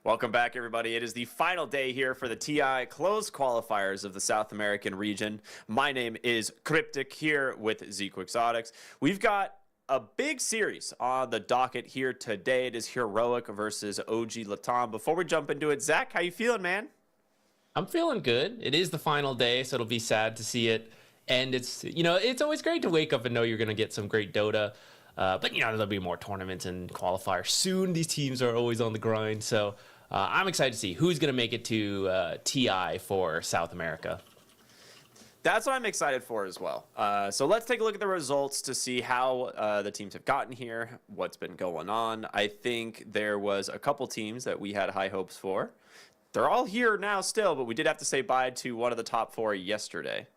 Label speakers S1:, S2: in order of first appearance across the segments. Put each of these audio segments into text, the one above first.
S1: Welcome back, everybody. It is the final day here for the TI closed qualifiers of the South American region. My name is Cryptic here with Zeke Exotics. We've got a big series on the docket here today. It is Heroic versus OG Latam. Before we jump into it, Zach, how you feeling, man?
S2: I'm feeling good. It is the final day, so it'll be sad to see it. And it's always great to wake up and know you're going to get some great Dota. But there'll be more tournaments and qualifiers soon. These teams are always on the grind. So I'm excited to see who's going to make it to TI for South America.
S1: That's what I'm excited for as well. So let's take a look at the results to see how the teams have gotten here, what's been going on. I think there was a couple teams that we had high hopes for. They're all here now still, but we did have to say bye to one of the top four yesterday.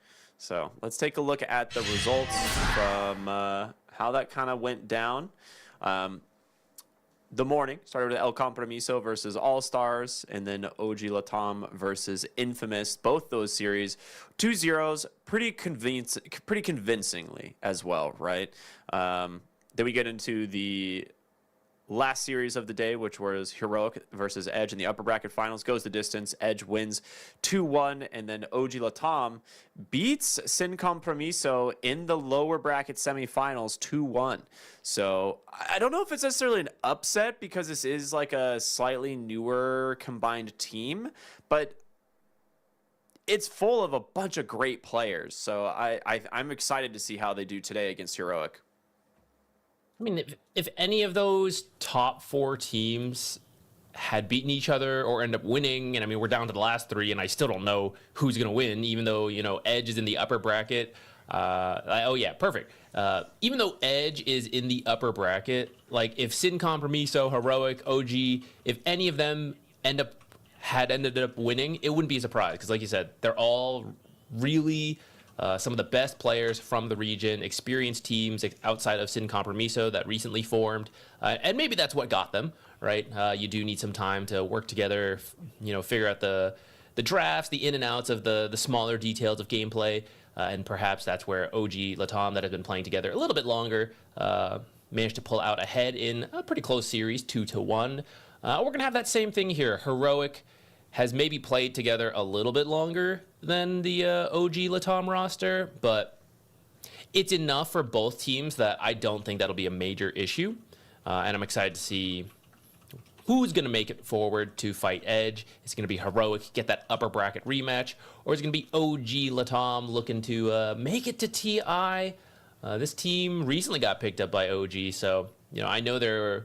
S1: So let's take a look at the results from how that kind of went down. The morning started with El Compromiso versus All Stars, and then OG Latam versus Infamous. Both those series, 2-0s, pretty convincingly as well, right? Then we get into the last series of the day, which was Heroic versus Edge in the upper bracket finals. Goes the distance. Edge wins 2-1, and then OG Latam beats Sin Compromiso in the lower bracket semifinals 2-1. So I don't know if it's necessarily an upset because this is like a slightly newer combined team, but it's full of a bunch of great players. So I'm excited to see how they do today against Heroic.
S2: I mean, if any of those top four teams had beaten each other or end up winning, and I mean, we're down to the last three, and I still don't know who's going to win, even though, Edge is in the upper bracket. Perfect. Even though Edge is in the upper bracket, like if Sin Compromiso, Heroic, OG, if any of them had ended up winning, it wouldn't be a surprise. Because like you said, they're all really some of the best players from the region, experienced teams outside of Sin Compromiso that recently formed. And maybe that's what got them, right? You do need some time to work together, figure out the drafts, the in and outs of the smaller details of gameplay. And perhaps that's where OG Latam, that have been playing together a little bit longer, managed to pull out ahead in a pretty close series, 2-1. We're going to have that same thing here. Heroic has maybe played together a little bit longer than the OG Latam roster, but it's enough for both teams that I don't think that'll be a major issue. And I'm excited to see who's going to make it forward to fight Edge. It's going to be Heroic, get that upper bracket rematch, or it's going to be OG Latam looking to make it to TI. This team recently got picked up by OG, so I know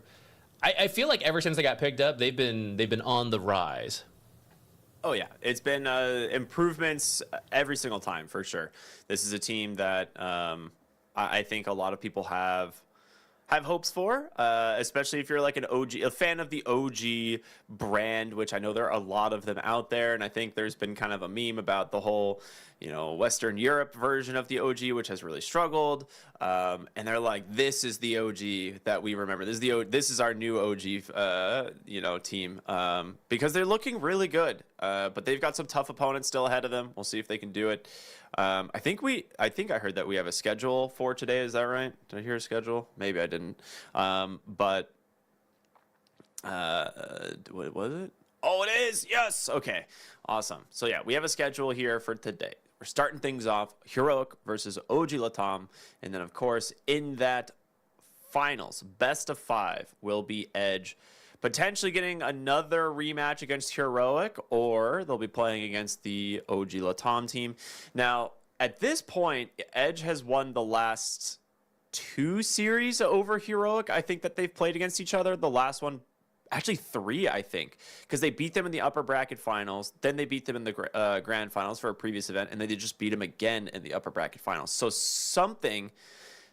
S2: I feel like ever since they got picked up, they've been on the rise.
S1: Oh, yeah. It's been improvements every single time, for sure. This is a team that I think a lot of people have hopes for, especially if you're like a fan of the OG brand, which I know there are a lot of them out there. And I think there's been kind of a meme about the whole, Western Europe version of the OG, which has really struggled. And they're like, this is the OG that we remember. This is our new OG, team, because they're looking really good. But they've got some tough opponents still ahead of them. We'll see if they can do it. I think I heard that we have a schedule for today. Is that right? Did I hear a schedule? Maybe I didn't. What was it? Oh, it is. Yes. Okay. Awesome. So yeah, we have a schedule here for today. We're starting things off Heroic versus OG Latam, and then of course in that finals, best of 5 will be Edge, potentially getting another rematch against Heroic, or they'll be playing against the OG Latam team. Now, at this point, Edge has won the last 2 series over Heroic, I think, that they've played against each other. The last one, actually 3, I think, because they beat them in the upper bracket finals, then they beat them in the grand finals for a previous event, and then they just beat them again in the upper bracket finals. So something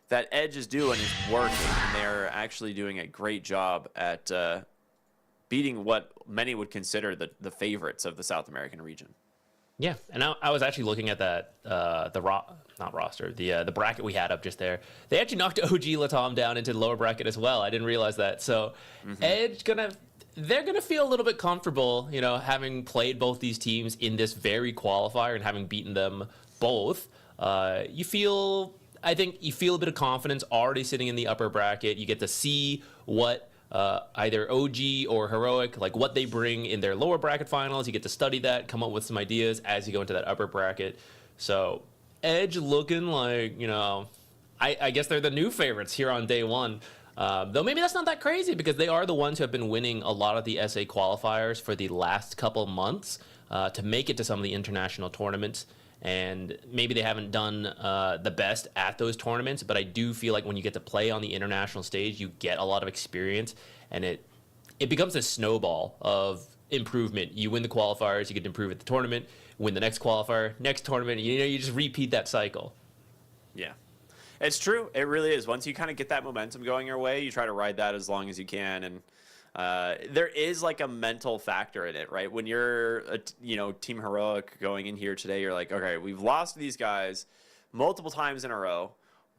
S1: that Edge is doing is working, and they're actually doing a great job at beating what many would consider the favorites of the South American region.
S2: Yeah, and I was actually looking at that the bracket we had up just there. They actually knocked OG Latam down into the lower bracket as well. I didn't realize that. So Edge they're gonna feel a little bit comfortable, having played both these teams in this very qualifier and having beaten them both. You feel I think you feel a bit of confidence already sitting in the upper bracket. You get to see what either OG or Heroic, like what they bring in their lower bracket finals. You get to study that, come up with some ideas as you go into that upper bracket. So Edge looking like, I guess they're the new favorites here on day one. Though maybe that's not that crazy because they are the ones who have been winning a lot of the SA qualifiers for the last couple months to make it to some of the international tournaments. And maybe they haven't done the best at those tournaments, but I do feel like when you get to play on the international stage, you get a lot of experience, and it becomes a snowball of improvement. You win the qualifiers, you get to improve at the tournament, win the next qualifier, next tournament, you just repeat that cycle.
S1: Yeah. It's true. It really is. Once you kind of get that momentum going your way, you try to ride that as long as you can, and there is like a mental factor in it, right? When you're, Team Heroic going in here today, you're like, okay, we've lost these guys multiple times in a row.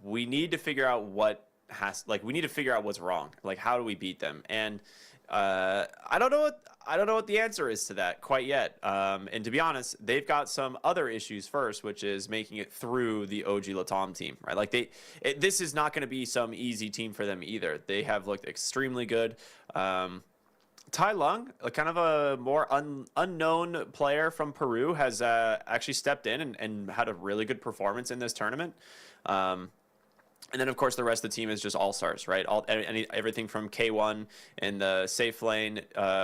S1: We need to figure out we need to figure out what's wrong. Like, how do we beat them? And I don't know what the answer is to that quite yet. And to be honest, they've got some other issues first, which is making it through the OG Latam team, right? Like this is not going to be some easy team for them either. They have looked extremely good. Tai Lung, kind of a more unknown player from Peru, has actually stepped in and had a really good performance in this tournament. And then, of course, the rest of the team is just all-stars, right? Everything from K1 in the safe lane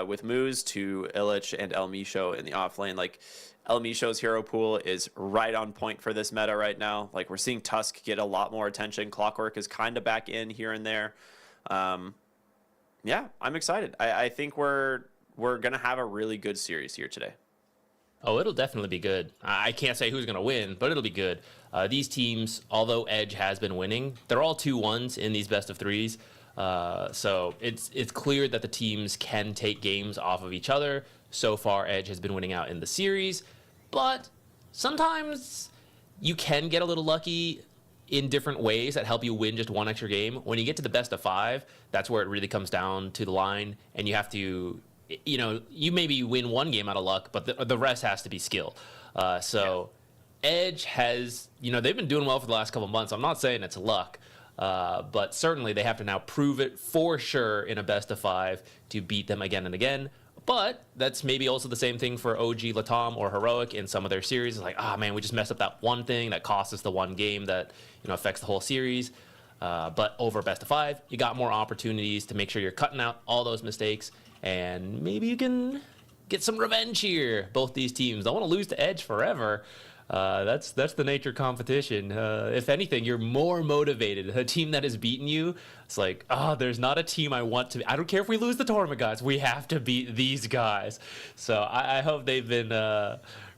S1: with Moose to Illich and El Misho in the off lane. Like, El Misho's hero pool is right on point for this meta right now. Like, we're seeing Tusk get a lot more attention. Clockwork is kind of back in here and there. Yeah, I'm excited. I think we're going to have a really good series here today.
S2: Oh, it'll definitely be good. I can't say who's going to win, but it'll be good. These teams, although Edge has been winning, they're all 2-1s in these best of threes. So it's clear that the teams can take games off of each other. So far, Edge has been winning out in the series, but sometimes you can get a little lucky in different ways that help you win just one extra game. When you get to the best of 5, that's where it really comes down to the line, and you have to, you maybe win one game out of luck, but the rest has to be skill. Edge has, they've been doing well for the last couple months. I'm not saying it's luck, but certainly they have to now prove it for sure in a best of 5 to beat them again and again. But that's maybe also the same thing for OG Latam or Heroic in some of their series. It's like, man, we just messed up that one thing that cost us the one game that affects the whole series. But over best of 5, you got more opportunities to make sure you're cutting out all those mistakes, and maybe you can get some revenge here. Both these teams don't want to lose to Edge forever. That's the nature of competition. If anything, you're more motivated. A team that has beaten you, it's like, there's not a team I want to. I don't care if we lose the tournament, guys. We have to beat these guys. So I hope they've been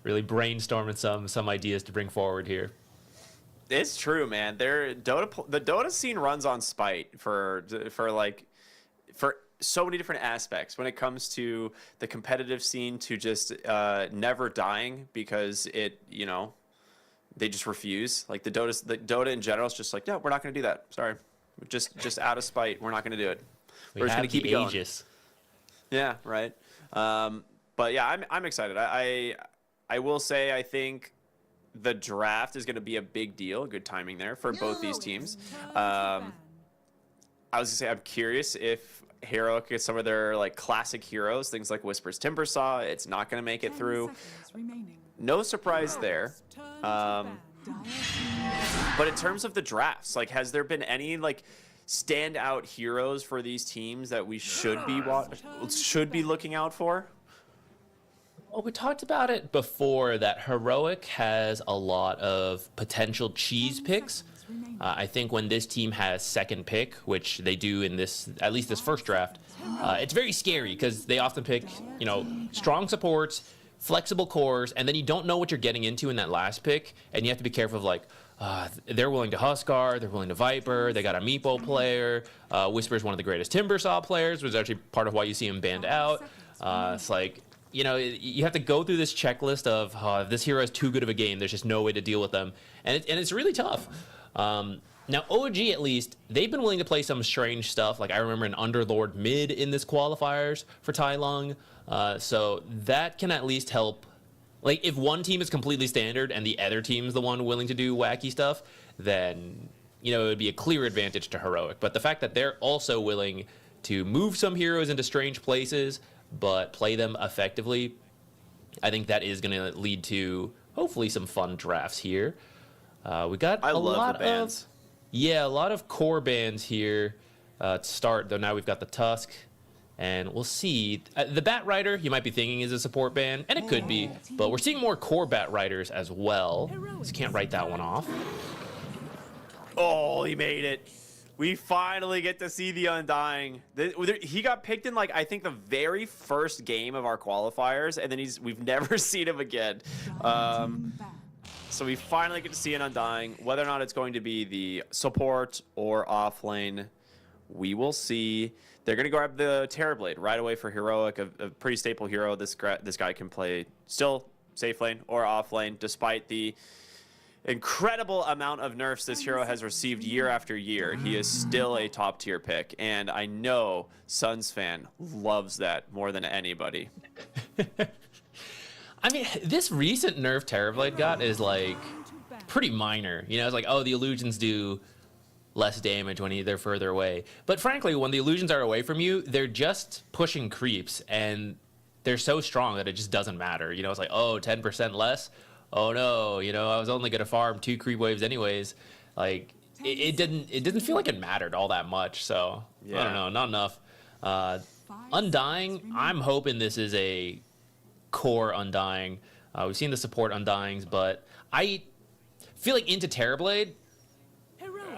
S2: really brainstorming some ideas to bring forward here.
S1: It's true, man. The Dota scene runs on spite for so many different aspects when it comes to the competitive scene, to just never dying because they just refuse. Like the Dota in general is just like, no, we're not going to do that. Sorry, just out of spite, we're not going to do it. We're just going to keep it going. Yeah, right. But yeah, I'm excited. I will say I think the draft is going to be a big deal. Good timing there for both these teams. I was gonna say I'm curious if Heroic gets some of their classic heroes, things like Whisper's Timbersaw. It's not going to make it through. No surprise there. But in terms of the drafts, has there been any standout heroes for these teams that we should be looking out for?
S2: Well, we talked about it before that Heroic has a lot of potential cheese picks. I think when this team has second pick, which they do in at least this first draft, it's very scary because they often pick, strong supports, flexible cores, and then you don't know what you're getting into in that last pick, and you have to be careful of they're willing to Huskar, they're willing to Viper, they got a Meepo player, Whisper is one of the greatest Timbersaw players, which is actually part of why you see him banned out. It's you have to go through this checklist of if this hero has too good of a game, there's just no way to deal with them, and it's really tough. Now, OG, at least, they've been willing to play some strange stuff. I remember an Underlord mid in this qualifiers for Tai Lung. So that can at least help. If one team is completely standard and the other team's the one willing to do wacky stuff, then it would be a clear advantage to Heroic. But the fact that they're also willing to move some heroes into strange places, but play them effectively, I think that is going to lead to hopefully some fun drafts here. We got a lot of core bands here to start. Though now we've got the Tusk, and we'll see. The Bat Rider, you might be thinking, is a support band, and it could be, but we're seeing more core Bat Riders as well. So can't write that one off.
S1: Oh, he made it. We finally get to see the Undying. He got picked in, like, I think the very first game of our qualifiers, and then we've never seen him again. So we finally get to see an Undying. Whether or not it's going to be the support or off lane, we will see. They're going to grab the Terrorblade right away for Heroic, a pretty staple hero. This guy can play still safe lane or off lane, despite the incredible amount of nerfs this hero has received year after year. He is still a top tier pick, and I know Suns fan loves that more than anybody.
S2: I mean, this recent nerf Terrorblade got is like pretty minor. It's like, oh, the illusions do less damage when they're further away. But frankly, when the illusions are away from you, they're just pushing creeps, and they're so strong that it just doesn't matter. It's like, oh, 10% less. Oh no, I was only gonna farm 2 creep waves anyways. Like it didn't feel like it mattered all that much. So yeah. I don't know, not enough. Undying, I'm hoping this is a core Undying. We've seen the support Undyings, but I feel like into Terrorblade,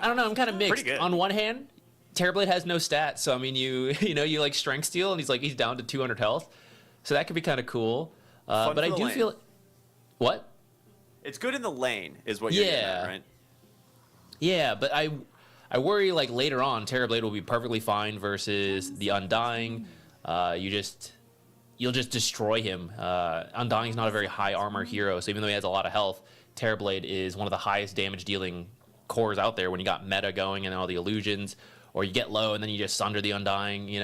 S2: I don't know, I'm kind of mixed. On one hand, Terrorblade has no stats, so I mean you like strength steal, and he's down to 200 health, so that could be kind of cool. But I do feel what?
S1: It's good in the lane, is what you're getting at, right?
S2: Yeah, but I worry, like, later on, Terrorblade will be perfectly fine versus the Undying. You'll just destroy him. Undying's not a very high armor hero, so even though he has a lot of health, Terrorblade is one of the highest damage dealing cores out there when you got meta going and all the illusions, or you get low and then you just sunder the Undying,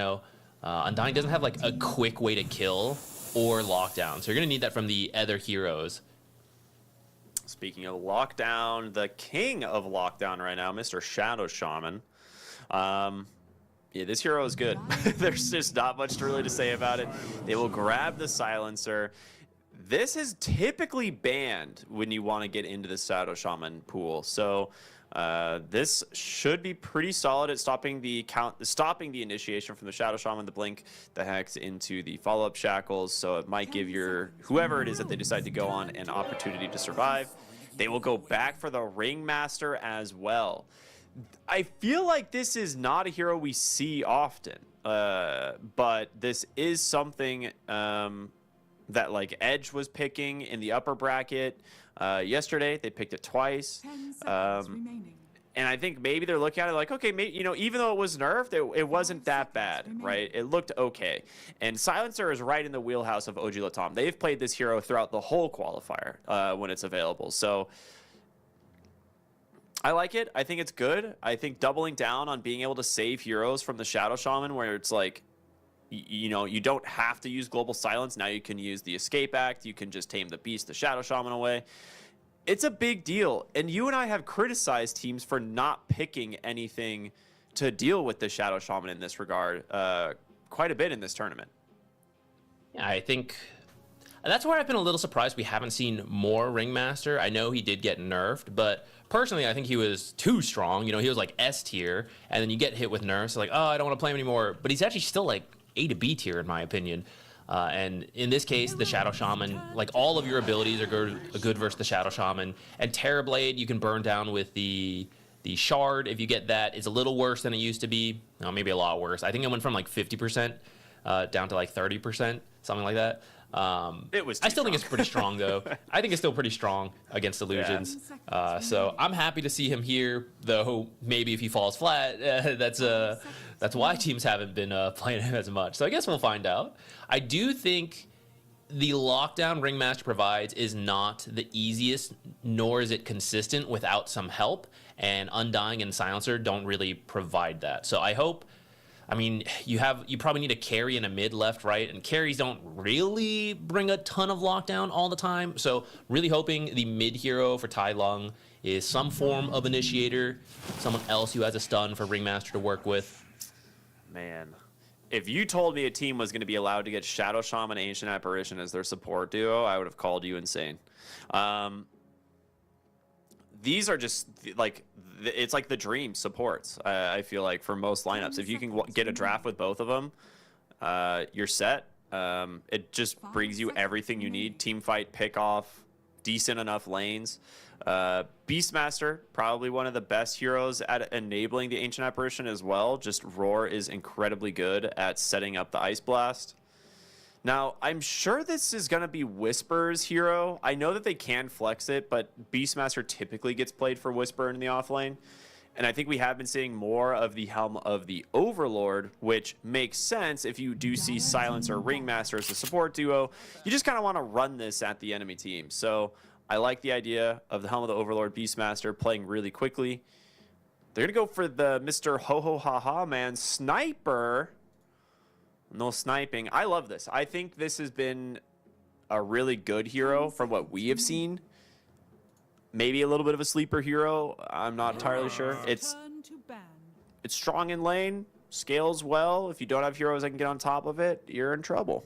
S2: Undying doesn't have, like, a quick way to kill or lockdown, so you're going to need that from the other heroes.
S1: Speaking of lockdown, the king of lockdown right now, Mr. Shadow Shaman. Yeah, this hero is good. There's just not much really to say about it. They will grab the silencer. This is typically banned when you want to get into the Shadow Shaman pool. So this should be pretty solid at stopping the initiation from the Shadow Shaman, the blink, the hex into the follow-up shackles. So it might give whoever it is that they decide to go on an opportunity to survive. They will go back for the Ringmaster as well. I feel like this is not a hero we see often, but this is something that like Edge was picking in the upper bracket. Yesterday, they picked it twice. And I think maybe they're looking at it like, okay, maybe, even though it was nerfed, it wasn't that bad, right? It looked okay. And Silencer is right in the wheelhouse of OG Latam. They've played this hero throughout the whole qualifier when it's available. So I like it. I think it's good. I think doubling down on being able to save heroes from the Shadow Shaman, where it's like, you don't have to use Global Silence. Now you can use the Escape Act. You can just tame the beast, the Shadow Shaman away. It's a big deal. And you and I have criticized teams for not picking anything to deal with the Shadow Shaman in this regard quite a bit in this tournament.
S2: Yeah, I think that's where I've been a little surprised we haven't seen more Ringmaster. I know he did get nerfed, but personally, I think he was too strong. He was like S tier, and then you get hit with nerfs, like, oh, I don't want to play him anymore. But he's actually still like A to B tier, in my opinion. And in this case, the Shadow Shaman, like all of your abilities are good versus the Shadow Shaman. And Terrorblade, you can burn down with the Shard. If you get that, it's a little worse than it used to be. No, maybe a lot worse. I think it went from like 50% down to like 30%, something like that. I still think it's pretty strong, though. I think it's still pretty strong against illusions. Yeah. So I'm happy to see him here, though maybe if he falls flat, that's why teams haven't been playing him as much. So I guess we'll find out. I do think the lockdown Ringmaster provides is not the easiest, nor is it consistent without some help, and Undying and Silencer don't really provide that. So I hope I mean, you probably need a carry and a mid, left, right, and carries don't really bring a ton of lockdown all the time. So really hoping the mid hero for Tai Lung is some form of initiator, someone else who has a stun for Ringmaster to work with.
S1: Man, if you told me a team was going to be allowed to get Shadow Shaman, Ancient Apparition as their support duo, I would have called you insane. These are just like, it's like the dream supports. I feel like for most lineups, if you can get a draft with both of them, you're set. It just brings you everything you need. Team fight, pick off, decent enough lanes. Beastmaster, probably one of the best heroes at enabling the Ancient Apparition as well. Just Roar is incredibly good at setting up the Ice Blast. Now, I'm sure this is going to be Whisper's hero. I know that they can flex it, but Beastmaster typically gets played for Whisper in the offlane. And I think we have been seeing more of the helm of the Overlord, which makes sense if you do see Silence or Ringmaster as a support duo. You just kind of want to run this at the enemy team. So I like the idea of the helm of the Overlord Beastmaster playing really quickly. They're going to go for the Mr. Ho-Ho-Ha-Ha man Sniper. No sniping. I love this. I think this has been a really good hero from what we have seen. Maybe a little bit of a sleeper hero. I'm not entirely sure. It's strong in lane, scales well. If you don't have heroes that can get on top of it, you're in trouble.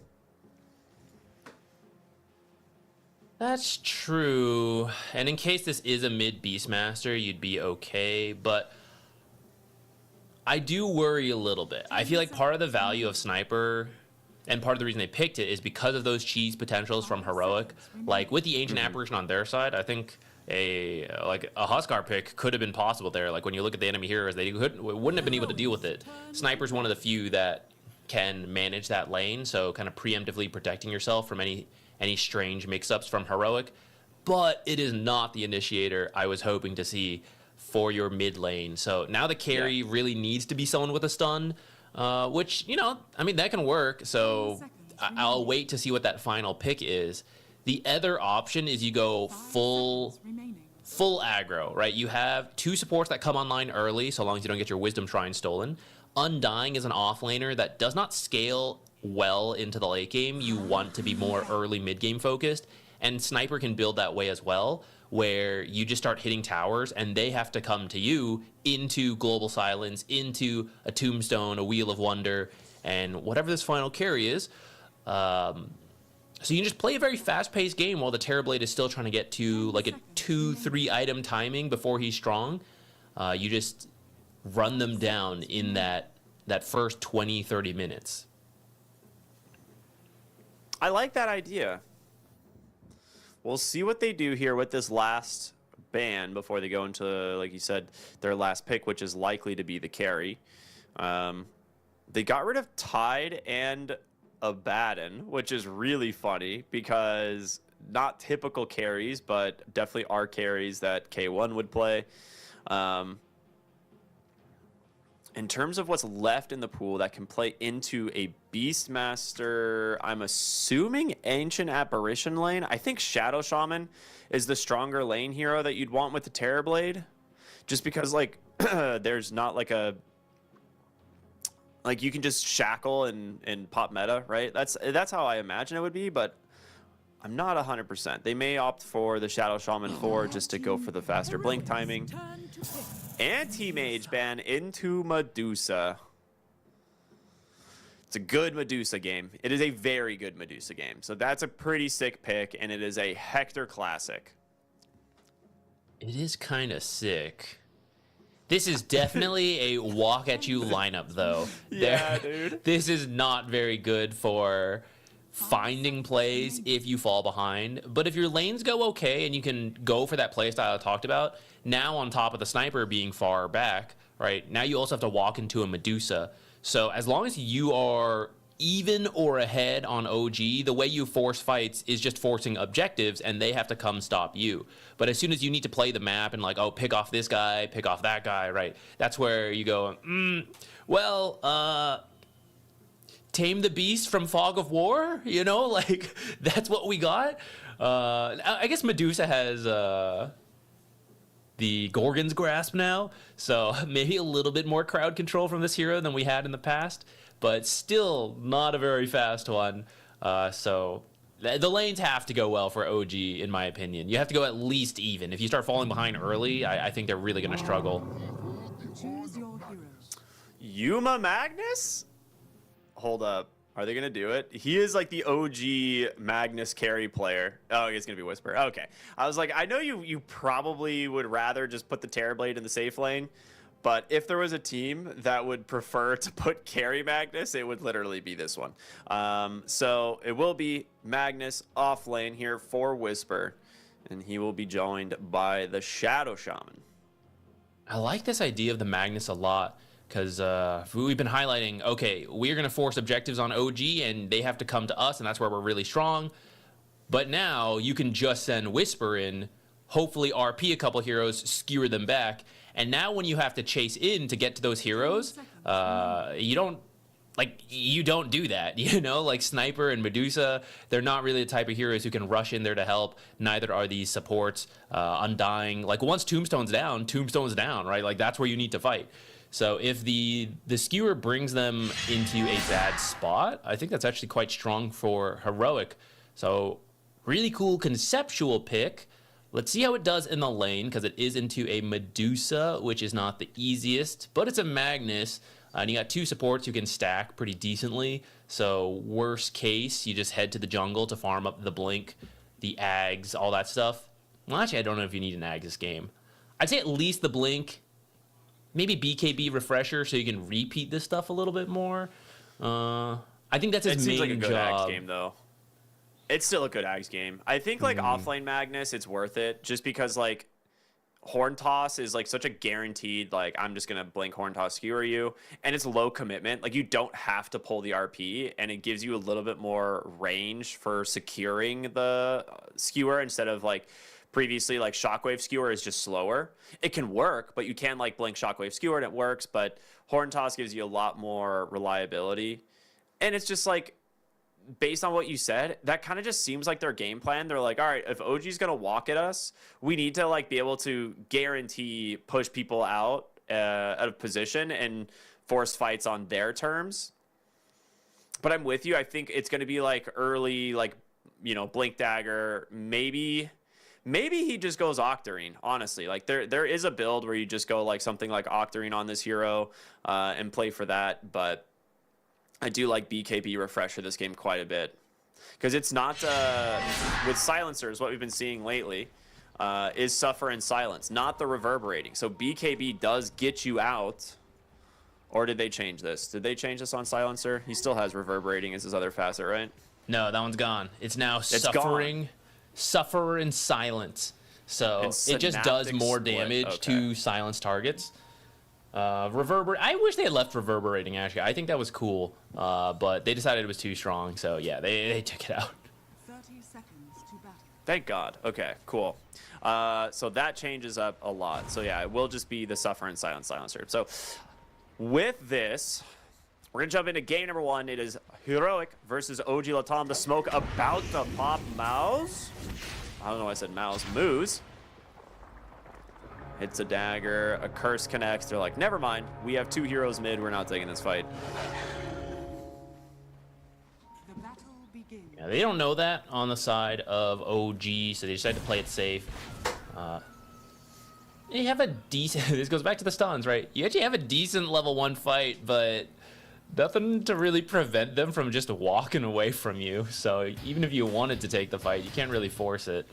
S2: That's true. And in case this is a mid Beastmaster, you'd be okay. But I do worry a little bit. I feel like part of the value of Sniper and part of the reason they picked it is because of those cheese potentials from Heroic. Like with the Ancient Apparition on their side, I think a Huskar pick could have been possible there. Like when you look at the enemy heroes, they wouldn't have been able to deal with it. Sniper's one of the few that can manage that lane, so kind of preemptively protecting yourself from any strange mix-ups from Heroic. But it is not the initiator I was hoping to see for your mid lane. So now the carry really needs to be someone with a stun, which, I mean, that can work. So I'll wait to see what that final pick is. The other option is you go full aggro, right? You have two supports that come online early, so long as you don't get your Wisdom Shrine stolen. Undying is an offlaner that does not scale well into the late game. You want to be more early mid-game focused, and Sniper can build that way as well, where you just start hitting towers and they have to come to you into Global Silence, into a Tombstone, a Wheel of Wonder, and whatever this final carry is. So you can just play a very fast-paced game while the Terrorblade is still trying to get to like a 2-3 item timing before he's strong. You just run them down in that first 20-30 minutes.
S1: I like that idea. We'll see what they do here with this last ban before they go into, like you said, their last pick, which is likely to be the carry. They got rid of Tide and Abaddon, which is really funny because not typical carries, but definitely are carries that K1 would play. In terms of what's left in the pool that can play into a Beastmaster, I'm assuming Ancient Apparition lane. I think Shadow Shaman is the stronger lane hero that you'd want with the Terrorblade. Just because, like, there's not like a... Like, you can just shackle and pop meta, right? That's how I imagine it would be, but I'm not 100%. They may opt for the Shadow Shaman 4 just to go for the faster blink timing. Anti-Mage ban into Medusa. It's a good Medusa game. It is a very good Medusa game. So that's a pretty sick pick, and it is a Hector classic.
S2: It is kind of sick. This is definitely a walk at you lineup, though.
S1: Yeah, dude.
S2: This is not very good for finding plays if you fall behind. But if your lanes go okay and you can go for that playstyle I talked about, now on top of the Sniper being far back, right, now you also have to walk into a Medusa. So as long as you are even or ahead on OG, the way you force fights is just forcing objectives, and they have to come stop you. But as soon as you need to play the map and like, oh, pick off this guy, pick off that guy, right, that's where you go, tame the beast from Fog of War, like that's what we got. I guess Medusa has the Gorgon's Grasp now, so maybe a little bit more crowd control from this hero than we had in the past, but still not a very fast one. So the lanes have to go well for OG, in my opinion. You have to go at least even. If you start falling behind early, I think they're really going to struggle.
S3: Choose your heroes.
S1: Yuma Magnus? Hold up. Are they going to do it? He is like the OG Magnus carry player. Oh, he's going to be Whisper. Okay. I was like, I know you probably would rather just put the Terrorblade in the safe lane, but if there was a team that would prefer to put carry Magnus, it would literally be this one. So it will be Magnus off lane here for Whisper, and he will be joined by the Shadow Shaman.
S2: I like this idea of the Magnus a lot. Because we've been highlighting, okay, we're going to force objectives on OG, and they have to come to us, and that's where we're really strong. But now you can just send Whisper in, hopefully RP a couple heroes, skewer them back. And now when you have to chase in to get to those heroes, you don't do that, you know? Like Sniper and Medusa, they're not really the type of heroes who can rush in there to help. Neither are these supports. Undying, like once Tombstone's down, right? Like that's where you need to fight. So if the skewer brings them into a bad spot, I think that's actually quite strong for Heroic. So really cool conceptual pick. Let's see how it does in the lane, because it is into a Medusa, which is not the easiest, but it's a Magnus. And you got two supports who can stack pretty decently. So worst case, you just head to the jungle to farm up the Blink, the Ags, all that stuff. Well, actually, I don't know if you need an Ag this game. I'd say at least the Blink. Maybe BKB refresher so you can repeat this stuff a little bit more. I think that's his main job. It seems like a good
S1: Ags game, though. It's still a good Ags game. I think, like, offlane Magnus, it's worth it. Just because, like, Horn Toss is, like, such a guaranteed, like, I'm just going to blink Horn Toss skewer you. And it's low commitment. Like, you don't have to pull the RP. And it gives you a little bit more range for securing the skewer instead of, like, previously, like, Shockwave Skewer is just slower. It can work, but you can, like, blink Shockwave Skewer and it works, but Horn Toss gives you a lot more reliability. And it's just, like, based on what you said, that kind of just seems like their game plan. They're like, all right, if OG's going to walk at us, we need to, like, be able to guarantee push people out of position and force fights on their terms. But I'm with you. I think it's going to be, like, early, like, you know, Blink Dagger, maybe he just goes Octarine, honestly. Like, there is a build where you just go, like, something like Octarine on this hero and play for that. But I do like BKB Refresher this game quite a bit. Because it's not, with Silencers, what we've been seeing lately is Suffer and Silence, not the Reverberating. So BKB does get you out. Or did they change this? Did they change this on Silencer? He still has Reverberating as his other facet, right?
S2: No, that one's gone. It's now Suffering.
S1: Gone.
S2: Suffer and Silence. So it just does more damage to silence targets. I wish they had left Reverberating, actually. I think that was cool. But they decided it was too strong. So yeah, they took it out.
S3: 30 seconds to battle.
S1: Thank God. Okay, cool. So that changes up a lot. So yeah, it will just be the Suffer and Silence Silencer. So with this, we're going to jump into game number one. It is Heroic versus OG Latam. The smoke about to pop. Mouse. I don't know why I said mouse. Moose. Hits a dagger. A curse connects. They're like, never mind. We have two heroes mid. We're not taking this fight.
S3: The battle begins.
S2: Yeah, they don't know that on the side of OG, so they decided to play it safe. You have a decent... This goes back to the stuns, right? You actually have a decent level 1 fight, but nothing to really prevent them from just walking away from you. So even if you wanted to take the fight, you can't really force it.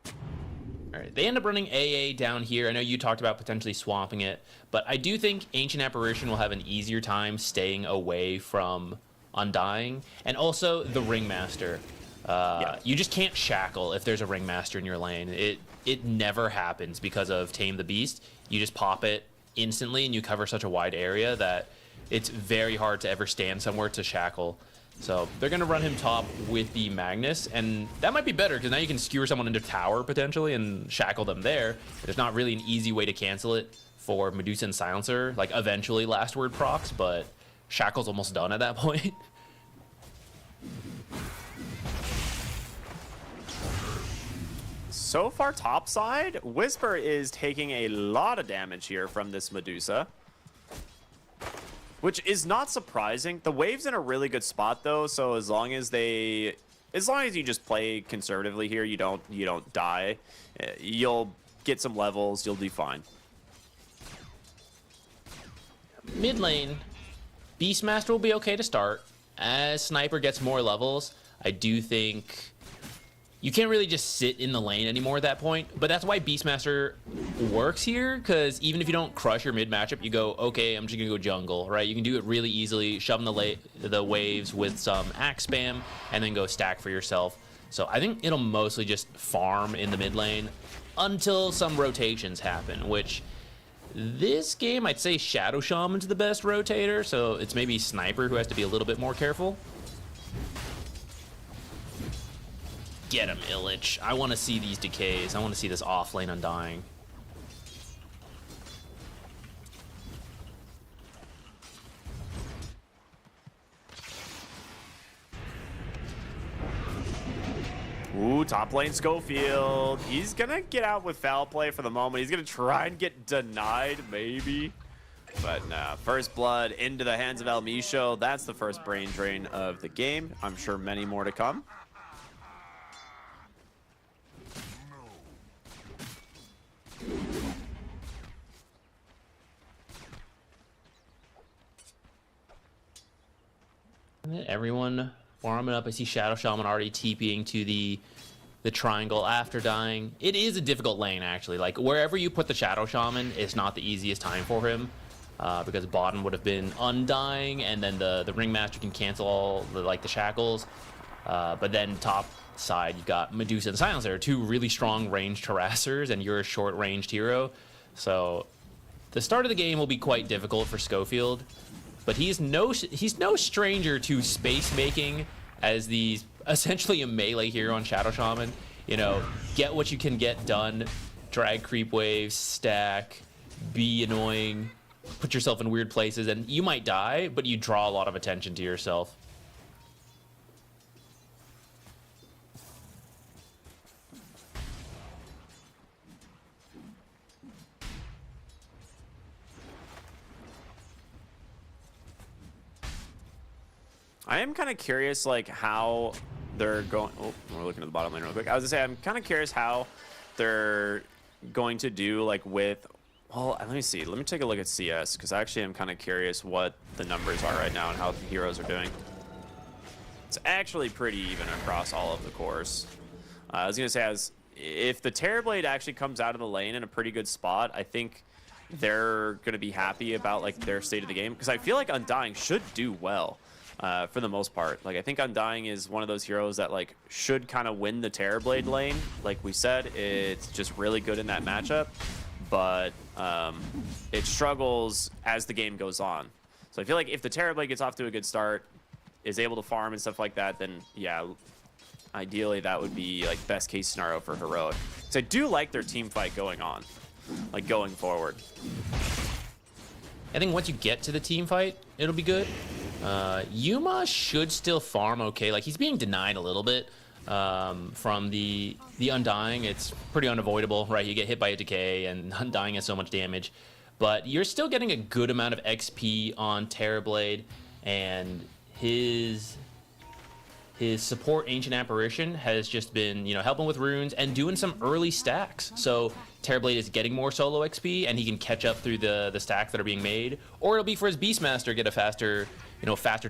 S2: All right, they end up running AA down here. I know you talked about potentially swamping it, but I do think Ancient Apparition will have an easier time staying away from Undying. And also the Ringmaster. You just can't shackle if there's a Ringmaster in your lane. It never happens because of Tame the Beast. You just pop it instantly and you cover such a wide area that it's very hard to ever stand somewhere to shackle. So they're going to run him top with the Magnus, and that might be better because now you can skewer someone into tower potentially and shackle them there. There's not really an easy way to cancel it for Medusa and Silencer, like eventually Last Word procs, but Shackle's almost done at that point.
S1: so far top side, Whisper is taking a lot of damage here from this Medusa, which is not surprising. The wave's in a really good spot though, so as long as you just play conservatively here, you don't die. You'll get some levels, you'll do fine.
S2: Mid lane, Beastmaster will be okay to start. As Sniper gets more levels, I do think you can't really just sit in the lane anymore at that point, but that's why Beastmaster works here, because even if you don't crush your mid matchup, you go, okay, I'm just gonna go jungle, right? You can do it really easily, shove in the waves with some axe spam, and then go stack for yourself. So I think it'll mostly just farm in the mid lane until some rotations happen, which this game, I'd say Shadow Shaman's the best rotator, so it's maybe Sniper who has to be a little bit more careful. Get him, Illich. I want to see these decays. I want to see this off lane Undying.
S1: Ooh, top lane Schofield. He's gonna get out with foul play for the moment. He's gonna try and get denied, maybe. But nah, first blood into the hands of El Misho. That's the first brain drain of the game. I'm sure many more to come.
S2: Everyone farming up. I see Shadow Shaman already TPing to the triangle after dying. It is a difficult lane, actually. Like, wherever you put the Shadow Shaman, it's not the easiest time for him. Because bottom would have been Undying, and then the Ringmaster can cancel all the shackles. But then top side, you've got Medusa and Silencer, two really strong ranged harassers, and you're a short-ranged hero. So the start of the game will be quite difficult for Schofield. But he's no stranger to space making as these essentially a melee hero on Shadow Shaman. You know, get what you can get done, drag creep waves, stack, be annoying, put yourself in weird places, and you might die, but you draw a lot of attention to yourself.
S1: I am kind of curious, like, how they're going. Oh, we're looking at the bottom lane real quick. I was gonna say, I'm kind of curious how they're going to do, like, with. Well, let me see. Let me take a look at CS, because actually I'm kind of curious what the numbers are right now and how the heroes are doing. It's actually pretty even across all of the cores. I was gonna say, if the Terrorblade actually comes out of the lane in a pretty good spot, I think they're gonna be happy about, like, their state of the game, because I feel like Undying should do well. For the most part. Like, I think Undying is one of those heroes that, like, should kind of win the Terrorblade lane. Like we said, it's just really good in that matchup, but it struggles as the game goes on. So I feel like if the Terrorblade gets off to a good start, is able to farm and stuff like that, then yeah, ideally that would be, like, best case scenario for Heroic. So I do like their team fight going on, like, going forward.
S2: I think once you get to the team fight, it'll be good. Yuma should still farm okay. Like, he's being denied a little bit from the Undying. It's pretty unavoidable, right? You get hit by a decay, and Undying has so much damage. But you're still getting a good amount of XP on Terrorblade, and his support Ancient Apparition has just been, you know, helping with runes and doing some early stacks. So Terrorblade is getting more solo XP, and he can catch up through the stacks that are being made, or it'll be for his Beastmaster get a faster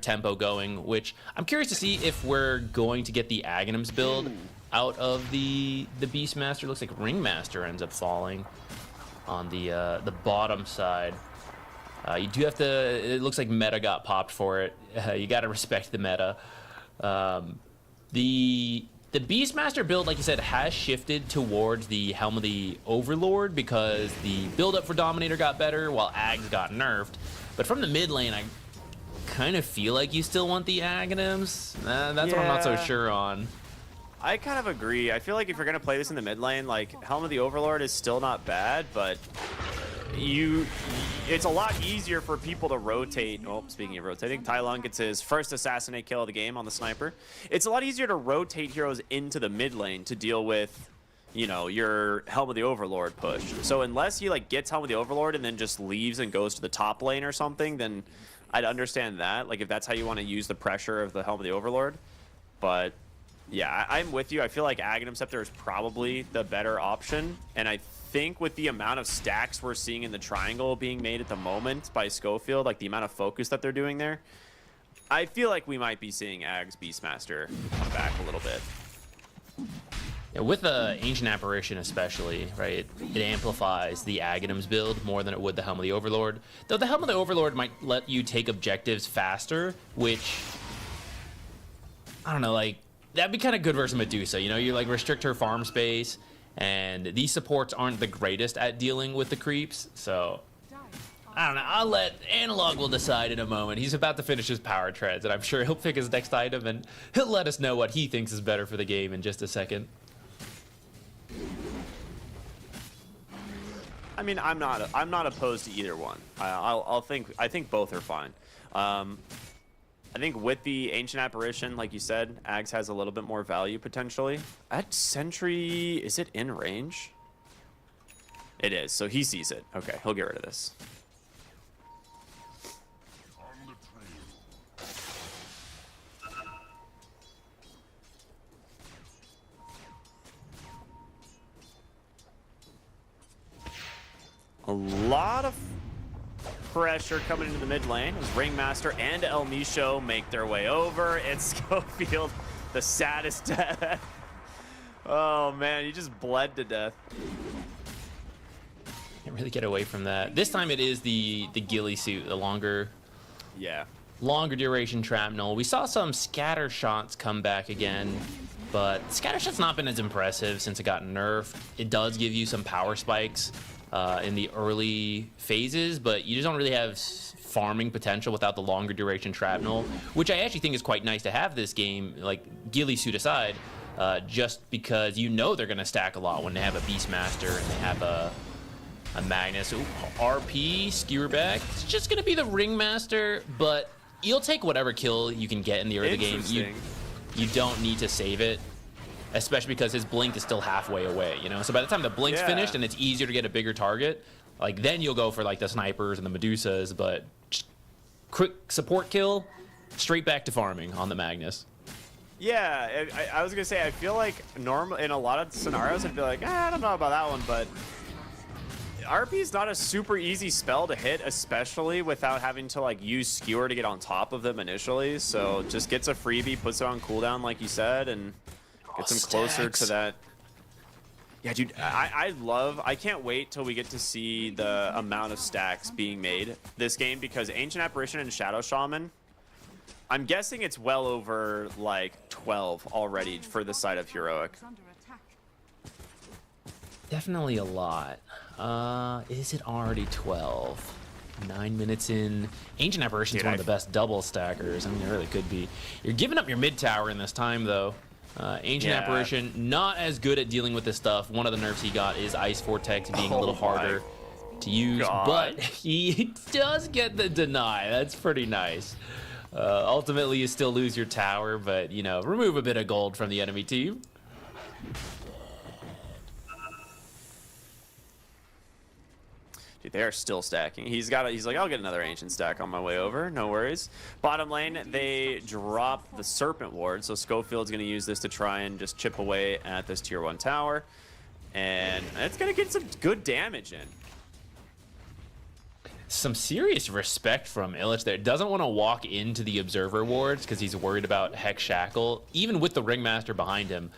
S2: tempo going, which I'm curious to see if we're going to get the Aghanims build out of the Beastmaster. Looks like Ringmaster ends up falling on the bottom side. You do have to, it looks like meta got popped for it. You got to respect the meta. The Beastmaster build, like you said, has shifted towards the Helm of the Overlord because the build-up for Dominator got better while Ags got nerfed. But from the mid lane, I kind of feel like you still want the Aghanims. That's what I'm not so sure on.
S1: I kind of agree. I feel like if you're going to play this in the mid lane, like, Helm of the Overlord is still not bad, but it's a lot easier for people to rotate. Oh, speaking of rotating, Tai Lung gets his first assassinate kill of the game on the sniper. It's a lot easier to rotate heroes into the mid lane to deal with, you know, your Helm of the Overlord push. So unless he like gets Helm of the Overlord and then just leaves and goes to the top lane or something, then I'd understand that. Like if that's how you want to use the pressure of the Helm of the Overlord. But yeah, I'm with you. I feel like Aghanim Scepter is probably the better option. And I think with the amount of stacks we're seeing in the triangle being made at the moment by Schofield, like the amount of focus that they're doing there, I feel like we might be seeing Ag's Beastmaster come back a little bit.
S2: Yeah, with the Ancient Apparition especially, right, it amplifies the Aghanim's build more than it would the Helm of the Overlord. Though the Helm of the Overlord might let you take objectives faster, which, I don't know, like, that'd be kind of good versus Medusa. You know, you like restrict her farm space, and these supports aren't the greatest at dealing with the creeps, so I don't know. I'll let Analog will decide in a moment. He's about to finish his power treads, and I'm sure he'll pick his next item, and he'll let us know what he thinks is better for the game in just a second.
S1: I mean, I'm not opposed to either one. I think both are fine. I think with the Ancient Apparition, like you said, Ags has a little bit more value potentially. At Sentry, is it in range? It is, so he sees it. Okay, he'll get rid of this. A lot of pressure coming into the mid lane as Ringmaster and El Misho make their way over. It's Schofield, the saddest death. Oh man, he just bled to death.
S2: Can't really get away from that. This time it is the ghillie suit, the longer duration shrapnel. We saw some scatter shots come back again, but scatter shot's not been as impressive since it got nerfed. It does give you some power spikes in the early phases, but you just don't really have farming potential without the longer duration shrapnel, which I actually think is quite nice to have this game, like ghillie suit aside, just because you know they're going to stack a lot when they have a Beastmaster and they have a Magnus. Ooh, RP, skewer back. It's just going to be the Ringmaster, but you'll take whatever kill you can get in the early game. You don't need to save it, especially because his blink is still halfway away, you know? So by the time the blink's finished and it's easier to get a bigger target, like then you'll go for like the snipers and the Medusas, but just quick support kill, straight back to farming on the Magnus.
S1: Yeah, I was gonna say, I feel like in a lot of scenarios, I'd be like, I don't know about that one, but RP is not a super easy spell to hit, especially without having to like use skewer to get on top of them initially. So just gets a freebie, puts it on cooldown like you said, and gets him closer to that. Yeah, dude, I can't wait till we get to see the amount of stacks being made this game, because Ancient Apparition and Shadow Shaman, I'm guessing it's well over like 12 already for the side of Heroic.
S2: Definitely a lot. Is it already 12? 9 minutes in. Ancient Apparition's one of the best double stackers. I mean, it really could be. You're giving up your mid tower in this time, though. Ancient Apparition, not as good at dealing with this stuff. One of the nerfs he got is Ice Vortex being a little harder to use, but he does get the deny. That's pretty nice. Ultimately, you still lose your tower, but, you know, remove a bit of gold from the enemy team.
S1: Dude, they are still stacking. He's like, I'll get another Ancient stack on my way over. No worries. Bottom lane, they drop the Serpent Ward, so Schofield's going to use this to try and just chip away at this tier 1 tower. And it's going to get some good damage in.
S2: Some serious respect from Illich there. Doesn't want to walk into the Observer wards because he's worried about Hex Shackle, even with the Ringmaster behind him,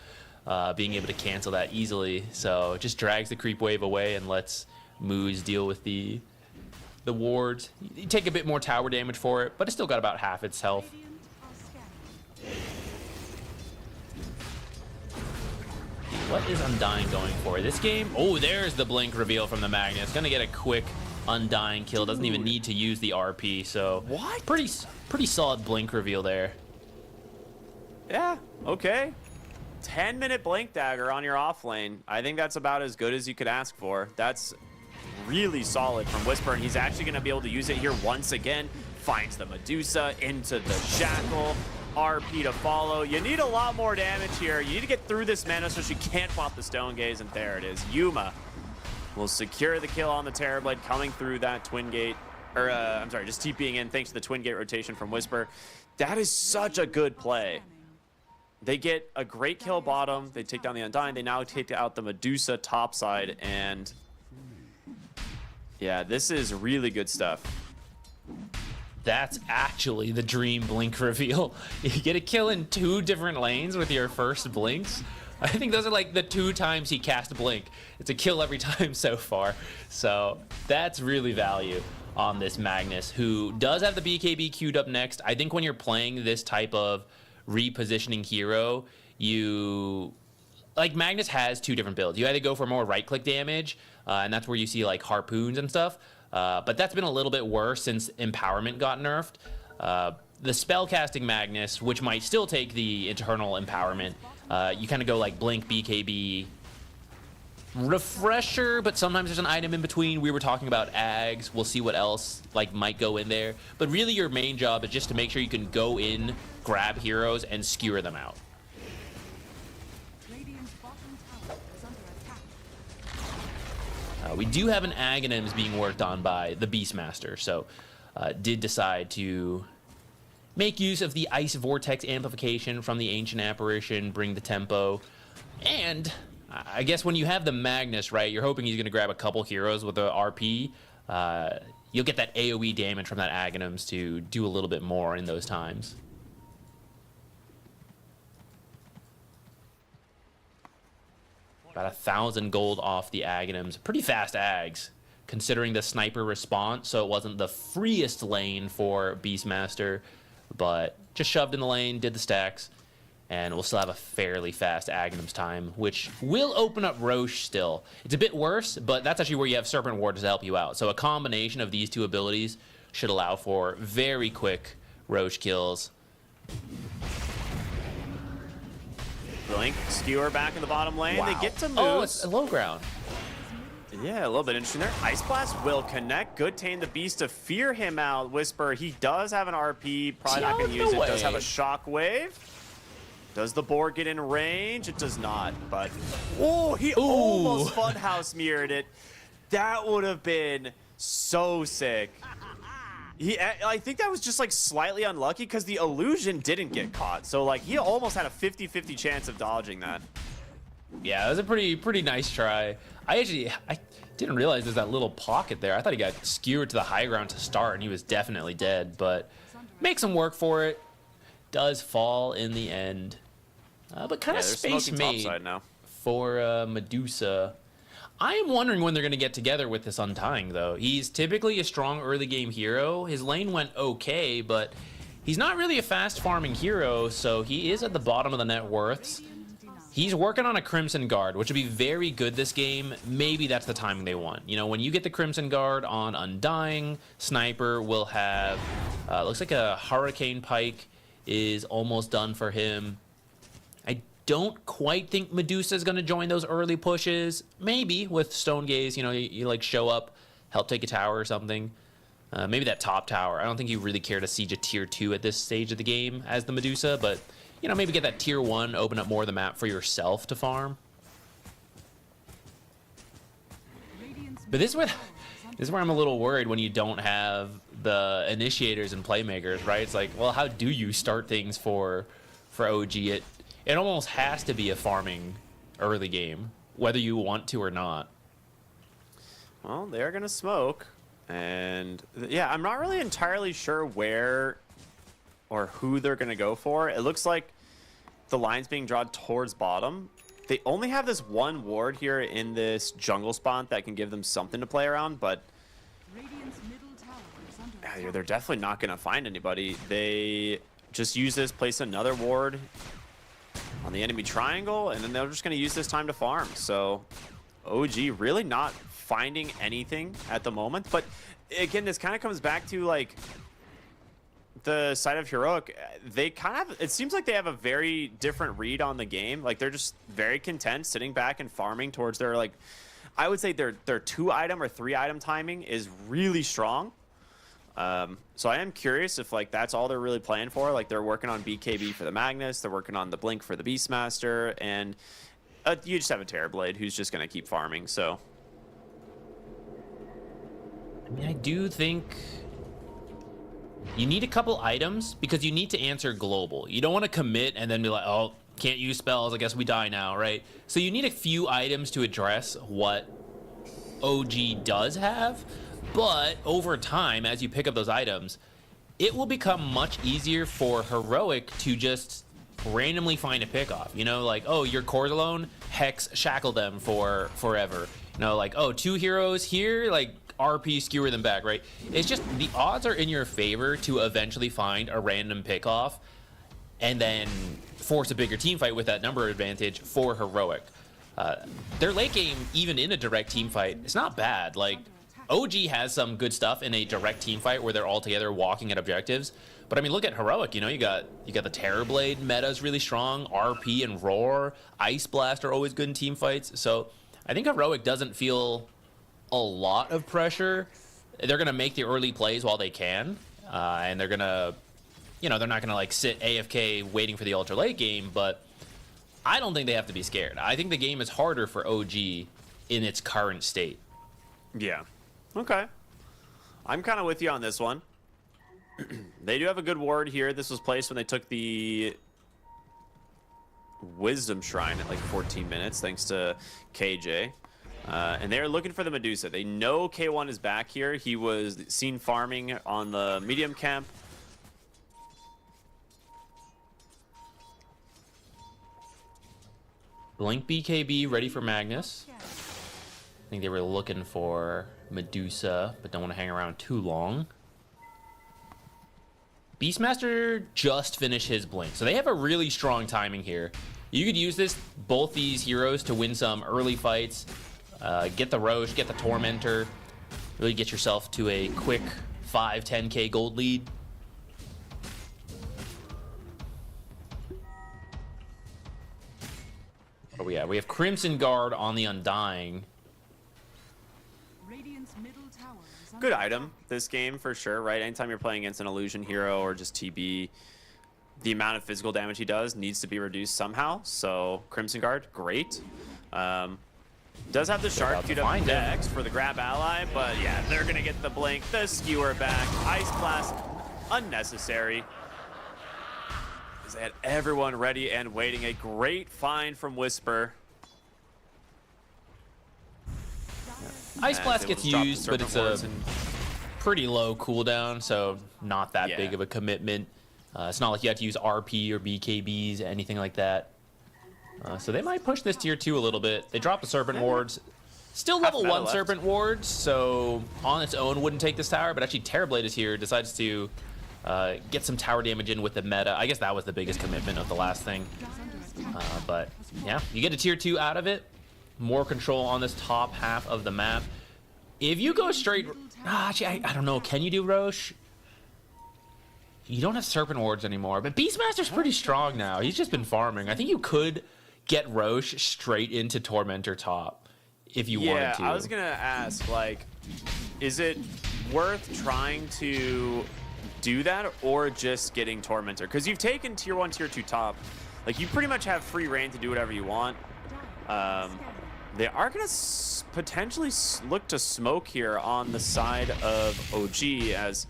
S2: being able to cancel that easily. So just drags the creep wave away and lets Moose deal with the wards. You take a bit more tower damage for it, but it's still got about half its health. What is Undying going for this game? Oh, there's the blink reveal from the Magnus. Gonna get a quick Undying kill. Doesn't even need to use the RP, so pretty solid blink reveal there.
S1: Yeah, okay. 10-minute blink dagger on your off lane. I think that's about as good as you could ask for. That's really solid from Whisper, and he's actually going to be able to use it here once again. Finds the Medusa into the shackle. RP to follow. You need a lot more damage here. You need to get through this mana so she can't pop the Stone Gaze, and there it is. Yuma will secure the kill on the Terrorblade coming through that Twin Gate. Or, I'm sorry, just TPing in thanks to the Twin Gate rotation from Whisper. That is such a good play. They get a great kill bottom. They take down the Undying. They now take out the Medusa top side. And yeah, this is really good stuff.
S2: That's actually the dream blink reveal. You get a kill in 2 different lanes with your first blinks. I think those are like the 2 times he cast blink. It's a kill every time so far. So that's really value on this Magnus, who does have the BKB queued up next. I think when you're playing this type of repositioning hero, like Magnus has 2 different builds. You either go for more right click damage, and that's where you see like harpoons and stuff. But that's been a little bit worse since Empowerment got nerfed. The spellcasting Magnus, which might still take the Eternal Empowerment, you kind of go like Blink, BKB, Refresher, but sometimes there's an item in between. We were talking about Ags. We'll see what else like might go in there. But really your main job is just to make sure you can go in, grab heroes, and skewer them out.
S3: Radiant's bottom tower is under attack.
S2: We do have an Aghanims being worked on by the Beastmaster, so did decide to make use of the Ice Vortex amplification from the Ancient Apparition, bring the tempo, and I guess when you have the Magnus, right, you're hoping he's going to grab a couple heroes with a RP. You'll get that AoE damage from that Aghanims to do a little bit more in those times. About 1,000 gold off the Aghanims. Pretty fast Ags, considering the sniper response, so it wasn't the freest lane for Beastmaster, but just shoved in the lane, did the stacks, and we'll still have a fairly fast Aghanims time, which will open up Roche still. It's a bit worse, but that's actually where you have Serpent Ward to help you out. So a combination of these 2 abilities should allow for very quick Roche kills.
S1: Blink, skewer back in the bottom lane.
S2: Wow.
S1: They get to move.
S2: Oh, it's a low ground.
S1: Yeah, a little bit interesting there. Ice Blast will connect. Good tame the Beast to fear him out. Whisper, he does have an RP. Probably not going to use it. Does have a Shockwave. Does the board get in range? It does not, but... Oh, he almost Funhouse mirrored it. That would have been so sick. I think that was just like slightly unlucky because the illusion didn't get caught. So like he almost had a 50-50 chance of dodging that.
S2: Yeah, it was a pretty nice try. I didn't realize there's that little pocket there. I thought he got skewered to the high ground to start, and he was definitely dead. But makes him work for it. Does fall in the end, but kind of space made for Medusa. I am wondering when they're going to get together with this Undying, though. He's typically a strong early game hero. His lane went okay, but he's not really a fast farming hero, so he is at the bottom of the net worths. He's working on a Crimson Guard, which would be very good this game. Maybe that's the timing they want. You know, when you get the Crimson Guard on Undying, Sniper will have, looks like a Hurricane Pike is almost done for him. I don't quite think Medusa is going to join those early pushes. Maybe with Stone Gaze, you know, you like show up, help take a tower or something. Maybe that top tower. I don't think you really care to siege a tier 2 at this stage of the game as the Medusa, but you know, maybe get that tier 1, open up more of the map for yourself to farm. But this is where I'm a little worried when you don't have the initiators and playmakers, right? It's like, well, how do you start things for OG? It almost has to be a farming early game, whether you want to or not.
S1: Well, they're going to smoke. And yeah, I'm not really entirely sure where or who they're going to go for. It looks like the line's being drawn towards bottom. They only have this one ward here in this jungle spawn that can give them something to play around, but
S3: Radiant's middle tower is under
S1: yeah, they're definitely not going to find anybody. They just use this, place another ward on the enemy triangle, and then they're just going to use this time to farm. So OG really not finding anything at the moment. But again, this kind of comes back to like the side of Heroic. They kind of, it seems like they have a very different read on the game. Like they're just very content sitting back and farming towards their, like, I would say their 2 item or 3 item timing is really strong. So I am curious if like that's all they're really playing for. Like they're working on BKB for the Magnus, they're working on the Blink for the Beastmaster, and you just have a Terrorblade who's just going to keep farming. So
S2: I mean, I do think you need a couple items because you need to answer global. You don't want to commit and then be like, oh, can't use spells, I guess we die now, right? So you need a few items to address what OG does have, but over time, as you pick up those items, it will become much easier for Heroic to just randomly find a pickoff. You know, like, oh, your cores alone, Hex shackle them for forever. You know, like, oh, 2 heroes here, like, RP skewer them back, right? It's just the odds are in your favor to eventually find a random pickoff and then force a bigger team fight with that number advantage for Heroic. Their late game, even in a direct team fight, it's not bad. Like, OG has some good stuff in a direct team fight where they're all together walking at objectives. But I mean, look at Heroic. You know, you got the Terrorblade meta is really strong. RP and Roar, Ice Blast are always good in team fights. So I think Heroic doesn't feel a lot of pressure. They're gonna make the early plays while they can, and they're gonna, you know, they're not gonna like sit AFK waiting for the ultra late game. But I don't think they have to be scared. I think the game is harder for OG in its current state.
S1: yeah, okay. I'm kind of with you on this one. They do have a good ward here. This was placed when they took the Wisdom Shrine at like 14 minutes, thanks to KJ. And they're looking for the Medusa. They know K1 is back here. He was seen farming on the medium camp.
S2: Blink BKB ready for Magnus. I think they were looking for Medusa, but don't want to hang around too long. Beastmaster just finished his Blink, so they have a really strong timing here. You could use both these heroes to win some early fights. Get the Roche, get the Tormentor, really get yourself to a quick 5-10k gold lead. What do we have? We have Crimson Guard on the Undying.
S3: Radiant's middle tower is under
S1: Good
S3: attack.
S1: item this game for sure, right? Anytime you're playing against an illusion hero or just TB, the amount of physical damage he does needs to be reduced somehow. So Crimson Guard, great. Does have the Shark queued up next for the grab ally, but yeah, they're gonna get the Blink, the Skewer back, Ice Blast, unnecessary. Because they had everyone ready and waiting. A great find from Whisper.
S2: Ice
S1: And
S2: Blast
S1: they will
S2: gets
S1: just drop the
S2: used, but
S1: Serpent
S2: it's a
S1: Wards and-
S2: pretty low cooldown, so not that
S1: Yeah.
S2: big of a commitment. It's not like you have to use RP or BKBs, anything like that. So they might push this tier 2 a little bit. They drop the Serpent Wards. Still
S1: Half
S2: level
S1: meta
S2: 1
S1: left.
S2: Serpent Wards, so on its own wouldn't take this tower, but actually Terrorblade is here, decides to get some tower damage in with the meta. I guess that was the biggest commitment of the last thing. But yeah, you get a tier 2 out of it. More control on this top half of the map. If you go straight... actually, I don't know. Can you do Roche? You don't have Serpent Wards anymore, but Beastmaster's pretty strong now. He's just been farming. I think you could get Roche straight into Tormentor top if you wanted to.
S1: Yeah, I was gonna ask, like, is it worth trying to do that or just getting Tormentor? Because you've taken tier 1, tier 2 top. Like, you pretty much have free reign to do whatever you want. They are gonna potentially look to smoke here on the side of OG, as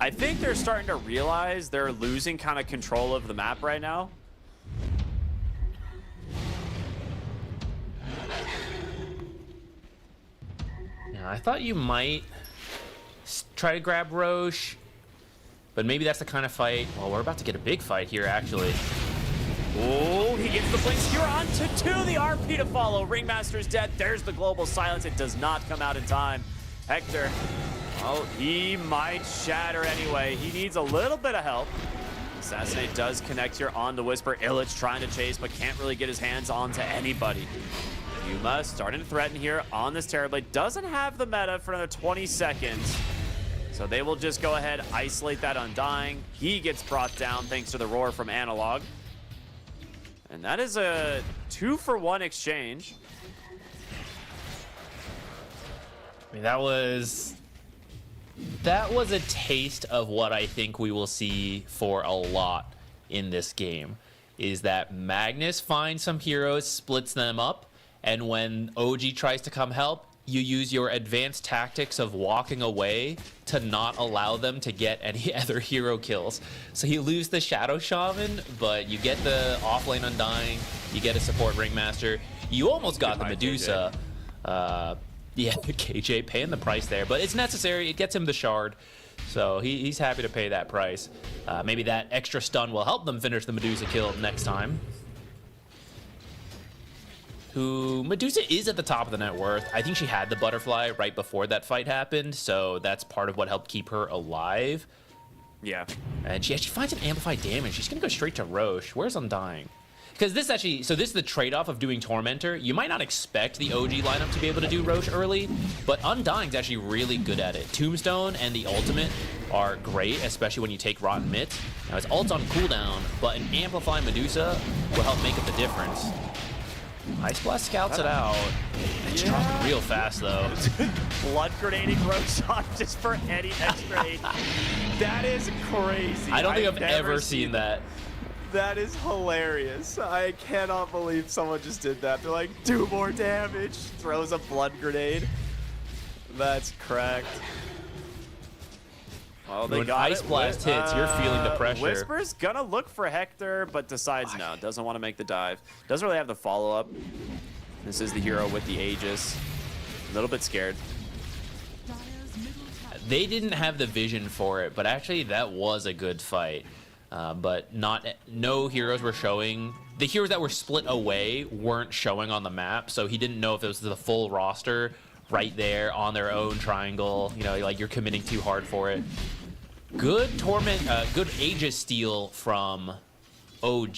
S1: I think they're starting to realize they're losing kind of control of the map right now.
S2: Yeah, I thought you might try to grab Roche, but maybe that's the kind of fight. Well, we're about to get a big fight here, actually.
S1: Oh, he gets the Blink Skewer onto 2, the RP to follow. Ringmaster's dead. There's the global silence. It does not come out in time. Hector, oh, he might shatter anyway. He needs a little bit of help. Assassinate does connect here on the Whisper. Illich trying to chase, but can't really get his hands onto anybody. Yuma starting to threaten here on this Terrorblade. Doesn't have the meta for another 20 seconds. So they will just go ahead, isolate that Undying. He gets brought down thanks to the roar from Analog. And that is a 2-for-1 exchange.
S2: I mean, that was That was a taste of what I think we will see for a lot in this game, is that Magnus finds some heroes, splits them up, and when OG tries to come help, you use your advanced tactics of walking away to not allow them to get any other hero kills. So you lose the Shadow Shaman, but you get the offlane Undying, you get a support Ringmaster, you almost got the Medusa. Yeah, KJ paying the price there, but it's necessary. It gets him the shard, so he's happy to pay that price. Maybe that extra stun will help them finish the Medusa kill next time. Medusa is at the top of the net worth. I think she had the butterfly right before that fight happened, so that's part of what helped keep her alive.
S1: Yeah.
S2: And she finds an amplified damage. She's gonna go straight to Roche. Where's Undying? Because this actually, so this is the trade-off of doing Tormentor. You might not expect the OG lineup to be able to do Roche early, but Undying's actually really good at it. Tombstone and the ultimate are great, especially when you take Rotten Mitts. Now his ult's on cooldown, but an Amplify Medusa will help make up the difference. Ice Blast scouts it out. It's dropping real fast though.
S1: Blood grenading Roshan just for any extra aid. That is crazy.
S2: I don't think I've ever seen that.
S1: That is hilarious. I cannot believe someone just did that. They're like, do more damage. Throws a blood grenade. That's cracked. Well, they
S2: when
S1: got
S2: Ice
S1: it.
S2: Blast hits, you're feeling the pressure.
S1: Whisper's gonna look for Hector, but decides no. Doesn't want to make the dive. Doesn't really have the follow-up. This is the hero with the Aegis. A little bit scared.
S2: They didn't have the vision for it, but actually that was a good fight. But no heroes were showing. The heroes that were split away weren't showing on the map, so he didn't know if it was the full roster right there on their own triangle. You know, like you're committing too hard for it. Good good Aegis steal from OG.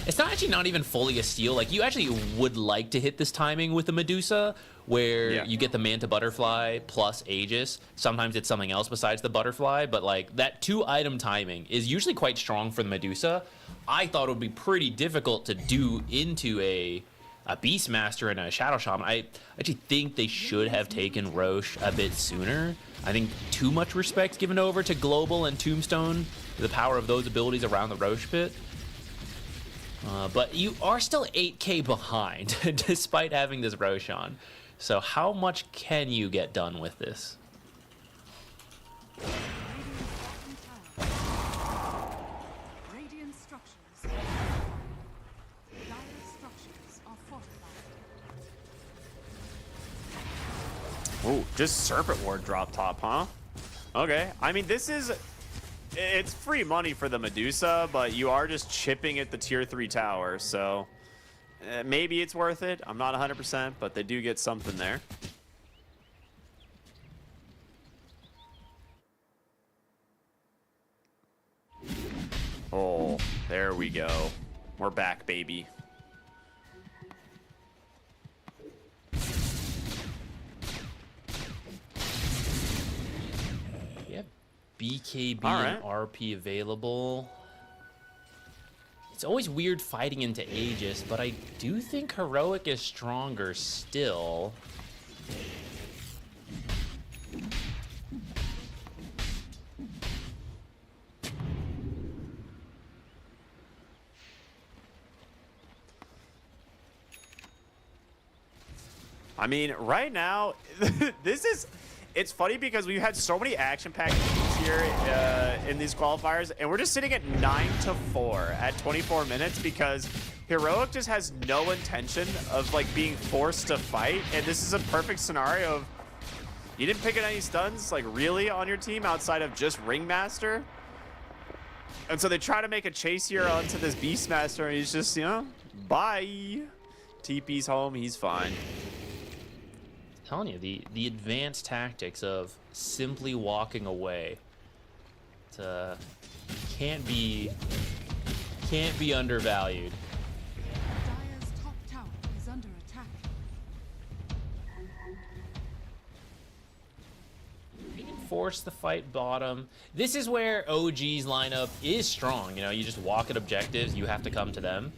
S2: It's not even fully a steal. Like you actually would like to hit this timing with the Medusa, where you get the Manta Butterfly plus Aegis. Sometimes it's something else besides the Butterfly, but like that 2-item timing is usually quite strong for the Medusa. I thought it would be pretty difficult to do into a Beastmaster and a Shadow Shaman. I actually think they should have taken Roche a bit sooner. I think too much respect given over to Global and Tombstone, the power of those abilities around the Roche pit. But you are still 8k behind, despite having this Roshan. So how much can you get done with this?
S3: Radiant structures. Dire structures are fortified.
S1: Oh, just Serpent Ward drop top, huh? Okay. I mean, it's free money for the Medusa, but you are just chipping at the tier 3 tower, so maybe it's worth it. I'm not 100%, but they do get something there. Oh, there we go. We're back, baby.
S2: Yeah, BKB
S1: All
S2: and RP available. It's always weird fighting into Aegis, but I do think Heroic is stronger still.
S1: I mean, right now, it's funny because we've had so many action-packed games here in these qualifiers, and we're just sitting at 9-4 at 24 minutes because Heroic just has no intention of like being forced to fight, and this is a perfect scenario of you didn't pick up any stuns like really on your team outside of just Ringmaster, and so they try to make a chase here onto this Beastmaster, and he's just, you know, bye. TP's home, he's fine.
S2: Telling you, the advanced tactics of simply walking away can't be undervalued.
S3: Dire's top tower is under attack.
S2: You can force the fight bottom. This is where OG's lineup is strong. You know, you just walk at objectives, you have to come to them.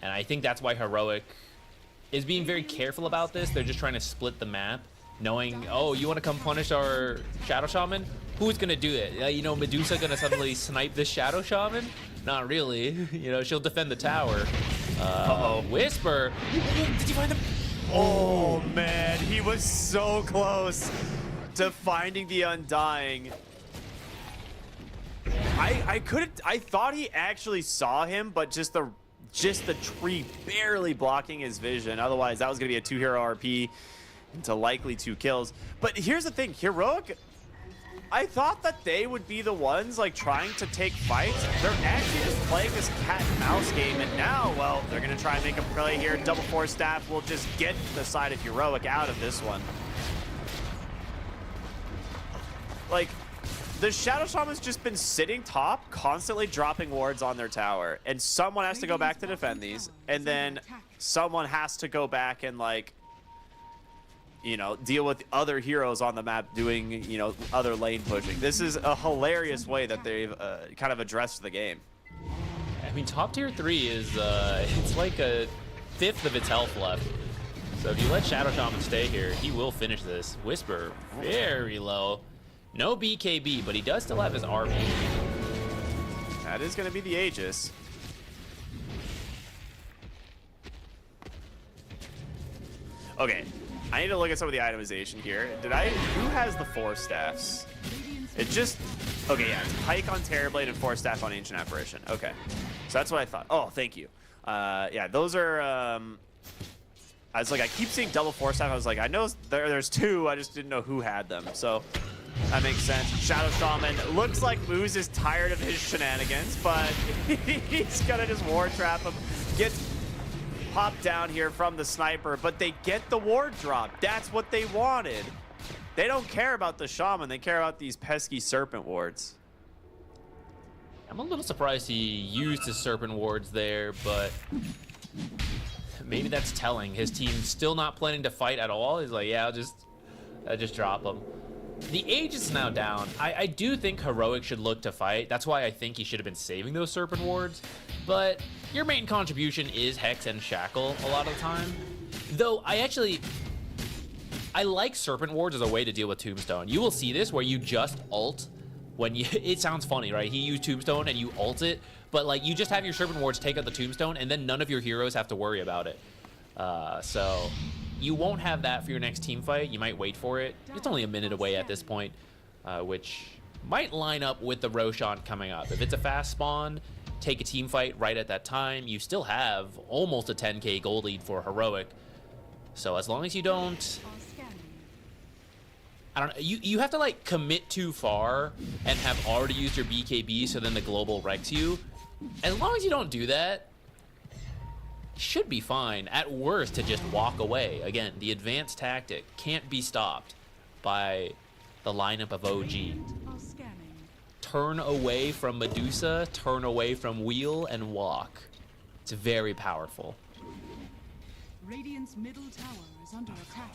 S2: And I think that's why Heroic is being very careful about this. They're just trying to split the map knowing, oh, you want to come punish our Shadow Shaman? Who's gonna do it? You know, Medusa gonna suddenly snipe this Shadow Shaman? Not really. You know, she'll defend the tower. Whisper. Did you find them?
S1: Oh man, he was so close to finding the Undying. I thought he actually saw him, but just the tree barely blocking his vision. Otherwise, that was gonna be a 2-hero RP into likely 2 kills. But here's the thing, Heroic, I thought that they would be the ones like trying to take fights. They're actually just playing this cat and mouse game, and now, well, they're gonna try and make a play here. Double Force Staff will just get the side of Heroic out of this one. Like, the Shadow Shaman's just been sitting top, constantly dropping wards on their tower, and someone has to go back to defend these, and then someone has to go back and, like, you know, deal with other heroes on the map doing, you know, other lane pushing. This is a hilarious way that they've kind of addressed the game.
S2: I mean, top tier 3 is, it's like a 1/5 of its health left. So if you let Shadow Shaman stay here, he will finish this. Whisper, very low. No BKB, but he does still have his RP.
S1: That is going to be the Aegis. Okay, I need to look at some of the itemization here. Who has the 4 staffs? It just, okay, yeah, it's Pike on Terrorblade and 4 staff on Ancient Apparition. Okay, so that's what I thought. Oh, thank you. Yeah, those are, I was like, I keep seeing double 4 staff. I was like, I know there's 2, I just didn't know who had them. So that makes sense. Shadow Shaman, looks like Moose is tired of his shenanigans, but he's gonna just ward trap him. Gets popped down here from the sniper, but they get the ward drop. That's what they wanted. They don't care about the Shaman, they care about these pesky Serpent wards.
S2: I'm a little surprised he used his Serpent wards there, but maybe that's telling. His team's still not planning to fight at all. He's like, yeah, I'll just drop him. The Aegis is now down. I do think Heroic should look to fight. That's why I think he should have been saving those Serpent wards. But your main contribution is Hex and Shackle a lot of the time. Though I like Serpent wards as a way to deal with Tombstone. You will see this where you just ult when you, it sounds funny, right? He used Tombstone and you ult it, but like you just have your Serpent wards take out the Tombstone and then none of your heroes have to worry about it. So you won't have that for your next team fight. You might wait for it. It's only a minute away at this point, which might line up with the Roshan coming up. If it's a fast spawn, take a team fight right at that time. You still have almost a 10k gold lead for Heroic. So as long as you don't, I don't know, you have to like commit too far and have already used your BKB so then the global wrecks you. As long as you don't do that, should be fine. At worst, to just walk away. Again, the advanced tactic can't be stopped by the lineup of OG. Turn away from Medusa, turn away from Wheel, and walk. It's very powerful.
S3: Radiant's middle tower is under attack.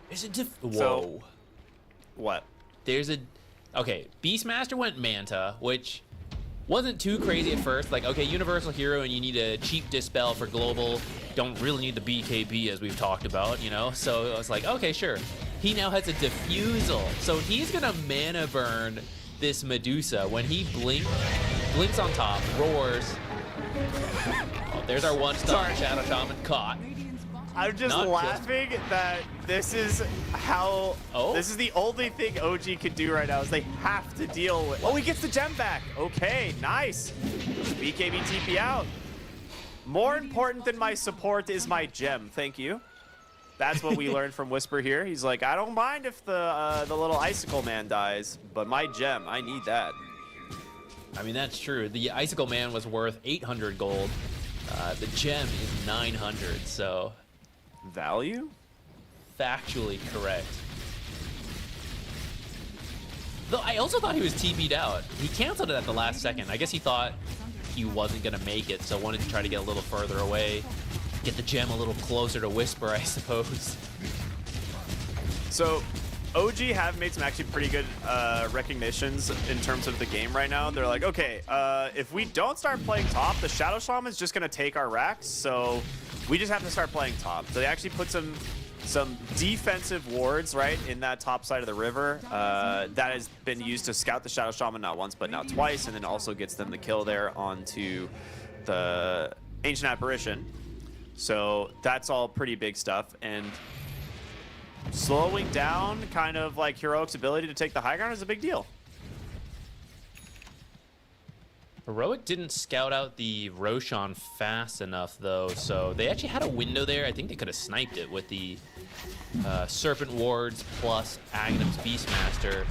S2: There's a whoa.
S1: So, what?
S2: There's a, okay, Beastmaster went Manta, which wasn't too crazy at first. Like, okay, Universal Hero and you need a cheap Dispel for global. Don't really need the BKB as we've talked about, you know? So I was like, okay, sure. He now has a Diffusal. So he's gonna mana burn this Medusa. When he blinks on top, roars. Oh, there's our one star Shadow Shaman caught.
S1: I'm just laughing that this is how, this is the only thing OG can do right now is they have to deal with, oh, he gets the gem back. Okay, nice. BKB TP out. More important than my support is my gem, thank you. That's what we learned from Whisper here. He's like, I don't mind if the little Icicle Man dies, but my gem, I need that.
S2: I mean, that's true. The Icicle Man was worth 800 gold. The gem is 900, so...
S1: Value?
S2: Factually correct. Though I also thought he was TP'd out. He canceled it at the last second. I guess he thought he wasn't gonna make it, so wanted to try to get a little further away. Get the gem a little closer to Whisper, I suppose.
S1: So, OG have made some actually pretty good recognitions in terms of the game right now. They're like, okay, if we don't start playing top, the Shadow Shaman's just gonna take our racks, so we just have to start playing top. So they actually put some defensive wards right in that top side of the river that has been used to scout the Shadow Shaman not once but now twice, and then also gets them the kill there onto the Ancient Apparition. So that's all pretty big stuff, and slowing down kind of like Heroic's ability to take the high ground is a big deal.
S2: Heroic didn't scout out the Roshan fast enough, though, so they actually had a window there. I think they could have sniped it with the Serpent Wards plus Aghanim's Beastmaster.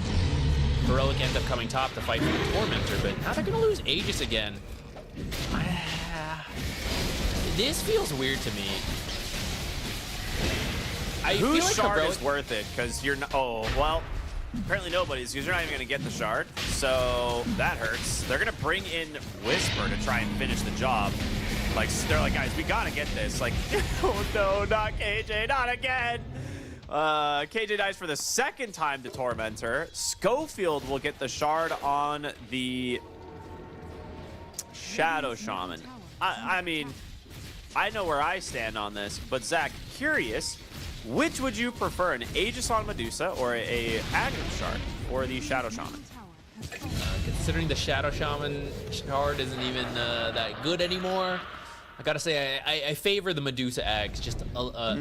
S2: Heroic ends up coming top to fight for the Tormentor, but now they're going to lose Aegis again. This feels weird to me.
S1: Whose
S2: feel like
S1: shard
S2: Heroic
S1: is worth it? Because you're not. Oh, well, apparently nobody's, because you're not even going to get the shard. So that hurts. They're going to bring in Whisper to try and finish the job. Like, they're like, guys, we got to get this. Like, oh no, not KJ, not again. KJ dies for the second time to Tormentor. Schofield will get the shard on the Shadow Shaman. I mean, I know where I stand on this, but Zach, curious, which would you prefer, an Aegis on Medusa or a Aghanim shard for the Shadow Shaman?
S2: Considering the Shadow Shaman shard isn't even that good anymore, I gotta say I favor the Medusa Ags just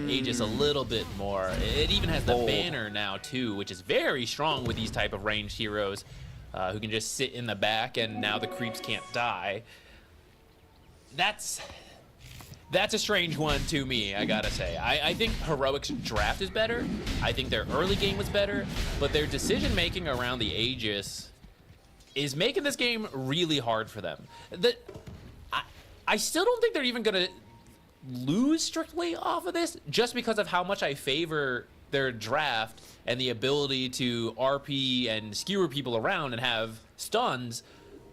S2: Aegis a little bit more. It even has the banner now too, which is very strong with these type of ranged heroes who can just sit in the back, and now the creeps can't die. That's a strange one to me, I gotta say. I think Heroic's draft is better. I think their early game was better, but their decision-making around the Aegis is making this game really hard for them. I still don't think they're even gonna lose strictly off of this, just because of how much I favor their draft and the ability to RP and skewer people around and have stuns.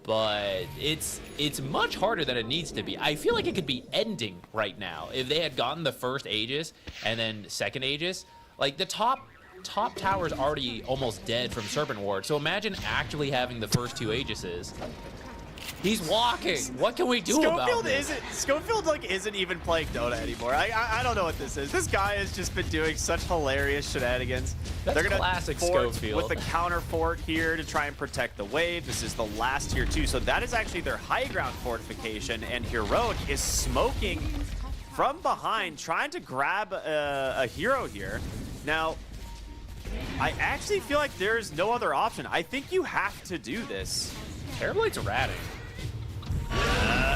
S2: But it's much harder than it needs to be. I feel like it could be ending right now if they had gotten the first Aegis and then second Aegis. Like, the top tower is already almost dead from Serpent Ward, so imagine actually having the first two Aegises. He's walking. What can we do about this?
S1: Schofield like isn't even playing Dota anymore. I don't know what this is. This guy has just been doing such hilarious shenanigans.
S2: That's
S1: They're gonna
S2: classic
S1: fort
S2: Schofield.
S1: with the counter fort here to try and protect the wave. This is the last tier 2, so that is actually their high ground fortification, and Heroic is smoking from behind, trying to grab a hero here. Now, I actually feel like there's no other option. I think you have to do this.
S2: Terrorblade's ratting.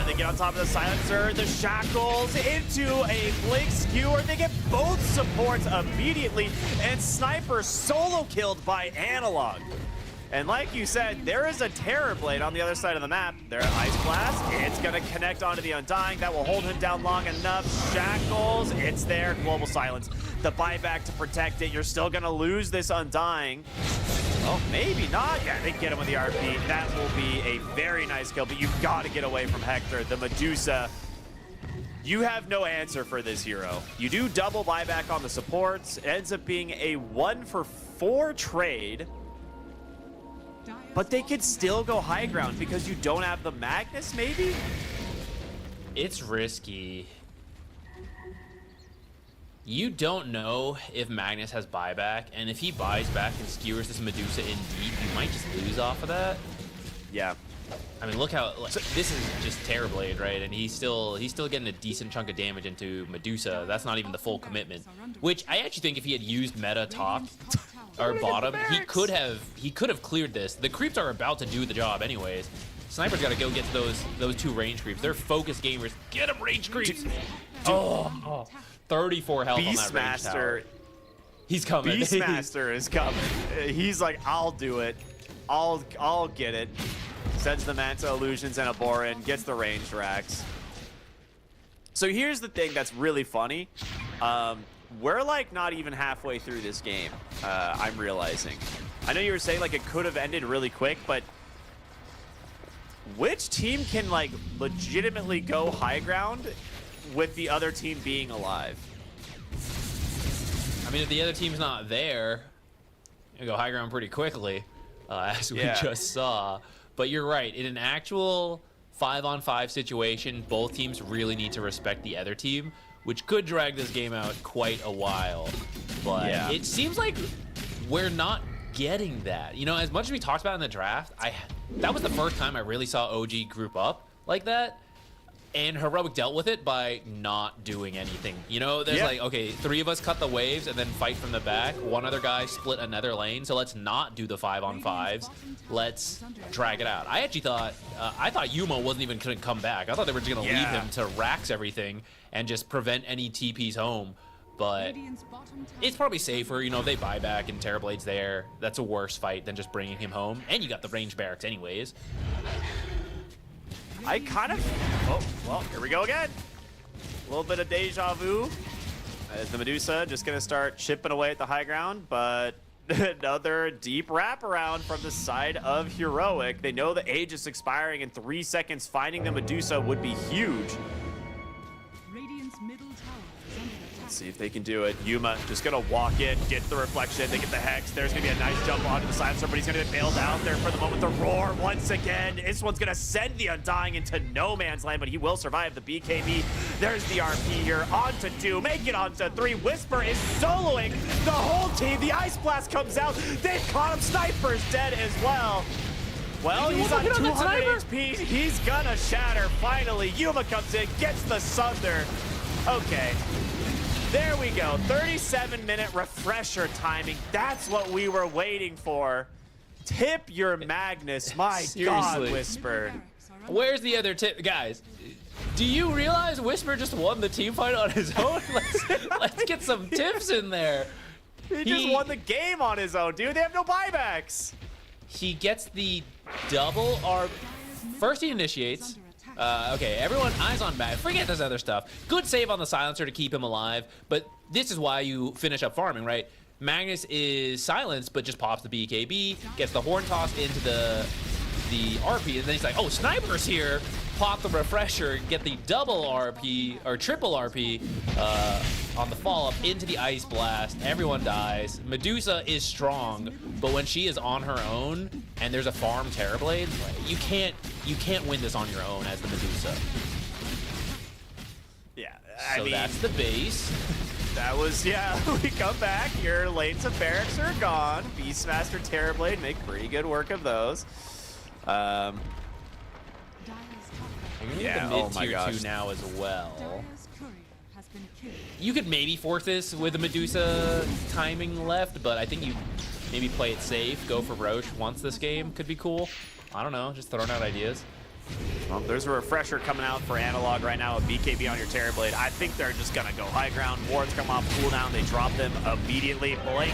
S1: They get on top of the silencer, the shackles into a blink skewer. They get both supports immediately, and Sniper solo killed by Analog. And like you said, there is a Terrorblade on the other side of the map. Their Ice Blast, it's gonna connect onto the Undying. That will hold him down long enough. Shackles, it's there. Global Silence. The buyback to protect it. You're still gonna lose this Undying. Oh, maybe not. Yeah, they get him with the RP. That will be a very nice kill, but you've got to get away from Hector. The Medusa, you have no answer for this hero. You do double buyback on the supports. It ends up being a 1-for-4 trade, but they could still go high ground because you don't have the Magnus, maybe?
S2: It's risky. You don't know if Magnus has buyback, and if he buys back and skewers this Medusa in deep, you might just lose off of that.
S1: Yeah.
S2: I mean, look how this is just Terrorblade, right? And he's still getting a decent chunk of damage into Medusa. That's not even the full commitment. Which I actually think if he had used meta top or bottom, he could have cleared this. The creeps are about to do the job anyways. Sniper's got to go get to those two range creeps. They're focused gamers. Get them range creeps. Oh. 34 health on that range tower. He's coming.
S1: Beastmaster is coming. He's like, I'll do it. I'll get it. Sends the Manta Illusions and a Borin, gets the ranged racks. So here's the thing that's really funny. We're like not even halfway through this game, I'm realizing. I know you were saying like it could have ended really quick, but which team can like legitimately go high ground with the other team being alive?
S2: I mean, if the other team's not there, gonna go high ground pretty quickly, as we
S1: Yeah.
S2: just saw. But you're right. In an actual 5-on-5 situation, both teams really need to respect the other team, which could drag this game out quite a while. But
S1: Yeah.
S2: it seems like we're not getting that. You know, as much as we talked about in the draft, that was the first time I really saw OG group up like that. And Heroic dealt with it by not doing anything. You know, there's
S1: Yeah.
S2: like, okay, 3 of us cut the waves and then fight from the back. 1 other guy split another lane. So let's not do the 5-on-5s. Let's drag it out. I actually thought, I thought Yuma wasn't even going to come back. I thought they were just going to leave
S1: Yeah.
S2: him to Rax everything and just prevent any TPs home. But it's probably safer, you know, if they buy back and Terrorblade's there. That's a worse fight than just bringing him home. And you got the range barracks anyways.
S1: I kind of... Oh, well, here we go again. A little bit of deja vu. As the Medusa just going to start chipping away at the high ground, but another deep wraparound from the side of Heroic. They know the age is expiring in 3 seconds. Finding the Medusa would be huge.
S3: Radiant's middle tower is under attack.
S1: Let's see if they can do it. Yuma just gonna walk in, get the reflection, they get the hex. There's gonna be a nice jump onto the silencer, but he's gonna get bailed out there for the moment. The roar once again. This one's gonna send the Undying into no man's land, but he will survive the BKB. There's the RP here. Onto 2, make it onto 3. Whisper is soloing the whole team. The Ice Blast comes out. They've caught him. Sniper's dead as well. Well, he's on 200 HP. He's gonna shatter. Finally, Yuma comes in, gets the Sunder. Okay. There we go. 37-minute refresher timing. That's what we were waiting for. Tip your Magnus. My God,
S2: Seriously.
S1: Whisper.
S3: Barracks are under
S2: Where's the other tip? Guys, do you realize Whisper just won the team fight on his own? Let's get some tips in there.
S1: He just won the game on his own, dude. They have no buybacks.
S2: He gets the double R. First he initiates. Okay, everyone, eyes on back. Forget this other stuff. Good save on the silencer to keep him alive, but this is why you finish up farming, right? Magnus is silenced, but just pops the BKB, gets the horn toss into the RP, and then he's like, oh, Sniper's here. Pop the refresher, get the double RP, or triple RP on the follow-up into the Ice Blast. Everyone dies. Medusa is strong, but when she is on her own and there's a farm Terrorblade, you can't win this on your own as the Medusa.
S1: Yeah,
S2: So that's the base.
S1: that was, yeah, we come back. Your lanes of barracks are gone. Beastmaster, Terrorblade make pretty good work of those.
S3: Dire's top
S2: I'm gonna
S1: Yeah,
S2: get the
S1: oh
S2: mid
S1: my
S2: tier
S1: gosh.
S2: 2 now as well.
S3: Dire's courier has been killed.
S2: You could maybe force this with the Medusa timing left, but I think you maybe play it safe, go for Roche once this game. Could be cool. I don't know, just throwing out ideas.
S1: Well, there's a refresher coming out for Analog right now, a BKB on your Terrorblade. I think they're just gonna go high ground. Wards come off cooldown, they drop them immediately. Blink,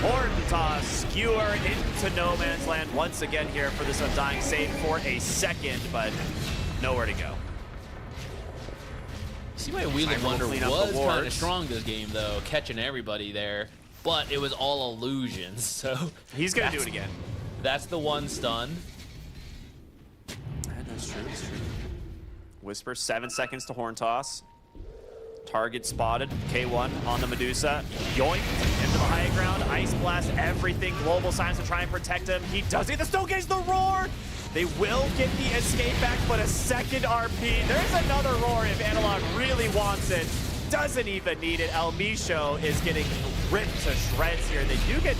S1: Horn toss, skewer into no man's land once again here for this Undying save for a second, but nowhere to go.
S2: See, my Wheel of
S1: Sniper will
S2: Wonder
S1: clean up the
S2: was kind of
S1: wards.
S2: strong this game, though, catching everybody there. But it was all illusions, so
S1: He's gonna do
S2: that's-
S1: it again.
S2: That's the one stun.
S1: That's true, that's true. Whisper, 7 seconds to Horn toss. Target spotted, K1 on the Medusa. Yoink, into the high ground, Ice Blast, everything. Global signs to try and protect him. He does it, the Stone Gauge, the roar! They will get the escape back, but a second RP. There's another roar if Analog really wants it. Doesn't even need it. El Micho is getting ripped to shreds here. They do get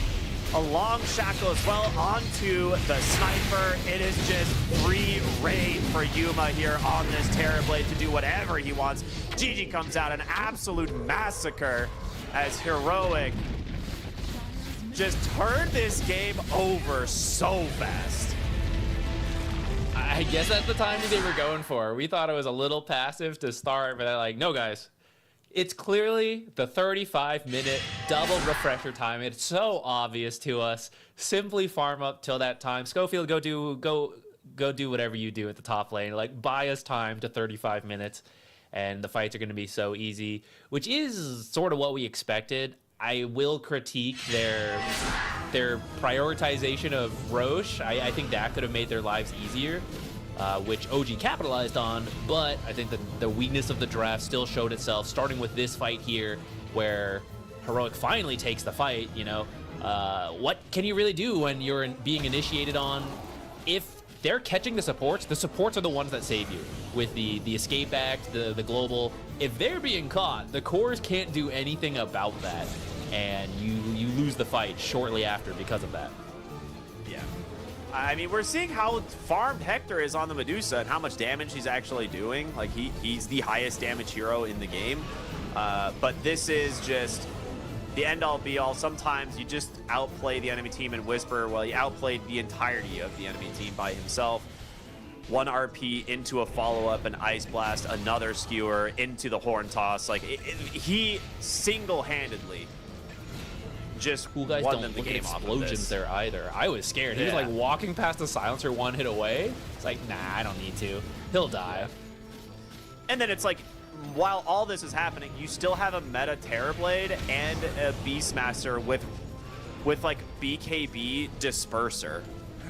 S1: a long shackle as well onto the Sniper. It is just free reign for Yuma here on this Terrorblade to do whatever he wants. GG comes out, an absolute massacre as Heroic just turned this game over so fast.
S2: I guess that's the timing they were going for. We thought it was a little passive to start, but they're like, no, guys. It's clearly the 35-minute double refresher time. It's so obvious to us. Simply farm up till that time. Schofield, go do whatever you do at the top lane. Like, buy us time to 35 minutes, and the fights are going to be so easy, which is sort of what we expected. I will critique their prioritization of Roche. I think that could have made their lives easier. Which OG capitalized on, but I think that the weakness of the draft still showed itself, starting with this fight here, where Heroic finally takes the fight, you know. What can you really do when you're being initiated on? If they're catching the supports are the ones that save you with the escape act, the global. If they're being caught, the cores can't do anything about that, and you lose the fight shortly after because of that.
S1: Yeah. I mean, we're seeing how farmed Hector is on the Medusa and how much damage he's actually doing. Like, he's the highest damage hero in the game. But this is just the end-all be-all. Sometimes you just outplay the enemy team in Whisper. Well, he outplayed the entirety of the enemy team by himself. 1 RP into a follow-up, an Ice Blast, another Skewer, into the Horn Toss. Like, he single-handedly just
S2: Cool guys
S1: won
S2: don't
S1: them the
S2: look at
S1: game off of
S2: explosions
S1: this.
S2: there either. I was scared. He was
S1: Yeah.
S2: like walking past the silencer 1 hit away. It's like, nah, I don't need to. He'll die.
S1: And then it's like, while all this is happening, you still have a meta Terrorblade and a Beastmaster with like BKB Disperser.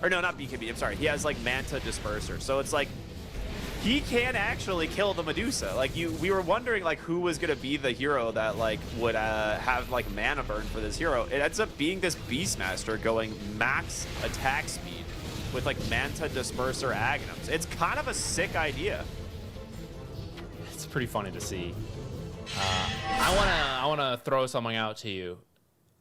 S1: Or no, not BKB, I'm sorry. He has like Manta Disperser. So it's like, he can actually kill the Medusa. Like, we were wondering like who was gonna be the hero that like would have like mana burn for this hero. It ends up being this Beastmaster going max attack speed with like Manta Disperser Aghanims. It's kind of a sick idea.
S2: It's pretty funny to see. I wanna throw something out to you.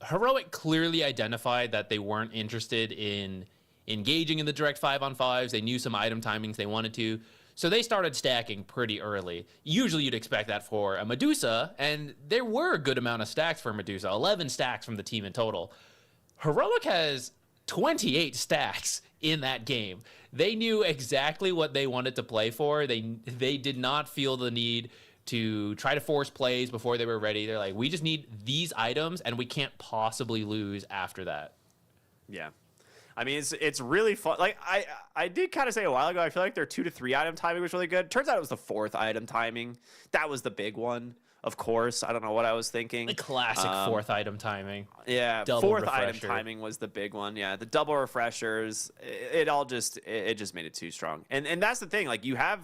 S2: Heroic clearly identified that they weren't interested in engaging in the direct 5-on-5s. They knew some item timings they wanted to, so they started stacking pretty early. Usually you'd expect that for a Medusa, and there were a good amount of stacks for Medusa, 11 stacks from the team in total. Heroic has 28 stacks in that game. They knew exactly what they wanted to play for. They did not feel the need to try to force plays before they were ready. They're like, we just need these items, and we can't possibly lose after that.
S1: Yeah. I mean, it's really fun. Like, I did kind of say a while ago, I feel like their 2 to 3 item timing was really good. Turns out it was the 4th item timing. That was the big one, of course. I don't know what I was thinking.
S2: The classic 4th item timing.
S1: Yeah,
S2: Double
S1: 4th
S2: refresher.
S1: item timing was the big one. Yeah, the double refreshers. It all just made it too strong. And that's the thing. Like, you have...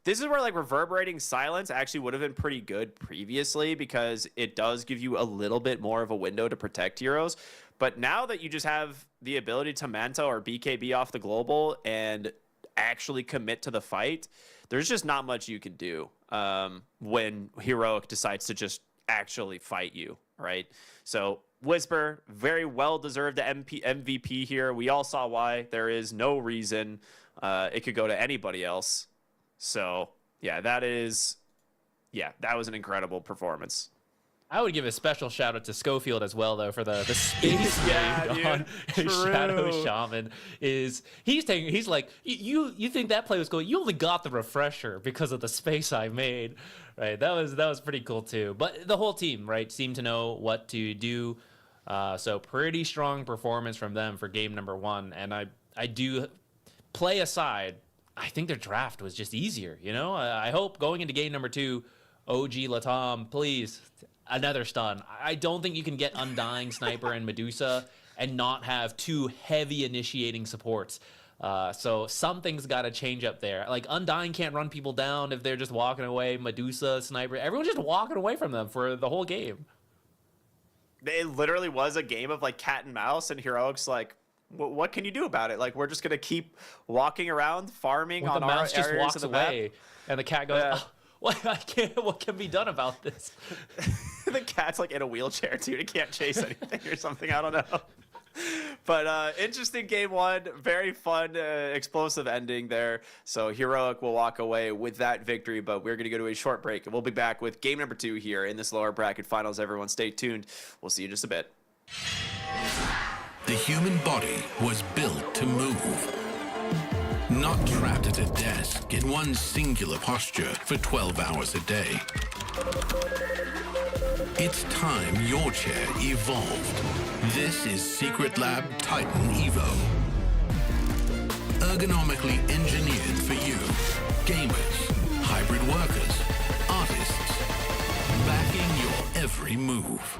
S1: This is where like reverberating silence actually would have been pretty good previously, because it does give you a little bit more of a window to protect heroes. But now that you just have the ability to Manta or BKB off the global and actually commit to the fight, there's just not much you can do when Heroic decides to just actually fight you, right? So Whisper, very well-deserved MVP here. We all saw why. There is no reason it could go to anybody else. So, yeah, that was an incredible performance.
S2: I would give a special shout out to Schofield as well, though, for the space read on Shadow Shaman. He's like, you think that play was cool? You only got the refresher because of the space I made, right? That was pretty cool too. But the whole team, right, seemed to know what to do. So pretty strong performance from them for game number 1. And I do play aside. I think their draft was just easier, you know? I hope going into game number 2, OG Latam, please, another stun. I don't think you can get Undying, Sniper, and Medusa and not have 2 heavy initiating supports. So something's got to change up there. Like, Undying can't run people down if they're just walking away. Medusa, Sniper, everyone's just walking away from them for the whole game.
S1: It literally was a game of like cat and mouse, and Heroic's like, what can you do about it? Like, we're just gonna keep walking around, farming on
S2: the
S1: our
S2: mouse just
S1: areas
S2: walks
S1: of the
S2: away,
S1: map.
S2: and the cat goes,
S1: Yeah.
S2: oh, what can be done about this?
S1: The cat's like in a wheelchair, dude. It can't chase anything or something. I don't know. But interesting game 1. Very fun, explosive ending there. So Heroic will walk away with that victory, but we're going to go to a short break, and we'll be back with game number 2 here in this lower bracket finals. Everyone stay tuned. We'll see you in just a bit.
S4: The human body was built to move. Not trapped at a desk in one singular posture for 12 hours a day. It's time your chair evolved. This is Secret Lab Titan Evo. Ergonomically engineered for you. Gamers, hybrid workers, artists. Backing your every move.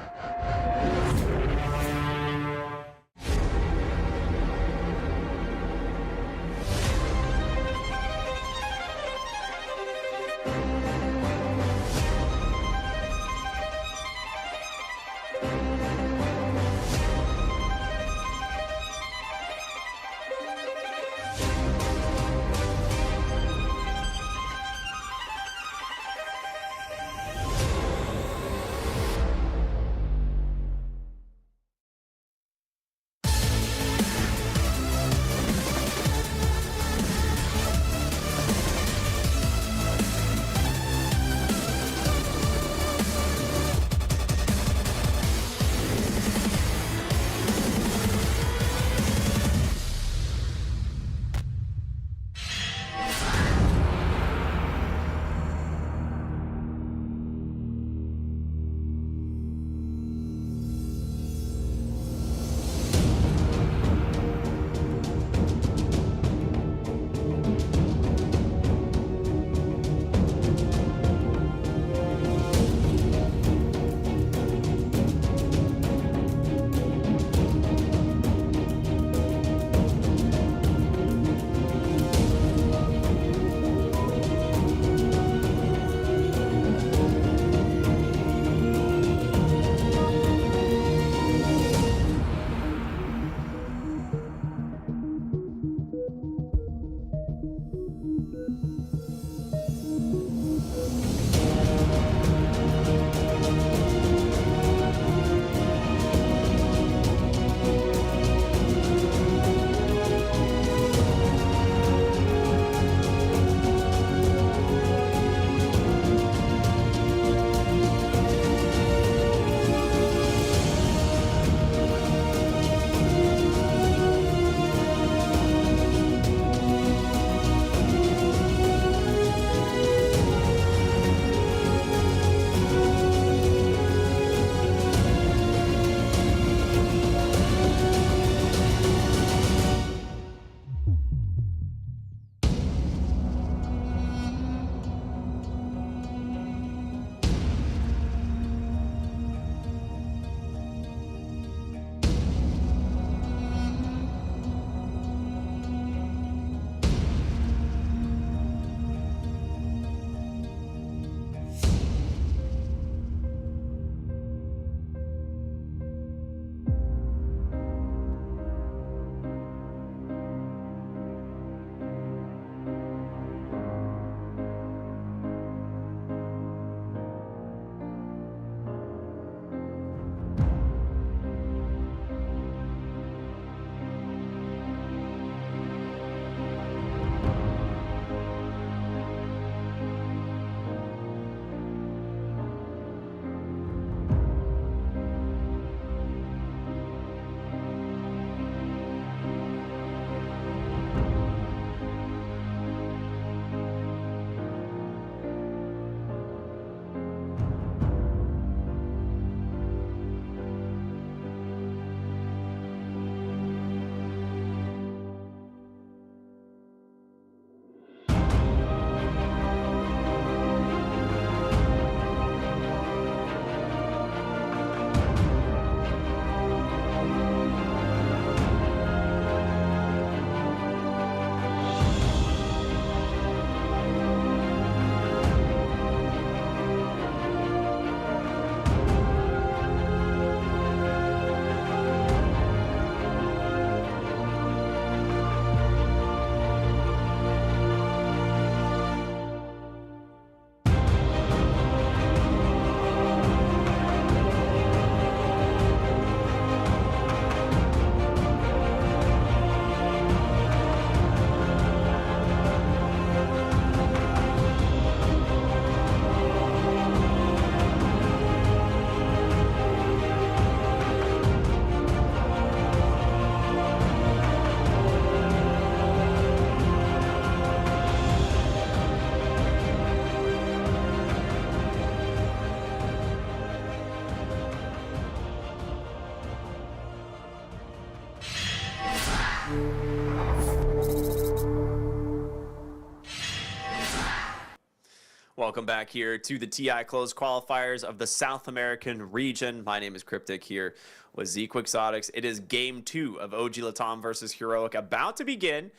S1: Welcome back here to the TI Closed Qualifiers of the South American region. My name is Cryptic here with Zeke Exotics. It is game 2 of OG Latam versus Heroic about to begin.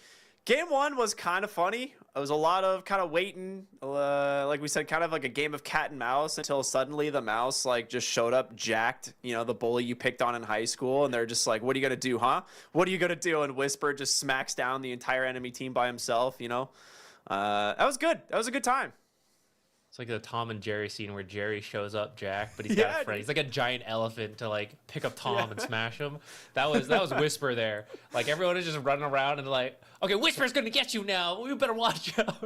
S1: Game 1 was kind of funny. It was a lot of kind of waiting, like we said, kind of like a game of cat and mouse until suddenly the mouse like just showed up jacked, you know, the bully you picked on in high school. And they're just like, what are you going to do, huh? What are you going to do? And Whisper just smacks down the entire enemy team by himself, you know. That was good. That was a good time.
S2: It's like the Tom and Jerry scene where Jerry shows up Jack, but he's got a friend. He's like a giant elephant to like pick up Tom and smash him. That was Whisper there. Like everyone is just running around and like, okay, Whisper's gonna get you now. We better watch out.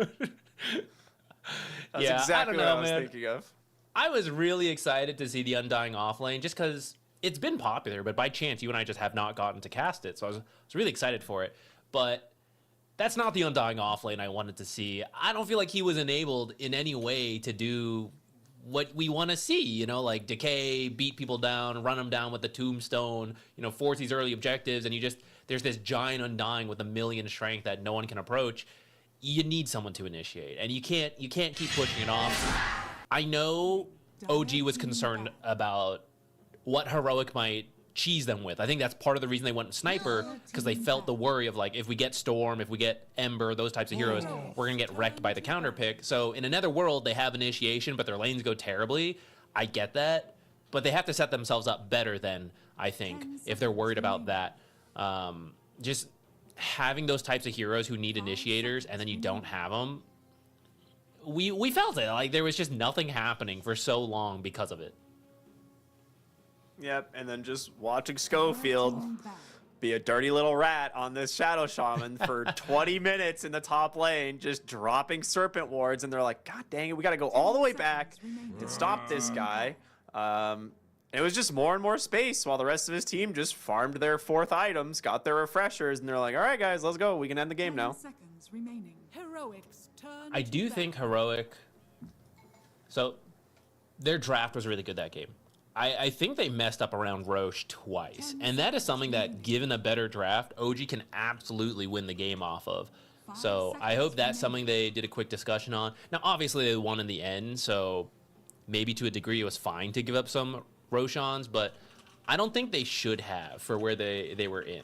S1: That's exactly what I was thinking of.
S2: I was really excited to see the Undying offlane just because it's been popular, but by chance you and I just have not gotten to cast it. So I was really excited for it. But that's not the Undying offlane I wanted to see. I don't feel like he was enabled in any way to do what we want to see, you know, like decay, beat people down, run them down with the tombstone, you know, force these early objectives, and there's this giant Undying with 1,000,000 strength that no one can approach. You need someone to initiate, and you can't keep pushing it off. I know OG was concerned about what Heroic might cheese them with. I think that's part of the reason they went Sniper, because they felt the worry of like, if we get Storm, if we get Ember, those types of heroes, we're gonna get wrecked by the counter pick. So in another world, they have initiation, but their lanes go terribly. I get that, but they have to set themselves up better than, I think, if they're worried about that. Just having those types of heroes who need initiators and then you don't have them, we felt it. Like there was just nothing happening for so long because of it.
S1: Yep, and then just watching Schofield be a dirty little rat on this Shadow Shaman for 20 minutes in the top lane, just dropping Serpent Wards, and they're like, God dang it, we got to go all the way back and stop this guy. It was just more and more space while the rest of his team just farmed their 4th items, got their refreshers, and they're like, all right, guys, let's go. We can end the game now.
S2: I do think Heroic... So, their draft was really good that game. I think they messed up around Roche twice, and that is something that, given a better draft, OG can absolutely win the game off of. So I hope that's something they did a quick discussion on. Now, obviously, they won in the end, so maybe to a degree it was fine to give up some Roshans, but I don't think they should have for where they were in.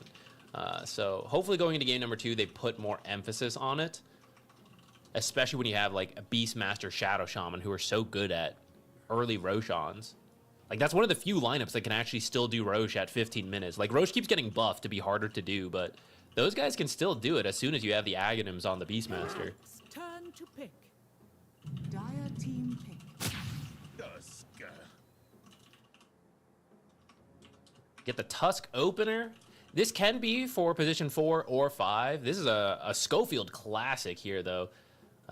S2: So hopefully going into game number 2, they put more emphasis on it, especially when you have like a Beastmaster Shadow Shaman who are so good at early Roshans. Like, that's one of the few lineups that can actually still do Roche at 15 minutes. Like, Roche keeps getting buffed to be harder to do, but those guys can still do it as soon as you have the Aghanims on the Beastmaster.
S3: Turn to pick. Dire team pick.
S2: Get the Tusk opener. This can be for position 4 or 5. This is a Schofield classic here, though.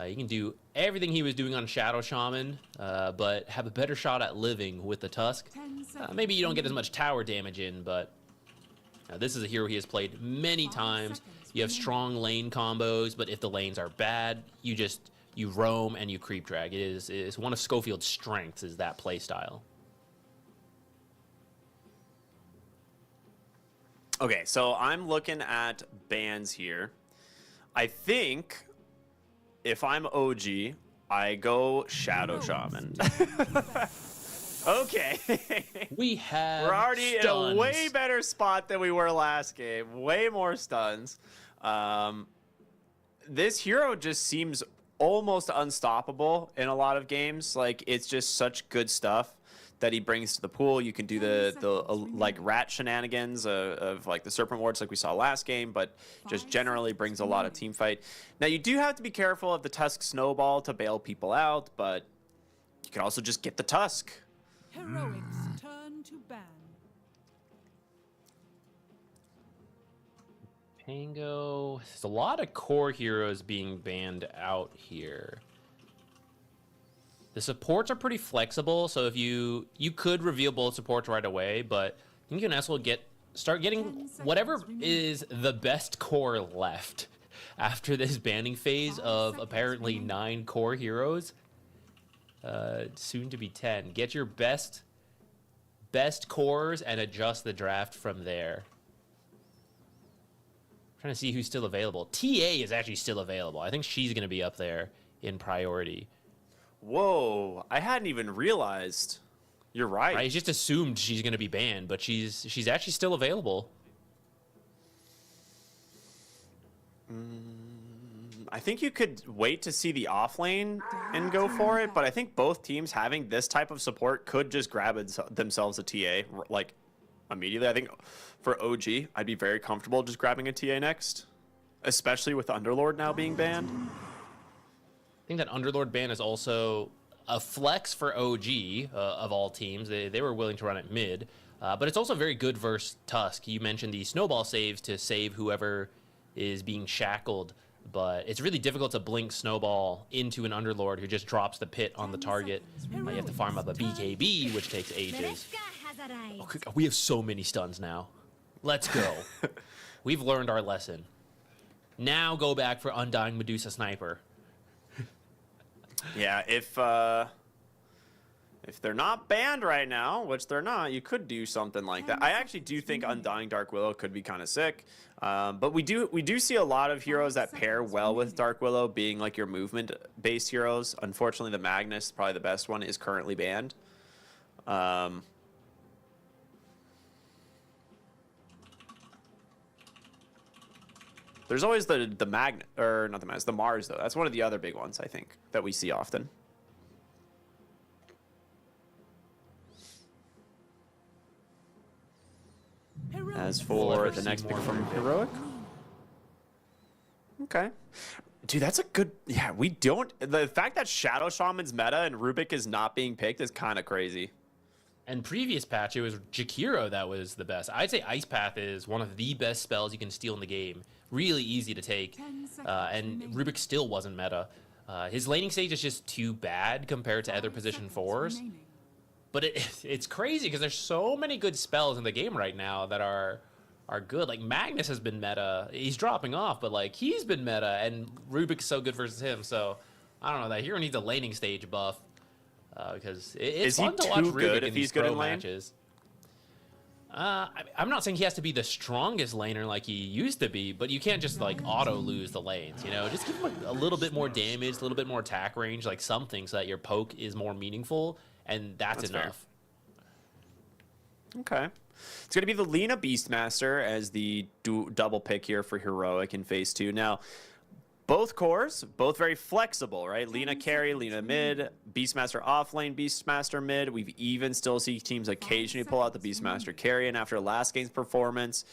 S2: You can do everything he was doing on Shadow Shaman, but have a better shot at living with the Tusk. Maybe you don't get as much tower damage in, but this is a hero he has played many times. You have strong lane combos, but if the lanes are bad, you roam and you creep drag. It is one of Schofield's strengths, is that play style.
S1: Okay, so I'm looking at bans here. I think if I'm OG, I go Shadow Shaman. Okay.
S2: We're
S1: already in a way better spot than we were last game. Way more stuns. This hero just seems almost unstoppable in a lot of games. Like, it's just such good stuff that he brings to the pool. You can do the like rat shenanigans of like the Serpent Wards like we saw last game, but just generally brings a lot of team fight. Now, you do have to be careful of the Tusk Snowball to bail people out, but you can also just get the Tusk.
S3: Heroics turn to ban.
S2: Pango. There's a lot of core heroes being banned out here. The supports are pretty flexible, so if you could reveal both supports right away, but I think you can also start getting whatever is the best core left after this banning phase of apparently 9 core heroes. Soon to be 10. Get your best cores and adjust the draft from there. Trying to see who's still available. TA is actually still available. I think she's going to be up there in priority.
S1: Whoa, I hadn't even realized. You're right.
S2: I just assumed she's going to be banned, but she's actually still available.
S1: I think you could wait to see the off lane and go for it, but I think both teams having this type of support could just grab themselves a TA like immediately. I think for OG, I'd be very comfortable just grabbing a TA next, especially with Underlord now being banned.
S2: I think that Underlord ban is also a flex for OG of all teams. They were willing to run it mid, but it's also very good versus Tusk. You mentioned the snowball saves to save whoever is being shackled, but it's really difficult to blink snowball into an Underlord who just drops the pit on the target. You have to farm up a BKB, which takes ages. Oh, we have so many stuns now. Let's go. We've learned our lesson. Now go back for Undying Medusa Sniper.
S1: Yeah, if they're not banned right now, which they're not, you could do something like that. I actually do think Undying Dark Willow could be kind of sick. But we do see a lot of heroes that pair well with Dark Willow, being like your movement-based heroes. Unfortunately, the Magnus, probably the best one, is currently banned. There's always the Magnet, or not the Magnus, the Mars though. That's one of the other big ones I think that we see often. As for the next pick from Heroic. Okay. Dude, that's a good... Yeah, we don't... The fact that Shadow Shaman's meta and Rubik is not being picked is kind of crazy.
S2: And previous patch, it was Jakiro that was the best. I'd say Ice Path is one of the best spells you can steal in the game. Really easy to take. And Rubik still wasn't meta. His laning stage is just too bad compared to other position 4s. But it's crazy because there's so many good spells in the game right now that are good. Like Magnus has been meta. He's dropping off, but like he's been meta, and Rubik's so good versus him. So I don't know. That hero needs a laning stage buff because it's fun to watch Rubik in these pro matches. I'm not saying he has to be the strongest laner like he used to be, but you can't just like auto lose the lanes. You know, just give him a little bit more damage, a little bit more attack range, like something, so that your poke is more meaningful. And that's enough.
S1: Fair. Okay. It's going to be the Lina Beastmaster as the double pick here for Heroic in Phase 2. Now, both cores, both very flexible, right? Lina carry, Lina mid, Beastmaster off lane, Beastmaster mid. We've even still see teams occasionally pull out the Beastmaster carry, and after last game's performance,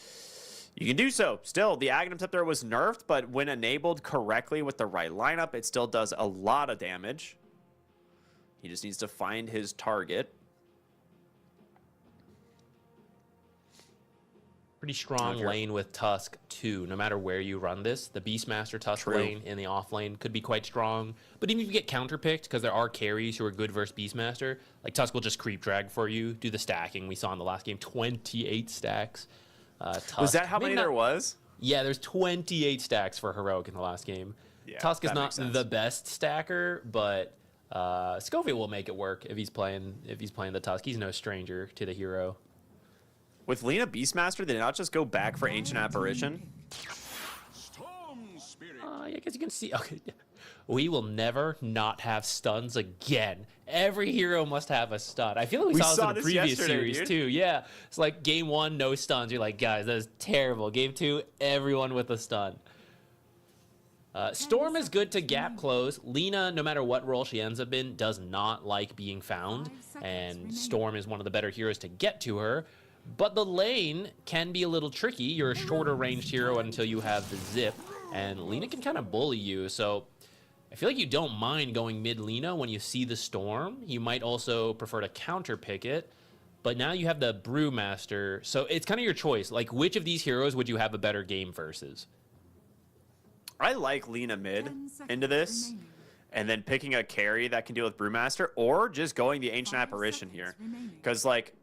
S1: you can do so. Still, the Aghanim Scepter was nerfed, but when enabled correctly with the right lineup, it still does a lot of damage. He just needs to find his target.
S2: Pretty strong lane with Tusk, too. No matter where you run this, the Beastmaster Tusk lane in the off lane could be quite strong. But even if you get counterpicked, because there are carries who are good versus Beastmaster, like Tusk will just creep drag for you, do the stacking. We saw in the last game, 28 stacks.
S1: Tusk, was that how many there was?
S2: Yeah, there's 28 stacks for Heroic in the last game. Yeah, Tusk is not the best stacker, but... Scoville will make it work if he's playing the Tusk. He's no stranger to the hero.
S1: With Lina Beastmaster, did they not just go back for Ancient Apparition?
S2: I guess you can see. Okay. We will never not have stuns again. Every hero must have a stun. I feel like we saw this in the previous series too. Yeah, it's like game 1, no stuns. You're like, guys, that is terrible. Game 2, everyone with a stun. Storm is good to gap close. Lina, no matter what role she ends up in, does not like being found, and Storm is one of the better heroes to get to her. But the lane can be a little tricky. You're a shorter ranged hero until you have the zip, and Lina can kind of bully you. So I feel like you don't mind going mid Lina when you see the Storm. You might also prefer to counter pick it, but now you have the Brewmaster, so it's kind of your choice. Like, which of these heroes would you have a better game versus?
S1: I like Lina mid into this, and then picking a carry that can deal with Brewmaster, or just going the Ancient Apparition here. Because, like,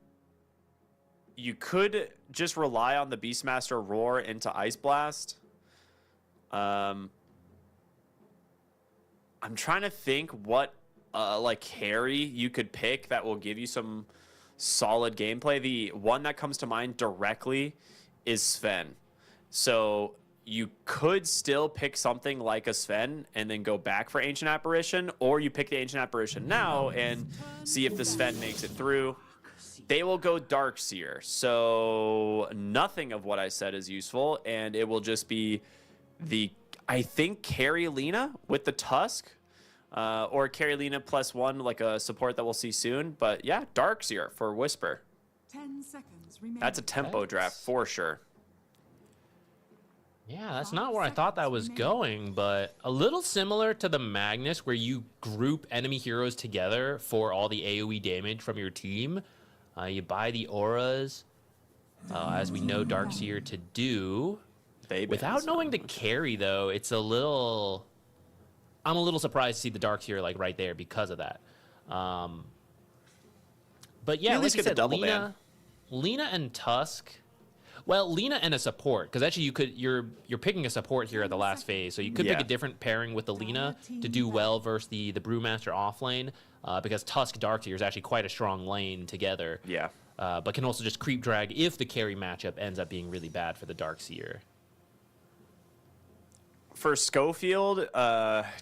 S1: you could just rely on the Beastmaster Roar into Ice Blast. I'm trying to think what, like, carry you could pick that will give you some solid gameplay. The one that comes to mind directly is Sven. So... you could still pick something like a Sven and then go back for Ancient Apparition, or you pick the Ancient Apparition now and see if the Sven makes it through. They will go Darkseer, so nothing of what I said is useful, and it will just be the, I think, carry Lina with the Tusk, or carry Lina +1, like a support that we'll see soon. But yeah, Darkseer for Whisper.
S3: 10 seconds remaining.
S1: That's a tempo draft for sure.
S2: Yeah, that's not where I thought that was going, but a little similar to the Magnus, where you group enemy heroes together for all the AoE damage from your team. You buy the auras, as we know Darkseer to do. Without knowing the carry, though, it's a little... I'm a little surprised to see the Darkseer like right there because of that. But yeah,
S1: at least
S2: like you
S1: get the
S2: said,
S1: double ban.
S2: Lina and Tusk. Well, Lina and a support, because actually you're picking a support here at the last phase, so you could pick a different pairing with the Lina to do well versus the Brewmaster off lane, because Tusk Darkseer is actually quite a strong lane together.
S1: Yeah.
S2: But can also just creep drag if the carry matchup ends up being really bad for the Darkseer.
S1: For Schofield,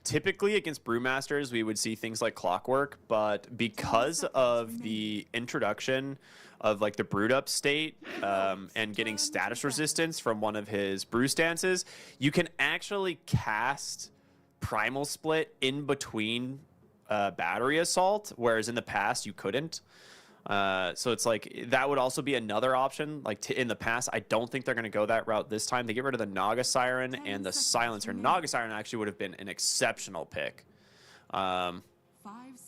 S1: typically against Brewmasters, we would see things like Clockwork, but because of the introduction of like the Brewed Up state and getting status resistance from one of his brew stances, you can actually cast Primal Split in between Battery Assault, whereas in the past you couldn't. So it's like that would also be another option. Like in the past, I don't think they're going to go that route this time. They get rid of the Naga Siren and the Silencer. Naga Siren actually would have been an exceptional pick.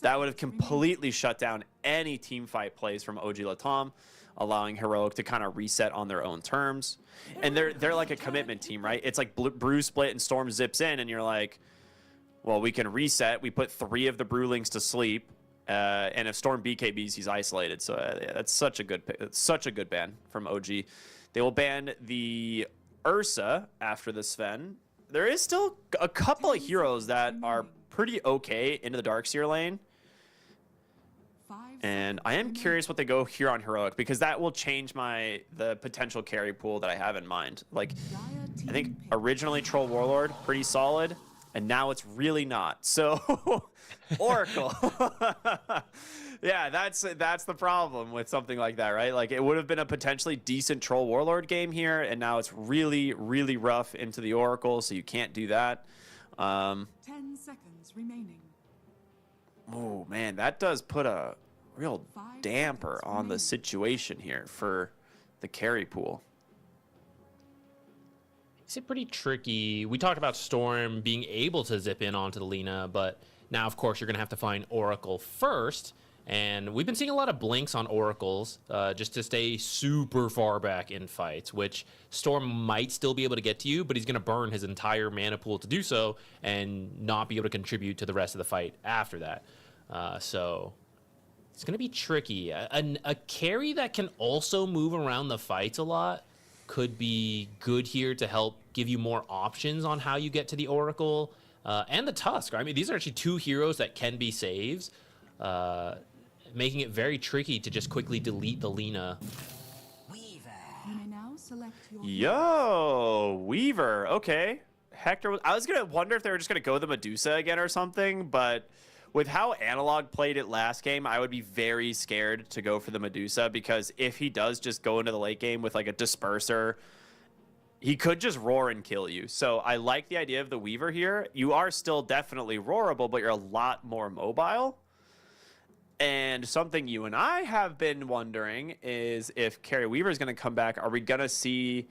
S1: That would have completely shut down any team fight plays from OG Latam, allowing Heroic to kind of reset on their own terms. And they're like a commitment team, right? It's like Brew Split and Storm zips in, and you're like, well, we can reset. We put 3 of the Brewlings to sleep. And if Storm BKBs, he's isolated. So yeah, that's such a good pick. It's such a good ban from OG. They will ban the Ursa after the Sven. There is still a couple of heroes that are pretty okay into the Darkseer lane. And I am curious what they go here on Heroic, because that will change the potential carry pool that I have in mind. Like, I think originally Troll Warlord, pretty solid. And now it's really not. So, Oracle. Yeah, that's the problem with something like that, right? Like, it would have been a potentially decent Troll Warlord game here, and now it's really, really rough into the Oracle, so you can't do that.
S3: 10 seconds remaining.
S1: Oh, man, that does put a real damper on the situation here for the carry pool.
S2: It's pretty tricky. We talked about Storm being able to zip in onto the Lina, but now, of course, you're going to have to find Oracle first. And we've been seeing a lot of blinks on Oracles just to stay super far back in fights, which Storm might still be able to get to you, but he's going to burn his entire mana pool to do so and not be able to contribute to the rest of the fight after that. So it's going to be tricky. A carry that can also move around the fights a lot could be good here to help give you more options on how you get to the Oracle and the Tusk. I mean, these are actually 2 heroes that can be saves, making it very tricky to just quickly delete the Lina.
S3: You may now select your
S1: Yo, Weaver. Okay. Hector, I was going to wonder if they were just going to go the Medusa again or something, but with how Analog played it last game, I would be very scared to go for the Medusa, because if he does just go into the late game with like a Disperser, he could just roar and kill you. So I like the idea of the Weaver here. You are still definitely roarable, but you're a lot more mobile. And something you and I have been wondering is if Carry Weaver is going to come back, are we going to see,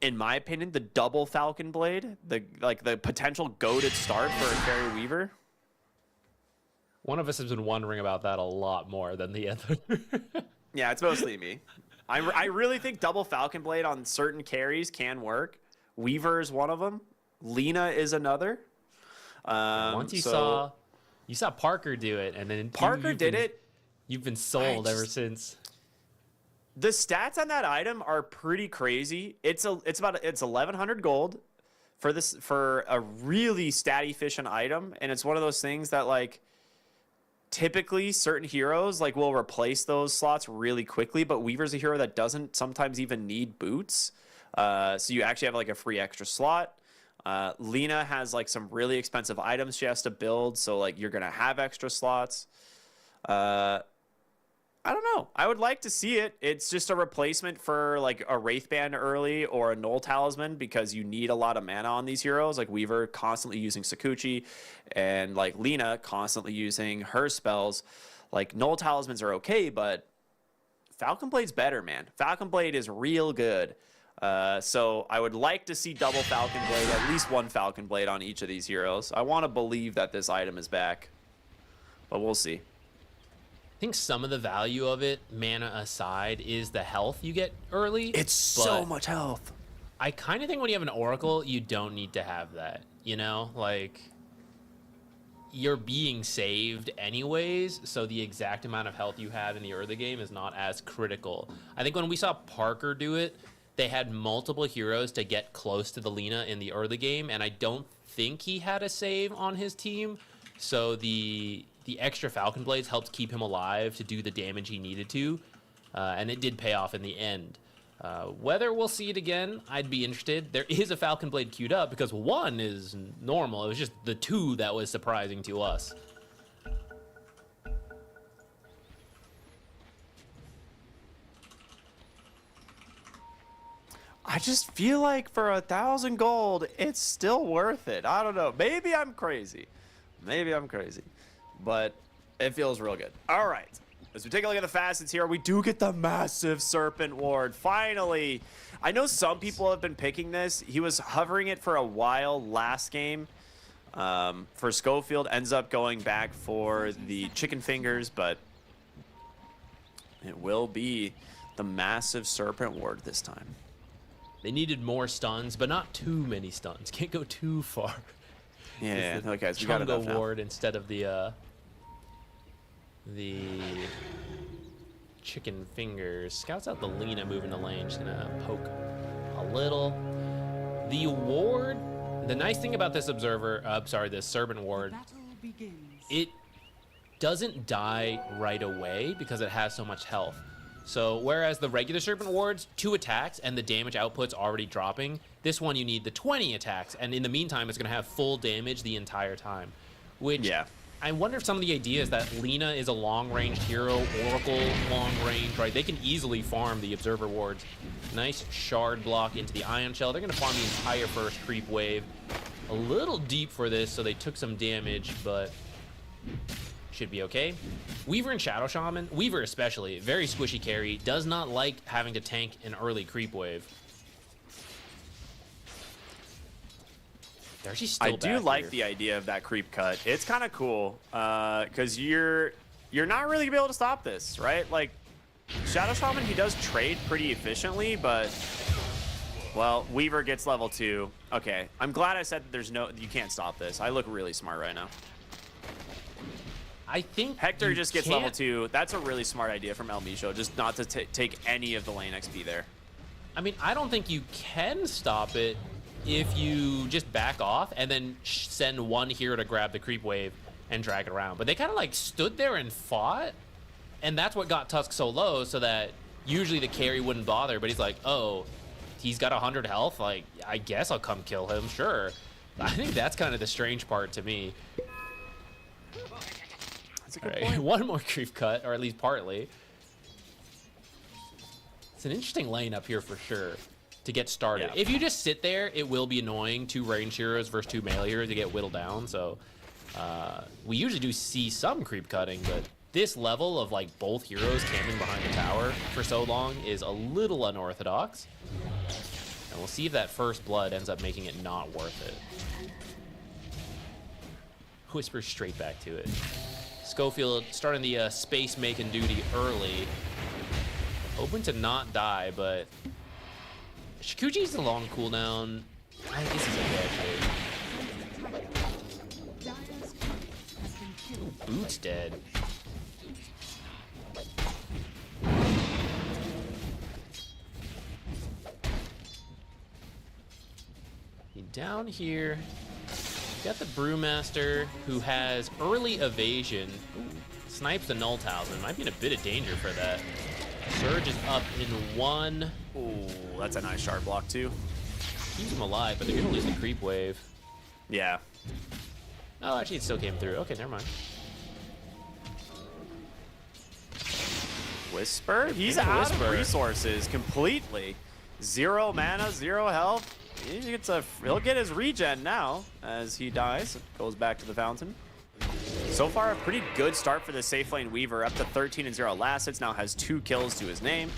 S1: in my opinion, the double Falcon Blade? The potential goated start for a Carry Weaver?
S2: One of us has been wondering about that a lot more than the other.
S1: Yeah, it's mostly me. I really think double Falcon Blade on certain carries can work. Weaver is one of them. Lina is another.
S2: Once you saw Parker do it, and then
S1: Parker did it.
S2: You've been sold ever since.
S1: The stats on that item are pretty crazy. It's 1,100 gold for a really stat efficient item, and it's one of those things that like typically certain heroes like will replace those slots really quickly, but Weaver's a hero that doesn't sometimes even need boots. So you actually have like a free extra slot. Lena has like some really expensive items she has to build, so like you're gonna have extra slots. I don't know. I would like to see it. It's just a replacement for like a Wraith Band early or a Null Talisman because you need a lot of mana on these heroes. Like Weaver constantly using Sakuchi and like Lena constantly using her spells. Like Null Talismans are okay, but Falcon Blade's better, man. Falcon Blade is real good. So I would like to see double Falcon Blade, at least one Falcon Blade on each of these heroes. I want to believe that this item is back, but we'll see.
S2: I think some of the value of it, mana aside, is the health you get early.
S1: It's so much health.
S2: I kind of think when you have an Oracle, you don't need to have that. You know, like you're being saved anyways, so the exact amount of health you have in the early game is not as critical. I think when we saw Parker do it, they had multiple heroes to get close to the Lena in the early game, and I don't think he had a save on his team, so the extra Falcon Blades helped keep him alive to do the damage he needed to, and it did pay off in the end. Whether we'll see it again, I'd be interested. There is a Falcon Blade queued up because 1 is normal. It was just the 2 that was surprising to us.
S1: I just feel like for 1,000 gold, it's still worth it. I don't know. Maybe I'm crazy. But it feels real good. All right. As we take a look at the facets here, we do get the massive Serpent Ward. Finally. I know some people have been picking this. He was hovering it for a while last game. For Schofield, ends up going back for the Chicken Fingers, but it will be the massive Serpent Ward this time.
S2: They needed more stuns, but not too many stuns. Can't go too far.
S1: Yeah, no, guys, we got enough now.
S2: Ward instead of the Chicken Fingers. Scouts out the Lena moving the lane. Just gonna poke a little. The ward. The nice thing about this this Serpent Ward, it doesn't die right away because it has so much health. So whereas the regular Serpent Wards, 2 attacks and the damage output's already dropping, this one you need the 20 attacks, and in the meantime it's going to have full damage the entire time. Which, yeah. I wonder if some of the idea is that Lena is a long-ranged hero, Oracle long-range, right? They can easily farm the Observer Wards. Nice shard block into the Ion Shell. They're going to farm the entire first creep wave. A little deep for this, so they took some damage, but should be okay. Weaver and Shadow Shaman, Weaver especially, very squishy carry, does not like having to tank an early creep wave. There she's still
S1: I do like the idea of that creep cut. It's kind of cool because you're not really gonna be able to stop this, right? Like Shadow Shaman, he does trade pretty efficiently, but well, Weaver gets level 2. Okay, I'm glad I said that you can't stop this. I look really smart right now.
S2: I think
S1: Hector just gets level 2. That's a really smart idea from El Micho, just not to take any of the lane XP there.
S2: I mean, I don't think you can stop it if you just back off and then send one hero to grab the creep wave and drag it around. But they kind of like stood there and fought, and that's what got Tusk so low, so that usually the carry wouldn't bother, but he's like, oh, he's got 100 health, like, I guess I'll come kill him, sure. I think that's kind of the strange part to me.
S1: That's a good point.
S2: One more creep cut, or at least partly. It's an interesting lane up here for sure to get started.
S1: Yeah.
S2: If you just sit there, it will be annoying. 2 range heroes versus 2 melee heroes to get whittled down. So we usually do see some creep cutting, but this level of like both heroes camping behind the tower for so long is a little unorthodox. And we'll see if that first blood ends up making it not worth it. Whisper straight back to it. Schofield starting the space making duty early. Hoping to not die, but Shikuji's a long cooldown. I guess he's okay, actually. Ooh, Boot's dead. Down here, got the Brewmaster, who has early evasion. Ooh, snipes the Null Talisman. Might be in a bit of danger for that. Surge is up in 1.
S1: Ooh, that's a nice shard block too.
S2: Keeps him alive, but they're gonna lose the creep wave.
S1: Yeah.
S2: Oh, actually, it still came through. Okay, never mind.
S1: Whisper? He's
S2: Maybe
S1: out
S2: Whisper.
S1: of resources completely. 0 mana, 0 health. He'll get his regen now as he dies. Goes back to the fountain. So far, a pretty good start for the safe lane Weaver. Up to 13-0 last hits. Now has 2 kills to his name.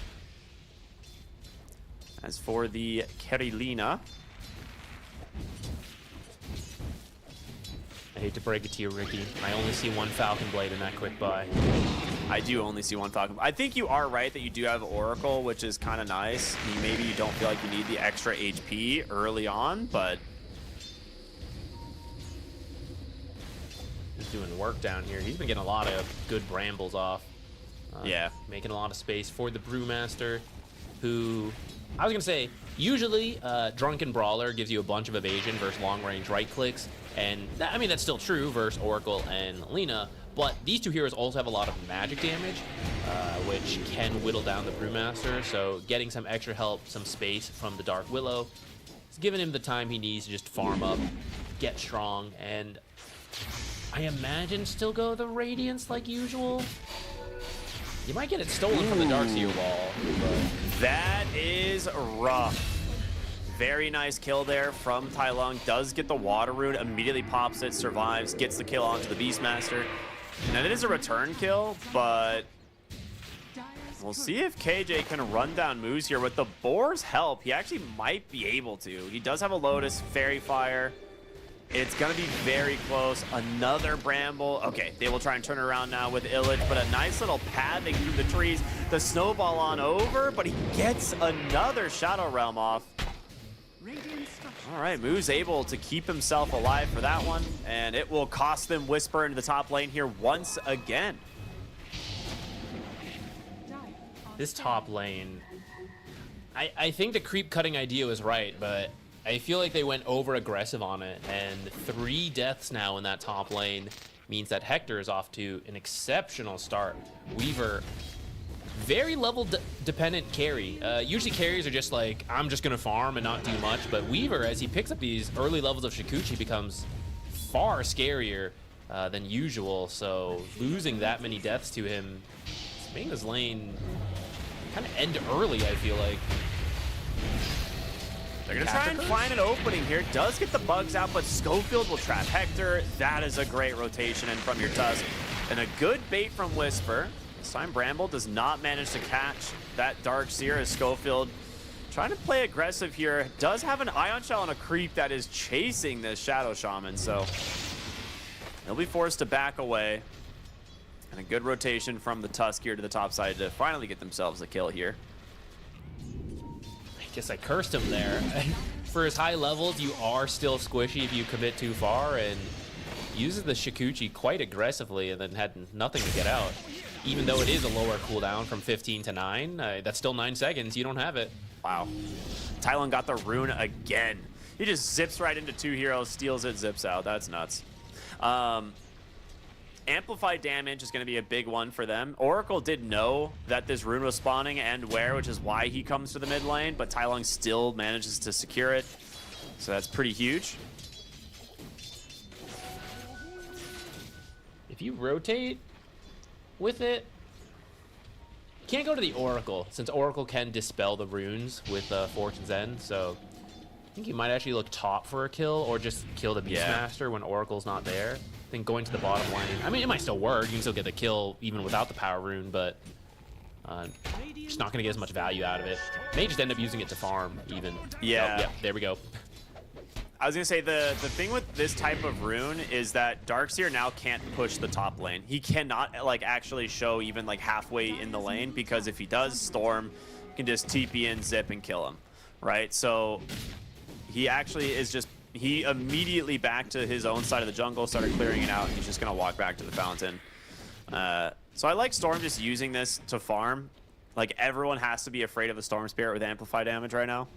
S1: As for the Kerilina,
S2: I hate to break it to you, Ricky. I only see 1 Falcon Blade in that quick buy.
S1: I do only see 1 Falcon. I think you are right that you do have Oracle, which is kind of nice. I mean, maybe you don't feel like you need the extra HP early on, but
S2: He's doing work down here. He's been getting a lot of good brambles off.
S1: yeah.
S2: Making a lot of space for the Brewmaster, who, I was going to say, usually Drunken Brawler gives you a bunch of evasion versus long-range right clicks. And, I mean, that's still true versus Oracle and Lina. But these 2 heroes also have a lot of magic damage, which can whittle down the Brewmaster. So getting some extra help, some space from the Dark Willow, is giving him the time he needs to just farm up, get strong, and I imagine still go the Radiance like usual. You might get it stolen from the Darkseer wall, but
S1: That is rough. Very nice kill there from Tai Lung. Does get the water rune, immediately pops it, survives, gets the kill onto the Beastmaster. Now, that is a return kill, but we'll see if KJ can run down moves here. With the Boar's help, he actually might be able to. He does have a Lotus, Fairy Fire. It's going to be very close. Another Bramble. Okay, they will try and turn around now with Illich, but a nice little pathing through the trees. The snowball on over, but he gets another Shadow Realm off. All right, Moo's able to keep himself alive for that one, and it will cost them Whisper into the top lane here once again.
S2: this top lane, I think the creep cutting idea was right, but I feel like they went over aggressive on it, and 3 deaths now in that top lane means that Hector is off to an exceptional start. Weaver, very level dependent carry. Usually carries are just like, I'm just gonna farm and not do much, but Weaver, as he picks up these early levels of Shukuchi, becomes far scarier than usual, so losing that many deaths to him is making his lane kind of end early, I feel like.
S1: They're going to try and find an opening here. Does get the bugs out, but Schofield will trap Hector. That is a great rotation in from your Tusk. And a good bait from Whisper. This time Bramble does not manage to catch that Darkseer as Schofield trying to play aggressive here. Does have an Ion Shell and a creep that is chasing this Shadow Shaman, so they'll be forced to back away. And a good rotation from the Tusk here to the top side to finally get themselves a kill here.
S2: Guess I cursed him there. For his high levels, you are still squishy if you commit too far, and uses the Shukuchi quite aggressively and then had nothing to get out. Even though it is a lower cooldown from 15 to 9, that's still 9 seconds. You don't have it.
S1: Wow. Tylon got the rune again. He just zips right into 2 heroes, steals it, zips out. That's nuts. Amplified damage is going to be a big one for them. Oracle did know that this rune was spawning and where, which is why he comes to the mid lane, but Tai Lung still manages to secure it. So that's pretty huge.
S2: If you rotate with it, you can't go to the Oracle, since Oracle can dispel the runes with Fortune's End, so I think you might actually look top for a kill, or just kill the Beastmaster when Oracle's not there. I think going to the bottom lane, I mean, it might still work. You can still get the kill even without the power rune, but just not going to get as much value out of it. May just end up using it to farm, even.
S1: Yeah.
S2: Oh, yeah, there we go.
S1: I was going to say, the thing with this type of rune is that Darkseer now can't push the top lane. He cannot, like, actually show even, like, halfway in the lane, because if he does, Storm can just TP in, zip, and kill him, right? So he actually is just... He immediately backed to his own side of the jungle, started clearing it out, and he's just going to walk back to the fountain. So I like Storm just using this to farm. Like, everyone has to be afraid of a Storm Spirit with amplified damage right now.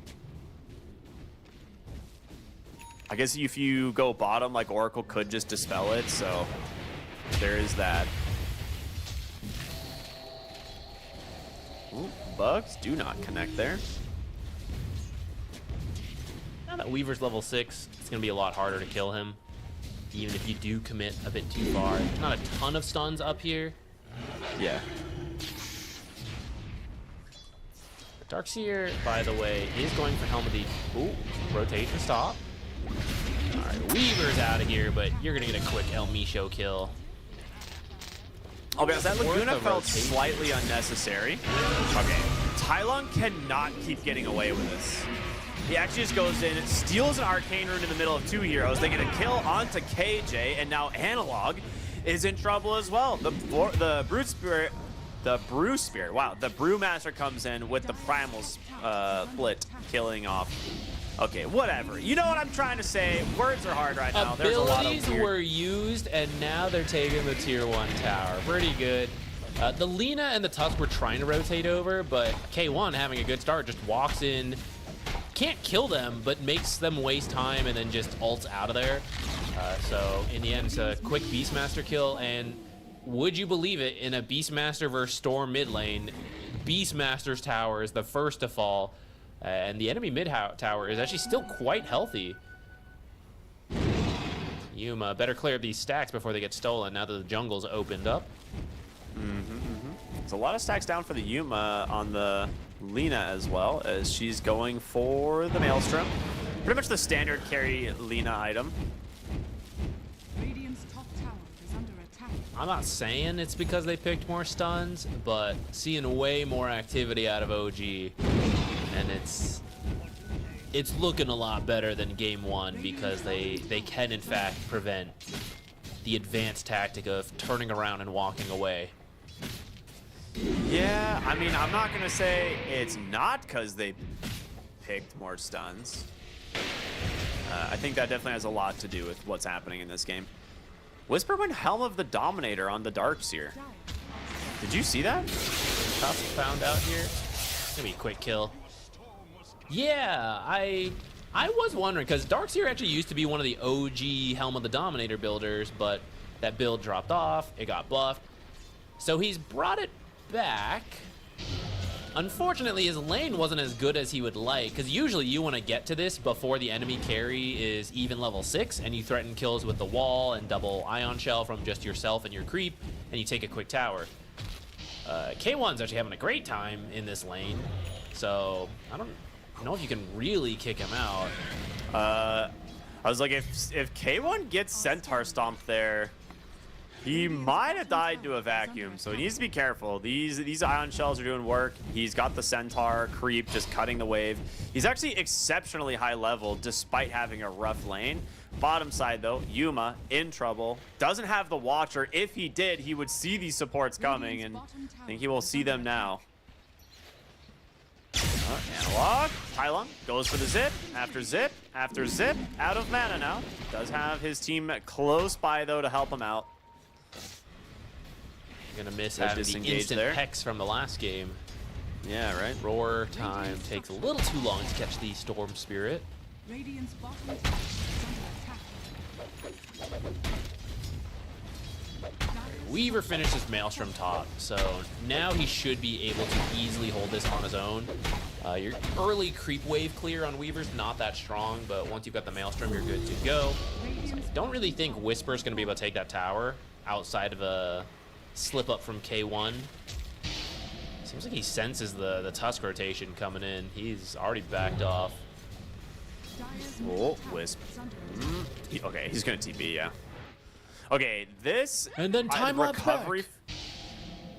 S1: I guess if you go bottom, like, Oracle could just dispel it, so there is that. Ooh, bugs do not connect there.
S2: Now that Weaver's level 6, it's going to be a lot harder to kill him. Even if you do commit a bit too far. There's not a ton of stuns up here.
S1: Yeah.
S2: Darkseer, by the way, is going for Helm of the... Ooh, rotation stop. Alright, Weaver's out of here, but you're going to get a quick El Micho kill.
S1: Oh, because that Laguna
S2: Worth a
S1: felt
S2: rotation.
S1: slightly unnecessary. Okay, Tylon cannot keep getting away with this. He actually just goes in, steals an Arcane Rune in the middle of 2 heroes. They get a kill onto KJ, and now Analog is in trouble as well. The Brute Spirit, the Brew Spirit, wow, the Brewmaster comes in with the Primal Split, killing off. Okay, whatever. You know what I'm trying to say. Words are hard right now. There's a lot of
S2: Abilities
S1: weird...
S2: were used, and now they're taking the tier 1 tower. Pretty good. The Lina and the Tusk were trying to rotate over, but K1, having a good start, just walks in, can't kill them, but makes them waste time and then just ults out of there. So in the end, it's a quick Beastmaster kill, and would you believe it, in a Beastmaster versus Storm mid lane, Beastmaster's tower is the first to fall, and the enemy mid tower is actually still quite healthy. Yuma better clear up these stacks before they get stolen now that the jungle's opened up.
S1: There's a lot of stacks down for the Yuma on the Lina as well, as she's going for the Maelstrom. Pretty much the standard carry Lina item.
S3: Radiant's top tower is under attack.
S2: I'm not saying it's because they picked more stuns, but seeing way more activity out of OG, and it's looking a lot better than game 1 because they can in fact prevent the advanced tactic of turning around and walking away.
S1: Yeah, I mean, I'm not going to say it's not because they picked more stuns. I think that definitely has a lot to do with what's happening in this game. Whisper went Helm of the Dominator on the Darkseer. Did you see that?
S2: Tusk found out here. Gonna be a quick kill. Yeah, I was wondering, because Darkseer actually used to be one of the OG Helm of the Dominator builders, but that build dropped off, it got buffed. So he's brought it back. Unfortunately, his lane wasn't as good as he would like, because usually you want to get to this before the enemy carry is even level 6, and you threaten kills with the wall and double Ion Shell from just yourself and your creep, and you take a quick tower. K1's actually having a great time in this lane, so I don't know if you can really kick him out.
S1: I was like, if K1 gets Centaur Stomp there, he might have died to a vacuum, so he needs to be careful. These Ion Shells are doing work. He's got the Centaur creep just cutting the wave. He's actually exceptionally high level despite having a rough lane. Bottom side though, Yuma in trouble. Doesn't have the Watcher. If he did, he would see these supports coming, and I think he will see them now. Analog, Tylon goes for the zip, after zip, after zip, out of mana now. Does have his team close by though to help him out.
S2: Gonna miss
S1: They're
S2: having the
S1: disengaged
S2: instant
S1: there.
S2: Hex from the last game.
S1: Yeah, right.
S2: Roar time takes a little too long to catch the Storm Spirit.
S3: Radiant's bottom tower is under attack.
S2: Weaver finishes Maelstrom top, so now he should be able to easily hold this on his own. Your early creep wave clear on Weaver's not that strong, but once you've got the Maelstrom, you're good to go. So I don't really think Whisper's going to be able to take that tower outside of a slip up from K1. Seems like he senses the Tusk rotation coming in. He's already backed off.
S3: Dire's
S1: Oh,
S3: middle tower
S1: Wisp.
S3: is under attack.
S1: Okay, he's gonna TP, yeah. Okay, this
S2: And then time lapse
S1: recovery.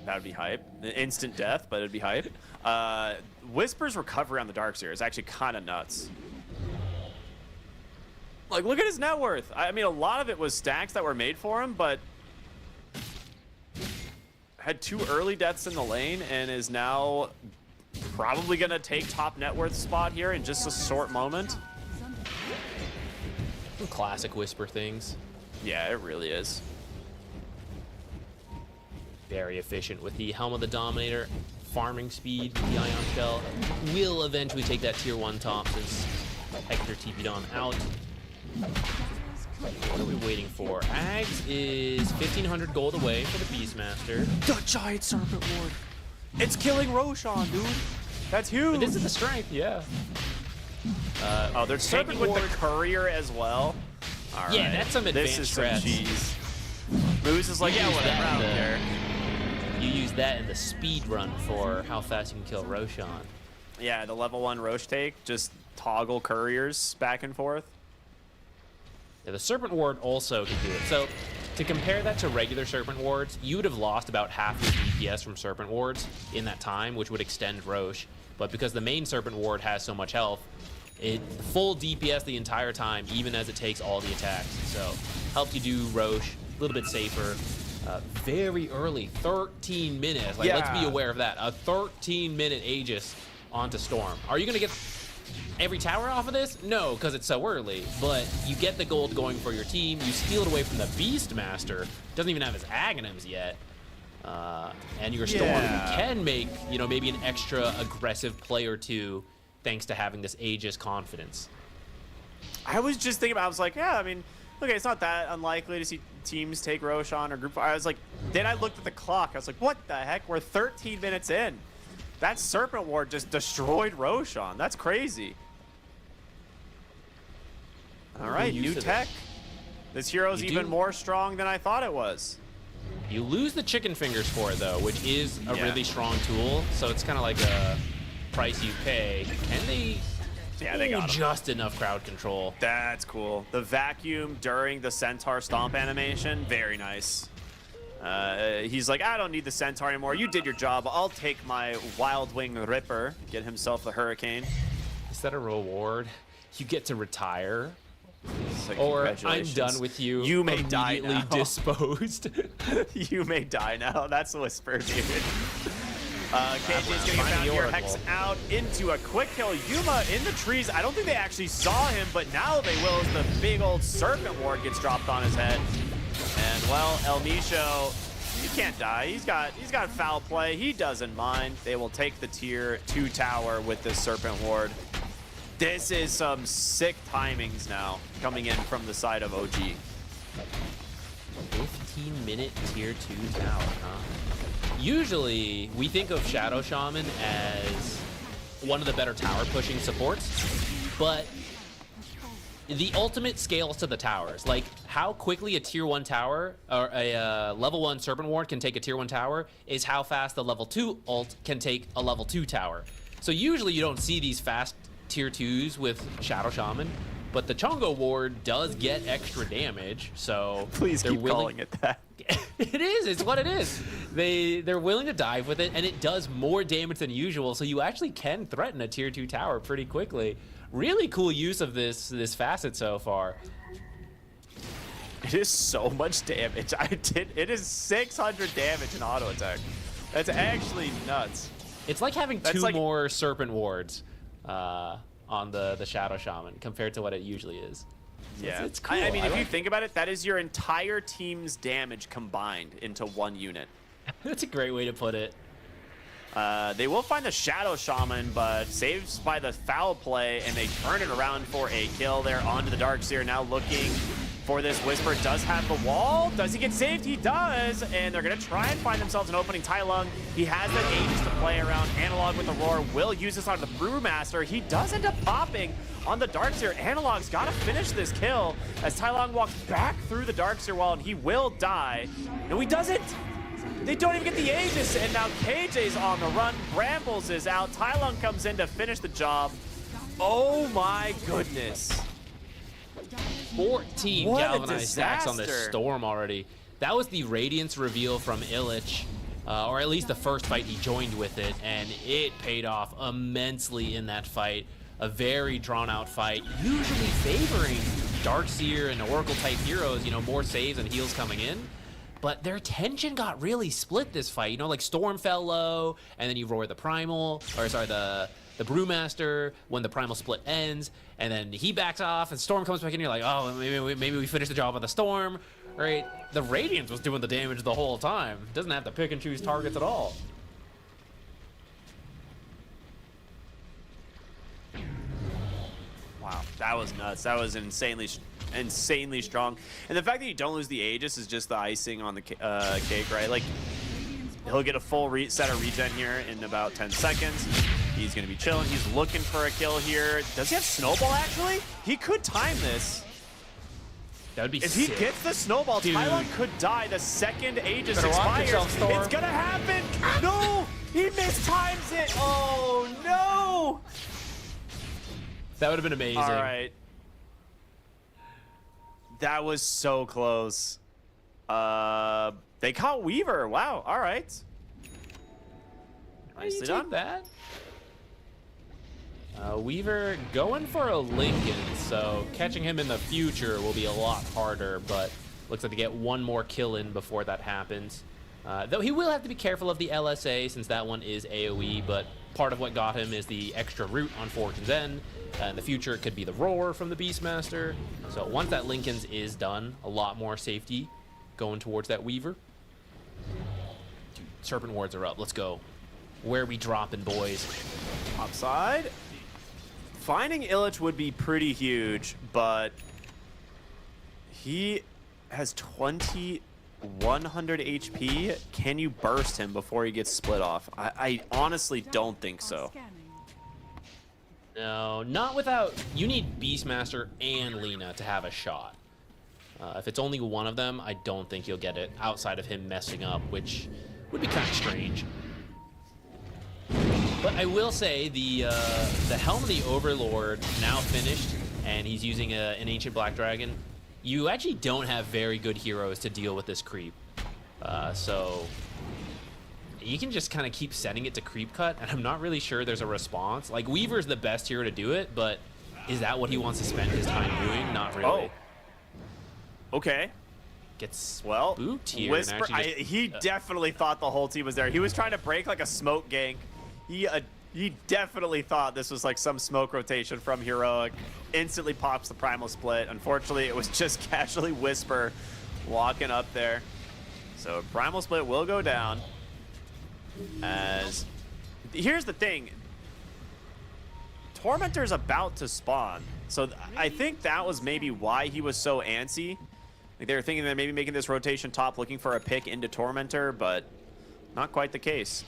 S1: That would be hype. Instant death, but it'd be hype. Whisper's recovery on the Darkseer is actually kind of nuts. Like, look at his net worth. I mean, a lot of it was stacks that were made for him, but had 2 early deaths in the lane and is now probably gonna take top net worth spot here in just a short moment.
S3: Is under attack.
S2: Classic Whisper things.
S1: Yeah, it really is.
S2: Very efficient with the Helm of the Dominator. Farming speed, the Ion Shell will eventually take that tier 1 top since Hector TP'd on out. What are we waiting for? Ags is 1,500 gold away for the Beastmaster.
S1: The Giant Serpent Lord. It's killing Roshan, dude. That's huge.
S2: This is the strength, yeah.
S1: Oh, they're
S2: Serpent
S1: taking with the
S2: Ward.
S1: courier as well. All
S2: Yeah,
S1: right.
S2: that's some advanced
S1: This is some
S2: strats.
S1: cheese. Moose is like,
S2: You
S1: yeah,
S2: use
S1: whatever,
S2: that
S1: I don't
S2: in the-
S1: care.
S2: You use that in the speed run for how fast you can kill Roshan.
S1: Yeah, the level 1 Roche take, just toggle couriers back and forth.
S2: Yeah, the Serpent Ward also can do it. So to compare that to regular Serpent Wards, you would have lost about half your DPS from Serpent Wards in that time, which would extend Roche. But because the main Serpent Ward has so much health, it full DPS the entire time, even as it takes all the attacks. So helped you do Roche a little bit safer. Very early, 13 minutes. Like, let's be
S1: Yeah.
S2: aware of that. A 13-minute Aegis onto Storm. Are you going to get every tower off of this? No, because it's so early. But you get the gold going for your team. You steal it away from the Beastmaster. Doesn't even have his Aghanims yet. And your Storm
S1: Yeah.
S2: can make, you know, maybe an extra aggressive play or two thanks to having this Aegis confidence.
S1: I was just thinking about, I was like, yeah, I mean, okay, it's not that unlikely to see teams take Roshan or group. I was like, then I looked at the clock. I was like, what the heck? We're 13 minutes in. That Serpent Ward just destroyed Roshan. That's crazy. All right,
S2: use
S1: new
S2: of it.
S1: tech. This hero's
S2: You
S1: even
S2: do-
S1: more strong than I thought it was.
S2: You lose the chicken fingers for it, though, which is a
S1: Yeah.
S2: really strong tool. So it's kind of like a price you pay. And they,
S1: Yeah, they got him.
S2: just enough crowd control.
S1: That's cool. The vacuum during the Centaur Stomp animation, very nice. He's like, I don't need the Centaur anymore. You did your job. I'll take my Wild Wing Ripper. Get himself the Hurricane.
S2: Is that a reward? You get to retire,
S1: It's like,
S2: or I'm
S1: congratulations.
S2: done with you.
S1: You may die
S2: immediately
S1: now.
S2: disposed.
S1: You may die now. That's the whisper, dude. KJ's getting
S2: Finding
S1: found
S2: the
S1: here.
S2: Oracle.
S1: Hex out into a quick kill. Yuma in the trees. I don't think they actually saw him, but now they will as the big old Serpent Ward gets dropped on his head. And, well, El Nisho, he can't die. He's got foul play. He doesn't mind. They will take the tier 2 tower with this Serpent Ward. This is some sick timings now coming in from the side of OG.
S2: 15-minute tier 2 tower, huh? Usually, we think of Shadow Shaman as one of the better tower pushing supports, but the ultimate scales to the towers. Like, how quickly a tier 1 tower, or a level 1 Serpent Ward can take a tier 1 tower, is how fast the level 2 ult can take a level 2 tower. So usually you don't see these fast tier 2s with Shadow Shaman, but the Chongo Ward does get extra damage, so
S1: Please
S2: they're
S1: keep
S2: willing.
S1: calling it that.
S2: It is. It's what it is. They're willing to dive with it, and it does more damage than usual. So you actually can threaten a tier 2 tower pretty quickly. Really cool use of this facet so far.
S1: It is so much damage. It is 600 damage in auto attack. That's actually nuts.
S2: It's like having
S1: That's
S2: two
S1: like-
S2: more Serpent Wards on the Shadow Shaman compared to what it usually is.
S1: Yeah,
S2: It's cool.
S1: I mean, if you
S2: like-
S1: think about it, that is your entire team's damage combined into one unit.
S2: That's a great way to put it.
S1: They will find the Shadow Shaman, but saves by the foul play, and they turn it around for a kill there onto the Darkseer. Now looking for this Whisper. Does have the wall. Does he get saved? He does, and they're going to try and find themselves an opening. Tai Lung, he has that Aegis to play around. Analog with Aurora will use this on the Brewmaster. He does end up popping on the Darkseer. Analog's got to finish this kill as Tai Lung walks back through the Darkseer wall, and he will die. No, he doesn't. They don't even get the Aegis, and now KJ's on the run. Brambles is out. Tai Lung comes in to finish the job. Oh my goodness.
S2: 14
S1: What a
S2: galvanized stacks on this
S1: disaster.
S2: Storm already. That was the Radiance reveal from Illich, or at least the first fight he joined with it, and it paid off immensely in that fight. A very drawn-out fight, usually favoring Darkseer and Oracle-type heroes, you know, more saves and heals coming in. But their tension got really split this fight. You know, like Storm fell low, and then you roar the Primal, or sorry, the Brewmaster when the Primal split ends, and then he backs off, and Storm comes back in, and you're like, oh, maybe we finish the job on the Storm, right? The Radiance was doing the damage the whole time. Doesn't have to pick and choose targets at all.
S1: Wow, that was nuts. That was insanely strong. And the fact that you don't lose the Aegis is just the icing on the cake, right? Like, He'll get a full set of regen here in about 10 seconds. He's going to be chilling. He's looking for a kill here. Does he have snowball, actually? He could time this.
S2: That would be
S1: If
S2: sick.
S1: he gets the snowball,
S2: Dude.
S1: Tylon could die the second Aegis
S2: Better watch
S1: expires.
S2: yourself, Storm.
S1: It's going to happen. No, he mistimes it. Oh, no.
S2: That would have been amazing.
S1: All right. That was so close. They caught Weaver. Wow. All right.
S2: How do you
S1: Nicely
S2: take
S1: done.
S2: that? Weaver going for a Lincoln, so catching him in the future will be a lot harder, but looks like they get one more kill in before that happens. Though he will have to be careful of the LSA since that one is AoE, but part of what got him is the extra root on Fortune's End. In the future, it could be the Roar from the Beastmaster. So once that Lincoln's is done, a lot more safety going towards that Weaver. Dude, Serpent Wards are up. Let's go. Where are we dropping, boys?
S1: Upside. Finding Illich would be pretty huge, but he has 2100 HP. Can you burst him before he gets split off? I honestly don't think so.
S2: No, not without... You need Beastmaster and Lina to have a shot. If it's only one of them, I don't think you'll get it outside of him messing up, which would be kind of strange. But I will say the Helm of the Overlord now finished, and he's using an Ancient Black Dragon. You actually don't have very good heroes to deal with this creep. So you can just kind of keep setting it to creep cut, and I'm not really sure there's a response. Like, Weaver's the best hero to do it, but is that what he wants to spend his time doing? Not really.
S1: Oh. Okay.
S2: Gets
S1: Well,
S2: spooked here.
S1: Whisper,
S2: and actually just,
S1: he definitely thought the whole team was there. He was trying to break like a smoke gank. He definitely thought this was like some smoke rotation from Heroic. Instantly pops the Primal Split. Unfortunately, it was just casually Whisper walking up there. So Primal Split will go down. As here's the thing, Tormentor's about to spawn. So I think that was maybe why he was so antsy. Like, they were thinking they're maybe making this rotation top, looking for a pick into Tormentor, but not quite the case.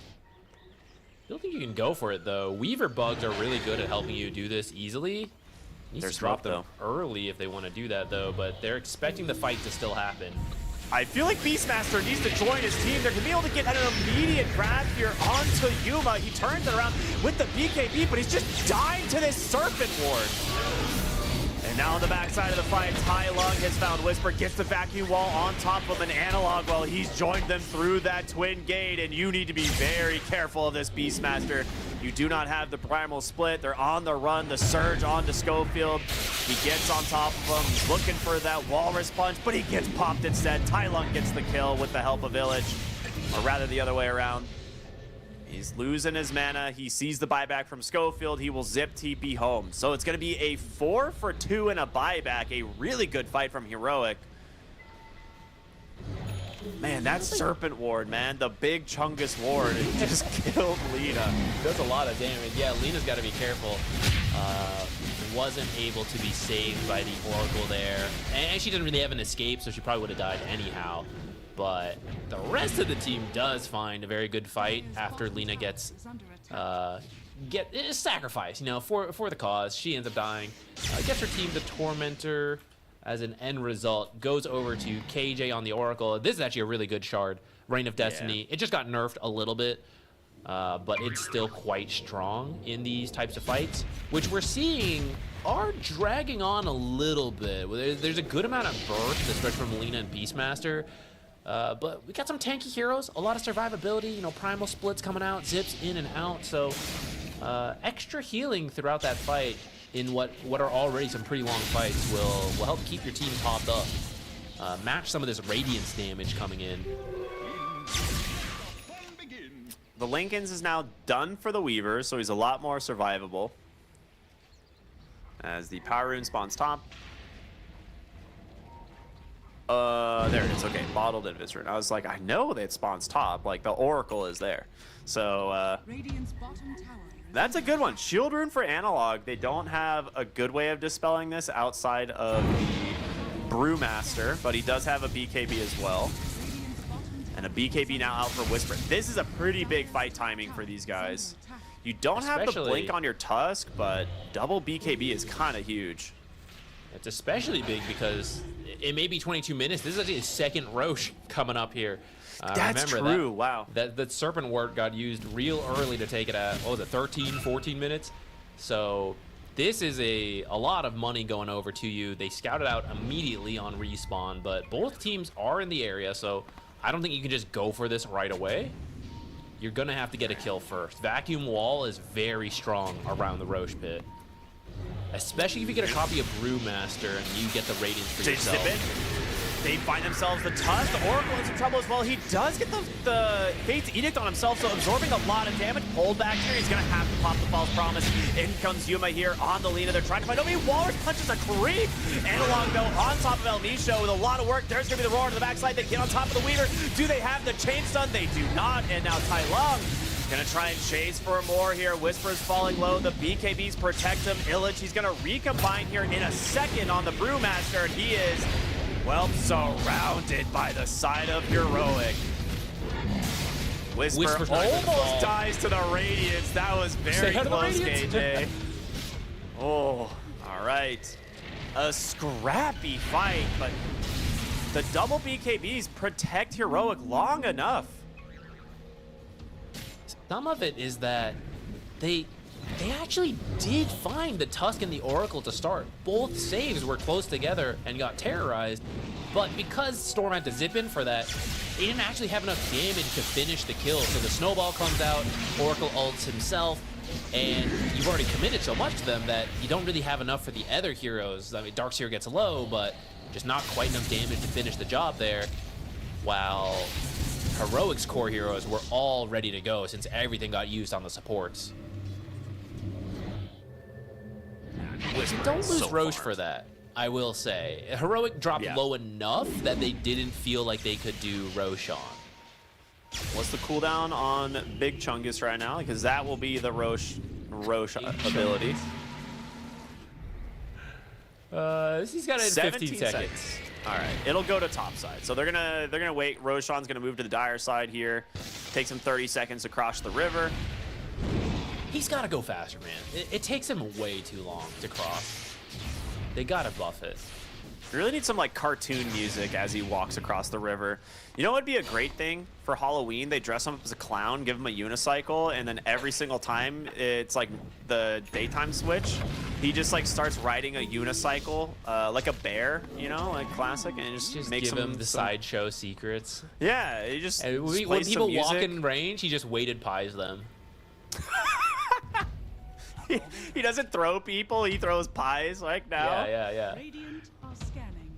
S2: I don't think you can go for it, though. Weaver bugs are really good at helping you do this easily. Needs
S1: They're
S2: to drop
S1: smoked,
S2: them early if they want to do that, though, but they're expecting the fight to still happen.
S1: I feel like Beastmaster needs to join his team. They're going to be able to get an immediate grab here onto Yuma. He turns it around with the BKB, but he's just dying to this Serpent Ward. And now on the backside of the fight, Tai Lung has found Whisper, gets the vacuum wall on top of an Analog while he's joined them through that twin gate, and you need to be very careful of this Beastmaster. You do not have the Primal Split. They're on the run, the Surge onto Schofield. He gets on top of him. He's looking for that Walrus Punch, but he gets popped instead. Tai Lung gets the kill with the help of Illich, or rather the other way around. He's losing his mana. He sees the buyback from Schofield. He will zip TP home. So it's going to be a 4 for 2 and a buyback. A really good fight from Heroic. Man, that Serpent Ward, man. The big Chungus Ward. It just killed Lina.
S2: Does a lot of damage. Yeah, Lina's got to be careful. Wasn't able to be saved by the Oracle there. And she doesn't really have an escape, so she probably would have died anyhow. But the rest of the team does find a very good fight after Lina gets sacrificed, you know, for the cause. She ends up dying. Gets her team the Tormentor as an end result. Goes over to KJ on the Oracle. This is actually a really good shard. Reign of Destiny. Yeah. It just got nerfed a little bit, but it's still quite strong in these types of fights, which we're seeing are dragging on a little bit. There's a good amount of burst, especially from Lina and Beastmaster. But we got some tanky heroes, a lot of survivability, you know, Primal Splits coming out, zips in and out, so extra healing throughout that fight in what are already some pretty long fights will help keep your team topped up. Match some of this Radiance damage coming in.
S1: The Lincoln's is now done for the Weaver, so he's a lot more survivable. As the Power Rune spawns top. There it is. Okay, bottled Invis Rune. I was like, I know that it spawns top. Like, the Oracle is there. So, that's a good one. Shield Rune for Analog. They don't have a good way of dispelling this outside of the Brewmaster, but he does have a BKB as well. And a BKB now out for Whisper. This is a pretty big fight timing for these guys. You don't have the
S2: Especially-
S1: blink on your Tusk, but double BKB is kind of huge.
S2: It's especially big because it may be 22 minutes. This is actually the second Roche coming up here.
S1: That's
S2: remember
S1: true, wow.
S2: That Serpent Ward got used real early to take it at, what was it, 13, 14 minutes? So this is a lot of money going over to you. They scouted out immediately on respawn, but both teams are in the area, so I don't think you can just go for this right away. You're going to have to get a kill first. Vacuum Wall is very strong around the Roche pit. Especially if you get a copy of Brewmaster and you get the Radiance for
S1: They
S2: yourself.
S1: zip it. They find themselves the Tusk. The Oracle in some trouble as well. He does get the Fate's Edict on himself, so absorbing a lot of damage. Pulled back here. He's going to have to pop the False Promise. In comes Yuma here on the Lina. They're trying to find nobody. Walrus punches a creep. Analog, though, on top of El Nisho with a lot of work. There's going to be the roar to the backside. They get on top of the Weaver. Do they have the chain stun? They do not. And now Tai Lung gonna try and chase for more here. Whisper's falling low. The BKBs protect him. Illich, he's gonna recombine here in a second on the Brewmaster, and he is, well, surrounded by the side of Heroic. Whisper
S2: Whisper's not gonna fall.
S1: almost dies to the Radiance. That was very
S2: Stay out of the
S1: close,
S2: Radiance.
S1: KJ. Oh, all right. A scrappy fight, but the double BKBs protect Heroic long enough.
S2: Some of it is that they actually did find the Tusk and the Oracle to start. Both saves were close together and got terrorized, but because Storm had to zip in for that, they didn't actually have enough damage to finish the kill. So the snowball comes out, Oracle ults himself, and you've already committed so much to them that you don't really have enough for the other heroes. I mean, Darkseer gets low, but just not quite enough damage to finish the job there, while Heroic's core heroes were all ready to go since everything got used on the supports. Don't lose
S1: so
S2: Roche
S1: far.
S2: for that, I will say. Heroic dropped
S1: Yeah.
S2: low enough that they didn't feel like they could do Roche on.
S1: What's the cooldown on Big Chungus right now? Because that will be the Roche ability.
S2: He's got it in 15 seconds.
S1: All right, it'll go to top side. So they're gonna wait. Roshan's gonna move to the Dire side here. Takes him 30 seconds to cross the river.
S2: He's got to go faster, man. It takes him way too long to cross. They got to buff it.
S1: We really need some like cartoon music as he walks across the river. You know what would be a great thing for Halloween? They dress him up as a clown, give him a unicycle, and then every single time it's like the daytime switch, he just like starts riding a unicycle like a bear, you know, like classic, and it just makes
S2: give him the sideshow secrets.
S1: Yeah, he just
S2: And
S1: plays
S2: when
S1: some
S2: people walk
S1: music.
S2: in range, he just weighted pies them.
S1: He doesn't throw people, he throws pies like now.
S2: Yeah.
S3: Radiant are scanning.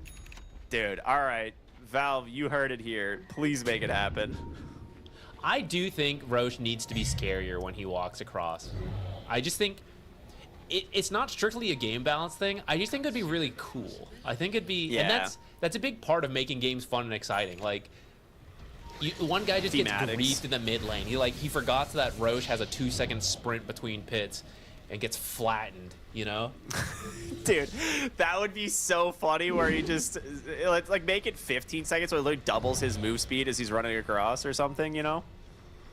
S1: Dude, all right. Valve, you heard it here. Please make it happen.
S2: I do think Roche needs to be scarier when he walks across. I just think it's not strictly a game balance thing. I just think it'd be really cool. I think it'd be, and
S1: Yeah.
S2: that's a big part of making games fun and exciting. Like, one guy just gets
S1: Thematics.
S2: griefed in the mid lane. He forgot that Roche has a 2-second sprint between pits and gets flattened, you know?
S1: Dude, that would be so funny where he just, let's like make it 15 seconds so it literally doubles his move speed as he's running across or something, you know?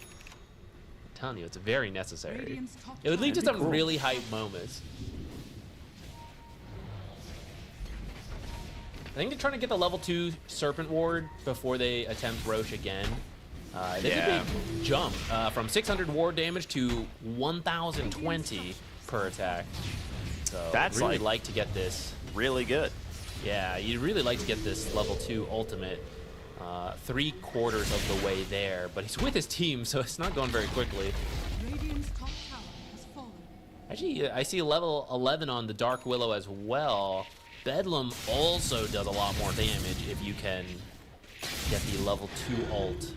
S2: I'm telling you, it's very necessary.
S3: Radiant's top
S2: It would lead to
S1: That'd be
S2: some
S1: cool.
S2: really hype moments. I think they're trying to get the level 2 Serpent Ward before they attempt Roche again. It's
S1: Yeah.
S2: a big jump from 600 ward damage to 1,020 per attack. So
S1: That's
S2: really
S1: like-
S2: like to get this.
S1: Really good.
S2: Yeah, you'd really like to get this level 2 ultimate 3/4 of the way there, but he's with his team, so it's not going very quickly.
S3: Radiant's top tower has fallen.
S2: Actually, I see level 11 on the Dark Willow as well. Bedlam also does a lot more damage if you can get the level 2 ult.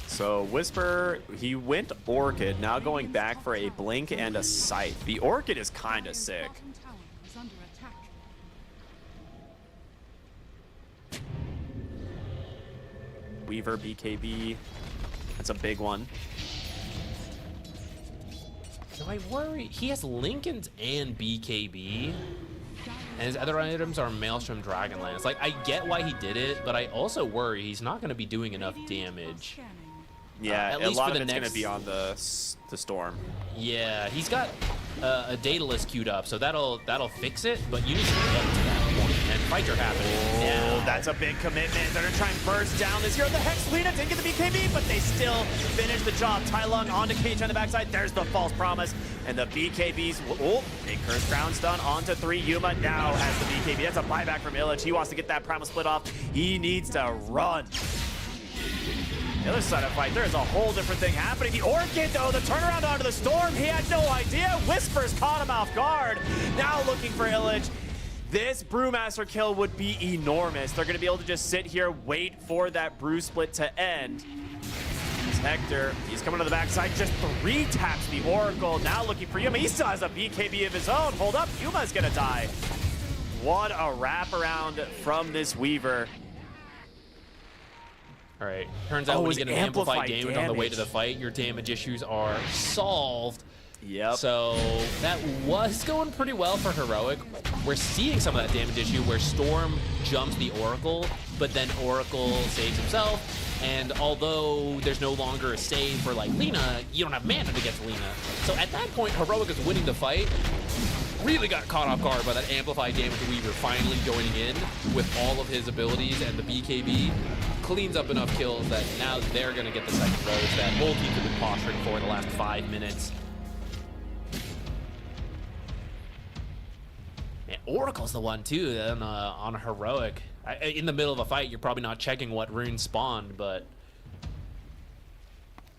S1: So Whisper, he went Orchid, now going back for a Blink and a Scythe. The Orchid is kind of
S3: Radiant's
S1: sick.
S3: bottom tower is under attack.
S1: Weaver, BKB, that's a big one.
S2: So I worry. He has Lincoln's and BKB. And his other items are Maelstrom Dragonlance. Like, I get why he did it, but I also worry he's not going to be doing enough damage.
S1: Yeah,
S2: at
S1: a
S2: least
S1: lot
S2: for
S1: of
S2: the
S1: it's going
S2: next-
S1: to be on the storm.
S2: Yeah, he's got a Daedalus queued up, so that'll fix it, but you need to get to that point, and fights are happening
S1: Oh,
S2: now.
S1: that's a big commitment. They're going to try and burst down this hero. The Hex Lena didn't get the BKB, but they still finish the job. Tai Lung onto Cage on the backside. There's the false promise. And the BKBs, oh, big curse ground stun onto 3. Yuma now has the BKB. That's a buyback from Illich. He wants to get that promise split off. He needs to run. The other side of the fight, there's a whole different thing happening. The Orchid, though, the turnaround onto the Storm, he had no idea. Whispers caught him off guard. Now looking for Illich. This Brewmaster kill would be enormous. They're going to be able to just sit here, wait for that Brew split to end. It's Hector. He's coming to the backside, just 3 taps the Oracle. Now looking for Yuma. He still has a BKB of his own. Hold up, Yuma's going to die. What a wraparound from this Weaver.
S2: All right, turns out when
S1: it's
S2: you get an amplified
S1: amplified
S2: damage on the way to
S1: damage.
S2: the fight, your damage issues are solved.
S1: Yep.
S2: So that was going pretty well for Heroic. We're seeing some of that damage issue where Storm jumps the Oracle, but then Oracle saves himself. And although there's no longer a save for like Lena, you don't have mana against Lena. So at that point, Heroic is winning the fight. Really got caught off guard by that amplified damage Weaver finally going in with all of his abilities, and the BKB cleans up enough kills that now they're going to get the second rose that both teams have been posturing for the last 5 minutes. And Oracle's the one too then, on Heroic. In the middle of a fight, you're probably not checking what rune spawned, but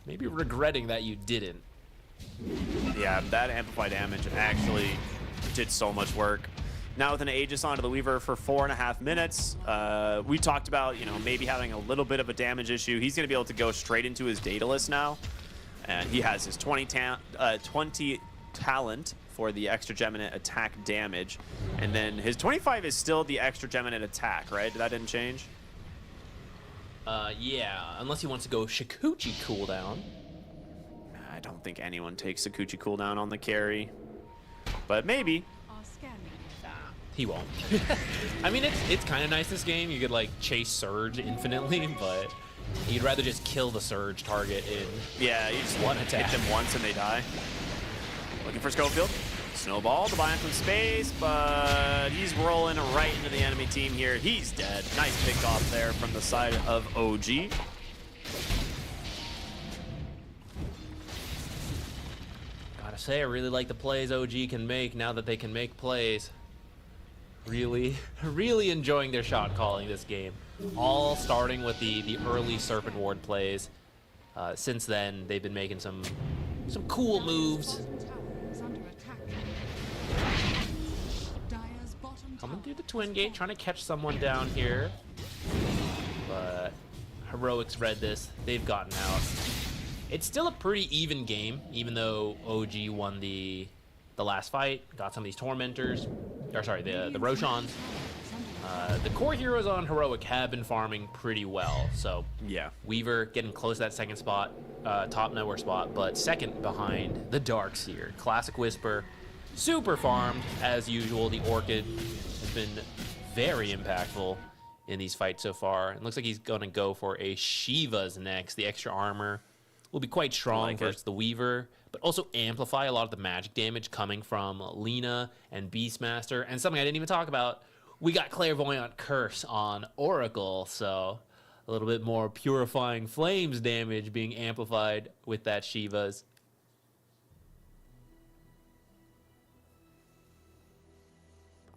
S2: maybe regretting that you didn't.
S1: Yeah, that amplified damage actually did so much work. Now with an Aegis onto the Weaver for 4.5 minutes, we talked about, you know, maybe having a little bit of a damage issue. He's going to be able to go straight into his Daedalus now, and he has his 20 talent for the extra geminate attack damage, and then his 25 is still the extra geminate attack, right? That didn't change?
S2: Yeah, unless he wants to go Shikuchi cooldown.
S1: I don't think anyone takes Sakuchi cooldown on the carry, but maybe.
S3: Are scanning.
S2: He won't. I mean, it's kind of nice this game. You could like chase Surge infinitely, but you'd rather just kill the Surge target in.
S1: Yeah, you just
S2: One attack.
S1: hit them once and they die. Looking for Schofield. Snowball to buy him some space, but he's rolling right into the enemy team here. He's dead. Nice pick off there from the side of OG.
S2: Gotta say, I really like the plays OG can make now that they can make plays. Really, really enjoying their shot calling this game. All starting with the early Serpent Ward plays. Since then, they've been making some cool moves.
S3: Is under attack. Dire's bottom
S2: Coming
S3: tower
S2: through the Twin Gate, trying to catch someone down here. But Heroics read this. They've gotten out. It's still a pretty even game, even though OG won the last fight, got some of these Tormentors. Or sorry, the Roshans. The core heroes on Heroic have been farming pretty well. So
S1: Yeah.
S2: Weaver getting close to that second spot, top nowhere spot, but second behind the Darkseer. Classic Whisper, super farmed as usual. The Orchid has been very impactful in these fights so far. It looks like he's going to go for a Shiva's next. The extra armor will be quite strong
S1: like
S2: versus the Weaver, but also amplify a lot of the magic damage coming from Lena and Beastmaster. And something I didn't even talk about, we got Clairvoyant Curse on Oracle, so a little bit more Purifying Flames damage being amplified with that Shiva's.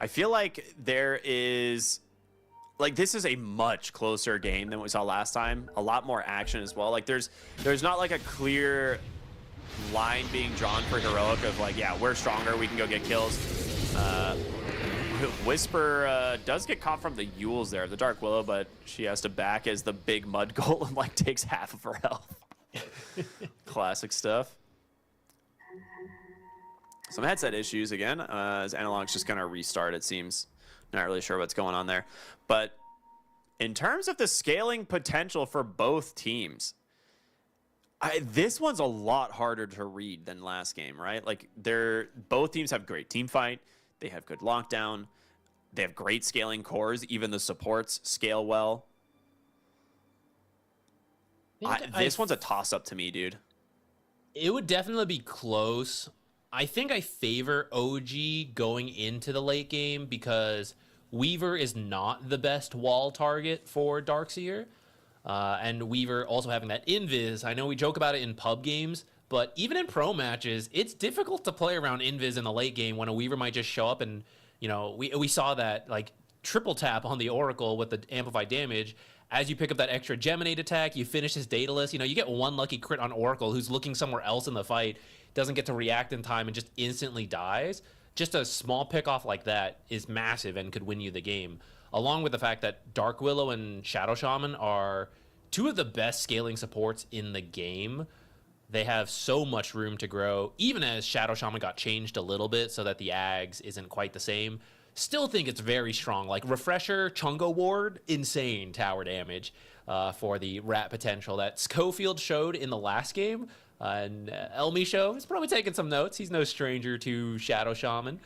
S1: I feel like there is, like, this is a much closer game than we saw last time. A lot more action as well. Like, there's not like a clear line being drawn for Heroic of like, yeah, we're stronger, we can go get kills. Whisper does get caught from the Yules there, the Dark Willow, but she has to back as the big mud golem like takes half of her health. Classic stuff. Some headset issues again, as Analog's just gonna restart, it seems. Not really sure what's going on there. But in terms of the scaling potential for both teams, This one's a lot harder to read than last game, right? Like both teams have great team fight. They have good lockdown. They have great scaling cores. Even the supports scale well. This one's a toss-up to me, dude.
S2: It would definitely be close. I think I favor OG going into the late game because Weaver is not the best wall target for Darkseer. And Weaver also having that invis. I know we joke about it in pub games, but even in pro matches, it's difficult to play around invis in the late game when a Weaver might just show up and, you know, we saw that like triple tap on the Oracle with the amplified damage. As you pick up that extra Geminate attack, you finish his Daedalus. You know, you get one lucky crit on Oracle who's looking somewhere else in the fight, doesn't get to react in time and just instantly dies. Just a small pick-off like that is massive and could win you the game. Along with the fact that Dark Willow and Shadow Shaman are two of the best scaling supports in the game. They have so much room to grow, even as Shadow Shaman got changed a little bit so that the Ags isn't quite the same. Still think it's very strong. Like Refresher, Chungo Ward, insane tower damage for the rat potential that Schofield showed in the last game. And El Micho is probably taking some notes. He's no stranger to Shadow Shaman.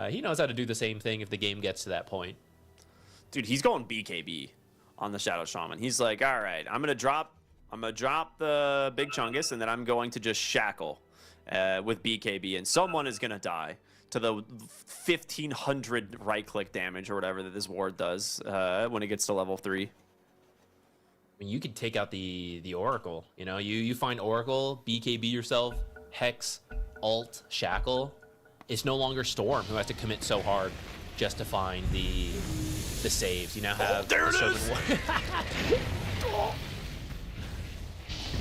S2: He knows how to do the same thing if the game gets to that point.
S1: Dude, he's going BKB on the Shadow Shaman. He's like, all right, I'm gonna drop the big Chungus, and then I'm going to just shackle with BKB, and someone is gonna die to the 1,500 right-click damage or whatever that this ward does when it gets to level 3.
S2: I mean, you could take out the Oracle. You know, you find Oracle, BKB yourself, Hex, Alt, Shackle. It's no longer Storm who has to commit so hard just to find the saves. You now have
S1: there it is.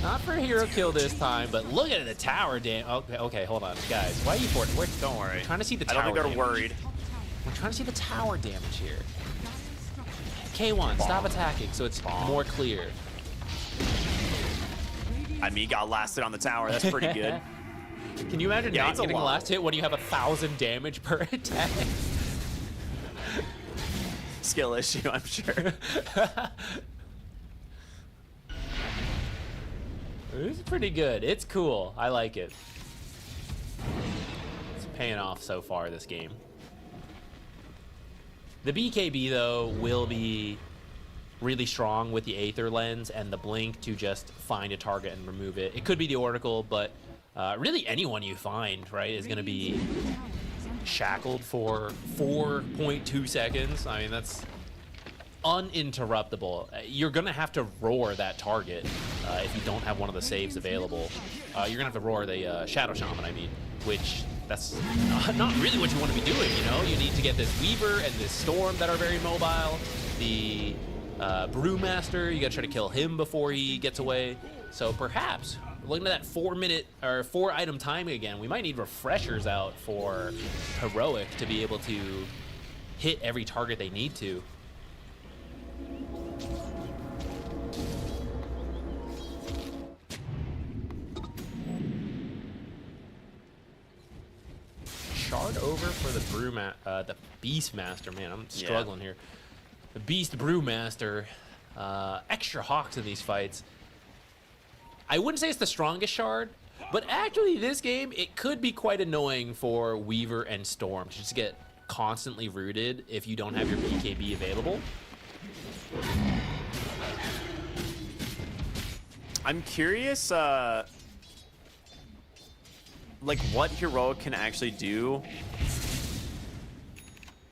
S2: Not for a hero kill this time, but look at the tower damage. Okay, hold on, guys. Why are you for it?
S1: Don't worry.
S2: I'm trying to see the tower.
S1: I don't think they're
S2: damage.
S1: worried.
S2: We're trying to see the tower damage here. K1, stop attacking so it's more clear.
S1: I mean, got lasted on the tower. That's pretty good.
S2: Can you imagine
S1: Yeah,
S2: not
S1: it's a
S2: getting a
S1: lot.
S2: last hit when you have 1,000 damage per attack?
S1: Skill issue, I'm sure.
S2: It's pretty good. It's cool. I like it. It's paying off so far this game. The BKB, though, will be really strong with the Aether Lens and the Blink to just find a target and remove it. It could be the Oracle, but really anyone you find, right, is going to be shackled for 4.2 seconds. I mean, that's uninterruptible. You're going to have to roar that target if you don't have one of the saves available. You're going to have to roar the Shadow Shaman, I mean, which that's not really what you want to be doing, you know? You need to get this Weaver and this Storm that are very mobile. The Brewmaster, you got to try to kill him before he gets away. So perhaps, looking at that 4-minute or 4-item timing again, we might need refreshers out for Heroic to be able to hit every target they need to. Shard over for the Beastmaster. Man, I'm struggling here. The Beast Brewmaster. Extra Hawks in these fights. I wouldn't say it's the strongest shard, but actually this game, it could be quite annoying for Weaver and Storm to just get constantly rooted if you don't have your BKB available.
S1: I'm curious, like what Heroic can actually do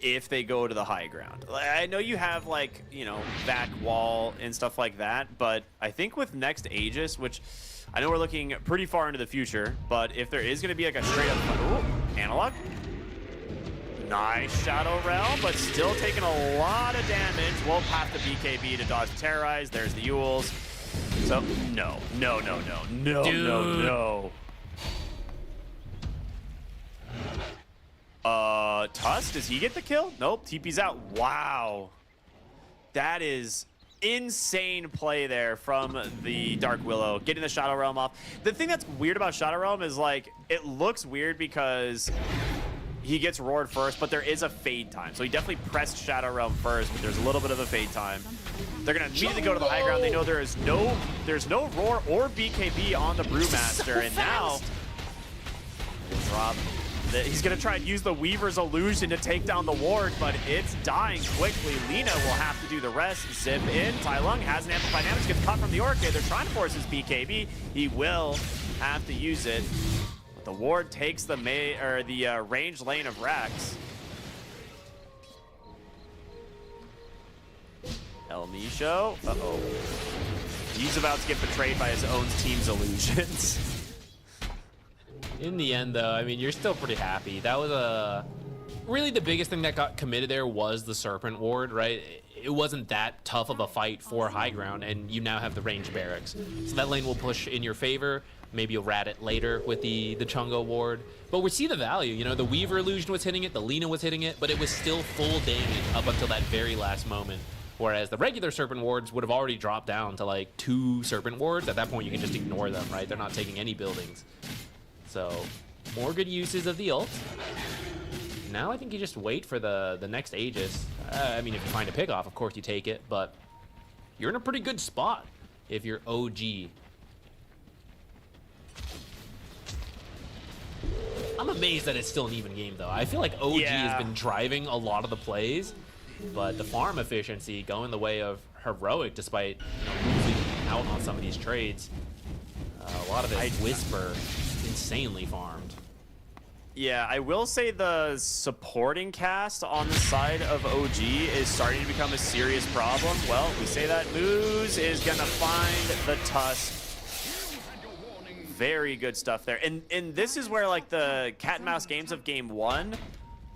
S1: if they go to the high ground. I know you have like, you know, back wall and stuff like that, but I think with next Aegis, which I know we're looking pretty far into the future, but if there is going to be like a straight up analog, nice Shadow Realm, but still taking a lot of damage. We'll have to BKB to dodge Terrorize. There's the Yules. So no. Tusk, does he get the kill? Nope, TP's out. Wow. That is insane play there from the Dark Willow, getting the Shadow Realm off. The thing that's weird about Shadow Realm is like, it looks weird because he gets roared first, but there is a fade time. So he definitely pressed Shadow Realm first, but there's a little bit of a fade time. They're gonna immediately go to the high ground. They know there's no roar or BKB on the Brewmaster, and now we'll drop. He's gonna try and use the Weaver's illusion to take down the ward, but it's dying quickly. Lina will have to do the rest. Zip in. Tai Lung has an amplified damage, gets cut from the Orchid. They're trying to force his BKB. He will have to use it. But the ward takes the range lane of Rax. El Misho. Uh-oh. He's about to get betrayed by his own team's illusions.
S2: In the end, though, I mean, you're still pretty happy. That was really the biggest thing that got committed there was the Serpent Ward, right? It wasn't that tough of a fight for high ground, and you now have the ranged barracks. So that lane will push in your favor. Maybe you'll rat it later with the Chungo Ward. But we see the value. You know, the Weaver illusion was hitting it, the Lina was hitting it, but it was still full damage up until that very last moment. Whereas the regular Serpent Wards would have already dropped down to like 2 Serpent Wards. At that point, you can just ignore them, right? They're not taking any buildings. So, more good uses of the ult. Now I think you just wait for the next Aegis. I mean, if you find a pick off, of course you take it, but you're in a pretty good spot if you're OG. I'm amazed that it's still an even game, though. I feel like OG has been driving a lot of the plays, but the farm efficiency going the way of Heroic, despite losing out on some of these trades. A lot of it Whisper insanely farmed.
S1: Yeah, I will say the supporting cast on the side of OG is starting to become a serious problem. Well, we say that Moose is gonna find the Tusk. Very good stuff there. And this is where like the cat and mouse games of game 1,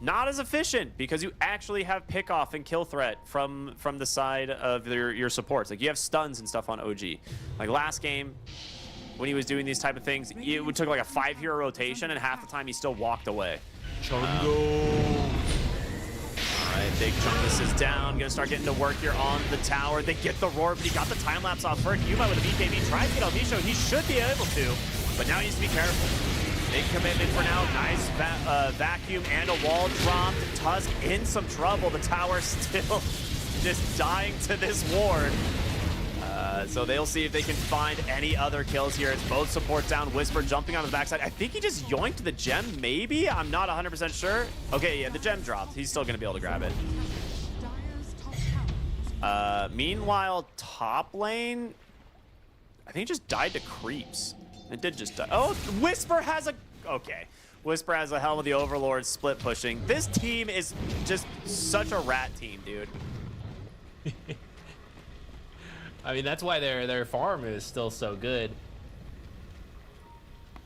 S1: not as efficient because you actually have pick off and kill threat from the side of your supports. Like you have stuns and stuff on OG. Like last game, when he was doing these type of things, it took like a 5-hero rotation, and half the time he still walked away.
S2: Chungo.
S1: All right, Big Chungus is down. Gonna start getting to work here on the tower. They get the roar, but he got the time lapse off first. Yuma with a BKB tries to get Almisho. He should be able to, but now he needs to be careful. Big commitment for now. Nice vacuum and a wall dropped. Tusk in some trouble. The tower still just dying to this ward. So they'll see if they can find any other kills here. It's both supports down. Whisper jumping on the backside. I think he just yoinked the gem, maybe? I'm not 100% sure. Okay, yeah, the gem dropped. He's still going to be able to grab it. Meanwhile, top lane, I think it just died to creeps. It did just die. Oh, Whisper has a... Okay. Whisper has a Helm of the Overlord split pushing. This team is just such a rat team, dude.
S2: I mean, that's why their farm is still so good.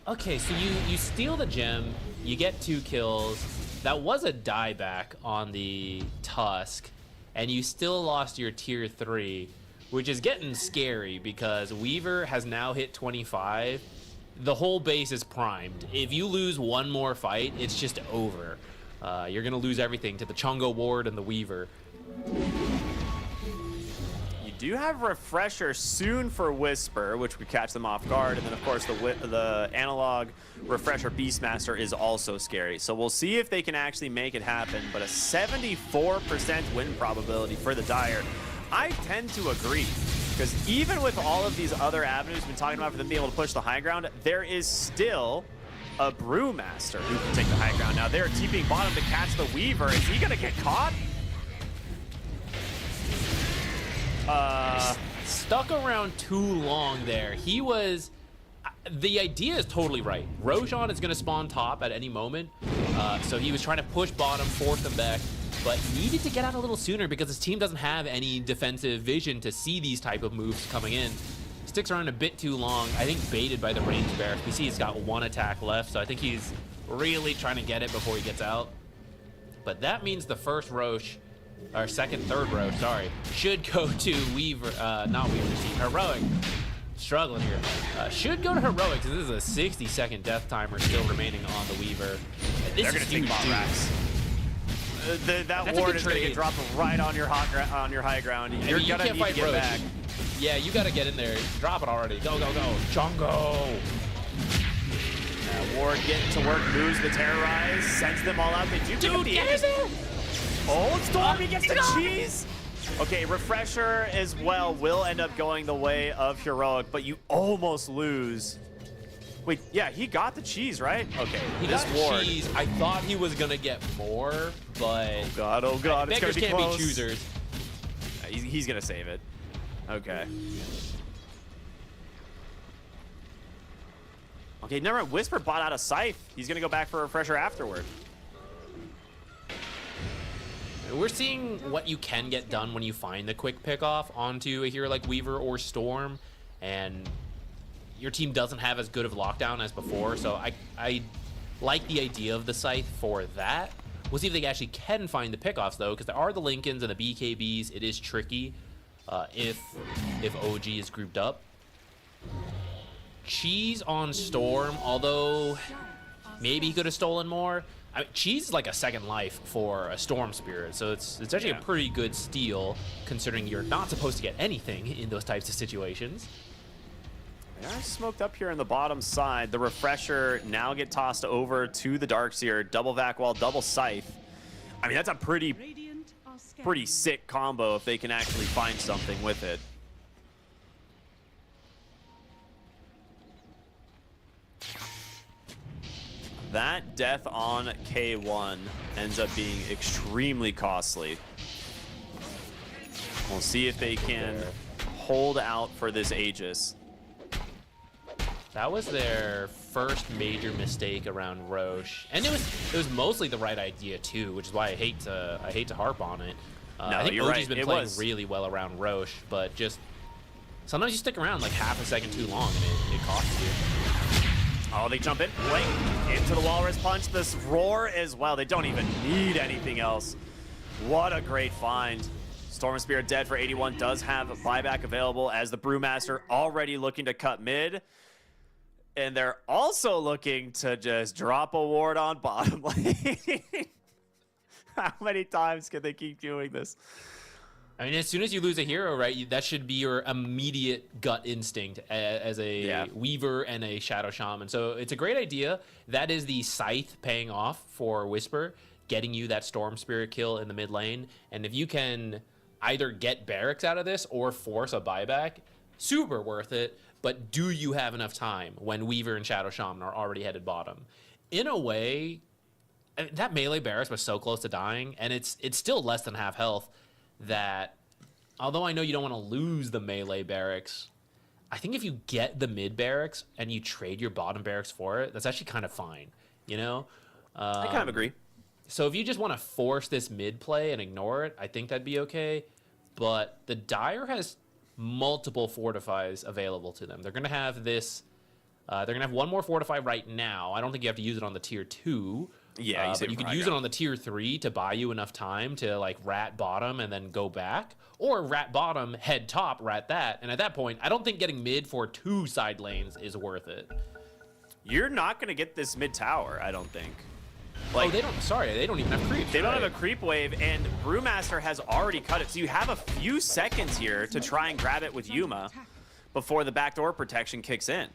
S2: Okay, so you steal the gem, you get 2 kills. That was a dieback on the Tusk, and you still lost your tier 3, which is getting scary because Weaver has now hit 25. The whole base is primed. If you lose one more fight, it's just over. You're gonna lose everything to the Chungo Ward and the Weaver.
S1: Do have Refresher soon for Whisper, which would catch them off guard, and then of course the analog Refresher Beastmaster is also scary. So we'll see if they can actually make it happen, but a 74% win probability for the Dire. I tend to agree, because even with all of these other avenues we've been talking about for them being able to push the high ground, there is still a Brewmaster who can take the high ground. Now they're TPing bottom to catch the Weaver. Is he gonna get caught?
S2: Stuck around too long there. He was... The idea is totally right. Roshan is going to spawn top at any moment, so he was trying to push bottom, force them back, but needed to get out a little sooner because his team doesn't have any defensive vision to see these type of moves coming in. Sticks around a bit too long. I think baited by the range barrack. We see he's got 1 attack left, so I think he's really trying to get it before he gets out. But that means the first Roche, or third row, sorry, should go to Weaver, not Weaver, Heroic. Struggling here. Should go to Heroic, because this is a 60-second death timer still remaining on the Weaver.
S1: They're going to take bot racks. That ward is going to get dropped right on your high ground. You're going to need to get back.
S2: Yeah, you got to get in there. Drop it already. Go, go, go. Chungo.
S1: Ward getting to work, moves the Terrorize, sends them all out. They do pick up the Aegis. Oh, Stormy gets the cheese. Okay, Refresher as well will end up going the way of Heroic, but you almost lose. Wait, yeah, he got the cheese, right? Okay,
S2: He
S1: this
S2: got
S1: Ward.
S2: cheese. I thought he was gonna get more, but
S1: Oh God, it's gonna
S2: beggars
S1: be
S2: can't
S1: close.
S2: be choosers.
S1: He's gonna save it. Okay. Okay, never mind. Whisper bought out a Scythe. He's gonna go back for a Refresher afterward.
S2: We're seeing what you can get done when you find the quick pickoff onto a hero like Weaver or Storm, and your team doesn't have as good of lockdown as before, so I like the idea of the Scythe for that. We'll see if they actually can find the pickoffs, though, because there are the Lincolns and the BKBs. It is tricky if OG is grouped up. Cheese on Storm, although maybe he could have stolen more. I mean, Cheese is like a second life for a Storm Spirit, so it's actually a pretty good steal, considering you're not supposed to get anything in those types of situations.
S1: They are smoked up here on the bottom side. The Refresher now get tossed over to the Darkseer. Double Vac Wall, double Scythe. I mean, that's a pretty sick combo if they can actually find something with it. That death on K1 ends up being extremely costly. We'll see if they can hold out for this Aegis.
S2: That was their first major mistake around Roche, and it was mostly the right idea too, which is why I hate to harp on it. I think
S1: you're
S2: OG's
S1: right.
S2: been playing really well around Roche, but just sometimes you stick around like half a second too long and it costs you.
S1: Oh, they jump in, blink, into the Walrus Punch, this Roar as well. They don't even need anything else. What a great find. Storm Spirit dead for 81, does have a buyback available as the Brewmaster already looking to cut mid. And they're also looking to just drop a ward on bottom lane. How many times can they keep doing this?
S2: I mean, as soon as you lose a hero, right, that should be your immediate gut instinct as a Weaver and a Shadow Shaman. So it's a great idea. That is the Scythe paying off for Whisper, getting you that Storm Spirit kill in the mid lane. And if you can either get barracks out of this or force a buyback, super worth it. But do you have enough time when Weaver and Shadow Shaman are already headed bottom? In a way, I mean, that melee barracks was so close to dying, and it's still less than half health. That, although I know you don't want to lose the melee barracks, I think if you get the mid barracks and you trade your bottom barracks for it, that's actually kind of fine, you know?
S1: I kind of agree.
S2: So if you just want to force this mid play and ignore it, I think that'd be okay. But the Dire has multiple fortifies available to them. They're going to have this, they're going to have one more fortify right now. I don't think you have to use it on the tier 2.
S1: Yeah,
S2: but you could use it on the tier 3 to buy you enough time to like rat bottom and then go back, or rat bottom, head top, rat that. And at that point, I don't think getting mid for 2 side lanes is worth it.
S1: You're not going to get this mid tower, I don't think.
S2: Like, they don't even have creep.
S1: They don't have a creep wave, and Brewmaster has already cut it. So you have a few seconds here to try and grab it with Yuma before the backdoor protection kicks in.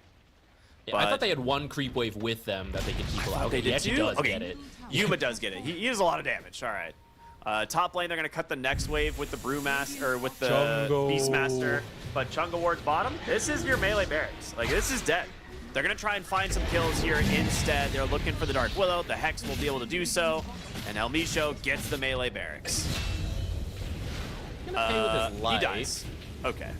S2: Yeah, I thought they had one creep wave with them that they could keep alive.
S1: They did
S2: actually
S1: too?
S2: does get it.
S1: Yuma does get it. He does a lot of damage. All right. Top lane, they're going to cut the next wave with the Brewmaster, or with the Beastmaster. But Chunga Ward's bottom, this is your melee barracks. Like, this is dead. They're going to try and find some kills here instead. They're looking for the Dark Willow. The Hex will be able to do so. And El Micho gets the melee barracks.
S2: Pay with his life.
S1: He dies. Okay.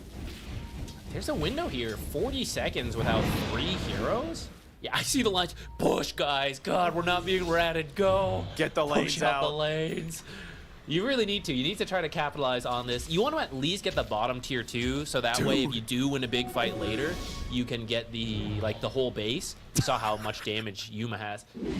S2: There's a window here. 40 seconds without 3 heroes? Yeah, I see the lines. Push, guys. God, we're not being ratted. Go.
S1: Get the lanes
S2: Push
S1: out.
S2: out the lanes. You really need to. You need to try to capitalize on this. You want to at least get the bottom tier 2, so that way if you do win a big fight later, you can get the whole base. You saw how much damage Yuma has. Look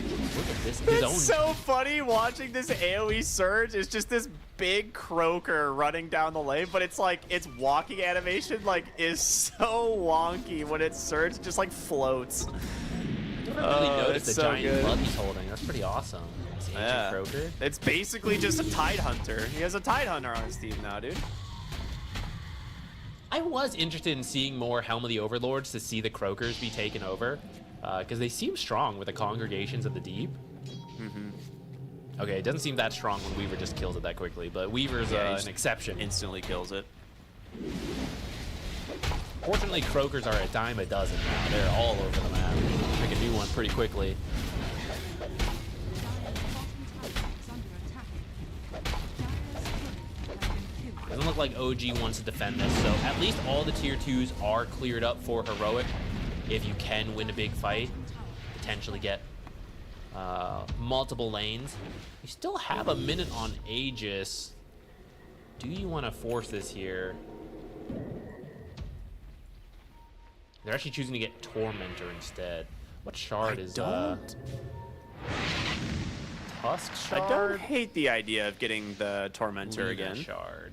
S2: at this.
S1: It's so funny watching this AoE surge. It's just this big croaker running down the lane, but it's like its walking animation like is so wonky when it surges, just like floats.
S2: I never really noticed the
S1: so
S2: giant
S1: good.
S2: club he's holding. That's pretty awesome. This ancient croaker.
S1: It's basically just a Tide Hunter. He has a Tide Hunter on his team now, dude.
S2: I was interested in seeing more Helm of the Overlords to see the croakers be taken over. because they seem strong with the congregations of the deep. Okay, it doesn't seem that strong when Weaver just kills it that quickly, but Weaver's an exception.
S1: Instantly kills it.
S2: Fortunately, Croakers are a dime a dozen now. They're all over the map. Make a new one pretty quickly. Doesn't look like OG wants to defend this, so at least all the tier 2s are cleared up for Heroic. If you can win a big fight, potentially get multiple lanes. You still have a minute on Aegis. Do you want to force this here? They're actually choosing to get Tormentor instead. What shard is Tusk shard?
S1: I don't hate the idea of getting the Tormentor
S2: Lina
S1: again.
S2: shard.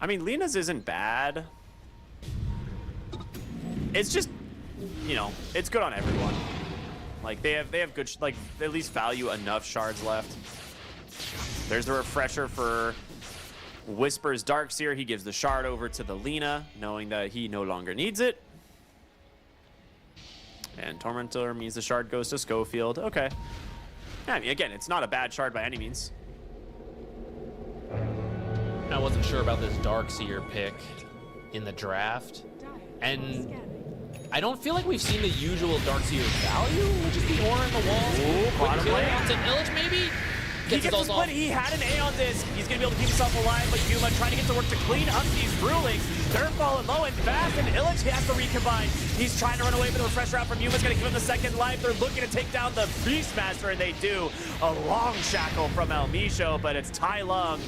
S1: I mean, Lina's isn't bad. It's just, you know, it's good on everyone. Like they have good, like they at least value enough shards left. There's the refresher for Whisper's Darkseer. He gives the shard over to the Lina, knowing that he no longer needs it. And Tormentor means the shard goes to Schofield. Okay. Yeah, I mean, again, it's not a bad shard by any means.
S2: I wasn't sure about this Darkseer pick in the draft, and I don't feel like we've seen the usual Darkseer value, which is the aura in the walls.
S1: Ooh, bottom lane.
S2: Onto Illich, maybe?
S1: He gets the split. He had an A on this. He's going to be able to keep himself alive, but Yuma trying to get to work to clean up these rulings. They're falling low and fast, and Illich has to recombine. He's trying to run away, but the refresher out from Yuma's going to give him the second life. They're looking to take down the Beastmaster, and they do. A long shackle from El Misho, but it's Tai Lung.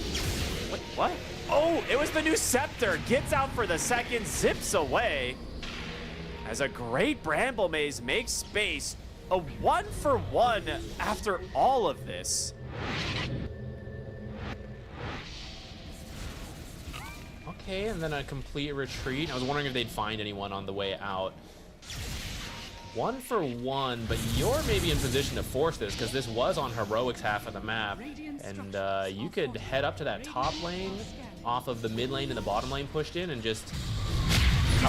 S1: Wait, what? Oh, it was the new Scepter. Gets out for the second, zips away. As a great Bramble Maze makes space. A 1-for-1 after all of this.
S2: Okay, and then a complete retreat. I was wondering if they'd find anyone on the way out. 1-for-1, but you're maybe in position to force this because this was on Heroic's half of the map. And you could head up to that top lane off of the mid lane and the bottom lane pushed in and just...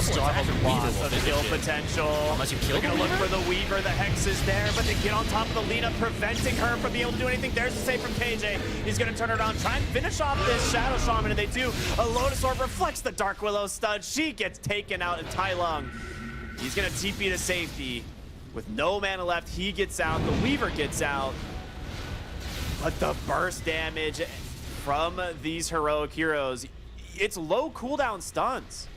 S1: Still has a lot of kill potential.
S2: Unless you kill
S1: They're going to look for the Weaver. The Hex is there, but they get on top of the Lina, preventing her from being able to do anything. There's the save from KJ. He's going to turn it on, try and finish off this Shadow Shaman, and they do. A Lotus Orb reflects the Dark Willow stud. She gets taken out, and Tai Lung, he's going to TP to safety. With no mana left, he gets out. The Weaver gets out. But the burst damage from these heroic heroes, it's low cooldown stuns.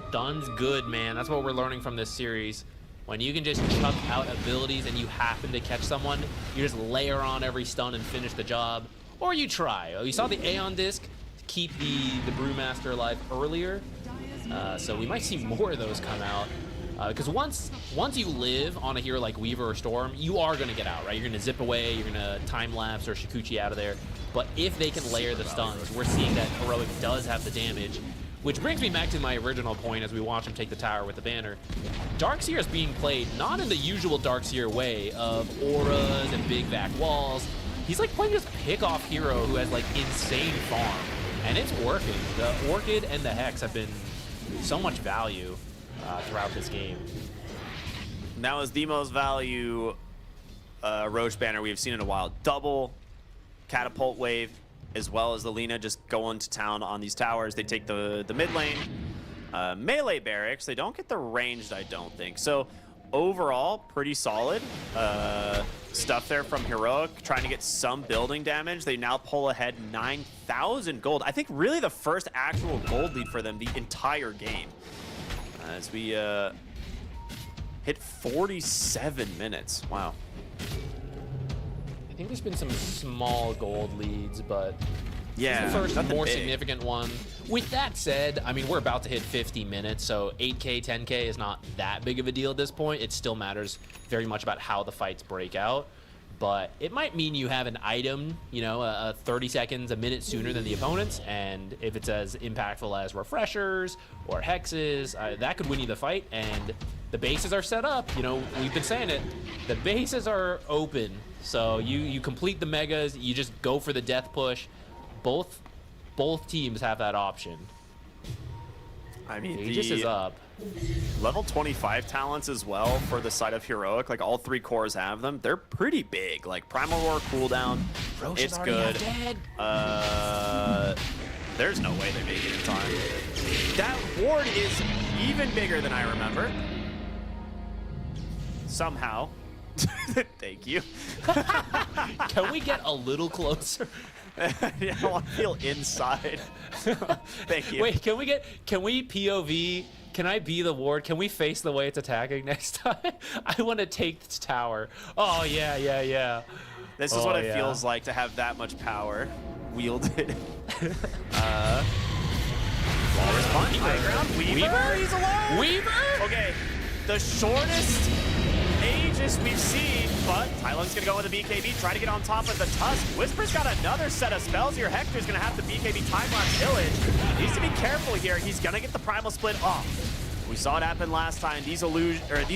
S2: Stuns good, man. That's what we're learning from this series. When you can just chuck out abilities and you happen to catch someone, you just layer on every stun and finish the job. Or you try. You saw the Aeon Disc keep the Brewmaster alive earlier. So we might see more of those come out. Because once you live on a hero like Weaver or Storm, you are going to get out, right? You're going to zip away, you're going to time-lapse or Shikuchi out of there. But if they can layer the stuns, we're seeing that Heroic does have the damage. Which brings me back to my original point as we watch him take the tower with the banner. Darkseer is being played not in the usual Darkseer way of auras and big vac walls. He's like playing this pick-off hero who has like insane farm. And it's working. The Orchid and the Hex have been so much value throughout this game.
S1: Now is the most value Roche banner we've seen in a while. Double catapult wave, as well as the Lina just going to town on these towers. They take the mid lane. Melee barracks, they don't get the ranged, I don't think. So overall, pretty solid stuff there from Heroic, trying to get some building damage. They now pull ahead 9,000 gold. I think really the first actual gold lead for them the entire game. As we hit 47 minutes. Wow.
S2: I think there's been some small gold leads, but
S1: yeah,
S2: this is the first more
S1: big.
S2: significant one. With that said, I mean, we're about to hit 50 minutes, so 8K, 10K is not that big of a deal at this point. It still matters very much about how the fights break out, but it might mean you have an item, you know, 30 seconds, a minute sooner than the opponents, and if it's as impactful as refreshers or hexes, that could win you the fight, and the bases are set up. You know, we've been saying it. The bases are open, so you complete the megas, you just go for the death push. Both teams have that option.
S1: I mean,
S2: Aegis is up.
S1: level 25 talents as well for the side of Heroic. Like, all 3 cores have them. They're pretty big. Like, Primal Roar cooldown,
S2: Roche is
S1: it's
S2: already
S1: good.
S2: half dead.
S1: There's no way they make it in time. That ward is even bigger than I remember. Somehow. Thank you.
S2: Can we get a little closer?
S1: Yeah, I want to feel inside. Thank you.
S2: Wait, can we POV? Can I be the ward? Can we face the way it's attacking next time? I want to take this tower. Oh, yeah.
S1: This is what it feels like to have that much power wielded. Walrus punch, high ground, Weaver, he's alone!
S2: Weaver?
S1: Okay, the shortest Aegis we've seen, but Tylung's gonna go with a BKB, try to get on top of the Tusk. Whisper's got another set of spells here. Hector's gonna have to BKB time-lapse Pillage. Needs to be careful here. He's gonna get the Primal split off. We saw it happen last time. These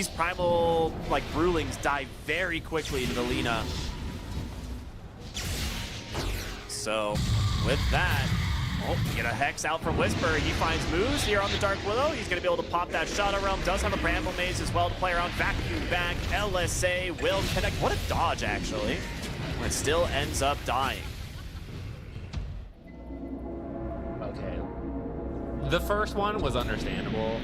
S1: Primal, like, Brewlings die very quickly into the Lina. So, with that, you get a Hex out from Whisper. He finds Moose here on the Dark Willow. He's going to be able to pop that Shadow Realm. Does have a Bramble Maze as well to play around. Vacuum back. LSA will connect. What a dodge, actually. But still ends up dying.
S2: Okay. The first one was understandable.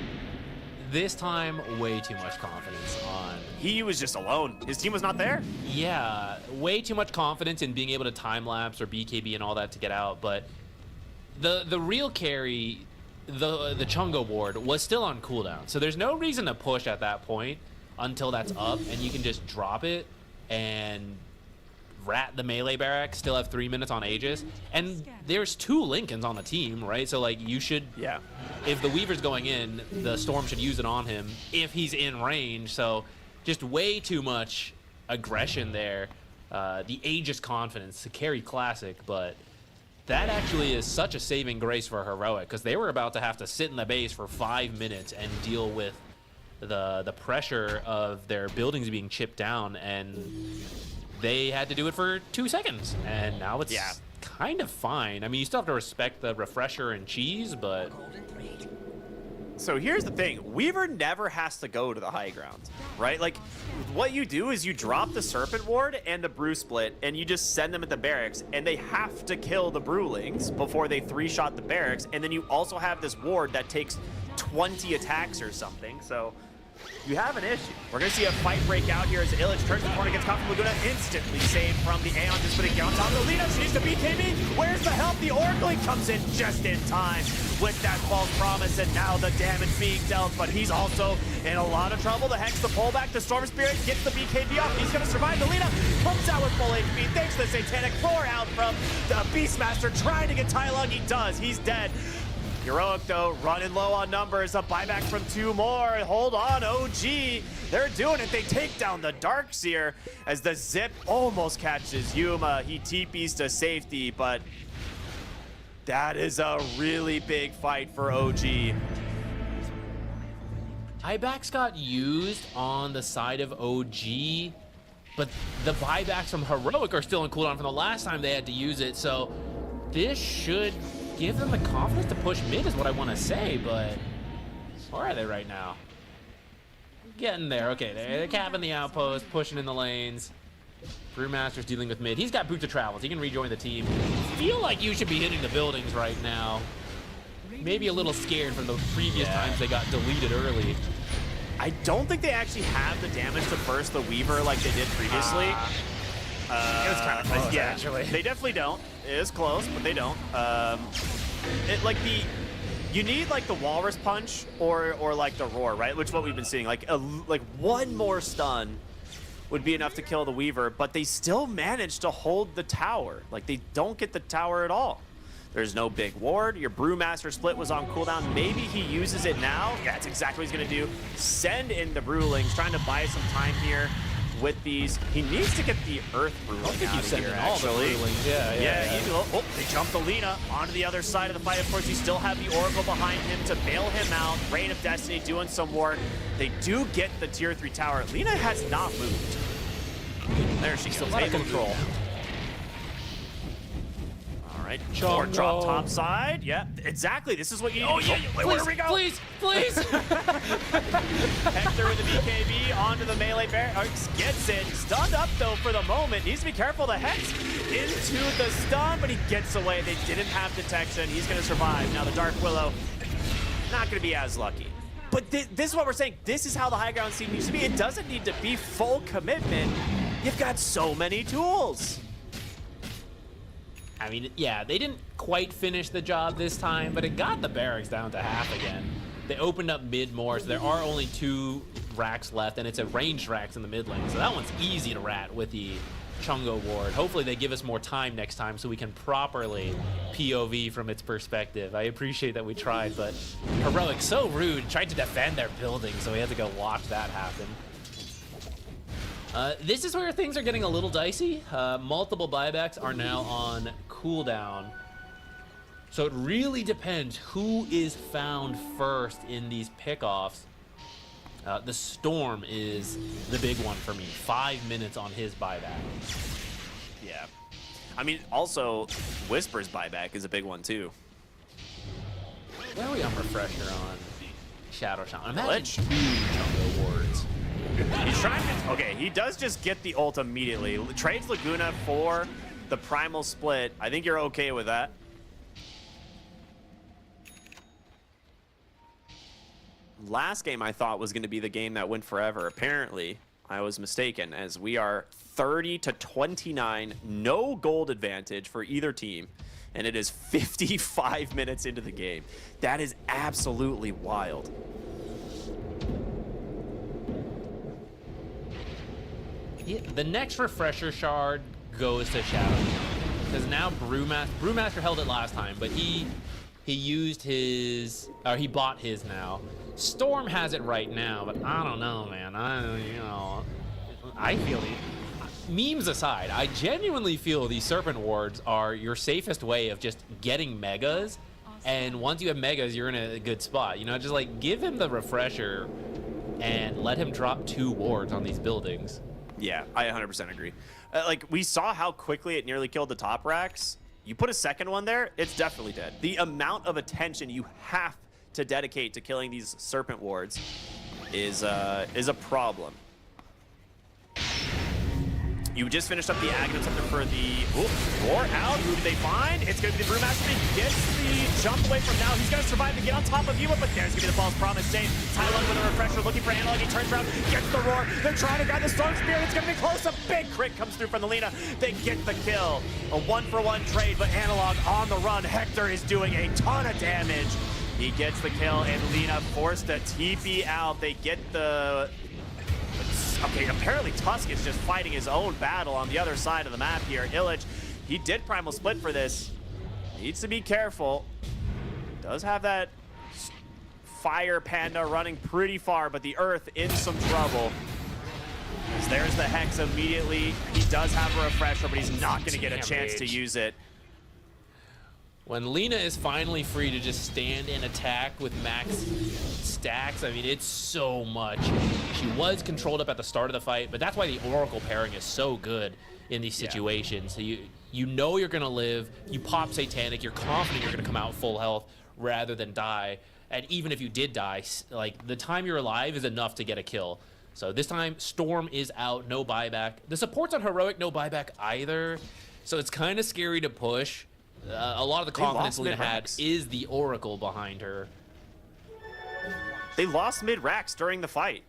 S2: This time, way too much confidence on...
S1: He was just alone. His team was not there.
S2: Yeah, way too much confidence in being able to time-lapse or BKB and all that to get out, but the real carry, the Chungo ward, was still on cooldown, so there's no reason to push at that point until that's up, and you can just drop it and rat the melee barracks, still have 3 minutes on Aegis, and there's 2 Lincolns on the team, right? So, like, you should...
S1: Yeah.
S2: If the Weaver's going in, the Storm should use it on him if he's in range, so just way too much aggression there. The Aegis confidence to carry Classic, but that actually is such a saving grace for Heroic, because they were about to have to sit in the base for 5 minutes and deal with the pressure of their buildings being chipped down, and they had to do it for 2 seconds, and now it's kind of fine. I mean, you still have to respect the refresher and cheese, but...
S1: So here's the thing. Weaver never has to go to the high ground, right? Like, what you do is you drop the Serpent Ward and the Brew Split, and you just send them at the barracks, and they have to kill the Brewlings before they 3-shot the barracks, and then you also have this ward that takes 20 attacks or something, so... You have an issue. We're going to see a fight break out here as Illich turns the corner, gets caught from Laguna, instantly saved from the Aeon, just putting on top of the Lina. She needs to BKB. Where's the help? The Oracling comes in just in time with that false promise, and now the damage being dealt, but he's also in a lot of trouble. The Hex, the pullback, the Storm Spirit gets the BKB off. He's going to survive. The Lina comes out with full HP. Thanks to the Satanic Roar out from the Beastmaster, trying to get Tylung. He does. He's dead. Heroic, though, running low on numbers. A buyback from 2 more. Hold on, OG. They're doing it. They take down the Darkseer as the Zip almost catches Yuma. He TPs to safety, but that is a really big fight for OG.
S2: Buybacks got used on the side of OG, but the buybacks from Heroic are still in cooldown from the last time they had to use it, so this should give them the confidence to push mid is what I want to say, but where are they right now? Getting there. Okay, they're capping the outpost, pushing in the lanes. Brewmaster's dealing with mid. He's got boots of travels. He can rejoin the team. Feel like you should be hitting the buildings right now. Maybe a little scared from the previous times they got deleted early.
S1: I don't think they actually have the damage to burst the Weaver like they did previously.
S2: It was kind of close, actually.
S1: They definitely don't. It is close, but they don't. You need like the Walrus Punch or like the Roar, right? Which is what we've been seeing. Like one more stun would be enough to kill the Weaver, but they still manage to hold the tower. Like, they don't get the tower at all. There's no big ward. Your Brewmaster split was on cooldown. Maybe he uses it now. Yeah, that's exactly what he's gonna do. Send in the Brewlings, trying to buy some time here with these. He needs to get the Earth Brewling out of here, actually. Oh, they jumped the Lina onto the other side of the fight. Of course, you still have the Oracle behind him to bail him out. Reign of Destiny doing some work. They do get the tier 3 tower. Lina has not moved. There she goes.
S2: Able control.
S1: All right?
S2: Chongo.
S1: Or drop top side. Yeah, exactly. This is what you need. Where we go?
S2: Please, please.
S1: Hector with the BKB onto the melee barracks, gets it. Stunned up though for the moment. Needs to be careful. The Hex into the stun, but he gets away. They didn't have detection. He's going to survive. Now the Dark Willow, not going to be as lucky. But this is what we're saying. This is how the high ground scene needs to be. It doesn't need to be full commitment. You've got so many tools.
S2: I mean, yeah, they didn't quite finish the job this time, but it got the barracks down to half again. They opened up mid more, so there are only 2 racks left, and it's a ranged racks in the mid lane, so that one's easy to rat with the Chungo ward. Hopefully they give us more time next time so we can properly POV from its perspective. I appreciate that we tried, but Heroic, so rude, tried to defend their building, so we had to go watch that happen. This is where things are getting a little dicey. Multiple buybacks are now on cooldown. So it really depends who is found first in these pickoffs. The Storm is the big one for me. 5 minutes on his buyback.
S1: Yeah. I mean, also, Whisper's buyback is a big one, too.
S2: Where are we on Refresher on Shadow Shaman? Imagine
S1: Lich?
S2: 2 Chungo wards.
S1: He's trying to... Okay, he does just get the ult immediately. Trades Laguna for the Primal Split. I think you're okay with that. Last game I thought was going to be the game that went forever. Apparently, I was mistaken, as we are 30 to 29, no gold advantage for either team, and it is 55 minutes into the game. That is absolutely wild.
S2: Yeah, the next Refresher shard goes to Shadow, because now Brewmaster held it last time, but he used his, or he bought his now. Storm has it right now, but I don't know, man. I feel memes aside, I genuinely feel these Serpent Wards are your safest way of just getting megas, and once you have megas, you're in a good spot. You know, just like give him the Refresher and let him drop 2 wards on these buildings.
S1: Yeah, I 100% agree. Like, we saw how quickly it nearly killed the top racks. You put a second one there, it's definitely dead. The amount of attention you have to dedicate to killing these Serpent Wards is a problem. You just finished up the Aghanim Scepter for the Roar out. Who did they find? It's going to be the Brewmaster. He gets the jump away from now. He's going to survive to get on top of you, but there's going to be the false promise save. Tylon with a Refresher looking for Analog. He turns around, gets the Roar. They're trying to grab the Storm Spear. It's going to be close. A big crit comes through from the Lina. They get the kill. A 1-for-1 trade, but Analog on the run. Hector is doing a ton of damage. He gets the kill, and Lina forced to TP out. They get the... Okay, apparently Tusk is just fighting his own battle on the other side of the map here. Illich, he did Primal Split for this. Needs to be careful. Does have that Fire Panda running pretty far, but the Earth in some trouble. As there's the Hex immediately. He does have a Refresher, but he's not going to get a chance to use it.
S2: When Lina is finally free to just stand and attack with max stacks, I mean, it's so much. She was controlled up at the start of the fight, but that's why the Oracle pairing is so good in these situations. So you know you're going to live, you pop Satanic, you're confident you're going to come out full health rather than die. And even if you did die, like, the time you're alive is enough to get a kill. So this time, Storm is out, no buyback. The supports on Heroic, no buyback either. So it's kind of scary to push. A lot of the confidence Lina had is the Oracle behind her.
S1: They lost mid-racks during the fight.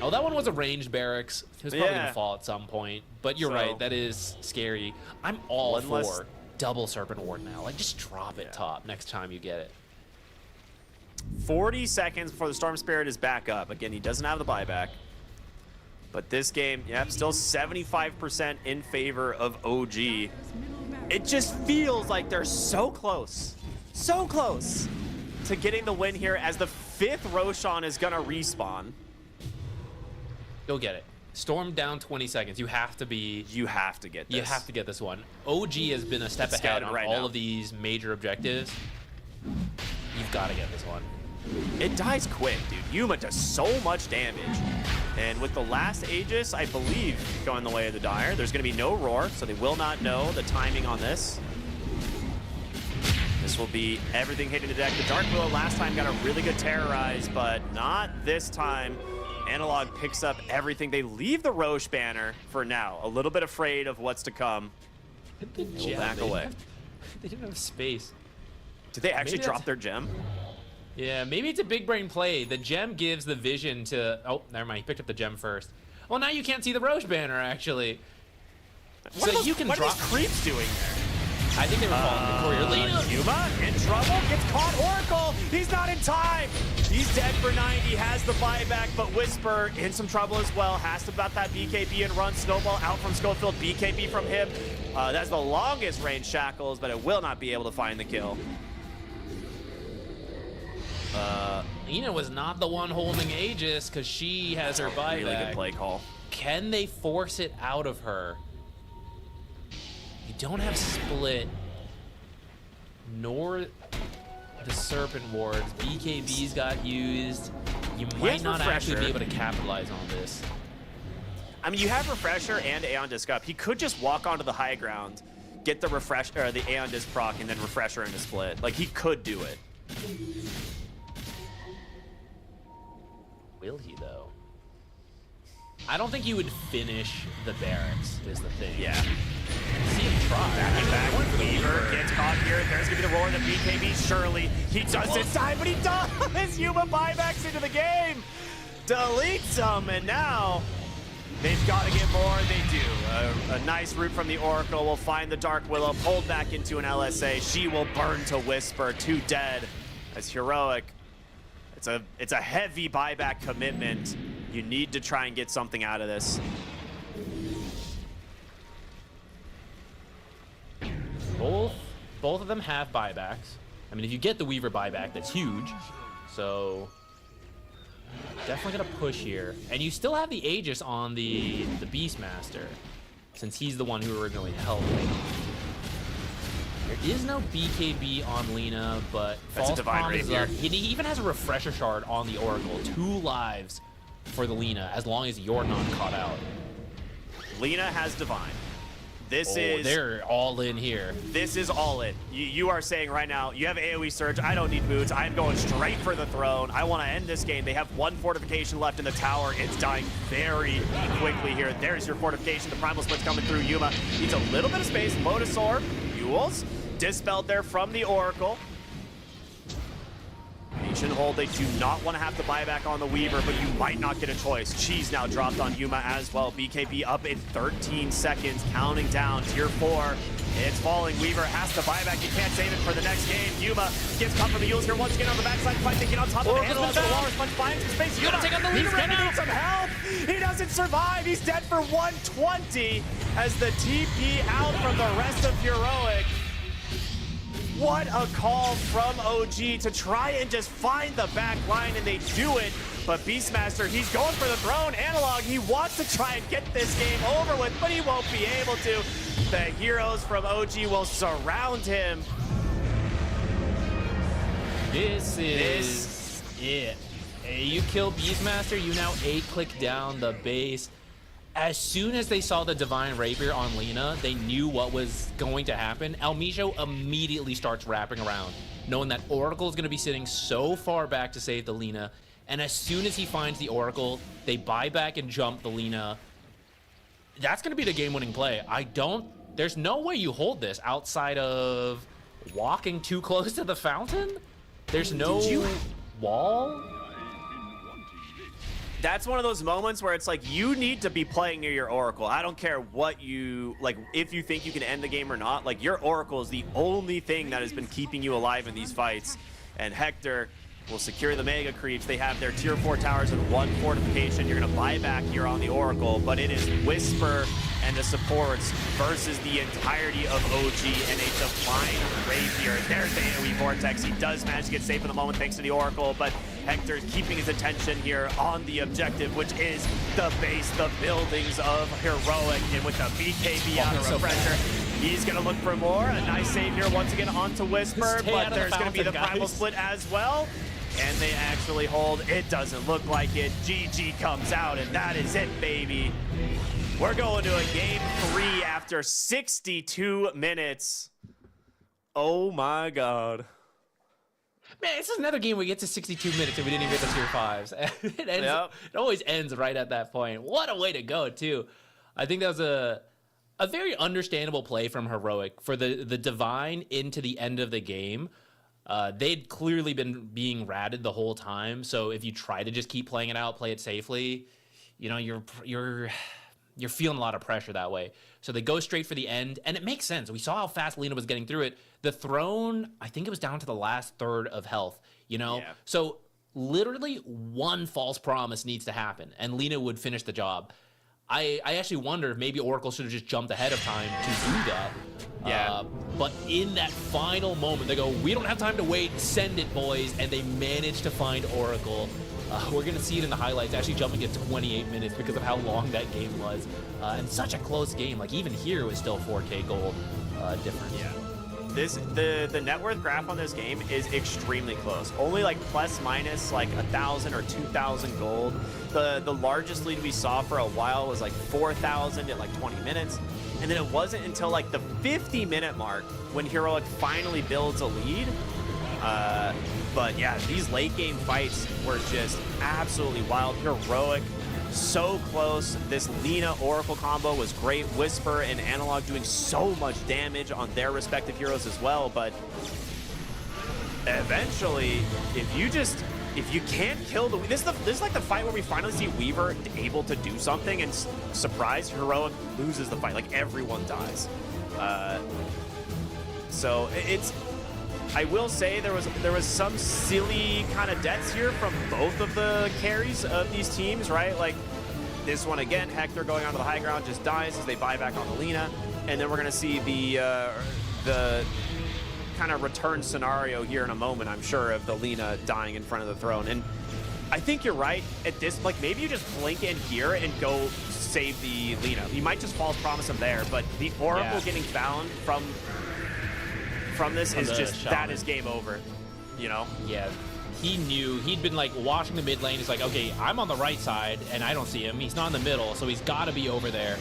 S2: Oh, that one was a ranged barracks. It was probably going to fall at some point. But you're right, that is scary. I'm all for double Serpent Ward now. Like, just drop it top next time you get it.
S1: 40 seconds before the Storm Spirit is back up. Again, he doesn't have the buyback. But this game, still 75% in favor of OG. It just feels like they're so close to getting the win here, as the 5th Roshan is gonna respawn.
S2: You'll get it. Storm down 20 seconds. You have to get this.
S1: You
S2: have to get this one. OG has been a step ahead on all of these major objectives. You've got to get this one.
S1: It dies quick, dude. Yuma does so much damage. And with the last Aegis, I believe, going the way of the Dire, there's going to be no Roar, so they will not know the timing on this. This will be everything hitting the deck. The Dark Willow last time got a really good terrorize, but not this time. Analog picks up everything. They leave the Roche banner for now, a little bit afraid of what's to come. We'll back away.
S2: They didn't have space.
S1: Did they actually
S2: Maybe
S1: drop their gem?
S2: Yeah, maybe it's a big brain play. The gem gives the vision to... Oh, never mind. He picked up the gem first. Well, now you can't see the Roche banner, actually.
S1: What are those creeps doing there?
S2: I think they were following Victoria.
S1: Yuma in trouble, gets caught. Oracle, he's not in time. He's dead for 90, has the buyback, but Whisper in some trouble as well. Has to bat that BKB and run. Snowball out from Schofield, BKB from him. That's the longest range Shackles, but it will not be able to find the kill.
S2: Lina was not the one holding Aegis because she has her buyback.
S1: Really good play call.
S2: Can they force it out of her? You don't have Split, nor the Serpent Wards. BKBs got used. You might not actually be able to capitalize on this.
S1: I mean, you have Refresher and Aeon Disc up. He could just walk onto the high ground, get the Refresher, or the Aeon Disc proc, and then Refresher into Split. Like, he could do it.
S2: Will he, though? I don't think you would finish the barracks, is the thing.
S1: Yeah.
S2: See him try.
S1: Back. Weaver gets caught here. There's going to be the roar of the BKB. Surely he doesn't die, but he does. Yuma buybacks into the game. Deletes them, and now they've got to get more. They do. A nice root from the Oracle will find the Dark Willow, pulled back into an LSA. She will burn to Whisper. 2 dead as Heroic. It's a heavy buyback commitment. You need to try and get something out of this.
S2: Both of them have buybacks. I mean, if you get the Weaver buyback, that's huge. So definitely gonna push here. And you still have the Aegis on the Beastmaster, since he's the one who originally held it. There is no BKB on Lina, but
S1: that's a Divine Rapier.
S2: He even has a Refresher Shard on the Oracle. 2 lives for the Lina, as long as you're not caught out.
S1: Lina has Divine. This is...
S2: They're all in here.
S1: This is all in. You are saying right now, you have AoE Surge, I don't need boots, I'm going straight for the throne. I want to end this game. They have 1 fortification left in the tower. It's dying very quickly here. There's your fortification. The Primal Split's coming through. Yuma needs a little bit of space. Lotus Orb, Yules, dispelled there from the Oracle. Patient hold. They do not want to have to buy back on the Weaver, but you might not get a choice. Cheese now dropped on Yuma as well. BKB up in 13 seconds, counting down. Tier 4. It's falling. Weaver has to buy back. You can't save it for the next game. Yuma gets caught from the Yules here once again on the backside fight. They get on top of the Analog. The Walrus Punch finds some space. Yuma
S2: take on the Weaver
S1: he's
S2: right
S1: gonna
S2: now.
S1: need some help. He doesn't survive. He's dead for 120 as the TP out from the rest of Heroic. What a call from OG to try and just find the back line, and they do it. But Beastmaster, he's going for the throne. Analog, he wants to try and get this game over with, but he won't be able to. The heroes from OG will surround him.
S2: This is it. You kill Beastmaster, you now 8-click down the base. As soon as they saw the Divine Rapier on Lina, they knew what was going to happen. Almijo immediately starts wrapping around, knowing that Oracle is going to be sitting so far back to save the Lina. And as soon as he finds the Oracle, they buy back and jump the Lina. That's going to be the game-winning play. There's no way you hold this outside of walking too close to the fountain. There's no wall.
S1: That's one of those moments where it's like, you need to be playing near your Oracle. I don't care what you, like, if you think you can end the game or not. Like, your Oracle is the only thing that has been keeping you alive in these fights. And Hector will secure the Mega Creeps. They have their tier 4 towers and 1 fortification. You're going to buy back here on the Oracle, but it is Whisper and the supports versus the entirety of OG and a Divine Rapier. There's the AoE Vortex. He does manage to get safe in the moment thanks to the Oracle, but Hector's keeping his attention here on the objective, which is the base, the buildings of Heroic, and with the BKB out of Refresher, he's going to look for more. A nice save here once again onto Whisper, but there's going to be the Primal Split as well. And they actually hold. It doesn't look like it. GG comes out, and that is it, baby. We're going to a game 3 after 62 minutes. Oh my god.
S2: Man, this is another game where we get to 62 minutes and we didn't even get the tier 5s. It always ends right at that point. What a way to go, too. I think that was a very understandable play from Heroic for the Divine into the end of the game. They'd clearly been being ratted the whole time. So if you try to just keep playing it out, play it safely, you know, you're feeling a lot of pressure that way. So they go straight for the end, and it makes sense. We saw how fast Lena was getting through it. The throne, I think it was down to the last third of health, you know? Yeah. So literally one false promise needs to happen, and Lena would finish the job. I actually wonder if maybe Oracle should have just jumped ahead of time to do that.
S1: Yeah.
S2: But in that final moment, they go, we don't have time to wait, send it, boys, and they managed to find Oracle. We're going to see it in the highlights, actually jumping at 28 minutes because of how long that game was. And such a close game. Like, even here was still 4K gold difference.
S1: Yeah. The net worth graph on this game is extremely close. Only like plus minus like 1,000 or 2,000 gold. The largest lead we saw for a while was like 4,000 at like 20 minutes. And then it wasn't until like the 50-minute mark when Heroic finally builds a lead. But yeah, these late game fights were just absolutely wild. Heroic, so close. This Lena Oracle combo was great. Whisper and Analog doing so much damage on their respective heroes as well. But eventually, if you can't kill this is like the fight where we finally see Weaver able to do something, and surprise, Heroic loses the fight. Like, everyone dies. So it's. I will say there was some silly kind of deaths here from both of the carries of these teams, right? Like this one again, Hector going onto the high ground just dies as they buy back on the Lena, and then we're gonna see the kind of return scenario here in a moment, I'm sure, of the Lena dying in front of the throne. And I think you're right at this, like maybe you just blink in here and go save the Lena. You might just false promise him there, but the Oracle getting found from this is just, shaman. That is game over, you know?
S2: Yeah, he knew. He'd been like watching the mid lane. He's like, okay, I'm on the right side and I don't see him. He's not in the middle, so he's got to be over there.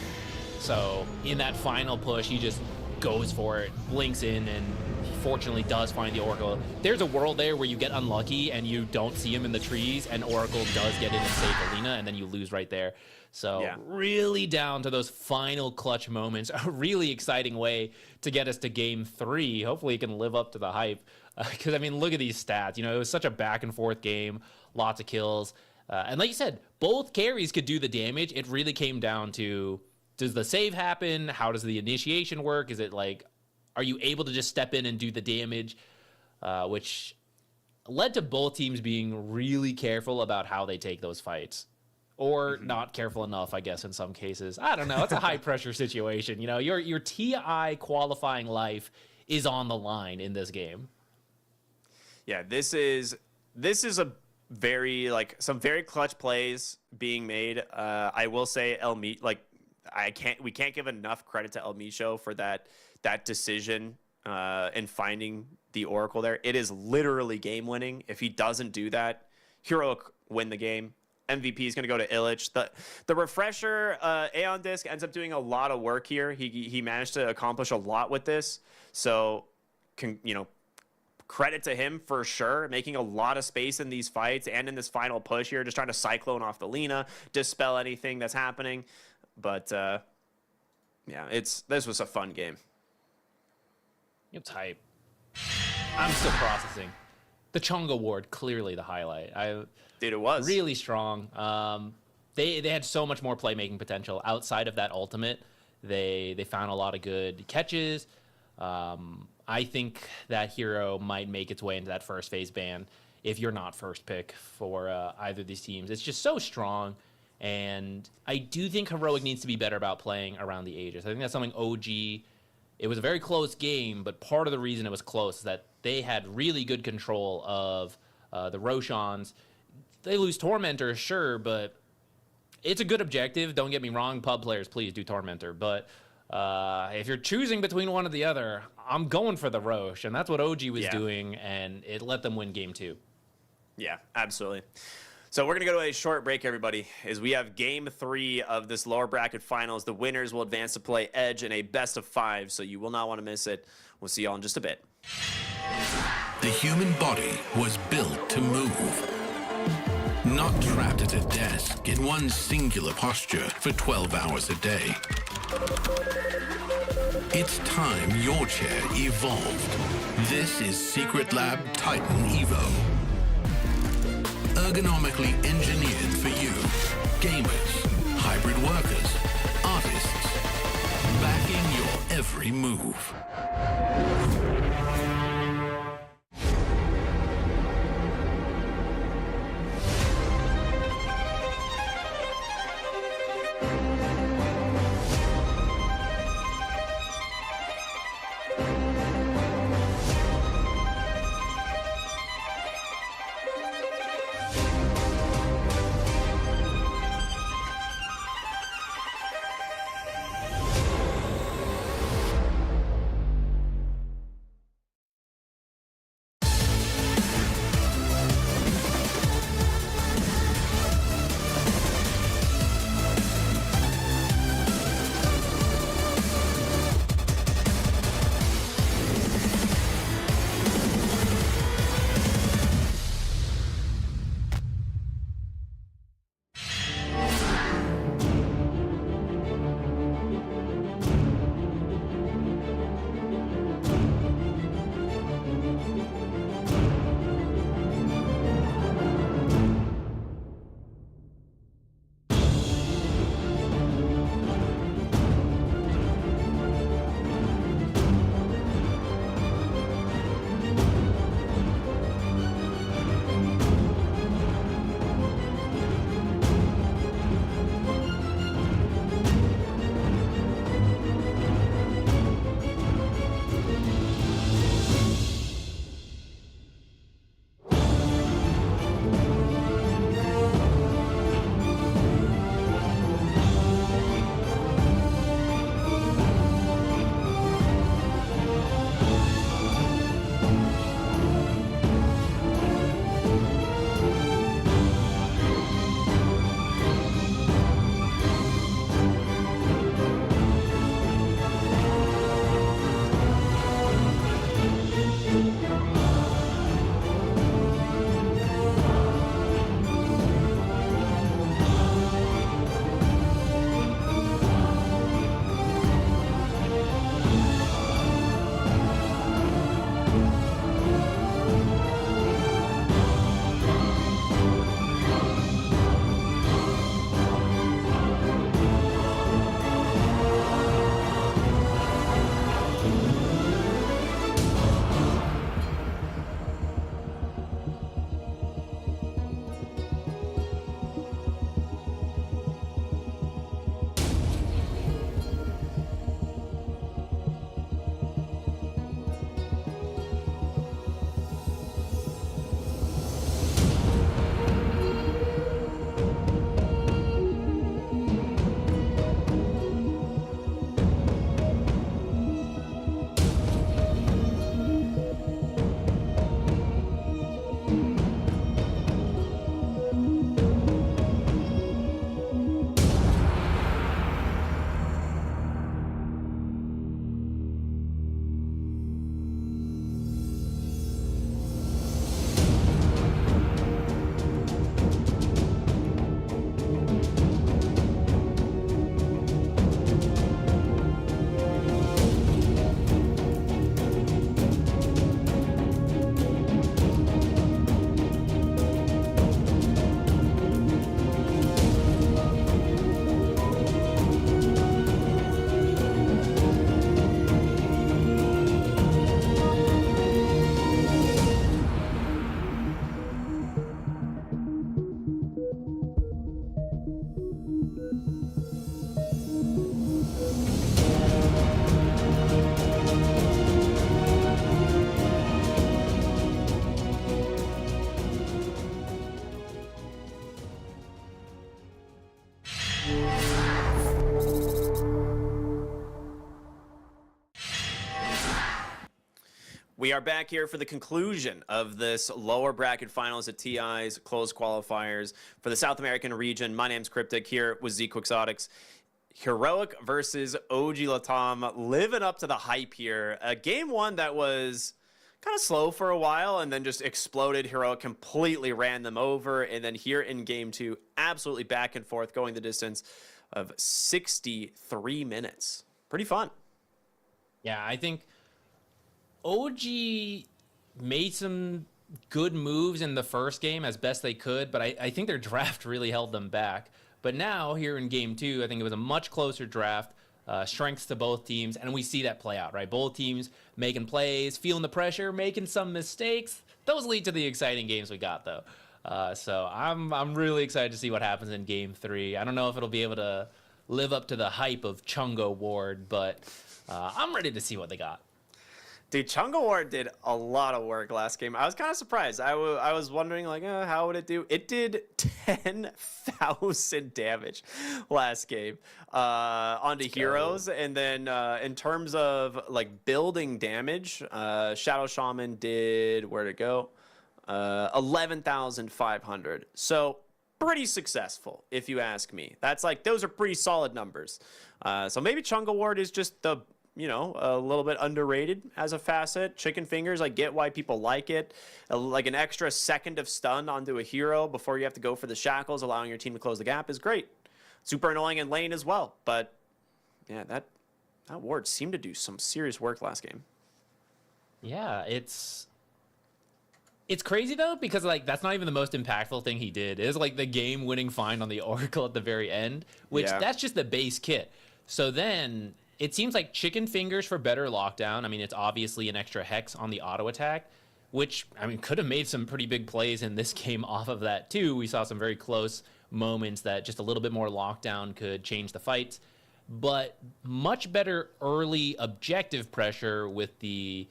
S2: So in that final push, he just goes for it, blinks in, and fortunately does find the Oracle. There's a world there where you get unlucky and you don't see him in the trees, and Oracle does get in and save Alina, and then you lose right there. So really down to those final clutch moments. A really exciting way to get us to game 3. Hopefully he can live up to the hype. Because, I mean, look at these stats. You know, it was such a back and forth game. Lots of kills. And like you said, both carries could do the damage. It really came down to, does the save happen? How does the initiation work? Is it like, are you able to just step in and do the damage? Which led to both teams being really careful about how they take those fights. Or not careful enough, I guess, in some cases. I don't know. It's a high-pressure situation. You know, your TI qualifying life is on the line in this game.
S1: Yeah, this is a very, like, some very clutch plays being made. I will say we can't give enough credit to El Micho for that decision in finding the Oracle there. It is literally game-winning. If he doesn't do that, Heroic win the game. MVP is going to go to Illich. The refresher Aeon Disc ends up doing a lot of work here. He managed to accomplish a lot with this. So, credit to him for sure, making a lot of space in these fights and in this final push here, just trying to cyclone off the Lena, dispel anything that's happening. But this was a fun game.
S2: It's hype. I'm still processing. The Chung Award, clearly the highlight.
S1: Dude, it was
S2: really strong. They had so much more playmaking potential outside of that ultimate. They found a lot of good catches. I think that hero might make its way into that first phase ban if you're not first pick for either of these teams. It's just so strong, and I do think Heroic needs to be better about playing around the Aegis. I think that's something OG. It was a very close game, but part of the reason it was close is that they had really good control of the Roshans. They lose Tormentor, sure, but it's a good objective. Don't get me wrong, pub players, please do Tormentor. But if you're choosing between one or the other, I'm going for the Rosh, and that's what OG was doing, and it let them win game 2.
S1: Yeah, absolutely. So we're going to go to a short break, everybody, as we have game 3 of this lower bracket finals. The winners will advance to play Edge in a best of 5, so you will not want to miss it. We'll see y'all in just a bit.
S4: The human body was built to move. Not trapped at a desk in one singular posture for 12 hours a day. It's time your chair evolved. This is Secret Lab Titan Evo. Ergonomically engineered for you. Gamers, hybrid workers, artists. Backing your every move.
S1: We are back here for the conclusion of this lower bracket finals at TI's closed qualifiers for the South American region. My name's Cryptic, here with Z Quixotics. Heroic versus OG Latam, living up to the hype here. Game one that was kind of slow for a while and then just exploded. Heroic completely ran them over. And then here in game 2, absolutely back and forth, going the distance of 63 minutes. Pretty fun.
S2: Yeah, I think OG made some good moves in the first game as best they could, but I think their draft really held them back. But now, here in game 2, I think it was a much closer draft, strengths to both teams, and we see that play out, right? Both teams making plays, feeling the pressure, making some mistakes. Those lead to the exciting games we got, though. So I'm really excited to see what happens in game 3. I don't know if it'll be able to live up to the hype of Chungo Ward, but I'm ready to see what they got.
S1: Dude, Chunga Ward did a lot of work last game. I was kind of surprised. I was wondering, like, how would it do? It did 10,000 damage last game onto heroes. And then in terms of, like, building damage, Shadow Shaman did, where'd it go? 11,500. So pretty successful, if you ask me. That's like, those are pretty solid numbers. So maybe Chunga Ward is just the, you know, a little bit underrated as a facet. Chicken Fingers, I get why people like it. Like an extra second of stun onto a hero before you have to go for the shackles, allowing your team to close the gap is great. Super annoying in lane as well. But yeah, that ward seemed to do some serious work last game.
S2: Yeah, it's crazy though, because like that's not even the most impactful thing he did. It is like the game-winning find on the Oracle at the very end, which that's just the base kit. So then it seems like Chicken Fingers for better lockdown. I mean, it's obviously an extra hex on the auto attack, which, I mean, could have made some pretty big plays in this game off of that too. We saw some very close moments that just a little bit more lockdown could change the fights, but much better early objective pressure with the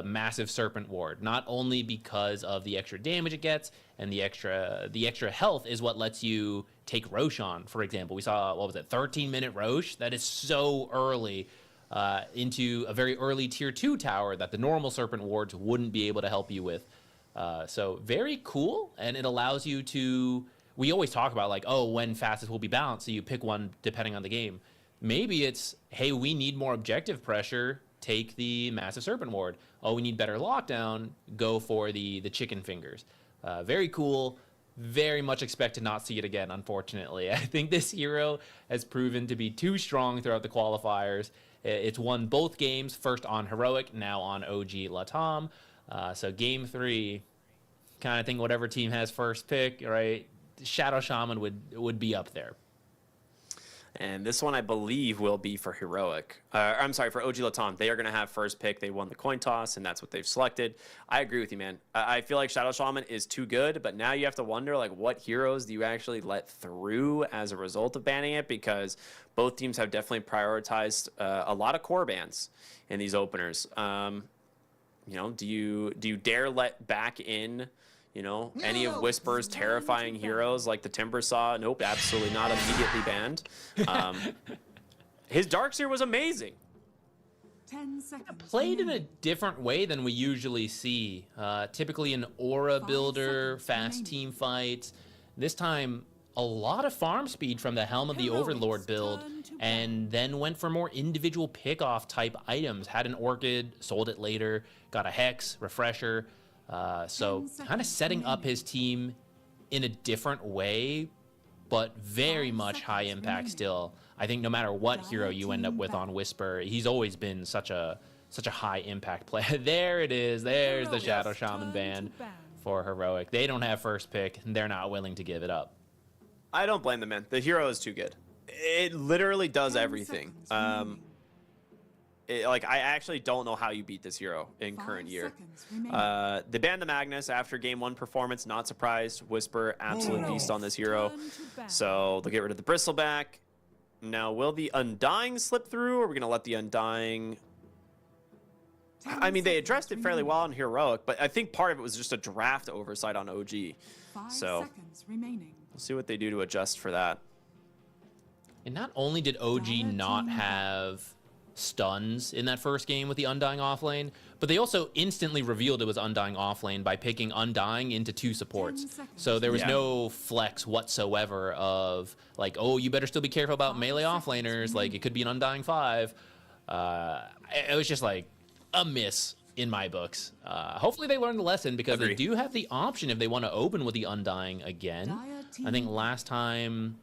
S2: massive Serpent Ward, not only because of the extra damage it gets and the extra health is what lets you take Roshan, for example. We saw, 13-minute Rosh? That is so early into a very early tier 2 tower that the normal Serpent Wards wouldn't be able to help you with. So very cool, and it allows you to, we always talk about like, oh, when fastest will be balanced, so you pick one depending on the game. Maybe it's, hey, we need more objective pressure, take the massive Serpent Ward. Oh, we need better lockdown, go for the Chicken Fingers. Very cool. Very much expect to not see it again, unfortunately. I think this hero has proven to be too strong throughout the qualifiers. It's won both games, first on Heroic, now on OG Latam. So game 3, kind of think whatever team has first pick, right? Shadow Shaman would be up there.
S1: And this one, I believe, will be for Heroic. I'm sorry, for OG Latam. They are going to have first pick. They won the coin toss, and that's what they've selected. I agree with you, man. I feel like Shadow Shaman is too good, but now you have to wonder, like, what heroes do you actually let through as a result of banning it? Because both teams have definitely prioritized a lot of core bans in these openers. You know, do you dare let back in, you know, any of Whisper's terrifying heroes like the Timbersaw? Nope, absolutely not. Immediately banned. His Darkseer was amazing.
S3: 10 seconds.
S2: Played in a different way than we usually see. Typically an aura builder, fast team fights. This time, a lot of farm speed from the Helm of the Overlord build, and then went for more individual pick-off type items. Had an Orchid, sold it later, got a Hex, Refresher. So kind of setting up his team in a different way, but very much high impact still. I think no matter what hero you end up with on Whisper, he's always been such a high impact player. There it is. There's the Shadow Shaman ban for Heroic. They don't have first pick, and they're not willing to give it up.
S1: I don't blame them, man. The hero is too good. It literally does everything. Like, I actually don't know how you beat this hero in current year. They banned the Magnus after game 1 performance. Not surprised. Whisper, absolute beast on this hero. So they'll get rid of the Bristleback. Now, will the Undying slip through, or are we going to let the Undying... I mean, they addressed it fairly well on Heroic, but I think part of it was just a draft oversight on OG. So we'll see what they do to adjust for that.
S2: And not only did OG not have stuns in that first game with the Undying offlane, but they also instantly revealed it was Undying offlane by picking Undying into 2 supports. So there was no flex whatsoever of like, oh, you better still be careful about melee offlaners, like it could be an Undying 5. It was just like a miss in my books. Hopefully they learned the lesson because
S1: Agree.
S2: they do have the option if they want to open with the Undying again. I think last time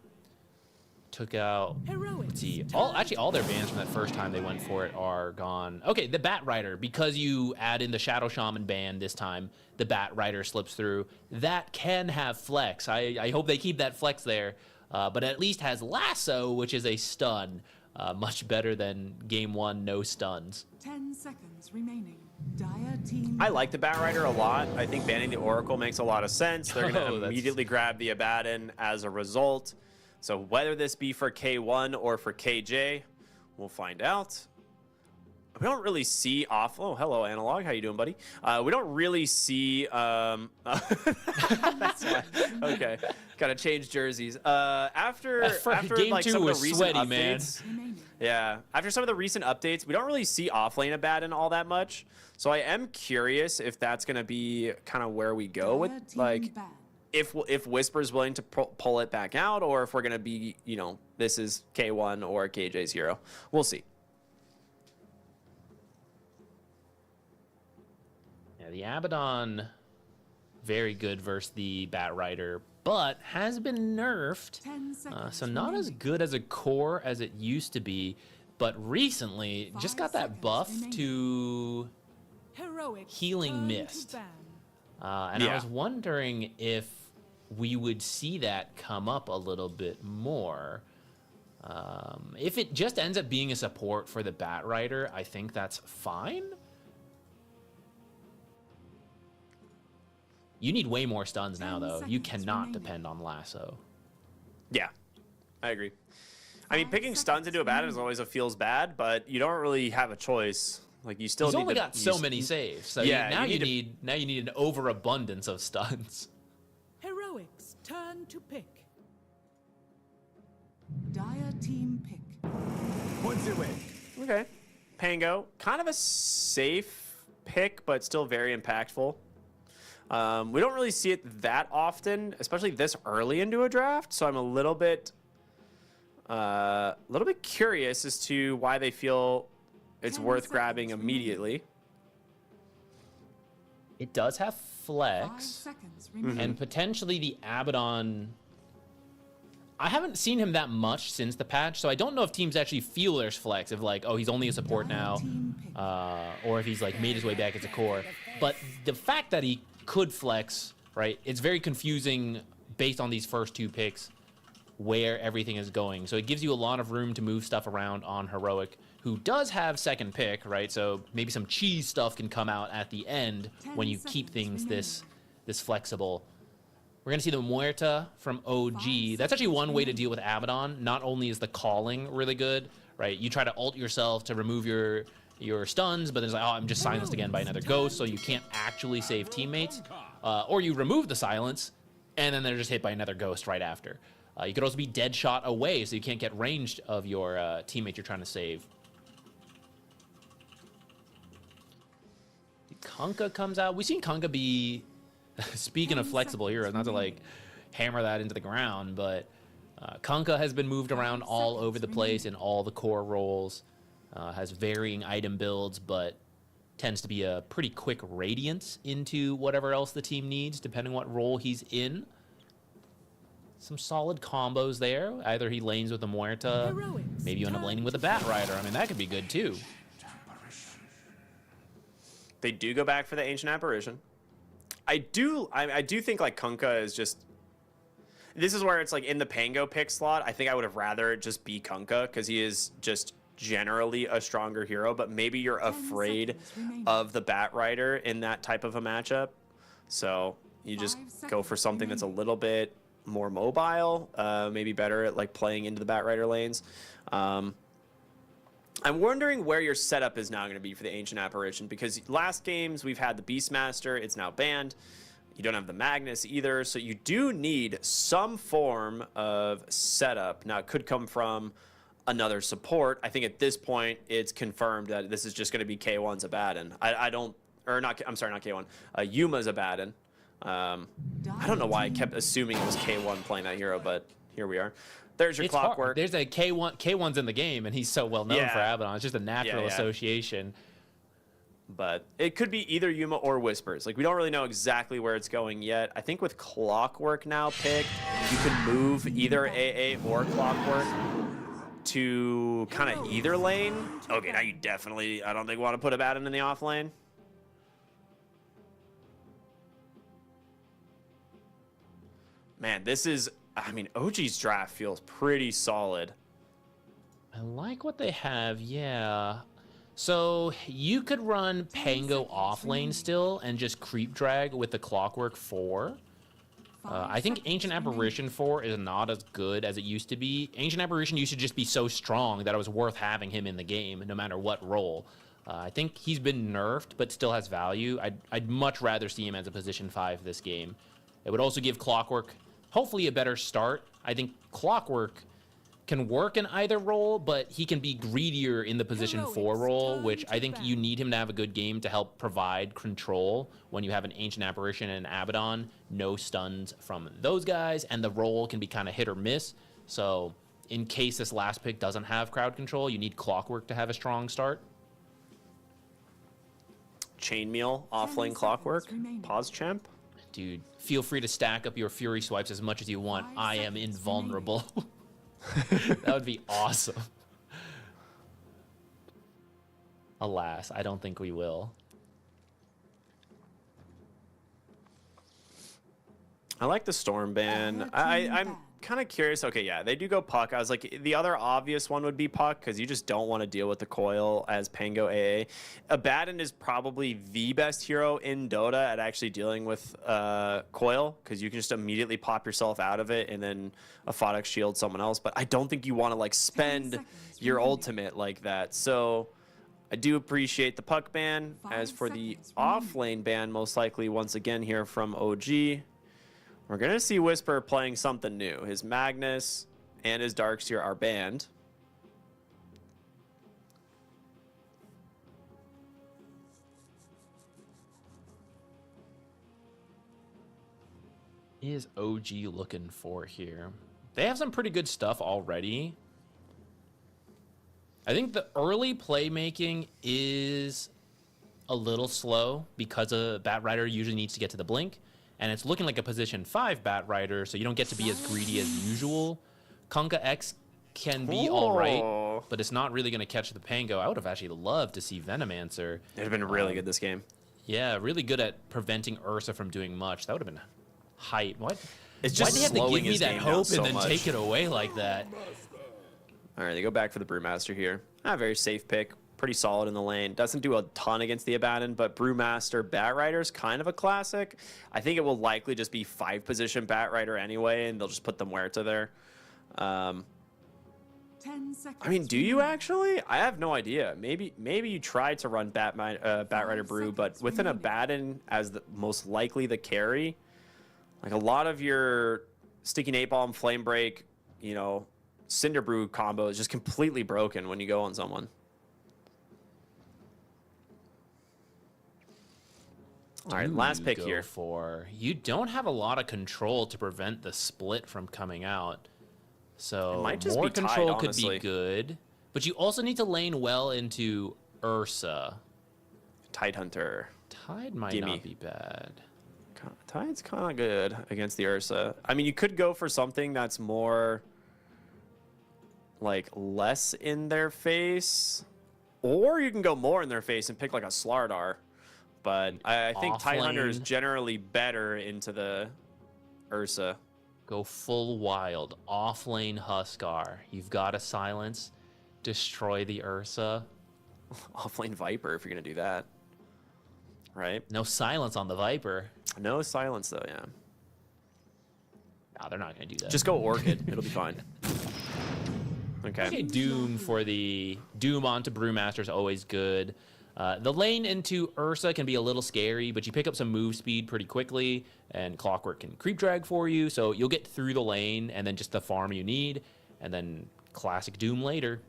S2: took out, let's see, all their bans from that first time they went for it are gone. Okay, the Bat Rider, because you add in the Shadow Shaman ban this time, the Bat Rider slips through. That can have flex. I hope they keep that flex there, but at least has Lasso, which is a stun. Much better than game 1, no stuns.
S3: 10 seconds remaining. Dire team.
S1: I like the Bat Rider a lot. I think banning the Oracle makes a lot of sense. They're going to immediately grab the Abaddon as a result. So whether this be for K1 or for KJ, we'll find out. We don't really see off. Oh, hello, Analog. How you doing, buddy? We don't really see. That's why. Okay, gotta change jerseys. After
S2: game
S1: like
S2: 2
S1: some of the
S2: was
S1: recent
S2: sweaty,
S1: updates,
S2: man.
S1: yeah. After some of the recent updates, we don't really see offlane Abaddon all that much. So I am curious if that's gonna be kind of where we go with like. If Whisper's willing to pull it back out, or if we're gonna be, you know, this is K1 or KJ's hero, we'll see.
S2: Yeah, the Abaddon, very good versus the Bat Rider, but has been nerfed. So not as good as a core as it used to be, but recently just got that buff to Healing Mist. And I was wondering if we would see that come up a little bit more. If it just ends up being a support for the Bat Rider, I think that's fine. You need way more stuns now, though. You cannot depend on Lasso.
S1: Yeah, I agree. I mean, picking stuns into Abaddon is always feels bad, but you don't really have a choice. Like, you still
S2: He's
S1: need
S2: only
S1: to,
S2: got so many saves, so
S1: Yeah,
S2: you need an overabundance of stuns.
S3: Heroics turn to pick. Dire team pick.
S5: What's it with?
S1: Okay. Pango, kind of a safe pick, but still very impactful. We don't really see it that often, especially this early into a draft. So I'm a little bit curious as to why they feel it's worth grabbing immediately.
S2: It does have flex, and potentially the Abaddon. I haven't seen him that much since the patch, so I don't know if teams actually feel there's flex, if like, oh, he's only a support now, or if he's like made his way back as a core. But the fact that he could flex, right, it's very confusing based on these first 2 picks where everything is going. So it gives you a lot of room to move stuff around on Heroic, who does have second pick, right? So maybe some cheese stuff can come out at the end when you keep things this flexible. We're going to see the Muerta from OG. That's actually one way to deal with Abaddon. Not only is the calling really good, right? You try to ult yourself to remove your stuns, but then it's like, oh, I'm just silenced again by another ghost, so you can't actually save teammates. Or you remove the silence, and then they're just hit by another ghost right after. You could also be dead shot away, so you can't get ranged of your teammate you're trying to save. Kunkka comes out. We've seen Kunkka be, speaking of flexible heroes, not to like hammer that into the ground, but Kunkka has been moved around all over the place in all the core roles. Has varying item builds, but tends to be a pretty quick radiance into whatever else the team needs, depending what role he's in. Some solid combos there. Either he lanes with the Muerta, maybe you end up laning with a Bat Rider. I mean, that could be good too.
S1: They do go back for the Ancient Apparition. I do think like Kunkka is just. This is where it's like in the Pango pick slot. I think I would have rather it just be Kunkka because he is just generally a stronger hero. But maybe you're afraid of the Bat Rider in that type of a matchup, so you just go for something that's a little bit more mobile, maybe better at like playing into the Bat Rider lanes. I'm wondering where your setup is now going to be for the Ancient Apparition, because last games we've had the Beastmaster, it's now banned. You don't have the Magnus either, so you do need some form of setup. Now, it could come from another support. I think at this point, it's confirmed that this is just going to be K1's Abaddon. I'm sorry, not K1. Yuma's Abaddon. I don't know why I kept assuming it was K1 playing that hero, but here we are. There's your Clockwork.
S2: Hard. There's a K1. K1's in the game, and he's so well known for Abaddon. It's just a natural association.
S1: But it could be either Yuma or Whispers. Like, we don't really know exactly where it's going yet. I think with Clockwork now picked, you can move either AA or Clockwork to kind of either lane. Okay, now you definitely, I don't think, want to put Abaddon in the off lane. Man, this is, I mean, OG's draft feels pretty solid.
S2: I like what they have, yeah. So you could run Pango off lane still and just creep drag with the Clockwork 4. I think Ancient Apparition 4 is not as good as it used to be. Ancient Apparition used to just be so strong that it was worth having him in the game, no matter what role. I think he's been nerfed, but still has value. I'd much rather see him as a position 5 this game. It would also give Clockwork, hopefully, a better start. I think Clockwork can work in either role, but he can be greedier in the position 4 role, which I think you need him to have a good game to help provide control when you have an Ancient Apparition and an Abaddon. No stuns from those guys, and the role can be kind of hit or miss. So in case this last pick doesn't have crowd control, you need Clockwork to have a strong start.
S1: Chainmail, offlane Clockwork, pause champ.
S2: Dude, feel free to stack up your Fury swipes as much as you want. I am invulnerable. That would be awesome. Alas, I don't think we will.
S1: I like the Storm ban. I'm kind of curious. Okay, yeah, they do go Puck. I was like, the other obvious one would be Puck because you just don't want to deal with the coil as Pango AA. Abaddon is probably the best hero in Dota at actually dealing with coil because you can just immediately pop yourself out of it and then a Photic shield someone else. But I don't think you want to like spend your ultimate like that. So I do appreciate the Puck ban. As for the off-lane ban, most likely once again here from OG, we're going to see Whisper playing something new. His Magnus and his Darkseer are banned.
S2: Is OG looking for here? They have some pretty good stuff already. I think the early playmaking is a little slow because a Bat Rider usually needs to get to the blink. And it's looking like a position 5 Bat Rider, so you don't get to be as greedy as usual. Kunkka X can be all right, but it's not really going to catch the Pango. I would have actually loved to see Venomancer.
S1: It would have been really good this game.
S2: Yeah, really good at preventing Ursa from doing much. That would have been hype.
S1: It's just
S2: Why'd they have to
S1: slowing
S2: give me
S1: his
S2: that
S1: game
S2: hope
S1: down so
S2: and then
S1: much.
S2: take it away like that?
S1: All right, they go back for the Brewmaster here. Very safe pick. Pretty solid in the lane. Doesn't do a ton against the Abaddon, but Brewmaster Bat Rider is kind of a classic. I think it will likely just be 5-position Bat Rider anyway, and they'll just put the Muerta there.
S3: 10 seconds.
S1: I mean, do you actually? I have no idea. Maybe you tried to run Bat Rider Brew, but with an Abaddon as the most likely the carry, like a lot of your Sticky Nate Bomb, Flame Break, you know, Cinder Brew combo is just completely broken when you go on someone. All right, last pick here.
S2: You don't have a lot of control to prevent the split from coming out. So
S1: It might just
S2: more
S1: be tied,
S2: control could
S1: honestly.
S2: be good. But you also need to lane well into Ursa.
S1: Tidehunter.
S2: Tide might
S1: Gimme.
S2: not be bad.
S1: Tide's kind of good against the Ursa. I mean, you could go for something that's more, like, less in their face. Or you can go more in their face and pick, like, a Slardar. But I think Tidehunter is
S2: Off-lane.
S1: generally better into the Ursa.
S2: Go full wild. Off-lane Huskar. You've got to silence. Destroy the Ursa.
S1: Offlane Viper, if you're going to do that. Right?
S2: No silence on the Viper.
S1: No silence, though, yeah.
S2: No, they're not going to do that.
S1: Just go Orchid. It'll be fine.
S2: Okay,
S1: Okay.
S2: Doom for the Doom onto Brewmaster is always good. The lane into Ursa can be a little scary, but you pick up some move speed pretty quickly, and Clockwork can creep drag for you, so you'll get through the lane and then just the farm you need, and then classic Doom later.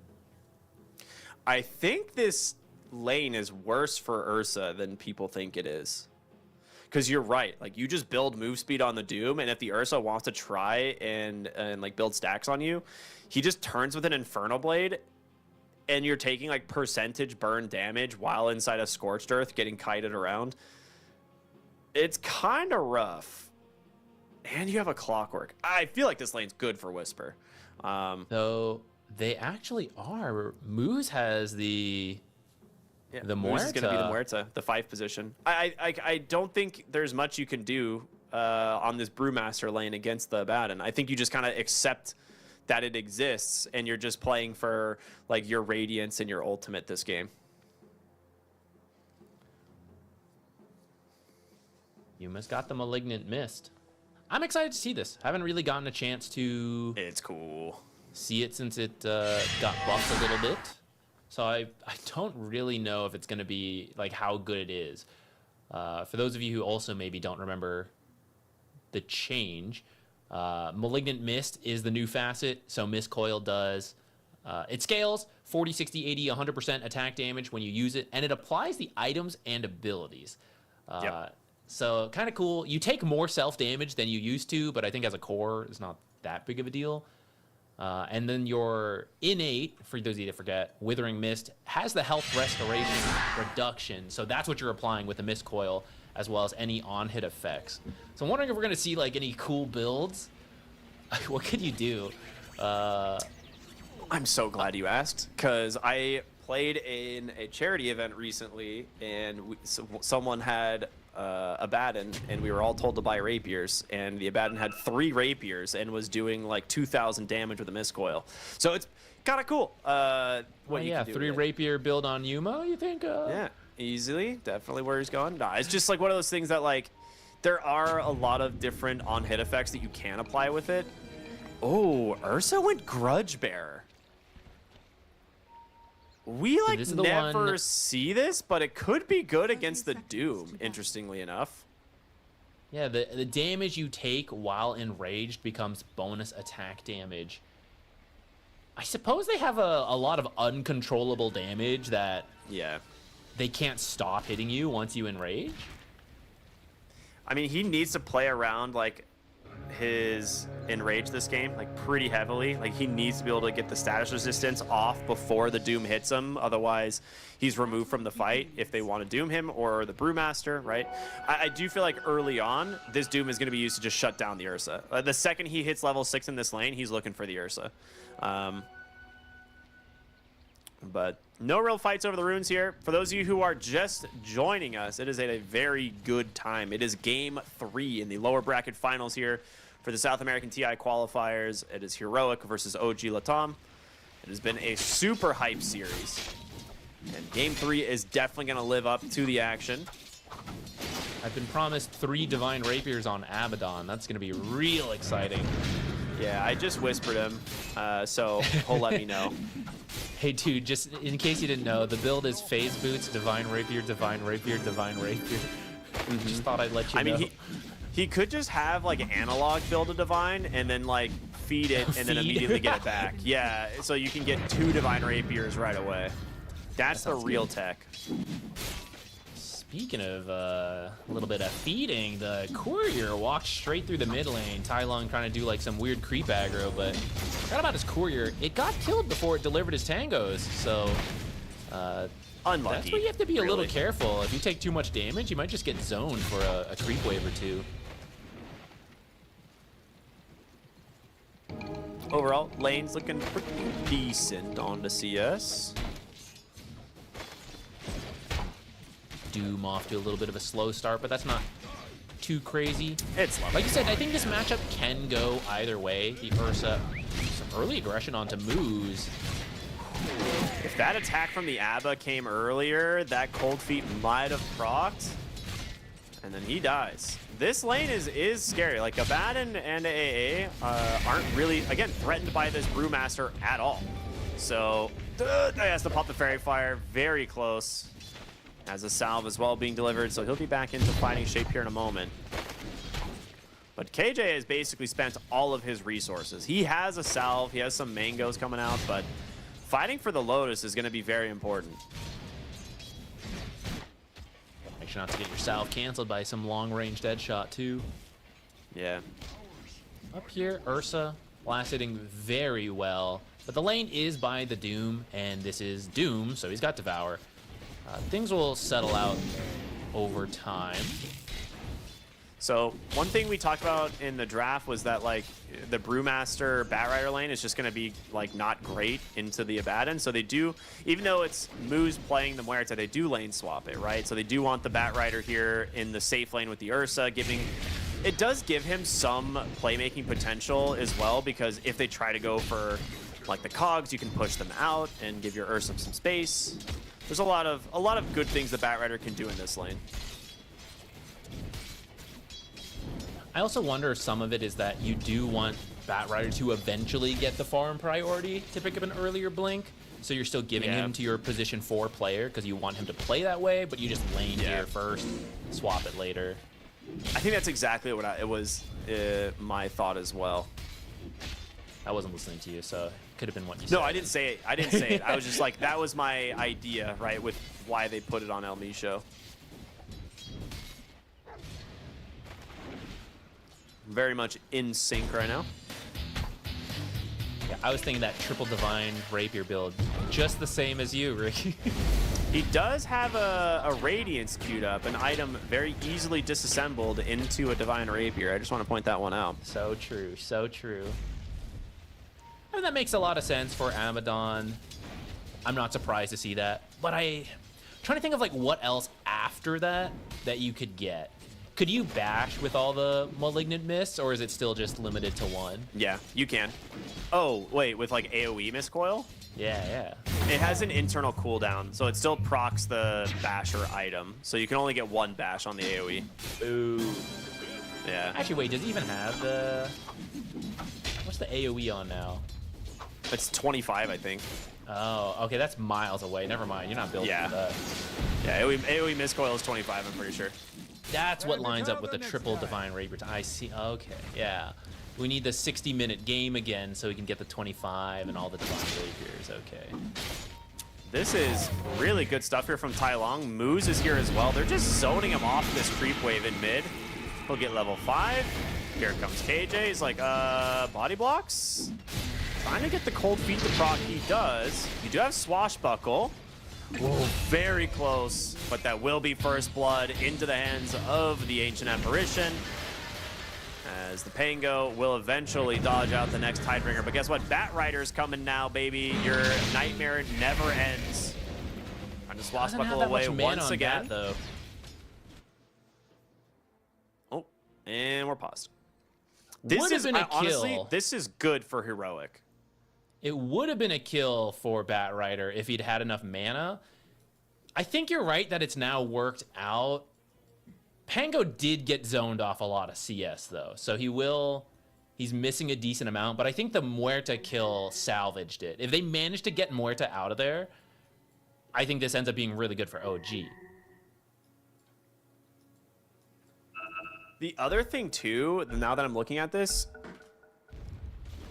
S1: I think this lane is worse for Ursa than people think it is. Because you're right. Like, you just build move speed on the Doom, and if the Ursa wants to try and like build stacks on you, he just turns with an Inferno Blade, and you're taking like percentage burn damage while inside a Scorched Earth getting kited around, it's kind of rough. And you have a Clockwork. I feel like this lane's good for Whisper.
S2: So they actually are. Moose has the
S1: Moose is going to be the
S2: Muerta.
S1: Muerta, the 5 position. I don't think there's much you can do on this Brewmaster lane against the Abaddon. I think you just kind of accept that it exists, and you're just playing for like your Radiance and your Ultimate this game.
S2: Yuma's got the Malignant Mist. I'm excited to see this. I haven't really gotten a chance to
S1: It's cool.
S2: see it since it got buffed a little bit. So I don't really know if it's going to be like how good it is. For those of you who also maybe don't remember the change, Malignant Mist is the new facet. So Mist Coil does, it scales 40, 60, 80, 100% attack damage when you use it, and it applies the items and abilities.
S1: Yep.
S2: So kind of cool. You take more self damage than you used to, but I think as a core, it's not that big of a deal. And then your innate, for those of you that forget, Withering Mist has the health restoration reduction. So that's what you're applying with the Mist Coil, as well as any on-hit effects. So I'm wondering if we're going to see like any cool builds. What could you do?
S1: I'm so glad you asked, because I played in a charity event recently, and someone had Abaddon, and we were all told to buy rapiers, and the Abaddon had 3 rapiers and was doing like 2,000 damage with a Mist Coil. So it's kind of cool. What you
S2: yeah,
S1: can do
S2: 3
S1: with it.
S2: rapier build on Yuma, you think?
S1: Yeah, easily, definitely where he's going. Nah, it's just like one of those things that like there are a lot of different on-hit effects that you can apply with it. Oh, Ursa went Grudge Bearer. We like
S2: this is the
S1: never
S2: one-
S1: see this, but it could be good against the Doom, interestingly enough.
S2: Yeah, the damage you take while enraged becomes bonus attack damage. I suppose they have a lot of uncontrollable damage that
S1: Yeah.
S2: they can't stop hitting you once you enrage.
S1: I mean, he needs to play around like his enrage this game like pretty heavily. Like he needs to be able to get the status resistance off before the Doom hits him. Otherwise, he's removed from the fight if they want to Doom him, or the Brewmaster, right? I do feel like early on, this Doom is going to be used to just shut down the Ursa. The second he hits level 6 in this lane, he's looking for the Ursa. But no real fights over the runes here. For those of you who are just joining us, it is at a very good time. It is game 3 in the lower bracket finals here for the South American TI qualifiers. It is Heroic versus OG Latam. It has been a super hype series. And game 3 is definitely going to live up to the action.
S2: I've been promised 3 Divine Rapiers on Abaddon. That's going to be real exciting.
S1: Yeah, I just whispered him, so he'll let me know.
S2: Hey, dude, just in case you didn't know, the build is Phase Boots, Divine Rapier, Divine Rapier, Divine Rapier. Just thought I'd let you know.
S1: I mean, he could just have like an analog build a Divine and then like feed it and then
S2: Feed.
S1: immediately get it back. Yeah, so you can get 2 Divine Rapiers right away. That's the
S2: sounds
S1: real
S2: good.
S1: tech.
S2: Speaking of a little bit of feeding, the courier walked straight through the mid lane. Tai Lung trying to do like some weird creep aggro, but forgot about his courier. It got killed before it delivered his tangos, so
S1: Unlucky.
S2: that's where you have to be a little
S1: really.
S2: careful. If you take too much damage, you might just get zoned for a creep wave or 2.
S1: Overall, lane's looking pretty decent on the CS.
S2: Doom off to a little bit of a slow start, but that's not too crazy.
S1: It's lovely.
S2: Like you said, I think this matchup can go either way. The Ursa, some early aggression onto Moose.
S1: If that attack from the Abba came earlier, that Cold Feet might have procced. And then he dies. This lane is scary. Like, Abaddon and AA aren't really, again, threatened by this Brewmaster at all. So, he has to pop the Fairy Fire. Very close. Has a salve as well being delivered, so he'll be back into fighting shape here in a moment. But KJ has basically spent all of his resources. He has a salve, he has some mangoes coming out, but fighting for the Lotus is going to be very important.
S2: Make sure not to get your salve canceled by some long-range dead shot too.
S1: Yeah.
S2: Up here, Ursa last hitting very well. But the lane is by the Doom, and this is Doom, so he's got Devour. Things will settle out over time.
S1: So one thing we talked about in the draft was that like the Brewmaster Batrider lane is just going to be like not great into the Abaddon. So they do, even though it's Moose playing the Muerta, they do lane swap it, right? So they do want the Batrider here in the safe lane with the Ursa, it does give him some playmaking potential as well, because if they try to go for like the cogs, you can push them out and give your Ursa some space. There's a lot of good things the Batrider can do in this lane.
S2: I also wonder if some of it is that you do want Batrider to eventually get the farm priority to pick up an earlier blink. So you're still giving him to your position 4 player because you want him to play that way, but you just lane here first, swap it later.
S1: I think that's exactly what it was my thought as well.
S2: I wasn't listening to you, so it could have been what you said.
S1: No, I didn't say it. I didn't say it. I was just like, that was my idea, right, with why they put it on El Micho. Very much in sync right now.
S2: Yeah, I was thinking that triple divine rapier build, just the same as you, Ricky.
S1: He does have a Radiance queued up, an item very easily disassembled into a Divine Rapier. I just want to point that one out.
S2: So true, so true. I mean, that makes a lot of sense for Abaddon. I'm not surprised to see that, but I'm trying to think of like what else after that you could get. Could you bash with all the Malignant Mists, or is it still just limited to 1?
S1: Yeah, you can. Oh, wait, with like AoE Mistcoil?
S2: Yeah.
S1: It has an internal cooldown, so it still procs the basher item. So you can only get 1 bash on the AoE.
S2: Ooh.
S1: Yeah.
S2: Actually, wait, does it even have the... What's the AoE on now?
S1: It's 25, I think.
S2: Oh, okay, that's miles away. Never mind, you're not built for that.
S1: Yeah, AoE Mistcoil is 25, I'm pretty sure.
S2: That's what lines up with the triple Divine Rapier. I see. Okay, yeah. We need the 60-minute game again so we can get the 25 and all the Divine Rapiers. Okay.
S1: This is really good stuff here from Tai Long. Moose is here as well. They're just zoning him off this creep wave in mid. He'll get level 5. Here comes KJ. He's like, body blocks? Trying to get the cold feet to proc. He does. You do have Swashbuckle. Whoa, very close, but that will be first blood into the hands of the Ancient Apparition, as the Pango will eventually dodge out the next Tidebringer. But guess what? Batrider's coming now, baby. Your nightmare never ends. Trying to swashbuckle away once again.
S2: Though.
S1: Oh, and we're paused. This is honestly, this is good for Heroic.
S2: It would have been a kill for Batrider if he'd had enough mana. I think you're right that it's now worked out. Pango did get zoned off a lot of CS, though, so he's missing a decent amount, but I think the Muerta kill salvaged it. If they manage to get Muerta out of there, I think this ends up being really good for OG.
S1: The other thing, too, now that I'm looking at this,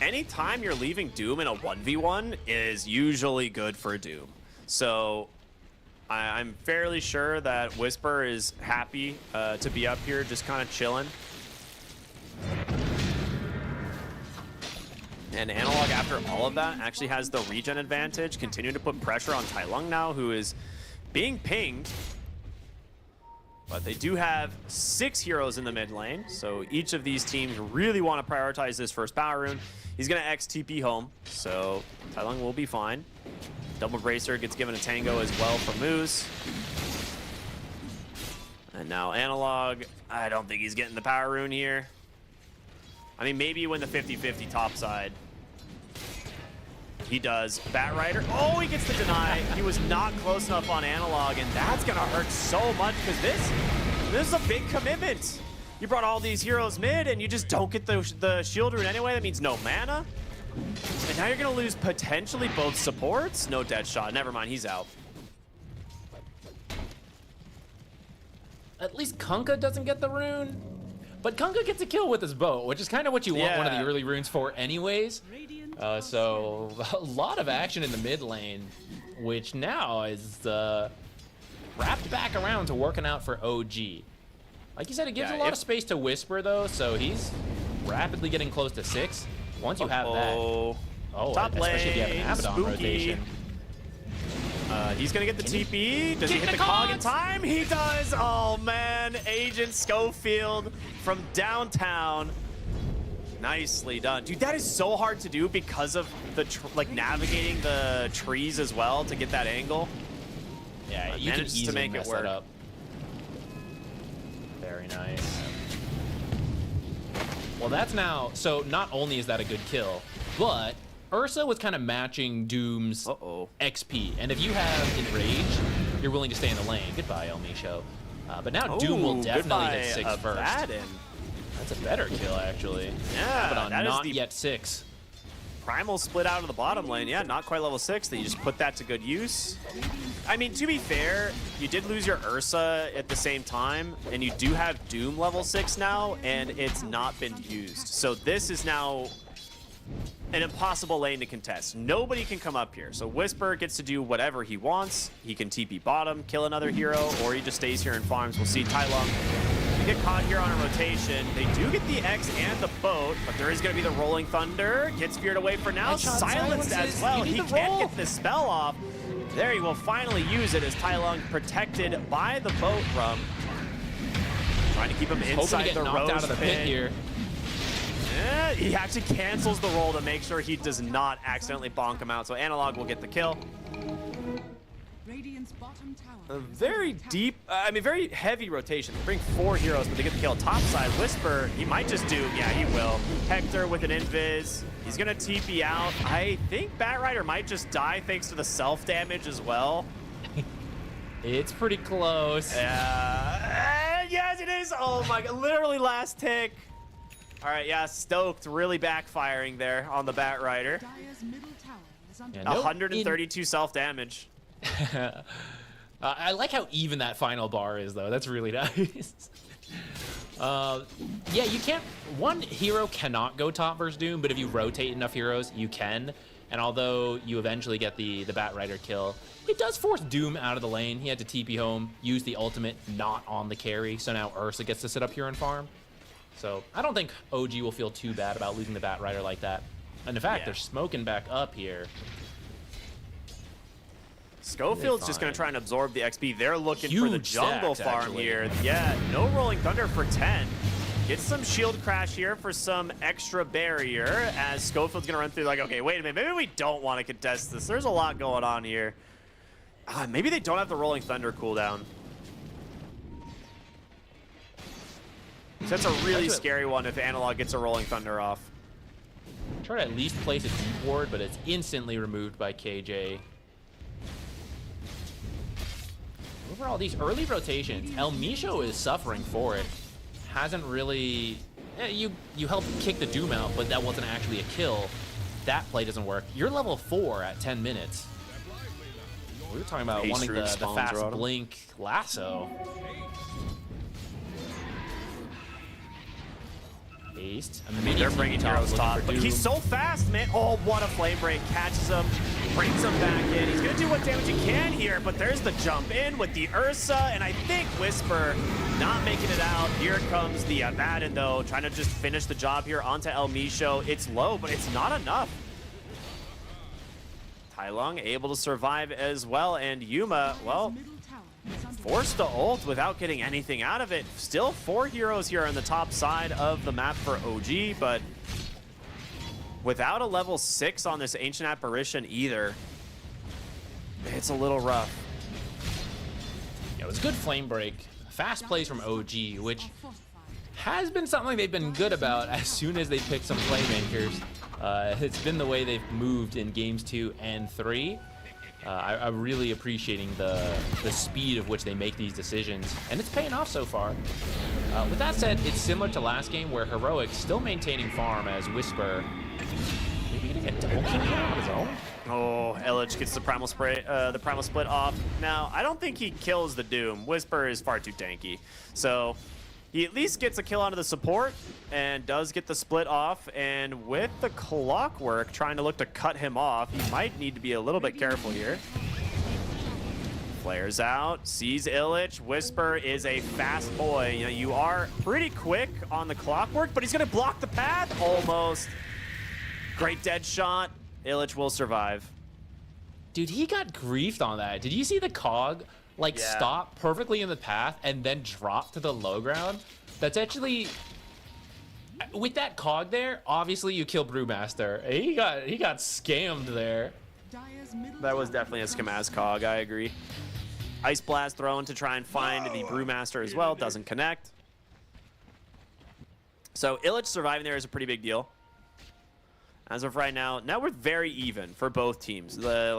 S1: anytime you're leaving Doom in a 1v1 is usually good for Doom. So I'm fairly sure that Whisper is happy to be up here, just kind of chilling. And Analog, after all of that, actually has the regen advantage, continuing to put pressure on Tai Lung now, who is being pinged. But they do have 6 heroes in the mid lane, so each of these teams really want to prioritize this first power rune. He's going to XTP home, so Tai Lung will be fine. Double Bracer gets given a Tango as well for Moose. And now Analog, I don't think he's getting the power rune here. I mean, maybe you win the 50-50 top side. He does. Batrider, oh, he gets the deny. He was not close enough on Analog, and that's going to hurt so much because this is a big commitment. You brought all these heroes mid, and you just don't get the shield rune anyway. That means no mana. And now you're going to lose potentially both supports. No dead shot. Never mind, he's out.
S2: At least Kunkka doesn't get the rune. But Kunkka gets a kill with his bow, which is kind of what you want one of the early runes for anyways. So a lot of action in the mid lane, which now is wrapped back around to working out for OG. Like you said, it gives a lot of space to Whisper, though, so he's rapidly getting close to 6. Once you have that,
S1: Oh,
S2: top especially if you have an Abaddon
S1: spooky.
S2: rotation.
S1: He's gonna get the TP. Does he
S2: Get
S1: hit
S2: the
S1: the cog in
S2: cogs?
S1: time? He does. Oh man, Agent Schofield from downtown. Nicely done, dude. That is so hard to do because of the like navigating the trees as well to get that angle.
S2: Yeah, you can
S1: managed to
S2: easily
S1: make it
S2: mess
S1: work.
S2: that up. Very nice. Well, that's now, so not only is that a good kill, but Ursa was kind of matching Doom's XP. And if you have Enrage, you're willing to stay in the lane. Goodbye, El Micho. But now Doom will definitely hit 6 first. That's a better kill, actually.
S1: Yeah,
S2: Abaddon
S1: that is
S2: not
S1: the
S2: yet 6.
S1: Primal split out of the bottom lane. Yeah, not quite level 6. That you just put that to good use. I mean, to be fair, you did lose your Ursa at the same time, and you do have Doom level 6 now, and it's not been used. So this is now an impossible lane to contest. Nobody can come up here. So Whisper gets to do whatever he wants. He can TP bottom, kill another hero, or he just stays here and farms. We'll see Tai Lung get caught here on a rotation. They do get the X and the boat, but there is going to be the Rolling Thunder. Gets feared away for now.
S2: Headshot
S1: Silenced as
S2: silences.
S1: well.
S2: You
S1: He
S2: need the
S1: can't
S2: roll.
S1: get this spell off. There he will finally use it as Tai Lung protected by the boat rum. Trying to keep him
S2: Hoping to
S1: inside
S2: get
S1: the
S2: knocked
S1: rose
S2: out of the pit here.
S1: Yeah, he actually cancels the roll to make sure he does not accidentally bonk him out. So Analog will get the kill.
S3: Radiant's bottom tower.
S1: A very deep, I mean, very heavy rotation. They bring 4 heroes, but they get the kill. Top side, Whisper, he might just do, yeah, he will. Hector with an invis. He's gonna TP out. I think Batrider might just die thanks to the self-damage as well.
S2: It's pretty close.
S1: Yes, it is. Oh my god, literally last tick. All right, yeah, Stoked really backfiring there on the Batrider.
S3: Dire's middle tower is under
S2: Yeah, no,
S1: 132 self-damage.
S2: I like how even that final bar is, though. That's really nice. Yeah, you can't... One hero cannot go top versus Doom, but if you rotate enough heroes, you can. And although you eventually get the Batrider kill, it does force Doom out of the lane. He had to TP home, use the ultimate not on the carry, so now Ursa gets to sit up here and farm. So I don't think OG will feel too bad about losing the Batrider like that. And in fact,
S1: Yeah.
S2: they're smoking back up here.
S1: Schofield's just going to try and absorb the XP. They're looking for the
S2: Huge
S1: jungle
S2: stacks,
S1: farm
S2: actually.
S1: here. Yeah, no Rolling Thunder for 10. Gets some shield crash here for some extra barrier as Schofield's going to run through like, okay, wait a minute. Maybe we don't want to contest this. There's a lot going on here. Maybe they don't have the Rolling Thunder cooldown. So that's a really
S2: Actually-
S1: scary one if Analog gets a Rolling Thunder off.
S2: Try to at least place a deep ward, but it's instantly removed by KJ. Overall, these early rotations, El Micho is suffering for it. Hasn't really... You helped kick the Doom out, but that wasn't actually a kill. That play doesn't work. You're level 4 at 10 minutes. We were talking about
S1: Haste
S2: wanting
S1: rune
S2: the
S1: spawns
S2: fast
S1: are on him.
S2: blink lasso. Haste.
S1: I mean, they're bringing heroes top, but he's so fast, man. Oh, what a flame break. Catches him, brings him back in. He's going to do what damage he can here, but there's the jump in with the Ursa, and I think Whisper not making it out. Here comes the Abaddon, though, trying to just finish the job here onto El Micho. It's low, but it's not enough. Tai Lung able to survive as well, and Yuma, well,
S3: middle tower is under
S1: forced to ult without getting anything out of it. Still 4 heroes here on the top side of the map for OG, but without a level 6 on this Ancient Apparition either, it's a little rough.
S2: Yeah, it was a good flame break. Fast plays from OG, which
S3: fortified.
S2: has been something they've been good about as soon as they pick some playmakers. It's been the way they've moved in games 2 and 3. I'm really appreciating the speed of which they make these decisions, and it's paying off so far. With that said, it's similar to last game where Heroic still maintaining farm as Whisper. Maybe gonna get double kill here on his own.
S1: Oh, Elich gets the primal spray, the primal split off. Now, I don't think he kills the Doom. Whisper is far too tanky, so he at least gets a kill onto the support and does get the split off. And with the Clockwork trying to look to cut him off, he might need to be a little bit careful here. Flares out, sees Illich. Whisper is a fast boy. You know, you are pretty quick on the Clockwork, but he's gonna block the path almost. Great dead shot. Illich will survive.
S2: Dude, he got griefed on that. Did you see the cog like
S1: Yeah.
S2: stop perfectly in the path and then drop to the low ground? That's actually with that cog there. Obviously, you kill Brewmaster. He got scammed there.
S3: Dire's middle
S1: That was
S3: tower
S1: definitely a
S3: is under
S1: Skamaz cog, I agree. Ice Blast thrown to try and find the Brewmaster as well. Doesn't connect. So Illich surviving there is a pretty big deal. As of right now, we're very even for both teams. No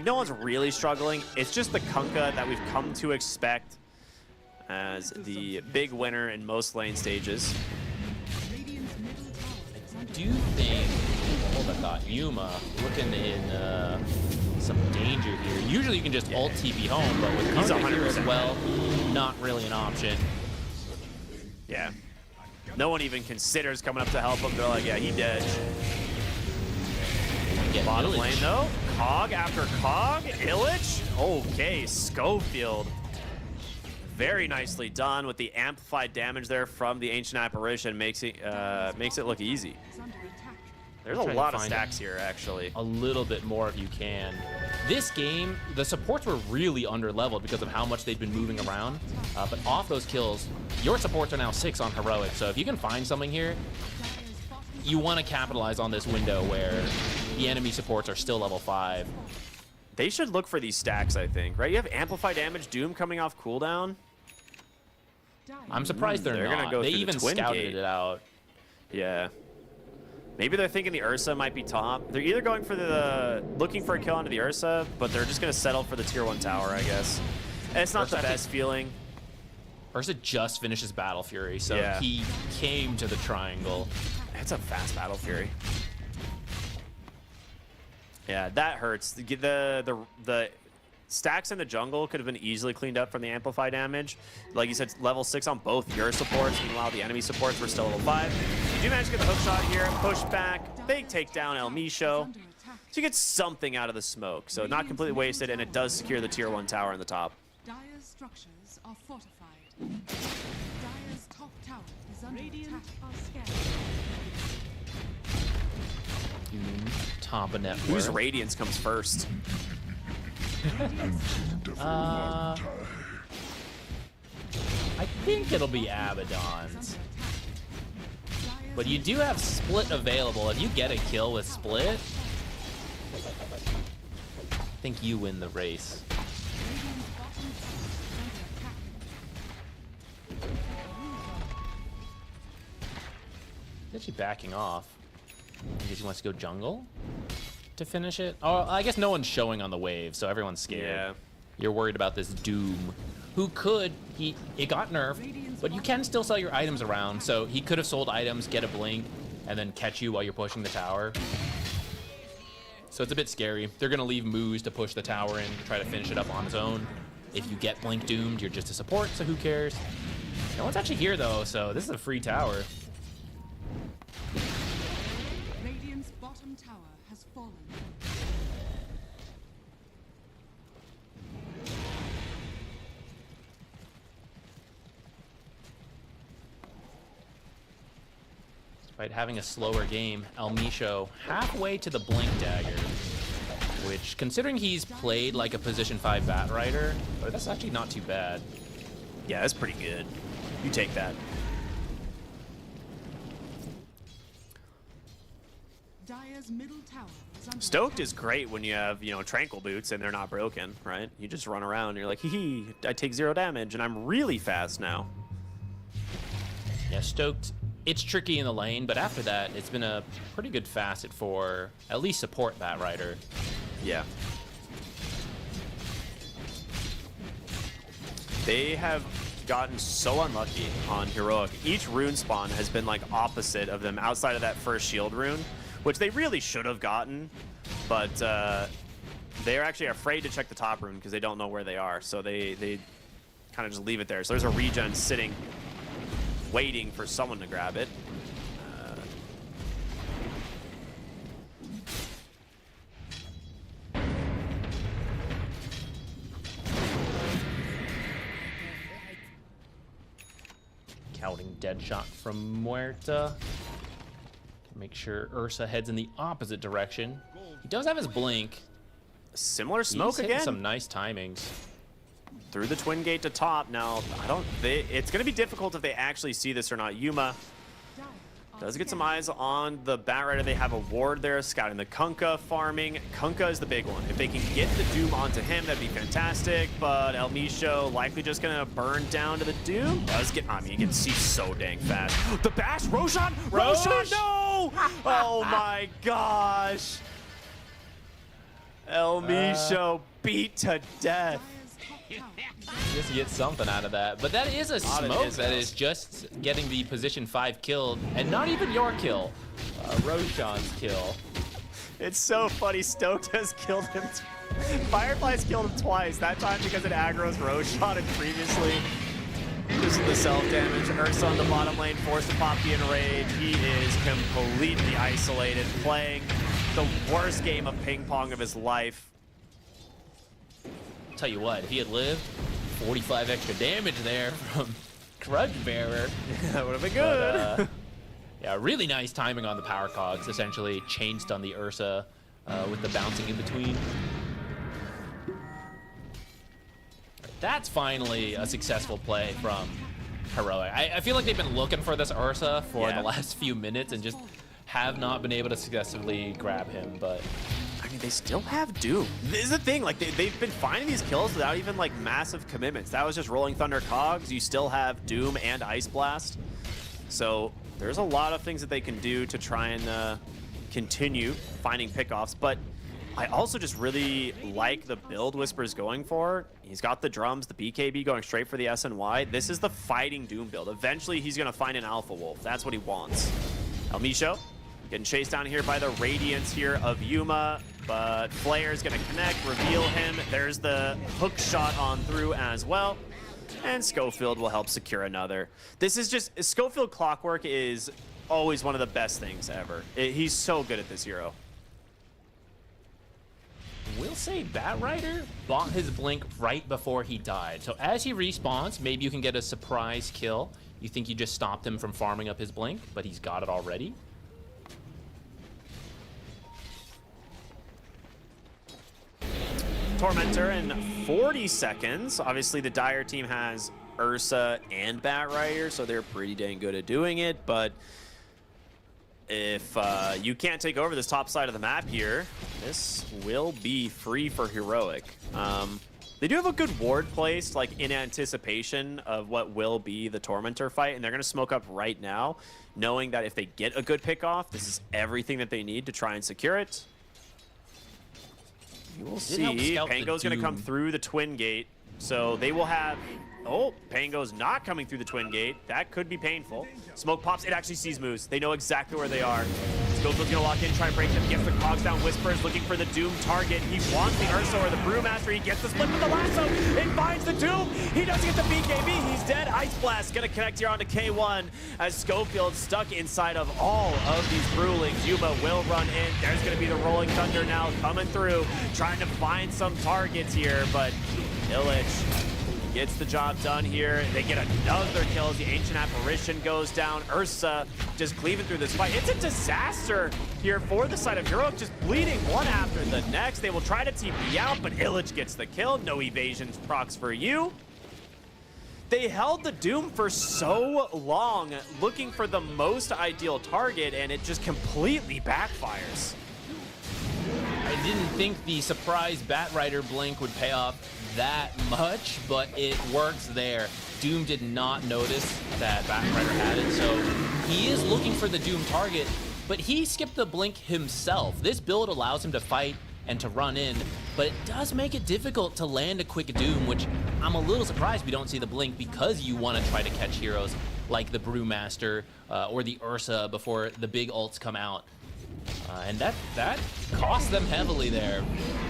S1: one's really struggling. It's just the Kunkka that we've come to expect as the big winner in most lane stages.
S3: Radiant's middle tower is under
S2: Do think, hold that thought, Yuma looking in some danger here. Usually you can just ult TP home, but with
S1: He's
S2: Kunkka here as
S1: 100%.
S2: well, not really an option.
S1: Yeah. No one even considers coming up to help him. They're like, yeah, he dead.
S2: Get
S1: Bottom
S2: Illich.
S1: lane though. Cog after Cog. Illich. Okay, Schofield. Very nicely done with the amplified damage there from the Ancient Apparition. Makes it look easy.
S3: is under attack.
S1: There's
S2: Trying
S1: a
S2: to
S1: lot of
S2: find
S1: stacks here, actually.
S2: A little bit more if you can. This game, the supports were really under-leveled because of how much they've been moving around. But off those kills, your supports are now 6 on Heroic. So if you can find something here,
S3: Dire's bottom
S2: you want to capitalize on this window where the enemy supports are still level 5.
S1: They should look for these stacks, I think, right? You have amplified damage, Doom coming off cooldown.
S3: Dire
S2: I'm surprised they're
S1: They're gonna
S2: not.
S1: go
S2: They
S1: through the
S2: even
S1: Twin
S2: scouted
S1: Gate.
S2: it out.
S1: Yeah. Maybe they're thinking the Ursa might be top. They're either going for looking for a kill onto the Ursa, but they're just going to settle for the tier 1 tower, I guess. And it's not
S2: Ursa,
S1: the
S2: I think-
S1: best feeling.
S2: Ursa just finished his Battle Fury, so
S1: Yeah.
S2: he came to the triangle.
S1: It's a fast Battle Fury. Yeah, that hurts. The stacks in the jungle could have been easily cleaned up from the amplify damage. Like you said, level 6 on both your supports. Meanwhile, the enemy supports were still level 5. You do manage to get the hook shot here. Push back. Big takedown, El Misho.
S3: under attack.
S1: So you get something out of the smoke. So not completely wasted, and it does secure the tier 1 tower in the top.
S3: Dire's structures are fortified. Dire's top tower is under attack. Are scared.
S2: Top of network.
S1: Whose Radiance comes first?
S2: I think it'll be Abaddon's. But you do have Split available. If you get a kill with Split, I think you win the race. He's actually backing off. Because he wants to go jungle to finish it. Oh, I guess no one's showing on the wave, so everyone's scared.
S1: Yeah.
S2: You're worried about this Doom, who could, it got nerfed, but you can still sell your items around, so he could have sold items, get a blink, and then catch you while you're pushing the tower. So it's a bit scary. They're going to leave Moose to push the tower in to try to finish it up on his own. If you get blink doomed, you're just a support, so who cares? No one's actually here, though, so this is a free tower.
S3: Radiant's bottom tower has fallen.
S2: Despite having a slower game, El Misho halfway to the Blink Dagger, which, considering he's played like a position 5 Bat Rider, that's actually not too bad.
S1: Yeah, that's pretty good. You take that.
S3: Dire's middle tower is under
S1: Stoked
S3: attack.
S1: is great when you have, tranquil boots and they're not broken, right? You just run around and you're like, hee hee, I take 0 damage and I'm really fast now.
S2: Yeah, Stoked, it's tricky in the lane, but after that, it's been a pretty good facet for at least support Bat Rider.
S1: Yeah. They have gotten so unlucky on Heroic. Each rune spawn has been like opposite of them outside of that first shield rune, which they really should have gotten, but they're actually afraid to check the top rune because they don't know where they are, so they kind of just leave it there. So there's a regen sitting, waiting for someone to grab it.
S2: Counting dead shot from Muerta. Make sure Ursa heads in the opposite direction. He does have his blink.
S1: Similar smoke
S2: He's hitting
S1: again.
S2: some nice timings.
S1: Through the twin gate to top. Now, it's going to be difficult if they actually see this or not. Yuma does get some eyes on the Batrider. They have a ward there, scouting the Kunkka farming. Kunkka is the big one. If they can get the Doom onto him, that'd be fantastic. But El Misho likely just going to burn down to the Doom. I mean, you can see so dang fast. The bash, Roshan! Roshan, no! Oh my gosh. El Misho beat to death.
S2: Just get something out of that. But that is a smoke that is just getting the position 5 killed, and not even your kill. Roshan's kill.
S1: It's so funny. Stoked has killed him. Firefly's killed him twice. That time because it aggro's Roshan, and previously just the self damage. Ursa on the bottom lane, forced to pop the enrage. He is completely isolated, playing the worst game of ping pong of his life.
S2: Tell you what, if he had lived, 45 extra damage there from Grudge Bearer.
S1: That would have been good.
S2: But, yeah, really nice timing on the power cogs. Essentially chain stun the Ursa with the bouncing in between. That's finally a successful play from Heroic. I feel like they've been looking for this Ursa for the last few minutes and just have not been able to successfully grab him, but
S1: I mean, they still have Doom. This is the thing, like, they've been finding these kills without even, like, massive commitments. That was just Rolling Thunder cogs. You still have Doom and Ice Blast. So there's a lot of things that they can do to try and continue finding pickoffs. But I also just really like the build Whisper's going for. He's got the drums, the BKB going straight for the SNY. This is the fighting Doom build. Eventually, he's going to find an Alpha Wolf. That's what he wants. El Misho getting chased down here by the Radiance here of Yuma. But Flair's going to connect, reveal him. There's the hook shot on through as well. And Schofield will help secure another. This is just, Schofield Clockwork is always one of the best things ever. He's so good at this hero.
S2: we'll say Batrider bought his blink right before he died. So as he respawns, maybe you can get a surprise kill. You think you just stopped him from farming up his blink, but he's got it already.
S1: Tormentor in 40 seconds. Obviously, the Dire team has Ursa and Batrider, so they're pretty dang good at doing it. But if you can't take over this top side of the map here, this will be free for Heroic. They do have a good ward placed, like in anticipation of what will be the Tormentor fight, and they're going to smoke up right now, knowing that if they get a good pick off, this is everything that they need to try and secure it. You will see. Pango's going to come through the twin gate, so they will have... Oh, Pango's not coming through the twin gate. That could be painful. Smoke pops. It actually sees moves. They know exactly where they are. Skofield's going to lock in, try and break them. Gets the cogs down. Whispers looking for the Doom target. He wants the Ursa or the Brewmaster. He gets the split with the lasso. It finds the Doom. He doesn't get the BKB. He's dead. Ice Blast going to connect here onto K1 as Schofield stuck inside of all of these Brewlings. Yuma will run in. There's going to be the Rolling Thunder now coming through, trying to find some targets here, but Illich gets the job done here. They get another kill as the Ancient Apparition goes down. Ursa just cleaving through this fight. It's a disaster here for the side of Heroic, just bleeding one after the next. They will try to TP out, but Illich gets the kill. No evasions procs for you. They held the Doom for so long, looking for the most ideal target, and it just completely backfires.
S2: I didn't think the surprise Batrider blink would pay off that much, but it works there. Doom did not notice that Batrider had it, so he is looking for the Doom target, but he skipped the blink himself. This build allows him to fight and to run in, but it does make it difficult to land a quick Doom, which I'm a little surprised we don't see the blink, because you want to try to catch heroes like the Brewmaster or the Ursa before the big ults come out. And that cost them heavily there.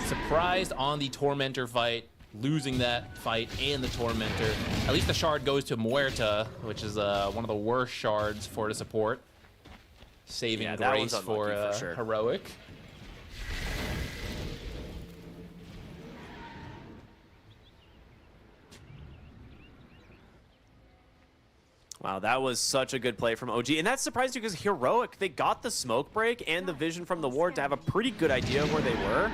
S2: Surprised on the Tormentor fight, losing that fight and the Tormentor. At least the shard goes to Muerta, which is one of the worst shards for the support. Saving grace for sure. Heroic.
S1: Wow, that was such a good play from OG. And that's surprising because Heroic, they got the smoke break and the vision from the ward to have a pretty good idea of where they were.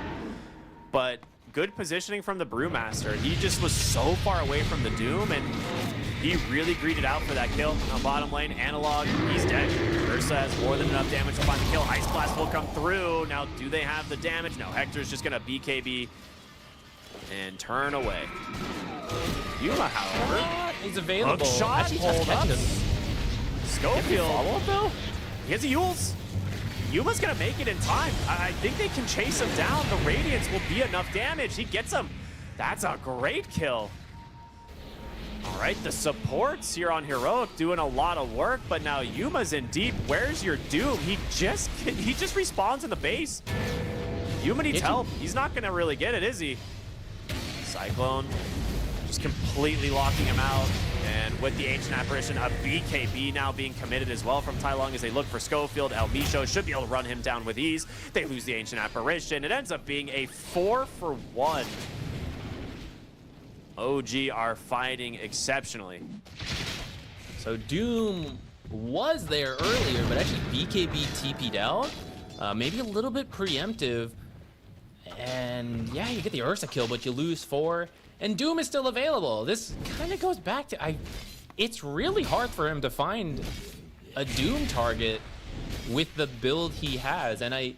S1: But good positioning from the Brewmaster. He just was so far away from the Doom, and he really greeted out for that kill. On bottom lane, Analog, he's dead. Ursa has more than enough damage to find the kill. Ice Blast will come through. Now, do they have the damage? No, Hector's just going to BKB and turn away. Yuma, however,
S2: He's available.
S1: hook shot,
S2: Actually,
S1: hold up.
S2: Schofield.
S1: Schofield.
S2: Follow up though?
S1: He has a Yules. Yuma's gonna make it in time. I think they can chase him down. The Radiance will be enough damage. He gets him. That's a great kill. All right, the supports here on Heroic doing a lot of work, but now Yuma's in deep. Where's your Doom? He just respawns in the base. Yuma needs help. He's not gonna really get it, is he? Cyclone just completely locking him out. And with the Ancient Apparition, a BKB now being committed as well from Tai Lung as they look for Schofield. El Micho should be able to run him down with ease. They lose the Ancient Apparition. It ends up being a 4-for-1. OG are fighting exceptionally.
S2: So Doom was there earlier, but actually BKB TP'd out. Maybe a little bit preemptive. And yeah, you get the Ursa kill, but you lose 4. And Doom is still available. This kind of goes back to, it's really hard for him to find a Doom target with the build he has. And I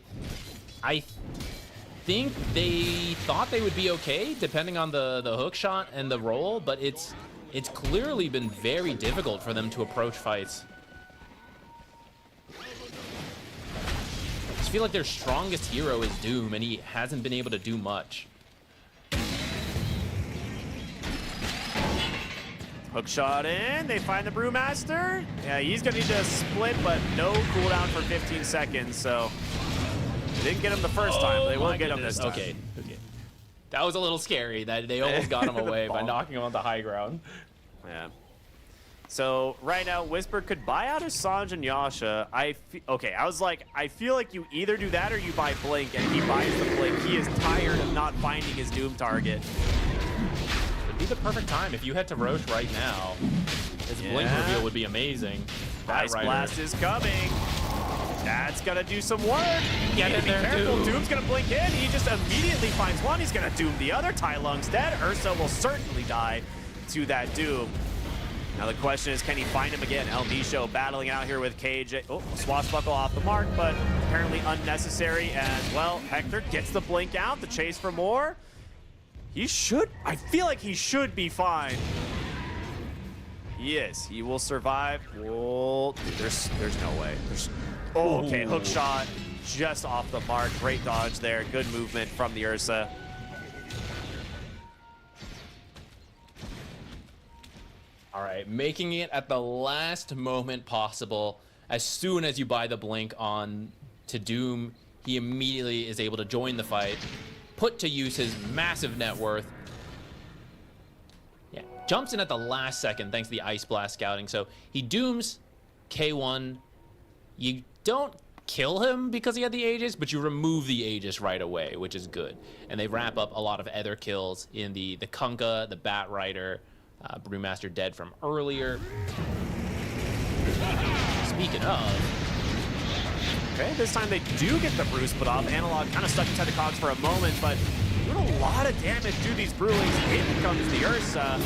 S2: think they thought they would be okay, depending on the hook shot and the roll, but it's clearly been very difficult for them to approach fights. I just feel like their strongest hero is Doom, and he hasn't been able to do much.
S1: Hook shot in, they find the Brewmaster. Yeah, he's gonna need to split, but no cooldown for 15 seconds, so they didn't get him the first time. They will get him this time.
S2: Okay. That was a little scary, that they almost got him away by
S1: Bomb.
S2: knocking him on the high ground.
S1: Yeah. So right now, Whisper could buy out his Sanj and Yasha. Okay, I was like, I feel like you either do that or you buy Blink, and if he buys the Blink, he is tired of not finding his Doom target.
S2: It'd be the perfect time if you head to Roche right now. His Blink reveal would be amazing.
S1: Ice Blast is coming. That's gonna do some work.
S2: Get in
S1: Be
S2: there,
S1: careful.
S2: Doom.
S1: Doom's gonna blink in. He just immediately finds one. He's gonna Doom the other. Tai Lung's dead. Ursa will certainly die to that Doom. Now the question is, can he find him again? El Micho battling out here with KJ. Oh, swashbuckle off the mark, but apparently unnecessary as well. Hector gets the blink out. The chase for more. He should. I feel like he should be fine. He is. He will survive. Whoa. There's no way. Oh, okay. Hook shot just off the mark. Great dodge there. Good movement from the Ursa.
S2: All right, making it at the last moment possible. As soon as you buy the blink on to Doom, he immediately is able to join the fight, put to use his massive net worth. Yeah, jumps in at the last second thanks to the Ice Blast scouting. So he dooms K1. You don't kill him because he had the Aegis, but you remove the Aegis right away, which is good. And they wrap up a lot of other kills in the Kunkka, the Bat Rider, Brewmaster dead from earlier. Speaking of,
S1: Okay, this time they do get the Brew split off. Analog kind of stuck inside the cogs for a moment, but doing a lot of damage to these Brewlings. In comes the Ursa.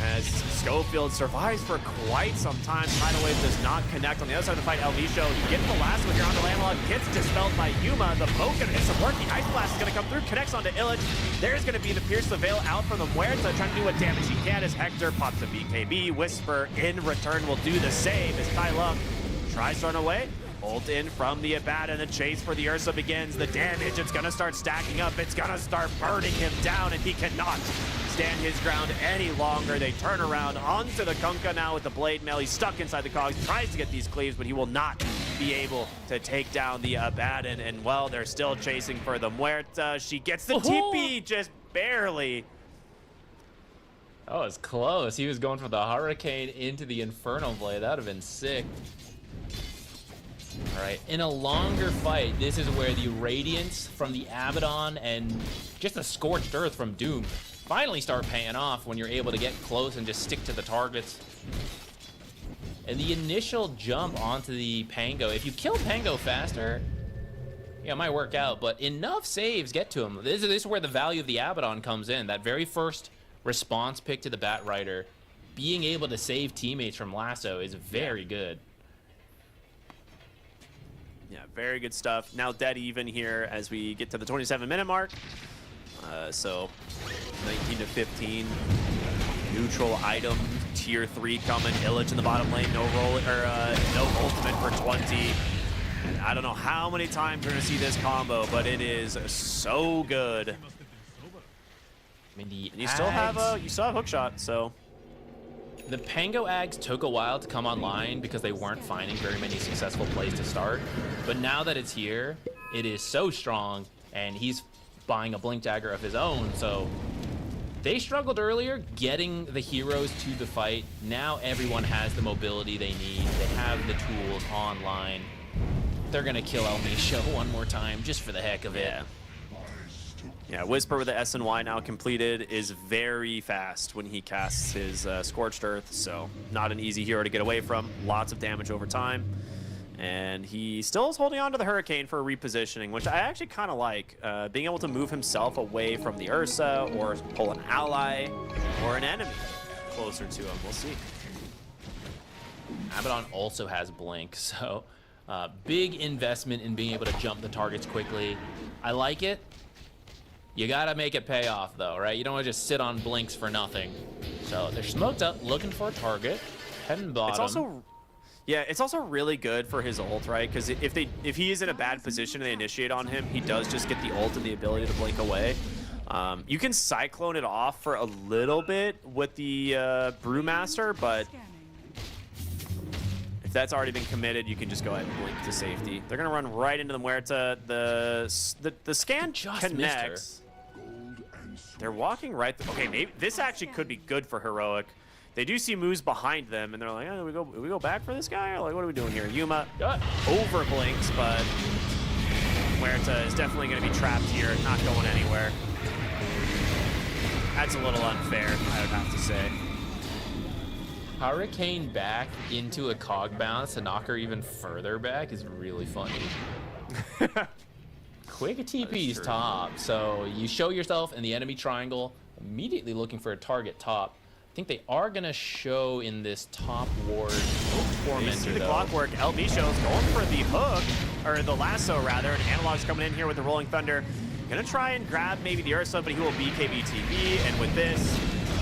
S1: As Schofield survives for quite some time. Tidal Wave does not connect. On the other side of the fight, El Micho gets the last one here onto Analog. Gets dispelled by Yuma. The boat gonna get some work. The Ice Blast is gonna come through. Connects onto Illich. There's gonna be the Pierce the Veil out from the Muerta. Trying to do what damage he can as Hector pops a BKB. Whisper in return will do the same as Tai Lung tries to run away. Ult in from the Abat, and the chase for the Ursa begins. The damage, it's gonna start stacking up. It's gonna start burning him down, and he cannot stand his ground any longer. They turn around onto the Kunkka now with the Blade Mail. He's stuck inside the cogs, tries to get these cleaves, but he will not be able to take down the Abaddon. And well, they're still chasing for the Muerta. She gets the TP, just barely.
S2: that was close. He was going for the Hurricane into the Inferno Blade. That would have been sick. All right, in a longer fight, this is where the Radiance from the Abaddon and just the Scorched Earth from Doom finally start paying off when you're able to get close and just stick to the targets. And the initial jump onto the Pango, if you kill Pango faster, yeah, it might work out, but enough saves get to him. This is where the value of the Abaddon comes in. That very first response pick to the Bat Rider, being able to save teammates from lasso is very good.
S1: Yeah, very good stuff. Now dead even here as we get to the 27-minute mark. So 19 to 15. Neutral item, tier 3 coming. Illich in the bottom lane, no roll or no ultimate for 20. And I don't know how many times we're gonna see this combo, but it is so good.
S2: I mean,
S1: And you still have hookshot, so.
S2: The Pango Ags took a while to come online because they weren't finding very many successful plays to start. But now that it's here, it is so strong, and he's buying a Blink Dagger of his own, so they struggled earlier getting the heroes to the fight. Now everyone has the mobility they need. They have the tools online. They're gonna kill Elimination one more time just for the heck of it.
S1: Yeah, Whisper with the SNY now completed is very fast when he casts his Scorched Earth, so not an easy hero to get away from. Lots of damage over time. And he still is holding on to the Hurricane for a repositioning, which I actually kind of like. Being able to move himself away from the Ursa or pull an ally or an enemy closer to him. We'll see.
S2: Abaddon also has Blink, so big investment in being able to jump the targets quickly. I like it. You gotta make it pay off though, right? You don't want to just sit on Blinks for nothing. So they're smoked up, looking for a target, heading bottom.
S1: It's also really good for his ult, right? Because if he is in a bad position and they initiate on him, he does just get the ult and the ability to blink away. You can Cyclone it off for a little bit with the Brewmaster, but if that's already been committed, you can just go ahead and blink to safety. They're gonna run right into the Muerta. The scan just connects. They're walking right. Okay, maybe this actually could be good for Heroic. They do see moves behind them, and they're like, oh, do we go back for this guy? Or like, what are we doing here? Yuma over blinks, but Muerta is definitely going to be trapped here, not going anywhere. That's a little unfair, I would have to say.
S2: Hurricane back into a cog bounce to knock her even further back is really funny. Quick TP's top, so you show yourself in the enemy triangle, immediately looking for a target top. I think they are going to show in this top ward.
S1: You see the clockwork. LB shows going for the hook, or the lasso rather, and Analog's coming in here with the Rolling Thunder. Gonna try and grab maybe the Ursa, but he will BKB TV, and with this,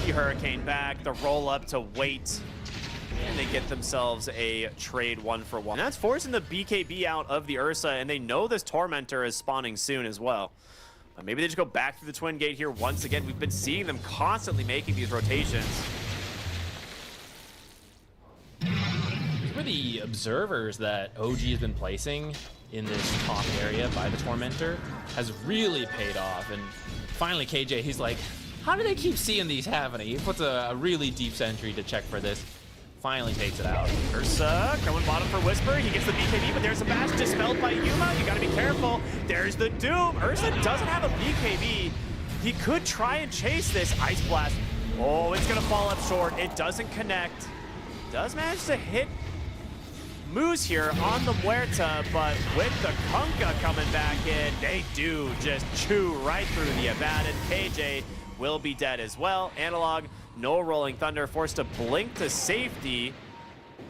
S1: the Hurricane back, the roll up to wait, and they get themselves a trade 1-for-1. And that's forcing the BKB out of the Ursa, and they know this Tormentor is spawning soon as well. Maybe they just go back to the Twin Gate here once again. We've been seeing them constantly making these rotations.
S2: These were the observers that OG has been placing in this top area by the Tormentor has really paid off. And finally, KJ, he's like, how do they keep seeing these happening? He puts a really deep sentry to check for this. Finally takes it out.
S1: Ursa coming bottom for Whisper. He gets the BKB, but there's a bash dispelled by Yuma. You gotta be careful. There's the Doom. Ursa doesn't have a BKB. He could try and chase this Ice Blast. Oh, it's gonna fall up short. It doesn't connect. Does manage to hit Moose here on the Muerta, but with the Kunkka coming back in, they do just chew right through the Abaddon. KJ will be dead as well. Analog, no Rolling Thunder, forced to blink to safety.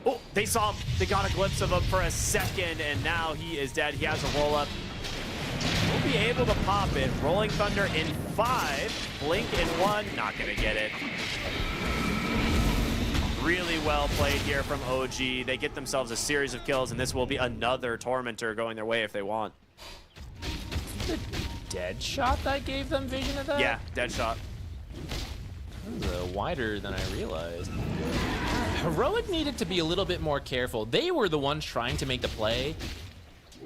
S1: Oh, they saw him. They got a glimpse of him for a second, and now he is dead. He has a roll-up. We'll be able to pop it. Rolling Thunder in 5, blink in 1, not gonna get it. Really well played here from OG. They get themselves a series of kills, and this will be another Tormentor going their way if they want.
S2: The dead shot that gave them vision of that?
S1: Yeah, dead shot.
S2: That was wider than I realized. Heroic needed to be a little bit more careful. They were the ones trying to make the play,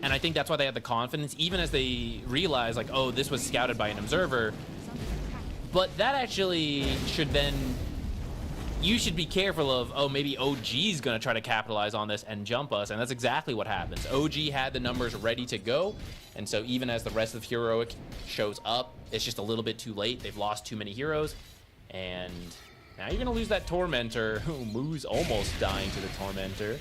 S2: and I think that's why they had the confidence, even as they realized, like, oh, this was scouted by an observer. But that actually should then... You should be careful of, oh, maybe OG's going to try to capitalize on this and jump us, and that's exactly what happens. OG had the numbers ready to go, and so even as the rest of Heroic shows up, it's just a little bit too late. They've lost too many heroes, and Now you're going to lose that Tormentor. Moo's almost dying to the Tormentor.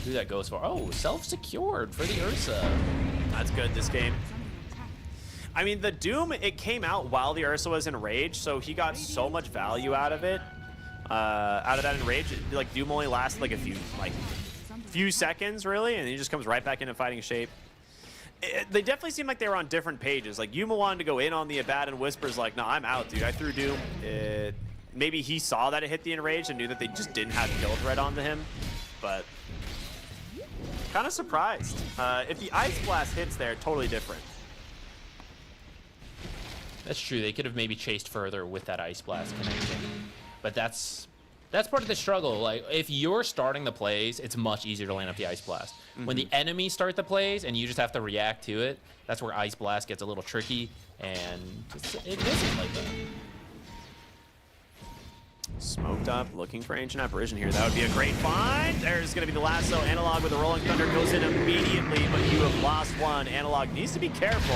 S2: Who that goes for? Oh, self-secured for the Ursa.
S1: That's good this game. I mean, the Doom, it came out while the Ursa was in Rage, so he got so much value out of it. Out of that in Rage, like, Doom only lasted like a few seconds, really, and he just comes right back into fighting shape. They definitely seem like they were on different pages. Like, Yuma wanted to go in on the Abaddon. Whisper's like, no, I'm out, dude. I threw Doom. Maybe he saw that it hit the Enraged and knew that they just didn't have kill threat onto him, but kind of surprised. If the Ice Blast hits there, totally different.
S2: That's true. They could have maybe chased further with that Ice Blast connection. But that's part of the struggle. Like, if you're starting the plays, it's much easier to land up the Ice Blast. When the enemies start the plays and you just have to react to it, that's where Ice Blast gets a little tricky, and it isn't like that.
S1: Smoked up, looking for Ancient Apparition here. That would be a great find. There's going to be the lasso. Analog with the Rolling Thunder goes in immediately, but you have lost one. Analog needs to be careful.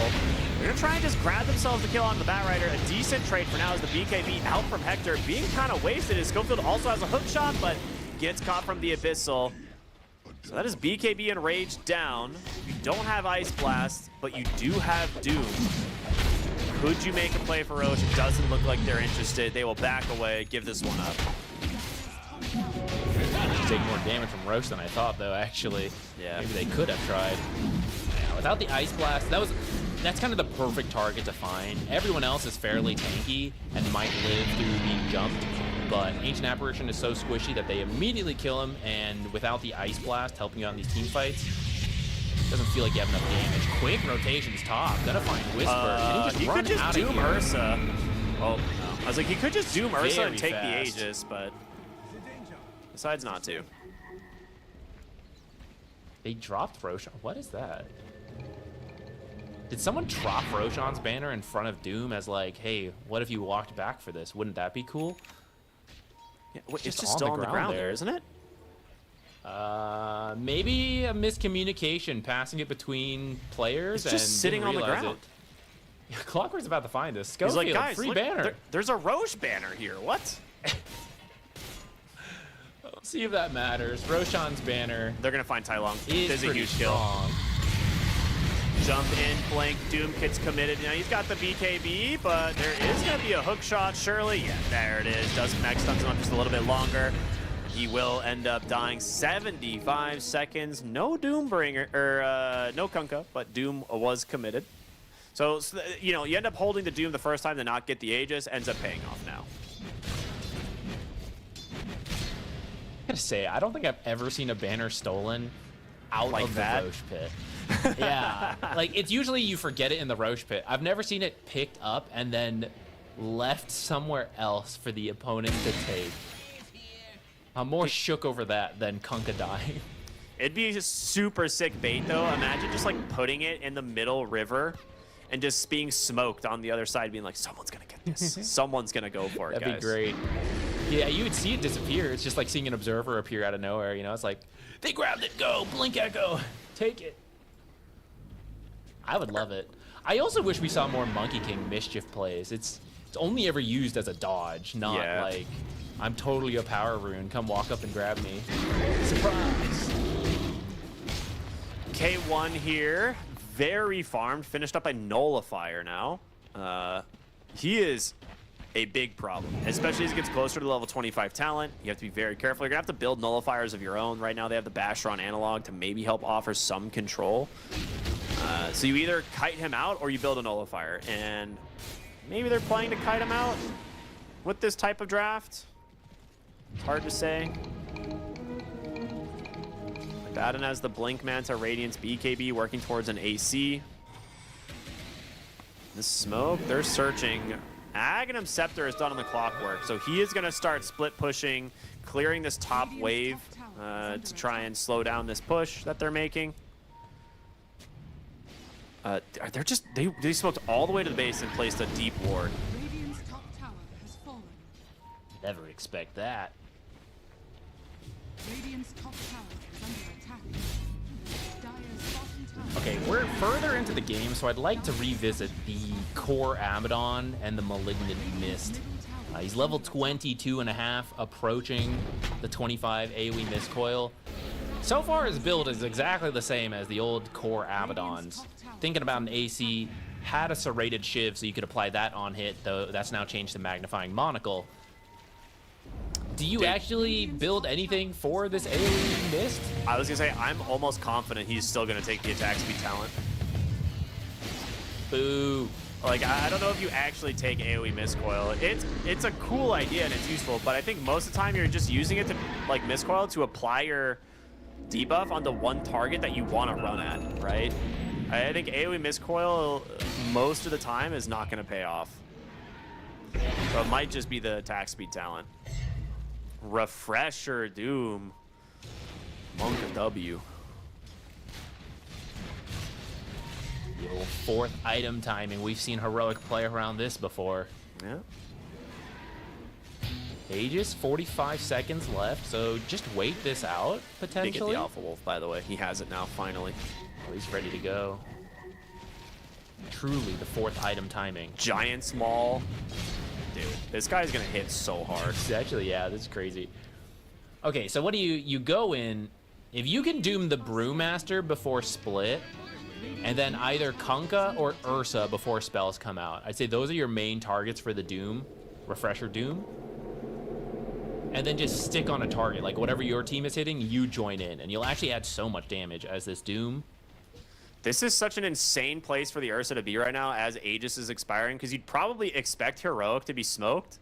S1: They're going to try and just grab themselves the kill on the Batrider. A decent trade for now is the BKB out from Hector. Being kind of wasted as Schofield also has a hook shot, but gets caught from the Abyssal. So that is BKB and Rage down. You don't have Ice Blast, but you do have Doom. Could you make a play for Roche? It doesn't look like they're interested. They will back away, give this one up.
S2: Take more damage from Roche than I thought, though, actually.
S1: Yeah.
S2: Maybe they could have tried. Yeah, without the Ice Blast, that's kind of the perfect target to find. Everyone else is fairly tanky and might live through being jumped, but Ancient Apparition is so squishy that they immediately kill him, and without the Ice Blast helping you out in these team fights, doesn't feel like you have enough damage. Quick rotations top. Gonna find Whisper.
S1: He could just Doom
S2: here?
S1: Ursa. Oh, no. I was like, he could just Doom Ursa
S2: Very
S1: and take
S2: fast.
S1: the Aegis, but decides not to.
S2: They dropped Roshan. What is that? Did someone drop Roshan's banner in front of Doom as like, hey, what if you walked back for this? Wouldn't that be cool?
S1: Yeah, wait, it's
S2: Just
S1: just
S2: on
S1: still
S2: the
S1: on the
S2: ground
S1: ground
S2: there.
S1: there, isn't it?
S2: Maybe a miscommunication, passing it between players.
S1: It's just
S2: and
S1: sitting
S2: didn't
S1: on the
S2: realize
S1: ground.
S2: Yeah, Clockwork's about to find us.
S1: He's
S2: Schofield,
S1: like, guys,
S2: free
S1: look,
S2: banner.
S1: there's a Roche banner here. What?
S2: Let's see if that matters. Roshan's banner
S1: They're going to find Tai Long.
S2: is
S1: There's a
S2: pretty
S1: huge kill.
S2: strong.
S1: Jump in, blank, Doom gets committed. Now he's got the BKB, but there is going to be a hook shot, surely. Yeah, there it is. Does connect, stunts him up just a little bit longer. He will end up dying 75 seconds. No Doombringer, or no Kunkka, but Doom was committed. So, you know, you end up holding the Doom the first time to not get the Aegis, ends up paying off now.
S2: I gotta say, I don't think I've ever seen a banner stolen out
S1: Like
S2: of
S1: that?
S2: the Roche pit. Yeah, like it's usually you forget it in the Roche pit. I've never seen it picked up and then left somewhere else for the opponent to take. I'm more shook over that than Kunkka dying.
S1: It'd be a super sick bait, though. Imagine just, like, putting it in the middle river and just being smoked on the other side, being like, someone's going to get this. Someone's going to go for it,
S2: That'd
S1: guys.
S2: be great. Yeah, you would see it disappear. It's just like seeing an observer appear out of nowhere, you know? It's like, they grabbed it, go, blink echo, take it. I would love it. I also wish we saw more Monkey King mischief plays. It's only ever used as a dodge, not like, I'm totally a power rune, come walk up and grab me. Surprise!
S1: K1 here, very farmed, finished up a Nullifier now. He is a big problem, especially as he gets closer to level 25 talent. You have to be very careful. You're gonna have to build Nullifiers of your own. Right now they have the Basher on Analog to maybe help offer some control. So you either kite him out or you build a Nullifier, and maybe they're planning to kite him out with this type of draft. It's hard to say. Abaddon has the Blink Manta, Radiance, BKB working towards an AC. The smoke, they're searching. Aghanim Scepter is done on the clockwork, so he is going to start split pushing, clearing this top wave to try and slow down this push that they're making. They're just, they smoked all the way to the base and placed a deep ward.
S3: Radiant's top tower has fallen.
S2: Never expect that.
S3: Radiant's top tower is under attack. Dire's bottom tower.
S2: Okay, we're further into the game, so I'd like to revisit the core Abaddon and the Malignant Mist He's level 22.5, approaching the 25 AoE miscoil. So far, his build is exactly the same as the old core Abaddon's. Thinking about an AC, had a serrated shiv, so you could apply that on hit, though that's now changed to magnifying monocle. Do you actually build anything for this AoE mist?
S1: I was gonna say, I'm almost confident he's still gonna take the attack speed talent.
S2: Boo.
S1: Like, I don't know if you actually take AoE miscoil. It's a cool idea and it's useful, but I think most of the time you're just using it to, like, miscoil to apply your debuff on the one target that you want to run at, right? I think AoE miscoil most of the time is not going to pay off. So it might just be the attack speed talent. Refresher Doom. Monk of W.
S2: Little fourth item timing. We've seen Heroic play around this before.
S1: Yeah.
S2: Aegis, 45 seconds left, so just wait this out,
S1: They
S2: potentially.
S1: get the Alpha Wolf, by the way. He has it now, finally.
S2: Oh, he's ready to go. Truly the fourth item timing.
S1: Giant Small. Dude, this guy's going to hit so hard.
S2: It's actually, yeah, this is crazy. Okay, so what do you go in? If you can Doom the Brewmaster before split, and then either Kunkka or Ursa before spells come out, I'd say those are your main targets for the Doom, Refresher Doom. And then just stick on a target, like whatever your team is hitting, you join in, and you'll actually add so much damage as this Doom.
S1: This is such an insane place for the Ursa to be right now as Aegis is expiring, because you'd probably expect Heroic to be smoked,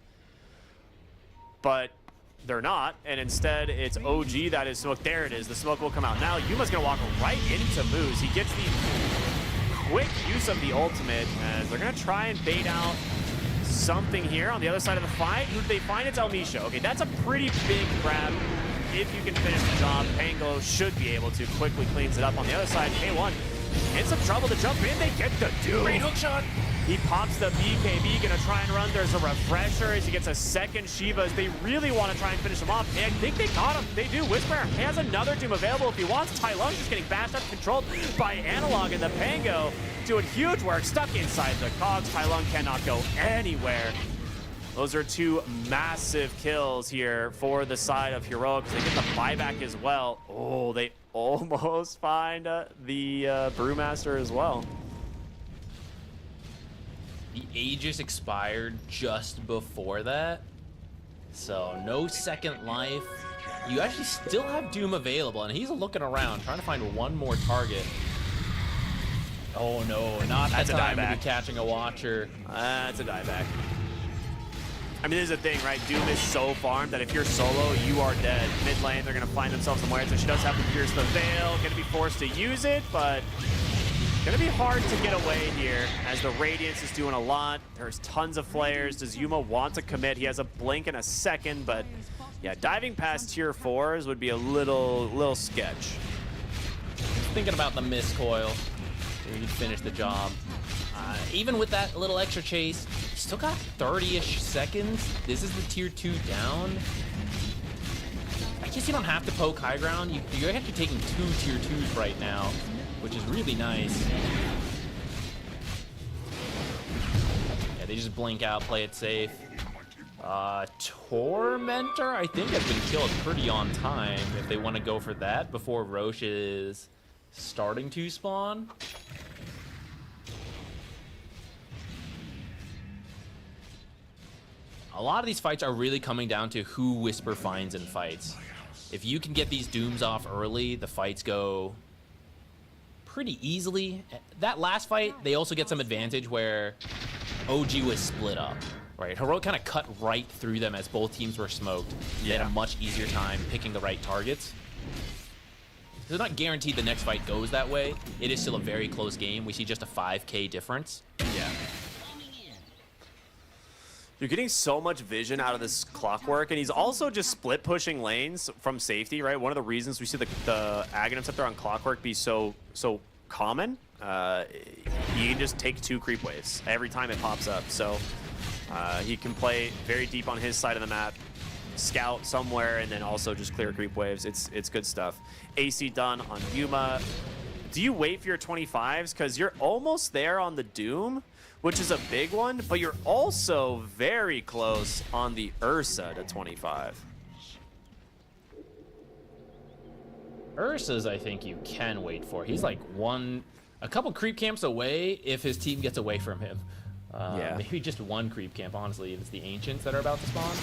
S1: but they're not, and instead it's OG that is smoked. There it is, the smoke will come out. Now Yuma's gonna walk right into Moose. He gets the quick use of the ultimate, as they're gonna try and bait out something here on the other side of the fight. Who do they find? It's Elmisha. Okay, that's a pretty big grab. If you can finish the job, Pango should be able to. Quickly cleans it up on the other side. K1 in some trouble to jump in. They get the Doom.
S2: Great hook shot.
S1: He pops the BKB, gonna try and run. There's a refresher as he gets a second Shiva as they really want to try and finish him off. And I think they caught him. They do. Whisper has another Doom available if he wants. Tai Lung just getting bashed up, controlled by Analog, and the Pango doing huge work, stuck inside the cogs. Tai Lung cannot go anywhere. Those are two massive kills here for the side of Heroic. They get the buyback as well. Oh, they almost find the Brewmaster as well.
S2: The Aegis expired just before that, so no second life. You actually still have Doom available, and he's looking around, trying to find one more target. Oh no, not
S1: That's
S2: the
S1: a
S2: time to be
S1: dieback.
S2: catching a Watcher.
S1: That's a dieback. I mean, this is the thing, right? Doom is so farmed that if you're solo, you are dead. Mid lane, they're going to find themselves somewhere. So she does have to pierce the veil. Going to be forced to use it, but going to be hard to get away here as the Radiance is doing a lot. There's tons of flares. Does Yuma want to commit? He has a blink in a second, but yeah, diving past tier 4s would be a little sketch.
S2: Thinking about the miscoil, you finish the job. Even with that little extra chase, you still got 30-ish seconds. This is the tier 2 down. I guess you don't have to poke high ground. You're actually taking 2 tier 2s right now, which is really nice. Yeah, they just blink out, play it safe. Tormentor, I think, has been killed pretty on time if they want to go for that before Roche is starting to spawn. A lot of these fights are really coming down to who Whisper finds in fights. If you can get these Dooms off early, the fights go pretty easily. That last fight, they also get some advantage where OG was split up, right? Heroic kind of cut right through them as both teams were smoked. They had a much easier time picking the right targets. It's not guaranteed the next fight goes that way. It is still a very close game. We see just a 5K difference.
S1: Yeah. You're getting so much vision out of this Clockwork, and he's also just split pushing lanes from safety, right? One of the reasons we see the Aghanim Scepter on Clockwork be so common, he can just take 2 creep waves every time it pops up. So he can play very deep on his side of the map, scout somewhere, and then also just clear creep waves. It's good stuff. AC done on Yuma. do you wait for your 25s? Because you're almost there on the Doom, which is a big one, but you're also very close on the Ursa to 25.
S2: Ursa's, I think you can wait for. He's like a couple creep camps away if his team gets away from him.
S1: Yeah.
S2: Maybe just one creep camp, honestly, if it's the Ancients that are about to spawn.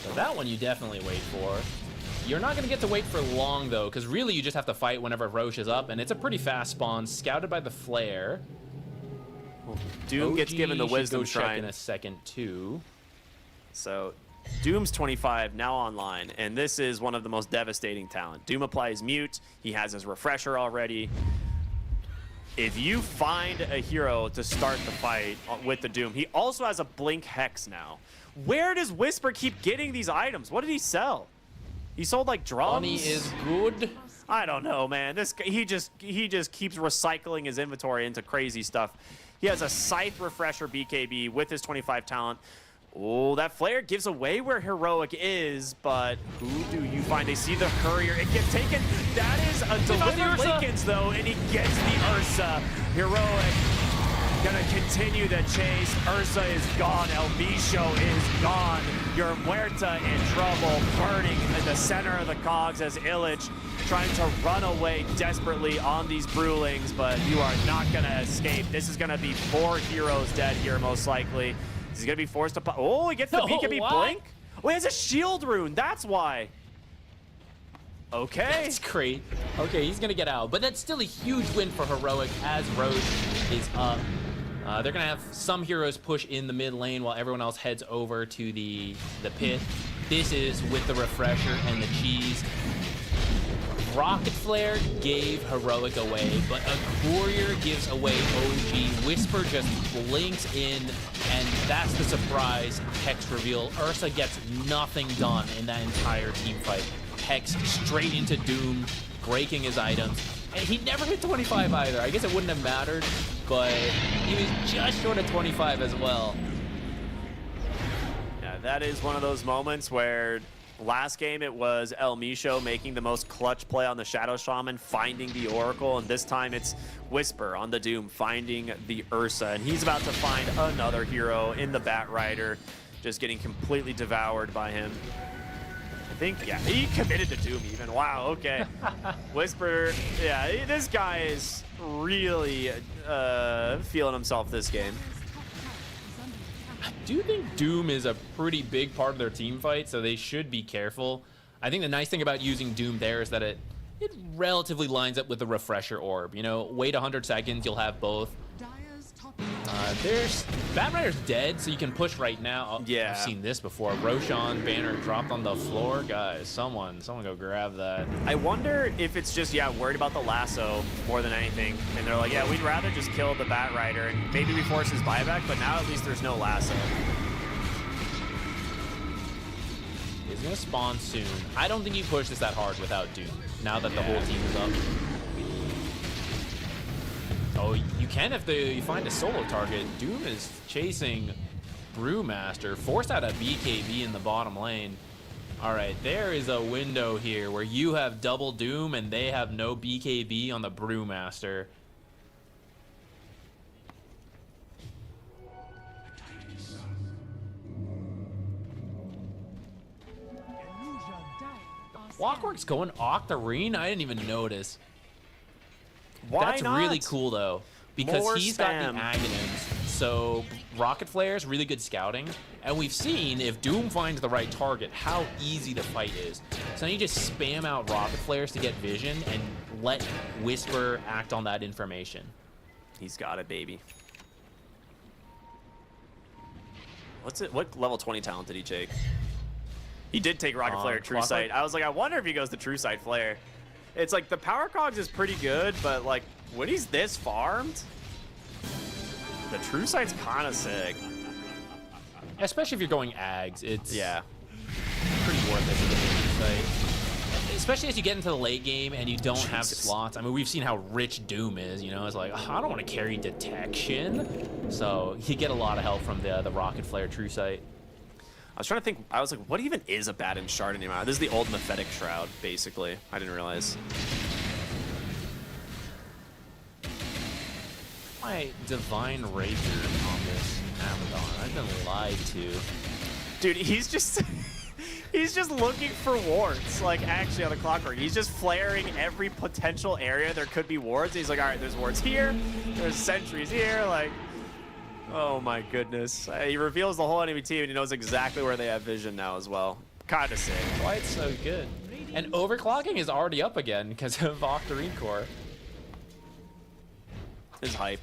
S2: So that one you definitely wait for. You're not going to get to wait for long, though, because really you just have to fight whenever Roche is up, and it's a pretty fast spawn, scouted by the Flare.
S1: Doom gets
S2: OG
S1: given the
S2: should
S1: Wisdom
S2: go check
S1: Shrine.
S2: in a second, too.
S1: So Doom's 25 now online, and this is one of the most devastating talent. Doom applies Mute. He has his Refresher already. If you find a hero to start the fight with the Doom, he also has a Blink Hex now. Where does Whisper keep getting these items? What did he sell? He sold like drums.
S2: Money is good.
S1: I don't know, man. This guy, he just keeps recycling his inventory into crazy stuff. He has a Scythe Refresher BKB with his 25 talent. Oh, that Flare gives away where Heroic is, but who do you find? They see the Courier. It gets taken. That is a delivered Lincolns, though, and he gets the Ursa. Heroic gonna continue the chase. Ursa is gone. El Bicho is gone. Your Muerta in trouble, burning in the center of the cogs as Illich trying to run away desperately on these Brewlings, but you are not gonna escape. This is gonna be 4 heroes dead here, most likely. He's gonna be forced to. Oh, he gets the BKB Blink. Oh, he has a shield rune. That's why. Okay.
S2: That's great. Okay, he's gonna get out, but that's still a huge win for Heroic as Roche is up. They're gonna have some heroes push in the mid lane while everyone else heads over to the pit. This is with the Refresher and the cheese. Rocket Flare gave Heroic away, but a Courier gives away OG. Whisper just blinks in, and that's the surprise Hex reveal. Ursa gets nothing done in that entire team fight. Hex straight into Doom, breaking his items. And he never hit 25 either. I guess it wouldn't have mattered, but he was just short of 25 as well.
S1: Yeah, that is one of those moments where last game it was El Micho making the most clutch play on the Shadow Shaman, finding the Oracle, and this time it's Whisper on the Doom finding the Ursa, and he's about to find another hero in the Bat Rider, just getting completely devoured by him. I think, yeah, he committed to Doom even. Wow, okay. Whisper, yeah, this guy is really feeling himself this game.
S2: I do think Doom is a pretty big part of their team fight, so they should be careful. I think the nice thing about using Doom there is that it relatively lines up with the Refresher Orb. You know, wait 100 seconds, you'll have both. There's Bat Rider's dead, so you can push right now. Oh,
S1: Yeah.
S2: I've seen this before. Roshan banner dropped on the floor. Guys, someone go grab that.
S1: I wonder if it's just, yeah, worried about the lasso more than anything. And they're like, yeah, we'd rather just kill the Bat Rider and maybe we force his buyback, but now at least there's no lasso.
S2: He's gonna spawn soon. I don't think you push this that hard without Doom, now that the whole team is up. Oh, you can if you find a solo target. Doom is chasing Brewmaster, forced out a BKB in the bottom lane. All right, there is a window here where you have double Doom and they have no BKB on the Brewmaster. Clockwork's going Octarine? I didn't even notice.
S1: Why
S2: That's
S1: not?
S2: really cool, though, because
S1: More
S2: he's
S1: spam.
S2: got the Aghanims. So Rocket Flare's really good scouting, and we've seen if Doom finds the right target, how easy the fight is. So now you just spam out Rocket Flares to get vision and let Whisper act on that information.
S1: He's got it, baby. What's it? What level 20 talent did he take? He did take Rocket Flare True
S2: Clockwork?
S1: Sight. I was like, I wonder if he goes to True Sight Flare. It's like the Power Cogs is pretty good, but like when he's this farmed, the True Sight's kind of sick.
S2: Especially if you're going Ags, it's
S1: Yeah.
S2: pretty worth it to get the True Sight. Especially as you get into the late game and you don't have
S1: Jesus.
S2: slots. I mean, we've seen how rich Doom is, you know? It's like, I don't want to carry detection. So you get a lot of help from the Rocket Flare True Sight.
S1: I was trying to think. I was like, what even is a Baton Shard anymore? This is the old Mephetic Shroud, basically. I didn't realize.
S2: my Divine Rager on this Abaddon? I've been lied to.
S1: Dude, he's just he's just looking for wards. Like actually on the clockwork, he's just flaring every potential area there could be wards. He's like, all right, there's wards here, there's sentries here. Like, oh my goodness. He reveals the whole enemy team, and he knows exactly where they have vision now as well. Kind of sick.
S2: Why it's so good. And overclocking is already up again because of Octarine Core.
S1: His hype.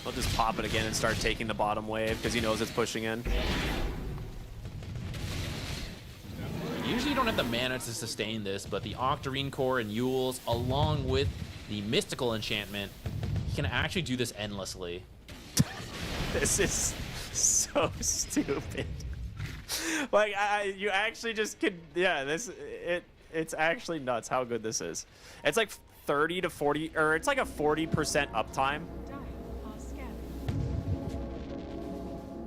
S1: He'll just pop it again and start taking the bottom wave because he knows it's pushing in.
S2: Usually you don't have the mana to sustain this, but the Octarine Core and Yules, along with the Mystical Enchantment, you can actually do this endlessly.
S1: This is so stupid. Like, you actually just could, yeah, it's actually nuts how good this is. It's like 30 to 40, or it's like a 40% uptime.
S3: Dire are scaling.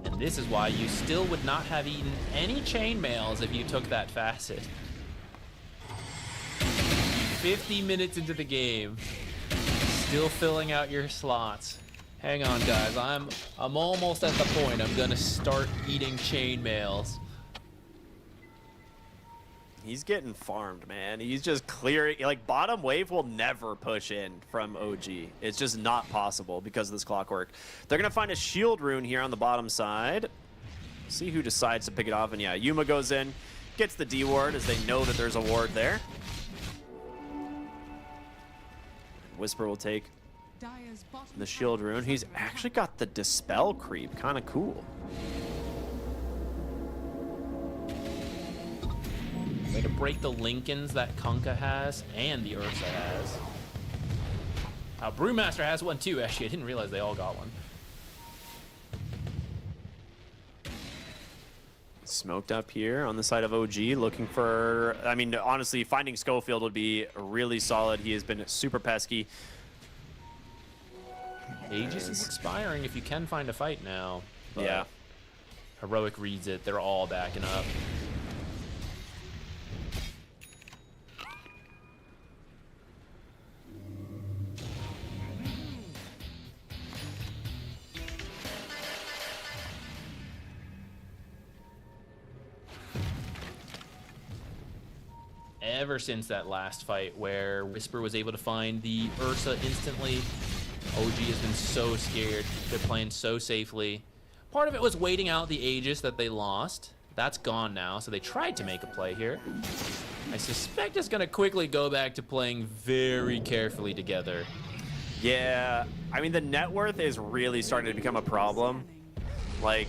S2: And this is why you still would not have eaten any chainmails if you took that facet. 50 minutes into the game, still filling out your slots. Hang on, guys. I'm almost at the point. I'm gonna start eating chainmails.
S1: He's getting farmed, man. He's just clearing, like, bottom wave will never push in from OG. It's just not possible because of this clockwork. They're gonna find a shield rune here on the bottom side. See who decides to pick it off, and yeah, Yuma goes in, gets the D ward as they know that there's a ward there. Whisper will take
S3: Dire's bottom
S1: the shield
S3: tower
S1: rune.
S3: is
S1: He's
S3: under
S1: actually
S3: attack.
S1: got the dispel creep, kind of cool.
S2: Way to break the Lincolns that Kunkka has and the Ursa has. Brewmaster has one too, actually. I didn't realize they all got one.
S1: Smoked up here on the side of OG, looking for, I mean, honestly, finding Schofield would be really solid. He has been super pesky.
S2: Aegis is expiring if you can find a fight now. But
S1: Yeah.
S2: Heroic reads it. They're all backing up. Ever since that last fight where Whisper was able to find the Ursa instantly, OG has been so scared. They're playing so safely. Part of it was waiting out the Aegis that they lost. That's gone now, so they tried to make a play here. I suspect it's gonna quickly go back to playing very carefully together.
S1: Yeah, I mean, the net worth is really starting to become a problem. Like,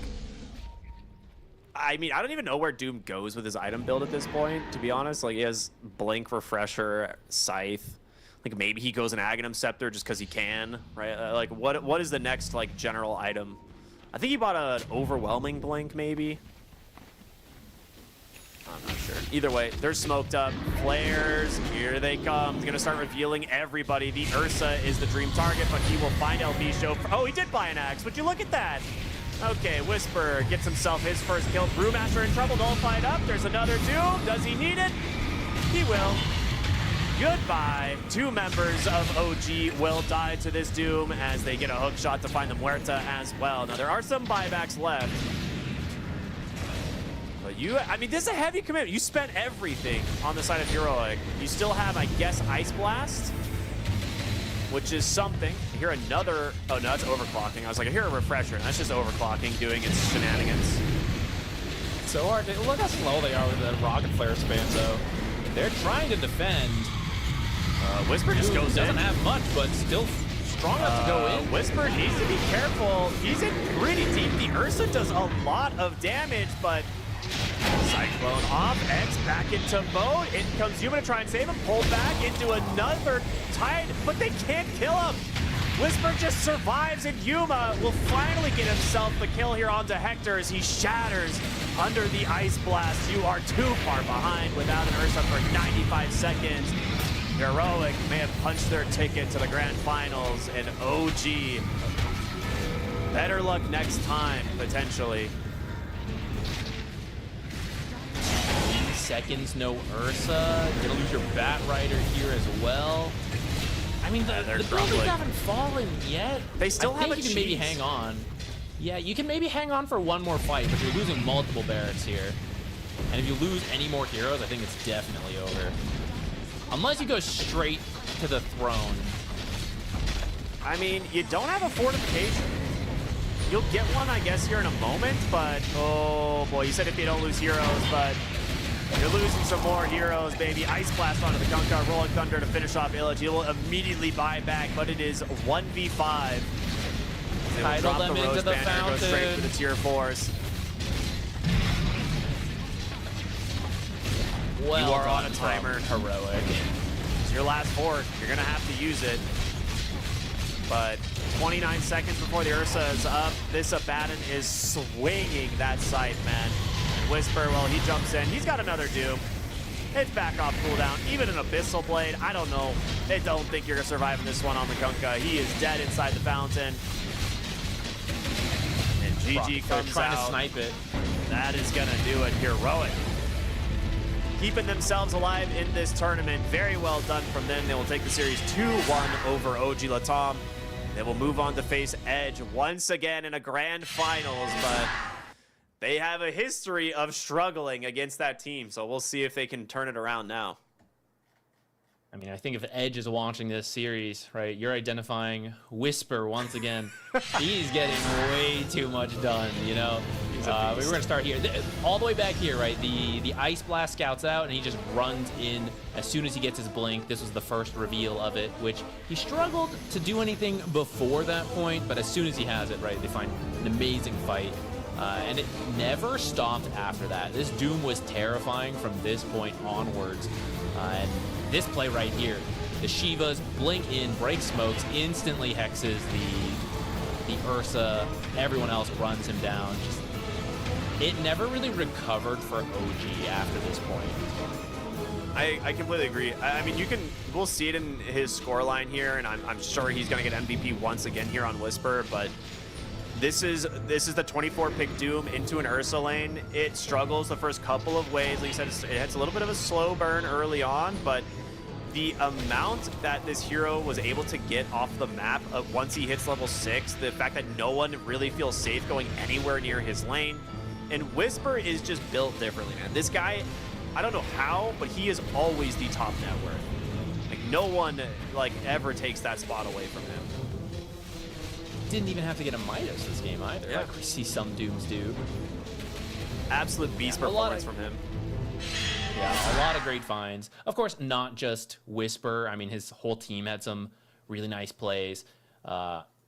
S1: I mean, I don't even know where Doom goes with his item build at this point, to be honest. Like, he has Blink, Refresher, Scythe. Like, maybe he goes an Aghanim Scepter just because he can, right? Like, what is the next, like, general item? I think he bought an Overwhelming Blink, maybe. I'm not sure. Either way, they're smoked up. Flares, here they come. He's gonna start revealing everybody. The Ursa is the dream target, but he will find LB show. Oh, he did buy an axe. Would you look at that? Okay, Whisper gets himself his first kill. Brewmaster in trouble, nullified up. There's another Doom. Does he need it? He will. Goodbye. 2 members of OG will die to this Doom as they get a hook shot to find the Muerta as well. Now, there are some buybacks left. But I mean, this is a heavy commitment. You spent everything on the side of Heroic. You still have, I guess, Ice Blast, which is something. I hear another, oh no, that's overclocking. I was like, I hear a Refresher, and that's just overclocking doing its shenanigans.
S2: So hard. Look how slow they are with that Rocket Flare spam, though. They're trying to defend.
S1: Whisper just
S2: Doom
S1: goes
S2: doesn't
S1: in.
S2: have much, but still strong enough to go in.
S1: Whisper needs to be careful. He's in pretty deep. The Ursa does a lot of damage, but Cyclone off, X back into mode. In comes Yuma to try and save him. Pulled back into another tide, but they can't kill him. Whisper just survives, and Yuma will finally get himself the kill here onto Hector as he shatters under the Ice Blast. You are too far behind without an Ursa for 95 seconds. Heroic may have punched their ticket to the grand finals, and OG, better luck next time, potentially.
S2: Seconds, no Ursa. You're gonna lose your Bat Rider here as well. I mean,
S1: they're
S2: the buildings
S1: crumbling.
S2: haven't fallen yet.
S1: They still
S2: I
S1: have
S2: think
S1: a
S2: you can maybe
S1: cheese.
S2: hang on. Yeah, you can maybe hang on for one more fight, but you're losing multiple barracks here. And if you lose any more heroes, I think it's definitely over. Unless you go straight to the throne.
S1: I mean, you don't have a fortification. You'll get one, I guess, here in a moment, but oh boy, you said if you don't lose heroes, but you're losing some more heroes, baby. Ice Blast onto the Kunkka, Rolling Thunder to finish off Illage. He will immediately buy back, but it is 1v5. They will
S2: Tidal
S1: drop
S2: them
S1: the
S2: into
S1: Roche
S2: the
S1: banner, go straight for
S2: fountain.
S1: the tier 4s.
S2: Well,
S1: You are on a
S2: done
S1: timer.
S2: from Heroic.
S1: It's your last fort. You're going to have to use it. But 29 seconds before the Ursa is up, this Abaddon is swinging that scythe, man. And Whisper, well, he jumps in. He's got another Doom. It's back off cooldown. Even an Abyssal Blade, I don't know. They don't think you're surviving this one on the Kunkka. He is dead inside the fountain. And GG
S2: They're
S1: comes
S2: trying
S1: out.
S2: to snipe it.
S1: That is going to do it. Heroic. Keeping themselves alive in this tournament. Very well done from them. They will take the series 2-1 over OG Latam. They will move on to face Edge once again in a grand finals, but they have a history of struggling against that team, so we'll see if they can turn it around now.
S2: I mean, I think if Edge is watching this series, right, you're identifying Whisper once again. He's getting way too much done, you know? We're going to start here. All the way back here, right? The Ice Blast scouts out, and he just runs in as soon as he gets his blink. This was the first reveal of it, which he struggled to do anything before that point, but as soon as he has it, right, they find an amazing fight. And it never stopped after that. This Doom was terrifying from this point onwards. And this play right here, the Shivas blink in, break smokes, instantly hexes the Ursa. Everyone else runs him down. Just, it never really recovered for OG after this point.
S1: I completely agree. I mean, we'll see it in his scoreline here, and I'm sure he's going to get MVP once again here on Whisper, but this is the 24-pick Doom into an Ursa lane. It struggles the first couple of ways. Like you said, it has a little bit of a slow burn early on, but the amount that this hero was able to get off the map once he hits level 6, the fact that no one really feels safe going anywhere near his lane, and Whisper is just built differently, man. This guy, I don't know how, but he is always the top net worth. Like, no one, like, ever takes that spot away from him.
S2: Didn't even have to get a Midas this game either,
S1: Yeah.
S2: like we see some Dooms do.
S1: Absolute beast
S2: Yeah, a lot
S1: performance
S2: of-
S1: from him.
S2: Yeah, a lot of great finds. Of course, not just Whisper. I mean, his whole team had some really nice plays.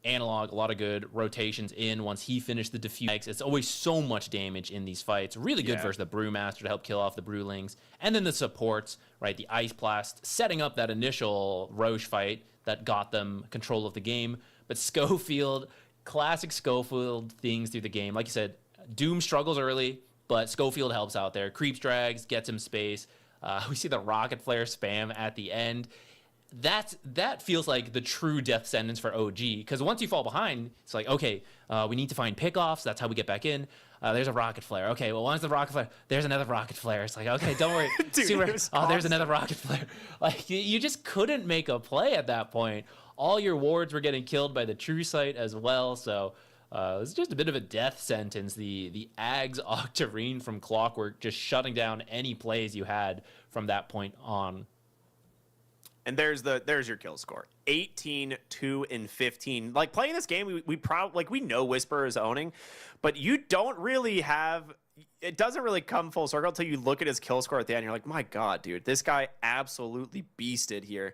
S2: Analog, a lot of good rotations in once he finished the diffuse. It's always so much damage in these fights. Really good
S1: Yeah.
S2: versus the Brewmaster to help kill off the Brewlings. And then the supports, right? The Ice Blast setting up that initial Roche fight that got them control of the game. But Schofield, classic Schofield things through the game. Like you said, Doom struggles early, but Schofield helps out there. Creeps, drags, gets him space. We see the Rocket Flare spam at the end. That feels like the true death sentence for OG, because once you fall behind, it's like, okay, we need to find pickoffs. That's how we get back in. There's a Rocket Flare. Okay, well, once the Rocket Flare, there's another Rocket Flare. It's like, okay, don't worry.
S1: Dude,
S2: Super,
S1: it was
S2: there's
S1: constant.
S2: another Rocket Flare. Like, you just couldn't make a play at that point. All your wards were getting killed by the True Sight as well, so it was just a bit of a death sentence. The Ags Octarine from Clockwork just shutting down any plays you had from that point on.
S1: And there's your kill score. 18, 2, and 15. Like, playing this game, we know Whisper is owning, but you don't really have, it doesn't really come full circle until you look at his kill score at the end. You're like, my God, dude, this guy absolutely beasted here.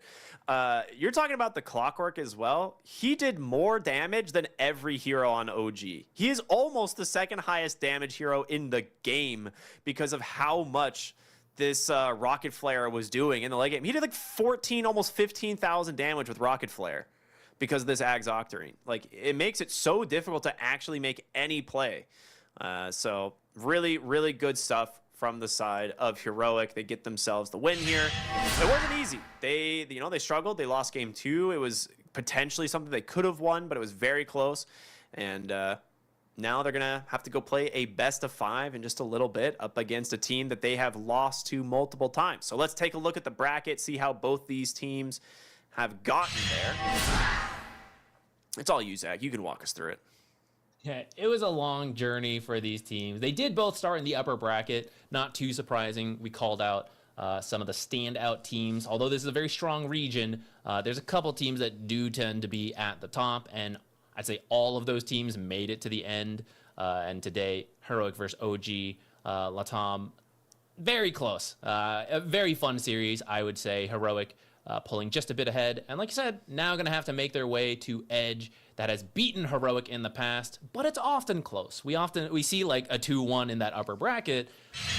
S1: You're talking about the Clockwork as well. He did more damage than every hero on OG. He is almost the second highest damage hero in the game because of how much this Rocket Flare was doing in the late game. He did like 14, almost 15,000 damage with Rocket Flare because of this Ags Octarine. Like, it makes it so difficult to actually make any play. So really, really good stuff from the side of Heroic. They get themselves the win here. It wasn't easy. They struggled. They lost game 2. It was potentially something they could have won, but it was very close. And now they're going to have to go play a best of 5 in just a little bit up against a team that they have lost to multiple times. So let's take a look at the bracket, see how both these teams have gotten there. It's all you, Zach. You can walk us through it.
S2: Yeah, it was a long journey for these teams. They did both start in the upper bracket. Not too surprising. We called out some of the standout teams. Although this is a very strong region, there's a couple teams that do tend to be at the top, and I'd say all of those teams made it to the end. And today, Heroic versus OG, Latam, very close. A very fun series, I would say. Heroic pulling just a bit ahead. And like I said, now going to have to make their way to Edge that has beaten Heroic in the past, but it's often close. We see like a 2-1 in that upper bracket.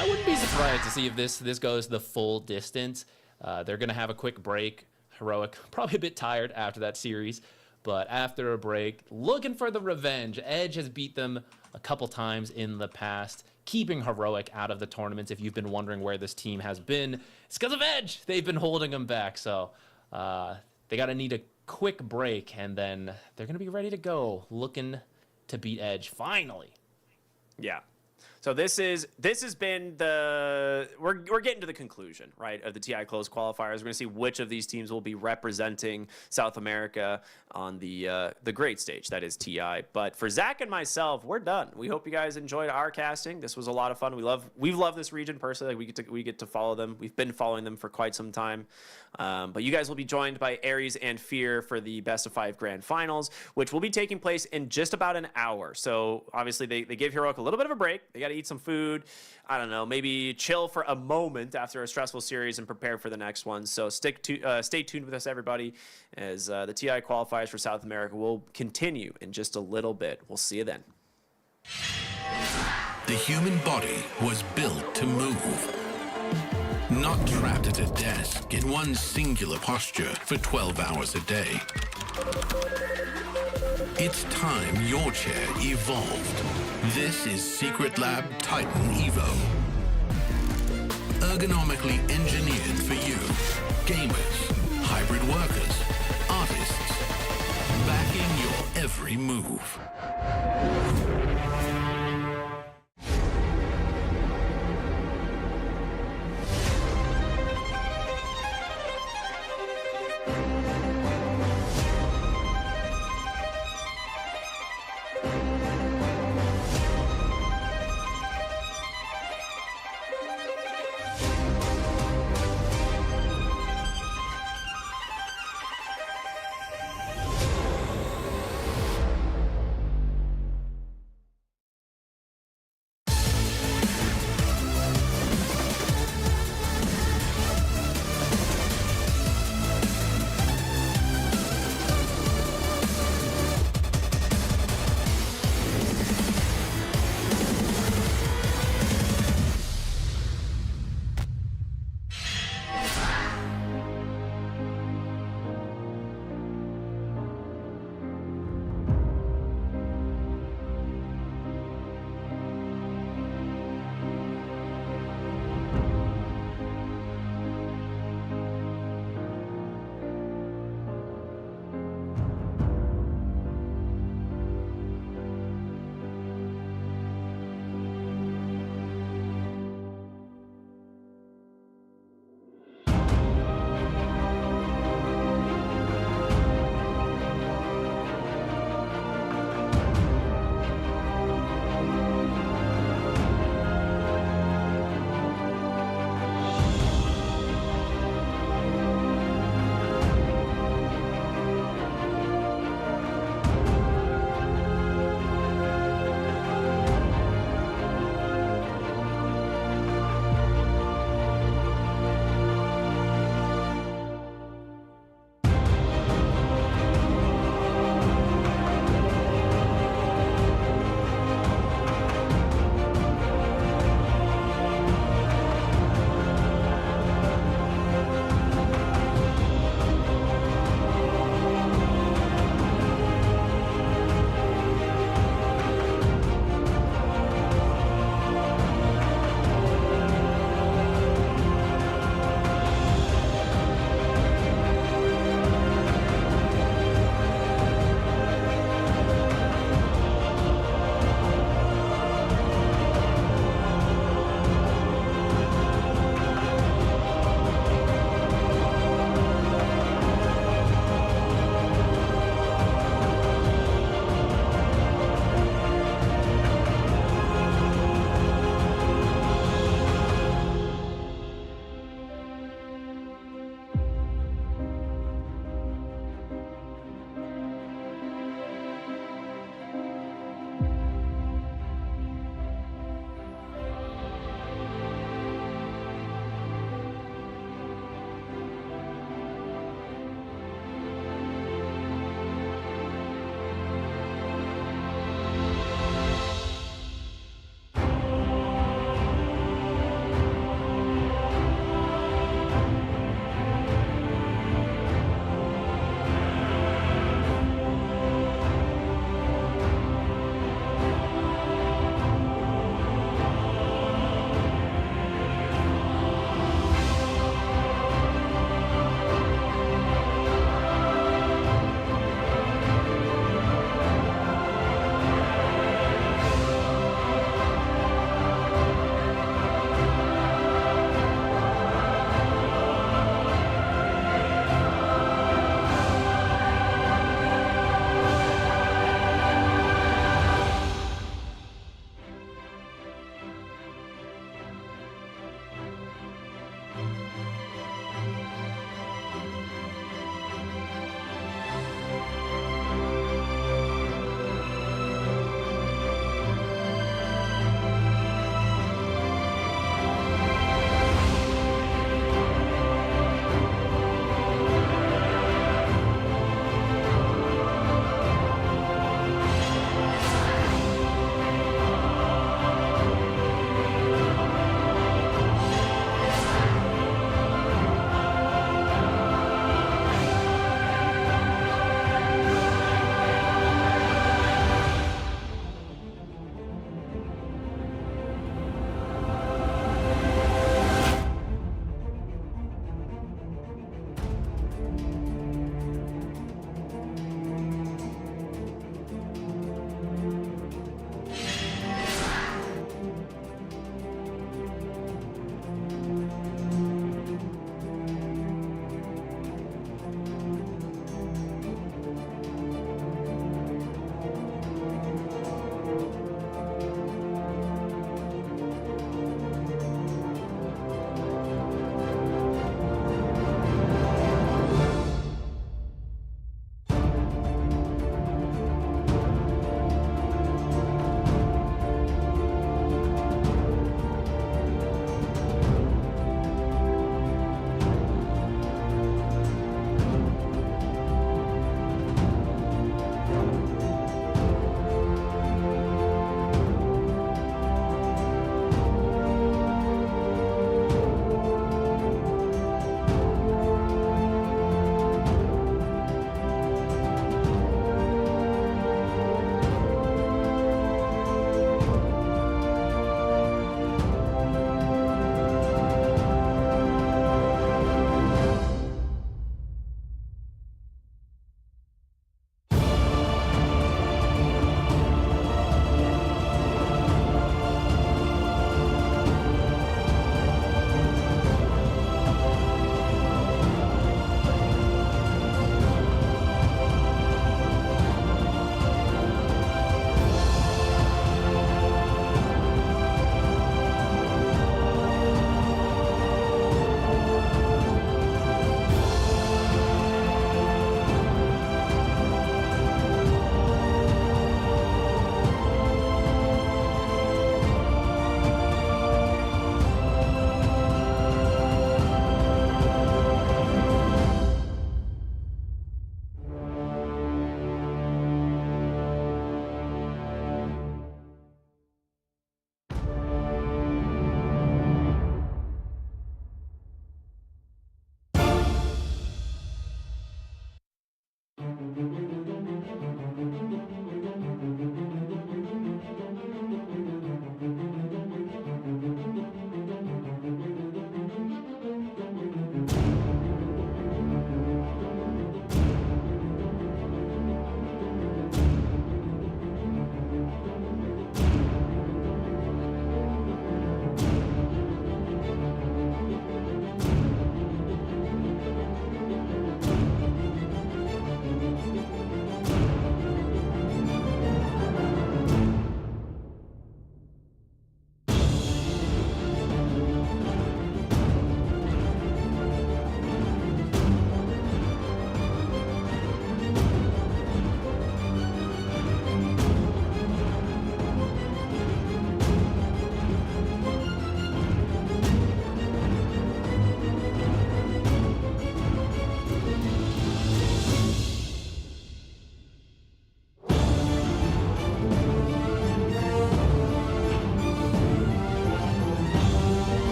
S2: I wouldn't be surprised to see if this goes the full distance. They're going to have a quick break. Heroic, probably a bit tired after that series, but after a break, looking for the revenge. Edge has beat them a couple times in the past, keeping Heroic out of the tournaments. If you've been wondering where this team has been, it's because of Edge. They've been holding them back, so they got to need a quick break, and then they're going to be ready to go, looking to beat Edge finally.
S1: Yeah. So this has been we're getting to the conclusion, right, of the TI Close qualifiers. We're going to see which of these teams will be representing South America on the great stage, that is TI. But for Zach and myself, we're done. We hope you guys enjoyed our casting. This was a lot of fun. We've loved this region personally. Like, we get to follow them. We've been following them for quite some time. But you guys will be joined by Aries and Fear for the best of 5 grand finals, which will be taking place in just about an hour. So obviously they give Heroic a little bit of a break. They got to eat some food. I don't know, maybe chill for a moment after a stressful series and prepare for the next one. So stay tuned with us, everybody, as the TI qualifiers for South America will continue in just a little bit. We'll see you then.
S4: The human body was built to move. Not trapped at a desk in one singular posture for 12 hours a day. It's time your chair evolved. This is Secret Lab Titan Evo. Ergonomically engineered for you. Gamers, hybrid workers, artists. Backing your every move.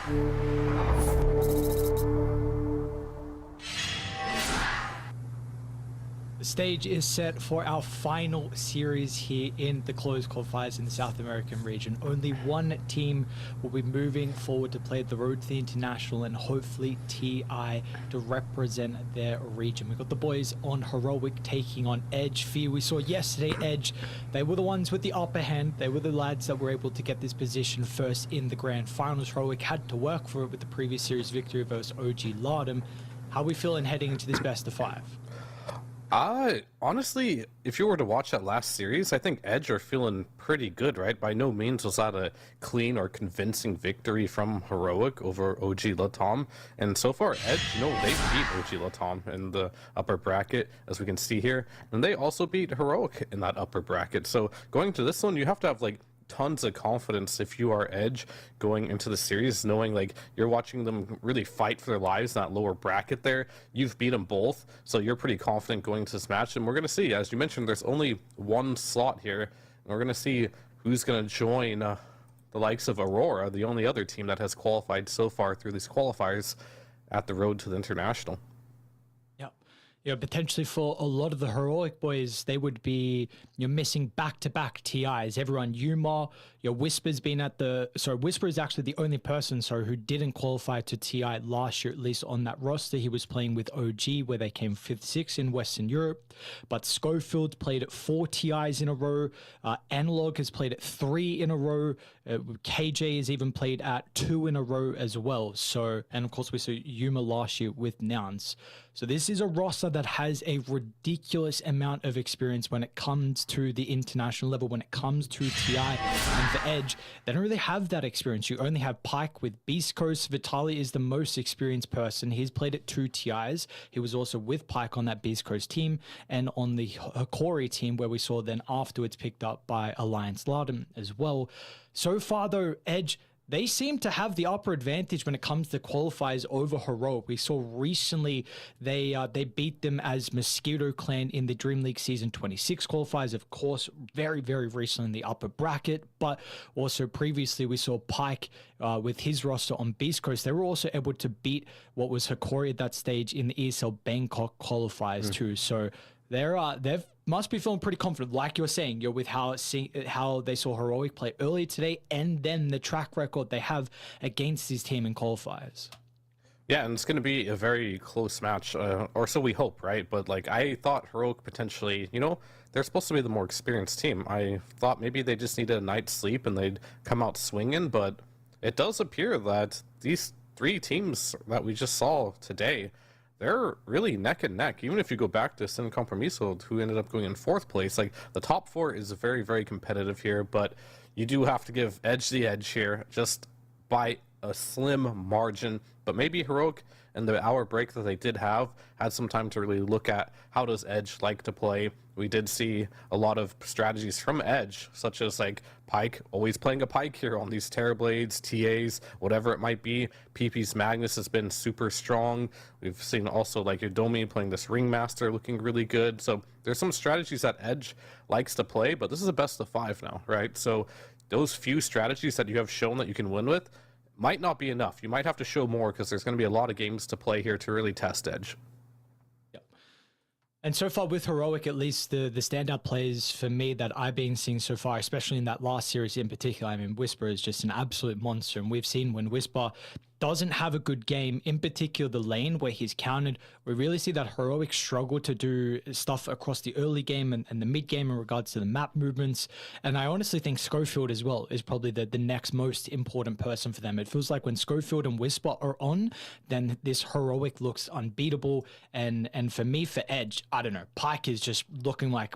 S6: The stage is set for our final series here in the closed qualifiers in the South American region. Only one team will be moving forward to play the road to the international and hopefully TI to represent their region. We've got the boys on Heroic taking on Edge. Fear, we saw yesterday Edge, they were the ones with the upper hand. They were the lads that were able to get this position first in the grand finals. Heroic had to work for it with the previous series victory versus OG Lardham. How are we feeling heading into this best of 5?
S7: Honestly, if you were to watch that last series, I think Edge are feeling pretty good, right? By no means was that a clean or convincing victory from Heroic over OG Latam. And so far, Edge, they beat OG Latam in the upper bracket, as we can see here. And they also beat Heroic in that upper bracket. So going to this one, you have to have, tons of confidence if you are Edge going into the series, knowing you're watching them really fight for their lives in that lower bracket there. You've beat them both, so you're pretty confident going into this match. And we're going to see, as you mentioned, there's only one slot here, and we're going to see who's going to join the likes of Aurora, the only other team that has qualified so far through these qualifiers at the road to the international.
S6: Potentially for a lot of the Heroic boys, they would be missing back-to-back TIs. Everyone, Yuma, Whisper's been at the... Sorry, Whisper is actually the only person who didn't qualify to TI last year, at least on that roster. He was playing with OG, where they came 5th, 6th in Western Europe. But Schofield played at 4 TIs in a row. Analog has played at 3 in a row. KJ has even played at 2 in a row as well. So, and of course, we saw Yuma last year with Nouns. So this is a roster that has a ridiculous amount of experience when it comes to the international level, when it comes to TI and for Edge. They don't really have that experience. You only have Pike with Beast Coast. Vitaly is the most experienced person. He's played at 2 TIs. He was also with Pike on that Beast Coast team and on the Hikori team, where we saw then afterwards picked up by Alliance Lardham as well. So far though, Edge, they seem to have the upper advantage when it comes to qualifiers over Heroic. We saw recently they beat them as Mosquito Clan in the Dream League Season 26 qualifiers, of course, very, very recently in the upper bracket. But also previously we saw Pike with his roster on Beast Coast. They were also able to beat what was Hikori at that stage in the ESL Bangkok qualifiers too. So they've must be feeling pretty confident, like you're saying, with how they saw Heroic play earlier today, and then the track record they have against this team in qualifiers.
S7: Yeah, and it's going to be a very close match, or so we hope, right? But I thought Heroic potentially, they're supposed to be the more experienced team. I thought maybe they just needed a night's sleep and they'd come out swinging, but it does appear that these 3 teams that we just saw today, they're really neck and neck. Even if you go back to Sin Compromiso, who ended up going in 4th place, the top 4 is very, very competitive here, but you do have to give Edge the edge here, just by a slim margin. But maybe Heroic and the hour break that they did have had some time to really look at how does Edge like to play. We did see a lot of strategies from Edge, such as Pike, always playing a Pike here on these Terrorblades, TAs, whatever it might be. PP's Magnus has been super strong. We've seen also Udomi playing this Ringmaster looking really good. So there's some strategies that Edge likes to play, but this is a best of 5 now, right? So those few strategies that you have shown that you can win with might not be enough. You might have to show more, because there's going to be a lot of games to play here to really test Edge.
S6: And so far with Heroic, at least the standout players for me that I've been seeing so far, especially in that last series in particular, I mean, Whisper is just an absolute monster. And we've seen when Whisper doesn't have a good game, in particular the lane where he's countered, we really see that Heroic struggle to do stuff across the early game and the mid game in regards to the map movements. And I honestly think Schofield as well is probably the next most important person for them. It feels like when Schofield and Whisper are on, then this Heroic looks unbeatable. And for me, for Edge, I don't know, Pike is just looking like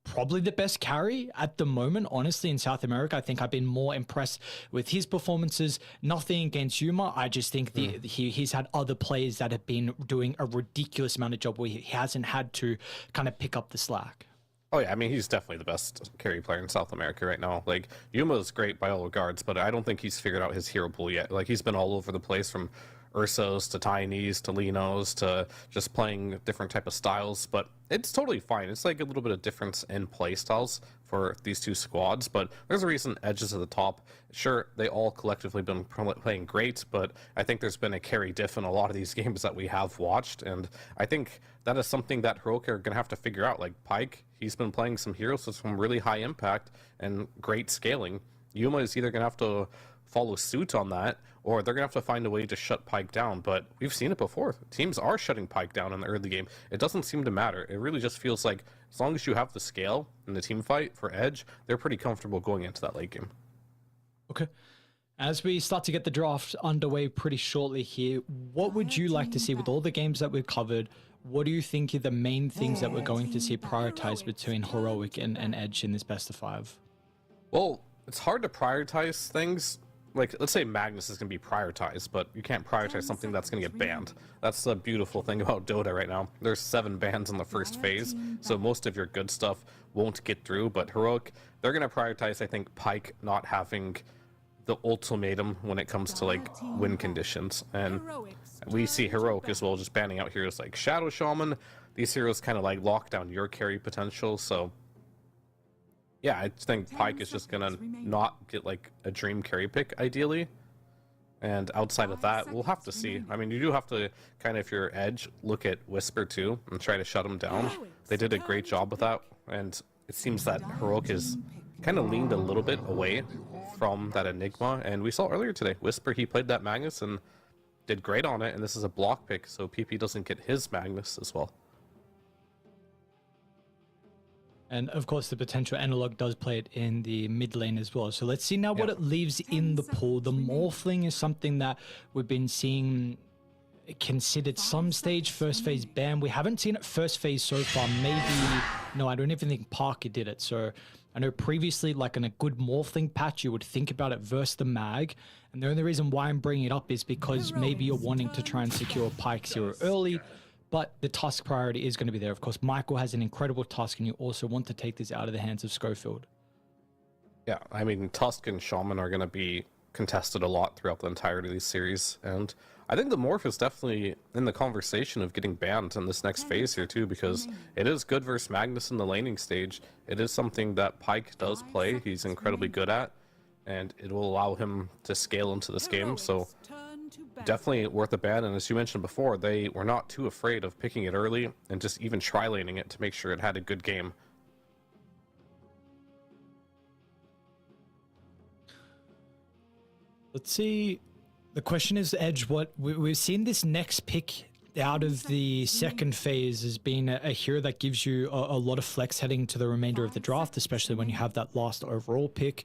S6: probably the best carry at the moment, honestly, in South America. I think I've been more impressed with his performances. Nothing against Yuma. I just think he's had other players that have been doing a ridiculous amount of job where he hasn't had to kind of pick up the slack.
S7: Oh yeah, I mean, he's definitely the best carry player in South America right now. Yuma's great by all regards, but I don't think he's figured out his hero pool yet. He's been all over the place from Ursos to Tinies to Linos to just playing different type of styles, but it's totally fine. It's like a little bit of difference in play styles for these two squads, but there's a reason Edge is at the top. Sure, they all collectively been playing great, but I think there's been a carry diff in a lot of these games that we have watched, and I think that is something that Heroic are going to have to figure out. Like Pyke, he's been playing some heroes with some really high impact and great scaling. Yuma is either going to have to follow suit on that, or they're going to have to find a way to shut Pyke down. But we've seen it before. Teams are shutting Pyke down in the early game. It doesn't seem to matter. It really just feels like as long as you have the scale in the team fight for Edge, they're pretty comfortable going into that late game.
S6: Okay. As we start to get the draft underway pretty shortly here, what would you like to see with all the games that we've covered? What do you think are the main things that we're going to see prioritized between Heroic and Edge in this best of 5?
S7: Well, it's hard to prioritize things. Like, let's say Magnus is going to be prioritized, but you can't prioritize something that's going to get banned. That's the beautiful thing about Dota right now. There's 7 bans in the first phase, so most of your good stuff won't get through, but Heroic, they're going to prioritize, I think, Pyke not having the ultimatum when it comes to, like, win conditions. And we see Heroic as well just banning out heroes like Shadow Shaman. These heroes kind of, like, lock down your carry potential, so yeah, I think Pyke is just gonna not get like a dream carry pick ideally, and outside of that, we'll have to see. I mean, you do have to kind of, if you're Edge, look at Whisper too and try to shut him down. They did a great job with that, and it seems that Heroic is kind of leaned a little bit away from that Enigma, and we saw earlier today, Whisper, he played that Magnus and did great on it, and this is a block pick, so PP doesn't get his Magnus as well.
S6: And of course, the potential analog does play it in the mid lane as well. So let's see now what it leaves in the pool. The Morphling is something that we've been seeing considered some stage first phase ban. We haven't seen it first phase so far. Maybe, no, I don't even think Parker did it. So I know previously, like in a good Morphling patch, you would think about it versus the Mag. And the only reason why I'm bringing it up is because maybe you're wanting to try and secure Pyke 0 early. But the Tusk priority is going to be there. Of course, Michael has an incredible Tusk, and you also want to take this out of the hands of Schofield.
S7: Yeah, I mean, Tusk and Shaman are going to be contested a lot throughout the entirety of the series, and I think the Morph is definitely in the conversation of getting banned in this next phase here too, because it is good versus Magnus in the laning stage. It is something that Pyke does play, he's incredibly good at, and it will allow him to scale into this game, so definitely worth a ban. And as you mentioned before, they were not too afraid of picking it early and just even tri-laning it to make sure it had a good game.
S6: Let's see. The question is, Edge, what we've seen this next pick out of the second phase as being a hero that gives you a lot of flex heading to the remainder of the draft, especially when you have that last overall pick.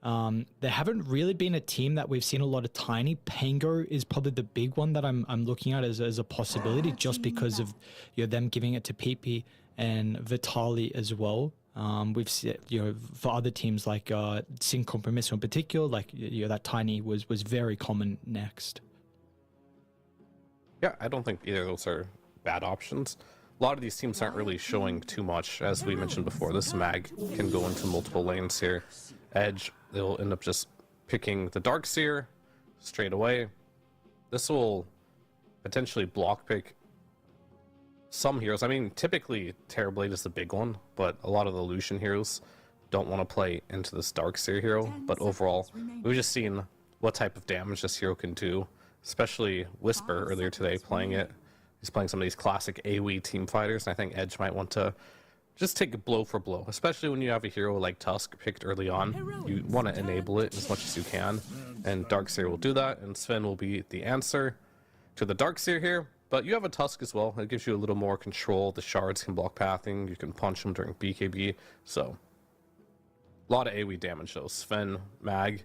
S6: There haven't really been a team that we've seen a lot of Tiny. Pango is probably the big one that I'm looking at as a possibility, just because of them giving it to PP and Vitali as well. We've seen, for other teams like Sin Compromiso in particular, like that Tiny was very common next.
S7: Yeah, I don't think either of those are bad options. A lot of these teams aren't really showing too much, as we mentioned before. This Mag can go into multiple lanes here. Edge, they'll end up just picking the Darkseer straight away. This will potentially block pick some heroes. I mean, typically Terrorblade is the big one, but a lot of the Lucian heroes don't want to play into this Darkseer hero. But overall, we've just seen what type of damage this hero can do, especially Whisper earlier today playing it. He's playing some of these classic AoE team fighters, and I think Edge might want to just take it blow for blow, especially when you have a hero like Tusk picked early on. You want to enable it as much as you can, and Darkseer will do that, and Sven will be the answer to the Darkseer here. But you have a Tusk as well. It gives you a little more control. The shards can block pathing. You can punch them during BKB. So a lot of AoE damage though. Sven, Mag,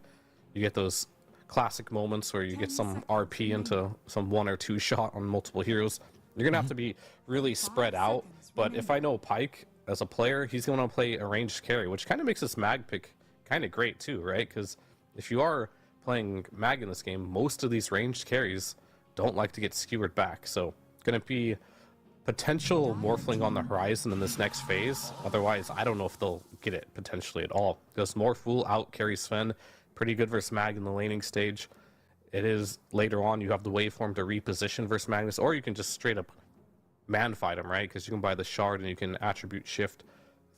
S7: you get those classic moments where you get some RP into some 1 or 2 shot on multiple heroes. You're going to have to be really spread out. But if I know Pyke as a player, he's going to play a ranged carry, which kind of makes this Mag pick kind of great too, right? Because if you are playing Mag in this game, most of these ranged carries don't like to get skewered back. So going to be potential Morphling on the horizon in this next phase. Otherwise, I don't know if they'll get it potentially at all. Because Morph will out carry Sven. Pretty good versus Mag in the laning stage. it is later on you have the waveform to reposition versus Magnus, or you can just straight up man fight him, right? Because you can buy the shard and you can attribute shift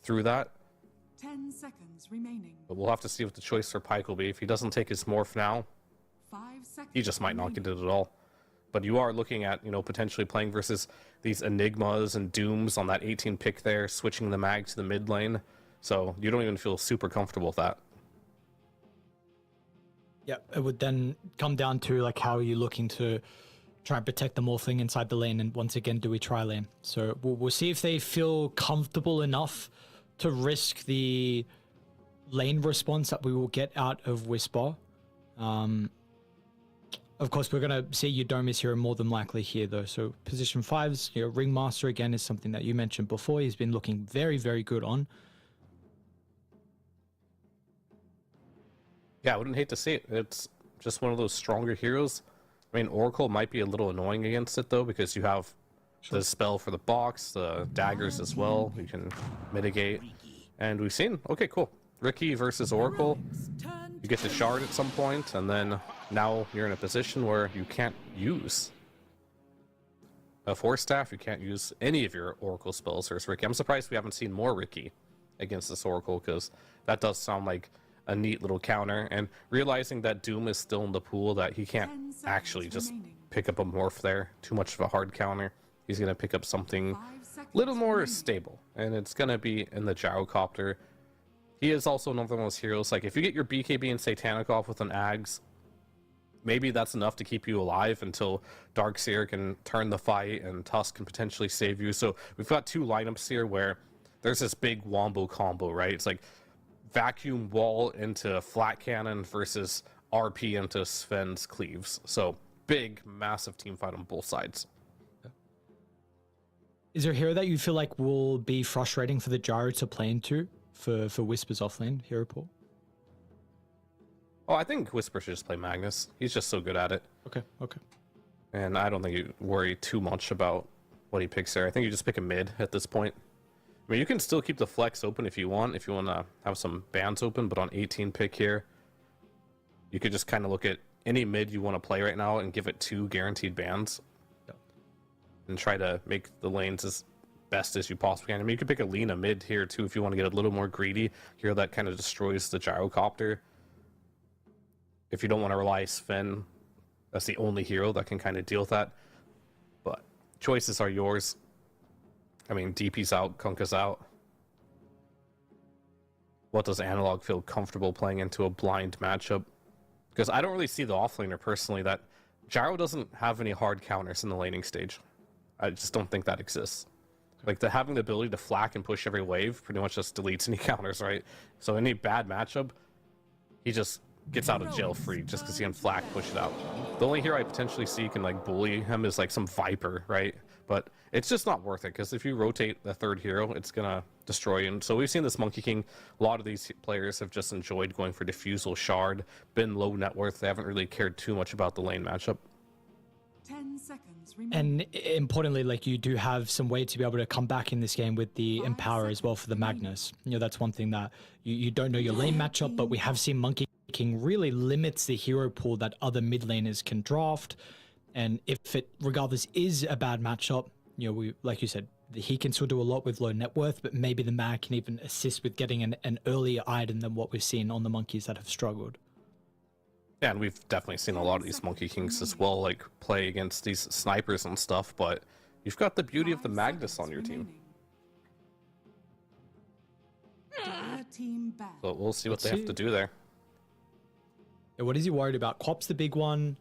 S7: through that.
S3: 10 seconds remaining.
S7: But we'll have to see what the choice for Pyke will be. If he doesn't take his morph now,
S3: 5 seconds.
S7: he just might not get it at all. But you are looking at, potentially playing versus these Enigmas and Dooms on that 18 pick there, switching the mag to the mid lane. So you don't even feel super comfortable with that.
S6: Yeah, it would then come down to like how are you looking to try and protect the morphling inside the lane, and once again, do we try lane? So we'll see if they feel comfortable enough to risk the lane response that we will get out of Whisper. Of course, we're going to see Udomis hero more than likely here, though. So position 5's, Ringmaster again is something that you mentioned before. He's been looking very, very good on.
S7: Yeah, I wouldn't hate to see it. It's just one of those stronger heroes. I mean, Oracle might be a little annoying against it, though, because you have the spell for the box, the daggers as well. You can mitigate. And we've seen, okay, cool. Ricky versus Oracle. You get the shard at some point, and then now you're in a position where you can't use a Force Staff. You can't use any of your Oracle spells versus Ricky. I'm surprised we haven't seen more Ricky against this Oracle, because that does sound like a neat little counter. And realizing that Doom is still in the pool, that he can't actually just pick up a morph there. Too much of a hard counter. He's going to pick up something a little more stable, and it's going to be in the Gyrocopter. He is also another one of those heroes, like if you get your BKB and Satanic off with an Ags, maybe that's enough to keep you alive until Darkseer can turn the fight and Tusk can potentially save you. So we've got two lineups here where there's this big wombo combo, right? It's like vacuum wall into flat cannon versus RP into Sven's cleaves. So big, massive team fight on both sides.
S6: Is there a hero that you feel like will be frustrating for the Gyro to play into for Whisper's offlane hero pool?
S7: Oh, I think Whisper should just play Magnus. He's just so good at it.
S6: Okay.
S7: And I don't think you worry too much about what he picks there. I think you just pick a mid at this point. I mean, you can still keep the flex open if you want to have some bans open, but on 18 pick here, you could just kind of look at any mid you want to play right now and give it 2 guaranteed bans.
S6: Yep.
S7: And try to make the lanes as best as you possibly can. I mean, you could pick a Lina mid here too if you want to get a little more greedy. Hero that kind of destroys the Gyrocopter. If you don't want to rely Sven, that's the only hero that can kind of deal with that. But choices are yours. I mean, DP's out, Kunkka's out. What does Analog feel comfortable playing into a blind matchup? Because I don't really see the offlaner personally that Gyro doesn't have any hard counters in the laning stage. I just don't think that exists. Like, having the ability to flack and push every wave pretty much just deletes any counters, right? So any bad matchup, he just gets out of jail free just because he can flack push it out. The only hero I potentially see can like bully him is like some Viper, right? But it's just not worth it, because if you rotate the third hero, it's gonna destroy you. And so we've seen this Monkey King. A lot of these players have just enjoyed going for Diffusal, Shard, been low net worth. They haven't really cared too much about the lane matchup.
S3: 10 seconds remaining.
S6: And importantly, like, you do have some way to be able to come back in this game with the
S3: 5
S6: Empower as well for the
S3: seconds
S6: Magnus. That's one thing that you don't know your lane matchup, but we have seen Monkey King really limits the hero pool that other mid laners can draft. And if it, regardless, is a bad matchup, we, like you said, he can still do a lot with low net worth, but maybe the mag can even assist with getting an earlier item than what we've seen on the monkeys that have struggled.
S7: Yeah, and we've definitely seen a lot of these Monkey Kings as well, like play against these snipers and stuff, but you've got the beauty of the
S3: 5
S7: Magnus on your
S3: seconds
S7: team.
S3: remaining. Dire team back.
S7: So we'll see what
S6: Let's
S7: they have to do there.
S6: Yeah, what is he worried about? Quap's the big one.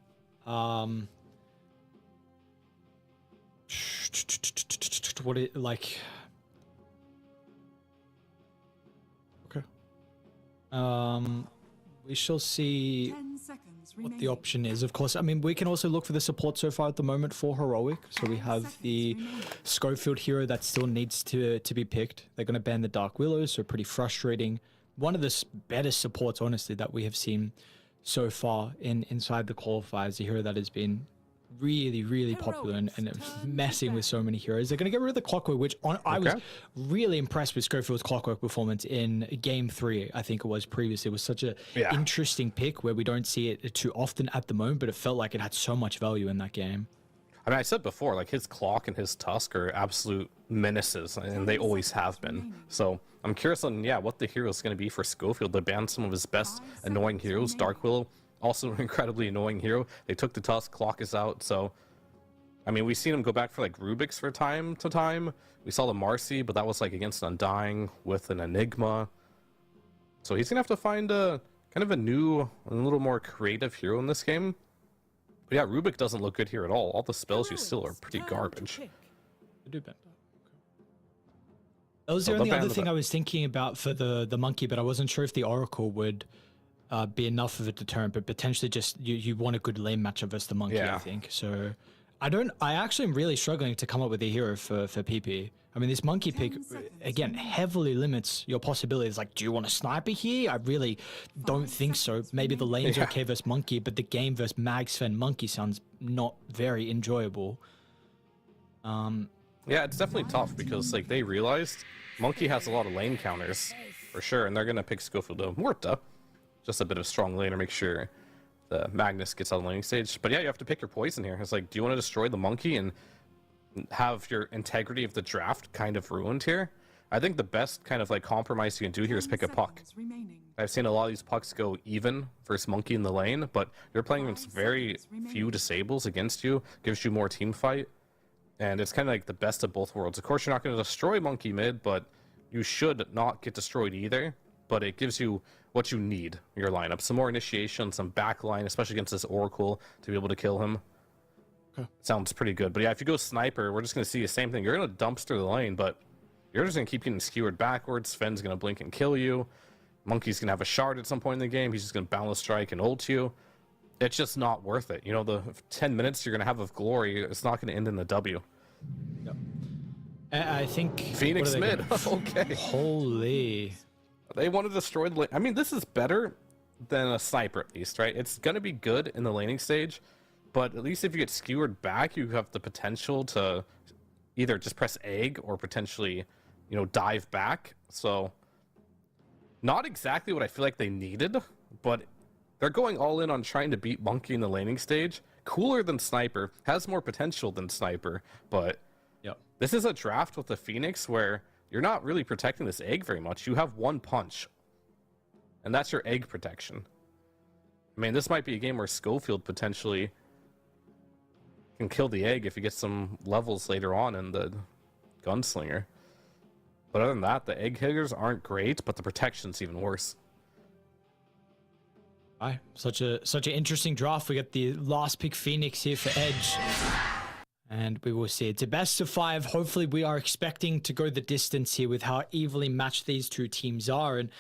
S6: What it like? Okay. We shall see
S3: 10 seconds
S6: what
S3: remaining.
S6: the option is. Of course, I mean, we can also look for the support so far at the moment for Heroic. So we have the Schofield hero that still needs to be picked. They're going to ban the Dark Willows, so pretty frustrating. One of the better supports, honestly, that we have seen so far inside the qualifiers. The hero that has been really popular and messing with so many heroes. They're going to get rid of the Clockwork, which I was really impressed with Schofield's Clockwork performance in Game 3, I think it was previously. It was such a interesting pick where we don't see it too often at the moment, but it felt like it had so much value in that game.
S7: I mean, I said before, like his Clock and his Tusk are absolute menaces, and they always have been. So I'm curious on, what the hero is going to be for Schofield. They banned some of his best annoying heroes. Dark Willow, also an incredibly annoying hero. They took the Tusk, Clock is out. So, I mean, we've seen him go back for like Rubik's for time to time. We saw the Marcy, but that was like against Undying with an Enigma. So he's going to have to find a kind of a new, a little more creative hero in this game. But yeah, Rubik doesn't look good here at all. All the spells you steal are pretty garbage.
S6: They do ban. That was the only other thing I was thinking about for the monkey, but I wasn't sure if the Oracle would be enough of a deterrent, but potentially just you want a good lane matchup versus the monkey, I think. So I actually am really struggling to come up with a hero for PP. I mean, this monkey pick, again, heavily limits your possibilities. Like, do you want a sniper here? I really don't think so. Maybe the lane's okay versus monkey, but the game versus Mag Sven monkey sounds not very enjoyable.
S7: Yeah, it's definitely tough because like they realized monkey has a lot of lane counters for sure, and they're gonna pick Schofield to Muerta. Just a bit of strong laner, make sure the Magnus gets on the laning stage. But yeah, you have to pick your poison here. It's like, do you want to destroy the monkey and have your integrity of the draft kind of ruined here? I think the best kind of like compromise you can do here is pick a puck. I've seen a lot of these pucks go even versus monkey in the lane, but you're playing against very few disables against you, gives you more team fight, and it's kind of like the best of both worlds. Of course, you're not going to destroy monkey mid, but you should not get destroyed either. But it gives you what you need in your lineup. Some more initiation, some backline, especially against this Oracle, to be able to kill him. Sounds pretty good. But yeah, if you go sniper, we're just going to see the same thing. You're going to dumpster the lane, but you're just going to keep getting skewered backwards. Sven's going to blink and kill you. Monkey's going to have a shard at some point in the game. He's just going to boundless strike and ult you. It's just not worth it. You know, the 10 minutes you're going to have of glory, it's not going to end in the W.
S6: Yep. I think...
S7: Phoenix mid. Okay.
S6: Holy...
S7: They want to destroy the lane. I mean, this is better than a sniper, at least, right? It's going to be good in the laning stage, but at least if you get skewered back, you have the potential to either just press egg or potentially, you know, dive back. So, not exactly what I feel like they needed, but they're going all in on trying to beat monkey in the laning stage. Cooler than sniper, has more potential than sniper, but this is a draft with the Phoenix where you're not really protecting this egg very much. You have one punch, and that's your egg protection. I mean, this might be a game where Schofield potentially can kill the egg if he gets some levels later on in the gunslinger. But other than that, the egg hitters aren't great, but the protection's even worse.
S6: Aye, such an interesting draft. We got the last pick Phoenix here for Edge. And we will see. It's a best of 5. Hopefully we are expecting to go the distance here with how evenly matched these two teams are. And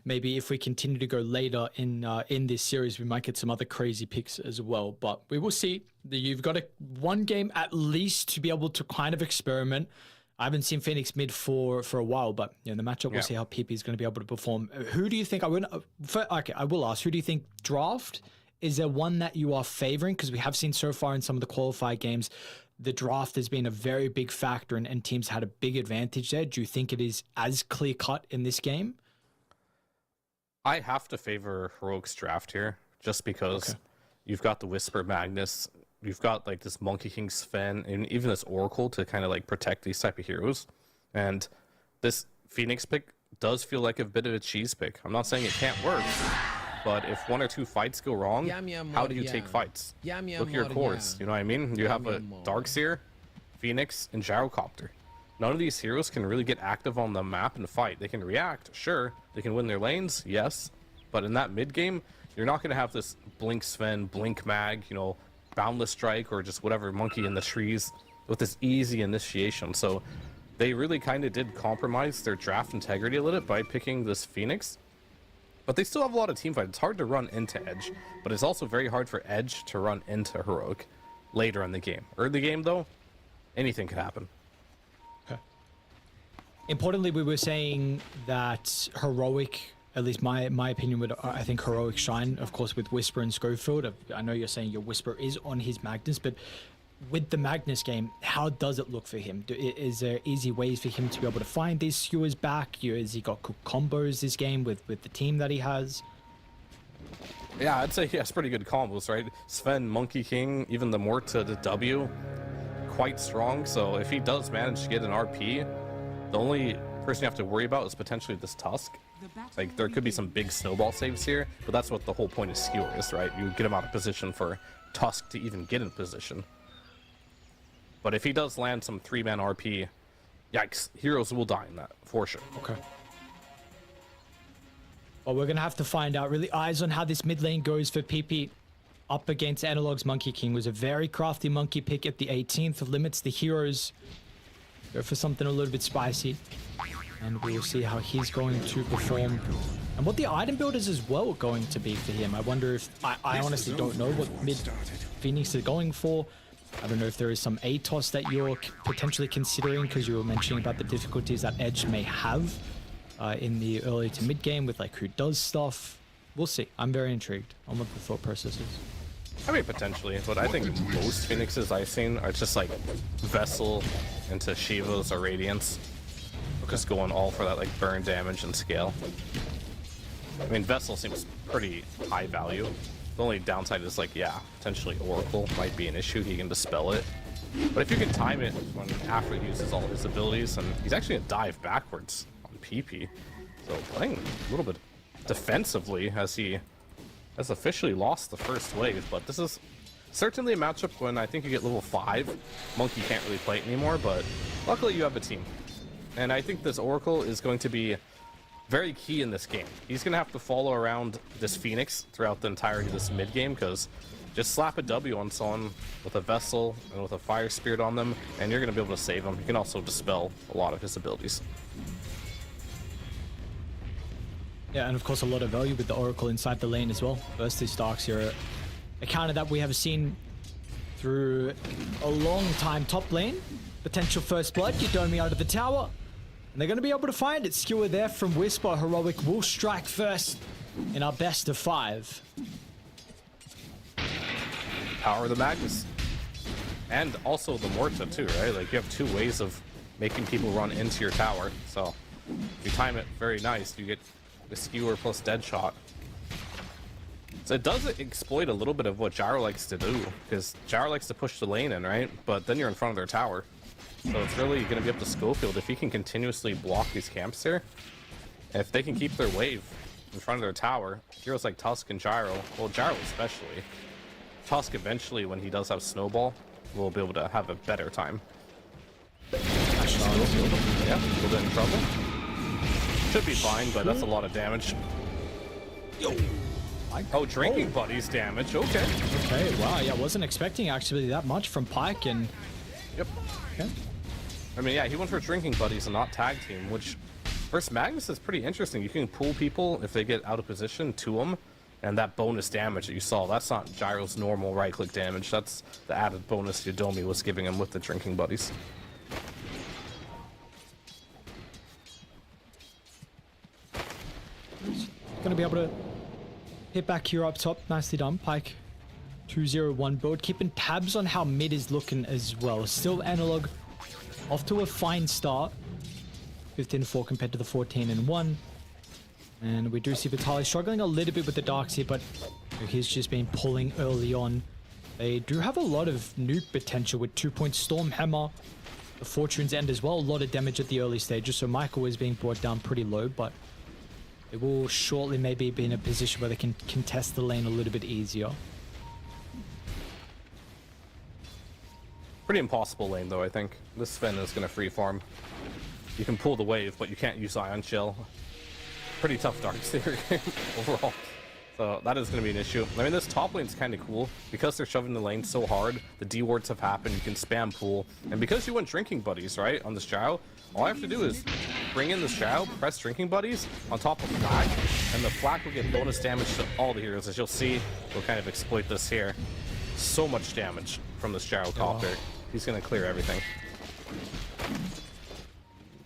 S6: maybe if we continue to go later in this series, we might get some other crazy picks as well. But we will see. You've got one game at least to be able to kind of experiment. I haven't seen Phoenix mid for a while, but you know, the matchup, we'll see how PP is going to be able to perform. Who do you think, I will ask, who do you think draft? Is there one that you are favoring? Because we have seen so far in some of the qualifier games, the draft has been a very big factor and teams had a big advantage there. Do you think it is as clear cut in this game?
S7: I have to favor Heroic's draft here just because you've got the Whisper Magnus, you've got like this Monkey King Sven, and even this Oracle to kind of like protect these type of heroes. And this Phoenix pick does feel like a bit of a cheese pick. I'm not saying it can't work, but if one or two fights go wrong, how do you take fights? Look at your cores, you know what I mean? You have a Darkseer, Phoenix, and Gyrocopter. None of these heroes can really get active on the map and fight. They can react, sure. They can win their lanes, yes. But in that mid game, you're not going to have this Blink Sven, Blink Mag, you know, Boundless Strike, or just whatever monkey in the trees with this easy initiation. So they really kind of did compromise their draft integrity a little bit by picking this Phoenix. But they still have a lot of team fight. It's hard to run into Edge, but it's also very hard for Edge to run into Heroic later in the game. Early game, though, anything could happen.
S6: Okay. Importantly, we were saying that Heroic at least my opinion would, I think, Heroic shine, of course, with Whisper and Schofield. I know you're saying your Whisper is on his Magnus, but with the Magnus game, how does it look for him? Is there easy ways for him to be able to find these skewers back? Has he got cool combos this game with the team that he has?
S7: Yeah, I'd say he has pretty good combos, right? Sven, Monkey King, even the Mort to the W, quite strong. So if he does manage to get an RP, the only person you have to worry about is potentially this Tusk. Like, there could be some big snowball saves here, but that's what the whole point of skewer is, right? You get him out of position for Tusk to even get in position. But if he does land some 3-man RP, yikes, heroes will die in that, for sure.
S6: Okay. Well, we're going to have to find out, really, eyes on how this mid lane goes for PP. Up against Analog's Monkey King was a very crafty monkey pick at the 18th. Limits the heroes. Go for something a little bit spicy. And we will see how he's going to perform. And what the item build is as well going to be for him. I wonder if... I honestly don't know what mid Phoenix is going for. I don't know if there is some ATOS that you're potentially considering, because you were mentioning about the difficulties that Edge may have in the early to mid game with like who does stuff. We'll see. I'm very intrigued on what the thought process is.
S7: I mean, potentially, but I think most Phoenixes I've seen are just like Vessel into Shivas or Radiance. Just going all for that like burn damage and scale. I mean, Vessel seems pretty high value. The only downside is like, yeah, potentially Oracle might be an issue. He can dispel it. But if you can time it when after he uses all his abilities, and he's actually gonna dive backwards on PP. So playing a little bit defensively as he has officially lost the first wave, but this is certainly a matchup when I think you get level 5. Monkey can't really play it anymore, but luckily you have a team. And I think this Oracle is going to be very key in this game. He's going to have to follow around this Phoenix throughout the entirety of this mid game, because just slap a W on someone with a Vessel and with a Fire Spirit on them, and you're going to be able to save him. You can also dispel a lot of his abilities.
S6: Yeah, and of course a lot of value with the Oracle inside the lane as well. First two Starks here, a counter that we have seen through a long time top lane. Potential first blood, you dome me out of the tower. And they're going to be able to find it. Skewer there from Whisper. Heroic will strike first in our best of 5.
S7: Power of the Magnus. And also the Morta too, right? Like, you have 2 ways of making people run into your tower. So if you time it very nice, you get the Skewer plus Dead Shot. So it does exploit a little bit of what Gyro likes to do, because Gyro likes to push the lane in, right? But then you're in front of their tower. So it's really going to be up to Schofield if he can continuously block these camps here. If they can keep their wave in front of their tower, heroes like Tusk and Gyro, well, Gyro especially, Tusk eventually, when he does have Snowball, will be able to have a better time. Schofield, yeah, a little bit in trouble. Should be fine, but that's a lot of damage. Oh, Drinking Buddies damage, okay.
S6: Okay, wow, yeah, wasn't expecting actually that much from Pyke, and...
S7: Yep.
S6: Okay.
S7: I mean, yeah, he went for Drinking Buddies and not Tag Team, which versus Magnus is pretty interesting. You can pull people if they get out of position to him, and that bonus damage that you saw, that's not Gyro's normal right-click damage. That's the added bonus Yodomi was giving him with the Drinking Buddies.
S6: Gonna be able to hit back here up top. Nicely done, Pyke. 2-0-1 build. Keeping tabs on how mid is looking as well. Still Analog off to a fine start. 15-4 compared to the 14-1. And we do see Vitaly struggling a little bit with the darks here, but he's just been pulling early on. They do have a lot of nuke potential with 2-point Storm Hammer. The Fortune's End as well. A lot of damage at the early stages, so Michael is being brought down pretty low, but they will shortly maybe be in a position where they can contest the lane a little bit easier.
S7: Pretty impossible lane, though, I think. This Sven is going to free farm. You can pull the wave, but you can't use Ion Shell. Pretty tough Dark Saber game overall. So that is going to be an issue. I mean, this top lane's kind of cool. Because they're shoving the lane so hard, the D-wards have happened, you can spam pool. And because you went Drinking Buddies, right, on this Drow, all I have to do is bring in this Drow, press Drinking Buddies on top of Flak, and the Flak will get bonus damage to all the heroes. As you'll see, we'll kind of exploit this here. So much damage from this Gyrocopter. He's going to clear everything.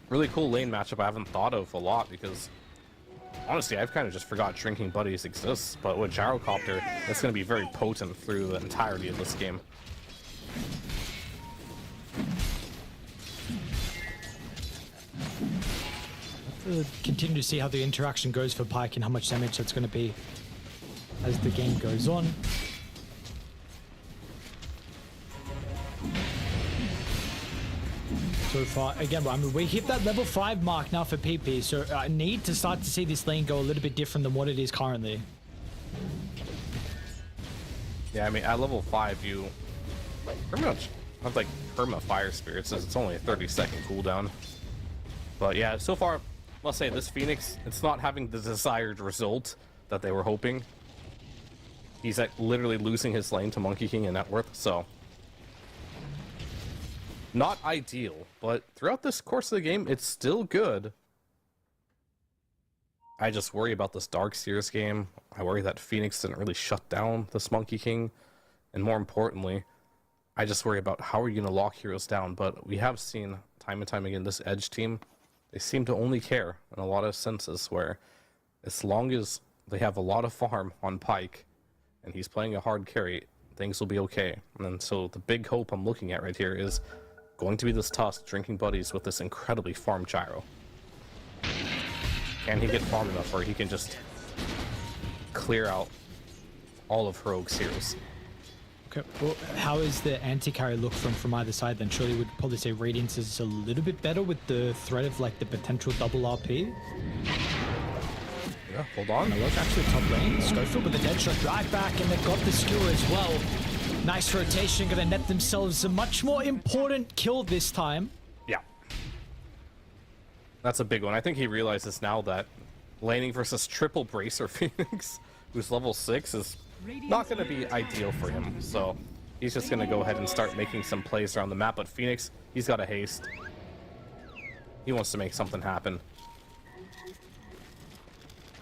S7: Really cool lane matchup I haven't thought of a lot, because Honestly, I've kind of just forgot drinking buddies exists, but with Gyrocopter, it's going to be very potent through the entirety of this game.
S6: Continue to see how the interaction goes for Pyke and how much damage that's going to be as the game goes on. So far, again, I mean, we hit that level 5 mark now for PP, so I need to start to see this lane go a little bit different than what it is currently.
S7: Yeah, I mean, at level 5, you pretty much have like perma fire spirits, since it's only a 30-second cooldown. But yeah, so far, let's say this Phoenix, it's not having the desired result that they were hoping. He's like literally losing his lane to Monkey King and net worth, so not ideal, but throughout this course of the game, it's still good. I just worry about this Dark Seers game. I worry that Phoenix didn't really shut down this Monkey King. And more importantly, I just worry about how are you going to lock heroes down. But we have seen time and time again, this Edge team, they seem to only care in a lot of senses where as long as they have a lot of farm on Pyke and he's playing a hard carry, things will be okay. And so the big hope I'm looking at right here is going to be this Tusk drinking buddies with this incredibly farmed Gyro. Can he get farmed enough where he can just clear out all of Heroic's heroes?
S6: Okay, well, how is the anti-carry look from either side then? Surely would probably say Radiance is a little bit better with the threat of like the potential double RP.
S7: Yeah, hold on.
S6: Look, actually top lane. Schofield with the dead shot right back, and they've got the skewer as well. Nice rotation, gonna net themselves a much more important kill this time.
S7: Yeah. That's a big one. I think he realizes now that laning versus triple Bracer Phoenix, who's level 6, is not going to be ideal for him. So he's just going to go ahead and start making some plays around the map. But Phoenix, he's got a haste. He wants to make something happen.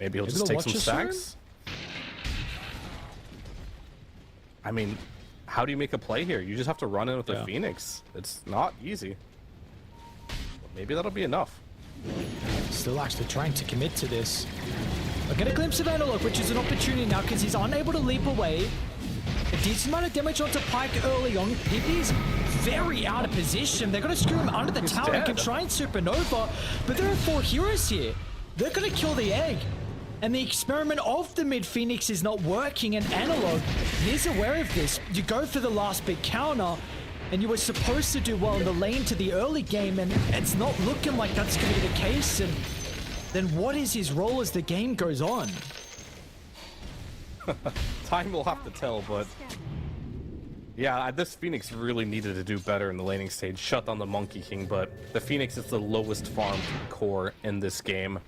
S7: Maybe he'll just take some stacks. I mean, how do you make a play here? You just have to run in with the Phoenix. It's not easy. But maybe that'll be enough.
S6: Still actually trying to commit to this. But get a glimpse of Analog, which is an opportunity now because he's unable to leap away. A decent amount of damage onto Pyke early on. PP's very out of position. They're going to screw him under the tower and can try and supernova. But there are 4 heroes here. They're going to kill the egg. And the experiment of the mid Phoenix is not working, and Analog is aware of this. You go for the last big counter, and you were supposed to do well in the lane to the early game, and it's not looking like that's going to be the case. And then what is his role as the game goes on?
S7: Time will have to tell, but yeah, this Phoenix really needed to do better in the laning stage. Shut down the Monkey King, but the Phoenix is the lowest farmed core in this game.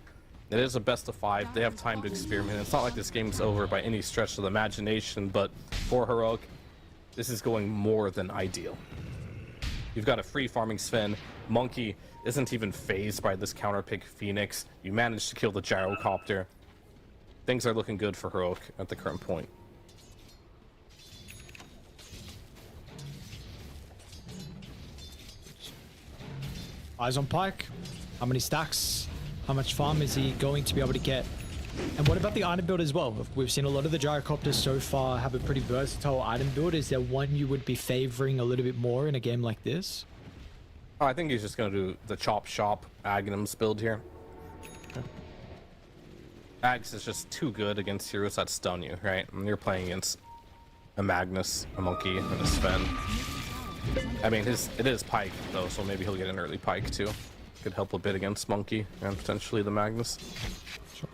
S7: It is a best of 5. They have time to experiment. It's not like this game's over by any stretch of the imagination, but for Heroic, this is going more than ideal. You've got a free farming Sven. Monkey isn't even phased by this counterpick Phoenix. You managed to kill the Gyrocopter. Things are looking good for Heroic at the current point.
S6: Eyes on Pyke. How many stacks? How much farm is he going to be able to get? And what about the item build as well? We've seen a lot of the Gyrocopters so far have a pretty versatile item build. Is there one you would be favoring a little bit more in a game like this?
S7: Oh, I think he's just going to do the Chop Shop Agnums build here.
S6: Okay.
S7: Ags is just too good against heroes that stun you, right? And you're playing against a Magnus, a Monkey, and a Sven. I mean, it is Pyke, though, so maybe he'll get an early Pyke, too. Could help a bit against Monkey and potentially the Magnus. Sure.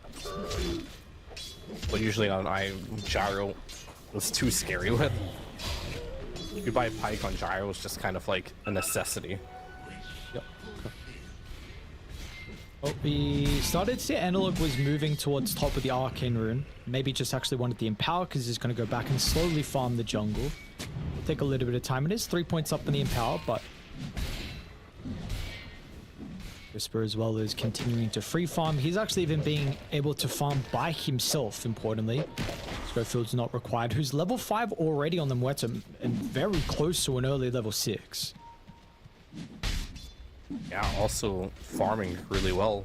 S7: But usually on Gyro was too scary with. You buy Pyke on Gyro is just kind of like a necessity.
S6: Yep. Okay. Well, we started to see Analog was moving towards top of the Arcane Rune. Maybe just actually wanted the Empower because he's going to go back and slowly farm the jungle. Take a little bit of time. It is 3 points up in the Empower, but Whisper as well is continuing to free farm. He's actually even being able to farm by himself, importantly. Schofield's not required, who's level 5 already on the Muerta and very close to an early level 6.
S7: Yeah, also farming really well.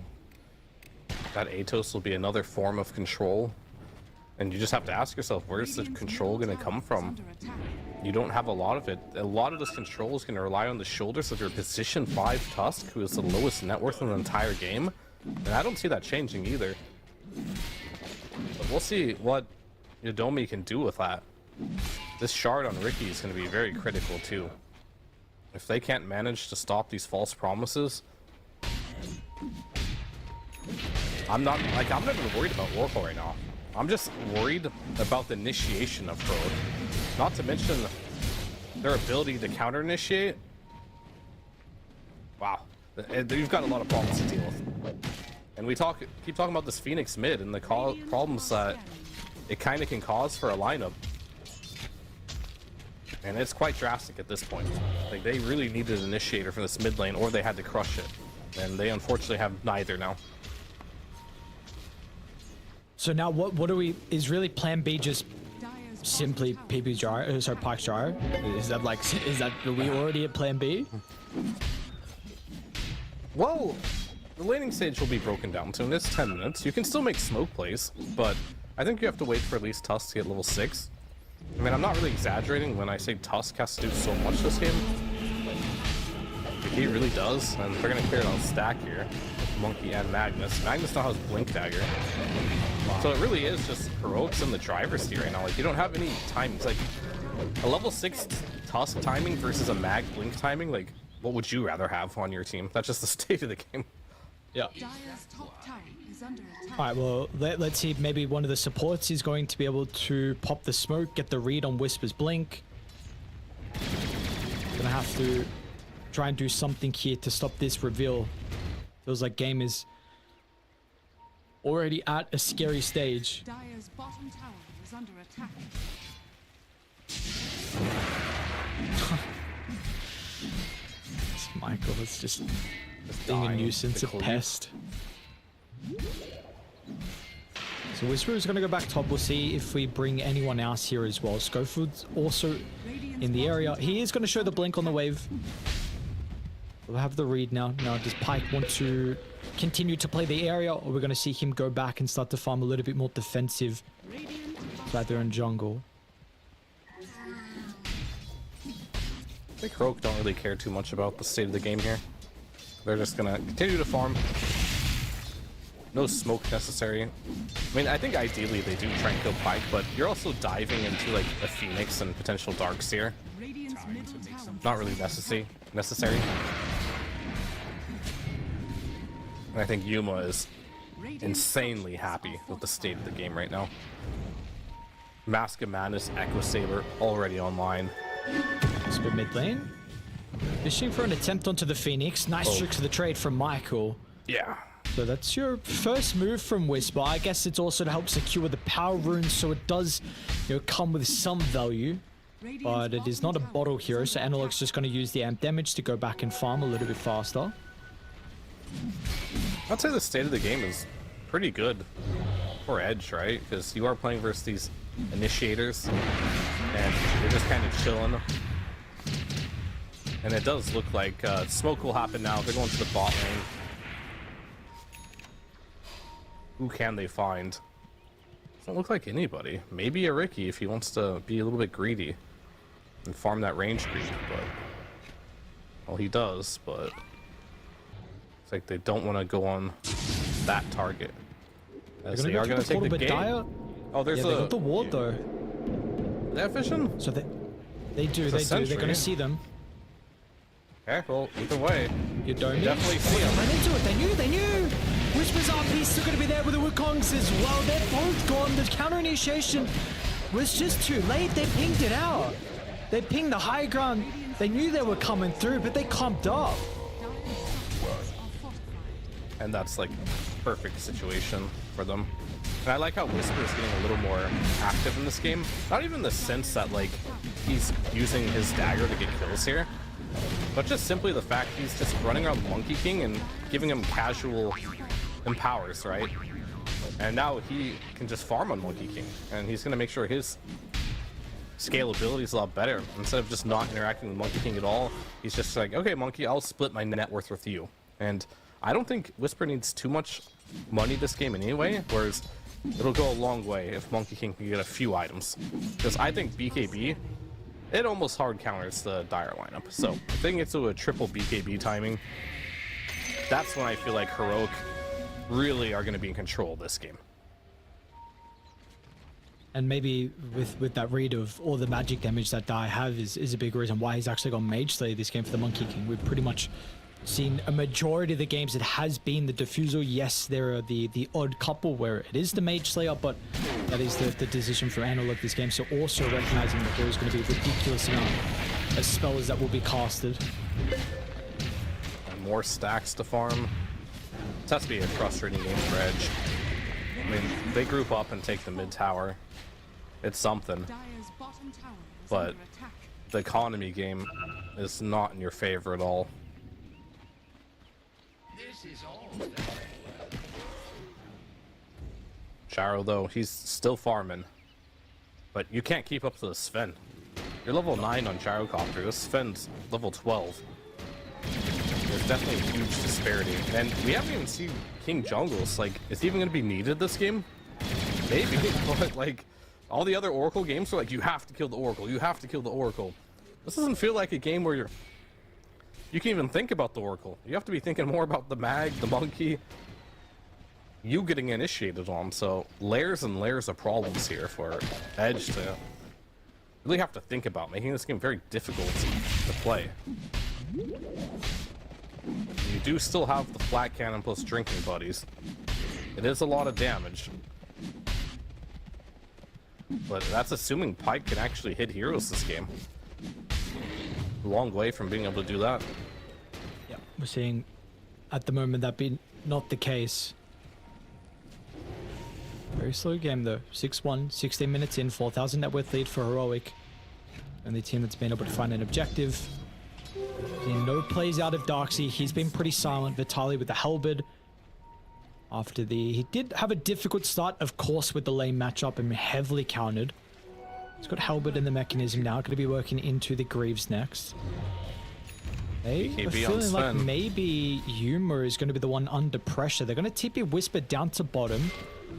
S7: That Atos will be another form of control. And you just have to ask yourself, where's the control going to come from? You don't have a lot of it. A lot of this control is going to rely on the shoulders of your position 5 Tusk, who is the lowest net worth in the entire game. And I don't see that changing either. But we'll see what Yodomi can do with that. This shard on Ricky is going to be very critical too. If they can't manage to stop these false promises, I'm not even worried about Oracle right now. I'm just worried about the initiation of Rogue. Not to mention their ability to counter initiate. Wow, you've got a lot of problems to deal with. And we keep talking about this Phoenix mid and the problems that it kind of can cause for a lineup. And it's quite drastic at this point. Like, they really needed an initiator for this mid lane, or they had to crush it. And they unfortunately have neither now.
S6: So now what do we, is really plan B just simply PP Gyro, sorry, Pike's Gyro? Are we already at plan B?
S7: Whoa! The laning stage will be broken down soon. It's 10 minutes. You can still make smoke plays, but I think you have to wait for at least Tusk to get level 6. I mean, I'm not really exaggerating when I say Tusk has to do so much this game. He really does, and they're gonna clear it on stack here. Monkey and Magnus. Magnus now has Blink Dagger. So it really is just heroics in the driver's seat right now. Like, you don't have any time. It's like a level 6 Tusk timing versus a Mag Blink timing. Like, what would you rather have on your team? That's just the state of the game.
S6: Yeah.
S3: Dire's top tower is under attack.
S6: All right, well, let's see. Maybe one of the supports is going to be able to pop the smoke, get the read on Whisper's Blink. Gonna have to try and do something here to stop this reveal. Feels like game is already at a scary stage.
S3: Dire's bottom tower is under attack.
S6: It's Michael, it's just being a nuisance, a pest. So Whisper is going to go back top. We'll see if we bring anyone else here as well. Schofield's also in the area. He is going to show the blink on the wave. We'll have the read now. Now, does Pike want to continue to play the area, or we're going to see him go back and start to farm a little bit more defensive right there in jungle?
S7: I think Rogue don't really care too much about the state of the game here. They're just gonna continue to farm. No smoke necessary. I mean, I think ideally they do try and kill Pike, but you're also diving into like a Phoenix and potential Darkseer.
S3: Radiant's middle tower.
S7: Not really necessary. And I think Yuma is insanely happy with the state of the game right now. Mask of Madness, Echo Saber already online.
S6: Whisper mid lane. Fishing for an attempt onto the Phoenix. Nice trick to the trade from Michael.
S7: Yeah.
S6: So that's your first move from Whisper. I guess it's also to help secure the power runes, so it does, come with some value. But it is not a bottle hero, so Analog's just going to use the amp damage to go back and farm a little bit faster.
S7: I'd say the state of the game is pretty good for Edge, right? Because you are playing versus these initiators, and you're just kind of chilling. And it does look like smoke will happen now. They're going to the bot lane. Who can they find? Doesn't look like anybody. Maybe a Ricky if he wants to be a little bit greedy and farm that range creep, but well, he does, but it's like they don't want to go on that target, as they are going to take the game.
S6: Dire.
S7: Oh, there's
S6: They got the ward though.
S7: They have vision?
S6: So they do.
S7: It's a
S6: They're
S7: sentry.
S6: going to see them.
S7: Okay, well, either way,
S6: You don't
S7: definitely see them.
S6: Ran into it. They knew. Whisper's RP still going to be there with the Wukongs as well. They're both gone. The counter initiation was just too late. They pinged it out. They pinged the high ground. They knew they were coming through, but they clumped up.
S7: And that's like perfect situation for them. And I like how Whisper is getting a little more active in this game. Not even in the sense that like he's using his dagger to get kills here, but just simply the fact he's just running around Monkey King and giving him casual empowers, right? And now he can just farm on Monkey King, and he's gonna make sure his scalability is a lot better. Instead of just not interacting with Monkey King at all, he's just like, okay, Monkey, I'll split my net worth with you. And I don't think Whisper needs too much money this game anyway, whereas it'll go a long way if Monkey King can get a few items. Because I think BKB, it almost hard counters the Dire lineup. So if they can get to a triple BKB timing, that's when I feel like Heroic really are going to be in control of this game.
S6: And maybe with that read of all the magic damage that Dai have is a big reason why he's actually gone Mage Slayer this game for the Monkey King. We've pretty much seen a majority of the games it has been the Diffusal. Yes, there are the odd couple where it is the Mage Slayer, but that is the decision for Analog this game. So also recognizing that there is going to be a ridiculous amount of spells that will be casted.
S7: And more stacks to farm. This has to be a frustrating game for Edge. I mean, they group up and take the mid tower. It's something,
S3: Dire's bottom tower is
S7: but
S3: under attack.
S7: the economy game is not in your favor at all. Gyro, though, he's still farming, but you can't keep up to the Sven. You're level 9 on Gyrocopter. This Sven's level 12. There's definitely a huge disparity, and we haven't even seen King Jungles. Like, is he even going to be needed this game? Maybe, but like, all the other Oracle games are like, you have to kill the Oracle, you have to kill the Oracle. This doesn't feel like a game where you can even think about the Oracle. You have to be thinking more about the Mag, the Monkey, you getting initiated on. So layers and layers of problems here for Edge to really have to think about, making this game very difficult to play. You do still have the flat cannon plus drinking buddies. It is a lot of damage. But that's assuming Pyke can actually hit heroes this game. A long way from being able to do that.
S6: Yeah, we're seeing at the moment that being not the case. Very slow game though. 6-1, 16 minutes in, 4,000 net worth lead for Heroic. And the team that's been able to find an objective. Seeing no plays out of Darksea. He's been pretty silent. Vitaly with the halberd. After he did have a difficult start, of course, with the lane matchup and heavily countered. He's got halberd in the mechanism now. Going to be working into the Greaves next. They are feeling like maybe Yuma is going to be the one under pressure. They're going to TP Whisper down to bottom.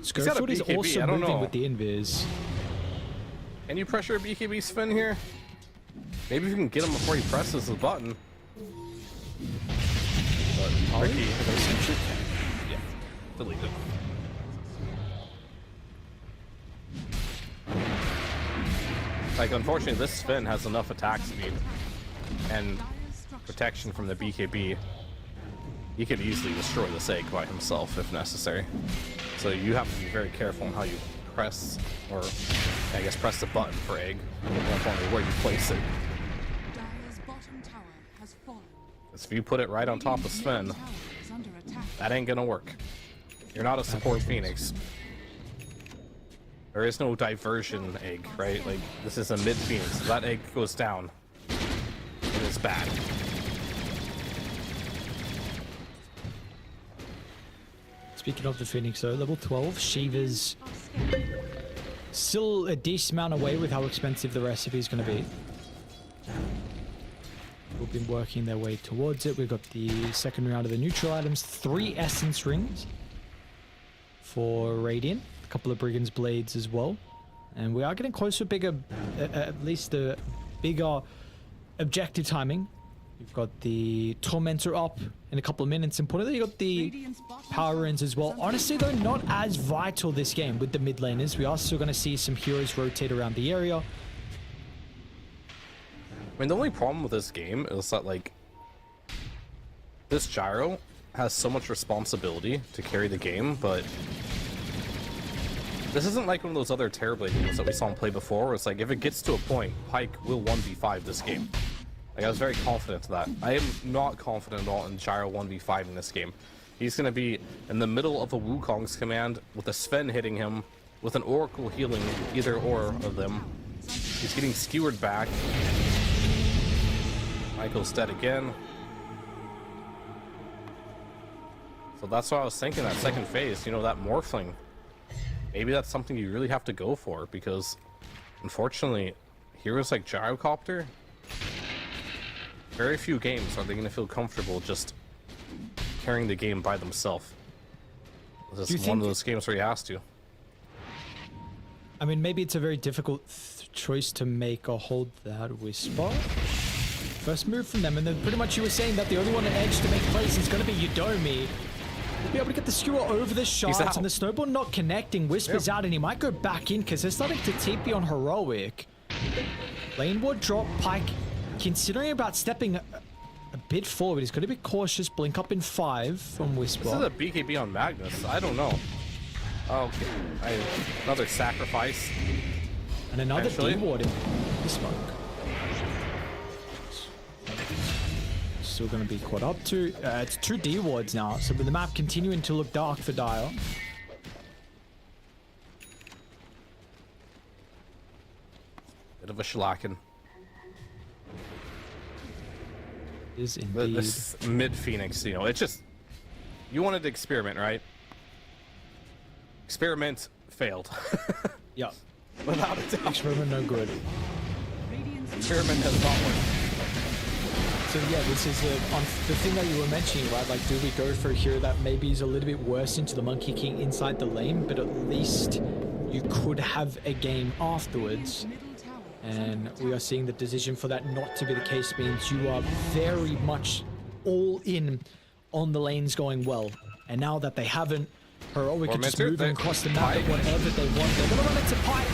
S6: Schofield is also moving with the invis.
S7: Can you pressure a BKB Sven here? Maybe if you can get him before he presses the button. But Ricky, yeah, delete it. Like, unfortunately, this Sven has enough attack speed and protection from the BKB. He could easily destroy this egg by himself if necessary. So you have to be very careful on how you press, or I guess press the button for egg, more importantly where you place it.
S3: Dire's bottom tower has fallen.
S7: Because if you put it right on top of Sven,
S3: Tower is under attack.
S7: that ain't gonna work. You're not a support Phoenix. There is no diversion egg, right? Like, this is a mid Phoenix. If that egg goes down, it is bad.
S6: Speaking of the Phoenix though, level 12, Shiva's still a decent amount away with how expensive the recipe is going to be. We've been working their way towards it. We've got the second round of the neutral items, 3 Essence Rings for Radiant, a couple of Brigand's Blades as well. And we are getting close to a bigger, at least a bigger objective timing. You've got the Tormentor up in a couple of minutes. Importantly, you got the Power Runes as well. Honestly, though, not as vital this game with the mid laners. We are still going to see some heroes rotate around the area.
S7: I mean, the only problem with this game is that, like, this Gyro has so much responsibility to carry the game, but this isn't like one of those other Terrorblade games that we saw him play before, where it's like, if it gets to a point, Pyke will 1v5 this game. Like, I was very confident of that. I am not confident at all in Gyro 1v5 in this game. He's going to be in the middle of a Wukong's command with a Sven hitting him, with an Oracle healing either or of them. He's getting skewered back. Michael's dead again. So that's what I was thinking, that second phase, you know, that Morphling. Maybe that's something you really have to go for, because unfortunately, heroes like Gyrocopter, very few games are they going to feel comfortable just carrying the game by themselves. This
S6: Do you
S7: is one of
S6: think-
S7: those games where he has to.
S6: I mean, maybe it's a very difficult choice to make or hold that Whisper. First move from them, and then pretty much you were saying that the only one on edge to make plays is going to be Udomi. He'll be able to get the skewer over the shards,
S7: out.
S6: and the snowball not connecting. Whisper's out, and he might go back in because they're starting to TP on Heroic. Lane ward drop. Pike considering about stepping a bit forward. He's going to be cautious. Blink up in 5 from Whisper.
S7: This is a BKB on Magnus. I don't know. Okay. Another sacrifice.
S6: And another
S7: Actually.
S6: D-ward in the smoke. Still going to be caught up to. It's 2 D-wards now. So with the map continuing to look dark for Dire.
S7: Bit of a shellacking.
S6: Is indeed.
S7: This mid Phoenix, you know, it's just you wanted to experiment, right? Experiment failed.
S6: Yeah.
S7: Without a doubt.
S6: Experiment no good.
S3: Radiant's
S7: Experiment has not worked.
S6: So yeah, this is on the thing that you were mentioning, right? Like, do we go for a hero that maybe is a little bit worse into the Monkey King inside the lane, but at least you could have a game afterwards.
S3: middle tower
S6: And we are seeing the decision for that not to be the case means you are very much all in on the lanes going well. And now that they haven't, Heroic can just
S7: Tormentor,
S6: move them
S7: they-
S6: across the map at
S7: Pike.
S6: whatever they want. They're gonna run into Pike.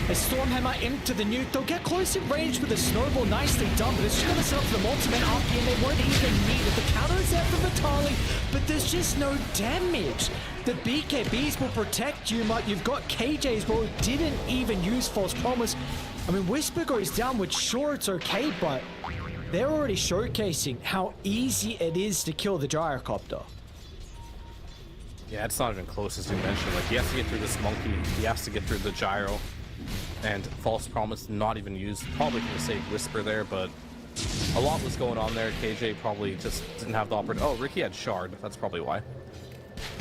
S6: A Stormhammer into the nuke. They'll get close in range with a snowball. Nicely done, but it's just gonna set up for the ultimate RP, and they won't even need it. The counter is there for Vitali, but there's just no damage. The BKBs will protect you, but you've got KJ's who didn't even use False Promise. I mean, Whisper goes down, which sure it's okay, but they're already showcasing how easy it is to kill the Gyrocopter.
S7: Yeah, it's not even close as you mentioned. Like, he has to get through this monkey, he has to get through the gyro, and False Promise not even used, probably for the sake Whisper there, but a lot was going on there. KJ probably just didn't have the opportunity. Oh, Ricky had Shard, that's probably why.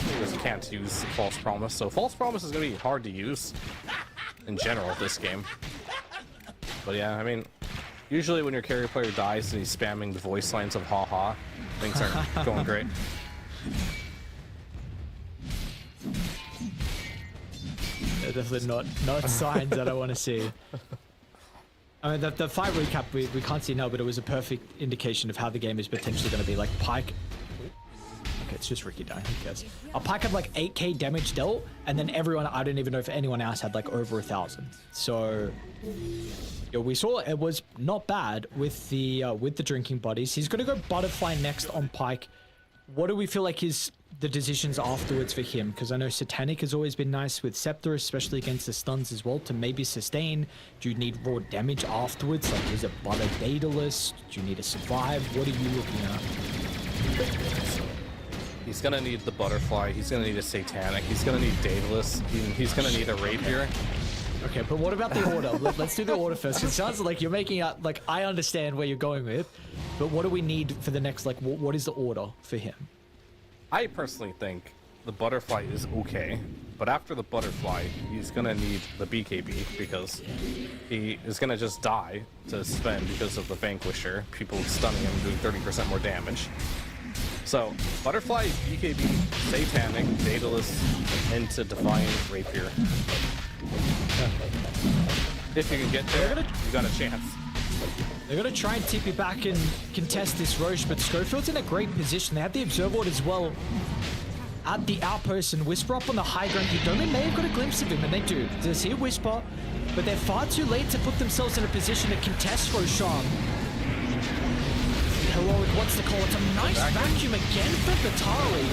S7: Because he can't use False Promise, so False Promise is going to be hard to use in general this game. But yeah, I mean, usually when your carry player dies and he's spamming the voice lines of haha, things aren't going great.
S6: They're definitely not signs that I want to see. I mean, the fight recap we can't see now, but it was a perfect indication of how the game is potentially going to be. Like, Pike. Okay, it's just Ricky dying, who cares? Pike had like 8k damage dealt, and then everyone, I don't even know if anyone else had like over 1,000. So, yeah, we saw it was not bad with the drinking buddies. He's going to go Butterfly next on Pike. What do we feel like is the decisions afterwards for him? Because I know Satanic has always been nice with Scepter, especially against the stuns as well, to maybe sustain. Do you need raw damage afterwards? Like, is it Butter Daedalus? Do you need to survive? What are you looking at?
S7: He's gonna need the Butterfly, he's gonna need a Satanic, he's gonna need Daedalus, he's gonna need a Rapier.
S6: Okay, but what about the order? Let's do the order first. It sounds like you're making out, like, I understand where you're going with, but what do we need for the next, like, what is the order for him?
S7: I personally think the Butterfly is okay, but after the Butterfly, he's gonna need the BKB because he is gonna just die to spend because of the Vanquisher, people stunning him, doing 30% more damage. So, Butterfly, BKB, Satanic, Daedalus, into Defiant, Rapier. If you can get there, you got a chance.
S6: They're going to try and TP back and contest this Roche, but Schofield's in a great position. They have the Observer Ward as well at the outpost, and Whisper up on the high ground. Udomi may have got a glimpse of him, and they do. They see a Whisper, but they're far too late to put themselves in a position to contest Roshan. Heroic wants to call it a nice vacuum again for Vitali.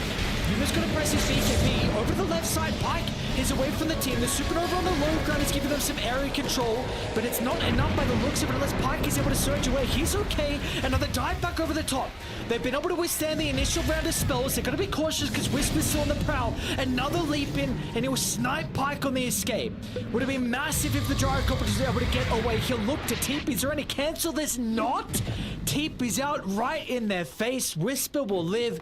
S6: Yuma's going to press his BKB over the left side. Pike is away from the team. The Supernova on the low ground is giving them some area control, but it's not enough by the looks of it unless Pike is able to surge away. He's okay. Another dive back over the top. They've been able to withstand the initial round of spells. They're going to be cautious because Whisper's still on the prowl. Another leap in, and he'll snipe Pike on the escape. Would have been massive if the Gyrocopter was able to get away. He'll look to TP. Is there any cancel this? Not. TP's out right in their face. Whisper will live.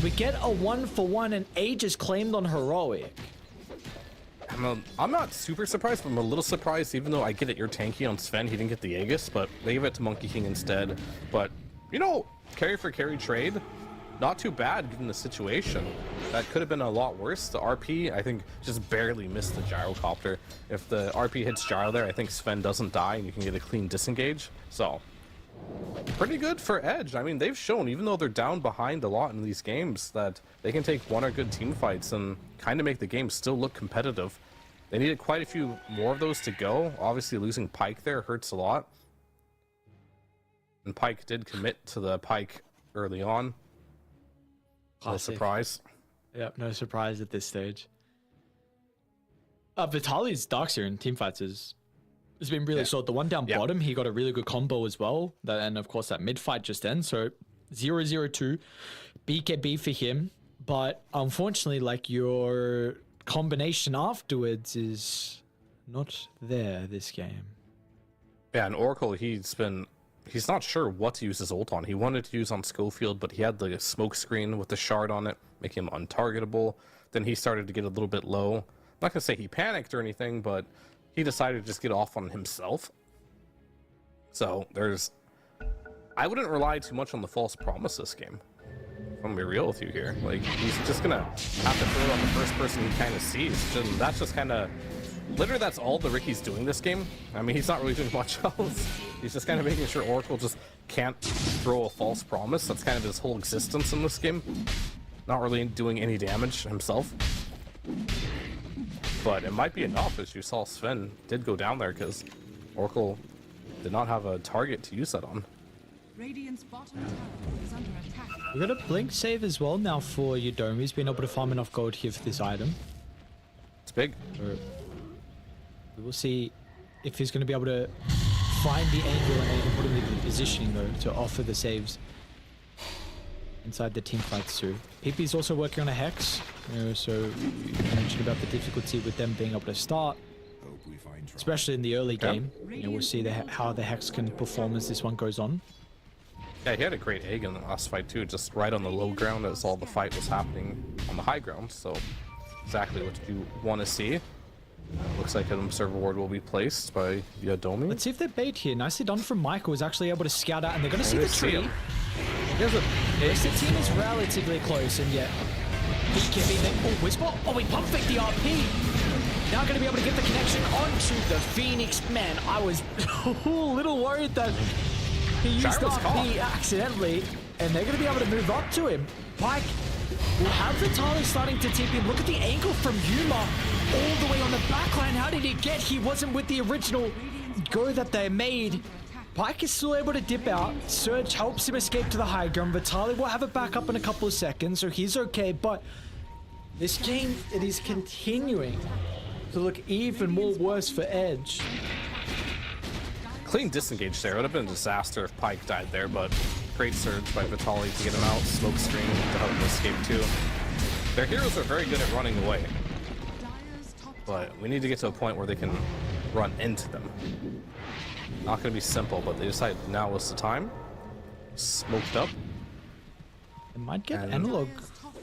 S6: We get a 1-for-1, and Age is claimed on Heroic.
S7: I'm not super surprised, but I'm a little surprised, even though I get it, you're tanky on Sven, he didn't get the Aegis, but they gave it to Monkey King instead. But, you know, carry for carry trade, not too bad given the situation. that could have been a lot worse. The RP, I think, just barely missed the gyrocopter. If the RP hits gyro there, I think Sven doesn't die and you can get a clean disengage. So, pretty good for Edge. I mean, they've shown, even though they're down behind a lot in these games, that they can take one or good team fights and kind of make the game still look competitive. They needed quite a few more of those to go. Obviously, losing Pyke there hurts a lot. And Pyke did commit to the Pyke early on. No
S6: Classic.
S7: surprise.
S6: Yep, no surprise at this stage. Vitaly's Darkseer in teamfights has been really solid. The one down bottom, he got a really good combo as well. And of course, that mid fight just ends. So 0-0-2, BKB for him. But unfortunately, like, your combination afterwards is not there this game.
S7: Yeah, and Oracle, he's not sure what to use his ult on. He wanted to use on Schofield, but he had the smoke screen with the shard on it, make him untargetable. Then he started to get a little bit low. I'm not gonna say he panicked or anything, but he decided to just get off on himself. So I wouldn't rely too much on the false promise this game. I'm gonna be real with you here. Like, he's just gonna have to throw out the first person he kind of sees. And that's just kind of, literally, that's all the Ricky's doing this game. I mean, he's not really doing much else. He's just kind of making sure Oracle just can't throw a false promise. That's kind of his whole existence in this game. Not really doing any damage himself. But it might be enough, as you saw Sven did go down there, because Oracle did not have a target to use that on.
S3: Radiant's bottom tower is under attack.
S6: We got a blink save as well now for Yudomi. He's been able to farm enough gold here for this item.
S7: It's big.
S6: We will see if he's going to be able to find the angle and put him in the positioning, though, to offer the saves inside the team fights too. PP's also working on a Hex, so you mentioned about the difficulty with them being able to start, especially in the early game. We'll see how the Hex can perform as this one goes on.
S7: Yeah, he had a great egg in the last fight too, just right on the low ground as all the fight was happening on the high ground, so exactly what you want to see. Looks like an observer ward will be placed by Yudomi.
S6: Let's see if they bait here. Nicely done from Michael, who's actually able to scout out, and they're going to see the
S7: see
S6: tree.
S7: him.
S6: The team is relatively close, and yet he can be there. Oh, Whisper. Oh, we pump fake the RP. Now going to be able to get the connection onto the Phoenix. Man, I was a little worried that he used
S7: Gyro's
S6: RP accidentally, and they're going to be able to move up to him. Pyke will have Vitaly starting to tip him. Look at the angle from Yuma all the way on the backline. How did he get? He wasn't with the original go that they made. Pyke is still able to dip out. Surge helps him escape to the high ground. Vitaly will have it back up in a couple of seconds, so he's okay. But this game, it is continuing to look even more worse for Edge.
S7: Clean disengage there. It would have been a disaster if Pyke died there, but great surge by Vitaly to get him out. Smoke screen to help him escape too. Their heroes are very good at running away, but we need to get to a point where they can run into them. Not going to be simple, but they decide now is the time. Smoked up.
S6: It might get analog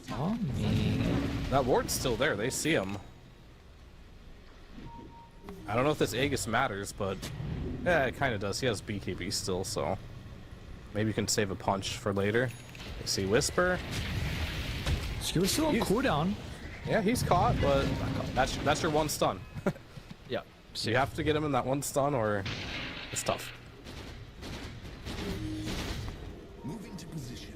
S6: farming.
S7: That ward's still there. They see him. I don't know if this Aegis matters, but yeah, it kind of does. He has BKB still, so maybe you can save a punch for later. You see Whisper.
S6: Skewer's still on cooldown.
S7: Yeah, he's caught, but that's your one stun.
S6: Yeah.
S7: So you have to get him in that one stun, or it's tough.
S5: Moving to position.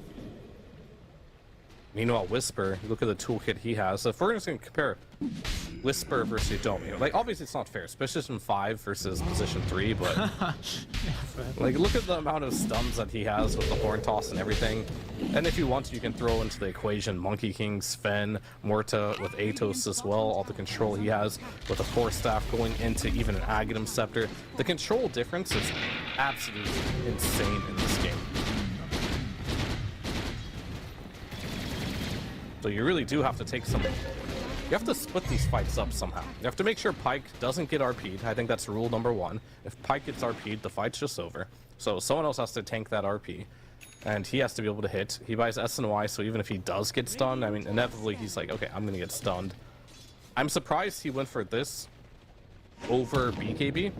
S7: Meanwhile, Whisper, look at the toolkit he has. So if we're just going to compare Whisper versus Yudomi, like, obviously it's not fair. It's position 5 versus position 3, but like, look at the amount of stuns that he has with the horn toss and everything. And if you want to, you can throw into the equation Monkey King, Sven, Morta with Atos as well, all the control he has with the Force Staff going into even an Aghanim Scepter. The control difference is absolutely insane in this game. So you really do have to take some... You have to split these fights up somehow. You have to make sure Pyke doesn't get RP'd. I think that's rule number 1. If Pyke gets RP'd, the fight's just over. So someone else has to tank that RP. And he has to be able to hit. He buys SNY, so even if he does get stunned, I mean, inevitably he's like, okay, I'm going to get stunned. I'm surprised he went for this over BKB.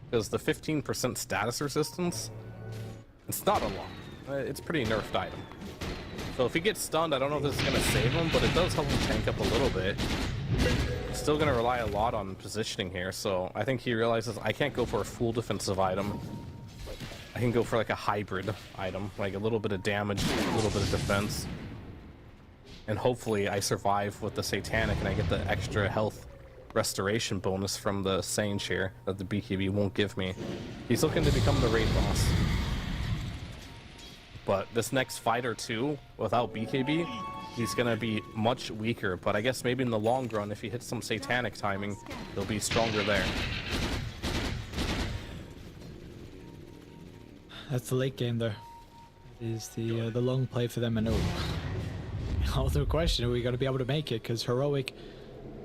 S7: Because the 15% status resistance, it's not a lot. It's pretty nerfed item. So if he gets stunned, I don't know if this is going to save him, but it does help him tank up a little bit. Still going to rely a lot on positioning here, so I think he realizes I can't go for a full defensive item. I can go for like a hybrid item, like a little bit of damage, a little bit of defense. And hopefully I survive with the Satanic and I get the extra health restoration bonus from the Sage here that the BKB won't give me. He's looking to become the raid boss. But this next fight or two, without BKB, he's gonna be much weaker. But I guess maybe in the long run, if he hits some Satanic timing, he'll be stronger there.
S6: That's the late game, though. Is the long play for them, and the question: are we going to be able to make it? Because Heroic,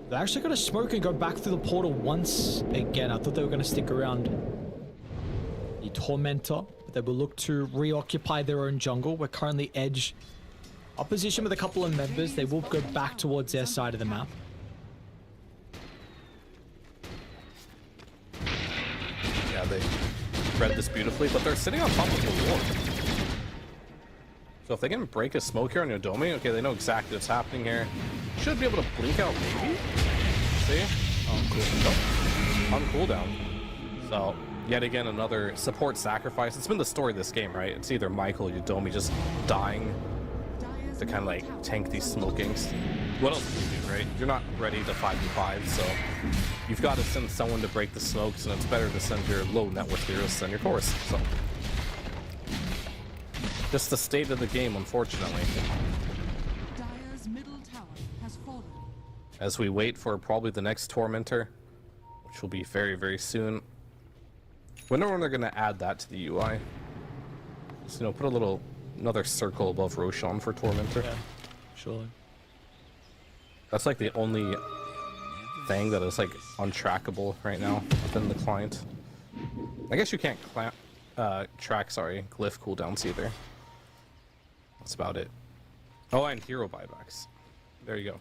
S6: they're actually going to smoke and go back through the portal once again. I thought they were going to stick around the Tormentor, but they will look to reoccupy their own jungle. We're currently Edge opposition with a couple of members. They will go back towards their side of the map.
S7: Yeah, they read this beautifully, but they're sitting on top of the wall. So if they can break a smoke here on Yodomi, okay, they know exactly what's happening here. Should be able to blink out maybe. See? On cooldown. So yet again another support sacrifice. It's been the story of this game, right? It's either Michael or Yodomi just dying to kind of like tank these smokings. What else can you do, right? You're not ready to 5v5, so you've got to send someone to break the smokes, and it's better to send your low net worth heroes than your cores. So just the state of the game, unfortunately.
S3: Dire's middle tower has fallen.
S7: As we wait for probably the next Tormentor, which will be very, very soon. Wonder when they're going to add that to the UI. Just, you know, put a little, another circle above Roshan for Tormentor.
S6: Yeah, surely.
S7: That's like the only thing that is like untrackable right now within the client. I guess you can't track, glyph cooldowns either. That's about it. Oh, and hero buybacks. There you go.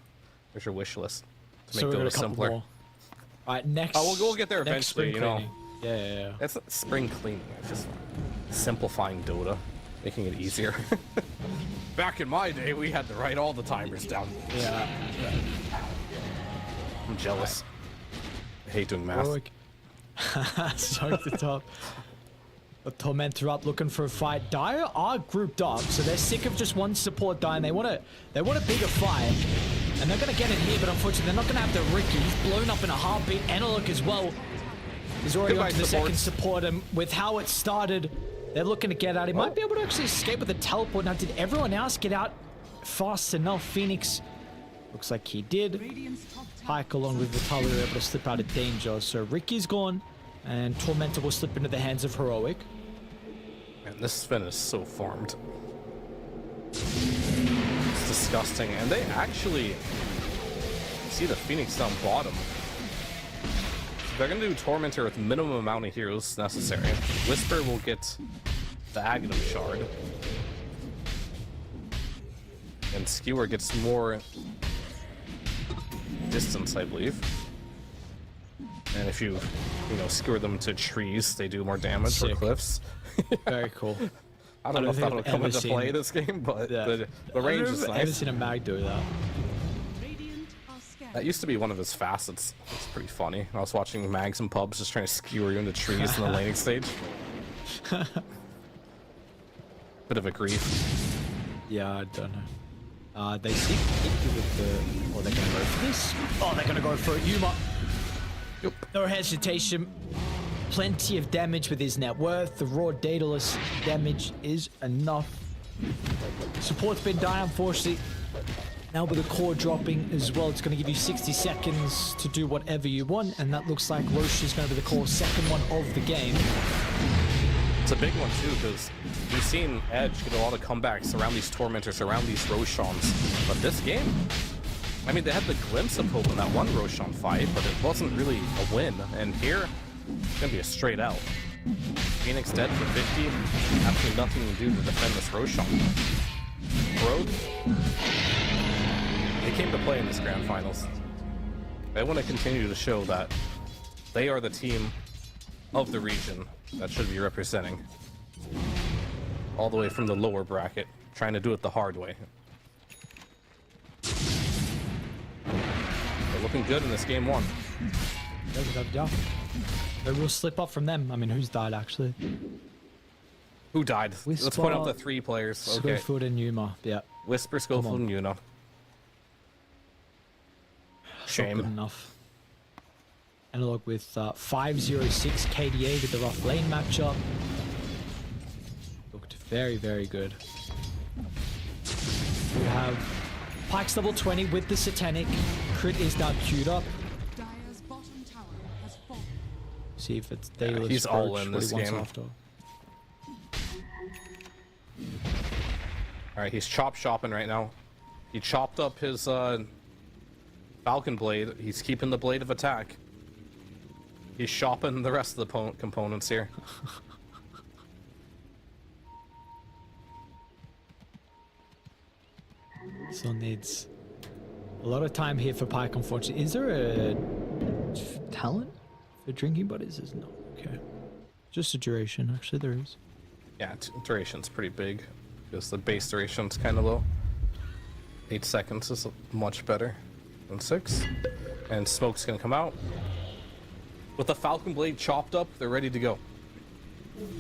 S7: There's your wish list to make Dota simpler.
S6: All right, next.
S7: Oh, we'll get there
S6: next
S7: eventually. You know,
S6: cleaning. Yeah.
S7: it's spring cleaning. It's just simplifying Dota, making it easier. Back in my day, we had to write all the timers down.
S6: Yeah.
S7: I'm jealous. I hate doing math.
S6: Soak the top. The Tormentor up looking for a fight. Dire are grouped up, so they're sick of just one support dying. They want a bigger fight. And they're gonna get it here, but unfortunately they're not gonna have the Ricky. He's blown up in a heartbeat. Enelok as well. He's already on to the second support, and with how it started, they're looking to get out. He might be able to actually escape with a teleport. Now, did everyone else get out fast enough? Phoenix looks like he did. Pike along with Vitaly were able to slip out of danger. So Ricky's gone, and Tormentor will slip into the hands of Heroic.
S7: Man, this Sven is so farmed. It's disgusting. And they actually see the Phoenix down bottom. They're going to do Tormentor with minimum amount of heroes necessary. Whisper will get the Aghanim Shard. And Skewer gets more distance, I believe. And if you skewer them to trees, they do more damage.
S6: Sick.
S7: Or cliffs.
S6: Very cool.
S7: I don't know if that'll come into play this game, but the range is
S6: I've never
S7: nice.
S6: seen a mag do that.
S3: Radiant are scared.
S7: That used to be one of his facets. It's pretty funny. I was watching mags and pubs just trying to skewer you into trees in the laning stage. Bit of a grief.
S6: Yeah, I don't know. They seem to with the... Oh, they're gonna go for this. Oh, they're gonna go for it. Yuma.
S7: Yep.
S6: No hesitation. Plenty of damage with his net worth. The raw Daedalus damage is enough. Support's been dying, unfortunately. Now with the core dropping as well, it's going to give you 60 seconds to do whatever you want, and that looks like Roche is going to be the core second one of the game.
S7: It's a big one too, because we've seen Edge get a lot of comebacks around these Tormentors, around these Roshans. But this game, I mean, they had the glimpse of hope in that one Roshan fight, but it wasn't really a win. And here, it's going to be a straight out. Phoenix dead for 50. Absolutely nothing to do to defend this Roshan. Rogue, they came to play in this grand finals. They want to continue to show that they are the team of the region that should be representing all the way from the lower bracket, trying to do it the hard way. They're looking good in this game 1.
S6: They will slip up from them. I mean, who's died actually?
S7: Who died? Let's
S6: Whisper,
S7: point out the 3 players. Okay.
S6: Schofield and Yuma. Yeah.
S7: Whisper, Schofield, and Yuna.
S6: Not
S7: Shame.
S6: good enough. Analog with 506 KDA with the rough lane matchup. Looked very, very good. We have Pyke's level 20 with the Satanic. Crit is now queued up.
S3: Dire's bottom tower has fallen.
S6: See if it's Daedalus.
S7: he's all
S6: Roach,
S7: in
S6: what
S7: this
S6: he wants
S7: game.
S6: after.
S7: All right, he's chop shopping right now. He chopped up his Falcon Blade. He's keeping the Blade of Attack. He's shopping the rest of the components here.
S6: Still needs a lot of time here for Pyke, unfortunately. Is there a talent for drinking buddies? Is no. Okay. Just a duration. Actually, there is.
S7: Yeah, duration's pretty big because the base duration's kind of low. 8 seconds is much better than 6. And smoke's gonna come out. With the Falcon Blade chopped up, they're ready to go.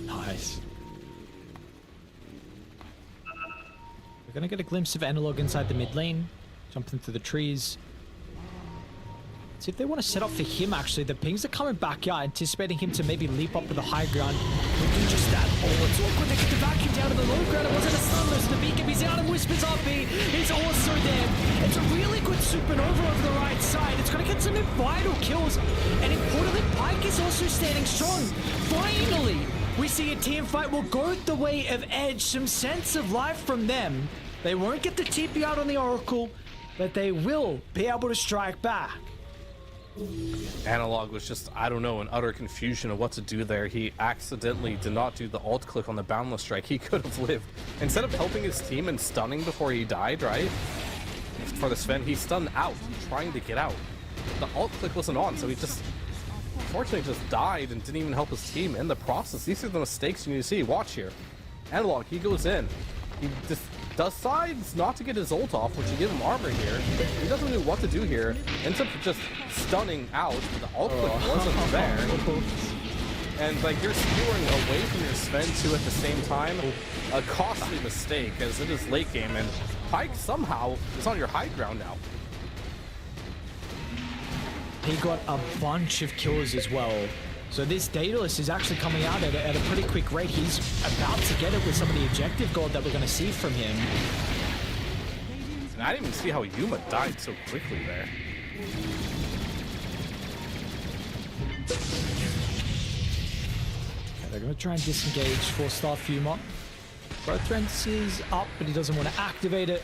S6: Nice. We're gonna get a glimpse of Analog inside the mid lane, jumping through the trees. See if they want to set up for him, actually. The pings are coming back out, anticipating him to maybe leap up to the high ground. Looking just that. Oh, it's awkward. They get the vacuum down to the low ground. It wasn't a stun, though, so the beacon is out and Whispers RP is also there. It's a really good supernova over the right side. It's going to get some vital kills. And importantly, Pyke is also standing strong. Finally, we see a team fight will go the way of Edge. Some sense of life from them. They won't get the TP out on the Oracle, but they will be able to strike back.
S7: Analog was just, I don't know, in utter confusion of what to do there. He accidentally did not do the alt click on the Boundless Strike. He could have lived. Instead of helping his team and stunning before he died, right? For the Sven, he stunned out, trying to get out. The alt click wasn't on, so he just, unfortunately, just died and didn't even help his team in the process. These are the mistakes you need to see. Watch here. Analog, he goes in. He just decides not to get his ult off, which you give him armor here. He doesn't know what to do here. Ends up just stunning out, but the alt click wasn't there. And like you're skewering away from your Sven too at the same time. A costly mistake as it is late game, and Pyke somehow is on your high ground now.
S6: He got a bunch of kills as well. So this Daedalus is actually coming out at a pretty quick rate. He's about to get it with some of the objective gold that we're going to see from him.
S7: And I didn't even see how Yuma died so quickly there.
S6: Okay, they're going to try and disengage 4-star Fuma. Growth Rents is up, but he doesn't want to activate it.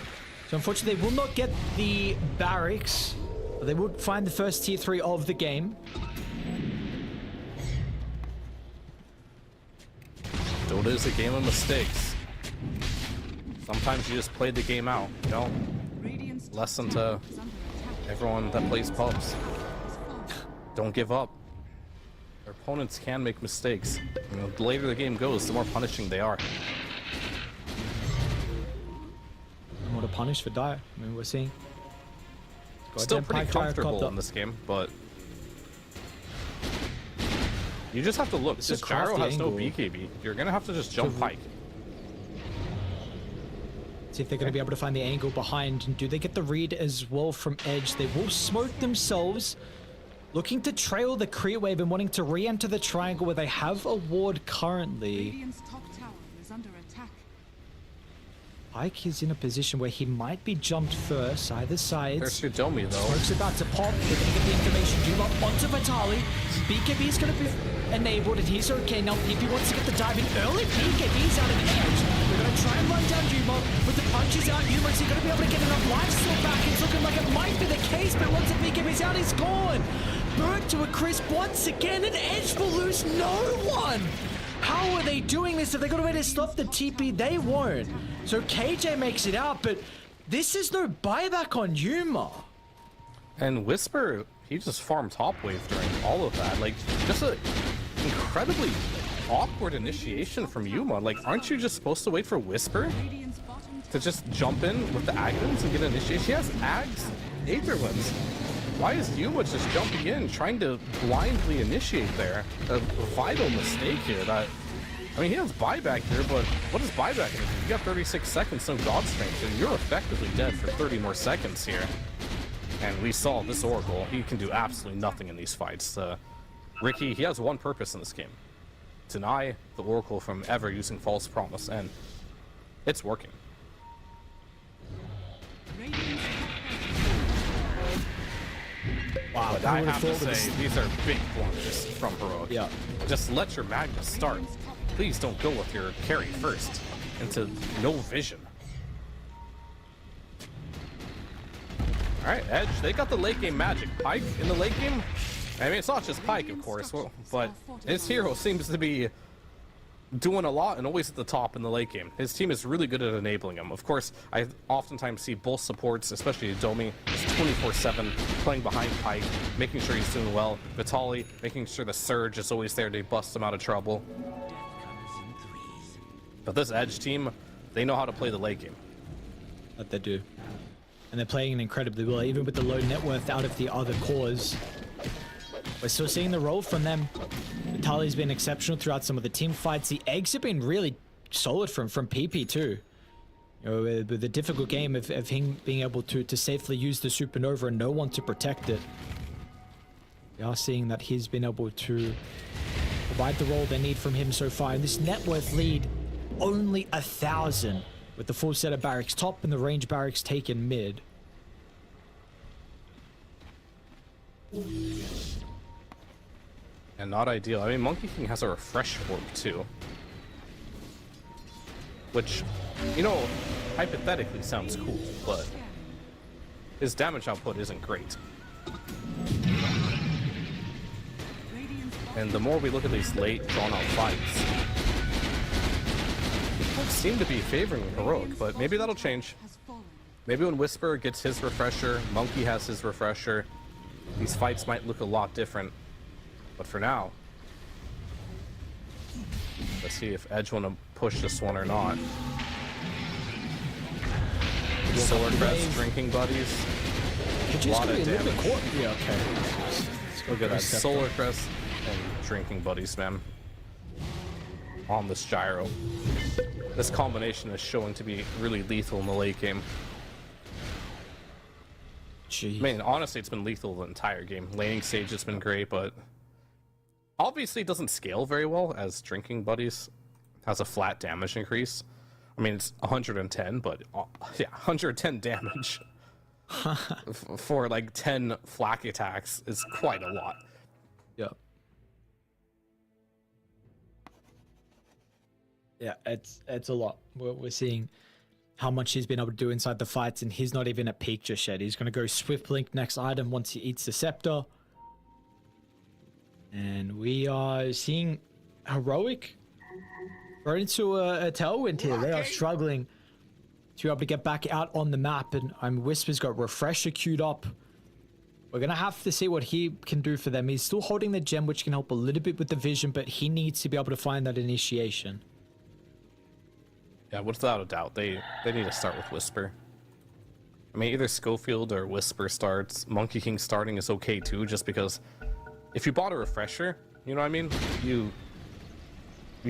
S6: So unfortunately, they will not get the barracks. But they would find the first tier 3 of the game.
S7: Dota is a game of mistakes. Sometimes you just play the game out, you know? Lesson to everyone that plays pubs. Don't give up. Their opponents can make mistakes. You know, the later the game goes, the more punishing they are.
S6: And what a punish for Dire. I mean, we're seeing.
S7: Still
S6: Goddamn
S7: pretty
S6: Pyke Dire
S7: comfortable
S6: copped
S7: in this game, but you just have to look.
S6: It's a
S7: This Gyro
S6: crafty
S7: has no
S6: angle.
S7: BKB. You're gonna have to just jump Pyke.
S6: See if they're going to be able to find the angle behind. And do they get the read as well from Edge? They will smoke themselves. Looking to trail the Kree wave and wanting to re-enter the triangle where they have a ward currently.
S3: Radiant's top tower is under attack.
S6: Pyke is in a position where he might be jumped first, either sides.
S7: There's your Domi though.
S6: Smoke's about to pop. They're going to get the information. Yuma onto Vitali. BKB is going to be enabled, and he's okay. Now PP wants to get the dive in early. BKB's out of Edge. They're going to try and run down Yuma with the punches out. Yuma is he going to be able to get enough lifesteal back? It's looking like it might be the case, but once the BKB's out, he's gone. Burnt to a crisp once again, and Edge will lose no one. How are they doing this? If they got a way to stop the TP, they won't. So KJ makes it out, but this is no buyback on Yuma.
S7: And Whisper, he just farmed top wave during all of that. Like, just an incredibly awkward initiation from Yuma. Like, aren't you just supposed to wait for Whisper to just jump in with the Agons and get an initiation. She has Ags, Aetherlands. Why is Yuma just jumping in, trying to blindly initiate there? A vital mistake here. I mean, he has buyback here, but what is buyback gonna do? You got 36 seconds, no God Strength, and you're effectively dead for 30 more seconds here. And we saw this Oracle. He can do absolutely nothing in these fights. Ricky, he has one purpose in this game. Deny the Oracle from ever using False Promise, and it's working.
S6: Wow,
S7: But I have to say, these are big blunders from Heroic.
S6: Yeah.
S7: Just let your Magnus start. Please don't go with your carry first into no vision. Alright, Edge, they got the late game magic. Pyke in the late game? I mean, it's not just Pyke, of course, but his hero seems to be doing a lot and always at the top in the late game. His team is really good at enabling him. Of course, I oftentimes see both supports, especially Domi, just 24/7 playing behind Pyke, making sure he's doing well. Vitali making sure the Surge is always there to bust him out of trouble. But this Edge team, they know how to play the late game.
S6: That they do. And they're playing it incredibly well, even with the low net worth out of the other cores. We're still seeing the role from them. Vitali's been exceptional throughout some of the team fights. The eggs have been really solid from PP too. You know, with the difficult game of him being able to safely use the supernova and no one to protect it. We are seeing that he's been able to provide the role they need from him so far. And this net worth lead, only 1,000 with the full set of barracks top and the range barracks taken mid.
S7: And not ideal. I mean, Monkey King has a refresh orb too. Which, you know, hypothetically sounds cool, but his damage output isn't great. And the more we look at these late, drawn-out fights, people seem to be favoring Heroic, but maybe that'll change. Maybe when Whisper gets his refresher, Monkey has his refresher, these fights might look a lot different. But for now, let's see if Edge want to push this one or not. Solar Crest, Drinking Buddies. A lot of damage.
S6: Yeah, okay.
S7: Look at that, Solar Crest and Drinking Buddies, man. On this Gyro. This combination is showing to be really lethal in the late game.
S6: Jeez.
S7: I mean, honestly, it's been lethal the entire game. Laning stage has been great, but obviously it doesn't scale very well as Drinking Buddies has a flat damage increase. I mean, it's 110, but yeah, 110 damage for like 10 flak attacks is quite a lot.
S6: Yeah. Yeah, it's a lot. We're seeing how much he's been able to do inside the fights, and he's not even at peak just yet. He's going to go Swift Blink next item once he eats the Scepter. And we are seeing Heroic right into a tailwind here. They are struggling to be able to get back out on the map, and Whisper's got Refresher queued up. We're going to have to see what he can do for them. He's still holding the gem, which can help a little bit with the vision, but he needs to be able to find that initiation.
S7: Yeah, without a doubt, they need to start with Whisper. I mean, either Schofield or Whisper starts. Monkey King starting is okay too, just because if you bought a refresher, you know what I mean? You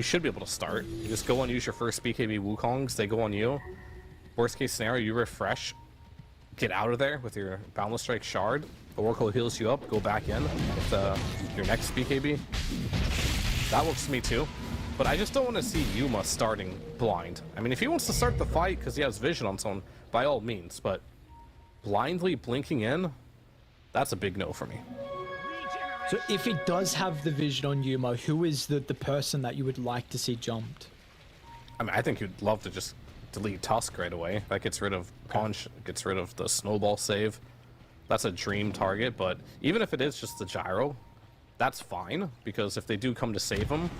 S7: should be able to start. You just go and use your first BKB Wukongs, they go on you. Worst case scenario, you refresh, get out of there with your Boundless Strike Shard. Oracle heals you up, go back in with your next BKB. That works for me too. But I just don't want to see Yuma starting blind. I mean, if he wants to start the fight because he has vision on someone, by all means, but blindly blinking in, that's a big no for me.
S6: So if he does have the vision on Yuma, who is the person that you would like to see jumped?
S7: I mean, I think you'd love to just delete Tusk right away. That gets rid of Punch, gets rid of the Snowball save. That's a dream target, but even if it is just the Gyro, that's fine, because if they do come to save him,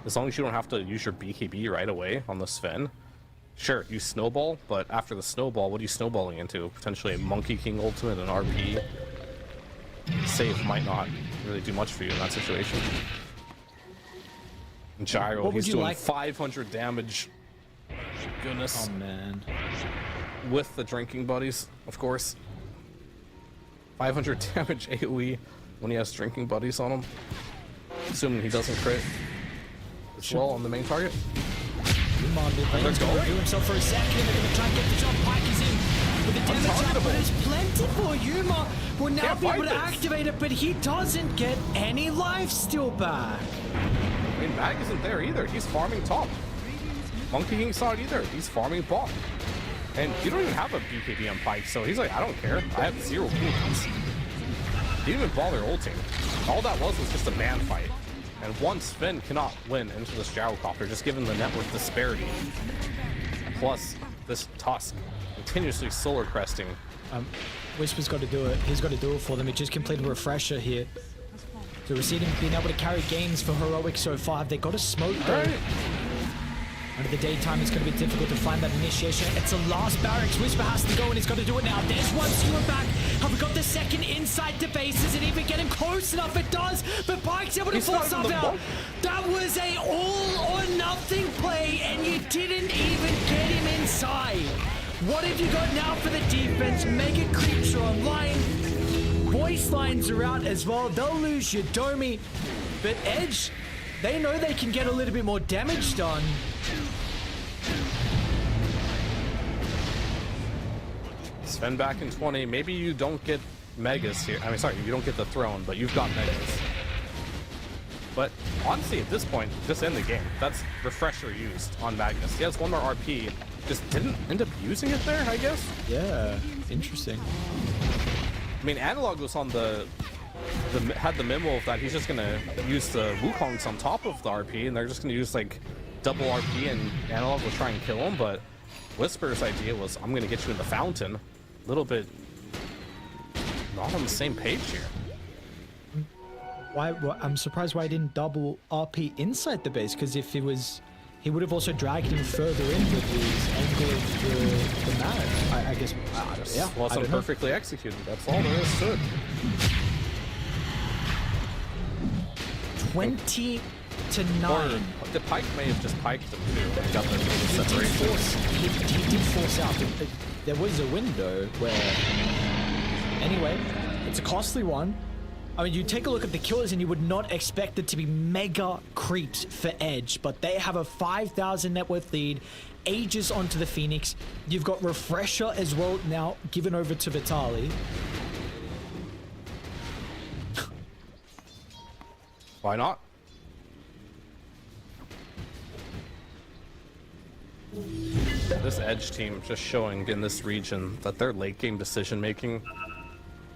S7: as long as you don't have to use your BKB right away on the Sven, sure, use Snowball, but after the Snowball, what are you snowballing into? Potentially a Monkey King ultimate, an RP. Save might not really do much for you in that situation. And Gyro, he's doing 500 damage goodness.
S6: Oh man.
S7: With the drinking buddies, of course. 500 damage AoE when he has drinking buddies on him. Assuming he doesn't crit as well on the main target.
S6: Let's go. Do himself for a second. They're going to try and get the jump. Pike is in with the damage up, but there's plenty for Yuma. Will now be able to activate it, but he doesn't get any life steal back.
S7: I mean, Mag isn't there either. He's farming top. Monkey King's not either. He's farming bot. And you don't even have a BKB on Pike, so he's like, I don't care. I have 0 cooldowns. He didn't even bother ulting. All that was just a man fight. And once Finn cannot win into this gyrocopter, just given the network disparity, plus this Tusk continuously solar cresting.
S6: Whisper's got to do it. He's got to do it for them. He just completed a refresher here. So we're seeing him being able to carry games for Heroic so far. They got a smoke though. Under the daytime, it's going to be difficult to find that initiation. It's the last barracks. Whisper has to go, and he's got to do it now. There's one skewer back. Have we got the second inside the base? Does it even get him close enough? It does, but Pike's able to force stuff out. That was a all or nothing play, and you didn't even get him inside. What have you got now for the defense? Mega creeps are online. Voice lines are out as well. They'll lose your Domi, but Edge, they know they can get a little bit more damage done.
S7: Sven back in 20. Maybe you don't get Megas here. I mean, sorry, you don't get the throne, but you've got Megas. But honestly, at this point, just end the game. That's refresher used on Magnus. He has one more RP. Just didn't end up using it there, I guess?
S6: Yeah, interesting.
S7: I mean, Analog was on had the memo of that he's just gonna use the Wukongs on top of the RP, and they're just gonna use like double RP, and Analog will try and kill him. But Whisper's idea was, I'm gonna get you in the fountain. A little bit not on the same page here.
S6: I'm surprised why he didn't double RP inside the base, because if it was, he would have also dragged him further in with his angle of the map. I guess.
S7: Yeah, wasn't perfectly executed. That's all there is to it.
S6: 20 to 9.
S7: Or the Pike may have just piked him too. And got the separation.
S6: He did force out. There was a window where. Anyway, it's a costly one. I mean, you take a look at the killers and you would not expect it to be mega creeps for Edge, but they have a 5,000 net worth lead, ages onto the Phoenix. You've got Refresher as well now given over to Vitali.
S7: Why not? This Edge team just showing in this region that their late game decision making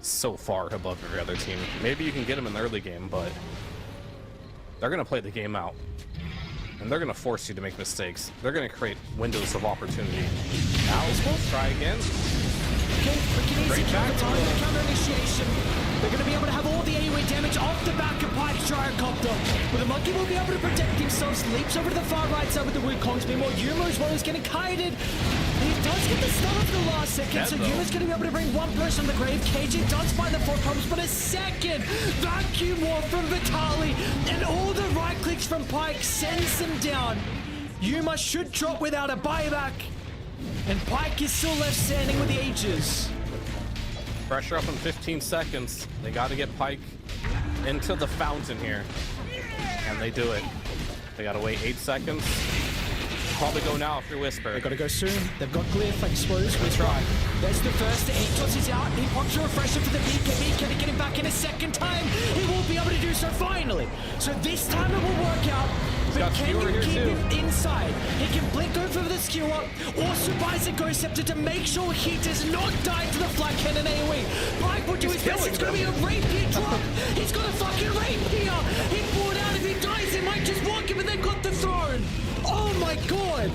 S7: is so far above every other team. Maybe you can get them in the early game, but they're going to play the game out. And they're going to force you to make mistakes. They're going to create windows of opportunity. Now, let's try again.
S6: Okay, quick and easy counter initiation. They're going to be able to have all the AoE damage off the back of Pike's gyrocopter. But the Monkey will be able to protect himself, leaps over to the far right side with the Wukongs. Meanwhile, Yuma as well is getting kited. He does get the stun at the last second, so Yuma's going to be able to bring one person on the grave. KJ does find the 4 problems, but a second vacuum war from Vitali, and all the right clicks from Pike sends him down. Yuma should drop without a buyback, and Pike is still left standing with the Aegis.
S7: Pressure up in 15 seconds. They got to get Pike into the fountain here. And they do it. They got to wait 8 seconds. Probably go now if you're Whisper.
S6: They got to go soon. They've got Glyph exposed. Let's try. There's the first. Aegis is out. He pops a refresher for the BKB. Can he get him back in a second time? He will be able to do so finally. So this time it will work out. But can you keep him inside? He can blink over the skewer. Also buys a Ghost Scepter to make sure he does not die to the Flat Cannon AoE. Pike will do his best. It's going to be a rapier drop. He's got a fucking rapier. He pulled out. If he dies, he might just walk him and then got the throne. Oh my god!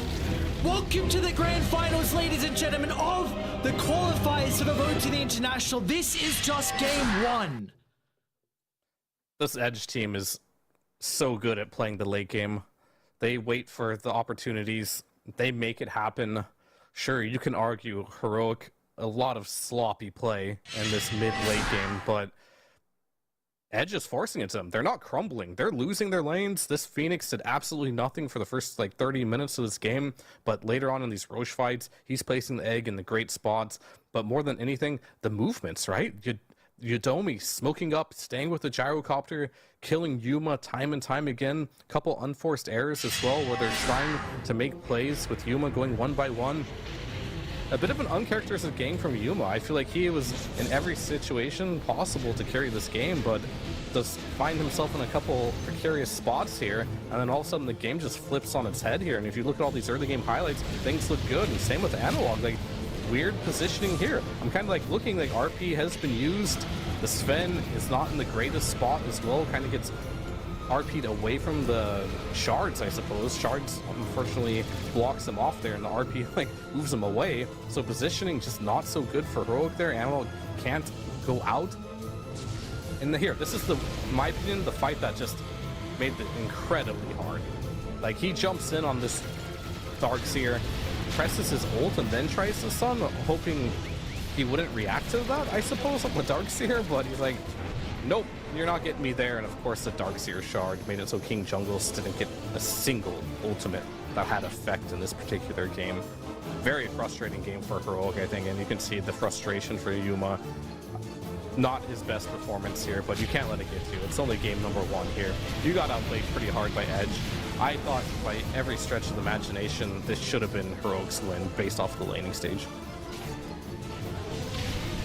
S6: Welcome to the grand finals, ladies and gentlemen, of the qualifiers for the road to the international. This is just game 1.
S7: This Edge team is so good at playing the late game. They wait for the opportunities. They make it happen. Sure, you can argue Heroic, a lot of sloppy play in this mid-late game, but Edge is forcing it to them. They're not crumbling. They're losing their lanes. This Phoenix did absolutely nothing for the first like 30 minutes of this game, but later on in these Roche fights, he's placing the egg in the great spots. But more than anything, the movements, right? Yudomi smoking up, staying with the gyrocopter, killing Yuma time and time again. Couple unforced errors as well, where they're trying to make plays with Yuma going one by one. A bit of an uncharacteristic game from Yuma. I feel like he was in every situation possible to carry this game, but does find himself in a couple precarious spots here, and then all of a sudden the game just flips on its head here. And if you look at all these early game highlights, things look good, and same with Analog. Like, weird positioning here. I'm kind of like looking like RP has been used. The Sven is not in the greatest spot as well, kind of gets RP'd away from the shards, I suppose. Shards unfortunately blocks him off there, and the RP like moves him away. So positioning just not so good for Heroic there. Analog can't go out. And here, this is in my opinion, the fight that just made it incredibly hard. Like, he jumps in on this Darkseer, presses his ult, and then tries to stun, hoping he wouldn't react to that, I suppose, on the Darkseer, but he's like, nope, you're not getting me there. And of course, the Darkseer shard made it so King Jungles didn't get a single ultimate that had effect in this particular game. Very frustrating game for Heroic, I think, and you can see the frustration for Yuma. Not his best performance here, but you can't let it get to you. It's only game number 1 here. You got outplayed pretty hard by Edge. I thought by every stretch of the imagination, this should have been Heroic's win based off the laning stage.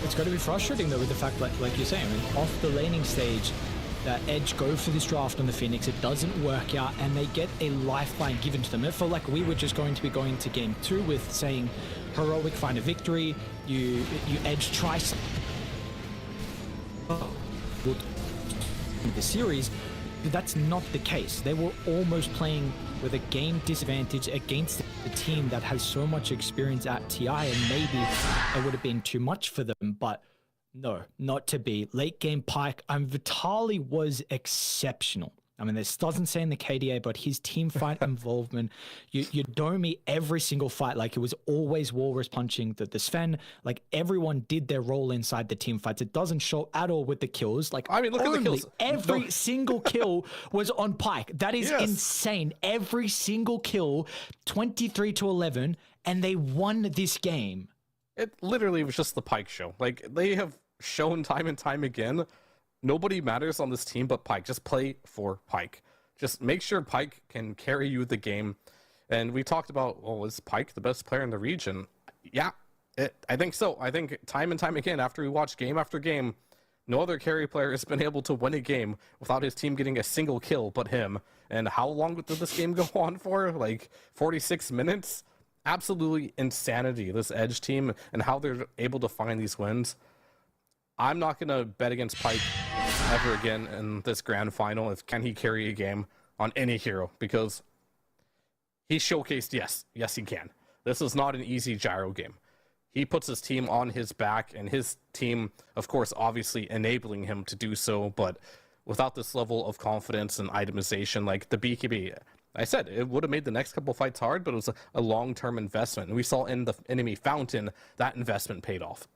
S6: It's got to be frustrating though with the fact, like you're saying, I mean, off the laning stage, that Edge go for this draft on the Phoenix, it doesn't work out, and they get a lifeline given to them. It felt like we were just going to be going to game 2 with saying, Heroic find a victory, you Edge try the series. But that's not the case. They were almost playing with a game disadvantage against a team that has so much experience at TI, and maybe it would have been too much for them, but no, not to be. Late game Pyke, Vitali was exceptional. I mean, this doesn't say in the KDA, but his team fight involvement, you know me every single fight, like it was always Walrus punching the Sven, like everyone did their role inside the team fights. It doesn't show at all with the kills. Like,
S7: I mean, look at the kills.
S6: Every single kill was on Pyke. That is insane. Every single kill, 23-11, and they won this game.
S7: It literally was just the Pyke show. Like, they have shown time and time again, nobody matters on this team but Pyke. Just play for Pyke. Just make sure Pyke can carry you the game. And we talked about, well, is Pyke the best player in the region? Yeah, I think so. I think time and time again, after we watch game after game, no other carry player has been able to win a game without his team getting a single kill but him. And how long did this game go on for? Like 46 minutes? Absolutely insanity, this Edge team, and how they're able to find these wins. I'm not going to bet against Pyke ever again in this grand final if can he carry a game on any hero, because he showcased, yes he can. This is not an easy gyro game. He puts his team on his back, and his team, of course, obviously enabling him to do so, but without this level of confidence and itemization, like the BKB, I said it would have made the next couple fights hard, but it was a long-term investment. And we saw in the enemy fountain that investment paid off.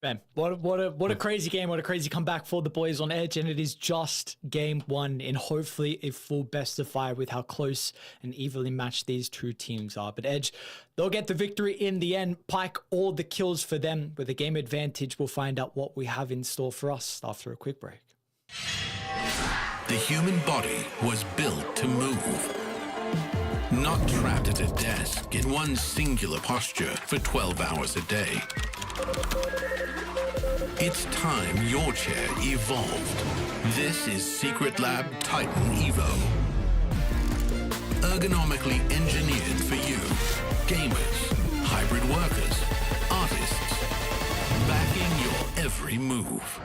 S6: Man, what a crazy game, what a crazy comeback for the boys on Edge, and it is just game 1 in hopefully a full best of 5 with how close and evenly matched these two teams are. But Edge, they'll get the victory in the end. Pyke, all the kills for them with a game advantage. We'll find out what we have in store for us after a quick break.
S4: The human body was built to move. Not trapped at a desk in one singular posture for 12 hours a day. It's time your chair evolved. This is Secret Lab Titan Evo. Ergonomically engineered for you. Gamers, hybrid workers, artists. Backing your every move.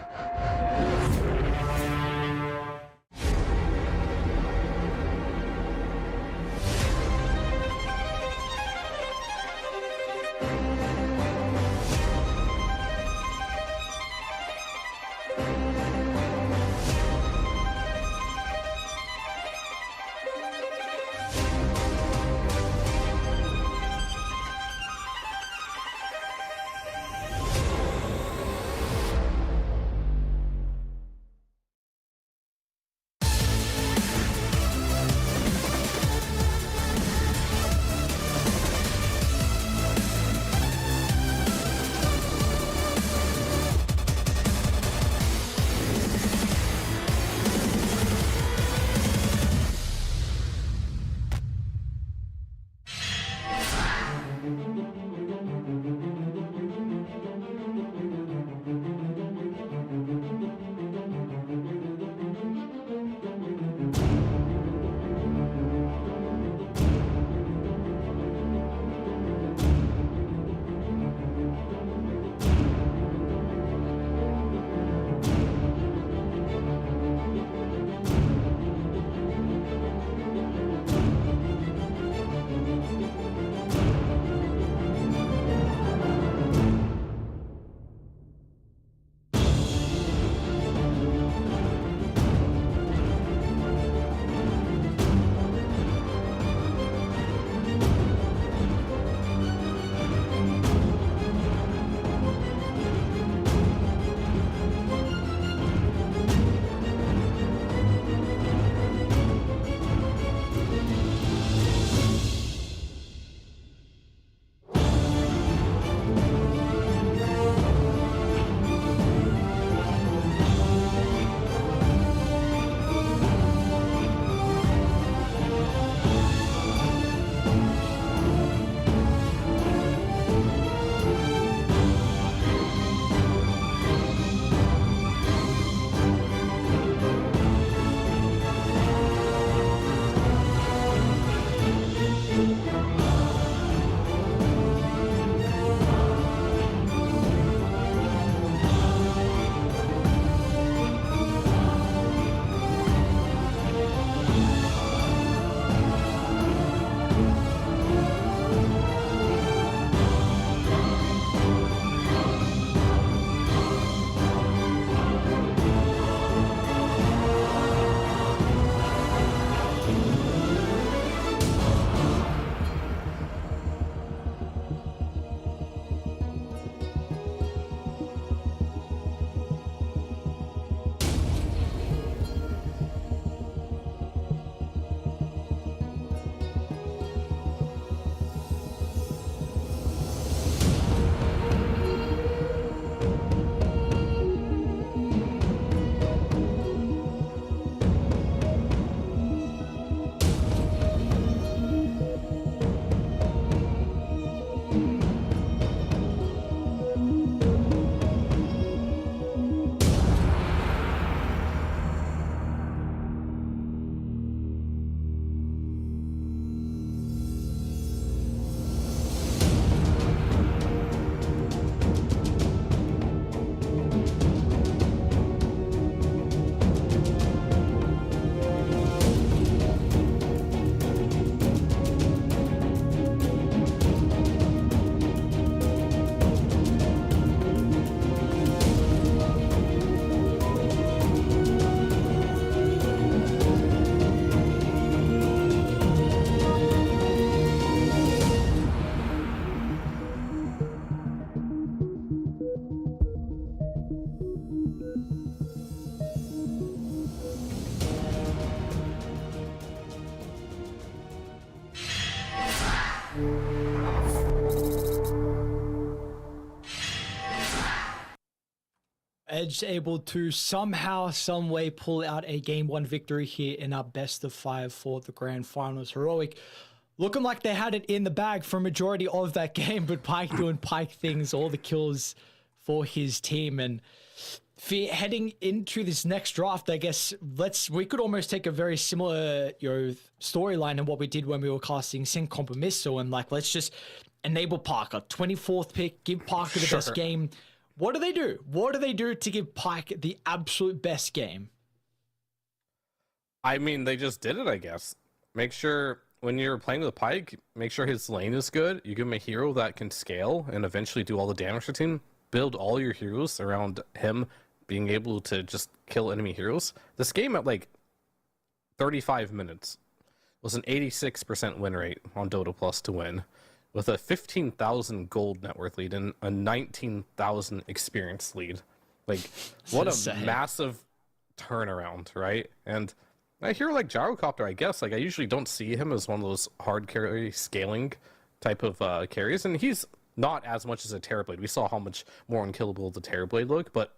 S6: Edge able to somehow, some way pull out a game 1 victory here in our best of 5 for the grand finals. Heroic looking like they had it in the bag for a majority of that game, but Pike doing Pike things, all the kills for his team. And heading into this next draft, I guess we could almost take a very similar storyline in what we did when we were casting Sin Compromiso, and like, let's just enable Parker, 24th pick, give Parker the best game. What do they do? What do they do to give Pike the absolute best game?
S7: I mean, they just did it, I guess. Make sure when you're playing with Pike, make sure his lane is good. You give him a hero that can scale and eventually do all the damage to the team. Build all your heroes around him being able to just kill enemy heroes. This game at like 35 minutes was an 86% win rate on Dota Plus to win, with a 15,000 gold net worth lead and a 19,000 experience lead. Like, what a massive turnaround, right? And a hero like Gyrocopter, I guess, like, I usually don't see him as one of those hard carry scaling type of carries, and he's not as much as a Terrorblade. We saw how much more unkillable the Terrorblade looked, but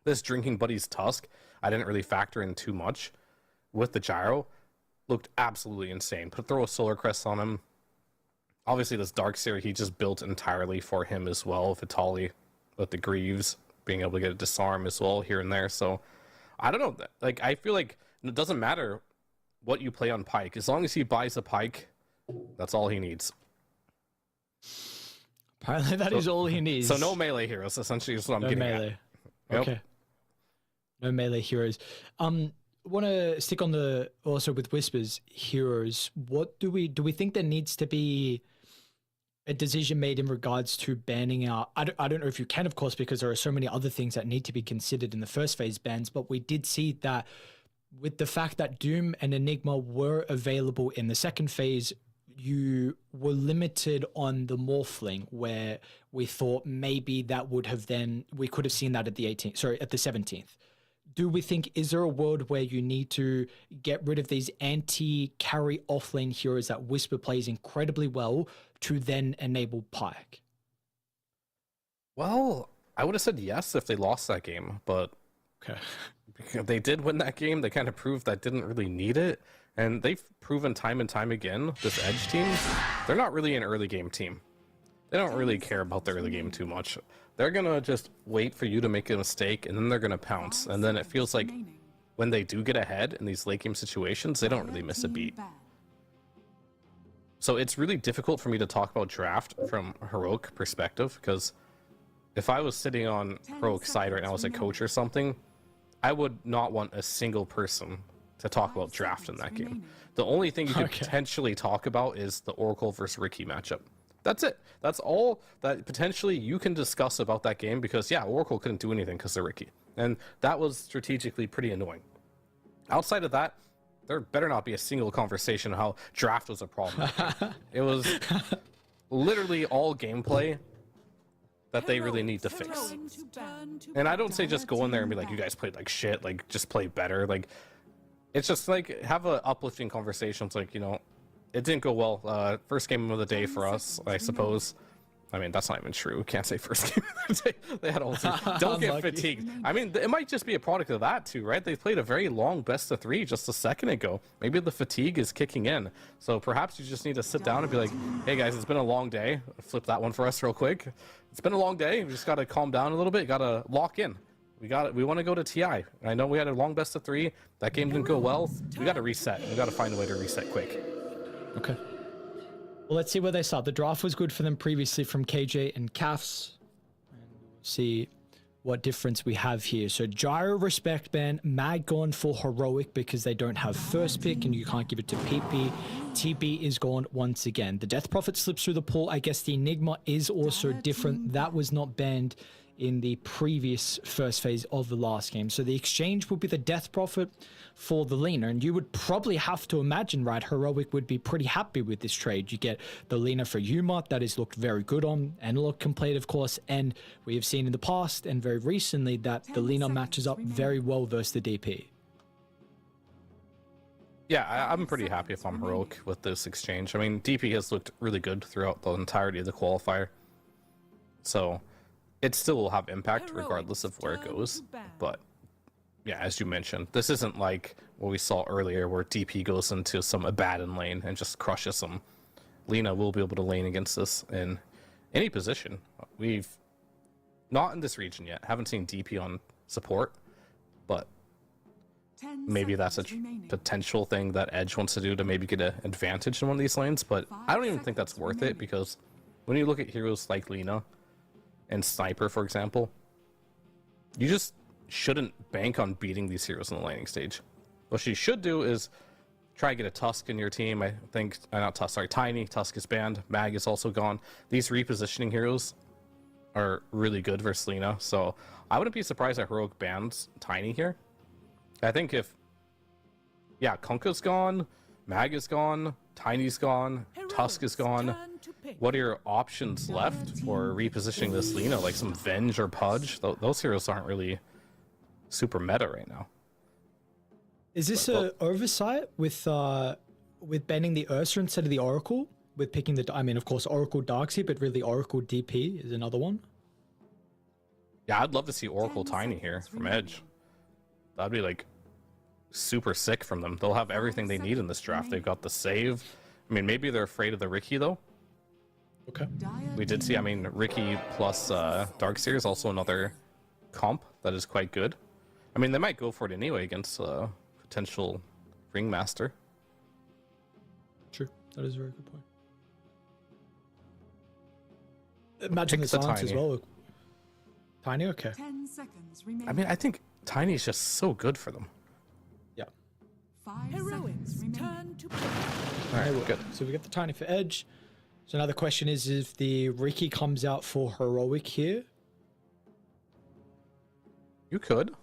S7: this Drinking Buddy's Tusk, I didn't really factor in too much with the Gyro. Looked absolutely insane. Throw a Solar Crest on him. Obviously, this Darkseer, he just built entirely for him as well. Vitali with the Greaves, being able to get a disarm as well here and there. So, I don't know. Like, I feel like it doesn't matter what you play on Pike. As long as he buys a Pike, that's all he needs.
S6: Apparently, that is all he needs.
S7: So, no melee heroes, essentially, is what I'm getting
S6: melee.
S7: at.
S6: Okay. No melee heroes. Want to stick on also with Whispers heroes. What do we think there needs to be a decision made in regards to banning out? I don't know if you can, of course, because there are so many other things that need to be considered in the first phase bans, but we did see that with the fact that Doom and Enigma were available in the second phase, you were limited on the Morphling, where we thought maybe that would have we could have seen that at the 17th. Do we think, is there a world where you need to get rid of these anti-carry offlane heroes that Whisper plays incredibly well to then enable Pike?
S7: Well, I would have said yes if they lost that game, but
S6: okay,
S7: they did win that game. They kind of proved that didn't really need it. And they've proven time and time again, this Edge team, they're not really an early game team. They don't really care about the early game too much. They're going to just wait for you to make a mistake, and then they're going to pounce. And then it feels like when they do get ahead in these late game situations, they don't really miss a beat. So it's really difficult for me to talk about draft from Heroic perspective, because if I was sitting on Heroic's side right now as a coach or something, I would not want a single person to talk about draft in that game. The only thing you could potentially talk about is the Oracle versus Ricky matchup. That's it. That's all that potentially you can discuss about that game, because, yeah, Oracle couldn't do anything because they're Ricky. And that was strategically pretty annoying. Outside of that, there better not be a single conversation on how draft was a problem. It was literally all gameplay that they really need to fix. And I don't say just go in there and be like, you guys played like shit, like, just play better. Like, it's just like, have a uplifting conversation. It's like, you know, it didn't go well. First game of the day for us, I suppose. I mean, that's not even true. Can't say first game of the day. They had all don't get fatigued. I mean, it might just be a product of that too, right? They played a very long best of 3 just a second ago. Maybe the fatigue is kicking in. So perhaps you just need to sit down and be like, hey guys, it's been a long day. Flip that one for us real quick. It's been a long day. We just got to calm down a little bit. Got to lock in. We want to go to TI. I know we had a long best of 3. That game didn't go well. We got to reset. We got to find a way to reset quick.
S6: Okay. Well, let's see where they start. The draft was good for them previously from KJ and CAFs. And we'll see what difference we have here. So Gyro respect ban, Mag gone for Heroic because they don't have first pick and you can't give it to PP. TB is gone once again. The Death Prophet slips through the pool. I guess the Enigma is also different. That was not banned in the previous first phase of the last game. So the exchange would be the Death Prophet for the Lina, and you would probably have to imagine, right, Heroic would be pretty happy with this trade. You get the Lina for Yuma, that has looked very good on Analog Complete, of course, and we have seen in the past and very recently that the Lina matches up very well versus the DP.
S7: Yeah, I'm pretty happy if I'm Heroic with this exchange. I mean, DP has looked really good throughout the entirety of the qualifier. So it still will have impact regardless of where it goes. But yeah, as you mentioned, this isn't like what we saw earlier where DP goes into some Abaddon lane and just crushes them. Lina will be able to lane against this in any position. We've not in this region yet. Haven't seen DP on support, but maybe that's a potential thing that Edge wants to do to maybe get an advantage in one of these lanes. But I don't even think that's worth it, because when you look at heroes like Lina and Sniper, for example, you just shouldn't bank on beating these heroes in the laning stage. What you should do is try to get a Tusk in your team. I think, not Tusk, sorry, Tiny. Tusk is banned. Mag is also gone. These repositioning heroes are really good versus Lina, so I wouldn't be surprised if Heroic bans Tiny here. I think if, yeah, Kunkka's gone, Mag is gone, Tiny's gone, Tusk is gone, what are your options left for repositioning this Lina? Like some Venge or Pudge? Those heroes aren't really super meta right now.
S6: Is this an oversight with banning the Ursa instead of the Oracle? With picking the, I mean, of course, Oracle Darkseid, but really Oracle DP is another one.
S7: Yeah, I'd love to see Oracle Tiny here from Edge. That'd be like super sick from them. They'll have everything they need in this draft. They've got the save. I mean, maybe they're afraid of the Riki though.
S6: Okay.
S7: We did see, I mean, Riki plus Darkseer is also another comp that is quite good. I mean, they might go for it anyway against potential Ringmaster.
S6: True. That is a very good point. Imagine the silence as well. Tiny, okay.
S3: 10 seconds remaining.
S7: I mean, I think Tiny's just so good for them.
S6: Yeah.
S3: 5 Heroics turn to
S7: All right, good.
S6: So we got the Tiny for Edge. So another question is if the Riki comes out for Heroic here.
S7: You could.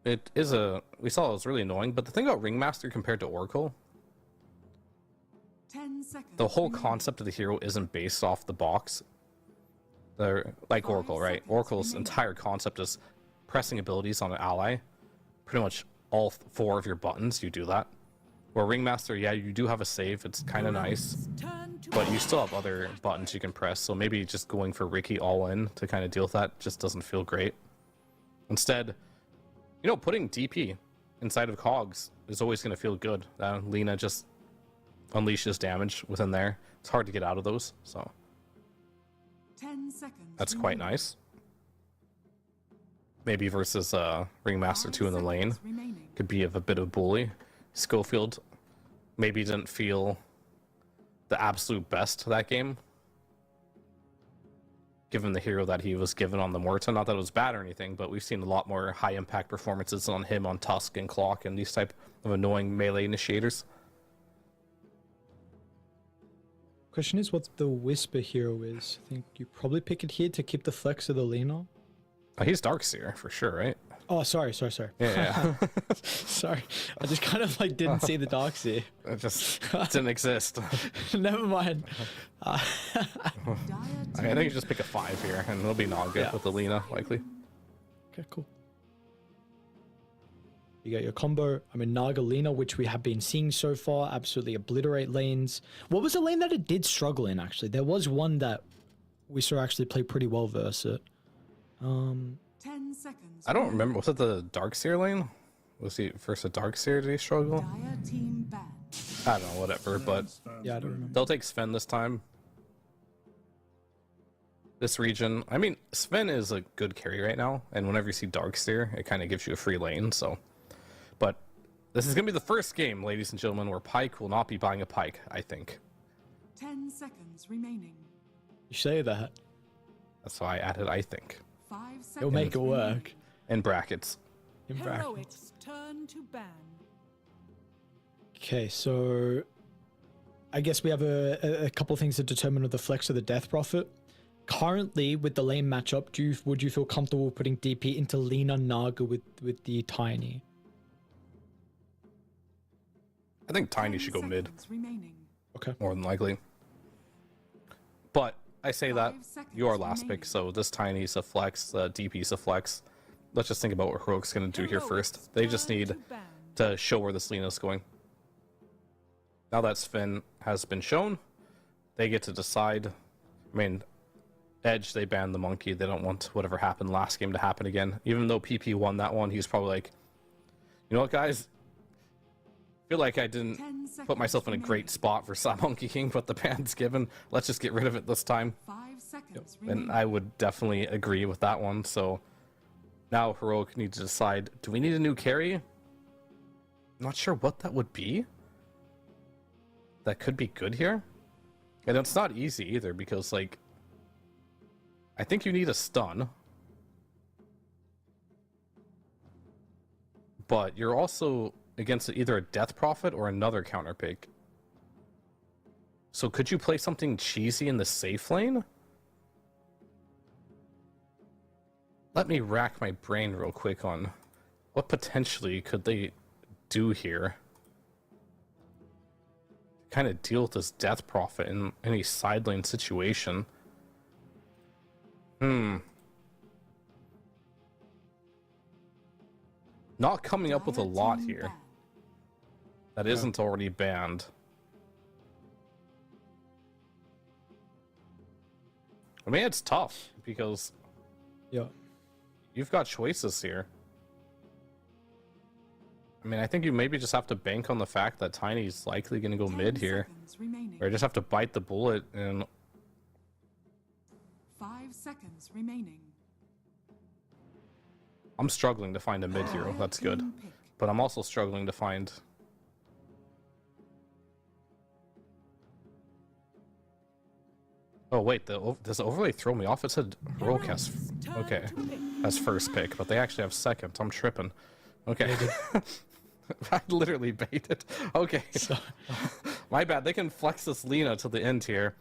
S7: It is we saw it was really annoying, but the thing about Ringmaster compared to Oracle,
S3: 10 seconds.
S7: the whole concept of the hero isn't based off the box. They're like Oracle, right? Oracle's entire concept is pressing abilities on an ally. Pretty much all 4 of your buttons, you do that. Where Ringmaster, yeah, you do have a save. It's kind of nice. But you still have other buttons you can press. So maybe just going for Riki all in to kind of deal with that just doesn't feel great. Instead, you know, putting DP inside of Cogs is always going to feel good. Lina just unleashes damage within there. It's hard to get out of those. So
S3: 10 seconds.
S7: that's quite nice. Maybe versus Ringmaster 2 in the lane could be of a bit of bully. Schofield maybe didn't feel the absolute best that game, given the hero that he was given on the Morta. Not that it was bad or anything, but we've seen a lot more high impact performances on him on Tusk and Clock and these type of annoying melee initiators.
S6: Question is what the Whisper hero is. I think you probably pick it here to keep the flex of the Lina.
S7: Oh, he's Darkseer for sure, right?
S6: Oh, sorry.
S7: Yeah.
S6: Sorry. I just kind of like didn't see the Darkseer.
S7: It just didn't exist.
S6: Never mind.
S7: I think you just pick a 5 here, and it'll be not good with the Lina, likely.
S6: Okay, cool. You got your combo. I mean, Naga Lina, which we have been seeing so far, absolutely obliterate lanes. What was the lane that it did struggle in, actually? There was one that we saw actually play pretty well versus it.
S3: 10 seconds.
S7: I don't remember. Was it the Darkseer lane? Was he first a Darkseer? Did he struggle?
S3: Dire team banned.
S7: I don't know, whatever, but
S6: Yeah, I don't remember.
S7: they'll take Sven this time. This region, I mean, Sven is a good carry right now, and whenever you see Darkseer, it kind of gives you a free lane, so. But this is going to be the first game, ladies and gentlemen, where Pyke will not be buying a Pyke, I think.
S3: 10 seconds remaining.
S6: You say that.
S7: That's why I added I think.
S3: 5 seconds.
S6: It'll make it work.
S7: In brackets.
S6: In brackets.
S3: Heroics turn to ban.
S6: Okay, so I guess we have a couple things to determine the flex of the Death Prophet. Currently, with the lane matchup, would you feel comfortable putting DP into Lina Naga with the Tiny?
S7: I think Tiny should go mid,
S3: Remaining.
S6: Okay.
S7: more than likely. But I say that, you are last pick, so this Tiny's a flex, DP's a flex. Let's just think about what Heroic's going to do here first. They just need to show where this Lina's going. Now that Sven has been shown, they get to decide. I mean, Edge, they banned the monkey. They don't want whatever happened last game to happen again. Even though PP won that one, he's probably like, you know what, guys? I feel like I didn't put myself in a great spot for Monkey King, but the ban's given. Let's just get rid of it this time.
S3: 5 seconds
S7: And
S3: remaining.
S7: I would definitely agree with that one. So now Heroic needs to decide, do we need a new carry? Not sure what that would be. That could be good here. And it's not easy either because, like, I think you need a stun. But you're also against either a Death Prophet or another counter pick. So could you play something cheesy in the safe lane? Let me rack my brain real quick on what potentially could they do here. Kind of deal with this Death Prophet in any side lane situation. Not coming up with a lot here that isn't already banned. I mean, it's tough because
S6: Yeah.
S7: you've got choices here. I mean, I think you maybe just have to bank on the fact that Tiny's likely going to go
S3: 10
S7: mid here.
S3: seconds remaining.
S7: Or just have to bite the bullet and
S3: 5 seconds remaining.
S7: I'm struggling to find a mid hero. That's good.
S3: Team pick.
S7: But I'm also struggling to find... Oh, wait. Does the overlay throw me off? It said Heroic has... Okay. Has first pick, but they actually have second. I'm tripping. Okay. I literally baited. Okay. My bad. They can flex this Lina to the end here.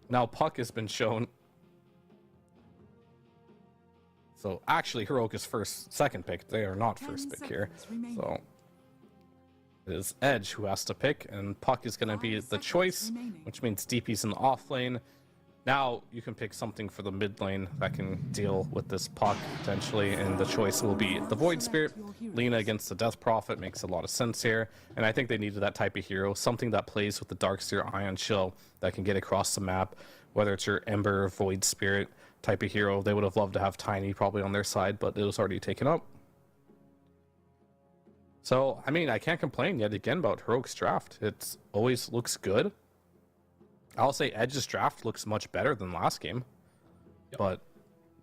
S7: Now Puck has been shown. So actually, Heroic is second pick. They are not
S3: 10
S7: first pick here.
S3: seconds remaining.
S7: So it is Edge who has to pick, and Puck is going to be
S3: 5
S7: the
S3: seconds
S7: choice,
S3: remaining.
S7: which means DP's in the off lane. Now you can pick something for the mid lane that can deal with this Puck potentially, and the choice will be the Void Spirit. Lina against the Death Prophet makes a lot of sense here, and I think they needed that type of hero, something that plays with the Darkseer Ion Chill that can get across the map, whether it's your Ember, Void Spirit type of hero. They would have loved to have Tiny probably on their side, but it was already taken up. So, I mean, I can't complain yet again about Heroic's draft. It always looks good. I'll say Edge's draft looks much better than last game. But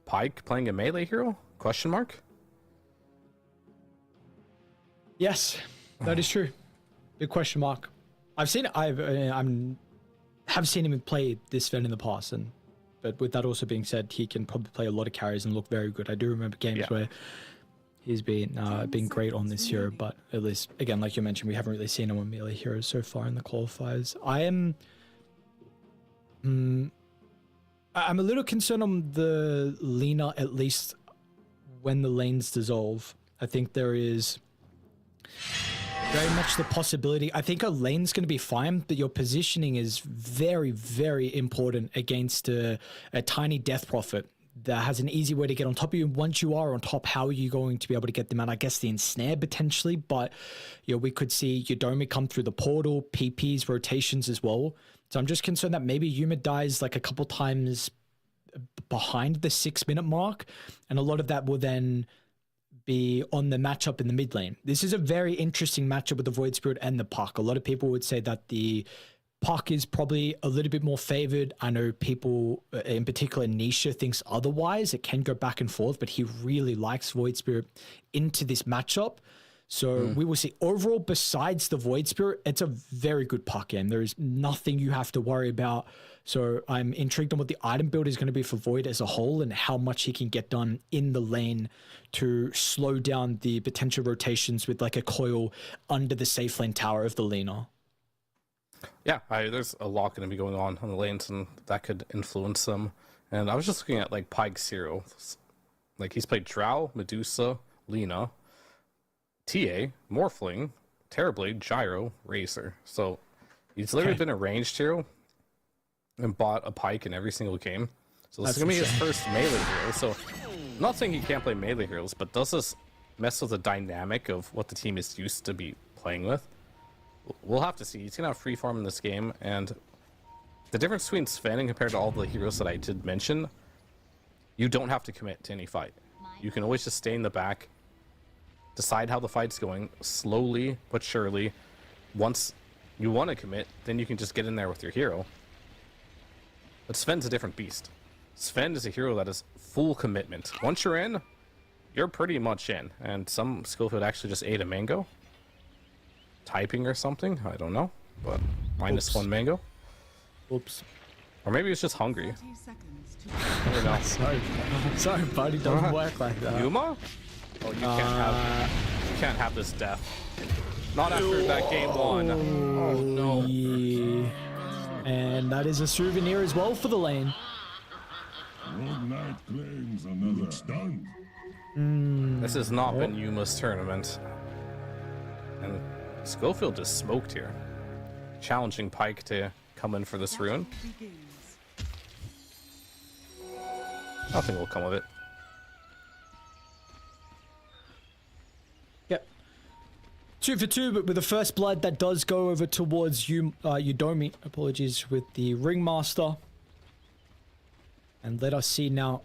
S7: Pyke playing a melee hero? Question mark?
S6: Yes, that is true. Big question mark. I've seen it. Have seen him play this Sven in the past, but with that also being said, he can probably play a lot of carries and look very good. I do remember games where he's been great on this hero, but at least again, like you mentioned, we haven't really seen him on melee heroes so far in the qualifiers. I'm a little concerned on the Lina, at least when the lanes dissolve. I think there is very much the possibility. I think a lane's going to be fine, but your positioning is very, very important against a tiny Death Prophet that has an easy way to get on top of you. Once you are on top, how are you going to be able to get them out? I guess the ensnare potentially, but we could see Yodomi come through the portal, PP's rotations as well. So I'm just concerned that maybe Yuma dies like a couple times behind the 6-minute mark, and a lot of that will then be on the matchup in the mid lane. This is a very interesting matchup with the Void Spirit and the Puck. A lot of people would say that the Puck is probably a little bit more favored. I know people, in particular Nisha, thinks otherwise. It can go back and forth, but he really likes Void Spirit into this matchup. So we will see. Overall, besides the Void Spirit, it's a very good Puck game. There is nothing you have to worry about. So I'm intrigued on what the item build is going to be for Void as a whole and how much he can get done in the lane to slow down the potential rotations with like a coil under the safe lane tower of the Lina.
S7: Yeah, there's a lot going to be going on the lanes, and that could influence them. And I was just looking at like Pyke's hero. Like he's played Drow, Medusa, Lina, TA, Morphling, Terrorblade, Gyro, Razor. So he's literally been a ranged hero and bought a Pyke in every single game. So this is going to be his first melee hero. So I'm not saying he can't play melee heroes, but does this mess with the dynamic of what the team is used to be playing with. We'll have to see. He's gonna have free farm in this game, and the difference between Sven compared to all the heroes that I did mention, you don't have to commit to any fight. You can always just stay in the back, decide how the fight's going, slowly but surely. Once you want to commit, then you can just get in there with your hero. But Sven's a different beast. Sven is a hero that is full commitment. Once you're in, you're pretty much in. And some Schofield actually just ate a mango. Typing or something, I don't know. But -1 mango.
S6: Oops.
S7: Or maybe it's just hungry.
S3: 30 seconds to
S7: Never know.
S6: Sorry, buddy. Doesn't work like that.
S7: Yuma? Oh, you can't have this death. Not after that game 1. Oh no.
S6: Yeah. And that is a souvenir as well for the lane.
S5: Rogue Knight claims another stun.
S7: This has not been Yuma's tournament. And Schofield just smoked here. Challenging Pyke to come in for this rune.
S3: begins.
S7: Nothing will come of it.
S6: Yep. 2 for 2, but with the first blood that does go over towards Udomi. Apologies, with the Ringmaster. And let us see now.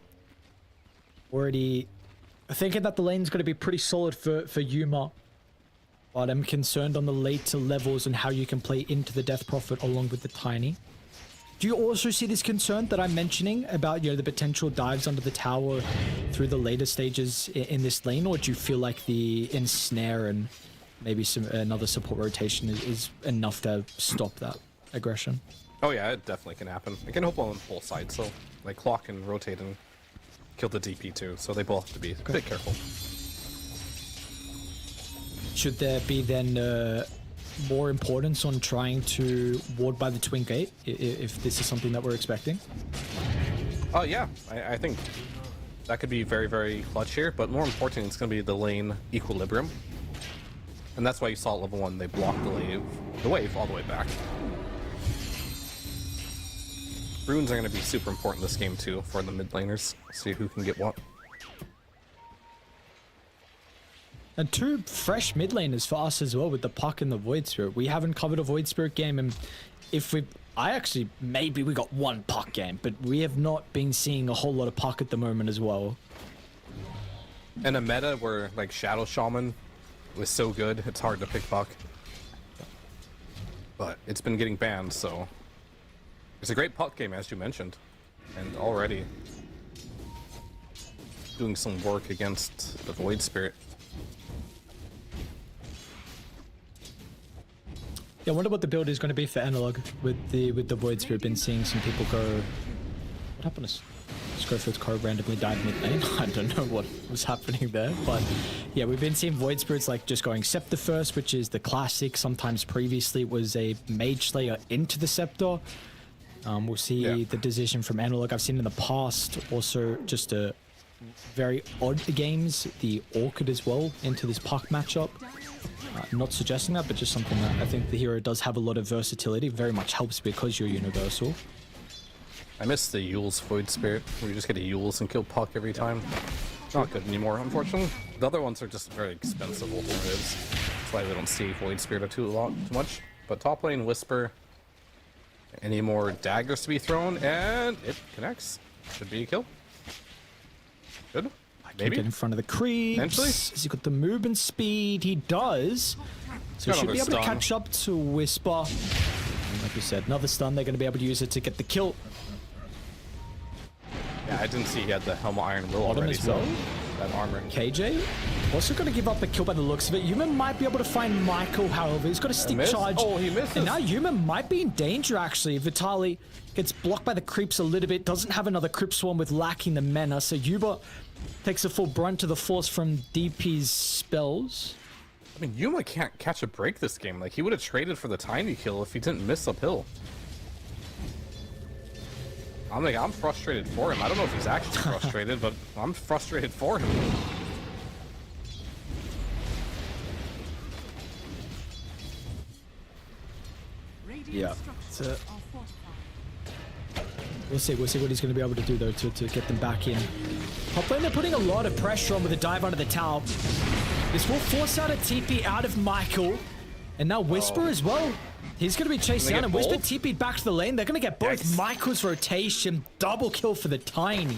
S6: Already thinking that the lane's going to be pretty solid for Yuma. But I'm concerned on the later levels and how you can play into the Death Prophet along with the Tiny. Do you also see this concern that I'm mentioning about, the potential dives under the tower through the later stages in this lane? Or do you feel like the ensnare and maybe another support rotation is enough to stop that aggression?
S7: Oh yeah, it definitely can happen. It can help on both sides, so like Clock can rotate and kill the DP too, so they both have to be a bit careful.
S6: Should there be then more importance on trying to ward by the Twin Gate if this is something that we're expecting?
S7: Oh yeah, I think that could be very, very clutch here, but more important, it's going to be the lane equilibrium. And that's why you saw at level 1, they blocked the wave all the way back. Runes are going to be super important this game too for the mid laners. See who can get what.
S6: And 2 fresh mid laners for us as well with the Puck and the Void Spirit. We haven't covered a Void Spirit game, and maybe we got 1 Puck game, but we have not been seeing a whole lot of Puck at the moment as well.
S7: In a meta where like Shadow Shaman was so good, it's hard to pick Puck. But it's been getting banned, so it's a great Puck game as you mentioned, and already doing some work against the Void Spirit.
S6: Yeah, I wonder what the build is going to be for Analog with the Void Spirit. Been seeing some people go. What happened to Scofield's card randomly died mid lane? I don't know what was happening there, but yeah, we've been seeing Void Spirits like just going Scepter first, which is the classic. Sometimes previously it was a Mage Slayer into the Scepter. We'll see the decision from Analog. I've seen in the past also just a very odd games, the Orchid as well into this Puck matchup. Not suggesting that, but just something that I think the hero does have a lot of versatility. Very much helps because you're universal.
S7: I miss the Yule's Void Spirit, where you just get a Yule's and kill Puck every time. Not good anymore, unfortunately. The other ones are just very expensive alternatives. That's why we don't see Void Spirit too much. But top lane Whisper. Any more daggers to be thrown, and it connects. Should be a kill. Good.
S6: Maybe get in front of the creeps.
S7: Eventually.
S6: Has he got the movement speed? He does. So he should be able to catch up to Whisper. And like we said, another stun. They're going to be able to use it to get the kill.
S7: Yeah, I didn't see he had the Helm of Iron Will already,
S6: as well.
S7: so that armor.
S6: KJ also going to give up a kill by the looks of it. Yuma might be able to find Michael, however. He's got a stick charge.
S7: Oh, he misses.
S6: And now Yuma might be in danger, actually. Vitali gets blocked by the creeps a little bit. Doesn't have another creep swarm with lacking the mana. So Yuma takes a full brunt to the force from DP's spells.
S7: I mean, Yuma can't catch a break this game. Like, he would have traded for the tiny kill if he didn't miss uphill. I'm frustrated for him. I don't know if he's actually frustrated, but I'm frustrated for him.
S6: Yeah. We'll see what he's going to be able to do though to get them back in. Top lane, they're putting a lot of pressure on with a dive under the tower. This will force out a TP out of Michael. And now Whisper as well. He's going to be chased down, and Whisper TP'd back to the lane. They're going to get both.
S7: Yikes.
S6: Michael's rotation, double kill for the Tiny.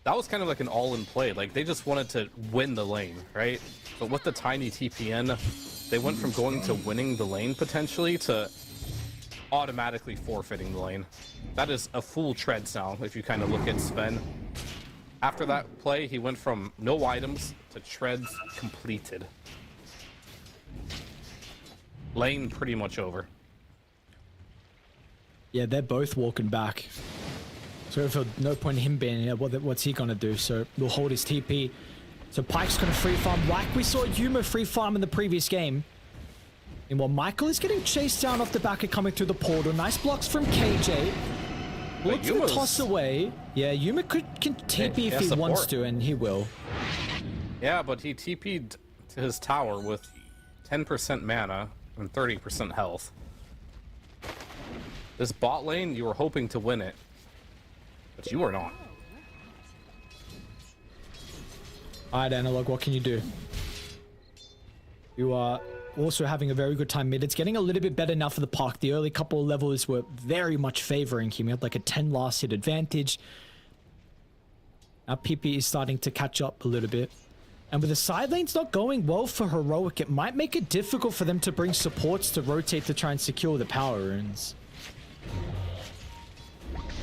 S7: That was kind of like an all-in play. Like, they just wanted to win the lane, right? But with the Tiny TPN, they went from going to winning the lane potentially to automatically forfeiting the lane. That is a full treads now, if you kind of look at Sven. After that play, he went from no items to treads completed. Lane pretty much over.
S6: Yeah, they're both walking back. So for no point in him being here, what's he gonna do? So we'll hold his TP. So Pyke's gonna free farm like we saw Yuma free farm in the previous game. And while Michael is getting chased down off the back and coming through the portal, nice blocks from KJ. Looks to toss away. Yeah, Yuma can TP if he wants to, and he will.
S7: Yeah, but he TP'd to his tower with 10% mana and 30% health. This bot lane, you were hoping to win it, but you are not.
S6: Alright, Analog, what can you do? You are also having a very good time mid. It's getting a little bit better now for the Park. The early couple of levels were very much favoring him. He had like a 10 last hit advantage. Now PP is starting to catch up a little bit. And with the side lanes not going well for Heroic, it might make it difficult for them to bring supports to rotate to try and secure the power runes.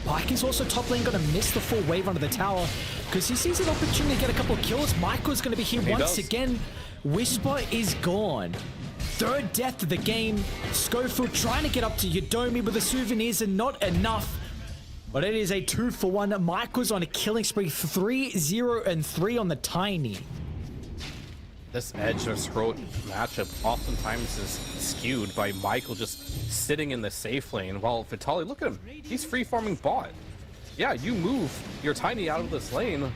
S6: Pyke is also top lane going to miss the full wave under the tower because he sees an opportunity to get a couple of kills. Michael's going to be here once again. Whisper is gone. Third death of the game. Schofield trying to get up to Yodomi, but the souvenirs are not enough. But it is a 2-for-1. Michael's on a killing spree. 3-0-3 on the Tiny.
S7: This Edge versus Heroic matchup oftentimes is skewed by Michael just sitting in the safe lane while Vitaly, look at him, he's free farming bot. Yeah, you move your Tiny out of this lane,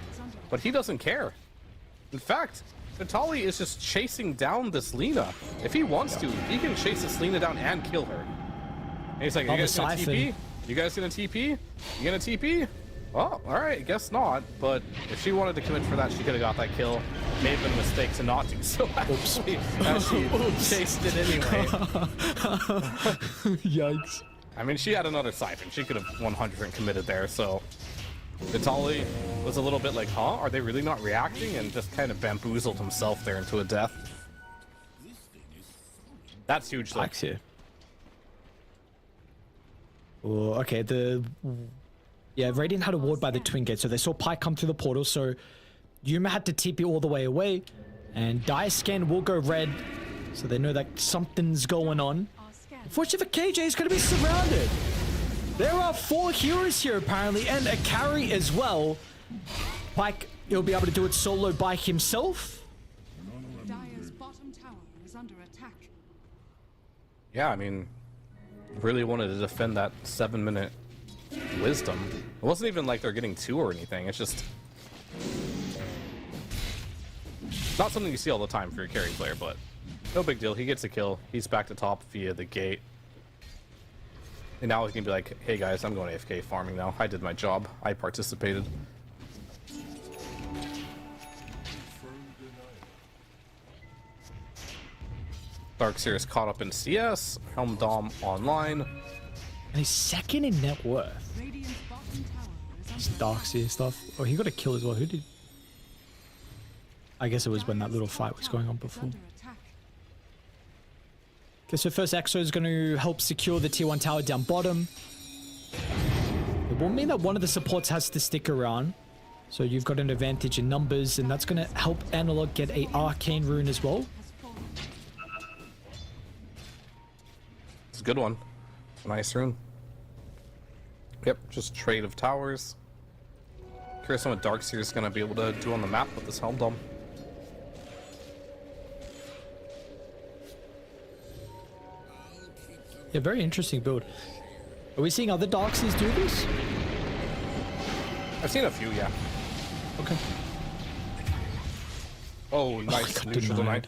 S7: but he doesn't care. In fact, Vitaly is just chasing down this Lina. If he wants to, he can chase this Lina down and kill her. And he's like, you guys gonna TP? You guys gonna TP? You gonna TP? Well, alright, I guess not. But if she wanted to commit for that, she could have got that kill. May have been a mistake to not do so, actually. She chased it anyway.
S6: Yikes.
S7: I mean, she had another siphon. She could have 100% committed there, so... Vitaly was a little bit like, huh? Are they really not reacting? And just kind of bamboozled himself there into a death. That's huge, though.
S6: Here. Oh, okay, yeah, Radiant had a ward by the Twin Gate, so they saw Pyke come through the portal, so Yuma had to TP all the way away, and Dire Scan will go red, so they know that something's going on. Unfortunately for KJ, he's going to be surrounded. There are 4 heroes here, apparently, and a carry as well. Pyke, he'll be able to do it solo by himself.
S3: Dire's bottom tower is under attack.
S7: Yeah, I mean, really wanted to defend that 7-minute wisdom. It wasn't even like they're getting 2 or anything. It's just not something you see all the time for your carry player, but no big deal. He gets a kill. He's back to top via the gate. And now he can be like, hey guys, I'm going AFK farming now. I did my job. I participated. Darkseer's caught up in CS. Helm Dom online.
S6: And he's second in net worth.
S3: Radiant's bottom tower is
S6: It's Darkseer stuff. Oh, he got a kill as well. Who did? I guess it was when that little fight was going on before.
S3: under attack.
S6: Okay, so first Exo is going to help secure the tier 1 tower down bottom. It will mean that one of the supports has to stick around. So you've got an advantage in numbers, and that's going to help Analog get a arcane rune as well.
S7: It's a good one. Nice rune. Yep, just trade of towers. Curious on what Darkseer is going to be able to do on the map with this Helm Dome.
S6: Yeah, very interesting build. Are we seeing other Darkseers do this?
S7: I've seen a few, yeah.
S6: Okay.
S7: Oh, nice. Neutral tonight.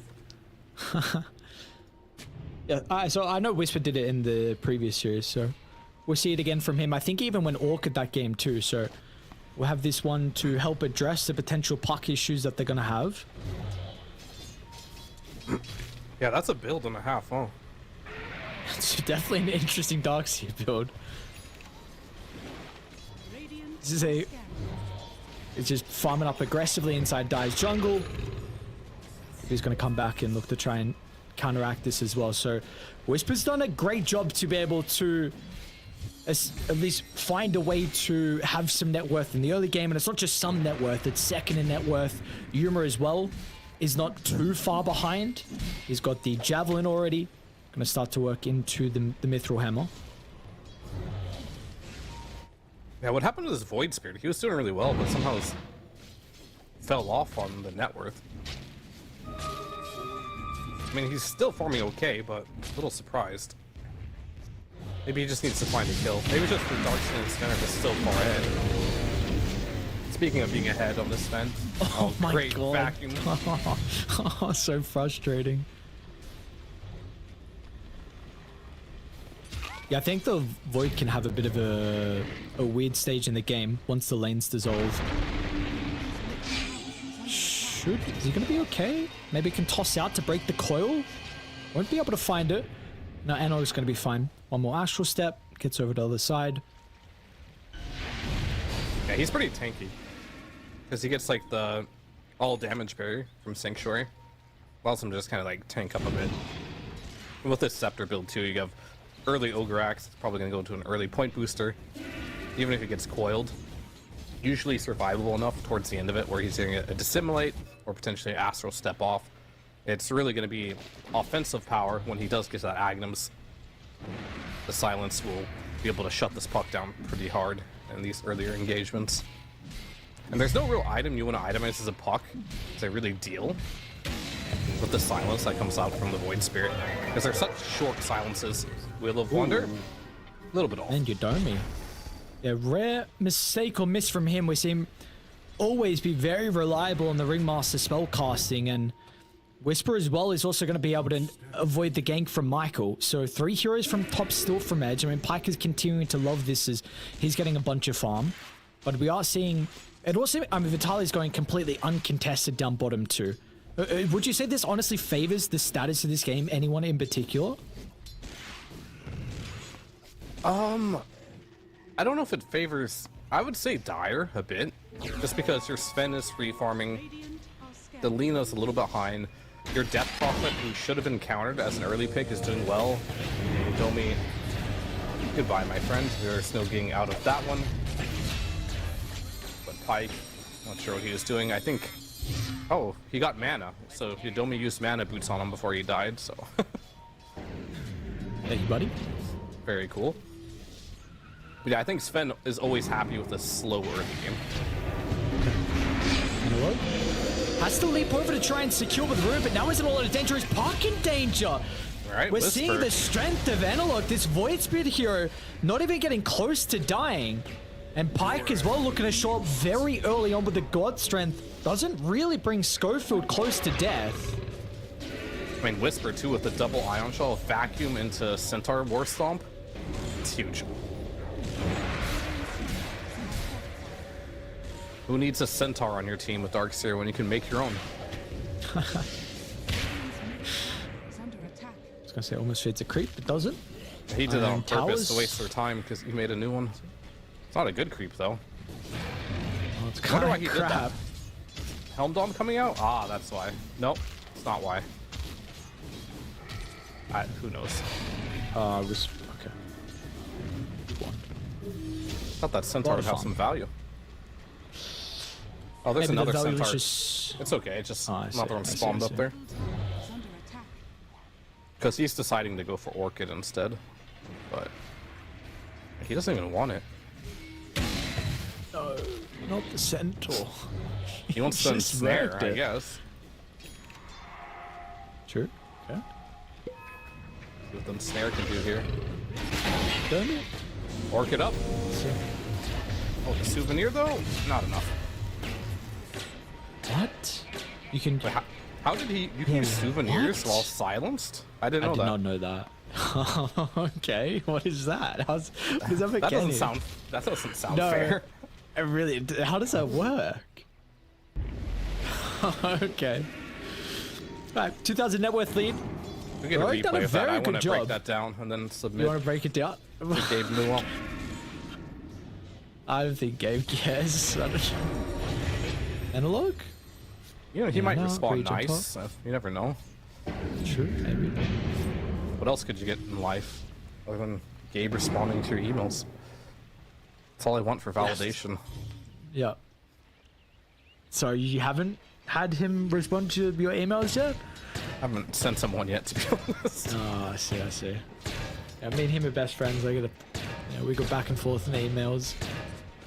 S6: Yeah, so I know Whisper did it in the previous series, so we'll see it again from him. I think he even went Orc at that game too, so we'll have this one to help address the potential puck issues that they're going to have.
S7: Yeah, that's a build and a half, huh?
S6: It's definitely an interesting Darkseer build. This is a... It's just farming up aggressively inside Dire's jungle. He's going to come back and look to try and counteract this as well. So Whisper's done a great job to be able to at least find a way to have some net worth in the early game. And it's not just some net worth, it's second in net worth. Yuma as well is not too far behind. He's got the Javelin already. Going to start to work into the Mithril Hammer.
S7: Yeah, what happened to this Void Spirit? He was doing really well, but somehow fell off on the net worth. I mean, he's still farming okay, but a little surprised. Maybe he just needs to find a kill. Maybe just for Darkseer and Svenner is so far ahead. Speaking of being ahead on this event,
S6: Oh my
S7: great
S6: god.
S7: vacuum.
S6: Oh, so frustrating. Yeah, I think the Void can have a bit of a weird stage in the game once the lanes dissolve. Is he gonna be okay? Maybe he can toss out to break the coil. Won't be able to find it. No, Anno is gonna be fine. One more astral step, gets over to the other side.
S7: Yeah, he's pretty tanky. Because he gets like the all damage barrier from Sanctuary. Allows him to just kind of like tank up a bit. And with this Scepter build too, you have early Ogre Axe, it's probably going to go to an early point booster. Even if it gets coiled. Usually survivable enough towards the end of it where he's getting a Dissimulate or potentially Astral Step off. It's really going to be offensive power when he does get that Agnums. The Silence will be able to shut this puck down pretty hard in these earlier engagements. And there's no real item you want to itemize as a puck to really deal with the silence that comes out from the Void Spirit. Because they're such short silences. Wheel of Wonder, a little bit off.
S6: And Yudomi. Yeah, rare mistake or miss from him. We see him always be very reliable on the Ringmaster spellcasting, and Whisper as well is also going to be able to avoid the gank from Michael. So 3 heroes from top still from Edge. I mean, Pike is continuing to love this as he's getting a bunch of farm. But we are seeing... It also... I mean, Vitaly's going completely uncontested down bottom too. Would you say this honestly favors the status of this game? Anyone in particular?
S7: I don't know if it favors... I would say Dire a bit. Just because your Sven is free farming. The Lena's a little behind. Your Death Prophet, who should have been countered as an early pick, is doing well. Domi, goodbye, my friend. There's no getting out of that one. But Pike, not sure what he was doing. I think... Oh, he got mana. So Domi used mana boots on him before he died, so...
S6: Thank you, buddy.
S7: Very cool. But yeah, I think Sven is always happy with a slow early game.
S6: You know what? Has to leap over to try and secure with Rune, but now he's in a lot of danger. Is Park in danger?
S7: All right,
S6: We're
S7: Whisper.
S6: seeing the strength of Analog, this Void Spirit hero, not even getting close to dying. And Pike as well looking to show up very early on with the God Strength. Doesn't really bring Schofield close to death.
S7: I mean, Whisper too with the double Ion Shell, vacuum into Centaur War Stomp. It's huge. Who needs a Centaur on your team with Darkseer when you can make your own?
S3: Is under attack.
S6: I was gonna say almost fades a creep, but doesn't.
S7: He did that on purpose
S6: Towers.
S7: to waste their time because he made a new one. It's not a good creep though.
S6: Oh, it's
S7: I wonder why
S6: kind
S7: he
S6: of
S7: did that.
S6: crap.
S7: Helm Dome coming out? Ah, that's why. Nope, it's not why. Who knows?
S6: Was okay.
S7: Thought that Centaur would have
S6: fun.
S7: some value. Oh, there's
S6: Maybe the
S7: another
S6: value was
S7: Centaur.
S6: just...
S7: It's okay, it's just
S6: Oh, I see,
S7: another one
S6: I see,
S7: spawned
S6: I
S7: up
S6: see.
S7: there.
S3: Is under attack.
S7: Because he's deciding to go for Orchid instead. But he doesn't even want it.
S6: No, not the Centaur.
S7: He wants to
S6: Just
S7: ensnare,
S6: wrecked
S7: I
S6: it.
S7: guess.
S6: True. Okay.
S7: See what the ensnare can do here.
S6: Damn it.
S7: Orchid up. Oh, the souvenir though? Not enough.
S6: What? You can...
S7: Wait, how did he? You can use souvenirs
S6: what?
S7: while silenced? I didn't
S6: I
S7: know
S6: did
S7: that.
S6: not know that. Okay, what is that? What does that
S7: That
S6: make
S7: doesn't
S6: any-
S7: sound. That doesn't sound
S6: No.
S7: fair.
S6: Really, how does that work? Okay. Right, 2,000 net worth lead.
S7: We get a
S6: Heroic done a
S7: replay of that. I
S6: very
S7: want
S6: good
S7: to break
S6: job.
S7: that down and then
S6: You
S7: submit
S6: want to break it down?
S7: to Gabe Newell.
S6: I don't think Gabe cares. I don't... Analog?
S7: You know, he might
S6: no,
S7: respond
S6: reach on
S7: nice. You never know.
S6: True, maybe.
S7: What else could you get in life other than Gabe responding to your emails? That's all I want for validation.
S6: Yeah. So you haven't had him respond to your emails yet?
S7: I haven't sent him one yet, to be honest.
S6: Oh, I see, I see. Yeah, me and him are best friends. I gotta, we go back and forth in the emails.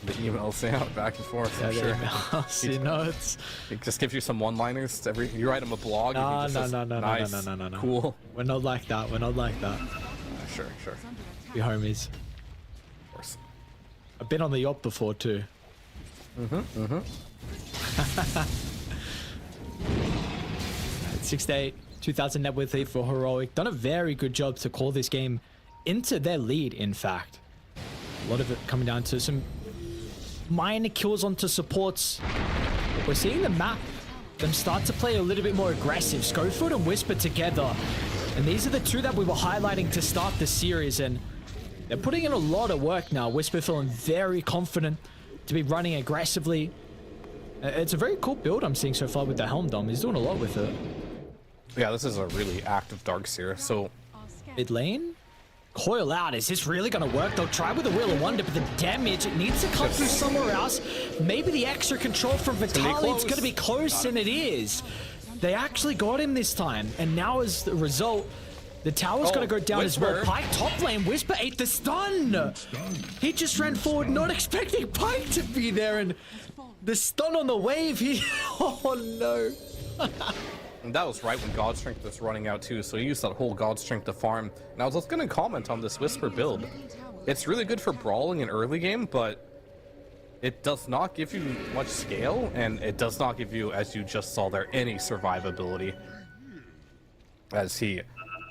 S7: The emails, yeah, back and forth.
S6: Yeah,
S7: I'm
S6: the
S7: sure.
S6: emails, you know, it's...
S7: It just gives you some one-liners. You write him a blog.
S6: No,
S7: and he just
S6: no,
S7: says,
S6: no, no,
S7: nice,
S6: no, no, no, no.
S7: cool.
S6: We're not like that. We're not like that.
S7: Sure, sure,
S6: We homies.
S7: of course.
S6: I've been on the yacht before too. Mm-hmm. 6-8, 2,000 net worth lead for Heroic. Done a very good job to call this game into their lead, in fact. A lot of it coming down to some minor kills onto supports. We're seeing the map, them start to play a little bit more aggressive. Schofield and Whisper together. And these are the two that we were highlighting to start the series. And they're putting in a lot of work now. Whisper feeling very confident to be running aggressively. It's a very cool build I'm seeing so far with the Helm Dome. He's doing a lot with it.
S7: Yeah, this is a really active Darks here. So
S6: Mid lane? Coil out. Is this really going to work? They'll try with the Wheel of Wonder, but the damage, it needs to come through somewhere else. Maybe the extra control from Vitaly. It's going to be close, and it is. They actually got him this time. And now as the result, the tower's going to go down as well.
S7: Whisper.
S6: Pike top lane. Whisper ate the stun. He just ran forward, not expecting Pike to be there. And the stun on the wave. Oh, no.
S7: and that was right when God Strength was running out too, so he used that whole God Strength to farm. And I was just going to comment on this Whisper build. It's really good for brawling in early game, but it does not give you much scale, and it does not give you, as you just saw there, any survivability. As he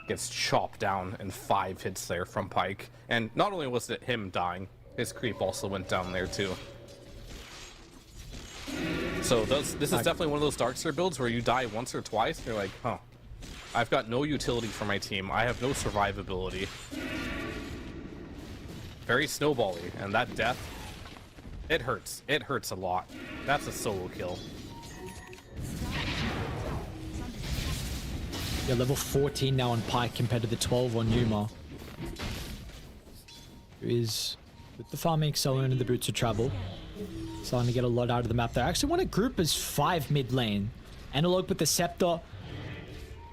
S7: gets chopped down in 5 hits there from Pike. And not only was it him dying, his creep also went down there too. So this is definitely one of those Darkseer builds where you die once or twice, and you're like, huh, I've got no utility for my team. I have no survivability. Very snowbally, and that death, it hurts. It hurts a lot. That's a solo kill.
S6: Yeah, level 14 now on Pike compared to the 12 on Yuma. Who is, with the farming accelerant and the boots of travel, starting to get a lot out of the map there. I actually want to group as 5 mid lane. Analog with the Scepter.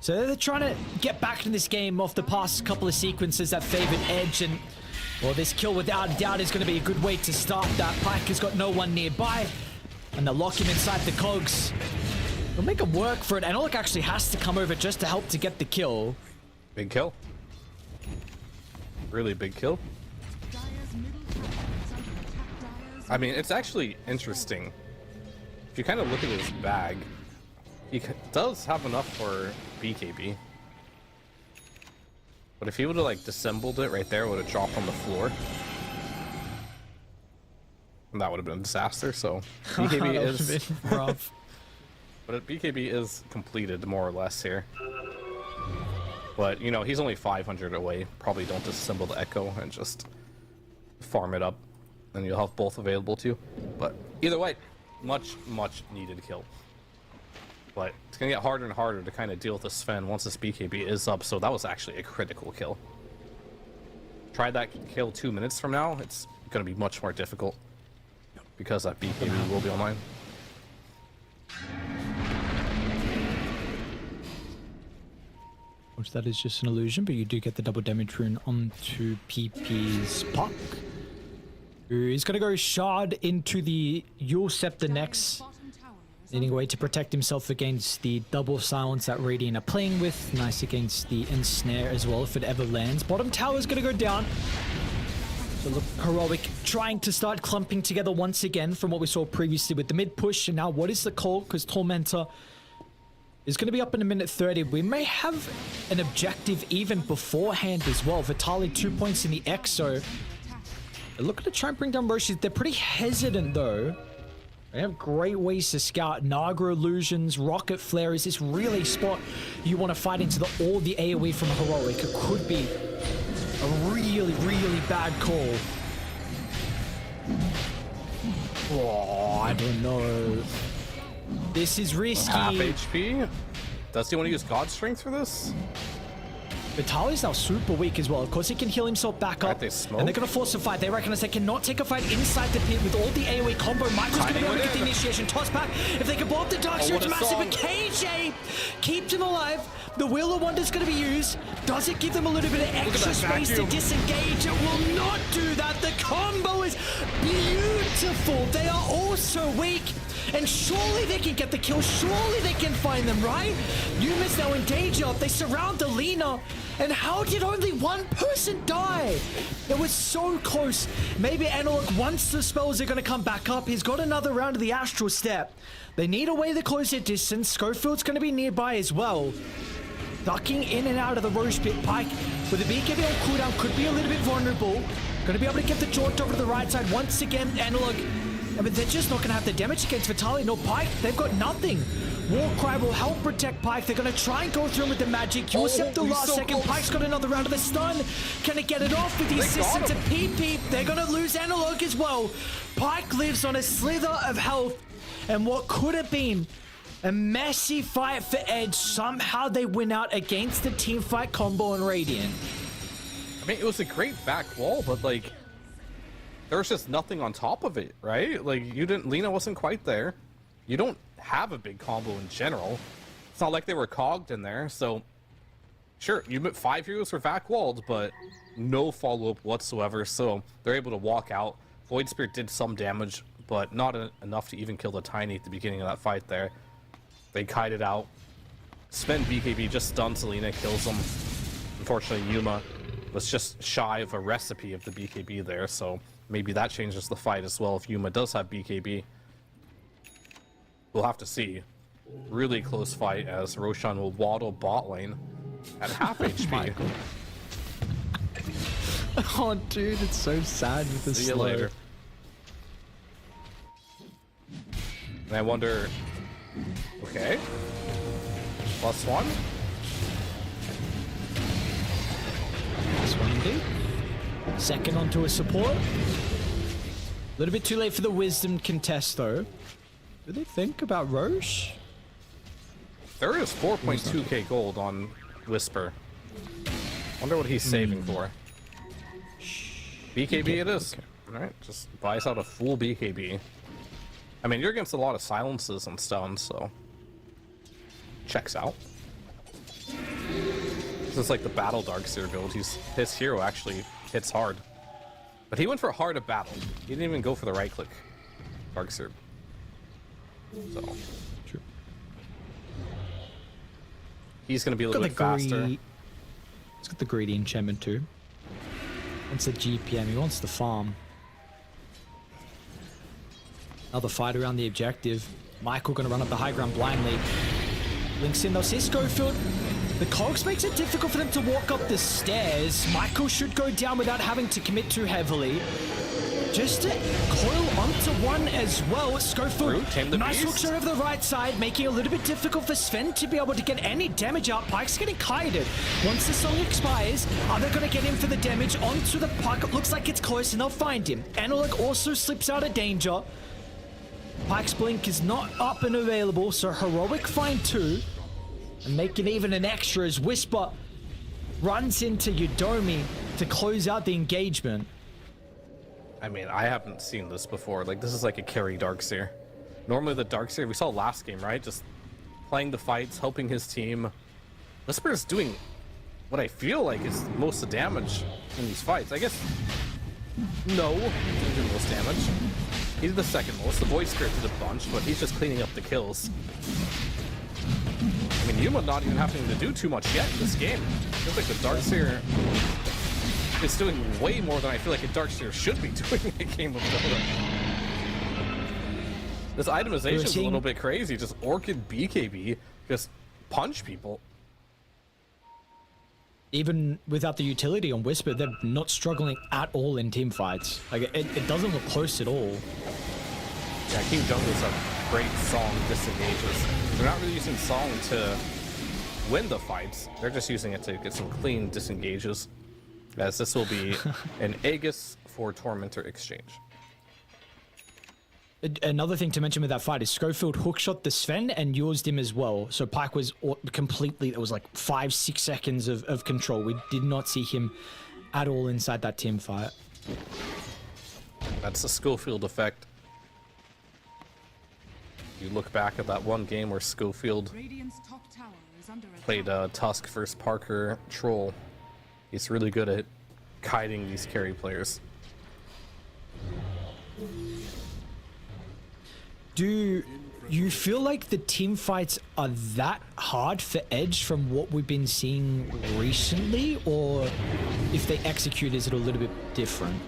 S6: So they're trying to get back in this game off the past couple of sequences that favored Edge. And, well, this kill without a doubt is going to be a good way to start that. Pike has got no one nearby. And they'll lock him inside the cogs. They'll make him work for it. Analog actually has to come over just to help to get the kill.
S7: Big kill. Really big kill. I mean, it's actually interesting. If you kind of look at his bag, he does have enough for BKB. But if he would have like dissembled it right there, it would have dropped on the floor. And that would have been a disaster, so BKB is
S6: rough.
S7: But BKB is completed more or less here. But you know, he's only 500 away. Probably don't disassemble the Echo and just farm it up. And you'll have both available to you. But either way, much needed kill. But it's gonna get harder and harder to kind of deal with the Sven once this BKB is up, so that was actually a critical kill. Try that kill 2 minutes from now, it's gonna be much more difficult. Because that BKB will be online.
S6: Which that is just an illusion, but you do get the double damage rune onto PP's Puck. He's going to go Shard into the Yule Scepter next, needing a way to protect himself against the double silence that Radiant are playing with. Nice against the Ensnare as well if it ever lands. Bottom tower is going to go down. So look, Heroic trying to start clumping together once again from what we saw previously with the mid push. And now what is the call? Because Tormentor is going to be up in a minute 30. We may have an objective even beforehand as well. Vitaly 2 points in the Exo. They're looking to try and bring down Roshi. They're pretty hesitant though. They have great ways to scout. Naga illusions, rocket flare. Is this really a spot you want to fight into all the AoE from Heroic? It could be a really, really bad call. Oh, I don't know. This is risky.
S7: Half HP? Does he want to use God Strength for this?
S6: Vitaly's now super weak as well. Of course, he can heal himself back up.
S7: They smoke?
S6: And they're going to force a fight. They reckon as they cannot take a fight inside the pit with all the AoE combo. Michael's going to be able to get the initiation. Toss back. If they can blow up the Dark Seer, it's massive. But KJ keeps him alive. The Wheel of Wonder's going to be used. Does it give them a little bit of extra space to disengage? It will not do that. The combo is beautiful. They are all so weak. And surely they can get the kill. Surely they can find them, right? Yuma's now in danger. They surround the Lina. And how did only one person die? It was so close. Maybe Analog, once the spells are going to come back up, he's got another round of the Astral Step. They need a way to close their distance. Schofield's going to be nearby as well. Ducking in and out of the Roche Pit. Pike with a BKB on cooldown could be a little bit vulnerable. Going to be able to get the jaunt over to the right side once again. Analog, I mean, they're just not going to have the damage against Vitaly. No, Pike, they've got nothing. Warcry will help protect Pike. They're going to try and go through him with the magic. Yusef the last second. Close. Pike's got another round of the stun. Can it get it off with the assistance of PP? They're going to lose Analog as well. Pike lives on a slither of health. And what could have been a messy fight for Edge, somehow they win out against the team fight combo and Radiant.
S7: I mean, it was a great back wall, but like, there was just nothing on top of it, right? Like, Lina wasn't quite there. You don't have a big combo in general. It's not like they were cogged in there, so sure, you met 5 heroes for back walled, but no follow-up whatsoever, so they're able to walk out. Void Spirit did some damage, but not enough to even kill the Tiny at the beginning of that fight there. They kited out. Sven BKB just stuns Lina, kills him. Unfortunately, Yuma was just shy of a recipe of the BKB there, so maybe that changes the fight as well if Yuma does have BKB. We'll have to see. Really close fight as Roshan will waddle bot lane at half HP.
S6: Oh, dude, it's so sad with this.
S7: See you later. And I wonder... Okay. +1.
S6: +1 indeed. Second onto a support. A little bit too late for the Wisdom contest, though. Do they think about Roche?
S7: There is 4.2k gold on Whisper. Wonder what he's saving for. BKB it is. Okay. Alright, just buys out a full BKB. I mean, you're against a lot of silences and stuns, so... Checks out. This is like the Battle Darkseer build. His hero actually hits hard. But he went for hard of battle. He didn't even go for the right-click Darkseer. So...
S6: True.
S7: He's gonna be a little bit faster.
S6: He's got the greedy enchantment too. Wants the GPM, he wants the farm. Another fight around the objective. Michael gonna run up the high ground blindly. Links in though, says Schofield. The cogs makes it difficult for them to walk up the stairs. Michael should go down without having to commit too heavily. Just to coil onto one as well. Schofield, nice hook shot over the right side, making it a little bit difficult for Sven to be able to get any damage out. Pike's getting kited. Once the song expires, are they going to get him for the damage onto the puck? It looks like it's close and they'll find him. Analog also slips out of danger. Pike's blink is not up and available, so Heroic find 2. And making even an extra as Whisper runs into Yudomi to close out the engagement.
S7: I mean, I haven't seen this before. Like, this is like a carry Darkseer. Normally the Darkseer, we saw last game, right? Just playing the fights, helping his team. Whisper is doing what I feel like is most of the damage in these fights. I guess, no, he didn't do the most damage. He did the second most. The Void Spirit did a bunch, but he's just cleaning up the kills. I mean, Yuma not even having to do too much yet in this game. Feels like the Darkseer is doing way more than I feel like a Darkseer should be doing in a game of Dota. This itemization is a little bit crazy. Just Orchid BKB, just punch people.
S6: even without the utility on Whisper, they're not struggling at all in team fights. Like it doesn't look close at all.
S7: Yeah, King Jungle's a great Song disengages. They're not really using Song to win the fights. They're just using it to get some clean disengages. As this will be an Aegis for Tormentor exchange.
S6: Another thing to mention with that fight is Schofield hookshot the Sven and used him as well. So Pyke was completely, it was like 5-6 seconds of control. We did not see him at all inside that team fight.
S7: That's the Schofield effect. You look back at that one game where Schofield
S3: Radiant's top tower is under
S7: played Tusk versus Parker Troll. He's really good at kiting these carry players.
S6: Do you feel like the team fights are that hard for Edge from what we've been seeing recently, or if they execute, is it a little bit different?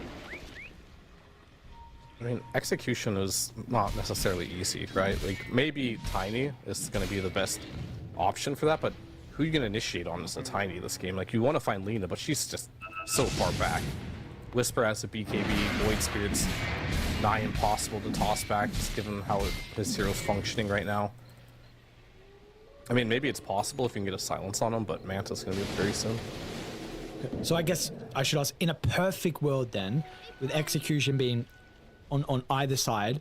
S7: I mean, execution is not necessarily easy, right? Like, maybe Tiny is going to be the best option for that, but who are you going to initiate on is a Tiny this game? Like, you want to find Lena, but she's just so far back. Whisper has a BKB, Void Spirit's nigh impossible to toss back, just given how his hero's functioning right now. I mean, maybe it's possible if you can get a silence on him, but Manta's going to be very soon.
S6: So I guess I should ask, in a perfect world then, with execution being on either side,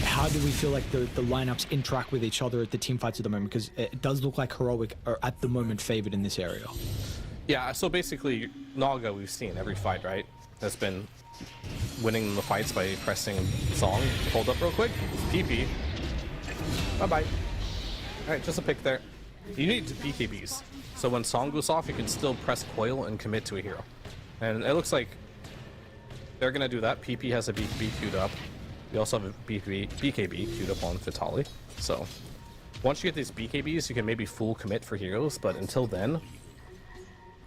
S6: how do we feel like the lineups interact with each other at the team fights at the moment? Because it does look like Heroic are at the moment favored in this area.
S7: Yeah, so basically, Naga we've seen every fight, right? Has been winning the fights by pressing Song. Hold up real quick. PP. Bye-bye. Alright, just a pick there. You need BKBs. So when Song goes off, you can still press Coil and commit to a hero. And it looks like they're going to do that. PP has a BKB queued up. We also have a BKB queued up on Vitali. So once you get these BKBs, you can maybe full commit for heroes. But until then,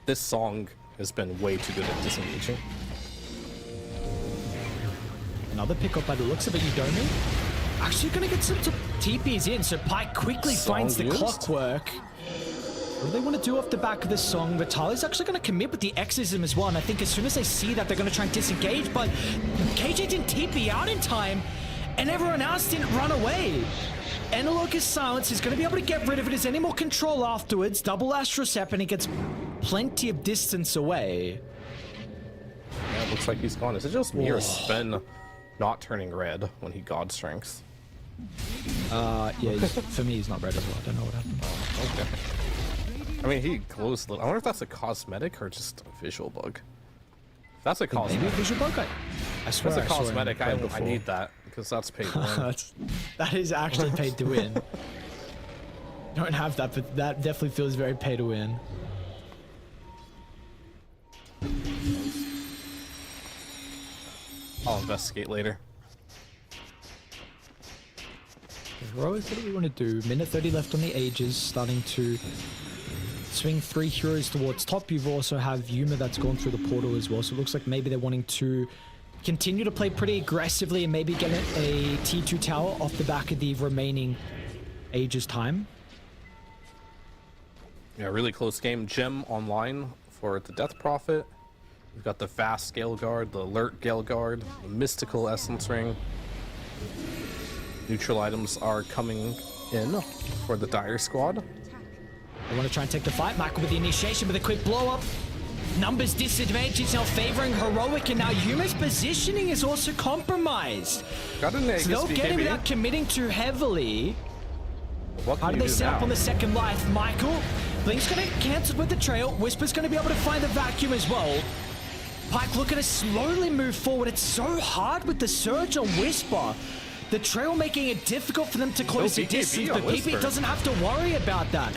S7: this Song has been way too good at disengaging.
S6: Another pickup by the looks of it, Udomi. Actually gonna get some TPs in, so Pyke quickly finds the clockwork. What do they want to do off the back of this Song? Vitali's actually going to commit with the Exorcism as well, and I think as soon as they see that, they're going to try and disengage, but KJ didn't TP out in time, and everyone else didn't run away. Analog is silence. He's going to be able to get rid of it. Is any more control afterwards? Double Astral Sep, and he gets plenty of distance away.
S7: Yeah, it looks like he's gone. Is it just me or Sven not turning red when he God Strengths?
S6: Yeah, for me, he's not red as well. I don't know what happened.
S7: Oh, okay. I mean, he glows a little. I wonder if that's a cosmetic or just a visual bug. If that's a cosmetic.
S6: Maybe a visual bug? I swear
S7: That's a
S6: I saw him
S7: cosmetic.
S6: play
S7: I
S6: before.
S7: need that because that's paid to win.
S6: That is actually paid to win. Don't have that, but that definitely feels very pay to win.
S7: I'll investigate later.
S6: Heroic, what do we want to do? Minute 30 left on the Ages, starting to swing 3 heroes towards top. You've also have Yuma that's gone through the portal as well, so it looks like maybe they're wanting to continue to play pretty aggressively and maybe get a T2 tower off the back of the remaining Ages time.
S7: Yeah, really close game. Gem online for the Death Prophet. We've got the Fast Gale Guard, the Alert Gale Guard, the Mystical Essence Ring. Neutral items are coming in for the Dire Squad.
S6: They want to try and take the fight. Michael with the initiation with a quick blow up. Numbers disadvantage is now favoring Heroic, and now Yuma's positioning is also compromised.
S7: Got an Aegis
S6: So they'll get him
S7: BKB.
S6: without committing too heavily.
S7: What
S6: How
S7: can
S6: do
S7: you
S6: they
S7: do
S6: set
S7: now?
S6: up on the second life? Michael, Blink's gonna cancel with the trail. Whisper's gonna be able to find the vacuum as well. Pyke looking to slowly move forward. It's so hard with the surge on Whisper. The trail making it difficult for them to close the
S7: BKB
S6: distance,
S7: on
S6: but PP
S7: Whisper.
S6: doesn't have to worry about that.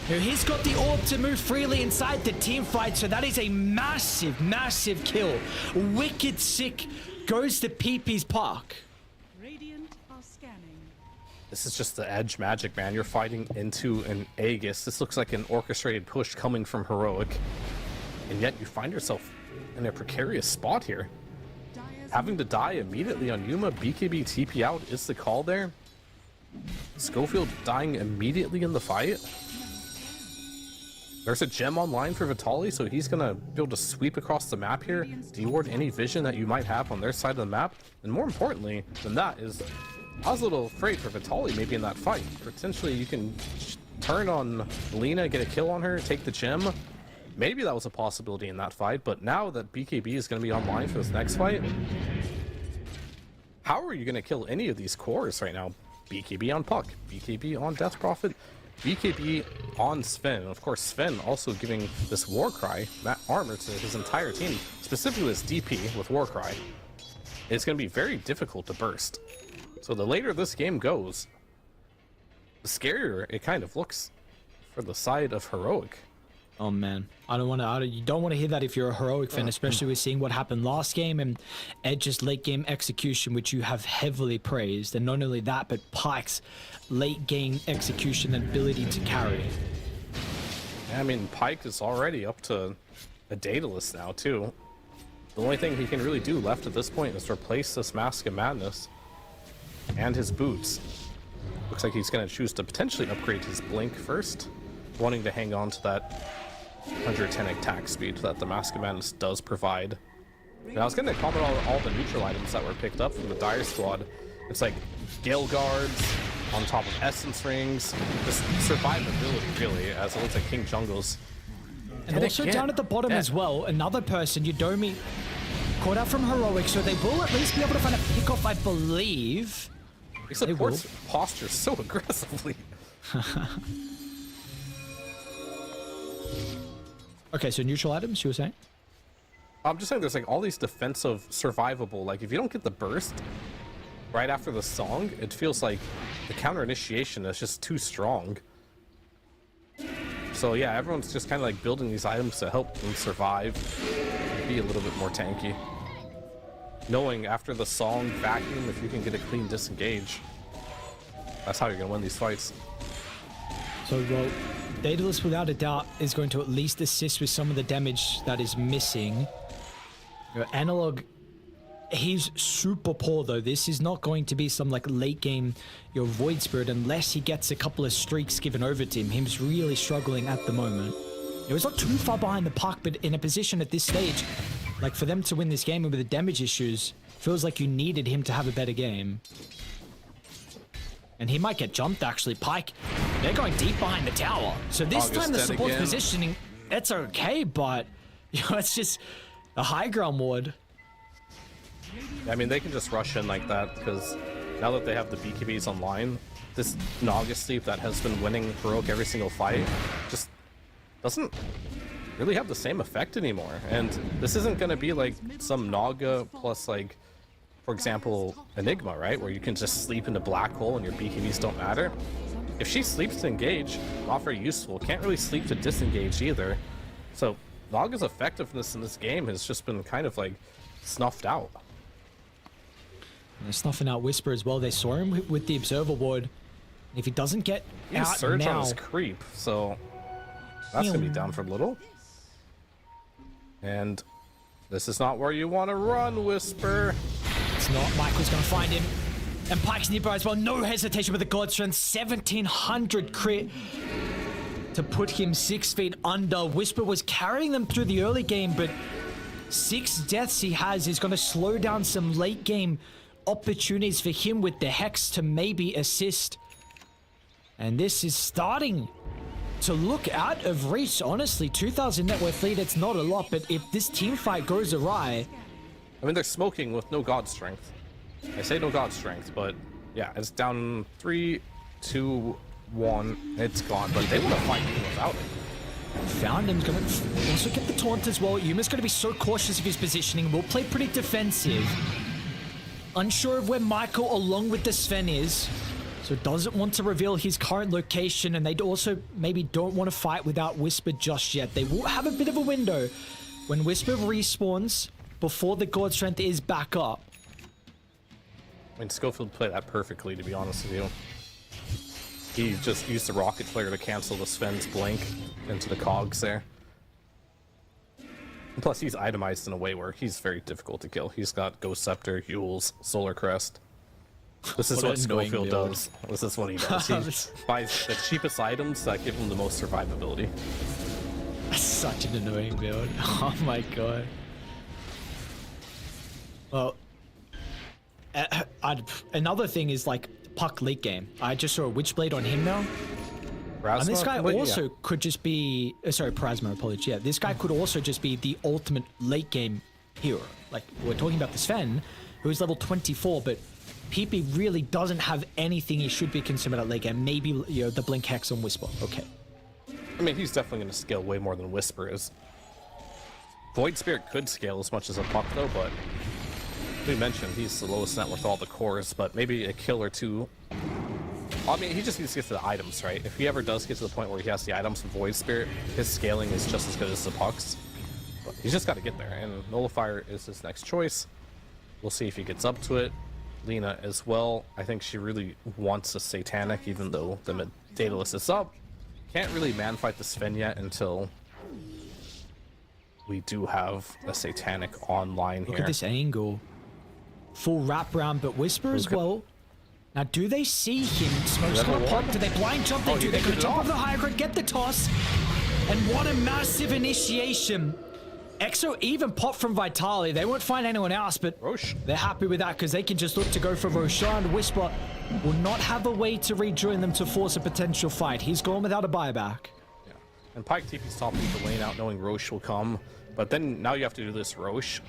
S6: Now, he's got the orb to move freely inside the team fight, so that is a massive, massive kill. Wicked sick goes to PP's Park.
S3: Radiant are scanning.
S7: This is just the edge magic, man. You're fighting into an Aegis. This looks like an orchestrated push coming from Heroic. And yet you find yourself in a precarious spot here.
S3: Dire's
S7: Having to die immediately on Yuma, BKB TP out is the call there. Schofield dying immediately in the fight. There's a gem online for Vitali, so he's gonna be able to sweep across the map here, deward any vision that you might have on their side of the map. And more importantly than that is, I was a little afraid for Vitali maybe in that fight. Potentially you can turn on Lena, get a kill on her, take the gem. Maybe that was a possibility in that fight, but now that BKB is gonna be online for this next fight, how are you gonna kill any of these cores right now? BKB on Puck, BKB on Death Prophet, BKB on Sven. Of course, Sven also giving this Warcry, that armor to his entire team, specifically his DP with Warcry. It's going to be very difficult to burst. So the later this game goes, the scarier it kind of looks for the side of Heroic.
S6: Oh man, you don't want to hear that if you're a Heroic fan, especially with seeing what happened last game and Edge's late game execution, which you have heavily praised. And not only that, but Pyke's late game execution and ability to carry.
S7: Yeah, I mean, Pyke is already up to a Daedalus now too. The only thing he can really do left at this point is replace this Mask of Madness and his boots. Looks like he's going to choose to potentially upgrade his Blink first, wanting to hang on to that 110 attack speed that the Mask of Madness does provide. Now, I was going to comment on all the neutral items that were picked up from the Dire Squad. It's like Gale Guards on top of Essence Rings, just survivability really, as it looks like King Jungle's.
S6: And also down at the bottom as well, another person, Yudomi, caught out from Heroic, so they will at least be able to find a pick-off, I believe.
S7: He supports posture so aggressively.
S6: Okay, so neutral items, you were saying?
S7: I'm just saying there's like all these defensive survivable, like if you don't get the burst right after the song, it feels like the counter initiation is just too strong. So yeah, everyone's just kind of like building these items to help them survive, be a little bit more tanky. Knowing after the song vacuum, if you can get a clean disengage, that's how you're gonna win these fights.
S6: So, well, Daedalus without a doubt is going to at least assist with some of the damage that is missing. Analog, he's super poor though. This is not going to be some like late game Void Spirit unless he gets a couple of streaks given over to him. He's really struggling at the moment. It was not too far behind the puck, but in a position at this stage, like for them to win this game with the damage issues, feels like you needed him to have a better game. And he might get jumped actually. Pyke, they're going deep behind the tower. So this time the support positioning, it's okay, but it's just a high ground ward.
S7: I mean, they can just rush in like that because now that they have the BKBs online, this Naga sleep that has been winning Heroic every single fight just doesn't really have the same effect anymore. And this isn't going to be like some Naga plus like, for example, Enigma, right? Where you can just sleep in the black hole and your BKBs don't matter. If she sleeps to engage, not very useful. Can't really sleep to disengage either. So Naga's effectiveness in this game has just been kind of like snuffed out.
S6: And they're snuffing out Whisper as well. They saw him with the Observer ward. If he doesn't get out
S7: surge
S6: now,
S7: on his creep, so that's gonna be down for a little. And this is not where you want to run, Whisper.
S6: It's not. Michael's gonna find him. And Pyke's nearby as well. No hesitation with the God Strength. 1700 crit to put him 6 feet under. Whisper was carrying them through the early game, but 6 deaths he has is going to slow down some late game opportunities for him with the Hex to maybe assist. And this is starting to look out of reach, honestly. 2,000 net worth lead, it's not a lot, but if this team fight goes awry...
S7: I mean, they're smoking with no God Strength. I say no God Strength, but yeah, it's down 3, 2, 1. It's gone, but they want to fight without it.
S6: Found him, going to also get the taunt as well. Yuma's going to be so cautious of his positioning. Will play pretty defensive. Unsure of where Michael along with the Sven is. So doesn't want to reveal his current location, and they also maybe don't want to fight without Whisper just yet. They will have a bit of a window when Whisper respawns before the God Strength is back up.
S7: I mean, Schofield played that perfectly, to be honest with you. He just used the Rocket Flare to cancel the Sven's Blink into the cogs there. And plus, he's itemized in a way where he's very difficult to kill. He's got Ghost Scepter, Yules, Solar Crest. This is what Schofield does. This is what he does. He buys the cheapest items that give him the most survivability.
S6: Such an annoying build. Oh my god. Well, another thing is like Puck late game. I just saw a Witchblade on him now. And this guy also could just be, sorry, Prasma, apology. Yeah, this guy could also just be the ultimate late game hero. Like, we're talking about the Sven, who is level 24, but PP really doesn't have anything he should be consuming at late game. Maybe, you know, the Blink Hex on Whisper. Okay.
S7: I mean, he's definitely going to scale way more than Whisper is. Void Spirit could scale as much as a Puck, though, but we mentioned he's the lowest net worth all the cores, but maybe a kill or two. I mean, he just needs to get to the items, right? If he ever does get to the point where he has the items with Void Spirit, his scaling is just as good as the Pucks. But he's just got to get there, and Nullifier is his next choice. We'll see if he gets up to it. Lena as well. I think she really wants a Satanic, even though the Daedalus is up. Can't really man-fight the Sven yet until we do have a Satanic online here.
S6: Look at this angle. Full wraparound, but Whisper as well. Now, do they see him? Smoke's gonna pop. Do they blind jump? They do. They're gonna jump off the high ground, get the toss. And what a massive initiation. Exo even popped from Vitali. They won't find anyone else, but
S7: Roche.
S6: They're happy with that because they can just look to go for Roshan. Whisper will not have a way to rejoin them to force a potential fight. He's gone without a buyback.
S7: Yeah. And Pike TP's topping the lane out, knowing Roche will come. But then now you have to do this Roche,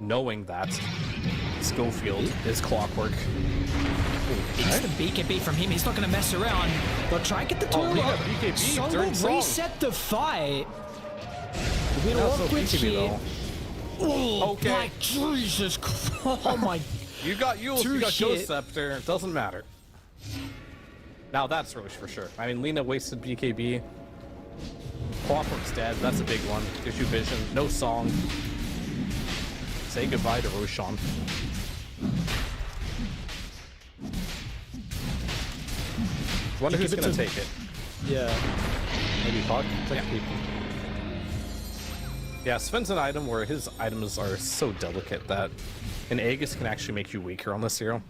S7: knowing that Schofield is clockwork.
S6: Instant BKB from him. He's not going to mess around. They'll try and get the tool up. Solo reset the fight. A bit awkward here. Oh,
S7: okay.
S6: My Jesus Christ. Oh my.
S7: You got Yules, you got Ghost Scepter. It doesn't matter. Now that's Roche for sure. I mean, Lena wasted BKB. Clockwork's dead. That's a big one. Gives you vision. No song. Say goodbye to Roshan. Wonder who's gonna take it.
S6: Yeah.
S7: Maybe Puck? Yeah, Sven's an item where his items are so delicate that an Aegis can actually make you weaker on this hero.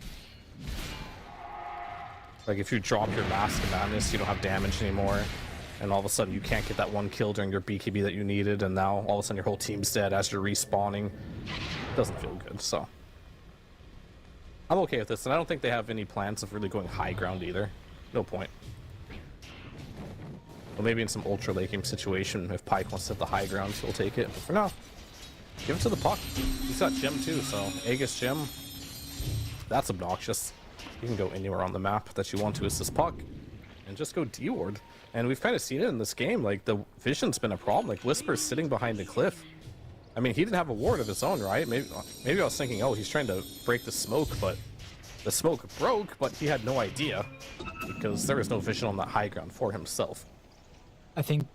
S7: Like if you drop your Mask of Madness, you don't have damage anymore, and all of a sudden you can't get that one kill during your BKB that you needed, and now all of a sudden your whole team's dead as you're respawning. It doesn't feel good, so. I'm okay with this, and I don't think they have any plans of really going high ground either. No point. Well, maybe in some ultra late game situation, if Pike wants to hit the high ground, he'll take it. But for now, give it to the Puck. He's got Gem too, so Aegis Gem. That's obnoxious. You can go anywhere on the map that you want to as this Puck, and just go D-ward. And we've kind of seen it in this game. Like the vision's been a problem. Like Whisper's sitting behind a cliff. I mean, he didn't have a ward of his own, right? Maybe I was thinking, oh, he's trying to break the smoke, but the smoke broke, but he had no idea because there was no vision on that high ground for himself.
S6: I think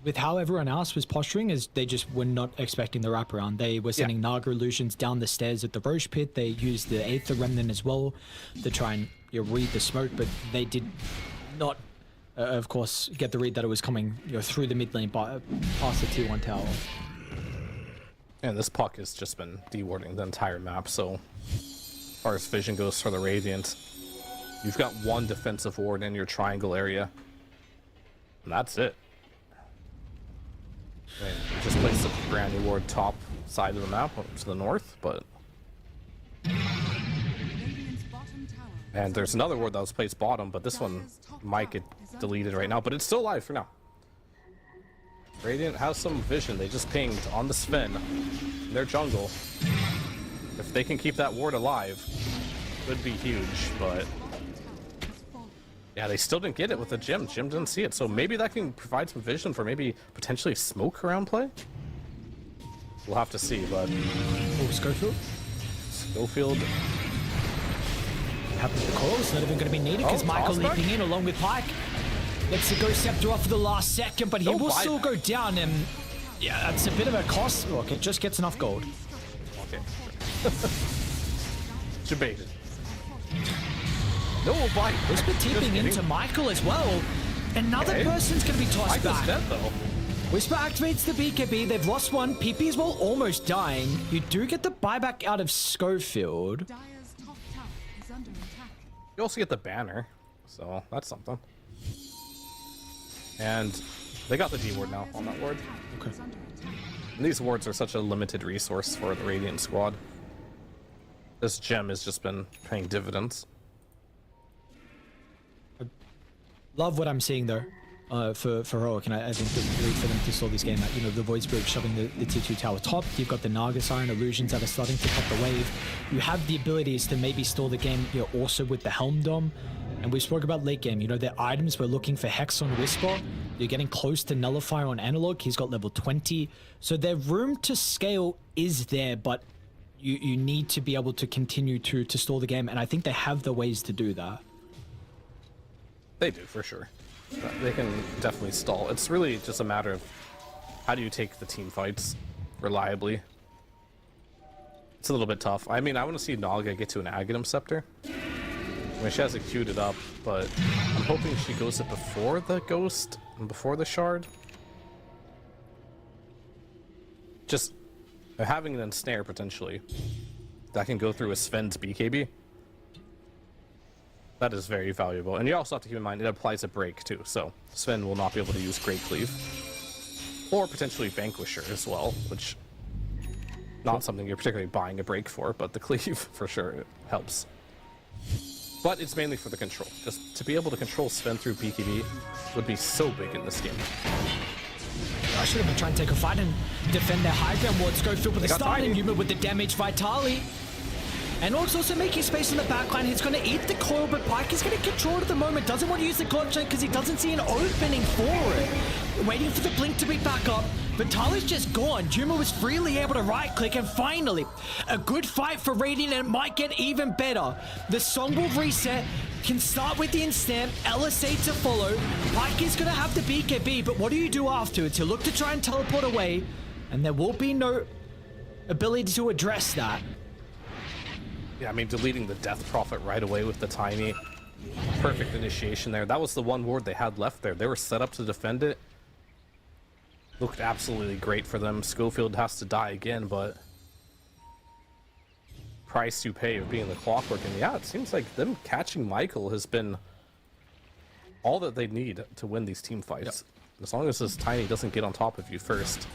S6: with how everyone else was posturing is they just were not expecting the wraparound. They were sending Naga illusions down the stairs at the Roche pit. They used the Aether Remnant as well to try and read the smoke, but they did not, of course, get the read that it was coming through the mid lane past the T1 tower.
S7: And this Puck has just been dewarding the entire map, so as far as vision goes for the Radiant, you've got one defensive ward in your triangle area. And that's it. I mean, you just placed a brand new ward top side of the map to the north, but... And there's another ward that was placed bottom, but this one might get deleted right now, but it's still alive for now. Radiant has some vision. They just pinged on the Sven in their jungle. If they can keep that ward alive, it would be huge, but... Yeah, they still didn't get it with the Jim. Jim didn't see it, so maybe that can provide some vision for maybe potentially smoke around play? We'll have to see, but...
S6: Oh, Schofield?
S7: Schofield...
S6: Happens to call. It's not even going to be needed because Michael leaping in along with Pike. Gets the Ghost Scepter off for the last second, but he will still go down, and... Yeah, that's a bit of a cost. Look, it just gets enough gold.
S7: Okay. Debated. No, bite.
S6: Whisper tipping into Michael as well. Another person's going to be tossed back.
S7: Dead, though.
S6: Whisper activates the BKB. They've lost one. PP as well, almost dying. You do get the buyback out of Schofield.
S3: Dire's top tower is under attack.
S7: You also get the banner, so that's something. And They got the D ward now on that ward.
S6: Okay.
S7: And these wards are such a limited resource for the Radiant squad. This gem has just been paying dividends.
S6: Love what I'm seeing though, for Heroic, and I think it's great for them to stall this game out. You know, the Void Spirit shoving the T2 tower top. You've got the Naga Siren illusions that are starting to cut the wave. You have the abilities to maybe stall the game, you know, also with the Helm Dome. And we spoke about late game, you know, their items, we're looking for Hex on Whisper. You're getting close to Nullifier on Analog. He's got level 20. So their room to scale is there, but you need to be able to continue to stall the game. And I think they have the ways to do that.
S7: They do, for sure. They can definitely stall. It's really just a matter of how do you take the team fights reliably. It's a little bit tough. I mean, I want to see Naga get to an Aghanim Scepter. I mean, she has it queued it up, but I'm hoping she goes it before the Ghost and before the Shard. Just having an ensnare, potentially, that can go through a Sven's BKB. That is very valuable. And you also have to keep in mind, it applies a break, too, so Sven will not be able to use Great Cleave. Or potentially Vanquisher as well, which... not something you're particularly buying a break for, but the Cleave, for sure, helps. But it's mainly for the control. Just to be able to control Sven through BKB would be so big in this game.
S6: I should have been trying to take a fight and defend their high ground ward. Schofield with the stun, and Yuma with the damage. Vitali. And also making space in the backline. He's going to eat the coil, but Pyke is getting controlled at the moment. Doesn't want to use the clutch because he doesn't see an opening for it. Waiting for the blink to be back up. Vitali's just gone. Juma was freely able to right-click, and finally, a good fight for Radiant, and it might get even better. The song will reset. Can start with the instant. LSA to follow. Pyke is going to have the BKB, but what do you do afterwards? He'll look to try and teleport away, and there will be no ability to address that.
S7: Yeah, I mean, deleting the Death Prophet right away with the Tiny. Perfect initiation there. That was the one ward they had left there. They were set up to defend it. Looked absolutely great for them. Schofield has to die again, but... price you pay of being the Clockwork. And yeah, it seems like them catching Michael has been all that they need to win these team fights. Yep. As long as this Tiny doesn't get on top of you first,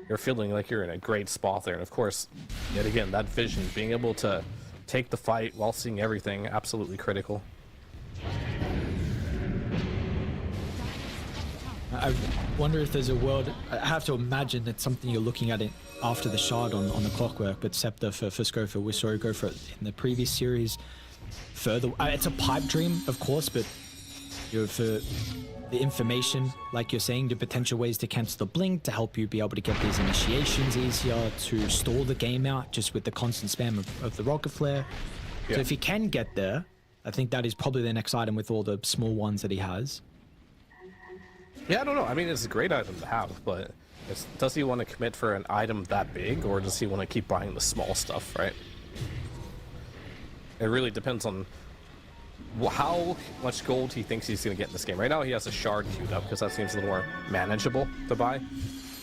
S7: you're feeling like you're in a great spot there. And of course, yet again, that vision, being able to take the fight while seeing everything, absolutely critical.
S6: I wonder if there's a world. I have to imagine that's something you're looking at it after the Shard on the Clockwork, but Scepter for Schofield. We saw it go for it in the previous series. Further, it's a pipe dream, of course, but you know, for the information, like you're saying, the potential ways to cancel the blink to help you be able to get these initiations easier, to stall the game out just with the constant spam of the rocket flare. Yeah. So if he can get there, I think that is probably the next item with all the small ones that he has.
S7: Yeah, I don't know. I mean, it's a great item to have, but does he want to commit for an item that big, or does he want to keep buying the small stuff, right? It really depends on how much gold he thinks he's going to get in this game. Right now, he has a Shard queued up because that seems a little more manageable to buy.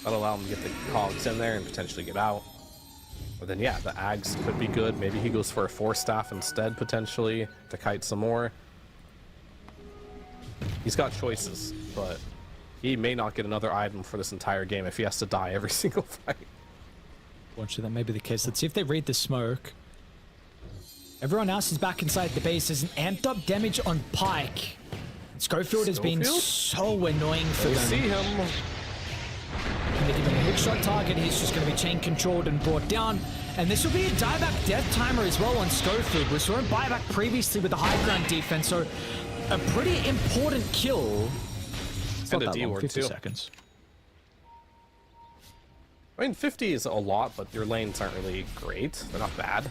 S7: That'll allow him to get the cogs in there and potentially get out. But then, yeah, the Ags could be good. Maybe he goes for a 4-staff instead, potentially, to kite some more. He's got choices, but he may not get another item for this entire game if he has to die every single fight.
S6: Watch that may be the case. Let's see if they read the smoke. Everyone else is back inside the base. There's an amped up damage on Pyke. Schofield has been so annoying for them.
S7: See him.
S6: Can they give him a hookshot target? He's just going to be chain controlled and brought down. And this will be a dieback death timer as well on Schofield. We saw him buyback previously with the high ground defense, so a pretty important kill. It's
S7: and
S6: not
S7: a
S6: that long, 50
S7: too.
S6: seconds.
S7: I mean, 50 is a lot, but your lanes aren't really great. They're not bad.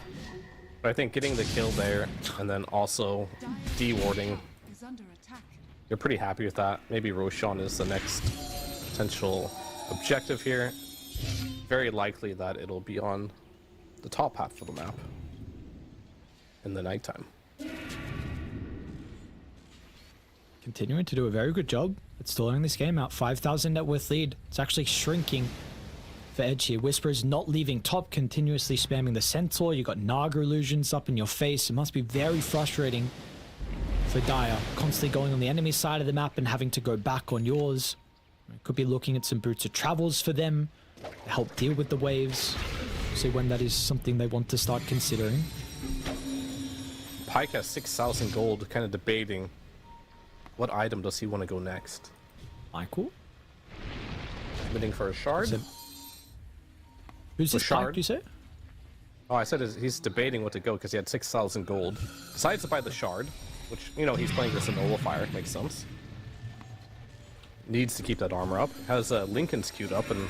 S7: But I think getting the kill there and then also de-warding, you're pretty happy with that. Maybe Roshan is the next potential objective here. Very likely that it'll be on the top half of the map in the nighttime.
S6: Continuing to do a very good job at stalling this game out. 5,000 net worth lead. It's actually shrinking for Edge here. Whisper's not leaving top, continuously spamming the Centaur. You got Naga illusions up in your face. It must be very frustrating for Dire, constantly going on the enemy side of the map and having to go back on yours. Could be looking at some boots of travels for them to help deal with the waves. See when that is something they want to start considering.
S7: Pike has 6,000 gold, kind of debating what item does he want to go next.
S6: Michael?
S7: Committing for a shard?
S6: Who's this
S7: shard?
S6: Pike, you say?
S7: Oh, I said he's debating what to go because he had 6,000 gold. Decides to buy the shard, which, you know, he's playing versus a Qualifier. Makes sense. Needs to keep that armor up. Has Lincoln's queued up, and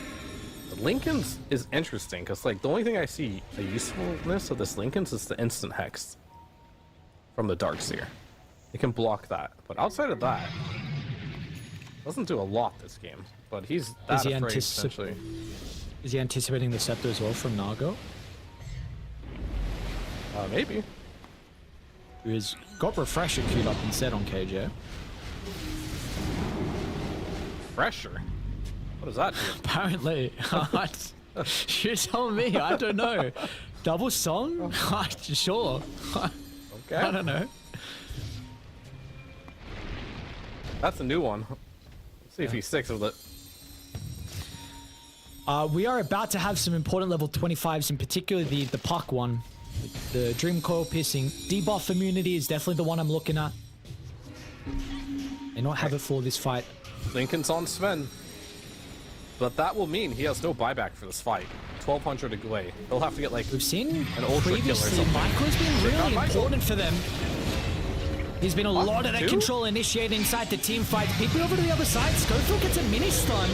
S7: the Lincoln's is interesting because, like, the only thing I see a usefulness of this Lincoln's is the instant hex from the Darkseer. It can block that, but outside of that, doesn't do a lot this game. But he's that afraid, essentially.
S6: Is he anticipating the scepter as well from Nago?
S7: Maybe.
S6: Who's got Refresher queued up instead on KJ.
S7: Fresher? What does that do?
S6: Apparently. You tell me, I don't know. Double song? Sure.
S7: Okay.
S6: I don't know.
S7: That's a new one. Let's see if he sticks with it.
S6: We are about to have some important level 25s, in particular the puck one. The Dream Coil Piercing debuff immunity is definitely the one I'm looking at. May not have it for this fight.
S7: Lincoln's on Sven. But that will mean he has no buyback for this fight. 1,200 away. He'll have to get like
S6: We've seen
S7: an ultra kill or
S6: previously
S7: something.
S6: Michael's been really
S7: Michael.
S6: important for them. He's been a lot of that
S7: two?
S6: control initiated inside the team fight. People over to the other side. Schofield gets a mini stun.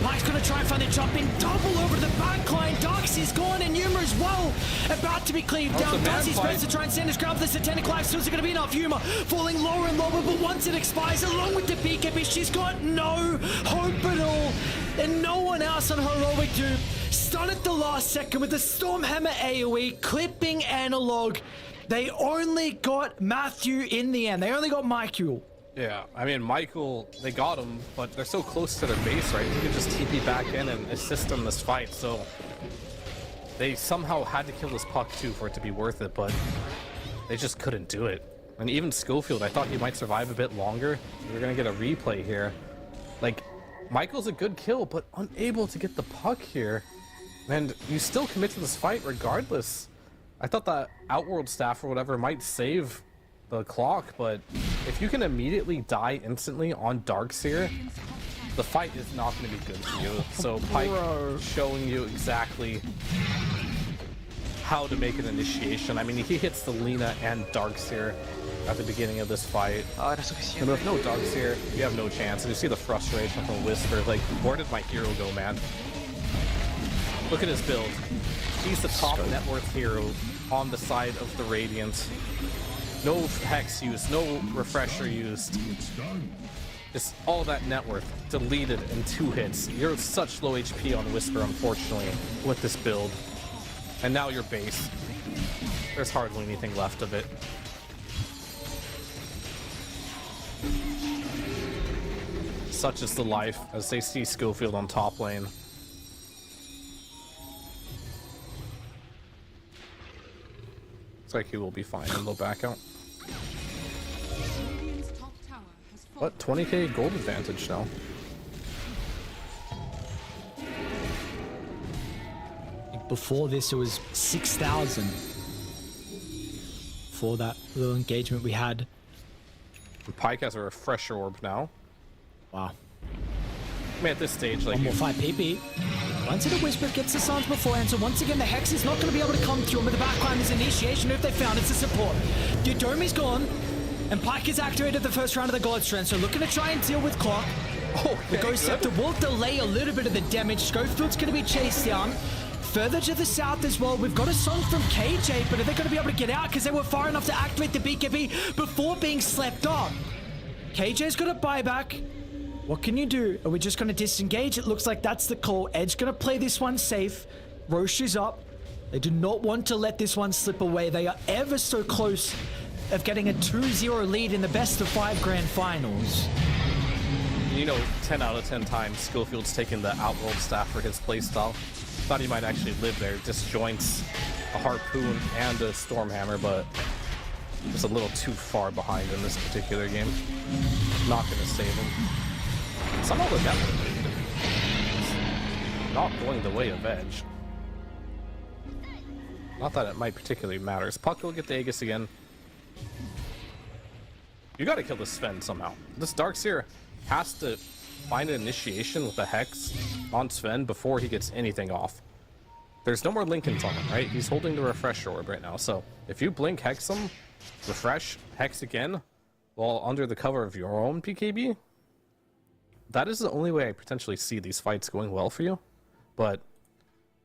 S6: Mike's gonna try and find the jump in. Double over to the backline. Darkseer's gone and Yuma as well. About to be cleaved down.
S7: the man
S6: Darcy's
S7: fight.
S6: supposed to try and stand his ground for the Satanic Life. So it's gonna be enough. Yuma falling lower and lower, but once it expires, along with the BKB, she's got no hope at all. And no one else on Heroic to stun at the last second with the Stormhammer AoE, clipping Analog. They only got Matthew in the end. They only got Michael.
S7: Yeah, I mean, Michael, they got him, but they're so close to their base, right? You could just TP back in and assist them this fight, so they somehow had to kill this puck too for it to be worth it, but they just couldn't do it. And even Schofield, I thought he might survive a bit longer. We're gonna get a replay here. Like, Michael's a good kill, but unable to get the puck here. And you still commit to this fight regardless. I thought that Outworld staff or whatever might save the clock, but if you can immediately die instantly on Darkseer, the fight is not going to be good for you. So Pike showing you exactly how to make an initiation. I mean, he hits the Lina and Darkseer at the beginning of this fight. And with no Darkseer, you have no chance. And you see the frustration from Whisper. Like, where did my hero go, man? Look at his build. He's the top net worth hero on the side of the Radiant. No Hex used, no Refresher used. Just all that net worth deleted in 2 hits. You're such low HP on Whisper, unfortunately, with this build. And now your base. There's hardly anything left of it. Such is the life as they see Schofield on top lane. Looks like he will be fine and they'll back out.
S3: Radiant's top tower has fallen.
S7: What? 20k gold advantage now.
S6: Before this, it was 6,000. For that little engagement we had.
S7: And Pike has a refresher orb now.
S6: Wow.
S7: I mean, at this stage, like,
S6: One more fight, PP. Once it a Whisper gets the Suns beforehand, so once again the Hex is not going to be able to come through, but the backline is initiation if they found it's a support. Yudomi's gone, and Pike has activated the first round of the God Strength, so looking to try and deal with clock. The Ghost Scepter will delay a little bit of the damage. Schofield's going to be chased down. Further to the south as well, we've got a song from KJ, but are they going to be able to get out because they were far enough to activate the BKB before being slept up? KJ's got a buyback. What can you do? Are we just going to disengage? It looks like that's the call. Edge going to play this one safe. Roche is up. They do not want to let this one slip away. They are ever so close of getting a 2-0 lead in the best of 5 grand finals.
S7: you know, 10 out of 10 times, Schofield's taken the Outworld staff for his playstyle. Thought he might actually live there. Disjoints a Harpoon and a Stormhammer, but just a little too far behind in this particular game. Not going to save him. Somehow the network not going the way of Edge. Not that it might particularly matter. Puck will get the Aegis again. You gotta kill this Sven somehow. This Darkseer has to find an initiation with the Hex on Sven before he gets anything off. There's no more Lincolns on him, right? He's holding the Refresh Orb right now. So if you blink Hex him, refresh, Hex again, while under the cover of your own PKB, that is the only way I potentially see these fights going well for you. But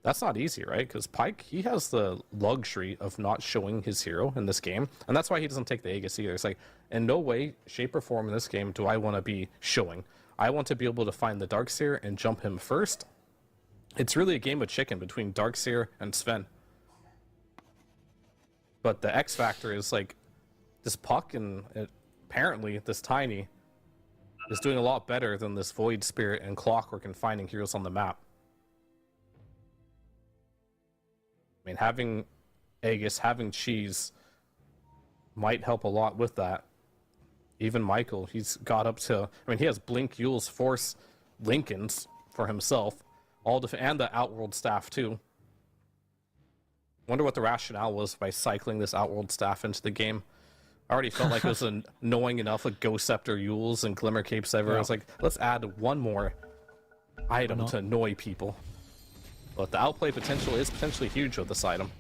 S7: that's not easy, right? Because Pyke, he has the luxury of not showing his hero in this game. And that's why he doesn't take the Aegis either. It's like, in no way, shape, or form in this game do I want to be showing. I want to be able to find the Darkseer and jump him first. It's really a game of chicken between Darkseer and Sven. But the X factor is like, this Puck and apparently this Tiny is doing a lot better than this Void Spirit and Clockwork and finding heroes on the map. I mean, having Aegis, having Cheese might help a lot with that. Even Michael, he's got up to... I mean, he has Blink, Yules, Force, Lincolns for himself. And the Outworld staff, too. Wonder what the rationale was by cycling this Outworld staff into the game. I already felt like it was annoying enough with Ghost Scepter, Yules, and Glimmer Capes ever. I was like, let's add one more item to annoy people. But the outplay potential is potentially huge with this item.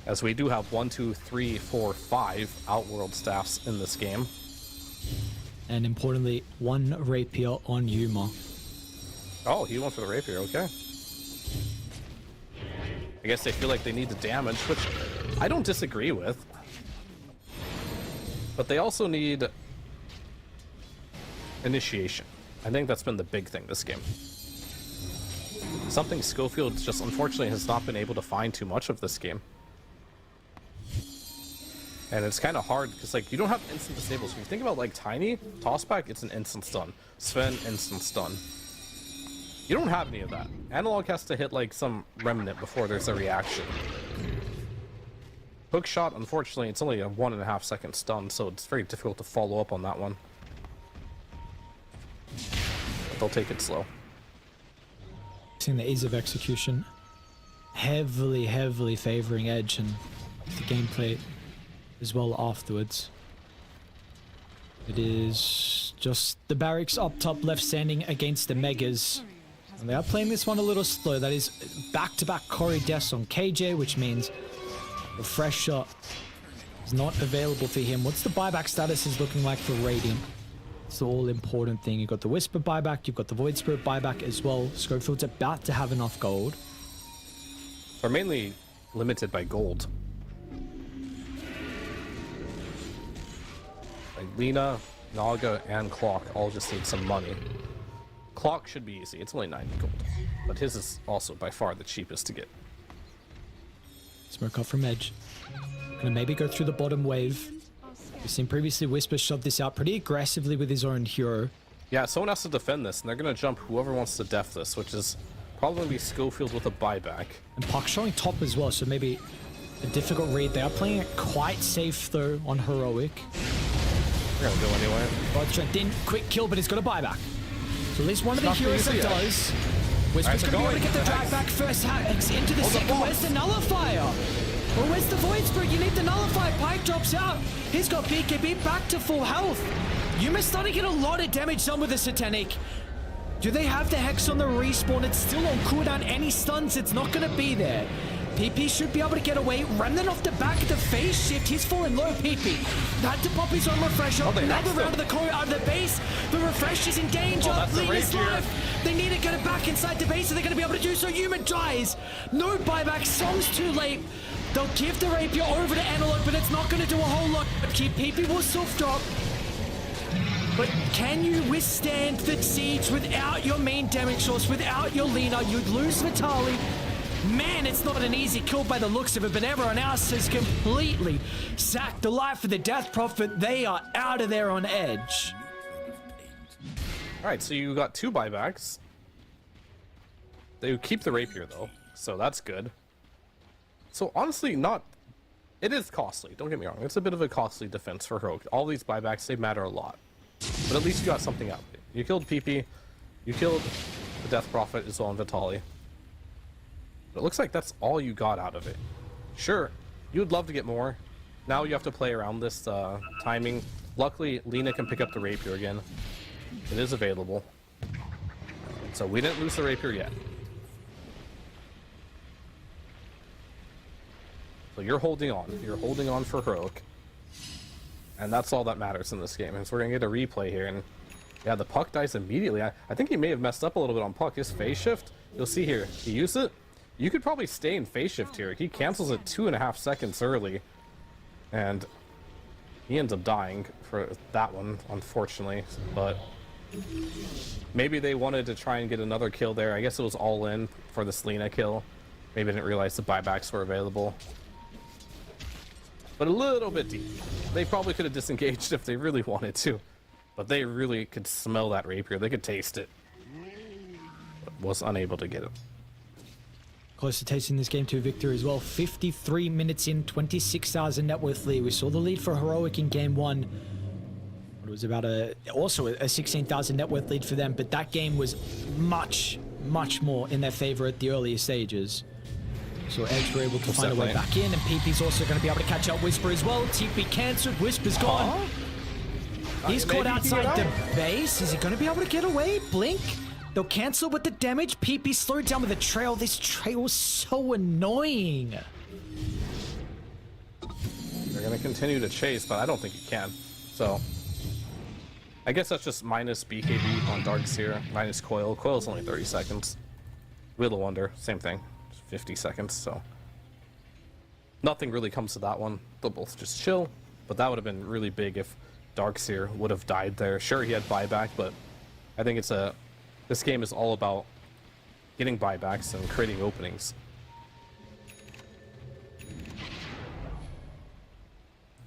S7: As we do have 1, 2, 3, 4, 5 Outworld staffs in this game.
S6: And importantly, 1 Rapier on Yuma.
S7: Oh, he went for the Rapier, okay. I guess they feel like they need the damage, which I don't disagree with. But they also need initiation. I think that's been the big thing this game. Something Schofield just unfortunately has not been able to find too much of this game. And it's kind of hard because, like, you don't have instant disables. If you think about, like, Tiny, Tossback, it's an instant stun. Sven, instant stun. You don't have any of that. Analog has to hit, like, some remnant before there's a reaction. Hookshot, unfortunately, it's only a 1.5 second stun, so it's very difficult to follow up on that one. But they'll take it slow.
S6: Seeing the ease of execution heavily favoring Edge and the gameplay as well afterwards. It is just the barracks up top left standing against the Megas. And they are playing this one a little slow. That is back-to-back Corey deaths on KJ, which means the fresh shot is not available for him. What's the buyback status is looking like for Radiant? It's the all-important thing. You've got the Whisper buyback, you've got the Void Spirit buyback as well. Schofield's about to have enough gold.
S7: They're mainly limited by gold. Like Lena, Naga, and Clock all just need some money. Clock should be easy. It's only 90 gold. But his is also by far the cheapest to get.
S6: Smoke up from Edge. Gonna maybe go through the bottom wave. We've seen previously Whisper shove this out pretty aggressively with his own hero.
S7: Yeah, someone has to defend this, and they're going to jump whoever wants to def this, which is probably going to be Schofield with a buyback.
S6: And Puck showing top as well, so maybe a difficult read. They are playing it quite safe, though, on Heroic.
S7: They're going to go anyway.
S6: Rodstrat didn't quick kill, but he's got a buyback. So at least one of the heroes that does. Whisper's going to be able to get the drag back first hacks into the second. Where's the Nullifier? Well, where's the Void Spirit? You need the Nullifier. Pyke drops out. He's got BKB back to full health. Yuma's starting to get a lot of damage done with the Satanic. Do they have the Hex on the respawn? It's still on cooldown. Any stuns, it's not going to be there. PP should be able to get away. Remnant off the back of the phase shift. He's falling low, PP. Had to pop his own refresher. Another round of the core out of the base. The refresh is in danger. Lena's life. They need to get it back inside the base, so they're going to be able to do so. Yuma dies. No buyback. Song's too late. They'll give the Rapier over to Analog, but it's not going to do a whole lot. Keep PP will self drop. But can you withstand the siege without your main damage source, without your Lena? You'd lose Vitali. Man, it's not an easy kill by the looks of it, but everyone else has completely sacked the life of the Death Prophet. They are out of there on Edge.
S7: All right, so you got 2 buybacks. They keep the Rapier, though, so that's good. So honestly, it is costly, don't get me wrong. It's a bit of a costly defense for Heroic. All these buybacks, they matter a lot. But at least you got something out of it. You killed PP. You killed the Death Prophet as well and Vitali. But it looks like that's all you got out of it. Sure, you would love to get more. Now you have to play around this timing. Luckily, Lina can pick up the Rapier again. It is available. So we didn't lose the Rapier yet. So you're holding on. You're holding on for Heroic. And that's all that matters in this game. And so we're going to get a replay here. And yeah, the puck dies immediately. I think he may have messed up a little bit on puck. His phase shift, you'll see here. He used it. You could probably stay in phase shift here. He cancels it 2.5 seconds early. And he ends up dying for that one, unfortunately. But maybe they wanted to try and get another kill there. I guess it was all in for the Selena kill. Maybe they didn't realize the buybacks were available. But a little bit deep. They probably could have disengaged if they really wanted to. But they really could smell that Rapier. They could taste it. But was unable to get it.
S6: Close to tasting this game to a victory as well. 53 minutes in, 26,000 net worth lead. We saw the lead for Heroic in game one. It was about also a 16,000 net worth lead for them, but that game was much more in their favor at the earlier stages. So Edge were able to find a way back in, and PP's also going to be able to catch up Whisper as well. TP cancelled, Whisper's gone. He's caught outside the base. Is he going to be able to get away? Blink. They'll cancel with the damage. PP slowed down with the trail. This trail was so annoying.
S7: They're going to continue to chase, but I don't think he can. So I guess that's just minus BKB on Darkseer, minus Coil. Coil's only 30 seconds. Wheel of Wonder, same thing. 50 seconds, so nothing really comes to that one. They'll both just chill, but that would have been really big if Darkseer would have died there. Sure, he had buyback, but I think this game is all about getting buybacks and creating openings.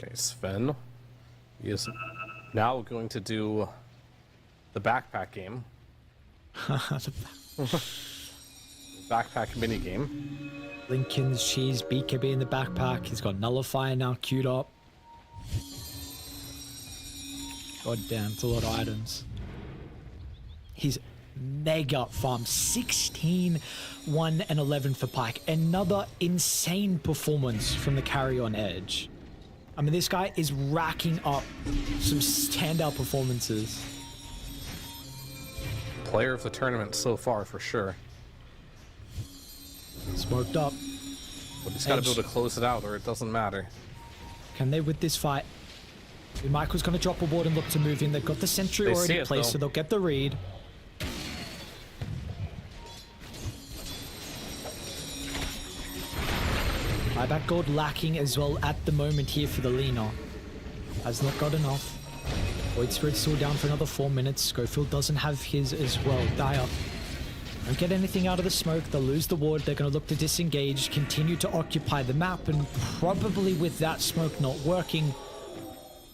S7: Okay, Sven. He is now going to do the backpack game. Backpack mini game.
S6: Lincoln's cheese, BKB in the backpack. He's got Nullifier now queued up. God damn, it's a lot of items. He's mega farm. 16, 1, and 11 for Pike. Another insane performance from the carry on Edge. I mean, this guy is racking up some standout performances.
S7: Player of the tournament so far, for sure.
S6: Smoked up.
S7: But he's got to be able to close it out, or it doesn't matter.
S6: Can they with this fight? Michael's going to drop a ward and look to move in. They've got the sentry already in place, so they'll get the read. Buyback gold lacking as well at the moment here for the Lina. Has not got enough. Void Spirit's still down for another 4 minutes. Schofield doesn't have his as well. Dire don't get anything out of the smoke. They'll lose the ward. They're going to look to disengage, continue to occupy the map, and probably with that smoke not working,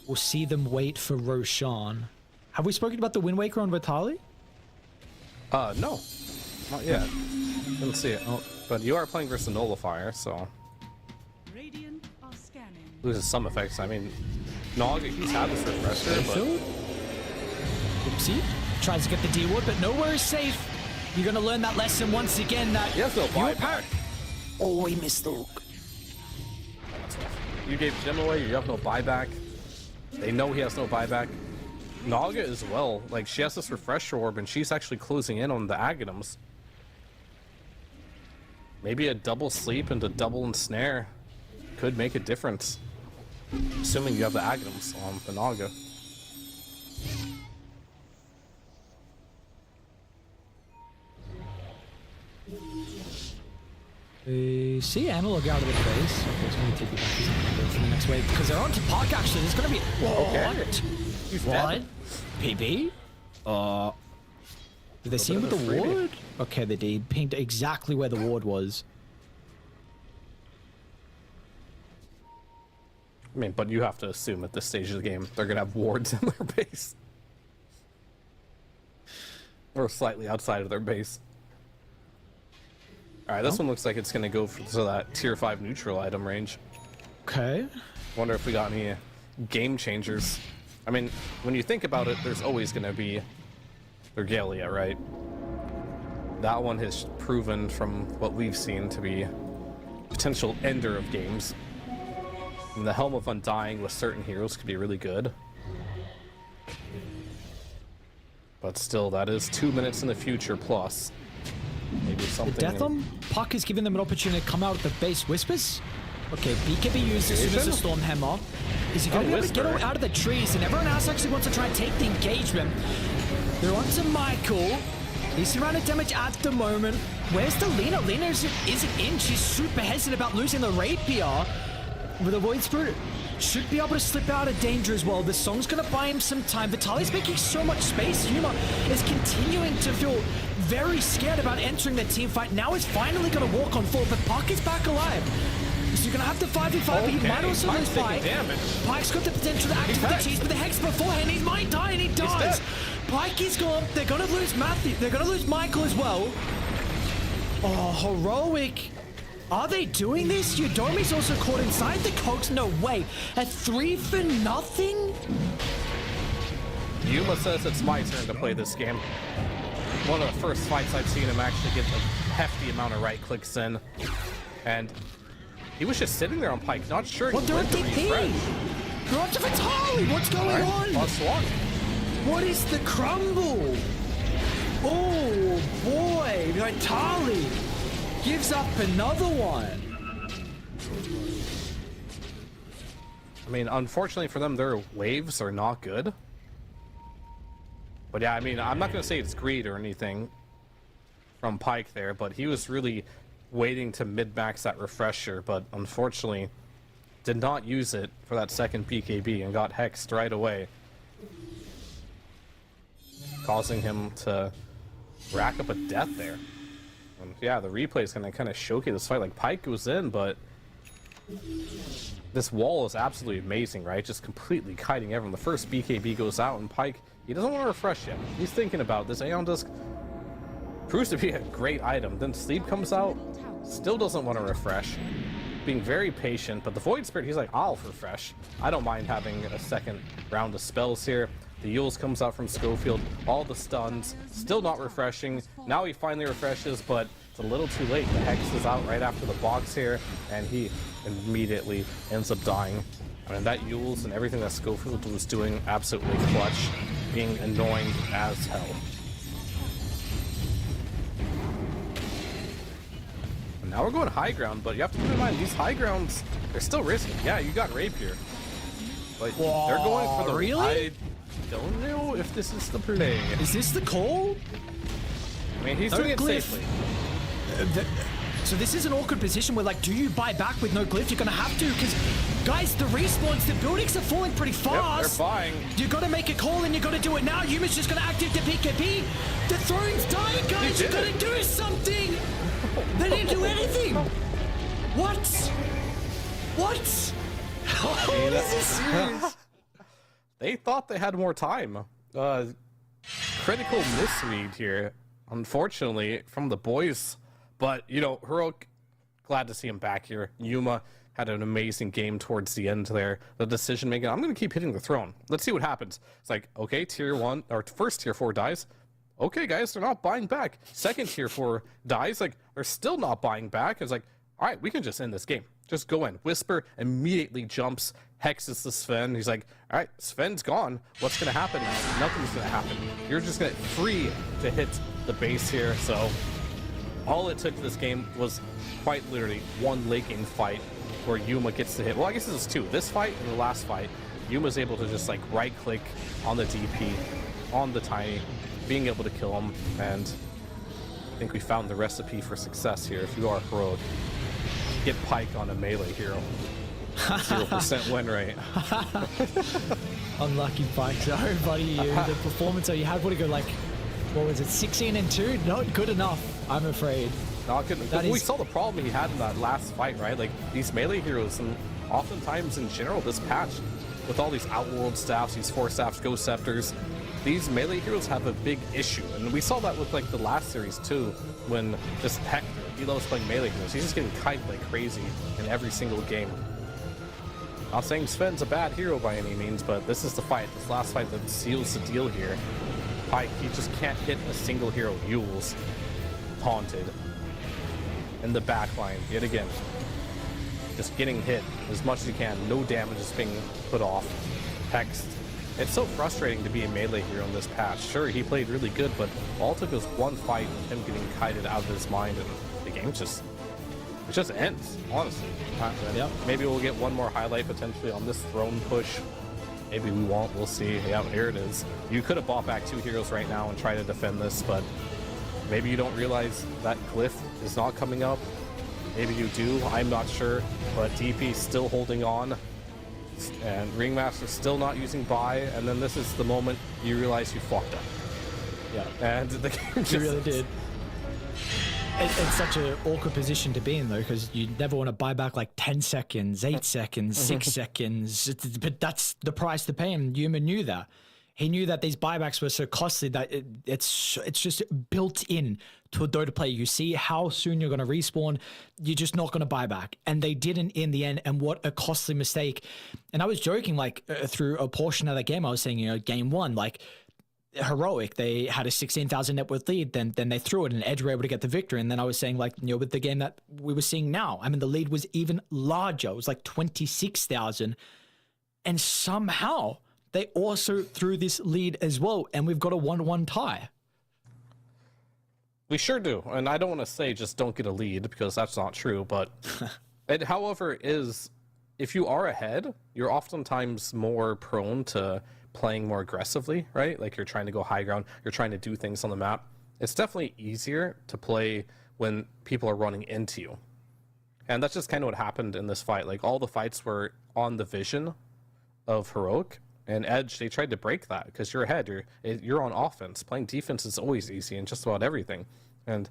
S6: we'll see them wait for Roshan. Have we spoken about the Wind Waker on Vitali?
S7: No. Not yet. Didn't see it. Oh, but you are playing versus a Nullifier, so
S3: Radiant are scanning.
S7: loses some effects. I mean, Nog, he's had this refresher, but
S6: Oopsie. Tries to get the D ward, but nowhere is safe. You're going to learn that lesson once again that
S7: he has no buyback.
S6: Oh, he missed the hook.
S7: You gave Gem away, you have no buyback. They know he has no buyback. Naga as well. Like, she has this refresher orb, and she's actually closing in on the Aghanims. Maybe a double sleep and a double ensnare could make a difference. Assuming you have the Aghanims on the Naga.
S6: They see Analog out of the base. Okay, it's going to take you back for the next wave because they're on to Park actually. There's going to be what?
S7: He's
S6: What?
S7: dead.
S6: PB? Did they see him with the
S7: freebie.
S6: ward? Okay, they did. Pinged exactly where the ward was.
S7: I mean, but you have to assume at this stage of the game they're gonna have wards in their base. Or slightly outside of their base. Alright, this one looks like it's gonna go to that tier 5 neutral item range.
S6: Okay.
S7: Wonder if we got any game changers. I mean, when you think about it, there's Regalia, right? That one has proven from what we've seen to be potential ender of games. And the Helm of Undying with certain heroes could be really good. But still, that is 2 minutes in the future plus. Maybe something.
S6: The Deatham Puck is giving them an opportunity to come out with the base Whispers. Okay, BKB used as soon as the Storm Hammer. Is he going to be able to get out of the trees? And everyone else actually wants to try and take the engagement. They're on to Michael. He's surrounded damage at the moment. Where's the Lena? Lena isn't in. She's super hesitant about losing the Rapier. With the Void Spirit, should be able to slip out of danger as well. The song's going to buy him some time. Vitali's making so much space. Yuma is continuing to feel very scared about entering the team fight. Now he's finally going to walk on forward, but Puck is back alive. So you're going to have to 5v5, but he might also lose Pike. Pike's got the potential to activate the cheese, but the Hex beforehand, he might die, and he does. Pike is gone. They're going to lose Matthew. They're going to lose Michael as well. Oh, Heroic. Are they doing this? Yudomi's also caught inside the cogs. No way. At 3 for nothing?
S7: Yuma says it's my turn to play this game. One of the first fights I've seen him actually get a hefty amount of right clicks in. And he was just sitting there on Pike, not sure.
S6: What, they're on DP? They're on to Vitali. What's going on?
S7: +1.
S6: What is the crumble? Oh boy, Vitali gives up another one.
S7: I mean, unfortunately for them, their waves are not good. But yeah, I mean, I'm not going to say it's greed or anything from Pike there, but he was really waiting to mid-max that refresher, but unfortunately did not use it for that second BKB and got hexed right away, causing him to rack up a death there. And yeah, the replay is going to kind of showcase this fight. Like, Pike goes in, but this wall is absolutely amazing, right? Just completely kiting everyone. The first BKB goes out, and Pike, he doesn't want to refresh yet. He's thinking about this. Aeon Disc proves to be a great item. Then Sleep comes out, still doesn't want to refresh. Being very patient, but the Void Spirit, he's like, I'll refresh. I don't mind having a second round of spells here. The Yules comes out from Schofield, all the stuns, still not refreshing. Now he finally refreshes, but it's a little too late. The Hex is out right after the box here, and he immediately ends up dying. I mean, that Yules and everything that Schofield was doing, absolutely clutch, being annoying as hell. And now we're going high ground, but you have to keep in mind, these high grounds, they're still risky. Yeah, you got Rapier, but they're going for the...
S6: Really?
S7: I don't know if this is the play.
S6: Is this the call?
S7: I mean, he's doing it safely.
S6: So this is an awkward position where, like, do you buy back with no glyph? You're gonna have to, because, guys, the respawns, the buildings are falling pretty fast.
S7: Yep, they're buying.
S6: You gotta make a call, and you gotta do it now. Yuma's just gonna activate the BKB. The throne's dying, guys. You gotta do something. They didn't do anything. What? What? Oh, this is serious.
S7: They thought they had more time. Critical misread here, unfortunately, from the boys. But, you know, Heroic, glad to see him back here. Yuma had an amazing game towards the end there. The decision making, I'm going to keep hitting the throne. Let's see what happens. It's like, okay, tier 1, or first tier 4 dies. Okay, guys, they're not buying back. Second tier 4 dies. Like, they're still not buying back. It's like, all right, we can just end this game. Just go in. Whisper immediately jumps, hexes the Sven. He's like, all right, Sven's gone. What's going to happen now? Nothing's going to happen. You're just going to free to hit the base here. So all it took this game was quite literally one late game fight where Yuma gets to hit. Well, I guess this is two. This fight and the last fight, Yuma's able to just like right click on the DP, on the Tiny, being able to kill him. And I think we found the recipe for success here. If you are Heroic, get Pike on a melee hero. 0% win rate.
S6: Unlucky Pike. Sorry, buddy. The performance that you had would have go like, what was it, 16-2? Not good enough, I'm afraid.
S7: Not good. We saw the problem he had in that last fight, right? Like, these melee heroes, and oftentimes in general, this patch, with all these Outworld staffs, these Force staffs, Ghost Scepters, these melee heroes have a big issue. And we saw that with, like, the last series, too, when just Hector, he loves playing melee heroes. He's just getting kited like crazy in every single game. Not saying Sven's a bad hero by any means, but this is the fight, this last fight that seals the deal here. Pike, he just can't hit a single hero. Yule's taunted. In the back line, yet again. Just getting hit as much as you can. No damage is being put off. Hex. It's so frustrating to be a melee hero in this patch. Sure, he played really good, but all it took was one fight with him getting kited out of his mind, and the game just ends, honestly.
S6: Yep.
S7: Maybe we'll get one more highlight potentially on this throne push. Maybe we won't. We'll see. Yeah, here it is. You could have bought back 2 heroes right now and try to defend this, but maybe you don't realize that glyph is not coming up. Maybe you do. I'm not sure. But DP still holding on. And Ringmaster still not using buy. And then this is the moment you realize you fucked up.
S6: Yeah.
S7: And the game just...
S6: You really did. It's such an awkward position to be in, though, because you never want to buy back like 10 seconds, 8 seconds, 6 seconds. But that's the price to pay, and Yuma knew that. He knew that these buybacks were so costly that it's just built in to a Dota player. You see how soon you're going to respawn. You're just not going to buy back. And they didn't in the end, and what a costly mistake. And I was joking, like, through a portion of that game, I was saying, game 1, like, Heroic, they had a 16,000 net worth lead, then they threw it and Edge were able to get the victory. And then I was saying, like, with the game that we were seeing now, I mean, the lead was even larger. It was like 26,000. And somehow they also threw this lead as well. And we've got a 1-1 tie.
S7: We sure do. And I don't want to say just don't get a lead, because that's not true. But it, however, is if you are ahead, you're oftentimes more prone to playing more aggressively, right? Like, you're trying to go high ground, you're trying to do things on the map. It's definitely easier to play when people are running into you. And that's just kind of what happened in this fight. Like, all the fights were on the vision of Heroic, and Edge, they tried to break that because you're ahead, you're on offense. Playing defense is always easy in just about everything. And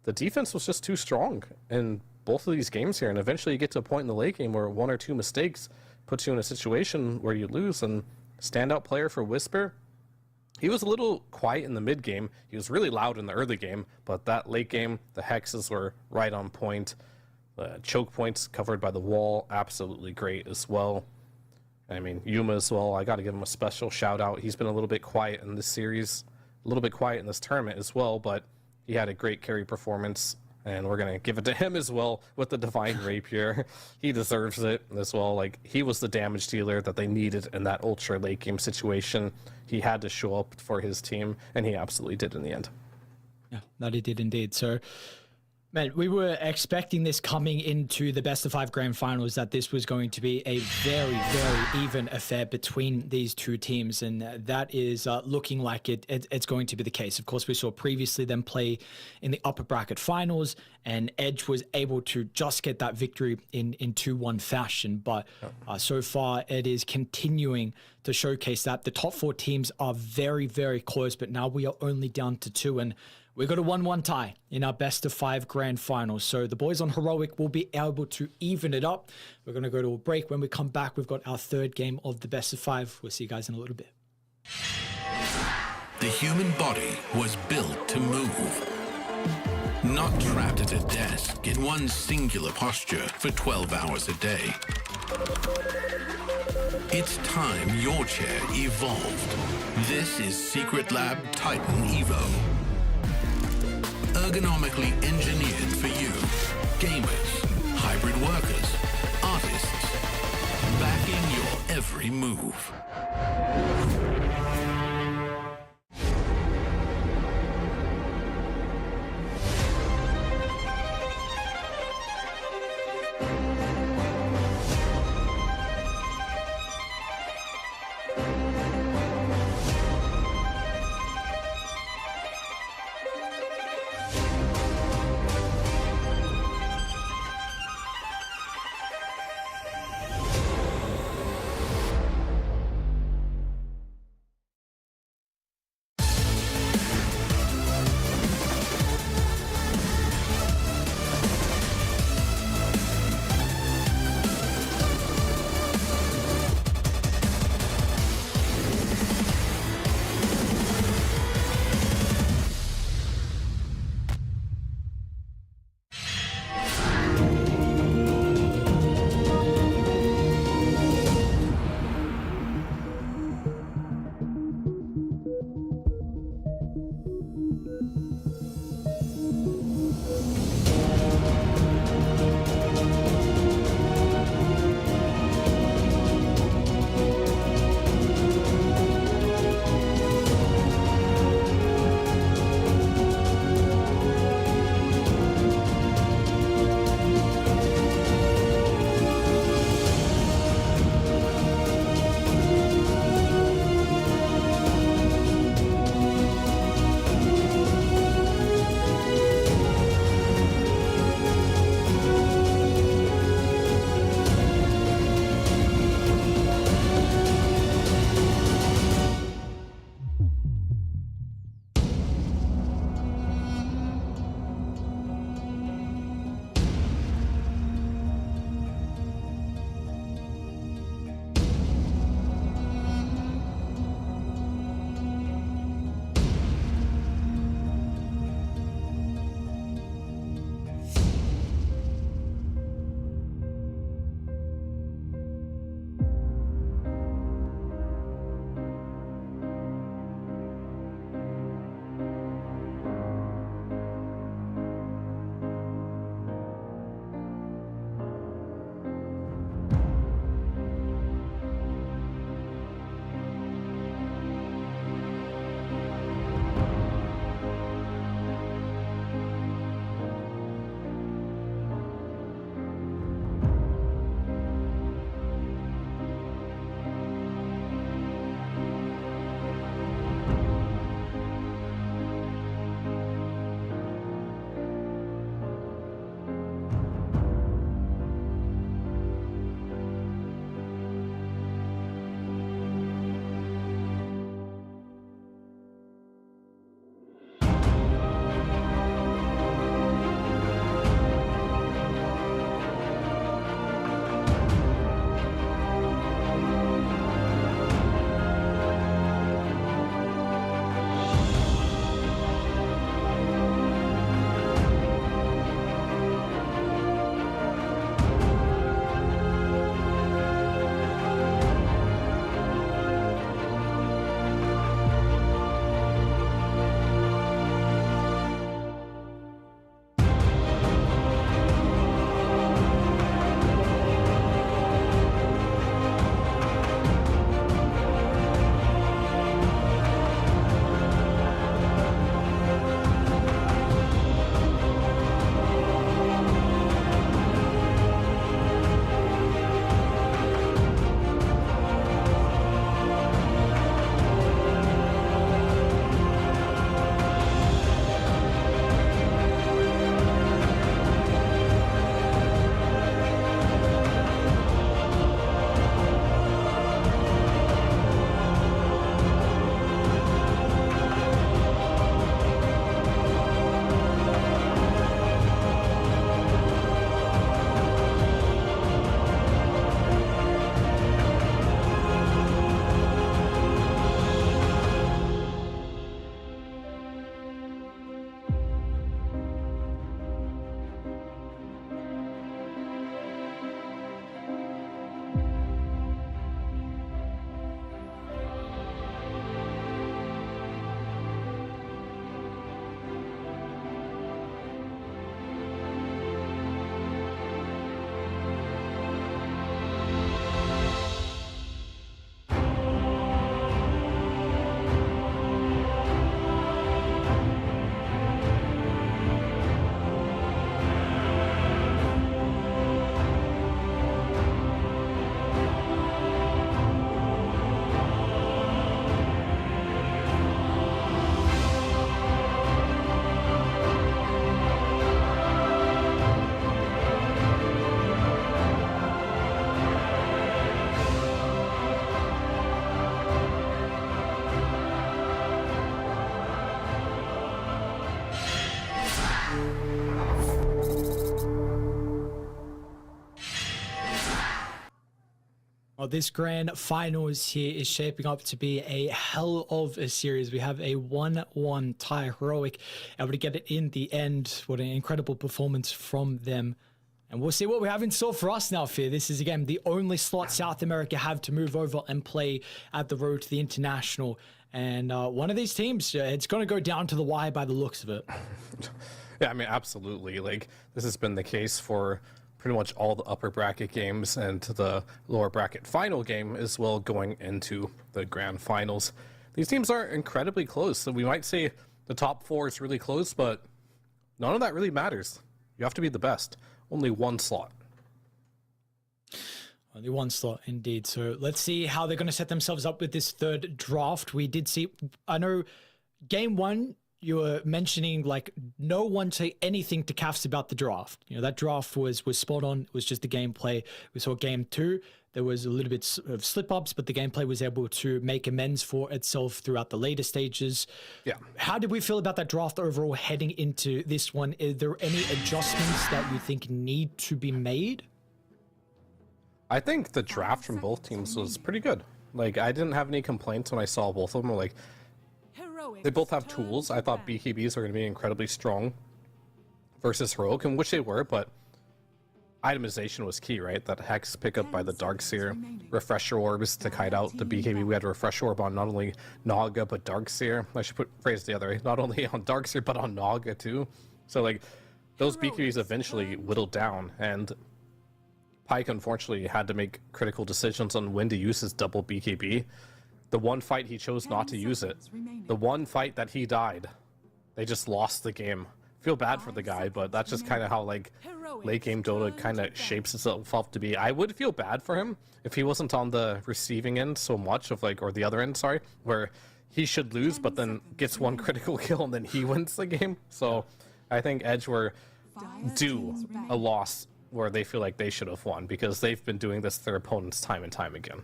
S7: the defense was just too strong in both of these games here. And eventually you get to a point in the late game where 1 or 2 mistakes puts you in a situation where you lose. And standout player for Whisper, he was a little quiet in the mid game. He was really loud in the early game, but that late game, the hexes were right on point. The choke points covered by the wall, absolutely great as well. I mean, Yuma as well, I got to give him a special shout out. He's been a little bit quiet in this series, a little bit quiet in this tournament as well, but he had a great carry performance. And we're going to give it to him as well with the Divine Rapier. He deserves it as well. Like, he was the damage dealer that they needed in that ultra late game situation. He had to show up for his team, and he absolutely did in the end.
S6: Yeah, that he did indeed. So, man, we were expecting this coming into the best of 5 grand finals, that this was going to be a very, very even affair between these two teams. And that is looking like it's going to be the case. Of course, we saw previously them play in the upper bracket finals, and Edge was able to just get that victory in 2-1 fashion. But so far, it is continuing to showcase that the top 4 teams are very, very close. But now we are only down to 2. And we got a 1-1 tie in our best of 5 grand finals. So the boys on Heroic will be able to even it up. We're going to go to a break. When we come back, we've got our 3rd game of the best of 5. We'll see you guys in a little bit.
S4: The human body was built to move. Not trapped at a desk in one singular posture for 12 hours a day. It's time your chair evolved. This is Secret Lab Titan Evo. Ergonomically engineered for you. Gamers, hybrid workers, artists. Backing your every move.
S6: Well, this grand finals here is shaping up to be a hell of a series. We have a 1-1 tie. Heroic able to get it in the end. What an incredible performance from them. And we'll see what we have in store for us now, Fear. This is, again, the only slot South America have to move over and play at the road to the international. And one of these teams, it's going to go down to the wire by the looks of it.
S7: Yeah, I mean, absolutely. Like, this has been the case for pretty much all the upper bracket games and the lower bracket final game as well going into the grand finals. These teams are incredibly close. So we might say the top 4 is really close, but none of that really matters. You have to be the best. Only one slot.
S6: Only one slot, indeed. So let's see how they're going to set themselves up with this third draft. We did see, I know, game 1, you were mentioning like no one say anything to CAFs about the draft. You know, that draft was spot on. It was just the gameplay. We saw game 2. There was a little bit of slip-ups, but the gameplay was able to make amends for itself throughout the later stages.
S7: Yeah.
S6: How did we feel about that draft overall heading into this one? Is there any adjustments that you think need to be made?
S7: I think the draft from both teams was pretty good. Like, I didn't have any complaints when I saw both of them. Like, they both have tools. I thought BKBs are going to be incredibly strong versus Heroic, and which they were, but itemization was key, right? That Hex pickup by the Darkseer, Refresher Orbs to kite out the BKB. We had a Refresher Orb on not only Naga, but Darkseer. I should phrase the other way. Not only on Darkseer, but on Naga too. So, like, those BKBs eventually whittled down, and Pyke unfortunately had to make critical decisions on when to use his double BKB. The one fight he chose not to use it. The one fight that he died, they just lost the game. Feel bad for the guy, but that's just kind of how, like, late game Dota kind of shapes itself up to be. I would feel bad for him if he wasn't on the receiving end so much of, like, or the other end, sorry, where he should lose, but then gets one critical kill and then he wins the game. So I think Edge were due a loss where they feel like they should have won because they've been doing this to their opponents time and time again.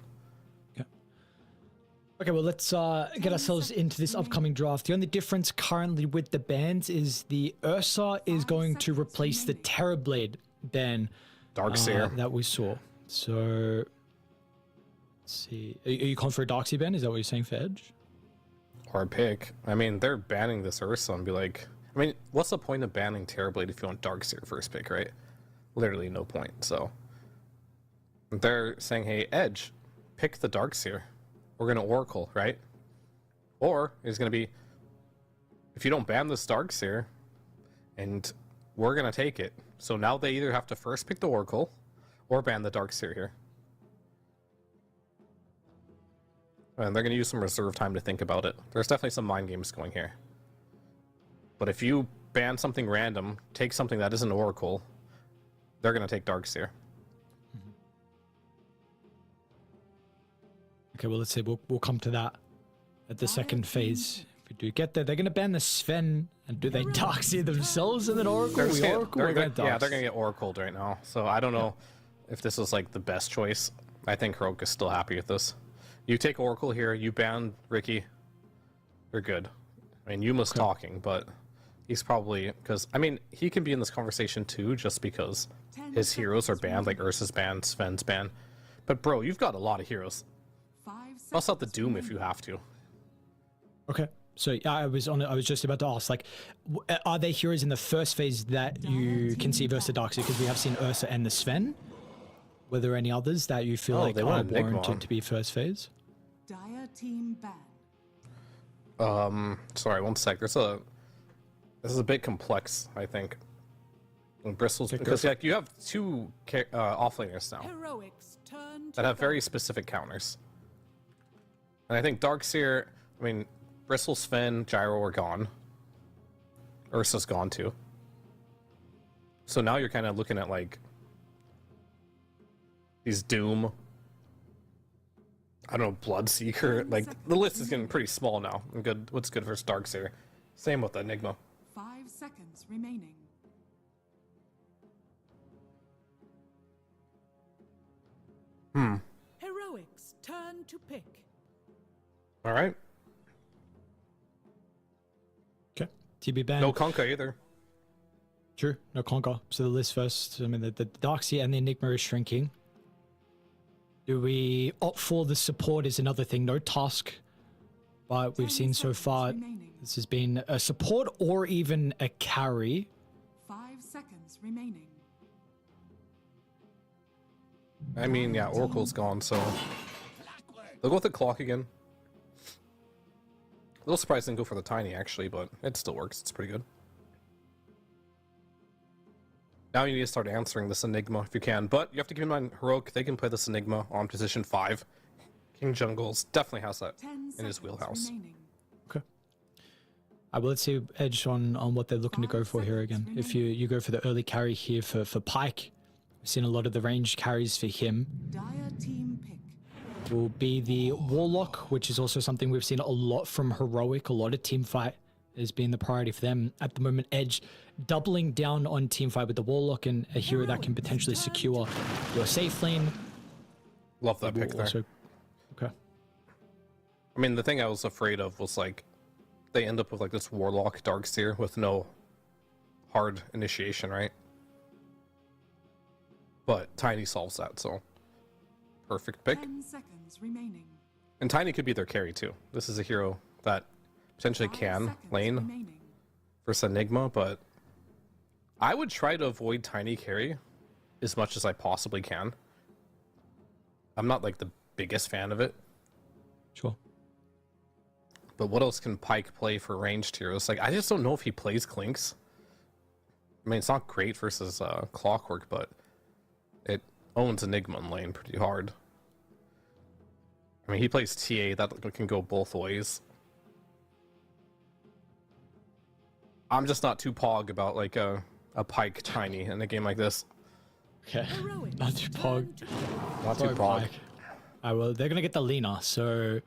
S6: Okay, well, let's get ourselves into this upcoming draft. The only difference currently with the bans is the Ursa is going to replace the Terrorblade ban
S7: Darkseer
S6: that we saw. So, let's see. Are you calling for a Darkseer ban? Is that what you're saying for Edge?
S7: Or pick. I mean, they're banning this Ursa and be like, I mean, what's the point of banning Terrorblade if you want Darkseer first pick, right? Literally no point. So, they're saying, hey, Edge, pick the Darkseer. We're going to Oracle, right? Or it's going to be, if you don't ban this Darkseer, and we're going to take it. So now they either have to first pick the Oracle or ban the Darkseer here. And they're going to use some reserve time to think about it. There's definitely some mind games going here. But if you ban something random, take something that isn't Oracle, they're going to take Darkseer.
S6: Okay, well, let's see. We'll come to that at the second phase. If we do get there, they're going to ban the Sven, and do they Darkseer themselves and then Oracle?
S7: They're
S6: Oracle?
S7: going to get Oracled right now. So I don't know if this was like the best choice. I think Heroic is still happy with this. You take Oracle here, you ban Ricky, you're good. I mean, Yuma's talking, but he's probably, because, I mean, he can be in this conversation too, just because his heroes are banned, like Ursa's banned, Sven's banned. But bro, you've got a lot of heroes. Bust out the Doom if you have to.
S6: Okay. So I was just about to ask, like, are there heroes in the first phase that you can see versus Darkseer? Because we have seen Ursa and the Sven. Were there any others that you feel like
S7: they
S6: are
S7: went Enigma
S6: warranted to be first phase?
S3: Dire team ban.
S7: Sorry, one sec. This is a bit complex, I think. When Bristol's, because like you have two offlaners now
S3: Heroics turn
S7: that have very specific counters. And I think Darkseer, I mean, Bristle, Sven, Gyro are gone. Ursa's gone too. So now you're kind of looking at like these Doom, I don't know, Bloodseeker. Like the list is getting pretty small now. And good, what's good for Darkseer? Same with Enigma.
S3: 5 seconds remaining. Heroics turn to pick.
S7: All right.
S6: Okay. TB ban.
S7: No Conka either.
S6: True. No Conquer. So the list first. I mean, the Darkseer and the Enigma is shrinking. Do we opt for the support is another thing. No task, but we've
S3: 10
S6: seen so
S3: seconds
S6: far
S3: remaining.
S6: this has been a support or even a carry.
S3: 5 seconds remaining.
S7: I mean, yeah, Oracle's gone, so they'll go with the clock again. A little surprised they didn't go for the tiny, actually, but it still works. It's pretty good. Now you need to start answering this Enigma if you can, but you have to keep in mind, Heroic, they can play this Enigma on position 5. King Jungles definitely has that
S3: 10
S7: in his
S3: seconds
S7: wheelhouse.
S3: remaining.
S6: Okay. Well, let's see Edge on what they're looking to go
S3: 5
S6: for here again.
S3: seconds
S6: If you go for the early carry here for Pyke, we've seen a lot of the ranged carries for him.
S3: Dire team pick.
S6: Will be the Warlock, which is also something we've seen a lot from Heroic. A lot of team fight has been the priority for them at the moment. Edge doubling down on team fight with the Warlock and a hero that can potentially secure your safe lane.
S7: Love that pick there.
S6: Also, okay.
S7: I mean, the thing I was afraid of was, like, they end up with, like, this Warlock Darkseer with no hard initiation, right? But Tiny solves that, so perfect pick.
S3: 10 seconds remaining.
S7: And Tiny could be their carry, too. This is a hero that potentially
S3: 5
S7: can
S3: seconds
S7: lane
S3: remaining.
S7: versus Enigma, but I would try to avoid Tiny carry as much as I possibly can. I'm not, like, the biggest fan of it,
S6: Sure.
S7: but what else can Pyke play for ranged heroes? Like, I just don't know if he plays Clinks. I mean, it's not great versus Clockwork, but it owns Enigma in lane pretty hard. I mean, he plays TA, that can go both ways. I'm just not too pog about, like, a Pyke Tiny in a game like this.
S6: Okay. Not too pog.
S7: Not too
S6: Sorry,
S7: pog.
S6: Pyke. Well, they're going to get the Lina, so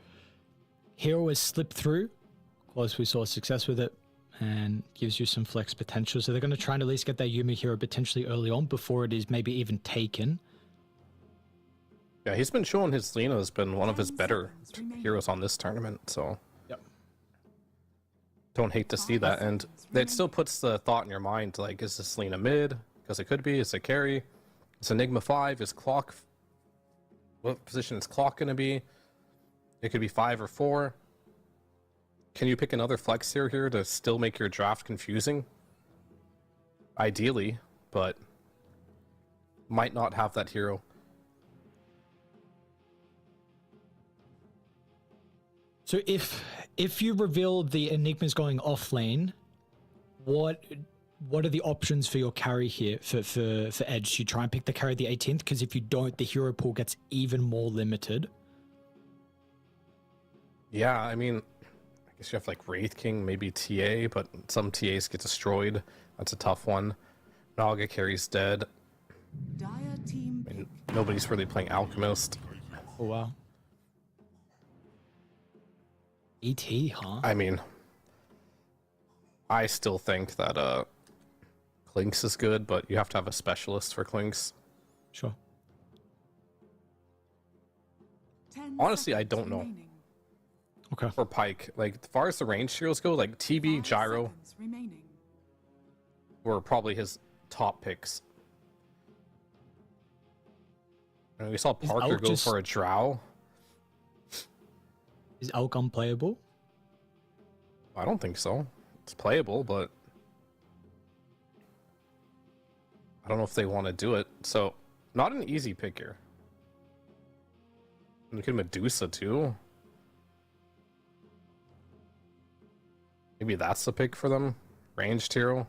S6: hero has slipped through. Of course, we saw success with it and gives you some flex potential. So they're going to try and at least get that Yumi hero potentially early on before it is maybe even taken.
S7: Yeah, he's been showing his Lina has been one of his better heroes on this tournament, so
S6: Yep.
S7: don't hate to see that. And it still puts the thought in your mind, like, is this Lina mid? Because it could be. Is it carry? Is Enigma 5? Is Clock... What position is Clock going to be? It could be 5 or 4. Can you pick another flex here to still make your draft confusing? Ideally, but might not have that hero.
S6: So if you reveal the Enigma's going off lane, what are the options for your carry here for Edge? You try and pick the carry the 18th, because if you don't, the hero pool gets even more limited.
S7: Yeah, I mean, I guess you have like Wraith King, maybe TA, but some TAs get destroyed. That's a tough one. Naga carries dead.
S3: Dire team
S7: I mean, nobody's really playing Alchemist.
S6: Oh wow. ET, huh?
S7: I mean, I still think that Clinks is good, but you have to have a specialist for Clinks.
S6: Sure.
S3: 10
S7: Honestly, I
S3: seconds
S7: don't know.
S3: remaining.
S6: Okay.
S7: For Pyke, like, as far as the range heroes go, like TB,
S3: 5
S7: Gyro
S3: seconds remaining.
S7: were probably his top picks. And we saw
S6: Is
S7: Parker
S6: Elk
S7: go
S6: just-
S7: for a Drow.
S6: Is Elk unplayable?
S7: I don't think so. It's playable, but I don't know if they want to do it. So, not an easy pick here. And you could Medusa too. Maybe that's the pick for them. Ranged hero.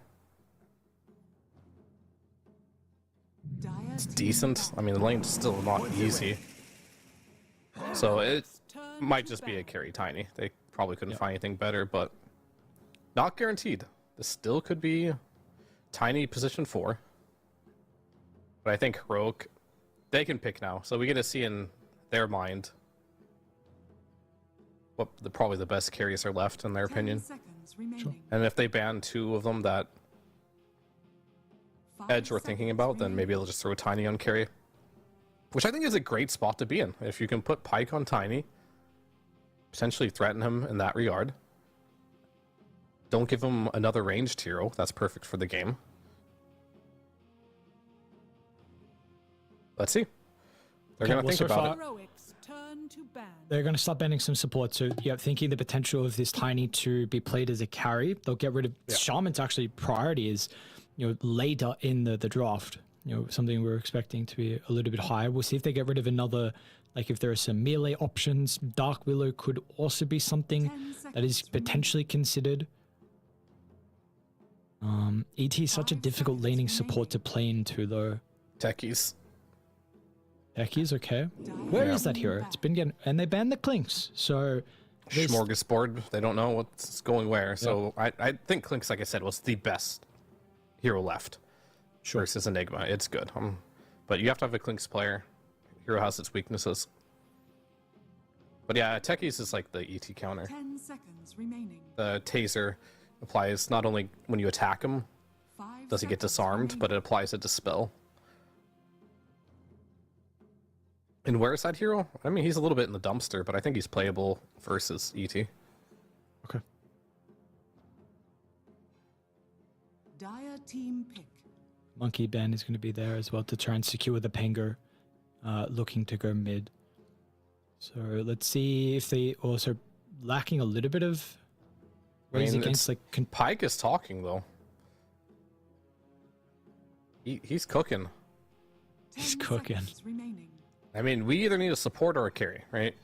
S3: Dire
S7: It's
S3: team
S7: decent. I mean, the lane's still not easy. So it might just be a carry Tiny. They probably couldn't find anything better, but not guaranteed. This still could be Tiny position 4. But I think Heroic, they can pick now. So we get to see in their mind what probably the best carries are left in their
S3: 10
S7: opinion.
S3: seconds remaining.
S7: And if they ban 2 of them that
S3: 5
S7: Edge we're thinking
S3: seconds
S7: about, then
S3: remaining.
S7: maybe they'll just throw Tiny on carry. Which I think is a great spot to be in. If you can put Pyke on Tiny, potentially threaten him in that regard. Don't give him another ranged hero. That's perfect for the game. Let's see. They're gonna
S6: well,
S7: think
S6: so
S7: about
S6: far-
S7: it.
S3: Heroics turn to ban.
S6: They're going to start banning some support. So, yeah, thinking the potential of this Tiny to be played as a carry, they'll get rid of Shaman's actually priority is, later in the draft. Something we're expecting to be a little bit higher. We'll see if they get rid of another, like if there are some melee options. Dark Willow could also be something
S3: 10
S6: that is
S3: seconds
S6: potentially considered. ET is such a
S3: 5
S6: difficult
S3: seconds
S6: laning support to
S3: remaining.
S6: play into though.
S7: Techies.
S6: Heck, he's okay. Where is that hero? It's been getting, and they banned the Clinks. So there's-
S7: Smorgasbord. They don't know what's going where. So I think Clinks, like I said, was the best hero left versus Enigma. It's good. But you have to have a Clinks player. Hero has its weaknesses. But yeah, Techies is like the ET counter.
S3: 10 seconds remaining.
S7: The taser applies not only when you attack him,
S3: 5
S7: does he get
S3: seconds
S7: disarmed,
S3: remaining.
S7: but it applies a dispel. And where is that hero? I mean, he's a little bit in the dumpster, but I think he's playable versus ET.
S6: Okay.
S3: Dire team pick.
S6: Monkey Ben is going to be there as well to try and secure the Pango, looking to go mid. So let's see if they also lacking a little bit of ways
S7: mean,
S6: against like
S7: Pike is talking though. He's cooking.
S6: He's
S3: 10
S6: cooking.
S3: seconds remaining.
S7: I mean, we either need a support or a carry, right?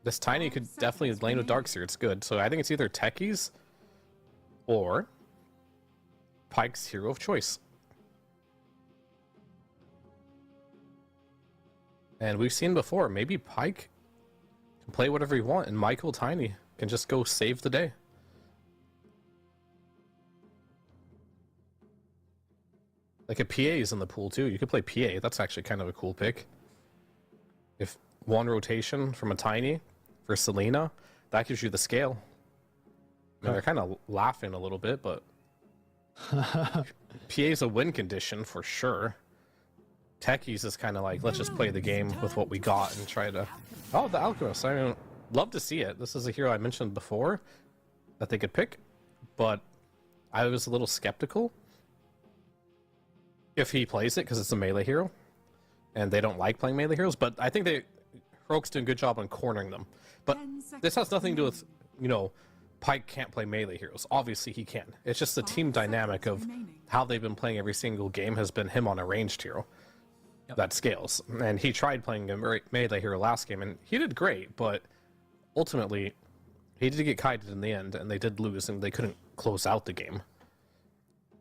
S7: This Tiny could
S3: 5
S7: definitely
S3: seconds
S7: lane with
S3: remaining.
S7: Darkseer. It's good. So I think it's either Techies or Pike's hero of choice. And we've seen before, maybe Pike can play whatever he wants, and Michael Tiny can just go save the day. Like a PA is in the pool too. You could play PA. That's actually kind of a cool pick. If one rotation from a Tiny for Selena, that gives you the scale. I mean, they're kind of laughing a little bit, but PA is a win condition for sure. Techies is kind of like, let's just play the game with what we got and try to... Oh, the Alchemist. I mean, love to see it. This is a hero I mentioned before that they could pick, but I was a little skeptical if he plays it because it's a melee hero and they don't like playing melee heroes, but I think Heroic's doing a good job on cornering them. But
S3: 10
S7: this has
S3: seconds
S7: nothing to do with, Pike can't play melee heroes. Obviously he can. It's just the team
S3: 5
S7: dynamic
S3: seconds
S7: of
S3: remaining.
S7: how they've been playing every single game has been him on a ranged hero that scales. And he tried playing a melee hero last game and he did great, but ultimately he did get kited in the end and they did lose and they couldn't close out the game.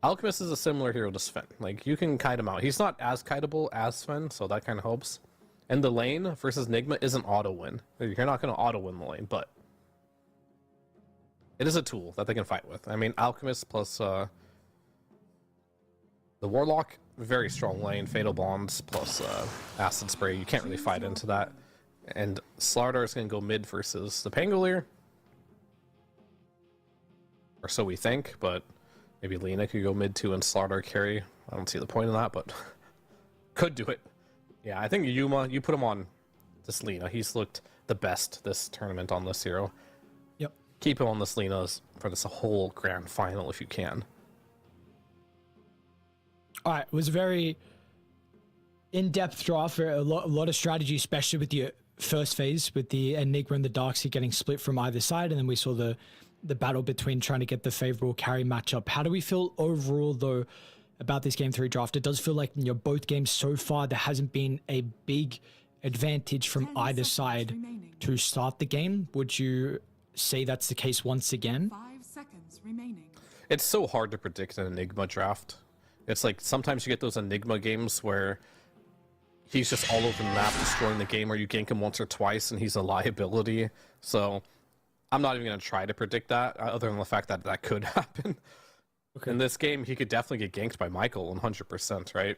S7: Alchemist is a similar hero to Sven. Like, you can kite him out. He's not as kiteable as Sven, so that kind of helps. And the lane versus Nigma isn't auto-win. You're not going to auto-win the lane, but it is a tool that they can fight with. I mean, Alchemist plus the Warlock, very strong lane. Fatal Bonds plus Acid Spray. You can't really fight into that. And Slardar is going to go mid versus the Pangolier. Or so we think, but maybe Lena could go mid too and Slardar carry. I don't see the point in that, but could do it. Yeah, I think Yuma, you put him on this Lena. He's looked the best this tournament on this hero.
S6: Yep.
S7: Keep him on this Lena's for this whole grand final if you can.
S6: All right, it was a very in-depth draft, a lot of strategy, especially with the first phase with the Enigma and the Darkseid getting split from either side, and then we saw the battle between trying to get the favorable carry matchup. How do we feel overall, though, about this Game 3 draft? It does feel like both games so far, there hasn't been a big advantage from
S3: 10
S6: either
S3: seconds
S6: side
S3: remaining.
S6: to start the game. Would you say that's the case once again?
S3: 5 seconds remaining.
S7: It's so hard to predict an Enigma draft. It's like sometimes you get those Enigma games where he's just all over the map destroying the game, or you gank him once or twice and he's a liability. So I'm not even going to try to predict that, other than the fact that that could happen. Okay. In this game, he could definitely get ganked by Michael 100%, right?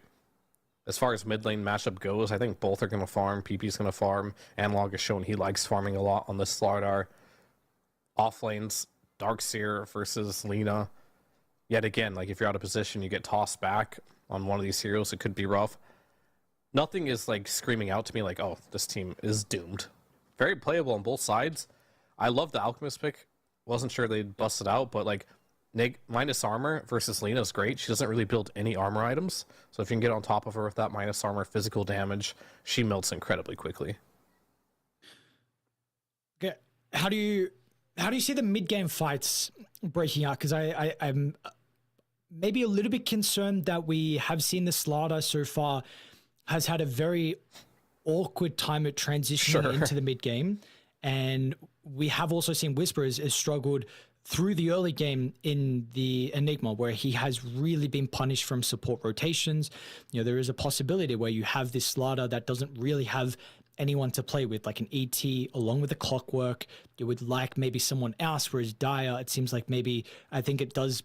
S7: As far as mid lane matchup goes, I think both are going to farm. PP's going to farm. Analog has shown he likes farming a lot on this Slardar. Off lanes, Darkseer versus Lena. Yet again, like if you're out of position, you get tossed back on one of these heroes, it could be rough. Nothing is like screaming out to me like, oh, this team is doomed. Very playable on both sides. I love the Alchemist pick. Wasn't sure they'd bust it out, but like minus armor versus Lina is great. She doesn't really build any armor items. So if you can get on top of her with that minus armor physical damage, she melts incredibly quickly.
S6: Okay. How do you see the mid game fights breaking out? Because I'm maybe a little bit concerned that we have seen the Slardar so far has had a very awkward time at transitioning into the mid game, and we have also seen Whisper has struggled through the early game in the Enigma, where he has really been punished from support rotations. You know, there is a possibility where you have this Slardar that doesn't really have anyone to play with, like an ET along with the Clockwork. You would like maybe someone else, whereas Dire, it seems like maybe, I think it does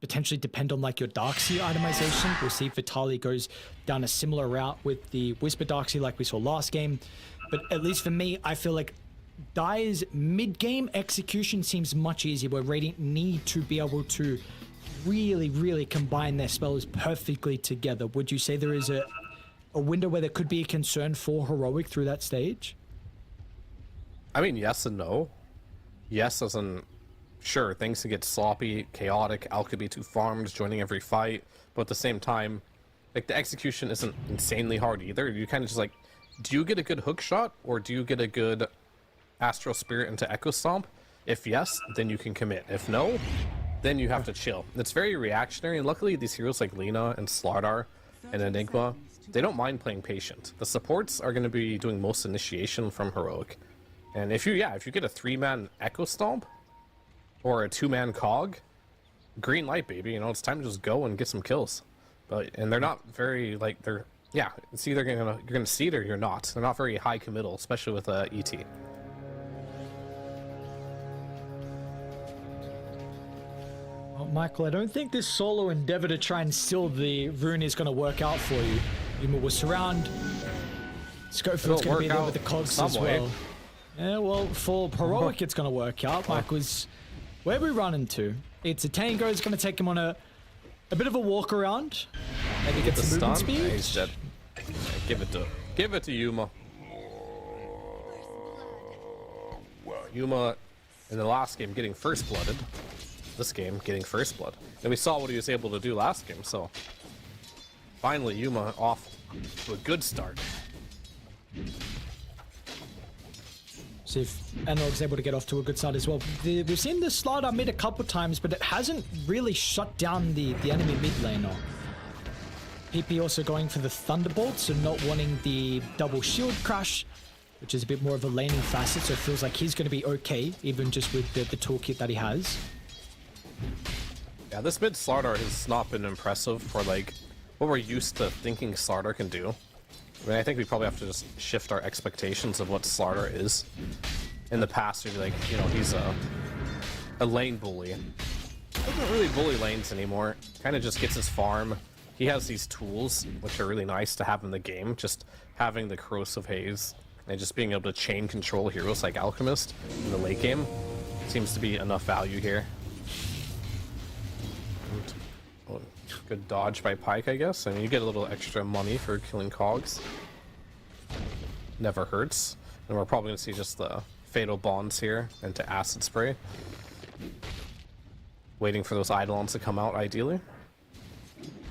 S6: potentially depend on like your Darkseer itemization. We'll see if Vitaly goes down a similar route with the Whisper Darkseer like we saw last game. But at least for me, I feel like Dire's mid-game execution seems much easier, where Radiant need to be able to really, really combine their spells perfectly together. Would you say there is a window where there could be a concern for Heroic through that stage?
S7: I mean, yes and no. Yes, as in, sure, things can get sloppy, chaotic, Alchemy 2 farms, joining every fight, but at the same time, like, the execution isn't insanely hard either. You kind of just like, do you get a good hook shot, or do you get a good Astral Spirit into Echo Stomp? If yes, then you can commit. If no, then you have to chill. It's very reactionary, and luckily these heroes like Lina and Slardar and Enigma, they don't mind playing patient. The supports are going to be doing most initiation from Heroic. And if you get a 3-man Echo Stomp or a 2-man Cog, green light, baby. You know, it's time to just go and get some kills. And they're not very, like, it's either you're gonna see it or you're not. They're not very high committal, especially with ET.
S6: Michael, I don't think this solo endeavor to try and steal the rune is going to work out for you. Yuma will surround. Scofield's going to be there with the cogs as well. Yeah, well, for Heroic, it's going to work out. Michael's, where are we running to? It's a Tango. It's going to take him on a bit of a walk around. Maybe get some movement speed.
S7: Yeah, he's dead. Yeah, give it to Yuma. Yuma, in the last game, getting first blooded. This game, getting first blood. And we saw what he was able to do last game, so finally Yuma off to a good start.
S6: See if Analog's able to get off to a good start as well. We've seen the Slardar mid a couple times, but it hasn't really shut down the enemy mid laner. PP also going for the Thunderbolt, so not wanting the double shield crash, which is a bit more of a laning facet, so it feels like he's going to be okay, even just with the toolkit that he has.
S7: Yeah, this mid Slardar has not been impressive for like what we're used to thinking Slardar can do. I mean, I think we probably have to just shift our expectations of what Slardar is. In the past, we'd be like, you know, he's a lane bully. Doesn't really bully lanes anymore. Kind of just gets his farm. He has these tools, which are really nice to have in the game. Just having the Corrosive Haze and just being able to chain control heroes like Alchemist in the late game seems to be enough value here. Good dodge by Pyke, I guess. I mean, you get a little extra money for killing cogs. Never hurts. And we're probably going to see just the Fatal Bonds here into Acid Spray. Waiting for those Eidolons to come out, ideally.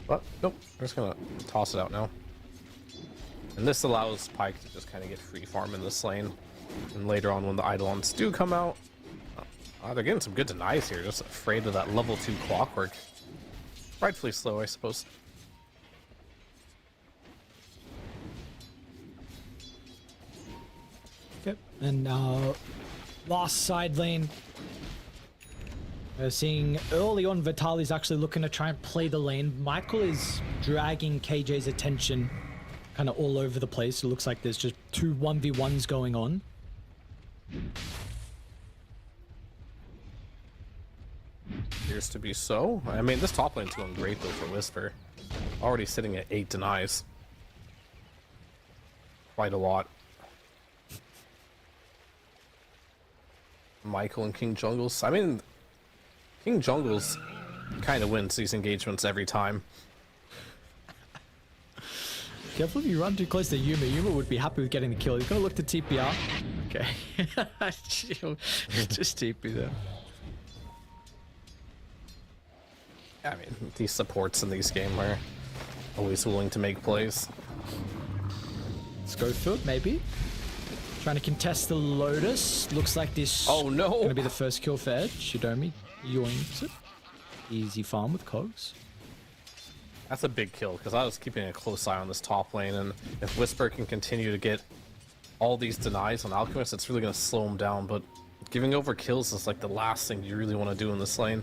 S7: But, nope. We're just going to toss it out now. And this allows Pyke to just kind of get free farm in this lane. And later on, when the Eidolons do come out, they're getting some good denies here. Just afraid of that level 2 Clockwork. Rightfully slow, I suppose.
S6: Okay, and last side lane. We're seeing early on Vitaly's actually looking to try and play the lane. Michael is dragging KJ's attention kind of all over the place. It looks like there's just 2 1v1s going on.
S7: Appears to be so. I mean, this top lane's going great though for Whisper. Already sitting at 8 denies. Quite a lot. Michael and King Jungles. I mean, King Jungles kind of wins these engagements every time.
S6: Careful if you run too close to Yuma. Yuma would be happy with getting the kill. He's going to look to TPR. Okay. Just TP there.
S7: I mean, these supports in these games are always willing to make plays.
S6: Schofield, maybe. Trying to contest the Lotus. Looks like this
S7: Oh no!
S6: going to be the first kill for Edge. Shidomi yoinks it. Easy farm with Cogs.
S7: That's a big kill, because I was keeping a close eye on this top lane, and if Whisper can continue to get all these denies on Alchemist, it's really going to slow him down, but giving over kills is like the last thing you really want to do in this lane.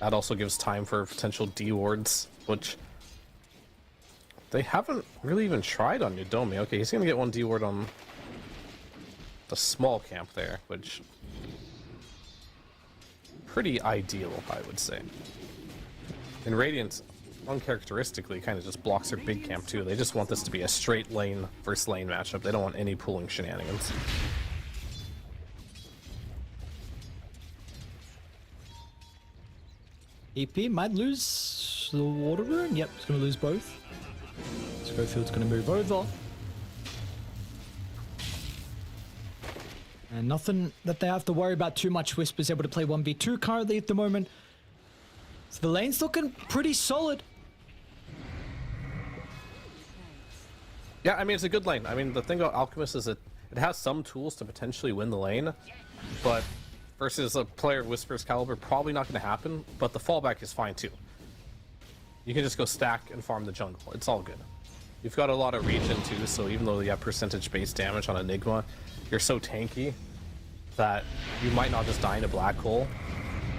S7: That also gives time for potential D wards, which they haven't really even tried on Yudomi. Okay, he's going to get one D ward on the small camp there, which pretty ideal, I would say. And Radiant, uncharacteristically, kind of just blocks their big camp too. They just want this to be a straight lane versus lane matchup. They don't want any pulling shenanigans.
S6: EP might lose the water rune. Yep, it's going to lose both. Schofield's going to move over. And nothing that they have to worry about too much. Whisper's able to play 1v2 currently at the moment. So the lane's looking pretty solid.
S7: Yeah, I mean, it's a good lane. I mean, the thing about Alchemist is it has some tools to potentially win the lane, but versus a player of Whisper's caliber, probably not going to happen, but the fallback is fine too. You can just go stack and farm the jungle. It's all good. You've got a lot of regen too, so even though you have percentage-based damage on Enigma, you're so tanky that you might not just die in a black hole.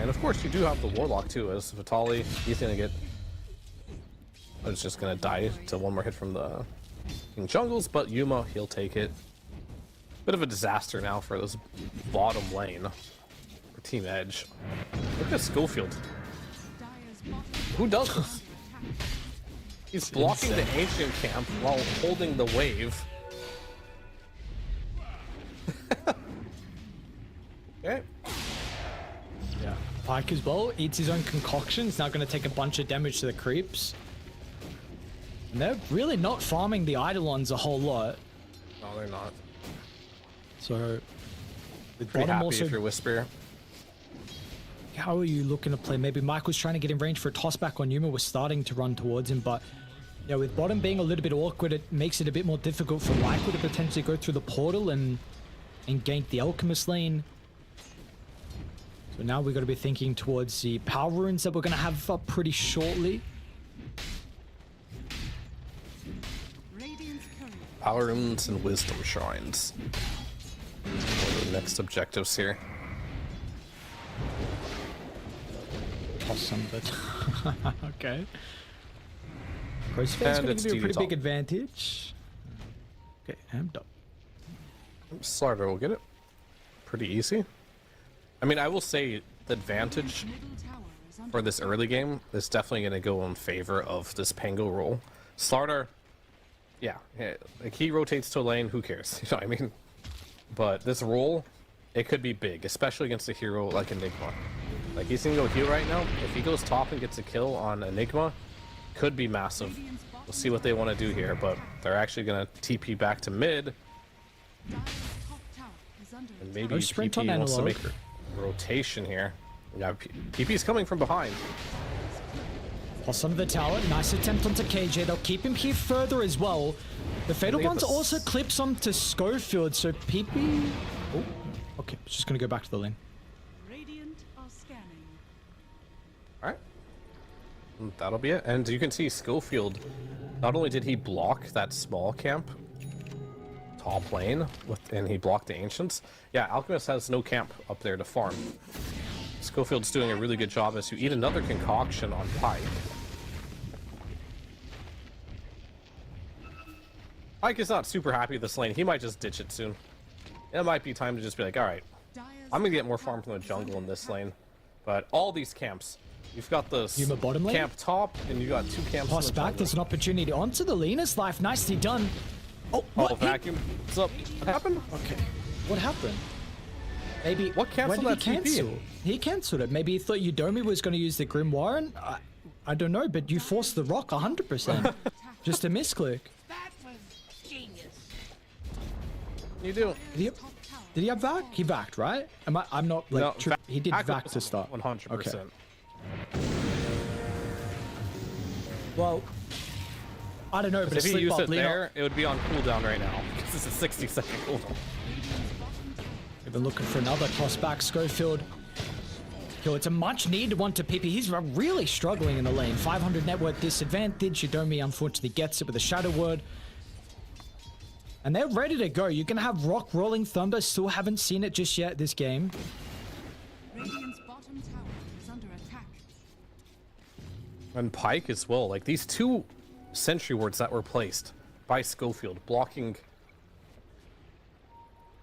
S7: And of course, you do have the Warlock too, as Vitali, he's going to get... It's just going to die to one more hit from the King Jungles, but Yuma, he'll take it. Bit of a disaster now for this bottom lane for Team Edge. Look at Schofield. Who does this? He's blocking the Ancient camp while holding the wave. Okay.
S6: Yeah. Pyke as well eats his own concoction. He's now going to take a bunch of damage to the creeps. And they're really not farming the Eidolons a whole lot.
S7: No, they're not.
S6: So, with
S7: Pretty
S6: bottom
S7: happy
S6: also,
S7: if you're Whisper.
S6: how are you looking to play? Maybe Mike was trying to get in range for a toss back on Yuma. Was starting to run towards him, but yeah, with bottom being a little bit awkward, it makes it a bit more difficult for Michael to potentially go through the portal and gank the Alchemist lane. So now we've got to be thinking towards the power runes that we're going to have up pretty shortly.
S7: Power runes and wisdom shrines. What are the next objectives here?
S6: Toss some of it. Okay. Crucifix
S7: And
S6: going
S7: it's
S6: to give you a pretty
S7: DD
S6: big
S7: top.
S6: advantage. Okay, amped up.
S7: Slaughter will get it. Pretty easy. I mean, I will say the advantage for this early game is definitely going to go in favor of this Pango role. Slaughter, yeah, like he rotates to a lane, who cares? You know what I mean? But this role, it could be big, especially against a hero like Enigma. Like, he's going to go heal right now. If he goes top and gets a kill on Enigma, could be massive. We'll see what they want to do here, but they're actually going to TP back to mid. And maybe
S6: Oh, sprint
S7: PP
S6: on
S7: wants to
S6: analog.
S7: make a rotation here. Yeah, PP's coming from behind.
S6: Plus under the tower, nice attempt onto KJ. They'll keep him here further as well. The Fatal
S7: They get
S6: Ones
S7: the
S6: also clips onto Schofield, so PP... Oh, okay, it's just going to go back to the lane.
S3: Radiant are scanning.
S7: Alright. That'll be it. And you can see Schofield, not only did he block that small camp, top lane, and he blocked the Ancients. Yeah, Alchemist has no camp up there to farm. Schofield's doing a really good job as you eat another concoction on Pyke. Pyke is not super happy with this lane. He might just ditch it soon. It might be time to just be like, alright, I'm gonna get more farm from the jungle in this lane. But all these camps, you've got the
S6: Yuma bottom lane?
S7: camp top, and you got two camps
S6: Toss
S7: in the
S6: back,
S7: jungle.
S6: there's an opportunity onto the Lena's life. Nicely done. Oh,
S7: Oh,
S6: what?
S7: vacuum. What's up? What happened?
S6: Okay. What happened? Maybe...
S7: What canceled
S6: when did he
S7: that TP?
S6: cancel? He cancelled it. Maybe he thought Yudomi was going to use the Grim Warren. I don't know, but you forced the rock 100%. Just a misclick.
S3: That was genius.
S7: You do.
S6: Yep. Did he have vac? He vac'd, right? I'm not like
S7: No,
S6: he did vac to start.
S7: 100%.
S6: Okay. Well, I don't know, but
S7: If he
S6: sleep
S7: used
S6: up,
S7: it
S6: Lino.
S7: there, it would be on cooldown right now. Because it's a 60-second cooldown.
S6: We've been looking for another toss back. Schofield. Yo, it's a much needed one to PP. He's really struggling in the lane. 500 net worth disadvantage. Yodomi unfortunately gets it with a Shadow Word. And they're ready to go. You're going to have Rock Rolling Thunder. Still haven't seen it just yet this game.
S3: Radiant's bottom tower is under attack.
S7: And Pike as well. Like, these two sentry wards that were placed by Schofield blocking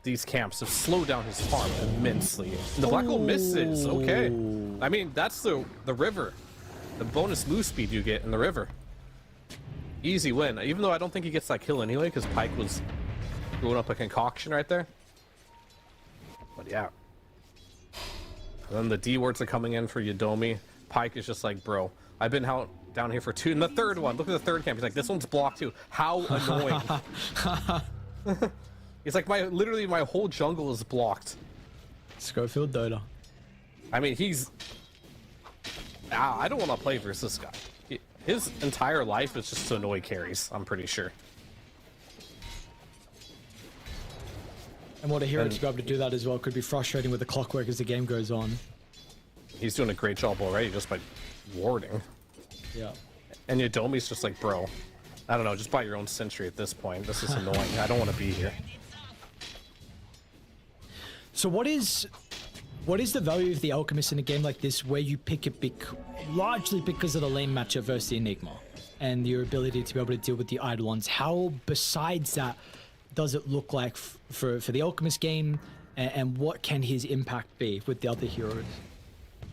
S7: these camps have slowed down his farm immensely. The Black Hole misses. Okay. I mean, that's the river. The bonus move speed you get in the river. Easy win. Even though I don't think he gets that kill anyway, because Pike was throwing up a concoction right there. But yeah. And then the D words are coming in for Yodomi. Pike is just like, bro, I've been out down here for 2. And the third one, look at the third camp. He's like, this one's blocked too. How annoying. He's like, literally my whole jungle is blocked.
S6: Schofield Dota.
S7: I mean, I don't want to play versus this guy. His entire life is just to annoy carries, I'm pretty sure.
S6: And what a hero to be able to do that as well could be frustrating with the clockwork as the game goes on.
S7: He's doing a great job already just by warding.
S6: Yeah.
S7: And Yodomi's just like, bro, I don't know, just buy your own sentry at this point. This is annoying. I don't want to be here.
S6: So what is the value of the Alchemist in a game like this where you pick it largely because of the lane matchup versus the Enigma and your ability to be able to deal with the Eidolons? How, besides that, does it look like for the Alchemist game, and what can his impact be with the other heroes?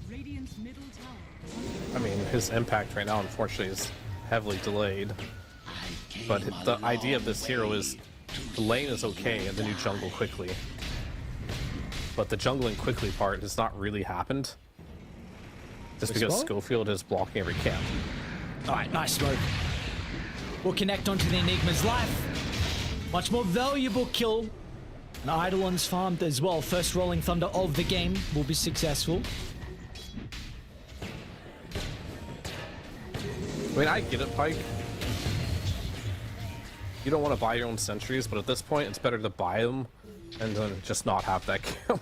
S3: Radiant's middle tower.
S7: I mean, his impact right now, unfortunately, is heavily delayed. But the idea of this hero is the lane is okay and then you jungle quickly. But the jungling quickly part has not really happened. Just because Schofield is blocking every camp.
S6: Alright, nice smoke. We'll connect onto the Enigma's life. Much more valuable kill. And Eidolon's farmed as well. First Rolling Thunder of the game will be successful.
S7: I mean, I get it, Pike. You don't want to buy your own sentries, but at this point, it's better to buy them and then just not have that camp.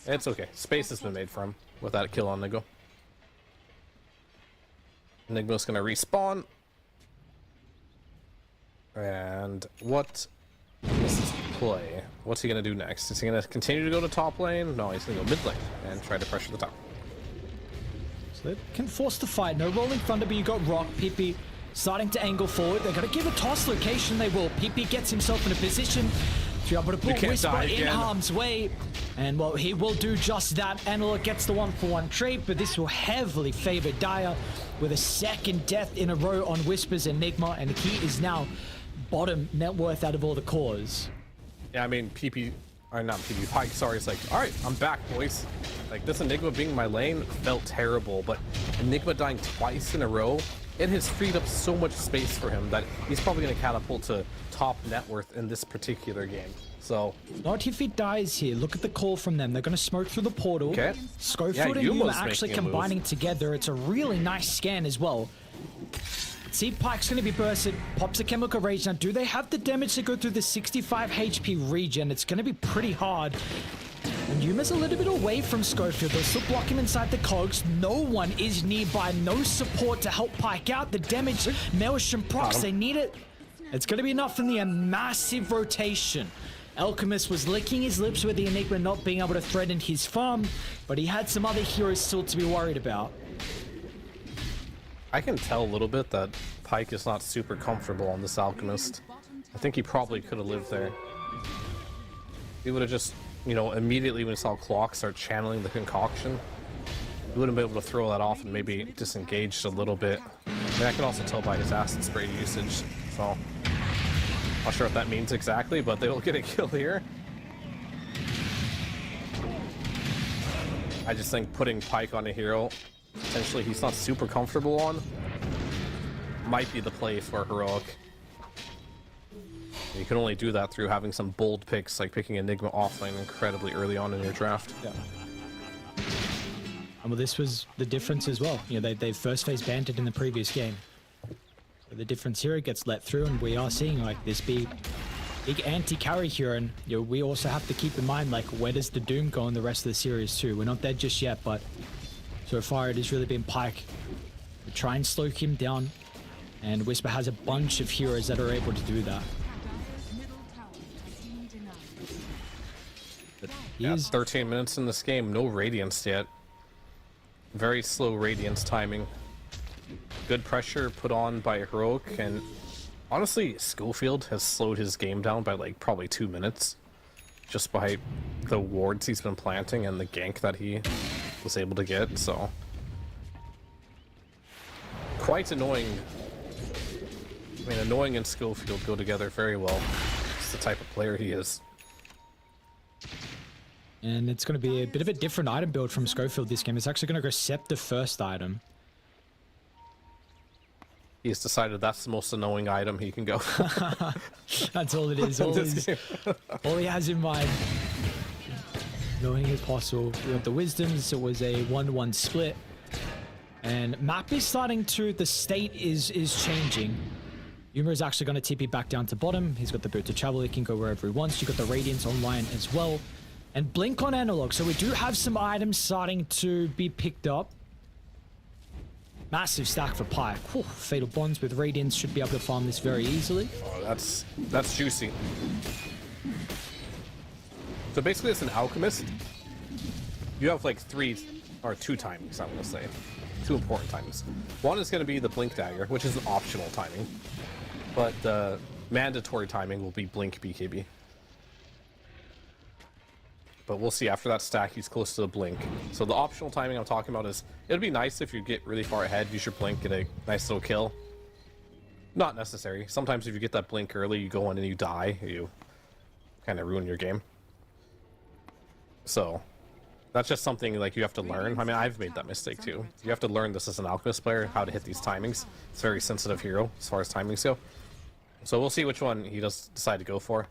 S7: It's okay. Space has been made for him with that kill on Nigo. Enigma's gonna respawn. And what is his play? What's he gonna do next? Is he gonna continue to go to top lane? No, he's gonna go mid lane and try to pressure the top.
S6: So they can force the fight. No Rolling Thunder, but you got Rock, PP starting to angle forward. They're gonna give a toss location, they will. PP gets himself in a position to be able to put Whisper in harm's way. And well, he will do just that. Analog gets the 1-for-1 trade, but this will heavily favor Dire with a second death in a row on Whisper's Enigma, and he is now bottom net worth out of all the cores.
S7: Yeah, I mean, Pike, sorry, it's like, alright, I'm back, boys. Like, this Enigma being my lane felt terrible, but Enigma dying twice in a row, it has freed up so much space for him that he's probably going to catapult to top net worth in this particular game. So,
S6: not if he dies here. Look at the call from them. They're going to smoke through the portal.
S7: Okay.
S6: Schofield and Yuma actually combining together. It's a really nice scan as well. See, Pike's going to be bursted. Pops a chemical rage. Now, do they have the damage to go through the 65 HP regen? It's going to be pretty hard. And Yuma's a little bit away from Schofield. They're still blocking inside the cogs. No one is nearby. No support to help Pike out. The damage, Maelstrom procs, they need it. It's going to be enough in the massive rotation. Alchemist was licking his lips with the Enigma not being able to threaten his farm, but he had some other heroes still to be worried about.
S7: I can tell a little bit that Pike is not super comfortable on this Alchemist. I think he probably could have lived there. He would have just, you know, immediately when he saw Clock start channeling the concoction, he wouldn't be able to throw that off and maybe disengaged a little bit. I mean, I can also tell by his acid spray usage, so not sure what that means exactly, but they will get a kill here. I just think putting Pike on a hero potentially he's not super comfortable on might be the play for Heroic. You can only do that through having some bold picks, like picking Enigma offlane incredibly early on in your draft.
S6: Yeah. And well, this was the difference as well. You know, they first phase banned it in the previous game. So the difference here, it gets let through, and we are seeing like this big anti-carry here. And you know, we also have to keep in mind, like, where does the Doom go in the rest of the series too? We're not there just yet, but so far it has really been Pyke to try and slow him down. And Whisper has a bunch of heroes that are able to do that.
S3: Dire's middle tower has been denied.
S6: But he
S7: Yeah,
S6: is
S7: 13 minutes in this game, no Radiance yet. Very slow Radiance timing. Good pressure put on by Heroic, and honestly, Schofield has slowed his game down by like probably 2 minutes. Just by the wards he's been planting and the gank that he was able to get, so. Quite annoying. I mean, annoying and Schofield go together very well. It's the type of player he is.
S6: And it's going to be a bit of a different item build from Schofield this game. It's actually going to go Scepter first item.
S7: He's decided that's the most annoying item he can go.
S6: That's all it is. All he has in mind. Annoying as possible. We have the Wisdoms. It was a 1-1 split. And map is starting to... The state is changing. Yuma is actually going to TP back down to bottom. He's got the boot to travel. He can go wherever he wants. You got the Radiance online as well. And Blink on Analog. So we do have some items starting to be picked up. Massive stack for Pyke. Whew, Fatal Bonds with Radiance should be able to farm this very easily.
S7: Oh, that's juicy. So basically, it's an alchemist. You have like 2 timings, I want to say. 2 important timings. One is going to be the Blink Dagger, which is an optional timing. But the mandatory timing will be Blink BKB. But we'll see after that stack, he's close to the Blink. So the optional timing I'm talking about is, it'd be nice if you get really far ahead, use your Blink, get a nice little kill. Not necessary. Sometimes if you get that Blink early, you go in and you die, you kind of ruin your game. So that's just something like you have to learn. I mean, I've made that mistake too. You have to learn this as an Alchemist player, how to hit these timings. It's a very sensitive hero as far as timings go. So we'll see which one he does decide to go for.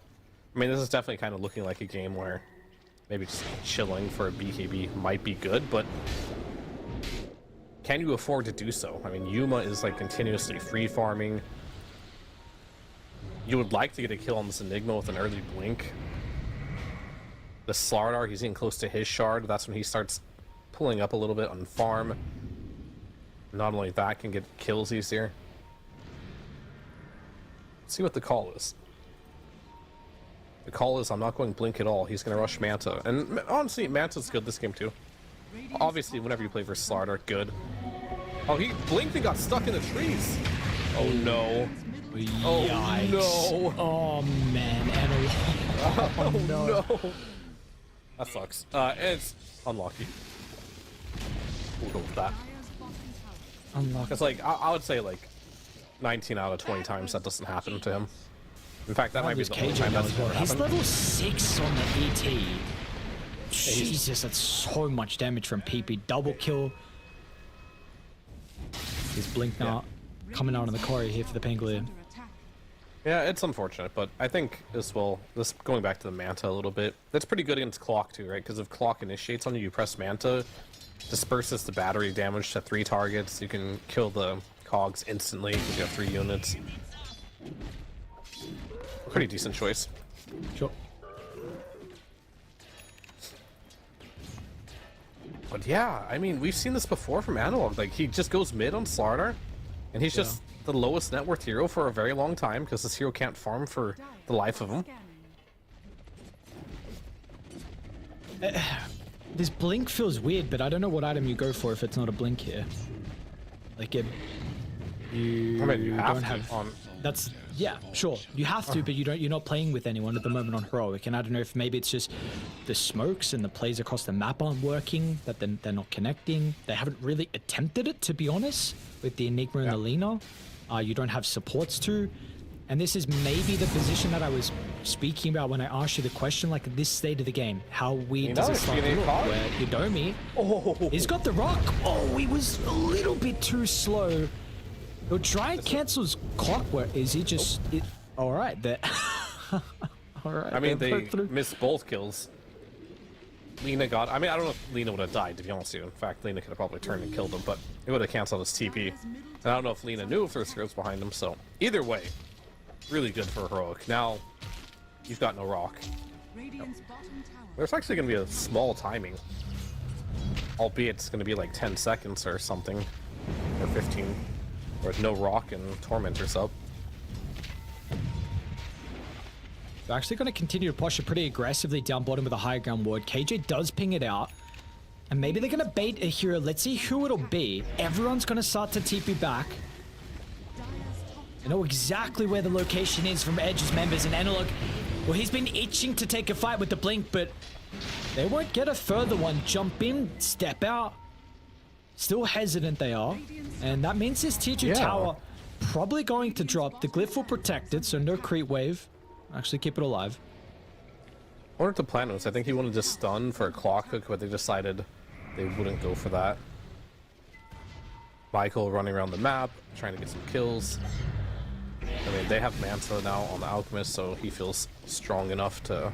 S7: I mean, this is definitely kind of looking like a game where maybe just chilling for a BKB might be good, but can you afford to do so? I mean, Yuma is like continuously free farming. You would like to get a kill on this Enigma with an early Blink. The Slardar, he's getting close to his shard. That's when he starts pulling up a little bit on farm. Not only that, can get kills easier. Let's see what the call is. The call is, I'm not going Blink at all. He's going to rush Manta. And honestly, Manta's good this game too. Obviously, whenever you play versus Slardar, good. Oh, he blinked and got stuck in the trees. Oh no. Oh
S6: Yikes.
S7: no.
S6: Oh man, Analog.
S7: Oh no. That sucks. It's unlucky. We'll go with that.
S3: Dire's bottom tower
S6: Unlucky.
S7: It's like, I would say like 19 out of 20 times that doesn't happen to him. In fact, that might be
S6: There's
S7: the only
S6: KJ
S7: time
S6: now
S7: that's
S6: as well.
S7: ever
S6: He's
S7: happened.
S6: level 6 on the ET. Jesus, that's so much damage from PP. Double kill. His Blink now coming out on the quarry here for the Pangolier.
S3: under attack.
S7: Yeah, it's unfortunate, but I think as well, this going back to the Manta a little bit, that's pretty good against Clock too, right? Because if Clock initiates on you, you press Manta, disperses the battery damage to 3 targets, you can kill the cogs instantly because you have 3 units. Pretty decent choice.
S6: Sure.
S7: But yeah, I mean, we've seen this before from Analog. Like, he just goes mid on Slardar, and he's just the lowest net worth hero for a very long time because this hero can't farm for the life of him.
S3: Scanning.
S6: This Blink feels weird, but I don't know what item you go for if it's not a Blink here. Like, you
S7: I mean, you have
S6: don't
S7: to
S6: have...
S7: on.
S6: That's, yeah, sure. You have to, but you're not playing with anyone at the moment on Heroic. And I don't know if maybe it's just the smokes and the plays across the map aren't working, that they're not connecting. They haven't really attempted it, to be honest, with the Enigma and the Lina. You don't have supports too. And this is maybe the position that I was speaking about when I asked you the question, like at this state of the game. How weird does it start to look? Where Yudomi, he's got the rock. Oh, he was a little bit too slow. He'll try and cancel his clock. Where is he just? All right, there. All right.
S7: I mean,
S6: they've
S7: they
S6: put through.
S7: missed both kills. Lena got. I mean, I don't know if Lena would have died, to be honest with you. In fact, Lena could have probably turned and killed him, but it would have canceled his TP. And I don't know if Lena knew if there were scopes behind him, so either way, really good for Heroic. Now, you've got no rock.
S3: Radiant's bottom tower
S7: There's actually going to be a small timing. Albeit it's going to be like 10 seconds or something. Or 15. With no rock and Tormentor's up.
S6: They're actually going to continue to push it pretty aggressively down bottom with a high ground ward. KJ does ping it out. And maybe they're going to bait a hero. Let's see who it'll be. Everyone's going to start to TP back. I know exactly where the location is from Edge's members. And Analog, well, he's been itching to take a fight with the Blink, but they won't get a further one. Jump in, step out. Still hesitant they are. And that means this tier 2 tower probably going to drop. The glyph will protect it, so no creep wave. Actually keep it alive.
S7: I wonder what the plan was. I think he wanted to stun for a clock hook, but they decided they wouldn't go for that. Michael running around the map, trying to get some kills. I mean, they have Manta now on the Alchemist, so he feels strong enough to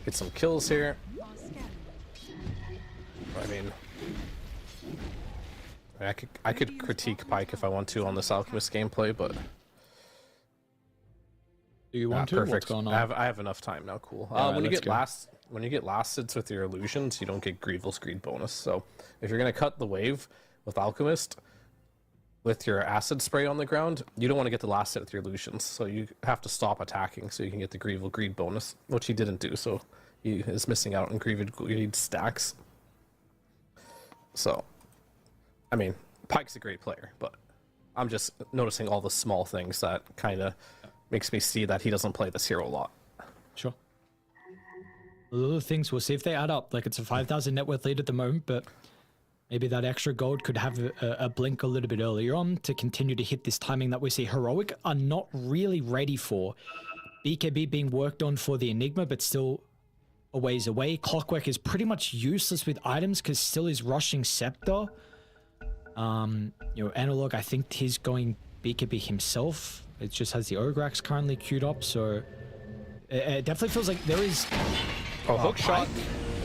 S7: get some kills here. I mean, I could critique Pyke if I want to on this Alchemist gameplay, but
S6: Do you want to?
S7: perfect.
S6: What's going on?
S7: I have enough time now. Cool.
S6: Alright,
S7: When you
S6: let's
S7: get
S6: go.
S7: when you get last hits with your illusions, you don't get Grievel's Greed bonus. So if you're gonna cut the wave with Alchemist with your acid spray on the ground, you don't want to get the last hit with your illusions. So you have to stop attacking so you can get the Grievel Greed bonus, which he didn't do. So he is missing out on Grievel Greed stacks. So, I mean, Pyke's a great player, but I'm just noticing all the small things that kind of makes me see that he doesn't play this hero a lot.
S6: Sure. The little things, we'll see if they add up. Like, it's a 5,000 net worth lead at the moment, but maybe that extra gold could have a blink a little bit earlier on to continue to hit this timing that we see. Heroic are not really ready for. BKB being worked on for the Enigma, but still a ways away. Clockwork is pretty much useless with items because still is rushing Scepter. Analog, I think he's going BKB himself. It just has the Ograx currently queued up, so it definitely feels like there is
S7: Hook shot.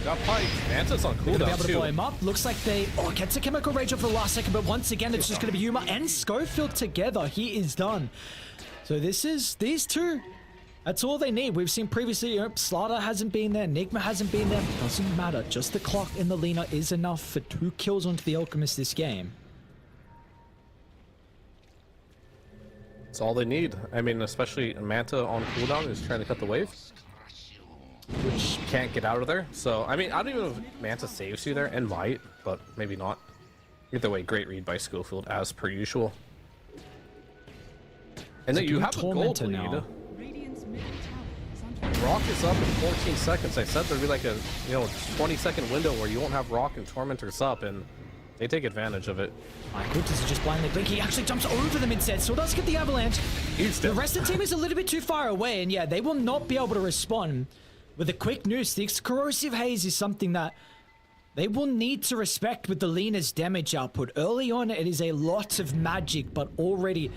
S7: Got Pyke. Manta's on
S6: gonna be able
S7: cooldown
S6: to blow
S7: too.
S6: him up. Looks like they gets a chemical rage up for the last second, but once again it's just gonna be Yuma and Schofield together. He is done. So this is these two. That's all they need. We've seen previously, Slaughter hasn't been there, Enigma hasn't been there. Doesn't matter. Just the clock in the Lena is enough for 2 kills onto the Alchemist this game.
S7: That's all they need. I mean, especially Manta on cooldown is trying to cut the wave, which can't get out of there. So, I mean, I don't even know if Manta saves you there, and might, but maybe not. Either way, great read by Schofield as per usual. And then you have a gold
S6: Tormentor
S7: lead.
S6: now.
S3: Radiant's middle tower is under
S7: Rock is up in 14 seconds. I said there'd be like a 20-second window where you won't have Rock and Tormentor's up, and they take advantage of it.
S6: Michael, does he just blindly blink? He actually jumps over them instead, so does get the avalanche.
S7: He's
S6: The
S7: dead.
S6: rest of the team is a little bit too far away, and yeah, they will not be able to respond. With a quick noose, the corrosive haze is something that they will need to respect with the Lena's damage output. Early on, it is a lot of magic, but already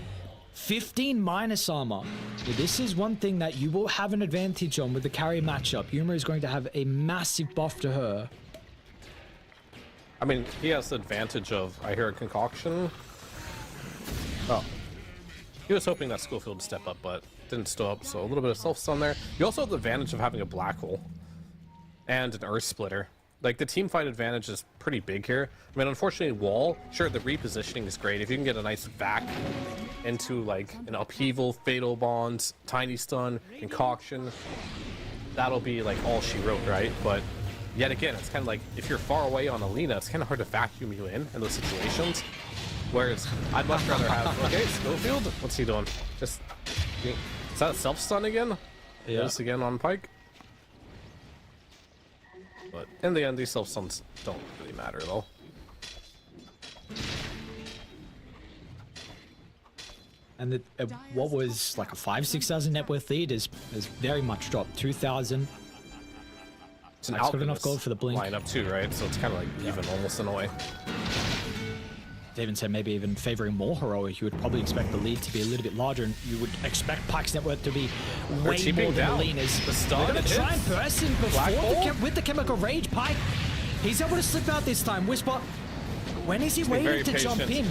S6: 15 minus armor. So this is one thing that you will have an advantage on with the carry matchup. Yuma is going to have a massive buff to her.
S7: I mean, he has the advantage of, I hear a concoction. Oh. He was hoping that Schofield would step up, but didn't step up, so a little bit of self-stun there. You also have the advantage of having a black hole and an earth splitter. Like, the team fight advantage is pretty big here. I mean, unfortunately, wall, sure, the repositioning is great. If you can get a nice vac into, like, an upheaval, fatal bonds, tiny stun, concoction, that'll be, like, all she wrote, right? But yet again, it's kind of like, if you're far away on Alina, it's kind of hard to vacuum you in those situations. Whereas, I'd much rather have, okay, Schofield, what's he doing? Just, is that a self-stun again?
S6: Yeah.
S7: Yes, again on Pyke. But in the end, these self-stuns don't really matter, though.
S6: And what was like a 5,000-6,000 net worth lead is very much dropped. 2,000.
S7: It's an
S6: That's good enough
S7: Alchemist
S6: gold for the blink.
S7: lineup too, right? So it's kind of like even almost in a way.
S6: even say maybe even favoring more heroic. You would probably expect the lead to be a little bit larger, and you would expect Pike's net worth to be way more than Melina's.
S7: The stun
S6: They're going to try and burst in before with the chemical rage. Pike, he's able to slip out this time. Whisper, when is he waiting to jump in?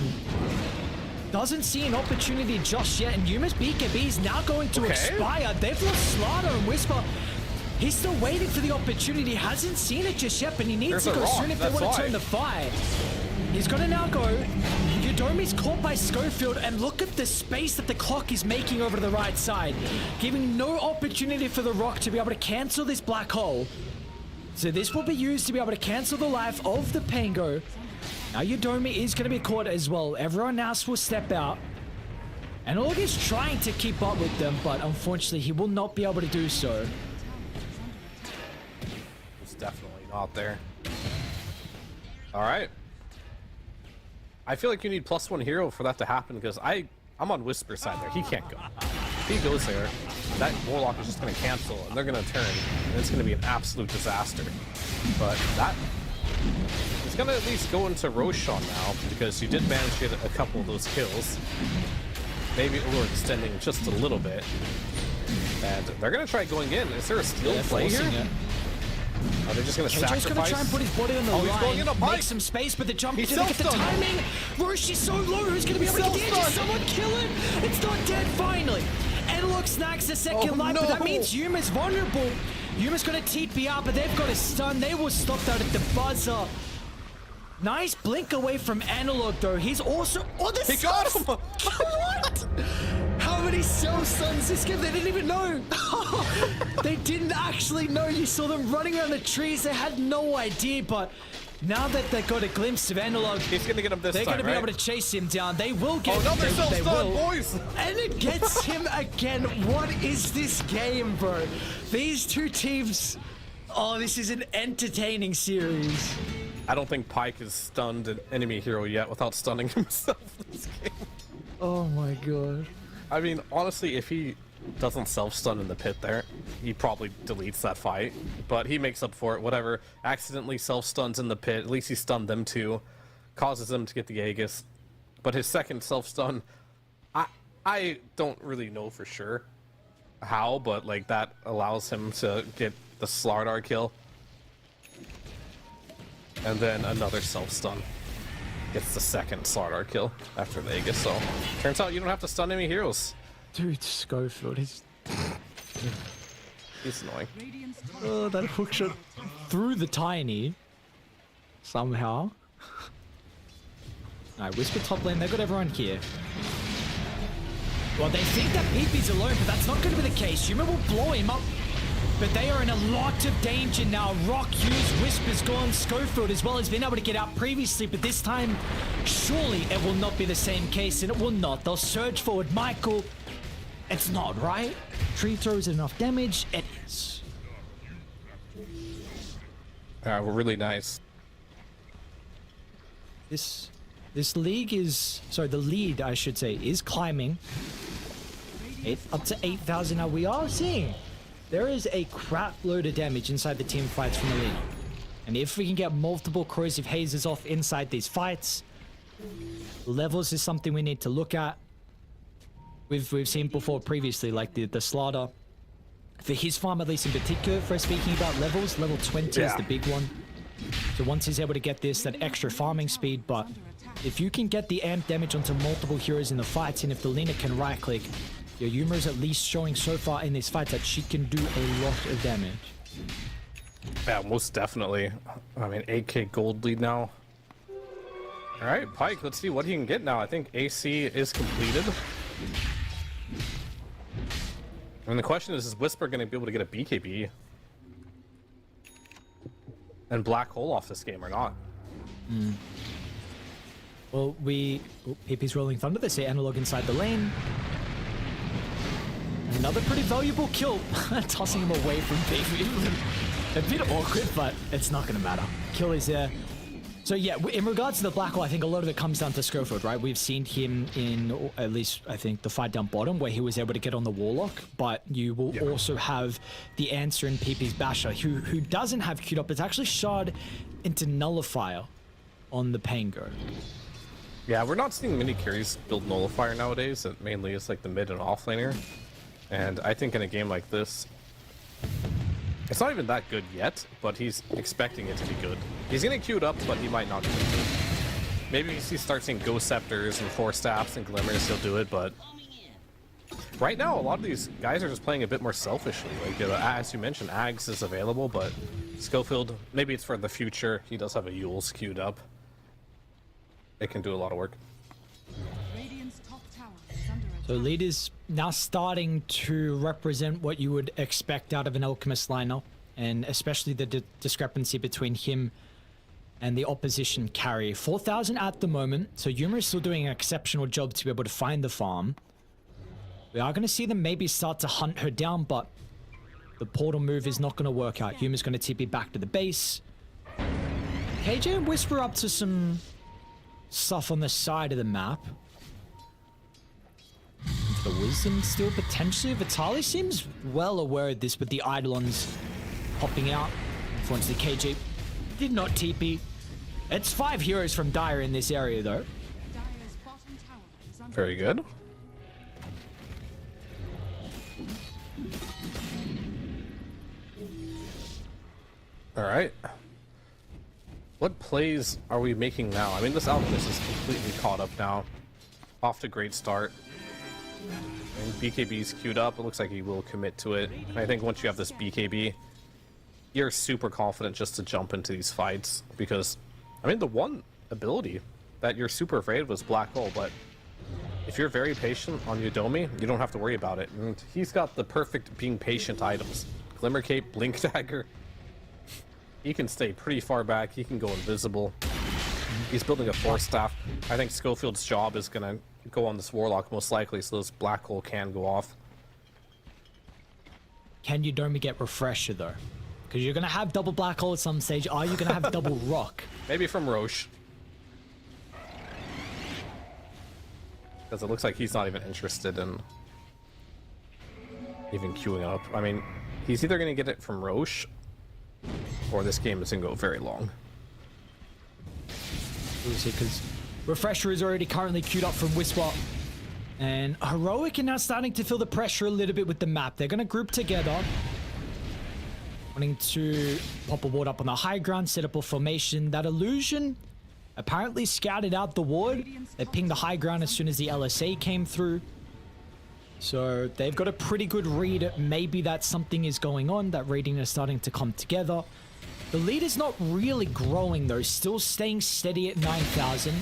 S6: Doesn't see an opportunity just yet, and Yuma's BKB is now going to expire. They've lost Slaughter and Whisper. He's still waiting for the opportunity. Hasn't seen it just yet, but he needs to go soon if they want to turn the fight. He's going to now go. Yudomi's caught by Schofield, and look at the space that the clock is making over to the right side, giving no opportunity for the Rock to be able to cancel this black hole. So this will be used to be able to cancel the life of the Pango. Now Yudomi is going to be caught as well. Everyone else will step out. And Org is trying to keep up with them, but unfortunately he will not be able to do so.
S7: It's definitely not there. Alright. I feel like you need +1 hero for that to happen, because I'm on Whisper's side there. He can't go. If he goes there, that Warlock is just going to cancel, and they're going to turn, and it's going to be an absolute disaster. But that... He's going to at least go into Roshan now, because you did manage to get a couple of those kills. Maybe overextending just a little bit. And they're going to try going in. Is there a steal play here? Are they just going to sacrifice?
S6: Going to try and put his body on the line,
S7: going in a
S6: make some space, but the jump didn't get the timing. Rosh is so low, who's going to be able to get damage? Someone kill him! It's not dead, finally! Analog snags the second life, but that means Yuma's vulnerable. Yuma's going to TP out, but they've got a stun. They will stop that at the buzzer. Nice blink away from Analog, though. He's also... Oh, this... He got him! What? How many self-stuns this game? They didn't even know. They didn't actually know. You saw them running around the trees. They had no idea, but now that they got a glimpse of Analog,
S7: he's going to get him this time,
S6: they're going to be able to chase him down. They will get him.
S7: Another self-stun, boys!
S6: And it gets him again. What is this game, bro? These two teams... Oh, this is an entertaining series.
S7: I don't think Pike has stunned an enemy hero yet without stunning himself this game.
S6: Oh my god.
S7: I mean, honestly, if he doesn't self-stun in the pit there, he probably deletes that fight. But he makes up for it, whatever. Accidentally self-stuns in the pit, at least he stunned them too. Causes them to get the Aegis. But his second self-stun, I don't really know for sure how, but like that allows him to get the Slardar kill. And then another self-stun. Gets the second Slardar kill after the Aegis, so... Turns out you don't have to stun any heroes.
S6: Dude, Schofield, he's
S7: annoying.
S6: Oh, that hook shot through the tiny. Somehow. Alright, Whisper top lane, they've got everyone here. Well, they think that PP's alone, but that's not going to be the case. Yuma will blow him up. But they are in a lot of danger now. Rock used, Whisper's gone, Schofield as well has been able to get out previously, but this time, surely it will not be the same case, and it will not. They'll surge forward. Michael, it's not, right? Tree throws enough damage. It is.
S7: Alright, we're really nice.
S6: This league is, sorry, the lead, I should say, is climbing. Up to 8,000 now. We are seeing there is a crap load of damage inside the team fights from the league. And if we can get multiple corrosive hazes off inside these fights, levels is something we need to look at. We've seen before previously, like the Slaughter. For his farm, at least in particular, for speaking about levels, level 20 is the big one. So once he's able to get this, that extra farming speed, but if you can get the amp damage onto multiple heroes in the fights, and if the Lina can right click, your Yuma is at least showing so far in this fight that she can do a lot of damage.
S7: Yeah, most definitely. I mean, 8k gold lead now. Alright, Pike, let's see what he can get now. I think AC is completed. And the question is Whisper going to be able to get a BKB and Black Hole off this game or not?
S6: Well, PP's rolling Thunder. They say Analog inside the lane. Another pretty valuable kill. Tossing him away from PP. A bit awkward, but it's not going to matter. Kill is there. So yeah, in regards to the Black Hole, I think a lot of it comes down to Schofield, right? We've seen him in, at least, I think, the fight down bottom, where he was able to get on the Warlock, but you will also have the answer in PP's Basher, who doesn't have queued up. It's actually shard into Nullifier on the Pango.
S7: Yeah, we're not seeing many carries build Nullifier nowadays. It mainly is like the mid and offlaner. And I think in a game like this, it's not even that good yet, but he's expecting it to be good. He's getting queued up, but he might not do it. Maybe if he starts seeing Ghost Scepters and Force Staffs and Glimmers, he'll do it, but right now, a lot of these guys are just playing a bit more selfishly. Like, as you mentioned, Ags is available, but Schofield, maybe it's for the future. He does have a Yule's queued up. It can do a lot of work.
S3: Radiant's top tower is under attack.
S6: So leaders now starting to represent what you would expect out of an Alchemist lineup, and especially the discrepancy between him and the opposition carry. 4,000 at the moment, so Yuma is still doing an exceptional job to be able to find the farm. We are going to see them maybe start to hunt her down, but the portal move is not going to work out. Yuma's going to TP back to the base. KJ and Whisper up to some stuff on the side of the map. The Wisdom still potentially. Vitali seems well aware of this with the Eidolons popping out. Unfortunately, KJ did not TP. It's 5 heroes from Dire in this area, though.
S3: Dire's bottom tower is under
S7: Very good. All right. What plays are we making now? I mean, this Alchemist is completely caught up now. Off to a great start. And BKB's queued up. It looks like he will commit to it. And I think once you have this BKB, you're super confident just to jump into these fights. Because, I mean, the one ability that you're super afraid of was Black Hole, but if you're very patient on Yudomi, you don't have to worry about it. And he's got the perfect being patient items. Glimmer Cape, Blink Dagger. He can stay pretty far back. He can go invisible. He's building a Force Staff. I think Schofield's job is going to go on this Warlock most likely, so this Black Hole can go off.
S6: Can Yudomi get Refresher, though? Because you're going to have double Black Hole at some stage. Are you going to have double Rock?
S7: Maybe from Roche. Because it looks like he's not even interested in even queuing up. I mean, he's either going to get it from Roche, or this game is going to go very long.
S6: We'll see, because Refresher is already currently queued up from Whisper. And Heroic are now starting to feel the pressure a little bit with the map. They're going to group together. Wanting to pop a ward up on the high ground, set up a formation. That illusion apparently scouted out the ward. They pinged the high ground as soon as the LSA came through. So they've got a pretty good read. Maybe that something is going on, that rating is starting to come together. The lead is not really growing though, still staying steady at 9,000.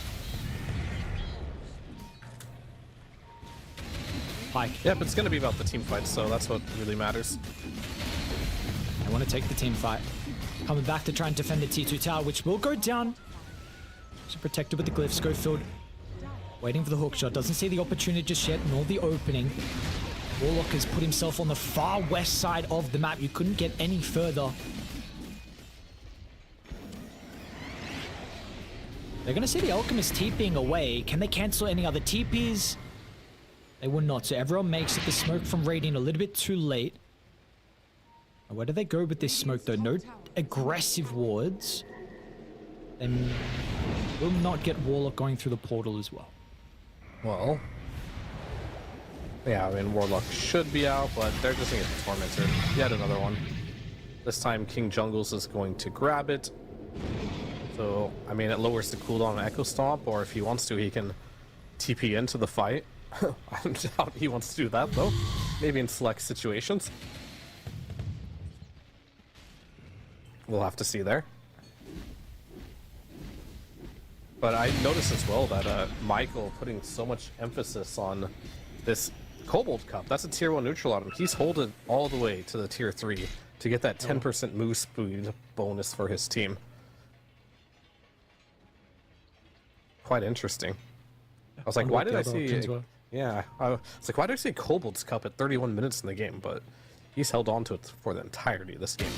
S6: Pike.
S7: Yeah, but it's going to be about the team fight, so that's what really matters.
S6: I want to take the team fight. Coming back to try and defend the T2 tower, which will go down. So protected with the glyphs. Schofield waiting for the hook shot. Doesn't see the opportunity just yet, nor the opening. Warlock has put himself on the far west side of the map. You couldn't get any further. They're going to see the Alchemist TPing away. Can they cancel any other TPs? They will not. So everyone makes it. The smoke from Radiant a little bit too late. Where do they go with this smoke though? No aggressive wards. They will not get Warlock going through the portal as well.
S7: Well, yeah, I mean, Warlock should be out, but they're just going to get the Tormentor. Yet another one. This time, King Jungles is going to grab it. So, I mean, it lowers the cooldown on Echo Stomp, or if he wants to, he can TP into the fight. I doubt he wants to do that, though. Maybe in select situations. We'll have to see there. But I noticed as well that Michael putting so much emphasis on this Kobold Cup. That's a tier 1 neutral on him. He's holding all the way to the tier 3 to get that 10% move speed bonus for his team. Quite interesting. I was like, why did I see... Yeah, I was like, why did I see Kobold's Cup at 31 minutes in the game? But he's held on to it for the entirety of this game.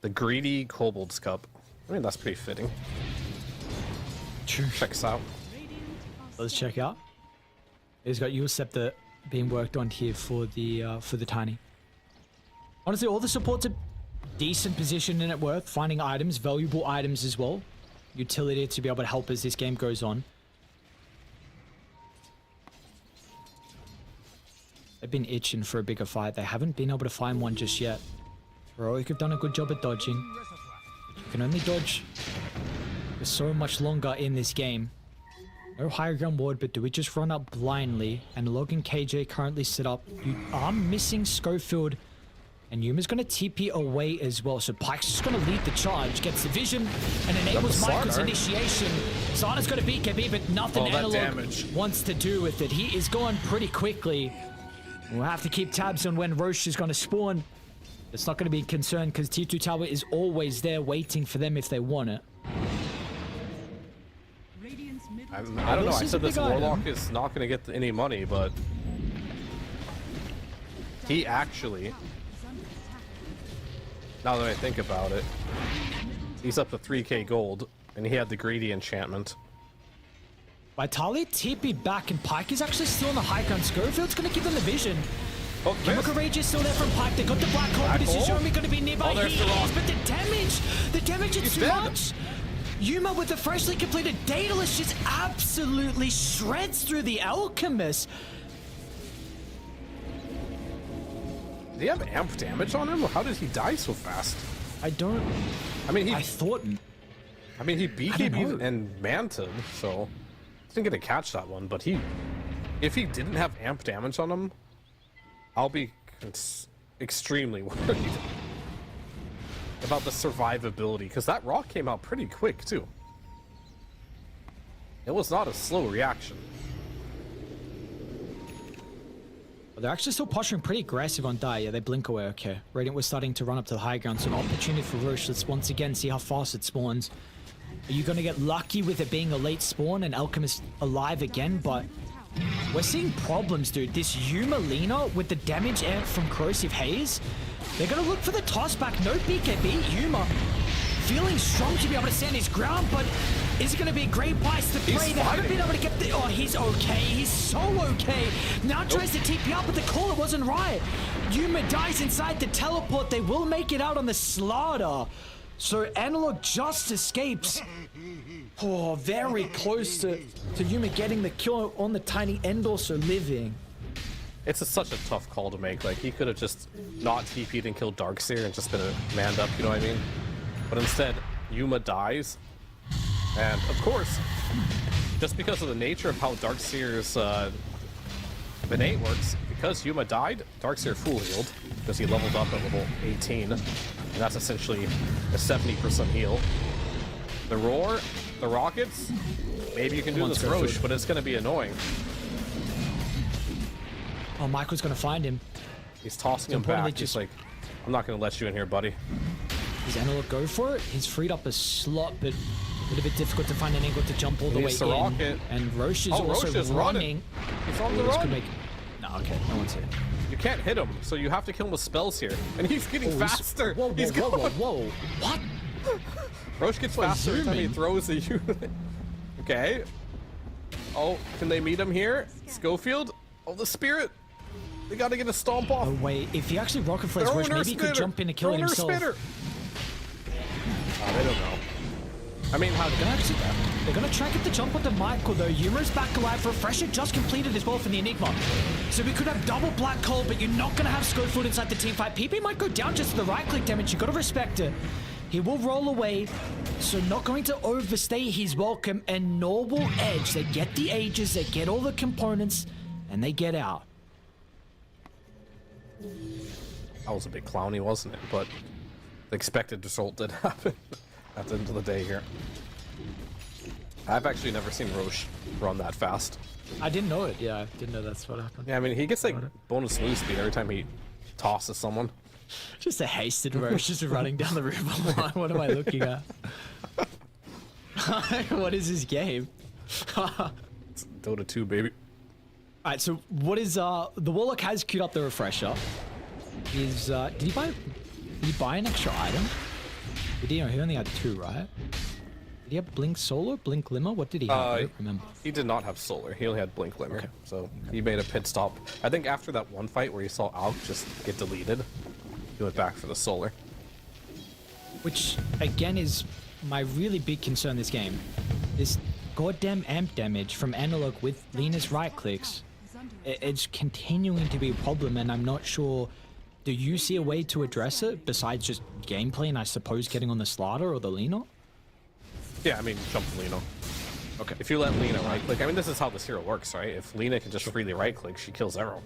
S7: The greedy Kobold's Cup. I mean, that's pretty fitting. Checks out.
S6: Let's check out. He's got Yule Scepter being worked on here for the Tiny. Honestly, all the supports are decent position in net worth, finding items, valuable items as well. utility to be able to help as this game goes on. They've been itching for a bigger fight. They haven't been able to find one just yet. Heroic have done a good job at dodging. You can only dodge for so much longer in this game. No higher ground ward, but do we just run up blindly? And Log and KJ currently set up. You are missing Schofield. And Yuma's going to TP away as well. So Pike's just going to lead the charge. Gets the vision and enables Michael's initiation. Sarna's got a BKB, but nothing Analog wants to do with it. He is going pretty quickly. We'll have to keep tabs on when Roche is going to spawn. It's not going to be a concern because T2 Tower is always there waiting for them if they want it.
S7: I don't know. I said this Warlock is not going to get any money, but he actually, now that I think about it, he's up to 3k gold, and he had the greedy enchantment.
S6: Vitaly TP back, and Pike is actually still on the high ground. Schofield's going to give them the vision. Chemical Rage is still there from Pike. They got the black hole, but this is only going to be nearby. He is, but the damage is too much. Yuma with the freshly completed Daedalus just absolutely shreds through the Alchemist.
S7: Did he have amp damage on him? How did he die so fast?
S6: I don't.
S7: I mean, he BKB'd and manted, so didn't get to catch that one. But if he didn't have amp damage on him, I'll be extremely worried about the survivability, because that rock came out pretty quick too. It was not a slow reaction.
S6: They're actually still posturing pretty aggressive on Die. Yeah, they blink away. Okay. Radiant was starting to run up to the high ground, so an opportunity for Roche. Let's once again see how fast it spawns. Are you going to get lucky with it being a late spawn and Alchemist alive again? But we're seeing problems, dude. This Yuma Lina with the damage amp from Corrosive Haze. They're going to look for the toss back. No BKB. Yuma feeling strong to be able to stand his ground, but is it going to be a great price to play? They haven't been able to get the... Oh, he's okay. He's so okay. Now tries to TP up, but the caller wasn't right. Yuma dies inside the teleport. They will make it out on the slaughter. So Analog just escapes. Oh, very close to Yuma getting the kill on the tiny end, also living.
S7: It's such a tough call to make. Like, he could have just not TP'd and killed Darkseer and just been manned up, you know what I mean? But instead, Yuma dies. And, of course, just because of the nature of how Darkseer's innate works, because Yuma died, Darkseer full healed, because he leveled up at level 18. And that's essentially a 70% heal. The Roar, the Rockets, maybe you can do this Roche, but it's going to be annoying.
S6: Oh, Michael's going to find him.
S7: He's tossing him back. He's like, I'm not going to let you in here, buddy.
S6: Does Analog go for it? He's freed up a slot, but a little bit difficult to find an angle to jump all the way in.
S7: Rocket.
S6: And Roche is also running.
S7: He's on the run.
S6: No, okay, no one's here.
S7: You can't hit him, so you have to kill him with spells here. And he's getting faster.
S6: Whoa, what?
S7: Roche gets faster every time he throws the unit. Okay. Oh, can they meet him here? Schofield? Oh, the spirit. They gotta get a stomp off.
S6: Oh, wait. If he actually rocket flares Roche, maybe he could jump in and kill himself.
S7: Oh, they don't know. I mean, how
S6: they're gonna try to get the jump onto Michael, though. Yuma's back alive. Refresher just completed as well for the Enigma. So we could have double black hole, but you're not gonna have Schofield inside the team fight. PP might go down just to the right click damage. You gotta respect it. He will roll away, so not going to overstay his welcome, and nor will Edge. They get the Aegis, they get all the components, and they get out.
S7: That was a bit clowny, wasn't it? But the expected result did happen at the end of the day here. I've actually never seen Roche run that fast.
S6: I didn't know it. Yeah, I didn't know that's what happened.
S7: Yeah, I mean, he gets like bonus move speed every time he tosses someone.
S6: Just a hasted Roche just running down the river line. What am I looking at? What is this game?
S7: It's Dota 2, baby.
S6: Alright, so what is the Warlock has queued up the refresher. Is did he buy an extra item? He only had 2, right? Did he have Blink Solar, Blink Glimmer? What did he have? I don't remember.
S7: He did not have Solar. He only had Blink Glimmer. Okay. So he made a pit stop. I think after that one fight where he saw Alk just get deleted, he went back for the Solar.
S6: Which, again, is my really big concern this game. This goddamn amp damage from Analog with Lena's right clicks. It's continuing to be a problem, and I'm not sure. Do you see a way to address it besides just gameplay and I suppose getting on the Slider or the Lena?
S7: Yeah, I mean, jump to Lena. Okay. If you let Lena right click, I mean, this is how this hero works, right? If Lena can just freely right click, she kills everyone.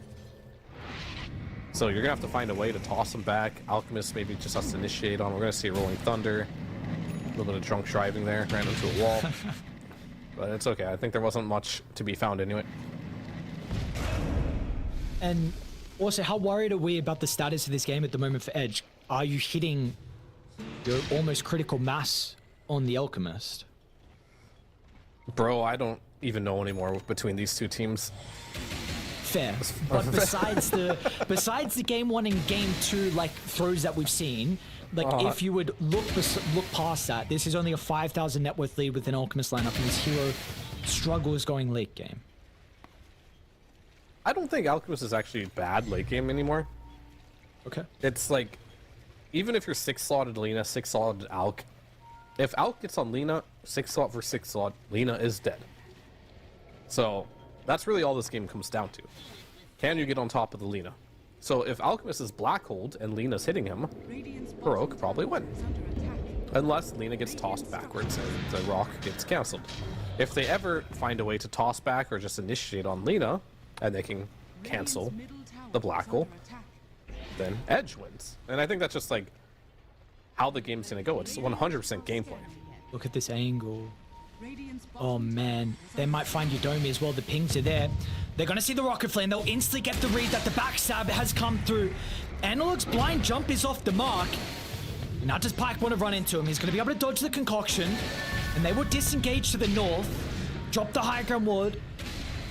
S7: So you're gonna have to find a way to toss him back. Alchemist maybe just has to initiate on. We're gonna see Rolling Thunder. A little bit of drunk driving there, ran into a wall. But it's okay. I think there wasn't much to be found anyway.
S6: And also, how worried are we about the status of this game at the moment for Edge? Are you hitting your almost critical mass on the Alchemist?
S7: Bro, I don't even know anymore between these two teams.
S6: Fair, but besides the game 1 and game 2 like throws that we've seen, like if you would look past that, this is only a 5,000 net worth lead with an Alchemist lineup, and this hero struggles going late game.
S7: I don't think Alchemist is actually bad late game anymore.
S6: Okay.
S7: It's like, even if you're 6-slotted Lena, 6-slotted Alk, if Alk gets on Lena, 6-slot for 6-slot, Lena is dead. So, that's really all this game comes down to. Can you get on top of the Lena? So if Alchemist is black-holed and Lena's hitting him, Heroic probably win. Unless Lena gets tossed backwards and the rock gets cancelled. If they ever find a way to toss back or just initiate on Lena, and they can cancel the black hole, then Edge wins. And I think that's just like how the game's gonna go. It's 100% gameplay.
S6: Look at this angle. Oh man, they might find Udomi as well. The pings are there. They're gonna see the rocket flame. They'll instantly get the read that the backstab has come through. Analog's blind jump is off the mark. Now does Pike want to run into him? He's gonna be able to dodge the concoction, and they will disengage to the north, drop the high ground ward.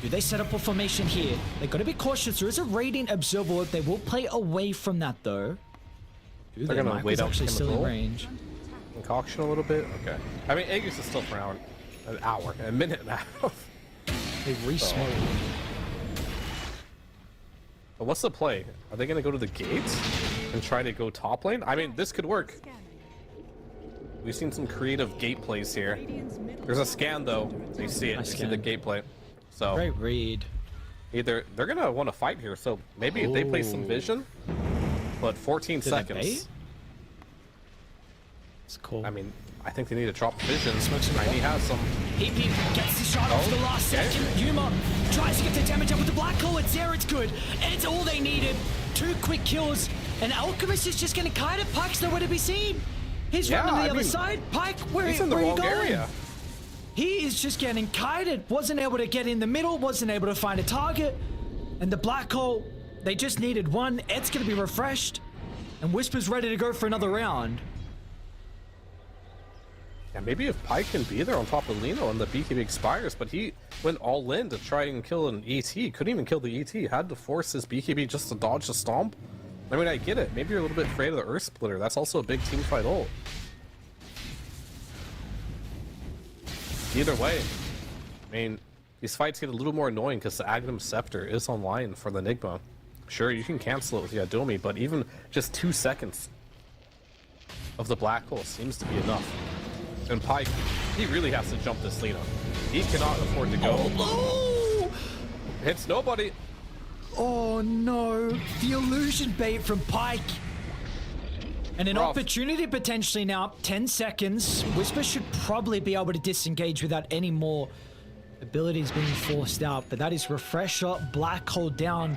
S6: Do they set up a formation here? They've got to be cautious. There is a Radiant Observer. They will play away from that, though.
S7: They're going to wait out
S6: actually still in
S7: chemical
S6: range.
S7: Concoction a little bit? Okay. I mean, Aegis is still for an hour, a minute and a half.
S6: They re-smoke.
S7: But what's the play? Are they going to go to the gates and try to go top lane? I mean, this could work. We've seen some creative gate plays here. There's a scan, though. They see it. They see the gate play. So
S6: Great read.
S7: Either they're gonna want to fight here, so maybe they play some vision, but 14 seconds.
S6: It's cool.
S7: I mean, I think they need to drop vision. Tiny has some.
S6: Peep gets the shot off the last second. Yuma tries to get the damage up with the black hole. It's there. It's good. It's all they needed. 2 quick kills, and Alchemist is just gonna kite it. Pike's nowhere to be seen. He's running to the other side. Pike, where are you going?
S7: Area.
S6: He is just getting kited. Wasn't able to get in the middle. Wasn't able to find a target. And the black hole, they just needed one. Ed's going to be refreshed. And Whisper's ready to go for another round.
S7: Yeah, maybe if Pike can be there on top of Lino and the BKB expires, but he went all in to try and kill an ET. Couldn't even kill the ET. Had to force his BKB just to dodge the stomp. I mean, I get it. Maybe you're a little bit afraid of the Earth Splitter. That's also a big team fight ult. Either way, I mean, these fights get a little more annoying because the Agnum Scepter is online for the Enigma. Sure, you can cancel it with Yadomi, but even just 2 seconds of the black hole seems to be enough. And Pike, he really has to jump this Lina. He cannot afford to go.
S6: Oh!
S7: Hits nobody.
S6: Oh no, the illusion bait from Pike. And an opportunity potentially now, 10 seconds. Whisper should probably be able to disengage without any more abilities being forced out, but that is refresher, black hole down.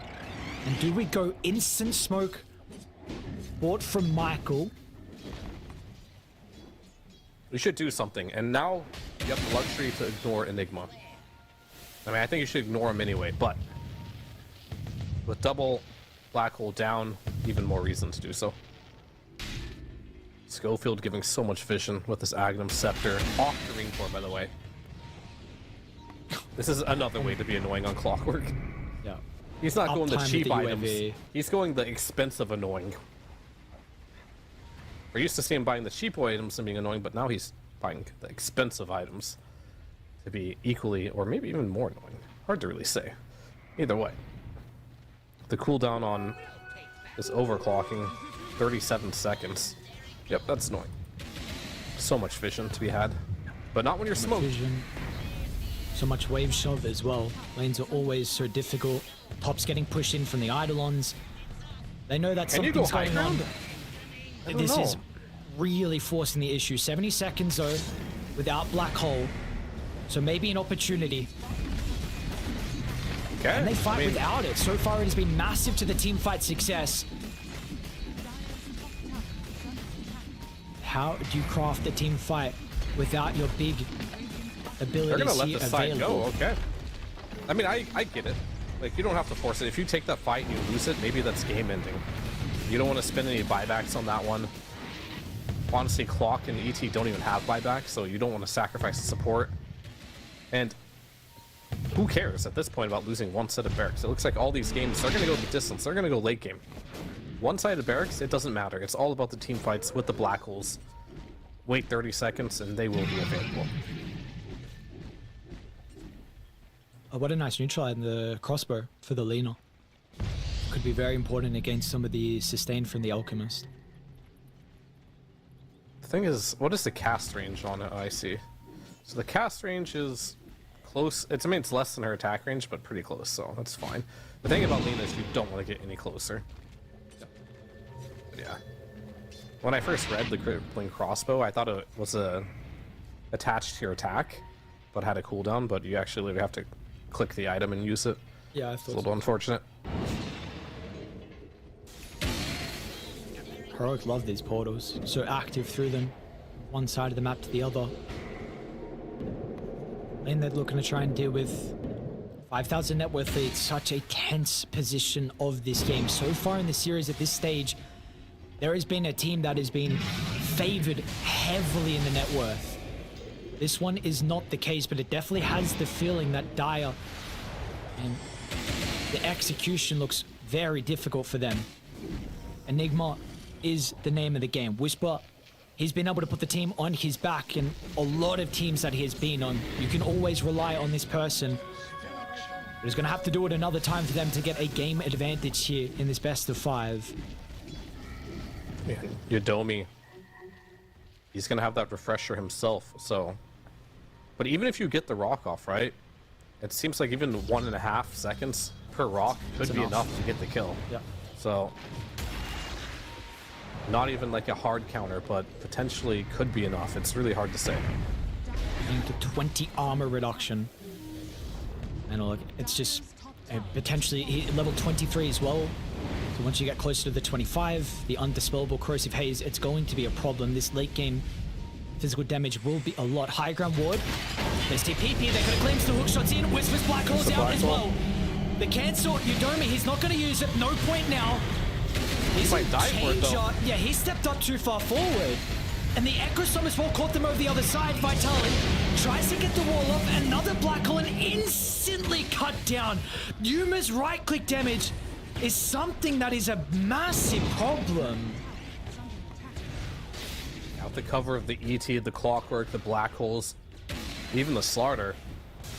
S6: And do we go instant smoke? Bought from Michael.
S7: We should do something, and now you have the luxury to ignore Enigma. I mean, I think you should ignore him anyway, but with double black hole down, even more reason to do so. Schofield giving so much vision with this Agnum Scepter. Off the ring core, by the way. This is another way to be annoying on Clockwork.
S6: Yeah.
S7: He's not going the
S6: Uptime
S7: cheap
S6: with the
S7: items.
S6: UAV.
S7: He's going the expensive annoying. We're used to see him buying the cheap items and being annoying, but now he's buying the expensive items to be equally, or maybe even more annoying. Hard to really say. Either way. The cooldown on this overclocking, 37 seconds. Yep, that's annoying. so much vision to be had, but not when you're smoked.
S6: Vision. So much wave shove as well. Lanes are always so difficult. Top's getting pushed in from the Eidolons. They know that
S7: Can you go
S6: something's
S7: high
S6: going on.
S7: ground? I don't
S6: This
S7: know.
S6: is really forcing the issue. 70 seconds though, without Black Hole. So maybe an opportunity.
S7: Okay.
S6: And they fight
S7: I mean,
S6: without it. So far it has been massive to the team fight success. How do you craft a team fight without your big abilities
S7: they're gonna let
S6: here
S7: the side
S6: available?
S7: go. Okay. I mean, I get it. Like, you don't have to force it. If you take that fight and you lose it, maybe that's game ending. You don't want to spend any buybacks on that one. Honestly, Clock and ET don't even have buybacks, so you don't want to sacrifice the support. And who cares at this point about losing one set of barracks? It looks like all these games, they're going to go the distance. They're going to go late game. One side of barracks, it doesn't matter. It's all about the team fights with the black holes. Wait 30 seconds and they will be available.
S6: Oh, what a nice neutral in the crossbow for the Lena. Could be very important against some of the sustain from the Alchemist.
S7: The thing is, what is the cast range on it? Oh, I see. So the cast range is close. I mean, it's less than her attack range, but pretty close, so that's fine. The thing about Lena is you don't want to get any closer. But yeah. When I first read the crippling crossbow, I thought it was attached to your attack, but had a cooldown, but you actually literally have to click the item and use it.
S6: Yeah, I
S7: It's a
S6: thought
S7: little unfortunate.
S6: Heroic love these portals. So active through them. One side of the map to the other. And they're looking to try and deal with 5,000 net worth lead. Such a tense position of this game. So far in the series at this stage, there has been a team that has been favored heavily in the net worth. This one is not the case, but it definitely has the feeling that Dire and the execution looks very difficult for them. Enigma is the name of the game. Whisper, he's been able to put the team on his back, and a lot of teams that he has been on, you can always rely on this person. But he's going to have to do it another time for them to get a game advantage here in this best of 5.
S7: Yodomi, he's gonna have that refresher himself, so. But even if you get the rock off, right? It seems like even 1.5 seconds per rock could be enough to get the kill.
S6: Yeah.
S7: So, not even like a hard counter, but potentially could be enough. It's really hard to say.
S6: Into 20 armor reduction. And look, it's just potentially level 23 as well. So once you get closer to the 25, the undispellable corrosive haze, it's going to be a problem. This late game physical damage will be a lot. High ground ward. There's TPP. They're going to glimpse the hook shots in. Whisper's black holes out as well. The cancel, Yodomi, he's not going to use it. No point now. He's
S7: might die for it, though.
S6: Yeah, he stepped up too far forward. And the Echo Storm as well caught them over the other side. Vitality tries to get the wall up. Another black hole and instantly cut down. Yuma's right-click damage is something that is a massive problem.
S7: Out the cover of the ET, the Clockwork, the Black Holes, even the Slaughter.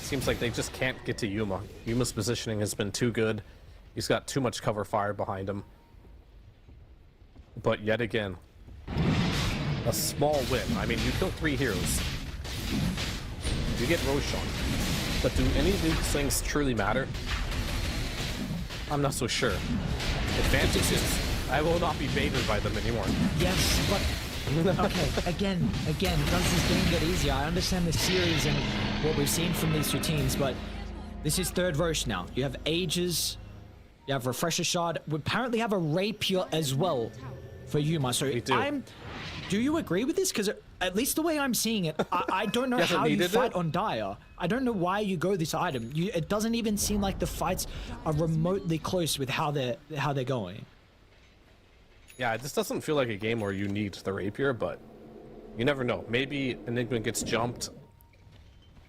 S7: Seems like they just can't get to Yuma. Yuma's positioning has been too good. He's got too much cover fire behind him. But yet again, a small win. I mean, you kill 3 heroes. You get Roshan. But do any of these things truly matter? I'm not so sure. Advantage is, I will not be baited by them anymore.
S6: Yes, but okay, again, does this game get easier? I understand the series and what we've seen from these two teams, but this is third Roche now. You have Aegis, you have Refresher Shard, we apparently have a Rapier as well for Yuma. So
S7: We do.
S6: do you agree with this? Because at least the way I'm seeing it, I don't know how you fight on Dire. I don't know why you go this item. It doesn't even seem like the fights are remotely close with how they're going.
S7: Yeah, this doesn't feel like a game where you need the Rapier, but you never know. Maybe Enigma gets jumped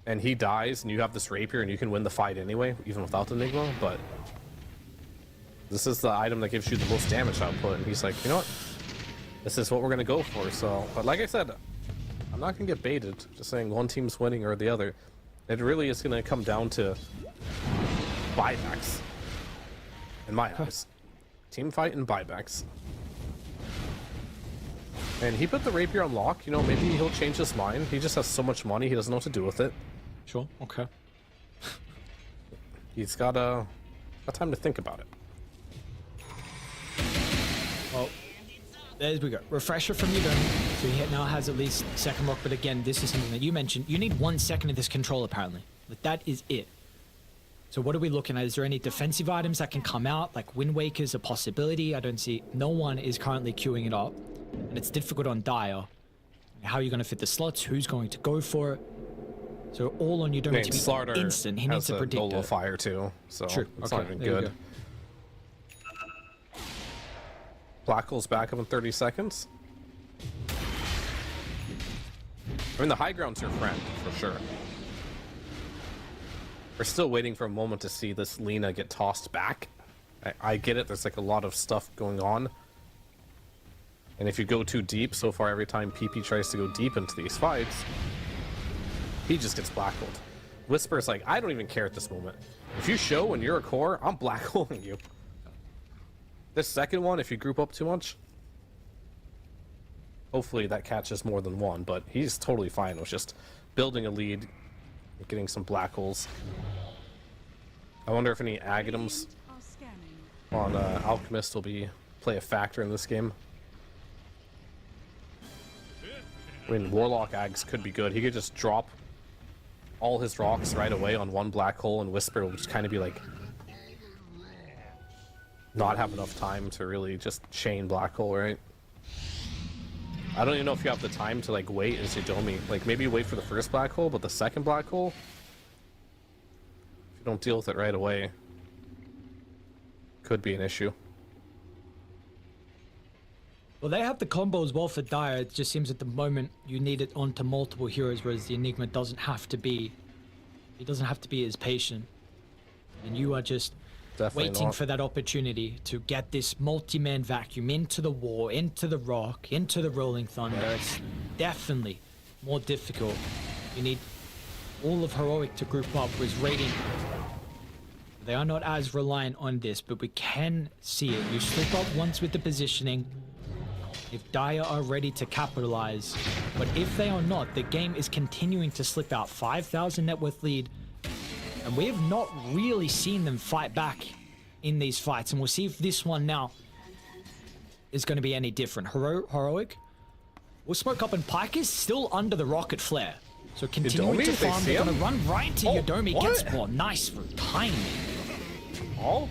S7: and he dies and you have this Rapier and you can win the fight anyway, even without Enigma, but this is the item that gives you the most damage output, and he's like, you know what? This is what we're gonna go for, so. But like I said, I'm not gonna get baited, just saying one team's winning or the other. It really is gonna come down to buybacks, in my eyes. Team fight and buybacks. And he put the rapier on lock. You know, maybe he'll change his mind. He just has so much money, he doesn't know what to do with it.
S6: Sure. Okay.
S7: He's got time to think about it.
S6: Well, there we go. Refresher from your dome. So he now has at least second rock, but again, this is something that you mentioned. You need 1 second of this control, apparently. But that is it. So what are we looking at? Is there any defensive items that can come out? Like Wind Waker's a possibility. I don't see. No one is currently queuing it up. And it's difficult on Dire. How are you going to fit the slots? Who's going to go for it? So all on your dome to be
S7: Slaughter
S6: instant. He needs to predict
S7: Nolo
S6: it.
S7: fire too, so
S6: True.
S7: it's
S6: Okay,
S7: not even
S6: there you
S7: good. Black hole's back up in 30 seconds. I mean, the high ground's your friend, for sure. We're still waiting for a moment to see this Lina get tossed back. I get it, there's like a lot of stuff going on. And if you go too deep, so far every time PP tries to go deep into these fights, he just gets black holed. Whisper's like, I don't even care at this moment. If you show when you're a core, I'm black holing you. This second one, if you group up too much, hopefully that catches more than one, but he's totally fine with just building a lead, getting some black holes. I wonder if any agatoms
S3: Are scanning.
S7: on Alchemist will play a factor in this game. I mean, Warlock Ags could be good. He could just drop all his rocks right away on one black hole, and Whisper will just kind of be like, not have enough time to really just chain black hole, right? I don't even know if you have the time to like wait as you Domi. Like maybe wait for the first black hole, but the second black hole, if you don't deal with it right away, could be an issue.
S6: Well, they have the combo as well for Dire. It just seems at the moment you need it onto multiple heroes, whereas the Enigma doesn't have to be. He doesn't have to be as patient, and you are just
S7: Definitely
S6: waiting
S7: not.
S6: for that opportunity to get this multi-man vacuum into the war, into the rock, into the Rolling Thunder. It's definitely more difficult. You need all of Heroic to group up with Radiant. They are not as reliant on this, but we can see it. You slip up once with the positioning. If Dire are ready to capitalize, but if they are not, the game is continuing to slip out. 5,000 net worth lead, and we have not really seen them fight back in these fights, and we'll see if this one now is going to be any different. Heroic will smoke up, and Pike is still under the rocket flare, so continuing
S7: Yodomi,
S6: to
S7: if they
S6: farm.
S7: see
S6: They're going
S7: him?
S6: to run right into
S7: Oh,
S6: Yodomi.
S7: what?
S6: Gets more. Nice for timing.
S7: Oh?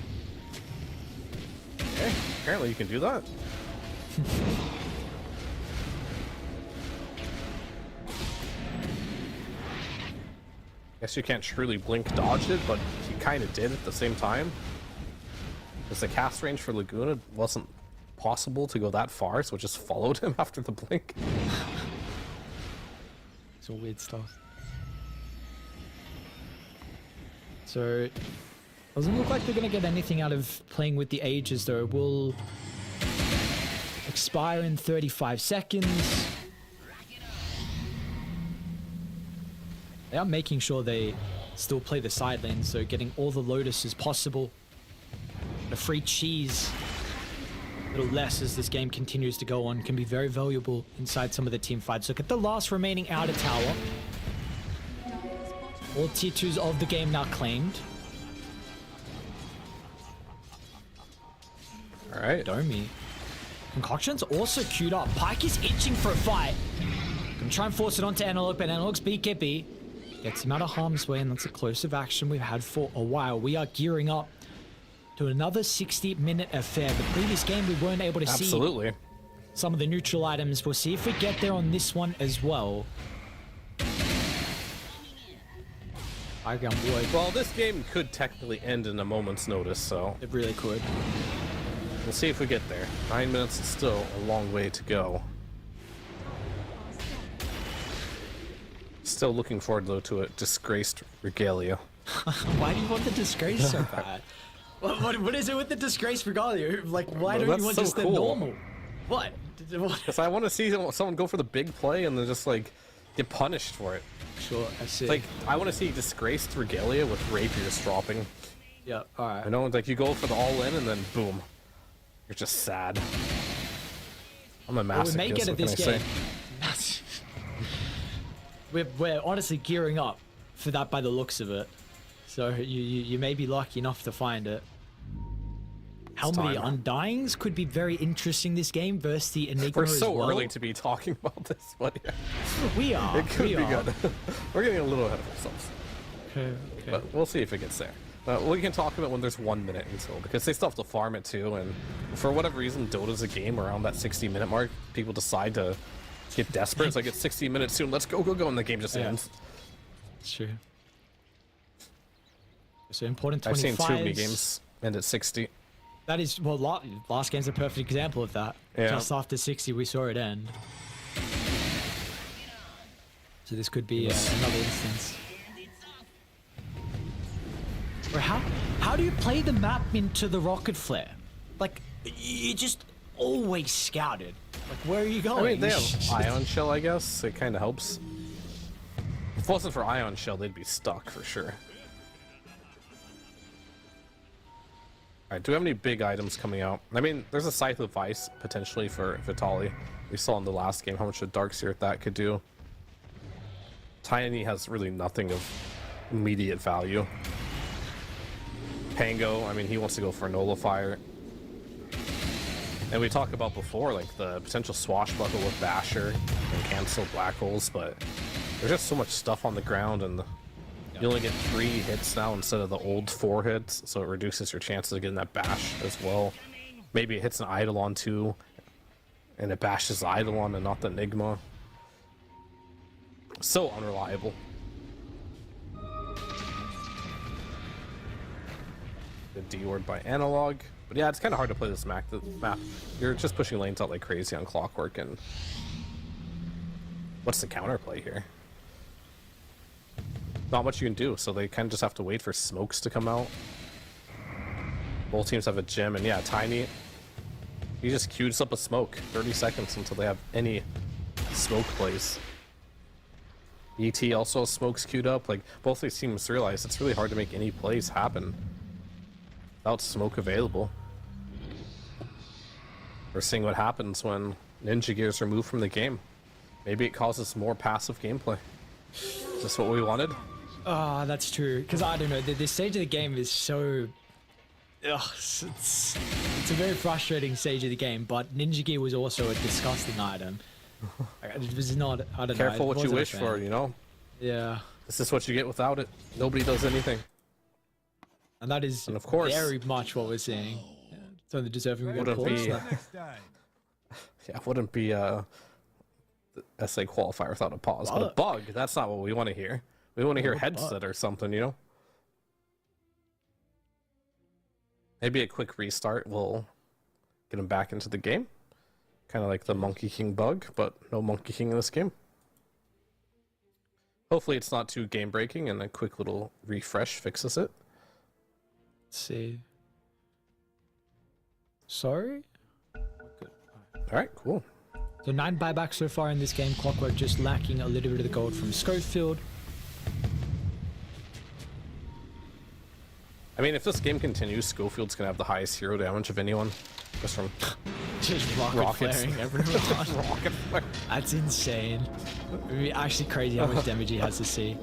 S7: Okay, apparently you can do that. Guess you can't truly blink dodge it, but he kind of did at the same time. Because the cast range for Laguna wasn't possible to go that far, so it just followed him after the blink.
S6: It's all weird stuff. So, doesn't look like they're going to get anything out of playing with the ages, though. Will expire in 35 seconds. They are making sure they still play the side lane, so getting all the Lotus as possible. The free cheese, a little less as this game continues to go on, can be very valuable inside some of the team fights. Look at the last remaining outer tower. All tier 2s of the game now claimed.
S7: Alright.
S6: Domi. Concoction's also queued up. Pike is itching for a fight. Gonna try and force it onto Analog, but Analog's BKB. Gets him out of harm's way, and that's a close of action we've had for a while. We are gearing up to another 60-minute affair. The previous game we weren't able to see
S7: Absolutely.
S6: some of the neutral items. We'll see if we get there on this one as well. High ground boy.
S7: Well, this game could technically end in a moment's notice, so
S6: It really could.
S7: we'll see if we get there. 9 minutes is still a long way to go. Still looking forward, though, to a disgraced regalia.
S6: Why do you want the disgrace so bad? What is it with the disgrace regalia? Like, why
S7: Well,
S6: don't you
S7: that's
S6: want
S7: so
S6: just the
S7: cool.
S6: normal? What? What?
S7: Because I want to see someone go for the big play and then just, like, get punished for it.
S6: Sure, I see.
S7: Like, I want to see disgraced regalia with rapiers dropping.
S6: yeah, alright.
S7: I know, like, you go for the all-in and then boom. You're just sad. I'm a
S6: Well, we may
S7: masochist.
S6: get
S7: What
S6: it
S7: can I
S6: this
S7: say?
S6: game. we're honestly gearing up for that by the looks of it. So you may be lucky enough to find it. How many
S7: time.
S6: Undyings could be very interesting this game versus the Enigma
S7: We're
S6: as
S7: so
S6: well.
S7: early to be talking about this, but yeah,
S6: We are.
S7: it could
S6: we
S7: be
S6: are.
S7: good. We're getting a little ahead of ourselves,
S6: Okay.
S7: but we'll see if it gets there. We can talk about when there's 1 minute until, because they still have to farm it too, and for whatever reason, Dota's a game around that 60-minute mark. People decide to get desperate. It's like it's 60 minutes soon. Let's go, and the game just ends.
S6: It's true. So important
S7: I've
S6: 25s.
S7: seen too many games end at 60.
S6: That is, well, last game's a perfect example of that.
S7: Yeah.
S6: Just after 60, we saw it end. So this could be another instance. Bro, how do you play the map into the rocket flare? Like, you just always scouted. Like, where are you going?
S7: I mean, they have Ion Shell, I guess. It kind of helps. If it wasn't for Ion Shell, they'd be stuck for sure. Alright, do we have any big items coming out? I mean, there's a Scythe of Ice, potentially, for Vitali. We saw in the last game how much a Darkseer that could do. Tiny has really nothing of immediate value. Pango, I mean, he wants to go for a Nullifier. And we talked about before, like, the potential swashbuckle with Basher and cancel Black Holes, but there's just so much stuff on the ground, and you only get 3 hits now instead of the old 4 hits, so it reduces your chances of getting that bash as well. Maybe it hits an Eidolon too, and it bashes the Eidolon and not the Enigma. So unreliable. The D-word by Analog. But yeah, it's kind of hard to play this map. You're just pushing lanes out like crazy on Clockwork, and what's the counterplay here? Not much you can do, so they kind of just have to wait for smokes to come out. Both teams have a gem, and yeah, Tiny, he just queues up a smoke. 30 seconds until they have any smoke plays. ET also has smokes queued up. Like, both these teams realize it's really hard to make any plays happen without smoke available. We're seeing what happens when Ninja Gears are moved from the game. Maybe it causes more passive gameplay. Is this what we wanted?
S6: Ah, that's true. Because I don't know, this stage of the game is so... Ugh, it's a very frustrating stage of the game, but Ninja Gear was also a disgusting item. It was not, I don't know.
S7: Careful what you wish for, you know?
S6: Yeah.
S7: This is what you get without it. Nobody does anything.
S6: And that is,
S7: And of course,
S6: very much what we're seeing. Yeah. It's only deserving of a
S7: Wouldn't
S6: applause.
S7: be- Yeah, wouldn't be the SA qualifier without a pause. But a bug, that's not what we want to hear. We want to hear headset or something, you know? Maybe a quick restart will get him back into the game. Kind of like the Monkey King bug, but no Monkey King in this game. Hopefully it's not too game breaking and a quick little refresh fixes it.
S6: Let's see. Sorry?
S7: Alright, cool.
S6: So 9 buybacks so far in this game. Clockwork just lacking a little bit of the gold from Schofield.
S7: I mean, if this game continues, Schofield's going to have the highest hero damage of anyone. Just from
S6: Just rocket
S7: rockets.
S6: flaring everyone.
S7: rocket flare.
S6: That's insane. I mean, actually crazy how much damage he has to see.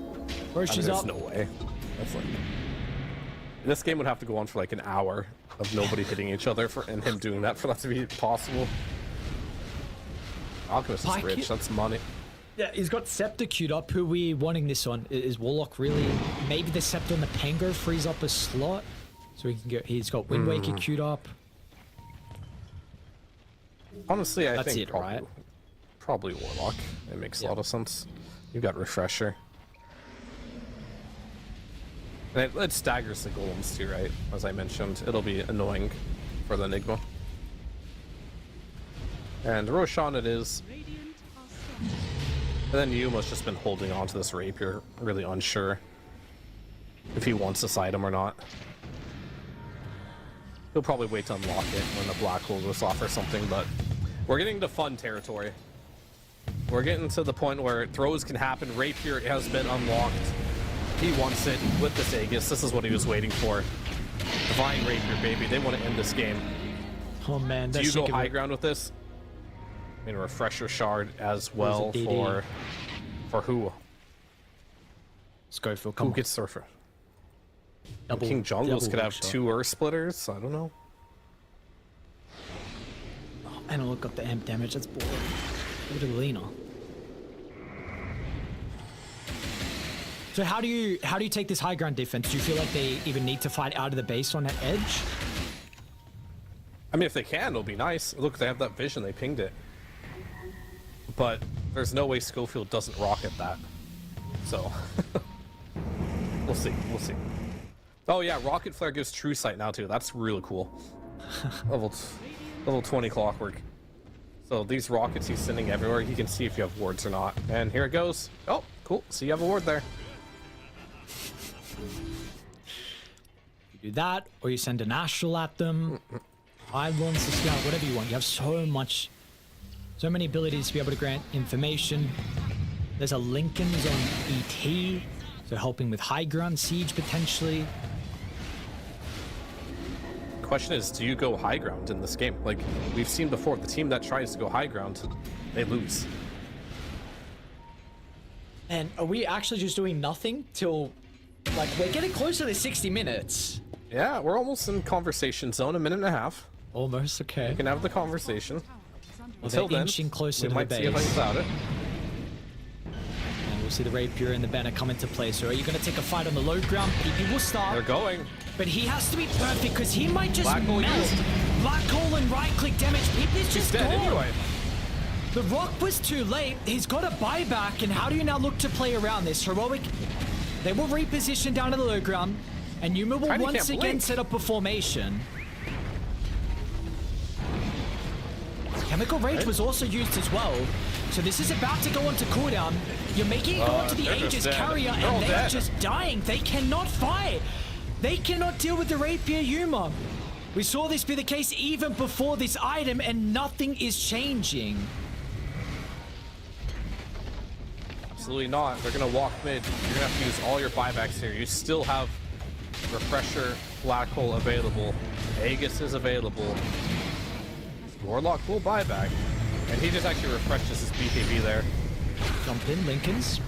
S6: Roche is
S7: There's
S6: up.
S7: no way. That's like... This game would have to go on for like an hour of nobody hitting each other and him doing that for that to be possible. Alchemist is
S6: Like
S7: rich,
S6: it-
S7: that's money.
S6: Yeah, he's got Scepter queued up. Who are we wanting this on? Is Warlock really? Maybe the Scepter on the Pango frees up a slot. So he can get, he's got Wind Waker queued up.
S7: Honestly, I
S6: That's
S7: think
S6: it, right?
S7: probably Warlock. It makes a lot of sense. You've got Refresher. And it staggers the golems too, right? As I mentioned, it'll be annoying for the Enigma. And Roshan it is.
S3: Radiant are strong.
S7: And then Yuma's just been holding on to this rapier, really unsure if he wants this item or not. He'll probably wait to unlock it when the black hole goes off or something, but we're getting to fun territory. We're getting to the point where throws can happen. Rapier has been unlocked. He wants it with this Aegis. This is what he was waiting for. Divine Rapier, baby. They want to end this game.
S6: Oh man,
S7: Do
S6: that's
S7: you go
S6: sick of
S7: high
S6: it.
S7: ground with this? I mean, refresher shard as well
S6: DD.
S7: for who?
S6: Schofield, come
S7: Who
S6: on.
S7: gets surfer?
S6: Double,
S7: King Jungles
S6: double
S7: could have
S6: hook shot.
S7: 2 Earth Splitters. I don't know.
S6: And I look up the amp damage. That's boring. Look at Lena. So how do you take this high ground defense? Do you feel like they even need to fight out of the base on that edge?
S7: I mean, if they can, it'll be nice. Look, they have that vision. They pinged it. But there's no way Schofield doesn't rocket that. So we'll see. We'll see. Oh yeah, rocket flare gives true sight now too. That's really cool. level 20 clockwork. So these rockets he's sending everywhere, he can see if you have wards or not. And here it goes. Oh, cool. So you have a ward there.
S6: You do that, or you send an astral at them. I wants to scout, whatever you want. You have so many abilities to be able to grant information. There's a Lincoln's on ET, so helping with high ground siege potentially.
S7: Question is, do you go high ground in this game? Like we've seen before, the team that tries to go high ground, they lose.
S6: And are we actually just doing nothing till, like, we're getting closer to 60 minutes?
S7: Yeah, we're almost in conversation zone, 1.5 minutes.
S6: Almost, okay.
S7: We can have the conversation.
S6: Well,
S7: Until
S6: they're
S7: then,
S6: inching closer
S7: we
S6: to
S7: might
S6: the
S7: see if
S6: base.
S7: without it.
S6: And we'll see the Rapier and the banner come into play. So are you going to take a fight on the low ground? PP will start.
S7: They're going.
S6: But he has to be perfect because he might just
S7: Black hole
S6: melt.
S7: used.
S6: Black hole and right-click damage. PP's just
S7: dead
S6: gone.
S7: anyway.
S6: The rock was too late. He's got a buyback. And how do you now look to play around this? Heroic, they will reposition down to the low ground. And Yuma will
S7: Tiny
S6: once
S7: can't
S6: again
S7: blink.
S6: set up a formation. Chemical Rage was also used as well. So this is about to go onto cooldown. You're making it go onto the
S7: they're just
S6: Aegis
S7: dead.
S6: carrier,
S7: They're all
S6: and they're
S7: dead.
S6: just dying. They cannot fight. They cannot deal with the Rapier Yuma. We saw this be the case even before this item, and nothing is changing.
S7: Absolutely not. They're gonna walk mid. You're gonna have to use all your buybacks here. You still have Refresher, Black Hole available. Aegis is available. Warlock will buyback. And he just actually refreshes his BKB there.
S6: Jump in, Lincolns.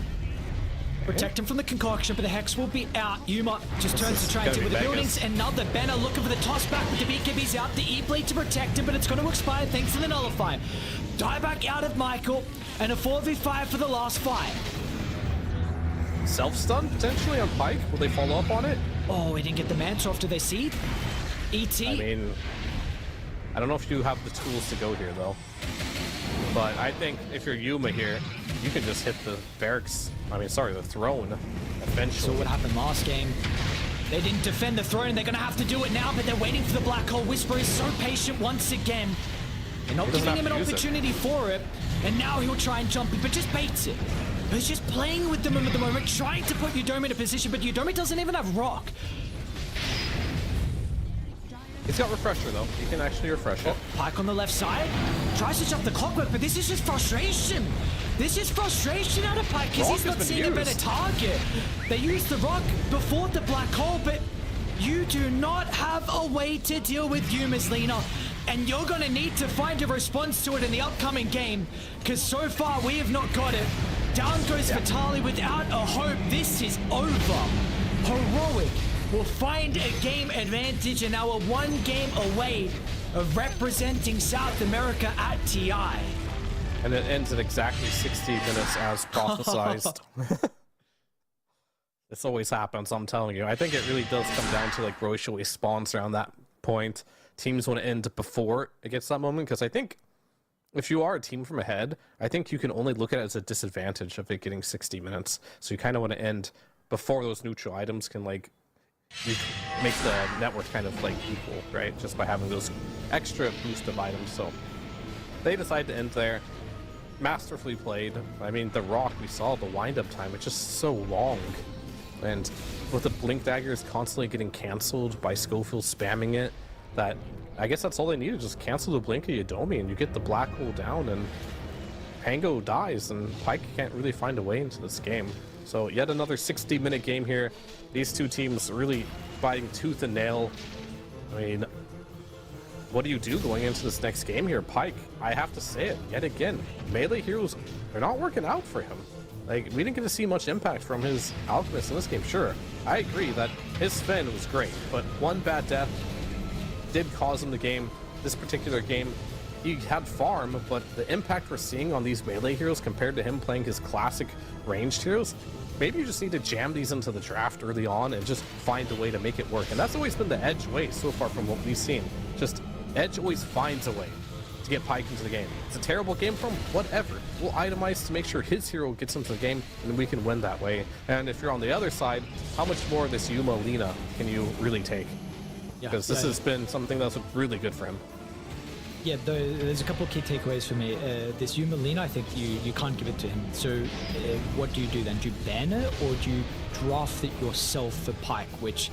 S6: Protect him from the concoction, but the Hex will be out. Yuma just turns to try and
S7: gotta
S6: deal
S7: be
S6: with the
S7: Vegas.
S6: buildings. Another banner looking for the toss back, but the BKB's out. The E-Blade to protect him, but it's going to expire thanks to the Nullify. Die back out of Michael, and a 4v5 for the last fight.
S7: Self-stun potentially on Pike. Will they follow up on it?
S6: Oh, he didn't get the Manta off. Do they see? ET?
S7: I mean, I don't know if you have the tools to go here though. But I think if you're Yuma here, you can just hit the barracks. I mean, sorry, the throne
S6: So
S7: eventually.
S6: what happened last game? They didn't defend the throne. They're going to have to do it now, but they're waiting for the Black Hole. Whisper is so patient once again. They're not
S7: He doesn't
S6: giving him
S7: have
S6: an
S7: to use it.
S6: opportunity for it. And now he'll try and jump it, but just baits it. He's just playing with them at the moment, trying to put Udomi in a position, but Udomi doesn't even have Rock.
S7: He's got Refresher though. He can actually refresh it.
S6: Pike on the left side. Tries to jump the clockwork, but this is just frustration. This is frustration out of Pike because
S7: Rock
S6: he's
S7: has
S6: not
S7: been
S6: seeing a better
S7: used.
S6: target. They used the Rock before the Black Hole, but you do not have a way to deal with Yuma's Lena. And you're going to need to find a response to it in the upcoming game because so far we have not got it. Down goes Vitali without a hope. This is over. Heroic will find a game advantage and now are 1 game away of representing South America at TI.
S7: And it ends at exactly 60 minutes as prophesized. This always happens, I'm telling you. I think it really does come down to like Royal spawns around that point. Teams want to end before it gets that moment because I think if you are a team from ahead, I think you can only look at it as a disadvantage of it getting 60 minutes. So you kind of want to end before those neutral items can like make the network kind of like equal, right? Just by having those extra boost of items. So they decide to end there. Masterfully played. I mean, the Rock, we saw the wind-up time. It's just so long. And with the Blink Daggers constantly getting canceled by Schofield spamming it, that I guess that's all they needed. Just cancel the Blink of Yodomi and you get the Black Hole down and Pango dies and Pike can't really find a way into this game. So yet another 60-minute game here. These two teams really fighting tooth and nail. I mean, what do you do going into this next game here? Pike, I have to say it yet again, melee heroes, they're not working out for him. Like, we didn't get to see much impact from his Alchemist in this game. Sure, I agree that his Sven was great, but one bad death did cause him the game. This particular game, he had farm, but the impact we're seeing on these melee heroes compared to him playing his classic ranged heroes, maybe you just need to jam these into the draft early on and just find a way to make it work. And that's always been the Edge way so far from what we've seen. Just Edge always finds a way to get Pike into the game. It's a terrible game from whatever. We'll itemize to make sure his hero gets into the game and we can win that way. And if you're on the other side, how much more of this Yuma Lina can you really take? Because this has been something that's really good for him.
S6: Yeah, there's a couple of key takeaways for me. This Yuma Lina, I think you can't give it to him. So what do you do then? Do you ban it or do you draft it yourself for Pike, which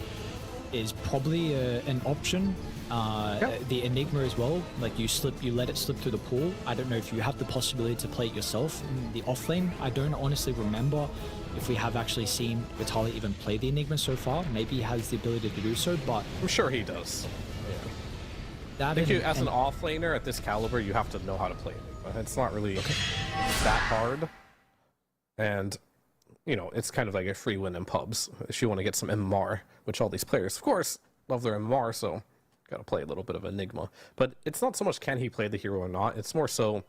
S6: is probably an option. The Enigma as well, like you let it slip through the pool. I don't know if you have the possibility to play it yourself in the offlane. I don't honestly remember if we have actually seen Vitaly even play the Enigma so far. Maybe he has the ability to do so, but
S7: I'm sure he does.
S6: That
S7: I think as an offlaner at this caliber, you have to know how to play Enigma. It's not really that hard. And, you know, it's kind of like a free win in pubs if you want to get some MMR, which all these players, of course, love their MMR, so got to play a little bit of Enigma. But it's not so much can he play the hero or not, it's more so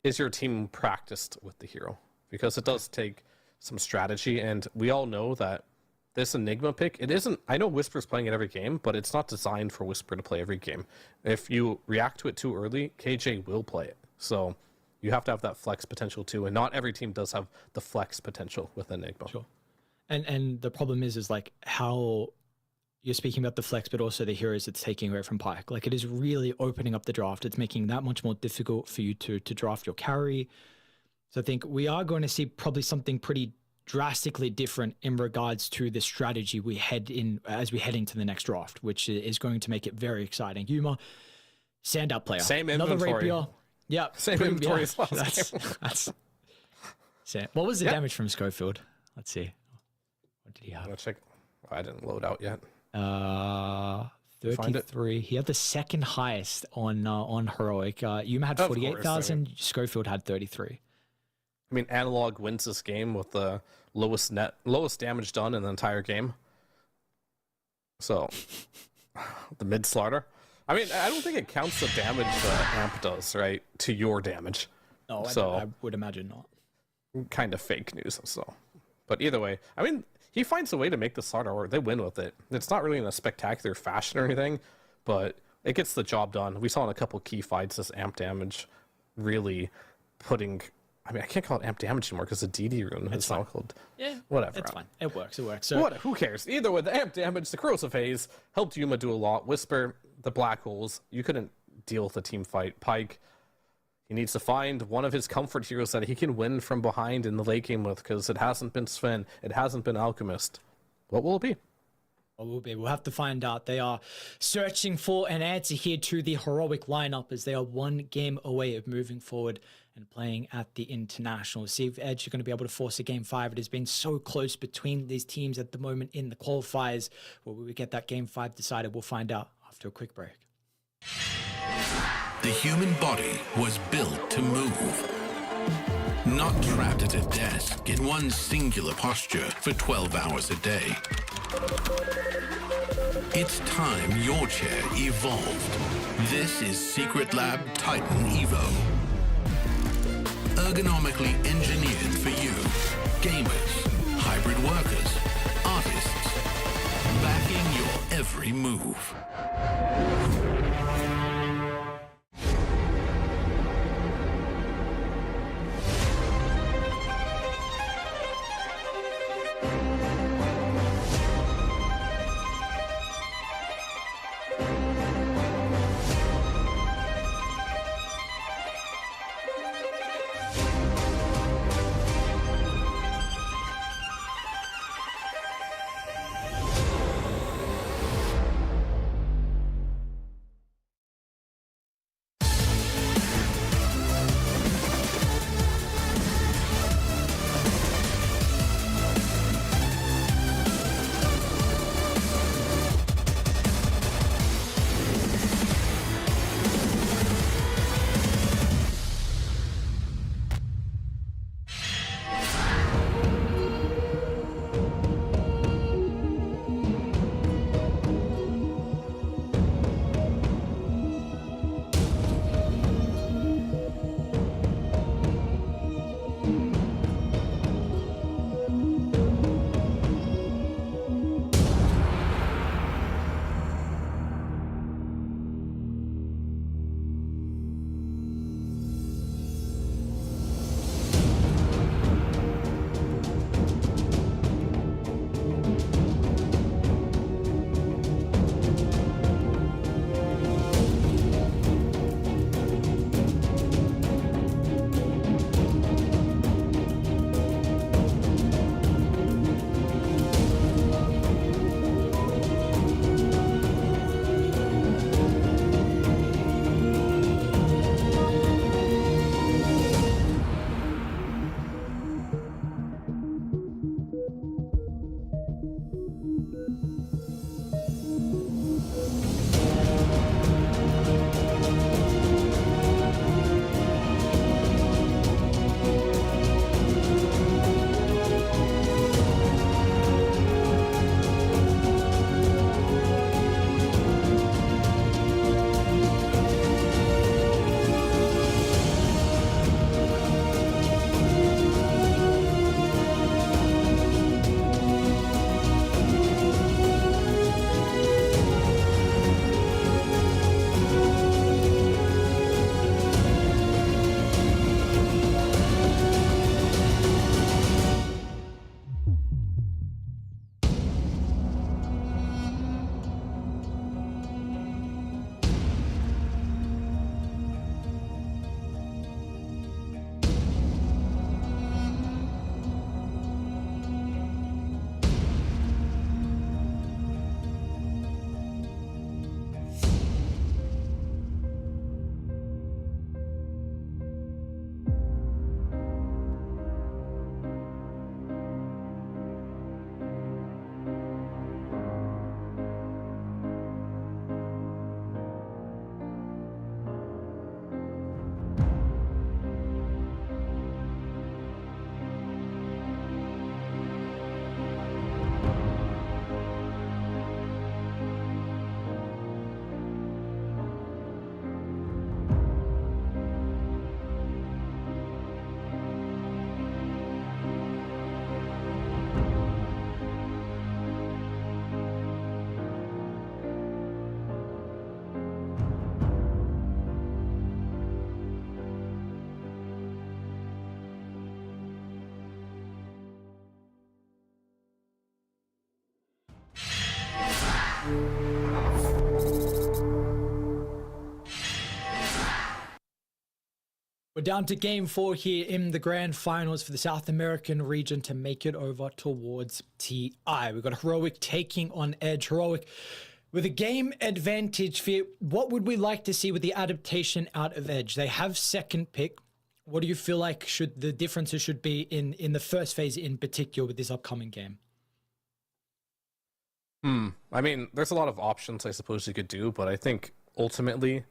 S7: is your team practiced with the hero? Because it does take some strategy, and we all know that this Enigma pick, it isn't, I know Whisper's playing it every game, but it's not designed for Whisper to play every game. If you react to it too early, KJ will play it. So you have to have that flex potential too, and not every team does have the flex potential with Enigma.
S6: Sure. And the problem is like how you're speaking about the flex, but also the heroes it's taking away from Pike. Like it is really opening up the draft. It's making that much more difficult for you to draft your carry. So I think we are going to see probably something pretty drastically different in regards to the strategy we head into the next draft, which is going to make it very exciting. Yuma, standout player.
S7: Same
S6: Another
S7: inventory.
S6: rapier. Yeah.
S7: Same inventory as well.
S6: That's what was the damage from Schofield? Let's see. What did he have?
S7: I'll check. I didn't load out yet.
S6: 33. He had the second highest on heroic. Yuma had 48,000. Schofield had 33.
S7: I mean, Analog wins this game with the lowest damage done in the entire game. So, the mid slaughter. I mean, I don't think it counts the damage that Amp does, right, to your damage.
S6: No, I would imagine not.
S7: Kind of fake news, so. But either way, I mean, he finds a way to make the slaughter work. They win with it. It's not really in a spectacular fashion or anything, but it gets the job done. We saw in a couple key fights this Amp damage really putting... I mean, I can't call it amp damage anymore because the DD rune is now called.
S6: Yeah,
S7: whatever.
S6: It's fine. It works. So
S7: who cares? Either way, the amp damage, the corrosive haze helped Yuma do a lot. Whisper, the black holes, you couldn't deal with the team fight. Pike, he needs to find one of his comfort heroes that he can win from behind in the late game with, because it hasn't been Sven, it hasn't been Alchemist. What will it be?
S6: We'll have to find out. They are searching for an answer here to the heroic lineup, as they are one game away of moving forward and playing at the International. See if Edge are going to be able to force a Game 5. It has been so close between these teams at the moment in the qualifiers. Will we get that Game 5 decided? We'll find out after a quick break.
S4: The human body was built to move. Not trapped at a desk in one singular posture for 12 hours a day. It's time your chair evolved. This is Secret Lab Titan Evo. Ergonomically engineered for you. Gamers, hybrid workers, artists. Backing your every move.
S6: We're down to game 4 here in the grand finals for the South American region to make it over towards TI. We've got Heroic taking on Edge. Heroic with a game advantage for you. What would we like to see with the adaptation out of Edge? They have second pick. What do you feel like should the differences should be in the first phase in particular with this upcoming game?
S7: I mean, there's a lot of options I suppose you could do, but I think ultimately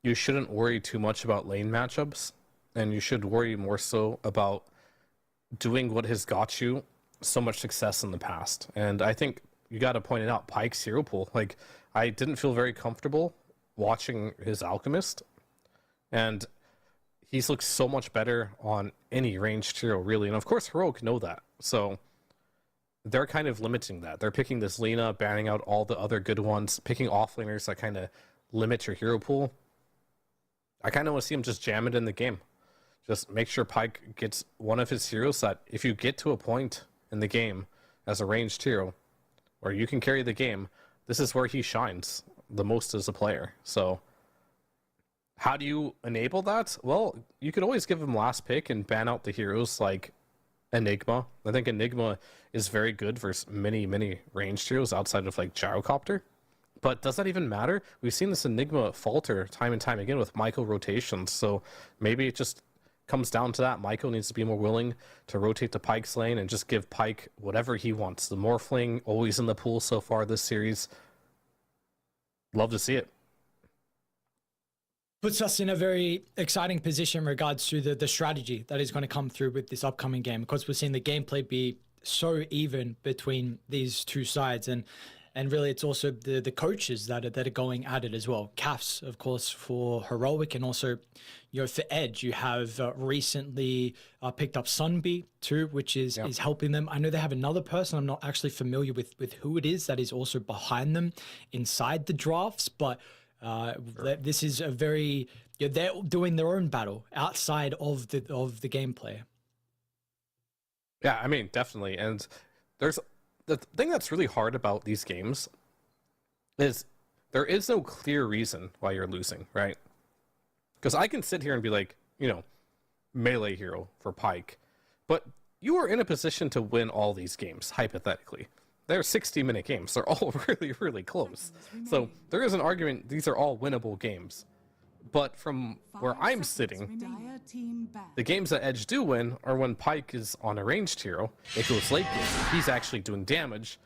S7: you shouldn't worry too much about lane matchups, and you should worry more so about doing what has got you so much success in the past. And I think you got to point it out, Pyke's hero pool. Like, I didn't feel very comfortable watching his Alchemist, and he's looked so much better on any ranged hero, really. And of course, Heroic know that, so they're kind of limiting that. They're picking this Lina, banning out all the other good ones, picking offlaners that kind of limit your hero pool. I kind of want to see him just jam it in the game. Just make sure Pyke gets one of his heroes that if you get to a point in the game as a ranged hero where you can carry the game, this is where he shines the most as a player. So how do you enable that? Well, you could always give him last pick and ban out the heroes like Enigma. I think Enigma is very good versus many ranged heroes outside of like Gyrocopter. But does that even matter? We've seen this Enigma falter time and time again with Michael rotations, so maybe it just comes down to that. Michael needs to be more willing to rotate to Pyke's lane and just give Pyke whatever he wants. The Morphling, always in the pool so far this series. Love to see it.
S6: Puts us in a very exciting position in regards to the strategy that is going to come through with this upcoming game, because we're seeing the gameplay be so even between these two sides, and really it's also the coaches that are going at it as well. Cafs, of course, for Heroic, and also, you know, for Edge, you have recently picked up Sunbee too, which is helping them. I know they have another person. I'm not actually familiar with who it is that is also behind them inside the drafts, but this is a very, you know, they're doing their own battle outside of the gameplay.
S7: Yeah, I mean, definitely. And there's the thing that's really hard about these games is there is no clear reason why you're losing, right? Because I can sit here and be like, you know, melee hero for Pyke, but you are in a position to win all these games, hypothetically. They're 60-minute games. They're all really close. So there is an argument these are all winnable games. But from where I'm sitting, the games that Edge do win are when Pyke is on a ranged hero. It goes late game. He's actually doing damage.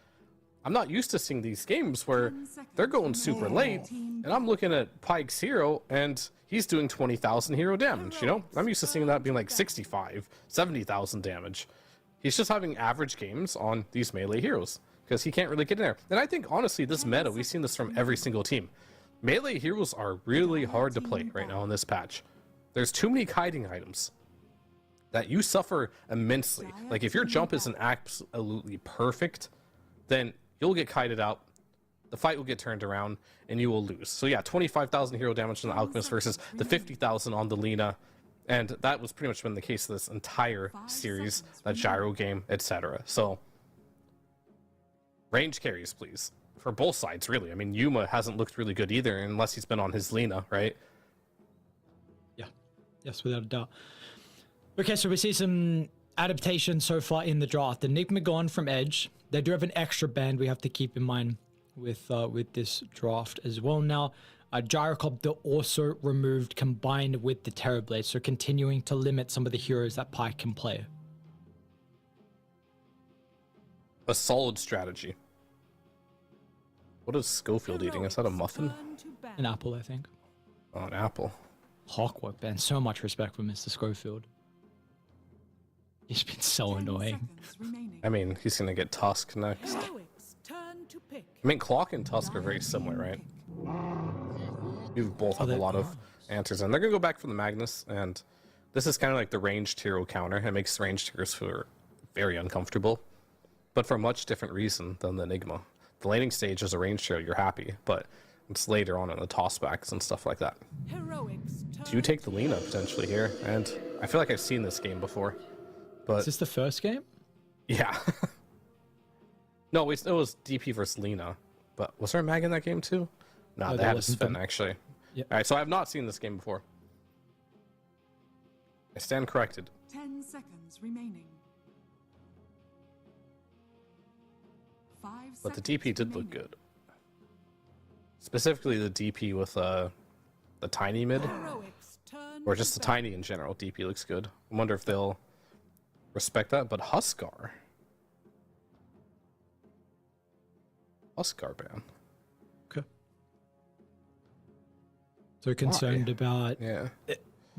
S7: I'm not used to seeing these games where they're going super late, and I'm looking at Pyke's hero, and he's doing 20,000 hero damage, you know? I'm used to seeing that being like 65, 70,000 damage. He's just having average games on these melee heroes, because he can't really get in there. And I think, honestly, this meta, we've seen this from every single team. Melee heroes are really hard to play right now in this patch. There's too many kiting items that you suffer immensely. Like, if your jump isn't absolutely perfect, then you'll get kited out, the fight will get turned around, and you will lose. So yeah, 25,000 hero damage on the Alchemist versus the 50,000 on the Lina. And that was pretty much been the case of this entire series, that gyro game, etc. So, range carries, please. For both sides, really. I mean, Yuma hasn't looked really good either, unless he's been on his Lina, right?
S6: Yeah. Yes, without a doubt. Okay, so we see some adaptation so far in the draft. Enigma gone from Edge. They do have an extra band we have to keep in mind with this draft as well. Now, Gyrocopter also removed, combined with the Terrorblade, so continuing to limit some of the heroes that Pyke can play.
S7: A solid strategy. What is Schofield eating? Is that a muffin?
S6: An apple, I think.
S7: Oh, an apple.
S6: Hawkwork band. So much respect for Mr. Schofield. He's been so annoying.
S7: I mean, he's gonna get Tusk next. I mean, Clock and Tusk are very similar, right? You both have a lot of answers, and they're gonna go back for the Magnus, and this is kind of like the ranged hero counter. It makes ranged heroes feel very uncomfortable, but for a much different reason than the Enigma. The laning stage is a ranged hero, you're happy, but it's later on in the tossbacks and stuff like that. Do you take the Lina potentially here? And I feel like I've seen this game before, but
S6: is this the first game?
S7: yeah. No, it was DP versus Lina. But was there a mag in that game too? No,
S6: No,
S7: they
S6: there
S7: had a
S6: wasn't.
S7: Sven actually.
S6: Yep.
S7: All right, so I have not seen this game before. I stand corrected.
S3: 10 seconds remaining. 5
S7: But the
S3: seconds
S7: DP did look
S3: remaining.
S7: good. Specifically the DP with the tiny mid.
S3: Heroics turn
S7: Or
S3: to
S7: just the
S3: battle.
S7: tiny in general. DP looks good. I wonder if they'll respect that. But Huskar ban.
S6: Okay. So concerned about
S7: Yeah.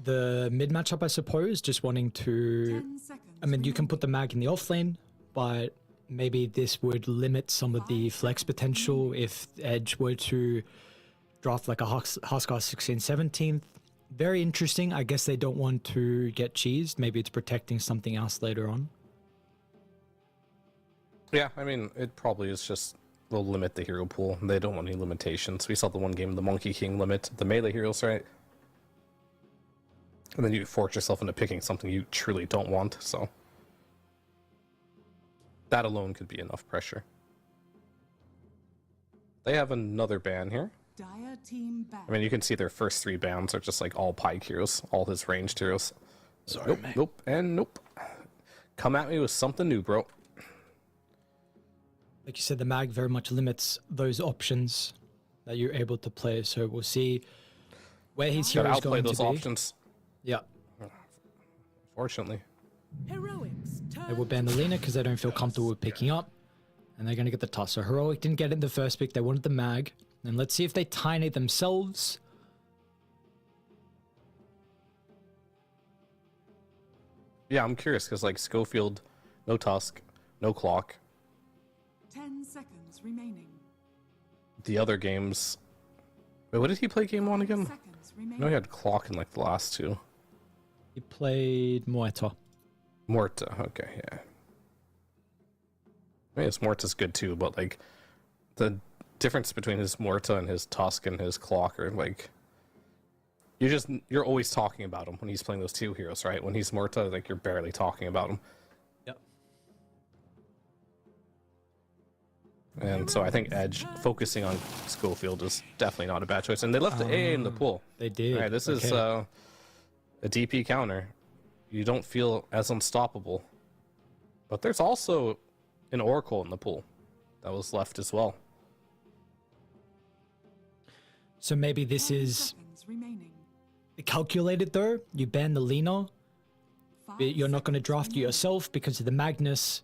S6: the mid matchup, I suppose. Just wanting to.
S3: 10 seconds
S6: I mean, you can
S3: remaining.
S6: put the mag in the off lane, but maybe this would limit some of the flex potential if Edge were to draft like a Huskar 16th, 17th. Very interesting. I guess they don't want to get cheesed. Maybe it's protecting something else later on.
S7: Yeah, I mean, it probably is just will limit the hero pool. They don't want any limitations. We saw the one game, the Monkey King limit the melee heroes, right? And then you force yourself into picking something you truly don't want, so that alone could be enough pressure. They have another ban here.
S3: Dire team back.
S7: I mean, you can see their first 3 bans are just like all Pike heroes, all his ranged heroes.
S6: Sorry,
S7: Nope,
S6: mate.
S7: nope, and nope. Come at me with something new, bro.
S6: Like you said, the mag very much limits those options that you're able to play. So we'll see where his
S7: Gotta
S6: hero is
S7: outplay
S6: going
S7: those
S6: to be.
S7: options,
S6: Yeah,
S7: fortunately.
S3: Heroics
S6: they will
S3: turn
S6: ban the Lena because they don't feel comfortable with picking up, and they're going to get the toss. So Heroic didn't get it in the first pick. They wanted the mag, and let's see if they tiny themselves.
S7: Yeah, I'm curious because like Schofield, no Tusk, no Clock.
S3: 10 seconds remaining.
S7: The other games. Wait, what did he play game 1 again?
S3: Seconds
S7: I
S3: remaining.
S7: know he had Clock in like the last 2.
S6: He played Moeta.
S7: Morta, okay, yeah. I mean, his Morta's good too, but like the difference between his Morta and his Tusk and his Clock are like you're always talking about him when he's playing those 2 heroes, right? When he's Morta, like you're barely talking about him.
S6: Yep.
S7: And so I think Edge focusing on Schofield is definitely not a bad choice. And they left the AA in the pool.
S6: They did.
S7: All right, this is
S6: Okay.
S7: a DP counter. You don't feel as unstoppable. But there's also an Oracle in the pool that was left as well.
S6: So maybe this
S3: 10
S6: is
S3: seconds remaining.
S6: calculated though. You ban the Lena.
S3: 5
S6: You're not going to
S3: seconds
S6: draft
S3: remaining.
S6: yourself because of the Magnus,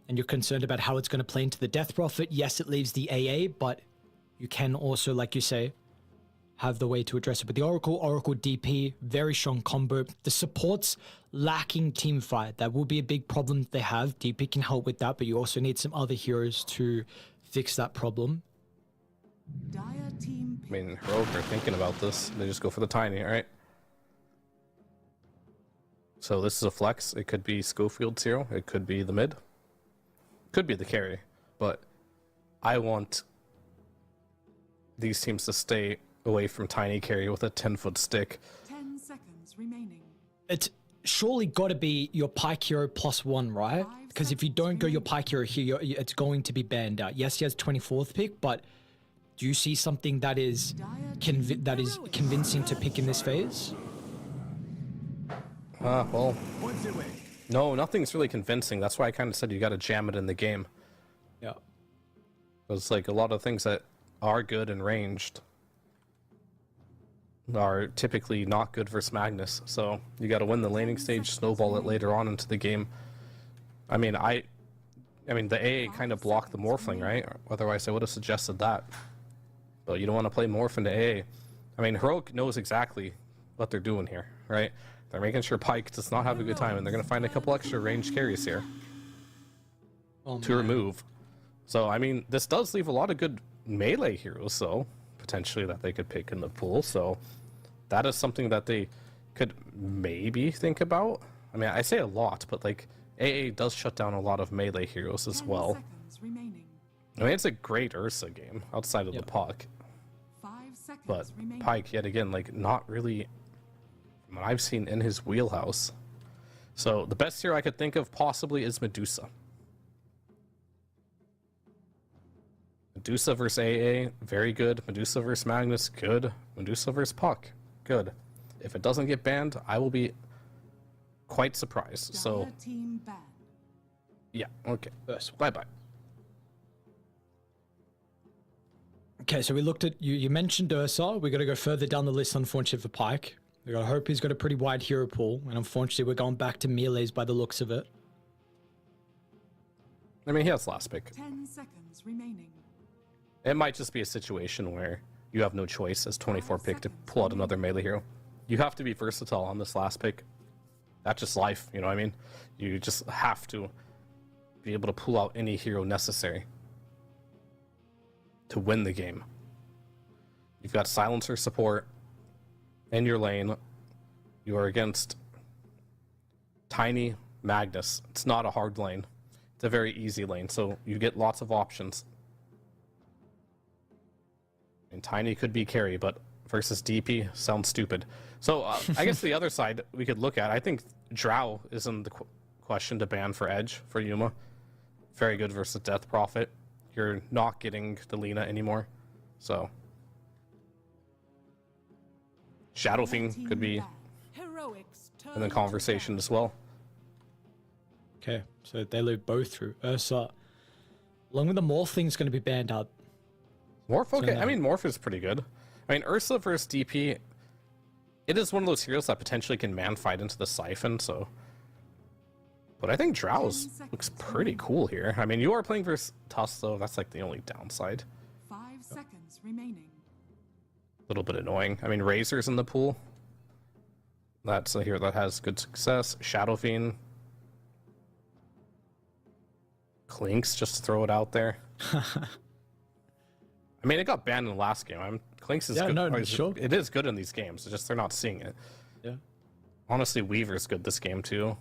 S6: and you're concerned about how it's going to play into the Death Prophet. Yes, it leaves the AA, but you can also, like you say, have the way to address it with the Oracle. Oracle DP, very strong combo. The support's lacking team fight. That will be a big problem they have. DP can help with that, but you also need some other heroes to fix that problem.
S3: Dire team
S7: I mean, Heroic are thinking about this. They just go for the tiny, alright? So this is a flex. It could be Schofield's hero. It could be the mid. Could be the carry. But I want these teams to stay away from tiny carry with a 10-foot stick.
S3: 10 seconds remaining.
S6: It's surely got to be your Pike hero +1, right?
S3: 5
S6: Because if you don't
S3: seconds
S6: go your
S3: remaining.
S6: Pike hero here, it's going to be banned out. Yes, he has 24th pick, but do you see something that is convincing to pick in this phase?
S7: Well, no, nothing's really convincing. That's why I kind of said you got to jam it in the game.
S6: Yeah.
S7: Because like a lot of things that are good and ranged are typically not good versus Magnus. So you got to win the laning stage, snowball it later on into the game. I mean, the AA kind of blocked the morphling, right? Otherwise, I would have suggested that. But you don't want to play morph into AA. I mean, Heroic knows exactly what they're doing here, right? They're making sure Pike does not have a good time, and they're going to find a couple extra ranged carries here to remove. So, I mean, this does leave a lot of good melee heroes, though, potentially, that they could pick in the pool. So that is something that they could maybe think about. I mean, I say a lot, but, like, AA does shut down a lot of melee heroes as
S3: 10
S7: well.
S3: seconds remaining.
S7: I mean, it's a great Ursa game outside of the Puck,
S3: 5 seconds
S7: but
S3: remaining.
S7: Pike, yet again, like, not really what I've seen in his wheelhouse. So the best hero I could think of possibly is Medusa. Medusa versus AA, very good. Medusa versus Magnus, good. Medusa versus Puck, good. If it doesn't get banned, I will be quite surprised. So,
S3: Dire team ban.
S7: yeah, okay. Bye-bye.
S6: Okay, so we looked at you mentioned Ursa. We got to go further down the list, unfortunately, for Pike. We got to hope he's got a pretty wide hero pool, and unfortunately, we're going back to melees by the looks of it.
S7: I mean, he has last pick.
S3: 10 seconds remaining.
S7: It might just be a situation where you have no choice as 24 pick to pull out another melee hero. You have to be versatile on this last pick. That's just life, you know what I mean? You just have to be able to pull out any hero necessary to win the game. You've got silencer support in your lane. You are against Tiny Magnus. It's not a hard lane. It's a very easy lane, so you get lots of options. And Tiny could be carry, but versus DP sounds stupid. So I guess the other side we could look at, I think Drow is in the question to ban for Edge for Yuma. Very good versus Death Prophet. You're not getting the Lina anymore. So Shadow Fiend could be
S3: Heroics
S7: in the conversation as well.
S6: Okay, so they live both through Ursa. Along with the Morph thing's going to be banned out.
S7: Morph, okay.
S6: So
S7: I mean, Morph is pretty good. I mean, Ursa versus DP, it is one of those heroes that potentially can man fight into the Siphon, so. But I think Drow's looks pretty cool here. I mean, you are playing versus Tusk, though. That's like the only downside.
S3: 5 seconds remaining.
S7: A little bit annoying. I mean, Razor's in the pool. That's a hero that has good success. Shadow Fiend. Clinks, just to throw it out there. I mean, it got banned in the last game. Clinks is good.
S6: No, sure.
S7: It is good in these games. It's just they're not seeing it.
S6: Yeah.
S7: Honestly, Weaver's good this game too.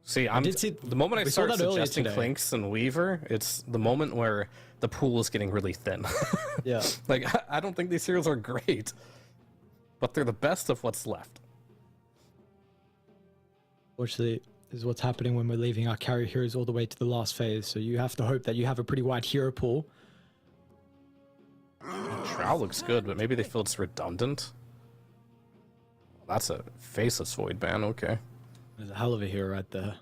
S7: See, the moment I
S6: we saw
S7: start
S6: that earlier
S7: suggesting
S6: today.
S7: Clinks and Weaver, it's the moment where the pool is getting really thin.
S6: Yeah.
S7: Like, I don't think these heroes are great, but they're the best of what's left.
S6: Fortunately, this is what's happening when we're leaving our carry heroes all the way to the last phase. So you have to hope that you have a pretty wide hero pool.
S7: Drow looks good, but maybe they feel it's redundant. That's a Faceless Void ban, okay.
S6: There's a hell of a hero right there.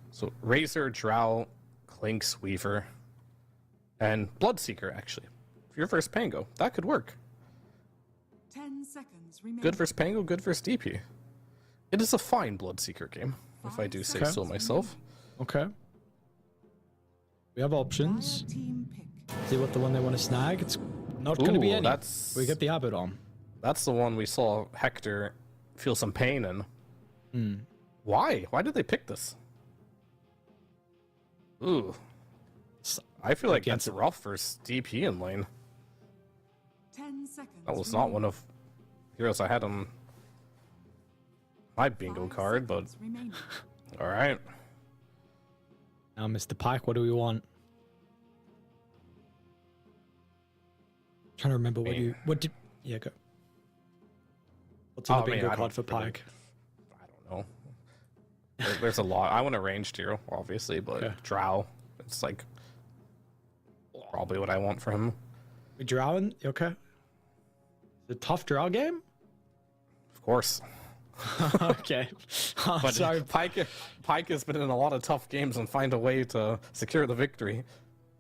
S7: So Razor, Drow, Clinks, Weaver, and Bloodseeker, actually. If you're versus Pango, that could work.
S3: 10 seconds remaining.
S7: Good versus Pango, good versus DP. It is a fine Bloodseeker game, if I do say
S6: Okay.
S7: so myself.
S6: Okay. We have options.
S3: Dire team pick.
S6: See what the one they want to snag. It's not going to be
S7: Ooh,
S6: any.
S7: that's-
S6: We get the Abaddon.
S7: That's the one we saw Hector feel some pain in. Why? Why did they pick this? Ooh. I feel like that's rough for DP in lane.
S3: 10 seconds.
S7: That was not one of heroes I had on my bingo
S3: 5
S7: card, but
S3: seconds remaining.
S7: alright.
S6: Now, Mr. Pike, what do we want? Trying to remember what did yeah, go. What's on the bingo
S7: I
S6: card
S7: don't
S6: for
S7: really-
S6: Pike?
S7: I don't know. There's a lot. I want a ranged hero, obviously, but
S6: Okay.
S7: Drow, it's like probably what I want for him.
S6: We drawing? Okay. It's a tough draw game?
S7: Of course.
S6: Okay. I'm
S7: But
S6: sorry.
S7: Pike has been in a lot of tough games and find a way to secure the victory.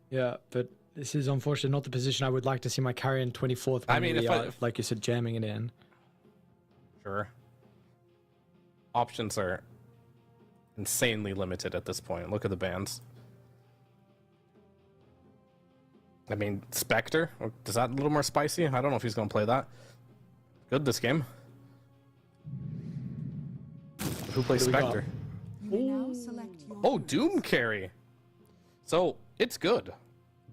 S6: Yeah, but this is unfortunately not the position I would like to see my carry in 24th.
S7: I mean,
S6: we
S7: if
S6: are, like you said, jamming it in.
S7: Sure. Options are insanely limited at this point. Look at the bans. I mean, Spectre, is that a little more spicy? I don't know if he's going to play that. Good this game. Who plays
S6: Who we got?
S7: Spectre?
S3: You may now select your
S7: Oh, Doom carry. So, it's good.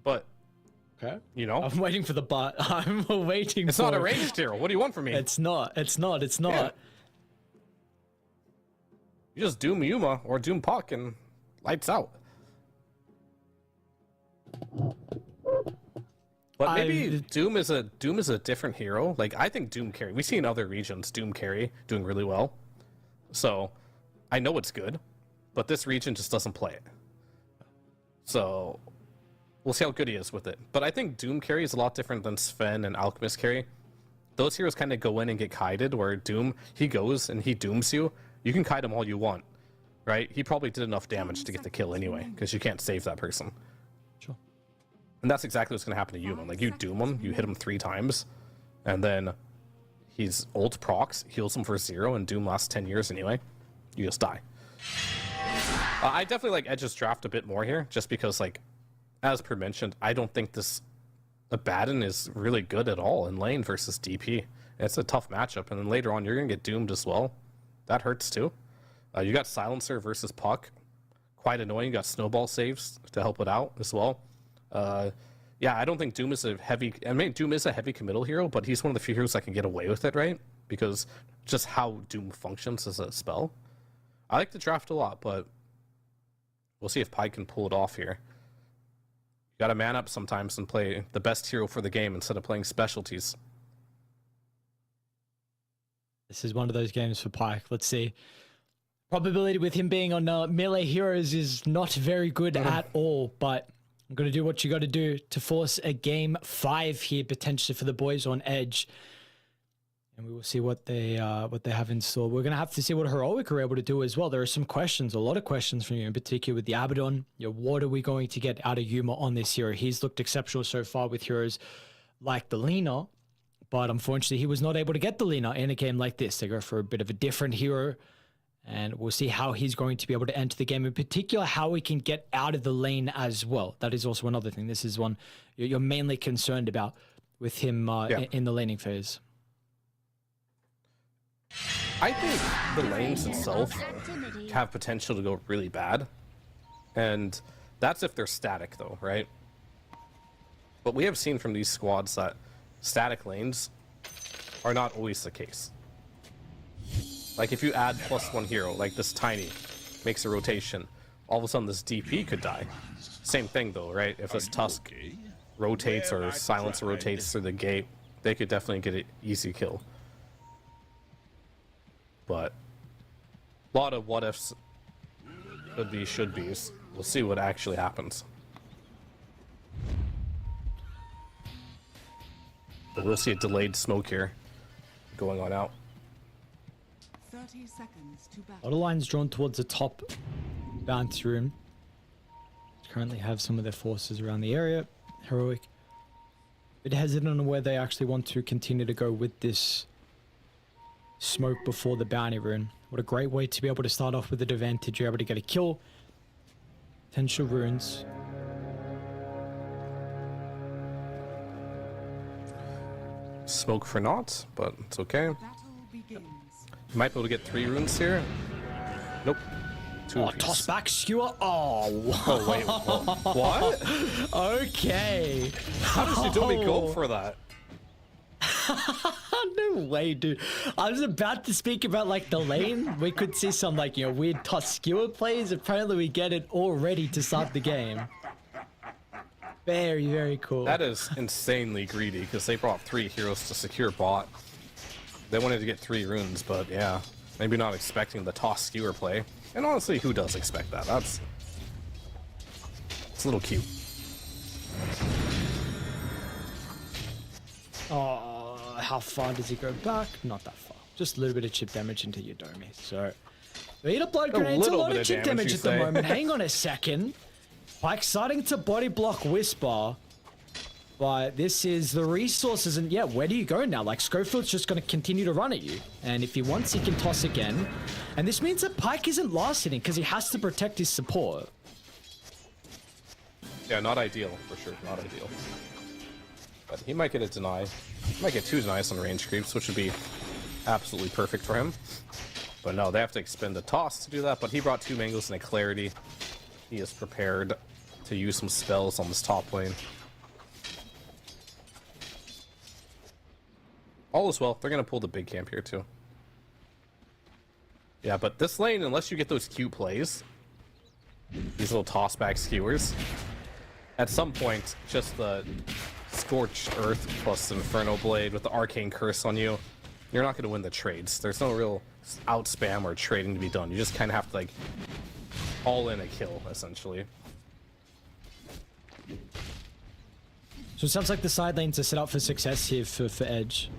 S7: But,
S6: Okay.
S7: you know,
S6: I'm waiting for the but. I'm waiting
S7: it's
S6: for
S7: not a ranged hero. What do you want from me?
S6: It's not. It's not. It's not.
S7: Yeah. You just Doom Yuma or Doom Puck and lights out. But maybe Doom is a different hero. Like, I think Doom carry. We see in other regions Doom carry doing really well. So I know it's good, but this region just doesn't play it. So we'll see how good he is with it. But I think Doom carry is a lot different than Sven and Alchemist carry. Those heroes kind of go in and get kited, where Doom, he goes and he dooms you. You can kite him all you want, right? He probably did enough damage to get the kill anyway, because you can't save that person.
S6: Sure.
S7: And that's exactly what's going to happen to Human. Like, you doom him, you hit him 3 times, and then he's ult procs, heals him for 0, and Doom lasts 10 years anyway. You just die. I definitely like Edge's draft a bit more here, just because, like, as per mentioned, I don't think this Abaddon is really good at all in lane versus DP. It's a tough matchup, and then later on, you're going to get doomed as well. That hurts too. You got Silencer versus Puck. Quite annoying. You got Snowball saves to help it out as well. Yeah, I don't think Doom is a heavy... I mean, Doom is a heavy committal hero, but he's one of the few heroes that can get away with it, right? Because just how Doom functions as a spell. I like the draft a lot, but we'll see if Pike can pull it off here. You gotta man up sometimes and play the best hero for the game instead of playing specialties.
S6: This is one of those games for Pike. Let's see. Probability with him being on melee heroes is not very good at all, but I'm going to do what you got to do to force a game 5 here, potentially for the boys on Edge. And we will see what they have in store. We're going to have to see what Heroic are able to do as well. There are some questions, a lot of questions from you, in particular with the Abaddon. You know, what are we going to get out of Yuma on this hero? He's looked exceptional so far with heroes like the Lina, but unfortunately he was not able to get the Lina in a game like this. They go for a bit of a different hero, and we'll see how he's going to be able to enter the game, in particular how he can get out of the lane as well. That is also another thing. This is one you're mainly concerned about with him in the laning phase.
S7: I think the lanes itself have potential to go really bad, and that's if they're static though, right? But we have seen from these squads that static lanes are not always the case. Like, if you add +1 hero, like this Tiny makes a rotation, all of a sudden this DP could die. Same thing though, right? If this Tusk rotates or Silencer rotates through the gate, they could definitely get an easy kill. But a lot of what ifs, could be, should be. We'll see what actually happens. But we'll see a delayed smoke here going on out.
S3: 30 seconds to
S6: A lot
S3: battle.
S6: of lines drawn towards the top bounty room. Currently have some of their forces around the area. Heroic a bit hesitant on where they actually want to continue to go with this smoke before the bounty rune. What a great way to be able to start off with an advantage. You're able to get a kill. Potential runes.
S7: Smoke for naught, but it's okay.
S3: Battle begins.
S7: You might be able to get 3 runes here. Nope. 2
S6: Oh,
S7: apiece.
S6: toss back skewer. Oh,
S7: Oh, wait. What?
S6: okay.
S7: How does Udomi go for that?
S6: No way, dude. I was about to speak about like the lane. We could see some like, you know, weird toss skewer plays. Apparently we get it already to start the game. Very, very cool.
S7: That is insanely greedy, because they brought 3 heroes to secure bot. They wanted to get 3 runes, but yeah, maybe not expecting the toss skewer play. And honestly, who does expect that? It's a little cute.
S6: Oh, how far does he go back? Not that far. Just a little bit of chip damage into Udomi. So, we eat a blood grenades, a
S7: little
S6: lot
S7: bit
S6: of
S7: of
S6: chip
S7: damage,
S6: damage
S7: you
S6: at the
S7: say.
S6: moment. Hang on a second. Pike starting to body block Whisper. But this is the resources, and yeah, where do you go now? Like, Schofield's just going to continue to run at you. And if he wants, he can toss again. And this means that Pike isn't last hitting because he has to protect his support.
S7: Yeah, not ideal, for sure. Not ideal. But he might get a deny. He might get 2 denies on range creeps, which would be absolutely perfect for him. But no, they have to expend a toss to do that. But he brought 2 Mangles and a Clarity. He is prepared to use some spells on this top lane. All is well. They're going to pull the big camp here, too. Yeah, but this lane, unless you get those cute plays, these little toss-back skewers, at some point, just the Scorched Earth plus Inferno Blade with the Arcane Curse on you, you're not going to win the trades. There's no real outspam or trading to be done. You just kind of have to, like, all in a kill, essentially.
S6: So it sounds like the side lanes are set up for success here for Edge.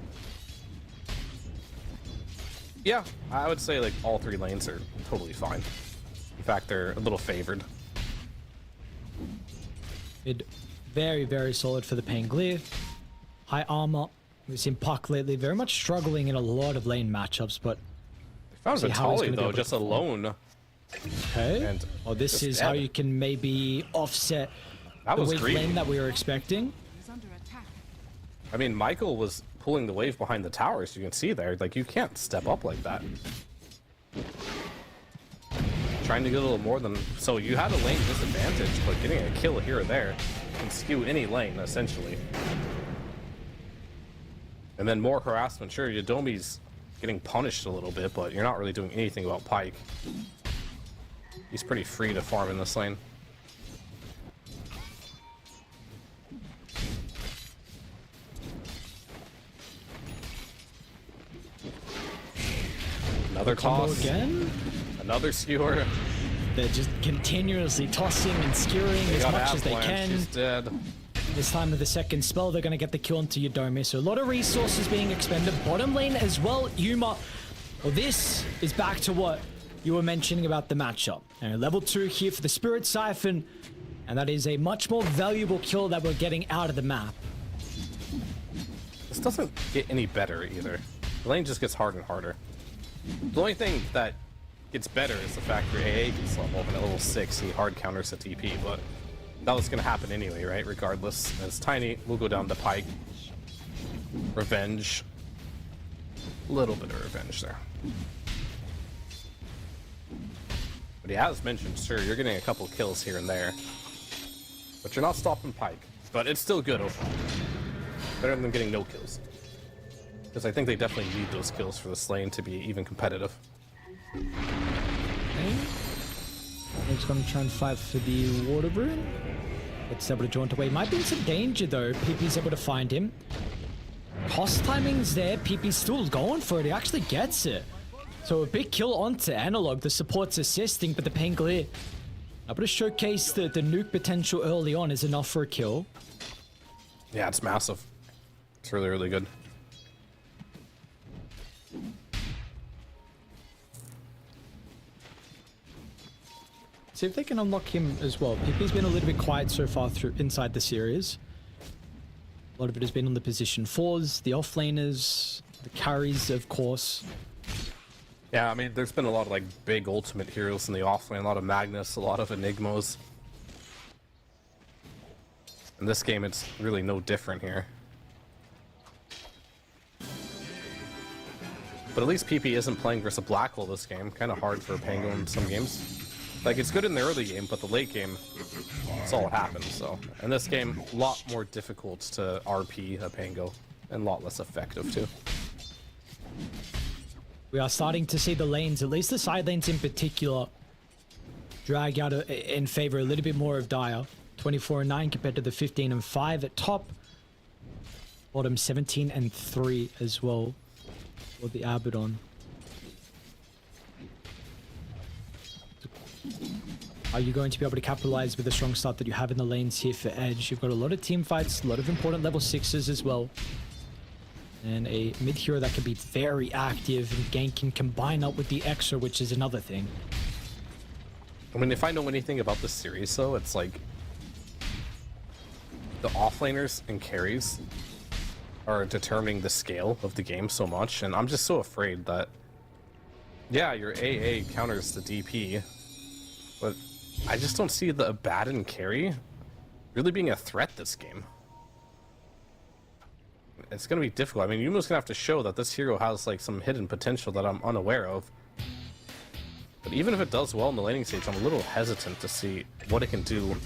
S7: Yeah, I would say like all 3 lanes are totally fine. In fact, they're a little favored.
S6: Mid, very, very solid for the Pangolier. High armor. We've seen Puck lately very much struggling in a lot of lane matchups, but
S7: They found
S6: see how he's
S7: Vitali
S6: gonna be
S7: though,
S6: able to
S7: just alone.
S6: okay.
S7: And
S6: Oh, this
S7: just
S6: is how
S7: dead.
S6: you can maybe offset
S7: That
S6: the
S7: was
S6: weak
S7: greedy.
S6: lane that we were expecting.
S3: Is under attack.
S7: I mean, Michael was pulling the wave behind the towers. You can see there, like you can't step up like that. Trying to get a little more than so you had a lane disadvantage, but getting a kill here or there can skew any lane essentially. And then more harassment. Sure, Yadomi's getting punished a little bit, but you're not really doing anything about Pyke. He's pretty free to farm in this lane. Another
S6: Combo
S7: toss.
S6: again.
S7: Another skewer.
S6: They're just continuously tossing and skewering
S7: They
S6: as
S7: got
S6: much as they
S7: Avalanche.
S6: can.
S7: She's dead.
S6: This time of the second spell, they're going to get the kill onto Yodomi. So a lot of resources being expended. Bottom lane as well, Yuma. Well, this is back to what you were mentioning about the matchup. Level 2 here for the Spirit Siphon. And that is a much more valuable kill that we're getting out of the map.
S7: This doesn't get any better either. The lane just gets harder and harder. The only thing that gets better is the fact your AA gets level, and at level 6 he hard counters the TP, but that was gonna happen anyway, right? Regardless. As Tiny will go down to Pyke. Revenge. A little bit of revenge there. But he has mentioned, sure, you're getting a couple kills here and there. But you're not stopping Pyke. But it's still good overall. Better than getting no kills. Because I think they definitely need those kills for this lane to be even competitive.
S6: He's going to try and fight for the water rune. It's able to jaunt away. Might be in some danger though. PP's able to find him. Cost timing's there. PP's still going for it. He actually gets it. So a big kill onto Analog. The support's assisting, but the Pangolier able to showcase the nuke potential early on is enough for a kill.
S7: Yeah, it's massive. It's really, really good.
S6: See if they can unlock him as well. PP's been a little bit quiet so far through inside the series. A lot of it has been on the position 4s, the offlaners, the carries, of course.
S7: Yeah, I mean, there's been a lot of like big ultimate heroes in the offlane, a lot of Magnus, a lot of Enigmas. In this game, it's really no different here. But at least PP isn't playing versus a Black Hole this game. Kind of hard for a Pango in some games. Like, it's good in the early game, but the late game, that's all that happens, so. In this game, a lot more difficult to RP a Pango, and a lot less effective, too.
S6: We are starting to see the lanes, at least the side lanes in particular, drag out in favor a little bit more of Dire. 24-9 compared to the 15-5 at top. Bottom 17-3 as well for the Abaddon. Are you going to be able to capitalize with the strong start that you have in the lanes here for Edge? You've got a lot of team fights, a lot of important level 6s as well. And a mid hero that can be very active and gank can combine up with the Extra, which is another thing.
S7: I mean, if I know anything about this series, though, it's like the offlaners and carries are determining the scale of the game so much, and I'm just so afraid that, yeah, your AA counters the DP, but I just don't see the Abaddon carry really being a threat this game. It's gonna be difficult. I mean, Yuma's gonna have to show that this hero has like some hidden potential that I'm unaware of. But even if it does well in the laning stage, I'm a little hesitant to see what it can do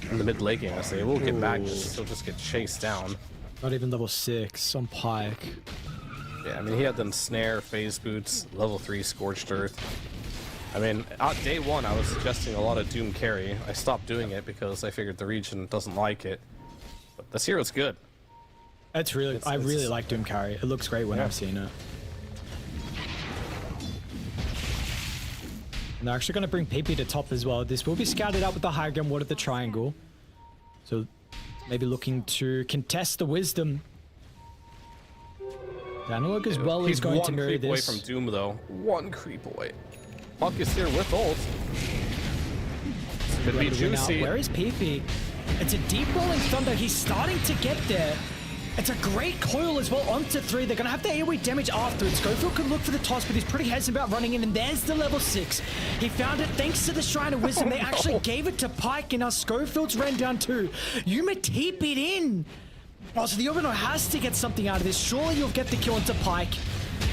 S7: in the mid late game. I say it will get Magnus, he'll just get chased down.
S6: Not even level 6 on Pyke.
S7: Yeah, I mean, he had them snare, phase boots, level 3 scorched earth. I mean, day one, I was suggesting a lot of Doom carry. I stopped doing it because I figured the region doesn't like it. But this hero's good.
S6: That's really, I really like Doom Carry. It looks great when
S7: Yeah.
S6: I've seen it. And they're actually going to bring PP to top as well. This will be scouted out with the high ground ward of the triangle. So maybe looking to contest the wisdom. The analog as well is going to mirror
S7: He's one creep away
S6: this.
S7: from Doom, though. One creep away. Puck is here with ult. Could be
S6: Ready to win out.
S7: juicy.
S6: Where is PP? It's a deep rolling thunder. He's starting to get there. It's a great coil as well onto 3. They're going to have the AoE damage afterwards. Schofield could look for the toss, but he's pretty hesitant about running in. And there's the level 6. He found it thanks to the Shrine of Wisdom. They actually gave it to Pike, and now Schofield's ran down too. Yuma TP'd in. Oh, so the Orbital has to get something out of this. Surely you'll get the kill into Pike.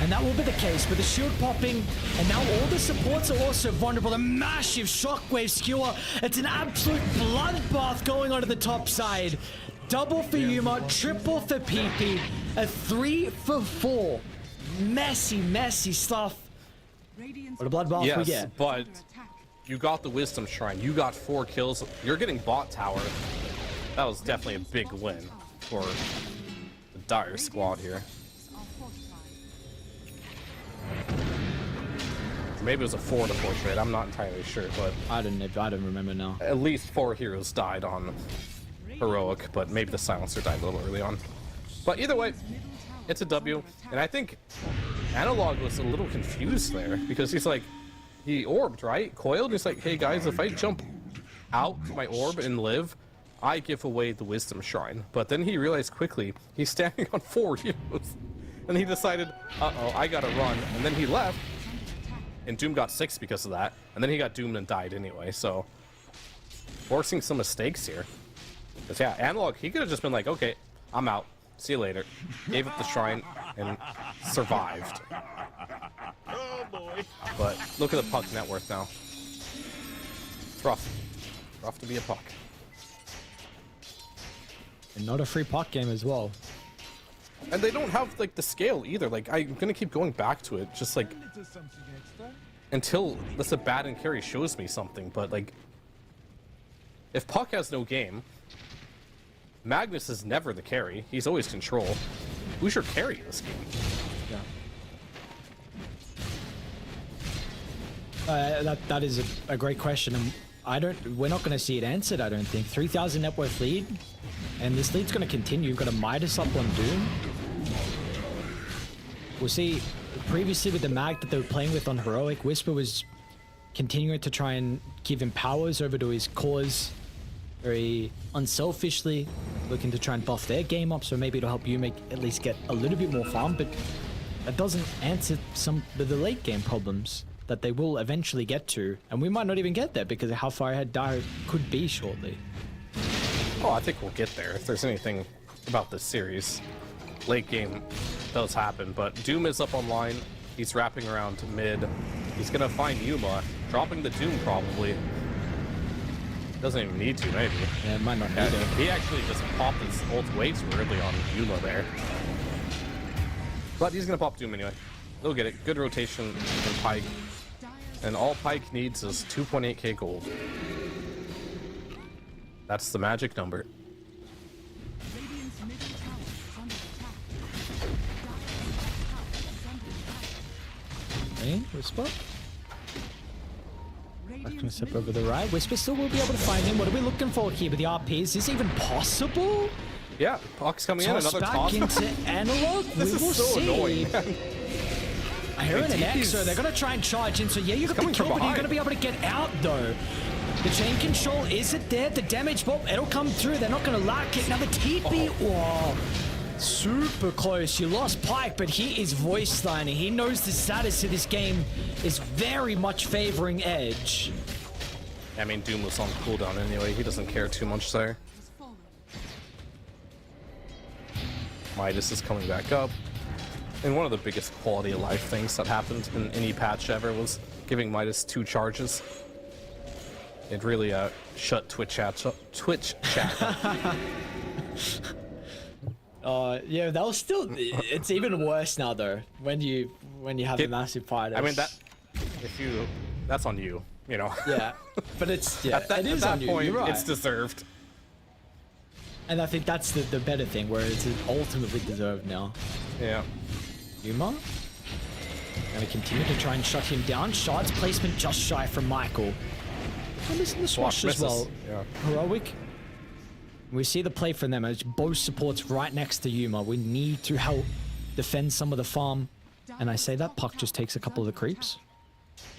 S6: And that will be the case with the shield popping. And now all the supports are also vulnerable. A massive shockwave skewer. It's an absolute bloodbath going on to the top side. Double for Yuma, triple for PP. A 3 for 4. Messy, messy stuff. What a bloodbath we
S7: Yes,
S6: get.
S7: but you got the Wisdom Shrine. You got 4 kills. You're getting bot tower. That was definitely a big win for the Dire squad here. Maybe it was a 4-4 trade. I'm not entirely sure, but
S6: I don't remember now.
S7: at least 4 heroes died on Heroic, but maybe the Silencer died a little early on. But either way, it's a W, and I think Analog was a little confused there because he's like, he orbed, right? Coiled. He's like, hey guys, if I jump out my orb and live, I give away the Wisdom Shrine. But then he realized quickly he's standing on 4 heroes, and he decided, uh-oh, I gotta run, and then he left. And Doom got 6 because of that, and then he got doomed and died anyway, so forcing some mistakes here. Because yeah, Analog, he could have just been like, okay, I'm out, see you later. Gave up the shrine and survived.
S5: Oh boy.
S7: But look at the Puck net worth now. It's rough. Rough to be a Puck.
S6: And not a free Puck game as well.
S7: And they don't have like the scale either. Like I'm gonna keep going back to it, just like until the Sabat and carry shows me something. But like, if Puck has no game, Magnus is never the carry. He's always control. Who's your carry in this game?
S6: Yeah. That is a great question, and we're not going to see it answered. I don't think 3,000 net worth lead, and this lead's going to continue. You've got a Midas up on Doom. We'll see. Previously with the mag that they were playing with on Heroic, Whisper was continuing to try and give him powers over to his cause, very unselfishly looking to try and buff their game up, so maybe it'll help you at least get a little bit more farm, but that doesn't answer some of the late game problems that they will eventually get to, and we might not even get there because of how far ahead Dire could be shortly.
S7: Oh, I think we'll get there if there's anything about this series. Late game does happen, but Doom is up online. He's wrapping around to mid. He's gonna find Yuma, dropping the Doom probably. Doesn't even need to, maybe.
S6: Yeah, it might not need it.
S7: He actually just popped his ult way too early on Yuma there. But he's gonna pop Doom anyway. They'll get it. Good rotation from Pike. And all Pike needs is 2.8k gold. That's the magic number.
S3: Radiant's middle tower is under attack. Dire's top tower is under attack.
S6: Hey, Whisper? Back to
S3: Radiant's
S6: step
S3: middle
S6: over the right. Whisper still will be able to find him. What are we looking for here with the RP? Is this even possible?
S7: Yeah, Puck's coming in.
S6: Toss
S7: Another
S6: back
S7: toss.
S6: into Analog.
S7: This
S6: We will
S7: is so
S6: see.
S7: annoying.
S6: I hear an
S7: TP's
S6: Exo. They're going to try and charge in. So yeah, you got the
S7: coming
S6: kill,
S7: from
S6: but you're
S7: behind.
S6: going to be able to get out though. The chain control, is it there? The damage, well, it'll come through. They're not going to lack it. Now the TP, whoa. Super close. You lost Pike, but he is voice lining. He knows the status of this game is very much favoring Edge.
S7: I mean, Doom was on cooldown anyway. He doesn't care too much there.
S3: has fallen.
S7: Midas is coming back up. And one of the biggest quality of life things that happened in any patch ever was giving Midas 2 charges. It really shut Twitch chat.
S6: Yeah, that was still. It's even worse now though. When you have the massive fight.
S7: I mean that's on you. You know.
S6: Yeah, but it's it
S7: At
S6: is
S7: that
S6: on you.
S7: point,
S6: You're right.
S7: it's deserved.
S6: And I think that's the better thing, where it's ultimately deserved now.
S7: Yeah.
S6: Yuma gonna continue to try and shut him down. Shard's placement just shy from Michael. I'm missing the swash as
S7: misses.
S6: well.
S7: Yeah.
S6: Heroic We see the play from them as both supports right next to Yuma. We need to help defend some of the farm. And I say that Puck just takes a couple of the creeps.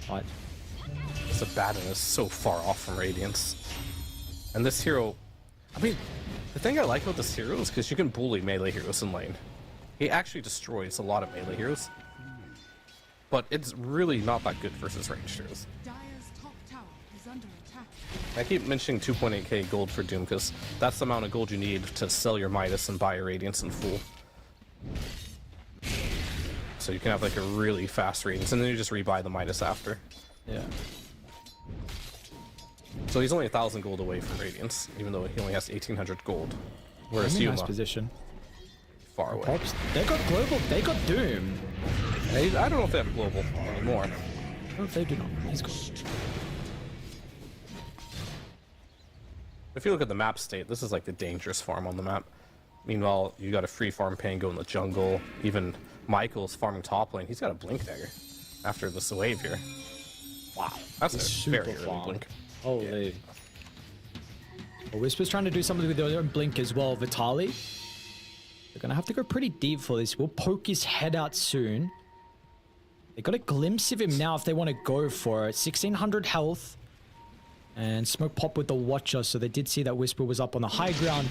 S6: Right.
S7: Sabaton is so far off from Radiance. And this hero, I mean, the thing I like about this hero is because you can bully melee heroes in lane. He actually destroys a lot of melee heroes. But it's really not that good versus ranged heroes.
S3: Dire's top tower is under attack.
S7: I keep mentioning 2.8k gold for Doom because that's the amount of gold you need to sell your Midas and buy your Radiance in full. So you can have like a really fast Radiance and then you just rebuy the Midas after.
S6: Yeah.
S7: So he's only 1,000 gold away from Radiance, even though he only has 1,800 gold. Whereas
S6: Nice
S7: Yuma,
S6: position.
S7: far away.
S6: Pops, they got global. They got Doom.
S7: I don't know if they have global anymore.
S6: Oh, they do not. He's gone.
S7: If you look at the map state, this is like the dangerous farm on the map. Meanwhile, you got a free farm Pango in the jungle. Even Michael's farming top lane. He's got a blink dagger after the wave here. Wow, that's a
S6: Super
S7: very early
S6: farm.
S7: blink.
S6: Holy. Well, Whisper's trying to do something with their own blink as well. Vitali. They're gonna have to go pretty deep for this. We'll poke his head out soon. They got a glimpse of him now if they want to go for it. 1,600 health. And Smoke Pop with the Watcher, so they did see that Whisper was up on the high ground.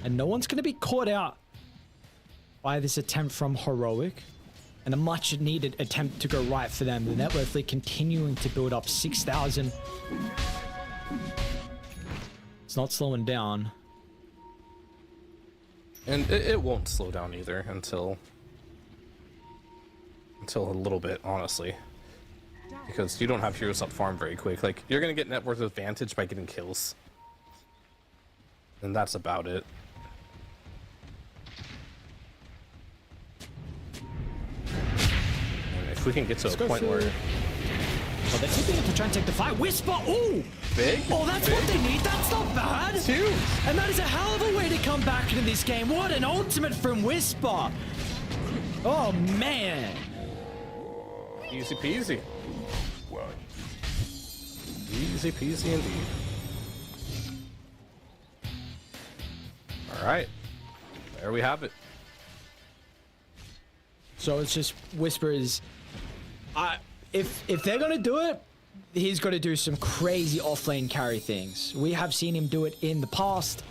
S6: And no one's going to be caught out by this attempt from Heroic. And a much needed attempt to go right for them. The net worth continuing to build up 6,000. It's not slowing down.
S7: And it won't slow down either until a little bit, honestly. Because you don't have heroes up farm very quick. Like, you're gonna get net worth advantage by getting kills. And that's about it. And if we can get to a point where...
S6: Oh, they're keeping it to try and take the fight. Whisper! Ooh!
S7: Big?
S6: Oh, that's what they need. That's not bad.
S7: It's huge!
S6: And that is a hell of a way to come back into this game. What an ultimate from Whisper. Oh, man.
S7: Easy peasy. Easy peasy indeed. Alright. There we have it.
S6: So it's just Whispers. If they're gonna do it, he's got to do some crazy offlane carry things. We have seen him do it in the past.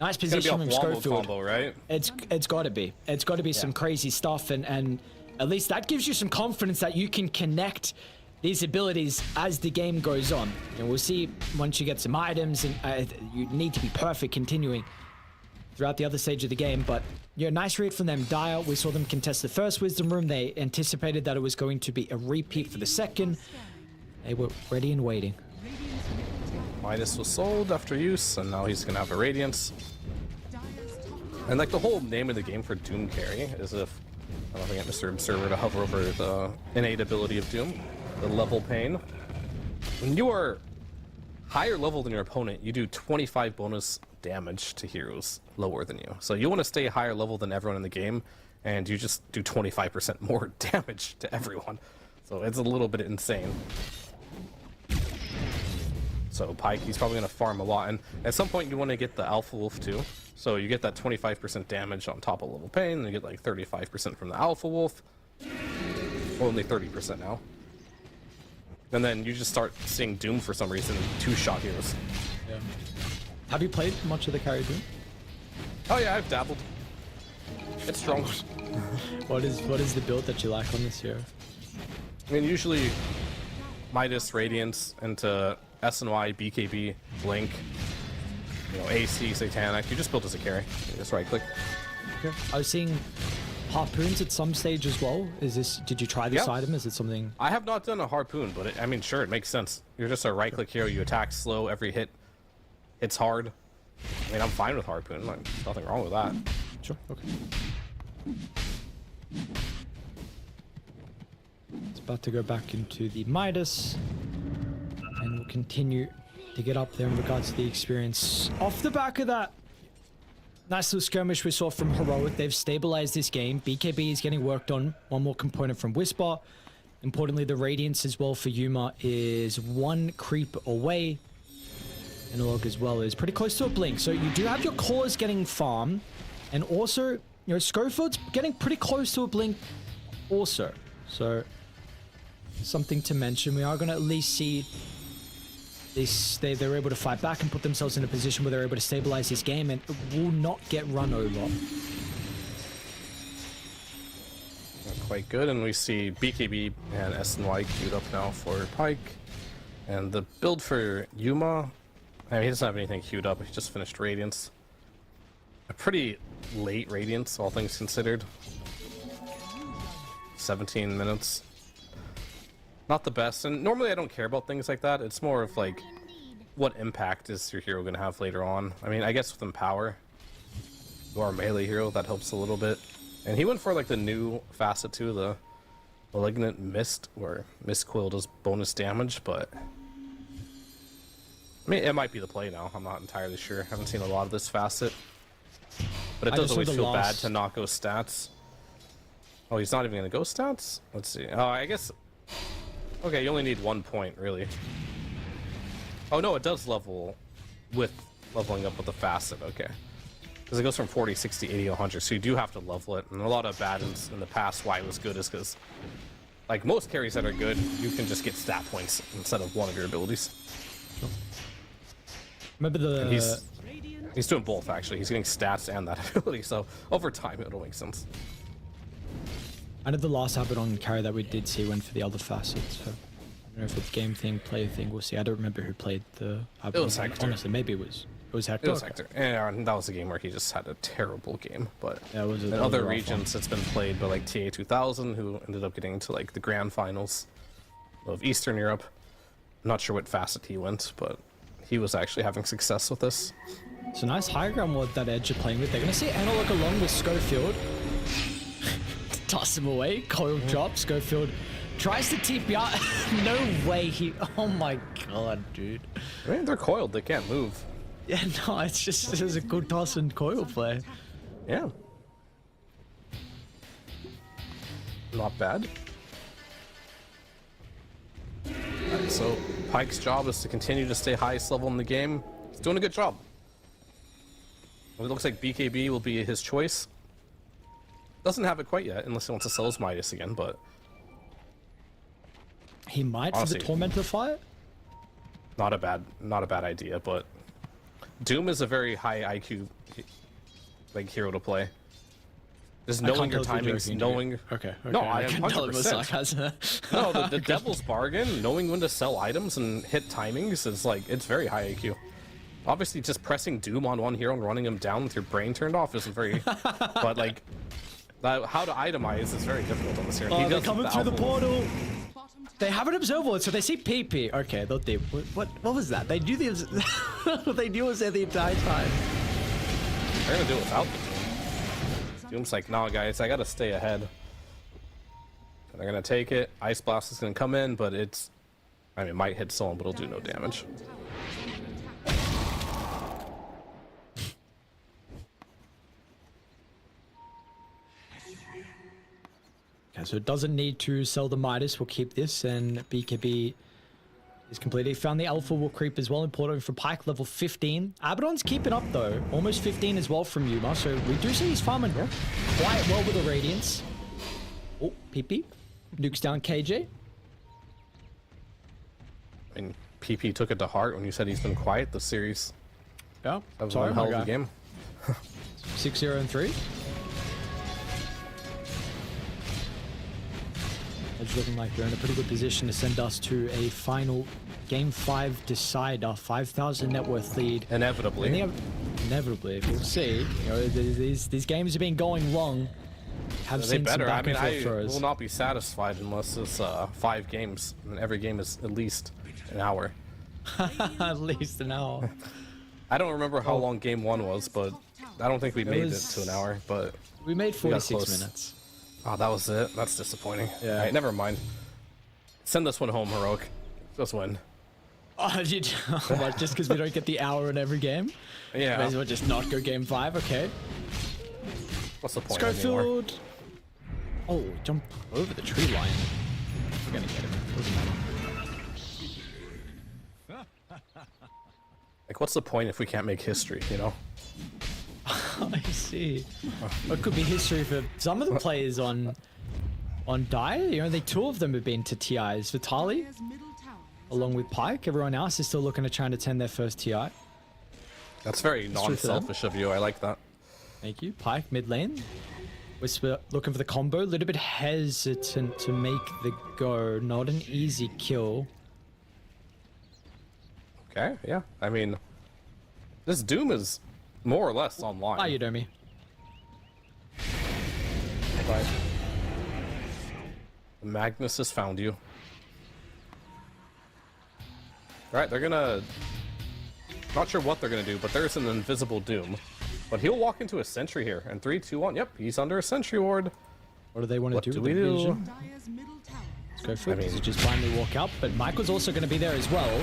S6: Nice
S7: It's gonna be
S6: position
S7: a
S6: from
S7: wombo
S6: Schofield.
S7: combo, right?
S6: It's got to be. It's got to be some crazy stuff, and at least that gives you some confidence that you can connect these abilities as the game goes on. And we'll see once you get some items, and you need to be perfect continuing throughout the other stage of the game. But yeah, nice read from them. Dire, we saw them contest the first Wisdom Room. They anticipated that it was going to be a repeat for the second. They were ready and waiting.
S7: Midas was sold after use, and now he's gonna have a Radiance. And like the whole name of the game for Doom carry is if I don't know if I get Mr. Observer to hover over the innate ability of Doom, the level pain. When you are higher level than your opponent, you do 25 bonus damage to heroes lower than you. So you want to stay higher level than everyone in the game, and you just do 25% more damage to everyone. So it's a little bit insane. So Pike, he's probably going to farm a lot, and at some point you want to get the Alpha Wolf too. So you get that 25% damage on top of level pain, and you get like 35% from the Alpha Wolf. Only 30% now. And then you just start seeing Doom for some reason, two-shot heroes.
S6: Yeah. Have you played much of the carry Doom?
S7: Oh yeah, I've dabbled. It's strong.
S6: What is the build that you like on this hero?
S7: I mean, usually Midas, Radiance, into SNY, BKB, Blink, you know, AC, Satanic. You just build as a carry. You just right-click.
S6: Okay. I was seeing harpoons at some stage as well. Did you try this
S7: Yep.
S6: item? Is it something?
S7: I have not done a harpoon, but I mean, sure, it makes sense. You're just a right-click hero. You attack slow. Every hit hits hard. I mean, I'm fine with harpoon. Like, there's nothing wrong with that.
S6: Sure. Okay. It's about to go back into the Midas, and we'll continue to get up there in regards to the experience. Off the back of that nice little skirmish we saw from Heroic, they've stabilized this game. BKB is getting worked on. One more component from Whisper. Importantly, the Radiance as well for Yuma is one creep away. Analog as well is pretty close to a blink. So you do have your cores getting farm, and also, you know, Schofield's getting pretty close to a blink also. So something to mention. We are going to at least see this. They're able to fight back and put themselves in a position where they're able to stabilize this game and it will not get run over.
S7: Not quite good, and we see BKB and SNY queued up now for Pike. And the build for Yuma, I mean, he doesn't have anything queued up. He just finished Radiance. A pretty late Radiance, all things considered. 17 minutes. Not the best, and normally I don't care about things like that. It's more of like, what impact is your hero gonna have later on? I mean, I guess with Empower, you are a melee hero, that helps a little bit. And he went for like the new facet too, the Malignant Mist, where Mist Coil does bonus damage, but I mean, it might be the play now. I'm not entirely sure. Haven't seen a lot of this facet, but it does always feel bad to not go stats. Oh, he's not even gonna go stats? Let's see. Oh, I guess. Okay, you only need 1 point, really. Oh no, it does level with leveling up with the facet. Okay. Because it goes from 40, 60, 80, 100, so you do have to level it. And a lot of bad in the past why it was good is because, like most carries that are good, you can just get stat points instead of one of your abilities.
S6: Remember the...
S7: And he's doing both, actually. He's getting stats and that ability, so over time it'll make sense.
S6: I know the last Abaddon carry that we did see went for the other facets, so I don't know if it's game thing, player thing, we'll see. I don't remember who played the Abaddon.
S7: It was Hector.
S6: Honestly, maybe it was Hector.
S7: It was Hector. And that was a game where he just had a terrible game, but
S6: Yeah, it was
S7: in other regions it's been played by like TA2000, who ended up getting into like the grand finals of Eastern Europe. I'm not sure what facet he went, but he was actually having success with this.
S6: It's a nice high ground what that Edge are playing with. They're going to see Analog along with Schofield. Toss him away. Coil drops. Schofield tries to TP out. No way he... Oh my god, dude.
S7: I mean, they're coiled. They can't move.
S6: Yeah, no, it's just... This is a good toss and coil play.
S7: Yeah. Not bad. Alright, so Pike's job is to continue to stay highest level in the game. He's doing a good job. It looks like BKB will be his choice. Doesn't have it quite yet, unless he wants to sell his Midas again, but...
S6: He might
S7: Honestly,
S6: for the Tormentor fight?
S7: not a bad idea, but... Doom is a very high IQ like hero to play. Just knowing your timings, knowing...
S6: Okay.
S7: No, I am
S6: can tell it was
S7: 100%.
S6: sarcasm.
S7: No, the devil's bargain, knowing when to sell items and hit timings is like, it's very high IQ. Obviously, just pressing Doom on one hero and running him down with your brain turned off isn't very... but like, how to itemize is very difficult on this hero.
S6: Oh, they're coming through the
S7: alpha-
S6: portal. They have an observer, so they see PP. Okay, they'll do. What was that? They do the... They knew it was there the entire time.
S7: They're gonna do it without the Doom. Doom's like, nah, guys, I gotta stay ahead. And they're gonna take it. Ice Blast is gonna come in, but it's... I mean, it might hit someone, but it'll do no damage.
S6: Okay, so it doesn't need to sell the Midas. We'll keep this, and BKB is completed. He found the Alpha will creep as well. Important for Pike, level 15. Abaddon's keeping up, though. Almost 15 as well from Yuma, so we do see he's farming quite well with the Radiance. Oh, PP. Nukes down KJ.
S7: I mean, PP took it to heart when you said he's been quiet this series.
S6: Yeah,
S7: That was
S6: sorry,
S7: one hell
S6: my
S7: of
S6: guy.
S7: a game.
S6: 6-0 and 3. It's looking like they're in a pretty good position to send us to a final Game 5 decider, 5,000 net worth lead.
S7: Inevitably.
S6: And they have, inevitably, we'll see. You know, these games have been going long. Have
S7: They
S6: seen some
S7: better. I
S6: back
S7: mean,
S6: and forth
S7: I
S6: throws.
S7: will not be satisfied unless it's 5 games. And every game is at least an hour.
S6: At least an hour.
S7: I don't remember how long game 1 was, but I don't think we made it
S6: was-
S7: to an hour. But
S6: We made
S7: got
S6: 46
S7: close.
S6: minutes.
S7: oh, that was it. That's disappointing.
S6: Yeah.
S7: Alright, never mind. Send this one home, Heroic. Just win.
S6: Oh, what, just because we don't get the hour in every game?
S7: Yeah.
S6: May as well just not go Game 5, okay.
S7: What's the point anymore?
S6: Schofield. Oh, jump over the tree line. We're gonna get him. Doesn't matter.
S7: Like, what's the point if we can't make history, you know?
S6: I see. It could be history for some of the players on Dire. You know, only 2 of them have been to TIs. Vitaly,
S3: Dire's middle tower is
S6: along with Pike. Everyone else is still looking to try and attend their first TI.
S7: That's very
S6: true for them.
S7: non-selfish of you. I like that.
S6: Thank you. Pike, mid lane. Whisper looking for the combo. A little bit hesitant to make the go. Not an easy kill.
S7: Okay, yeah. I mean, this Doom is more or less online.
S6: Ah, you know me.
S7: Right. Magnus has found you. Alright, they're gonna... Not sure what they're gonna do, but there's an invisible Doom. But he'll walk into a sentry here. And 3, 2, 1. Yep, he's under a sentry ward.
S6: What do they want
S7: What
S6: to do
S7: do
S6: with
S7: we
S6: the
S7: do?
S6: vision?
S3: Dire's middle tower is
S6: Go for it.
S7: I mean-
S6: Does he just finally walk out? But Michael's also going to be there as well.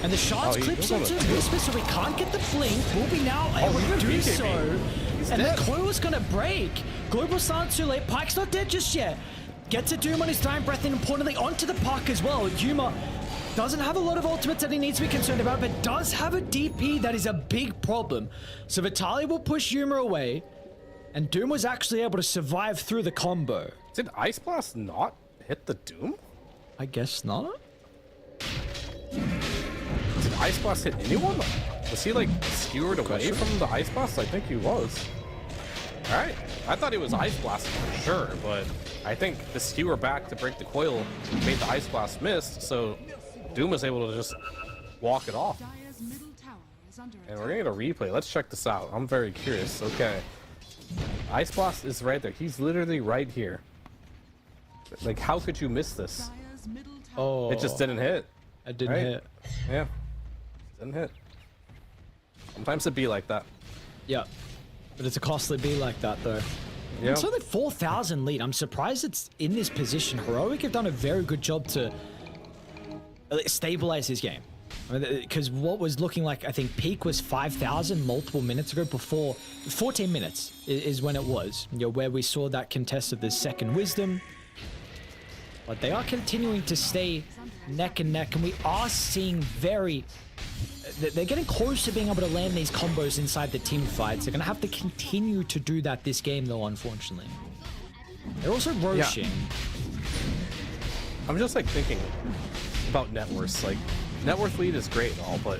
S6: And the shards
S7: he
S6: clips
S7: doesn't-
S6: onto Whisper, so we can't get the blink. Will be now able
S7: look
S6: to
S7: at
S6: do
S7: BKB.
S6: so.
S7: He's
S6: And
S7: dead.
S6: the coil's going to break. Global Silence too late. Pike's not dead just yet. Gets a Doom on his dying breath, and importantly, onto the Puck as well. Yuma doesn't have a lot of ultimates that he needs to be concerned about, but does have a DP that is a big problem. So Vitaly will push Yuma away, and Doom was actually able to survive through the combo.
S7: Did Ice Blast not hit the Doom?
S6: I guess not.
S7: Did Ice Blast hit anyone? Was he like skewered away from the Ice Blast? I think he was. Alright. I thought it was Ice Blast for sure, but I think the skewer back to break the coil made the Ice Blast miss, so Doom was able to just walk it off.
S3: Dire's middle tower is under
S7: And
S3: attack.
S7: we're gonna get a replay. Let's check this out. I'm very curious. Okay. Ice Blast is right there. He's literally right here. Like, how could you miss this?
S3: Dire's middle tower
S6: Oh,
S7: It just didn't hit.
S6: I didn't
S7: right?
S6: hit.
S7: Yeah. Didn't hit. Sometimes it be like that.
S6: Yeah, but it's a costly B like that though.
S7: Yeah.
S6: It's only 4,000 lead. I'm surprised it's in this position. Heroic have done a very good job to stabilize his game. Because what was looking like, I think peak was 5,000 multiple minutes ago. Before 14 minutes is when it was. You know, where we saw that contest of the second wisdom. But they are continuing to stay neck and neck, and we are seeing they're getting close to being able to land these combos inside the team fights. They're going to have to continue to do that this game, though, unfortunately. They're also roshing.
S7: I'm just like thinking about net worths. Like, net worth lead is great and all, but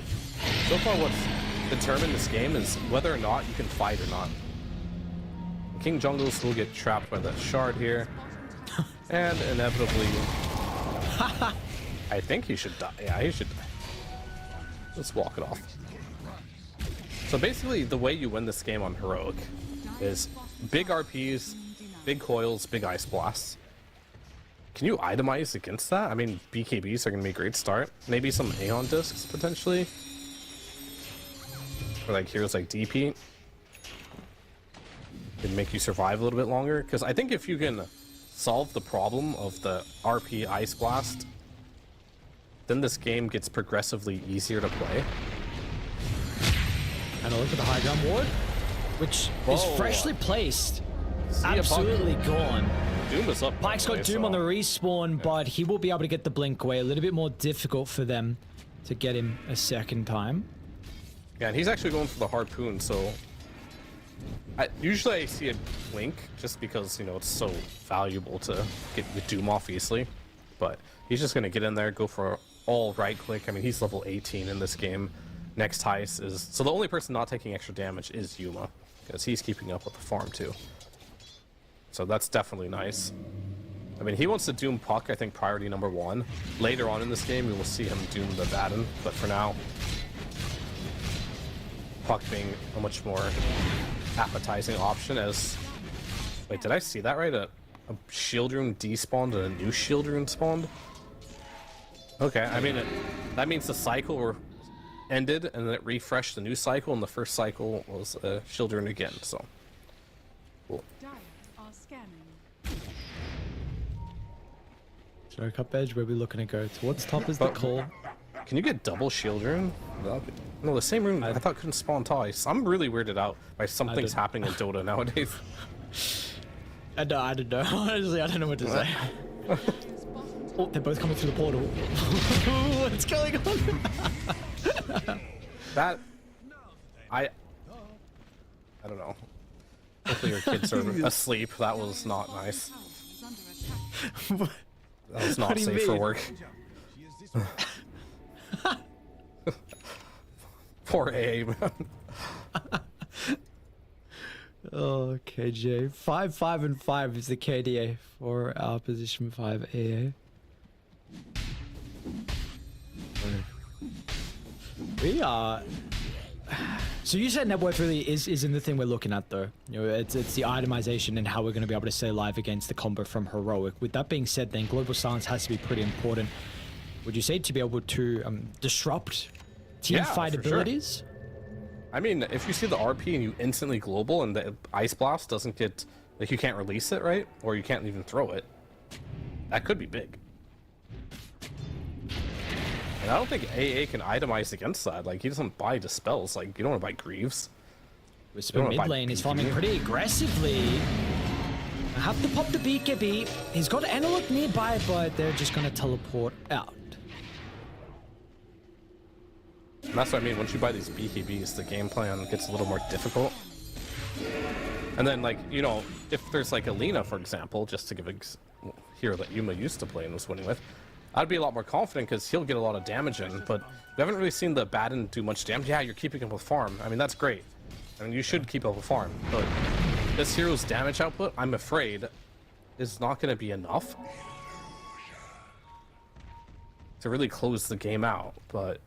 S7: so far what's determined this game is whether or not you can fight or not. King Jungles will get trapped by that shard here. And inevitably, I think he should die. Yeah, he should die. Let's walk it off. So basically, the way you win this game on Heroic is big RPs, big coils, big ice blasts. Can you itemize against that? I mean, BKBs are going to be a great start. Maybe some Aeon discs, potentially. Or like heroes like DP. Can make you survive a little bit longer. Because I think if you can solve the problem of the RP Ice Blast, then this game gets progressively easier to play.
S6: And a look at the high ground ward, which is
S7: Whoa.
S6: freshly placed.
S7: See ya, Puck.
S6: Absolutely gone.
S7: Doom is up.
S6: Pike's got Doom on the respawn, but he will be able to get the blink away. A little bit more difficult for them to get him a second time.
S7: Yeah, and he's actually going for the harpoon, so usually I see a blink just because, you know, it's so valuable to get the Doom off easily. But he's just going to get in there, go for all right click. I mean, he's level 18 in this game. Next highest is... So the only person not taking extra damage is Yuma, because he's keeping up with the farm too. So that's definitely nice. I mean, he wants to Doom Puck, I think, priority number 1. Later on in this game, we will see him Doom the Baden, but for now, Puck being a much more appetizing option as... Wait, did I see that right? A shield rune despawned and a new shield rune spawned? Okay, I mean, that means the cycle ended and then it refreshed the new cycle, and the first cycle was a shield rune again, so... Cool.
S3: Dire are scanning.
S6: So cup edge, where we looking to go? Towards top is the call.
S7: Can you get double shield rune? No, the same rune I thought couldn't spawn twice. I'm really weirded out by something's happening in Dota nowadays.
S6: I don't know. Honestly, I don't know what to say. Oh, they're both coming through the portal. What's going on?
S7: That I don't know. Hopefully your kids are asleep. That was not nice.
S3: Is under attack.
S7: That was not
S2: do you
S7: safe for
S2: mean?
S7: work. Poor A, man.
S6: Oh, KJ. 5, 5, and 5 is the KDA for our position 5 AA. We are. So you said net worth really isn't the thing we're looking at, though. You know, it's the itemization and how we're going to be able to stay alive against the combo from heroic. With that being said, then global silence has to be pretty important. Would you say to be able to disrupt team
S7: Yeah,
S6: fight
S7: for sure.
S6: abilities?
S7: I mean, if you see the RP and you instantly global and the Ice Blast doesn't get, like, you can't release it, right? Or you can't even throw it. That could be big. And I don't think AA can itemize against that. Like, he doesn't buy Dispels. Like, you don't want to buy Greaves.
S6: Whisper
S7: wanna
S6: mid
S7: buy
S6: lane is
S7: BKB?
S6: farming pretty aggressively. I have to pop the BKB. He's got Analog nearby, but they're just going to teleport out.
S7: And that's what I mean. Once you buy these BKBs, the game plan gets a little more difficult. And then, like, you know, if there's like Alina, for example, just to give a hero that Yuma used to play and was winning with, I'd be a lot more confident because he'll get a lot of damage in. But we haven't really seen the Baden do much damage. Yeah, you're keeping up with farm. I mean, that's great. I mean, you should keep up with farm. But this hero's damage output, I'm afraid, is not going to be enough to really close the game out. But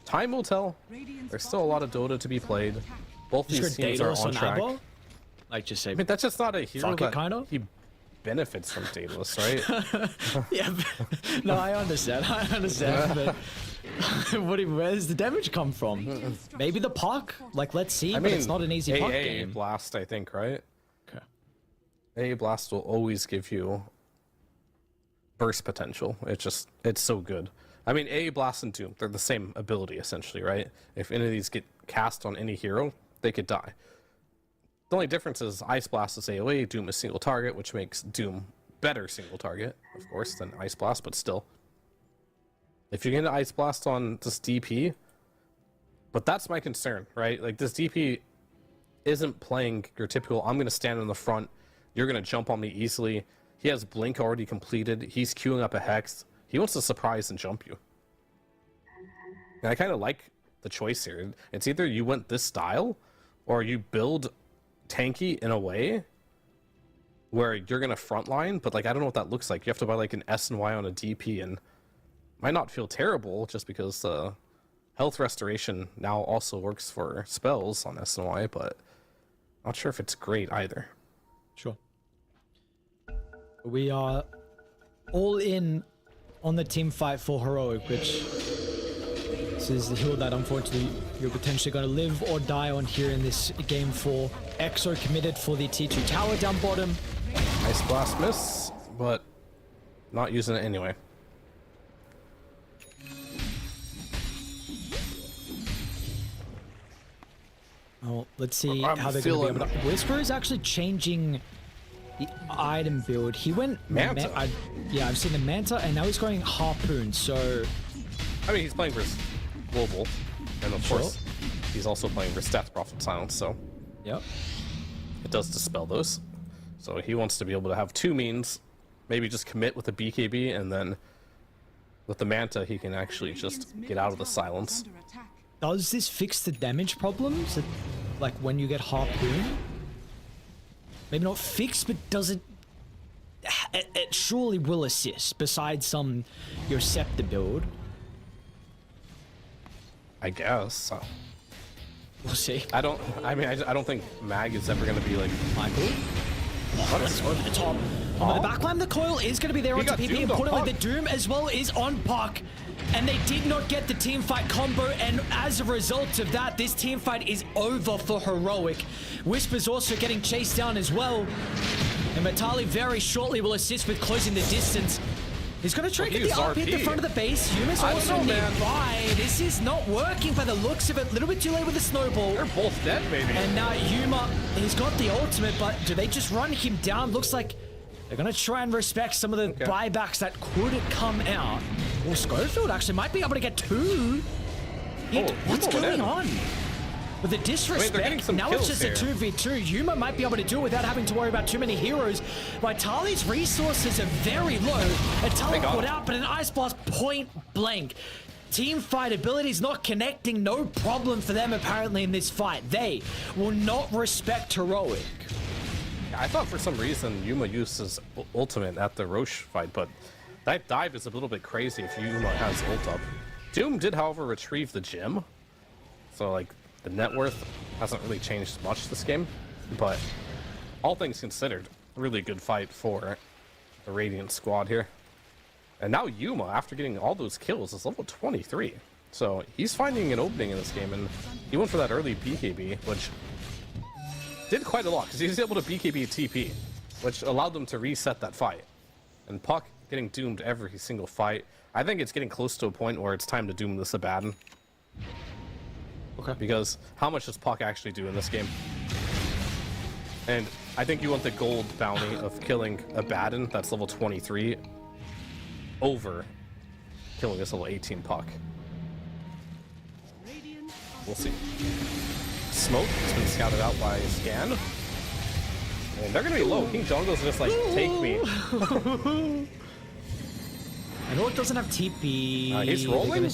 S7: time will tell. There's still a lot of Dota to be played. Both these teams are on track.
S6: Like, just say,
S7: I mean, that's just not a hero
S6: Fuck it,
S7: that
S6: kinda?
S7: he benefits from Daedalus, right?
S6: yeah. No, I understand. But where does the damage come from? Maybe the puck? Like, let's see,
S7: I
S6: but
S7: mean,
S6: it's not an easy puck
S7: AA
S6: game.
S7: Blast, I think, right?
S6: Okay.
S7: AA Blast will always give you burst potential. It's so good. I mean, AA Blast and Doom, they're the same ability, essentially, right? If any of these get cast on any hero, they could die. The only difference is Ice Blast is AoE, Doom is single target, which makes Doom better single target, of course, than Ice Blast, but still. If you get an Ice Blast on this DP, but that's my concern, right? Like, this DP isn't playing your typical, I'm going to stand in the front, you're going to jump on me easily. He has Blink already completed, he's queuing up a Hex. He wants to surprise and jump you. And I kind of like the choice here. It's either you went this style, or you build tanky in a way where you're going to frontline, but like I don't know what that looks like. You have to buy like an S and Y on a DP, and might not feel terrible just because health restoration now also works for spells on S and Y, but not sure if it's great either.
S6: Sure. We are all in on the team fight for heroic, which this is the hill that unfortunately you're potentially going to live or die on here in this game 4. Exo committed for the T2 tower down bottom.
S7: Ice Blast miss, but not using it anyway.
S6: Oh, let's see
S7: I'm
S6: how they're going to be able
S7: feeling-
S6: to... Whisper is actually changing the item build. He went...
S7: Manta.
S6: Yeah, I've seen the Manta, and now he's going Harpoon, so...
S7: I mean, he's playing versus Global, and of
S6: Sure.
S7: course, he's also playing versus Death Prophet Silence, so
S6: Yep.
S7: it does dispel those. So he wants to be able to have two means, maybe just commit with the BKB, and then with the Manta, he can actually just get out of the silence.
S3: Under attack.
S6: Does this fix the damage problems? Like when you get Harpoon? Maybe not fix, but does it... It surely will assist, besides your Scepter build.
S7: I guess.
S6: We'll see.
S7: I don't think Mag is ever going to be like...
S6: Michael? Let's over the top. On the backline, the coil is going to be there onto
S7: got
S6: PP.
S7: doomed on
S6: Importantly,
S7: Puck.
S6: the Doom as well is on Puck. And they did not get the team fight combo, and as a result of that, this team fight is over for Heroic. Whisper's also getting chased down as well. And Matali very shortly will assist with closing the distance. He's going to try to
S7: Well,
S6: get the RP
S7: he
S6: at the
S7: used
S6: front of the base. Yuma's
S7: I don't
S6: also
S7: know, man.
S6: nearby. This is not working by the looks of it. A little bit too late with the snowball.
S7: They're both dead, maybe.
S6: And now Yuma, he's got the ultimate, but do they just run him down? Looks like they're going to try and respect some of the buybacks that could come out. Well, Schofield actually might be able to get two. hit.
S7: Oh,
S6: What's
S7: Yuma went
S6: going
S7: in.
S6: on? With the disrespect,
S7: getting some
S6: now it's
S7: kills
S6: just a
S7: here.
S6: 2v2. Yuma might be able to do it without having to worry about too many heroes. Vitali's resources are very low. A
S7: got
S6: teleport
S7: him.
S6: out, but an Ice Blast point blank. Team fight abilities not connecting, no problem for them apparently in this fight. They will not respect Heroic.
S7: I thought for some reason Yuma used his ultimate at the Roche fight, but that dive is a little bit crazy if Yuma has ult up. Doom did, however, retrieve the gem, so like the net worth hasn't really changed much this game, but all things considered, really good fight for the Radiant squad here. And now Yuma, after getting all those kills, is level 23. So he's finding an opening in this game, and he went for that early BKB, which did quite a lot, because he was able to BKB TP, which allowed them to reset that fight. And Puck getting doomed every single fight. I think it's getting close to a point where it's time to doom this Abaddon.
S6: Okay.
S7: Because how much does Puck actually do in this game? And I think you want the gold bounty of killing Abaddon, that's level 23, over killing this level 18 Puck.
S3: Radiant are
S7: We'll see. Smoke has been scouted out by Scan. And they're gonna be low. King Jungle's just like, take me.
S6: I know it doesn't have TP.
S7: He's
S6: They're
S7: rolling?
S6: gonna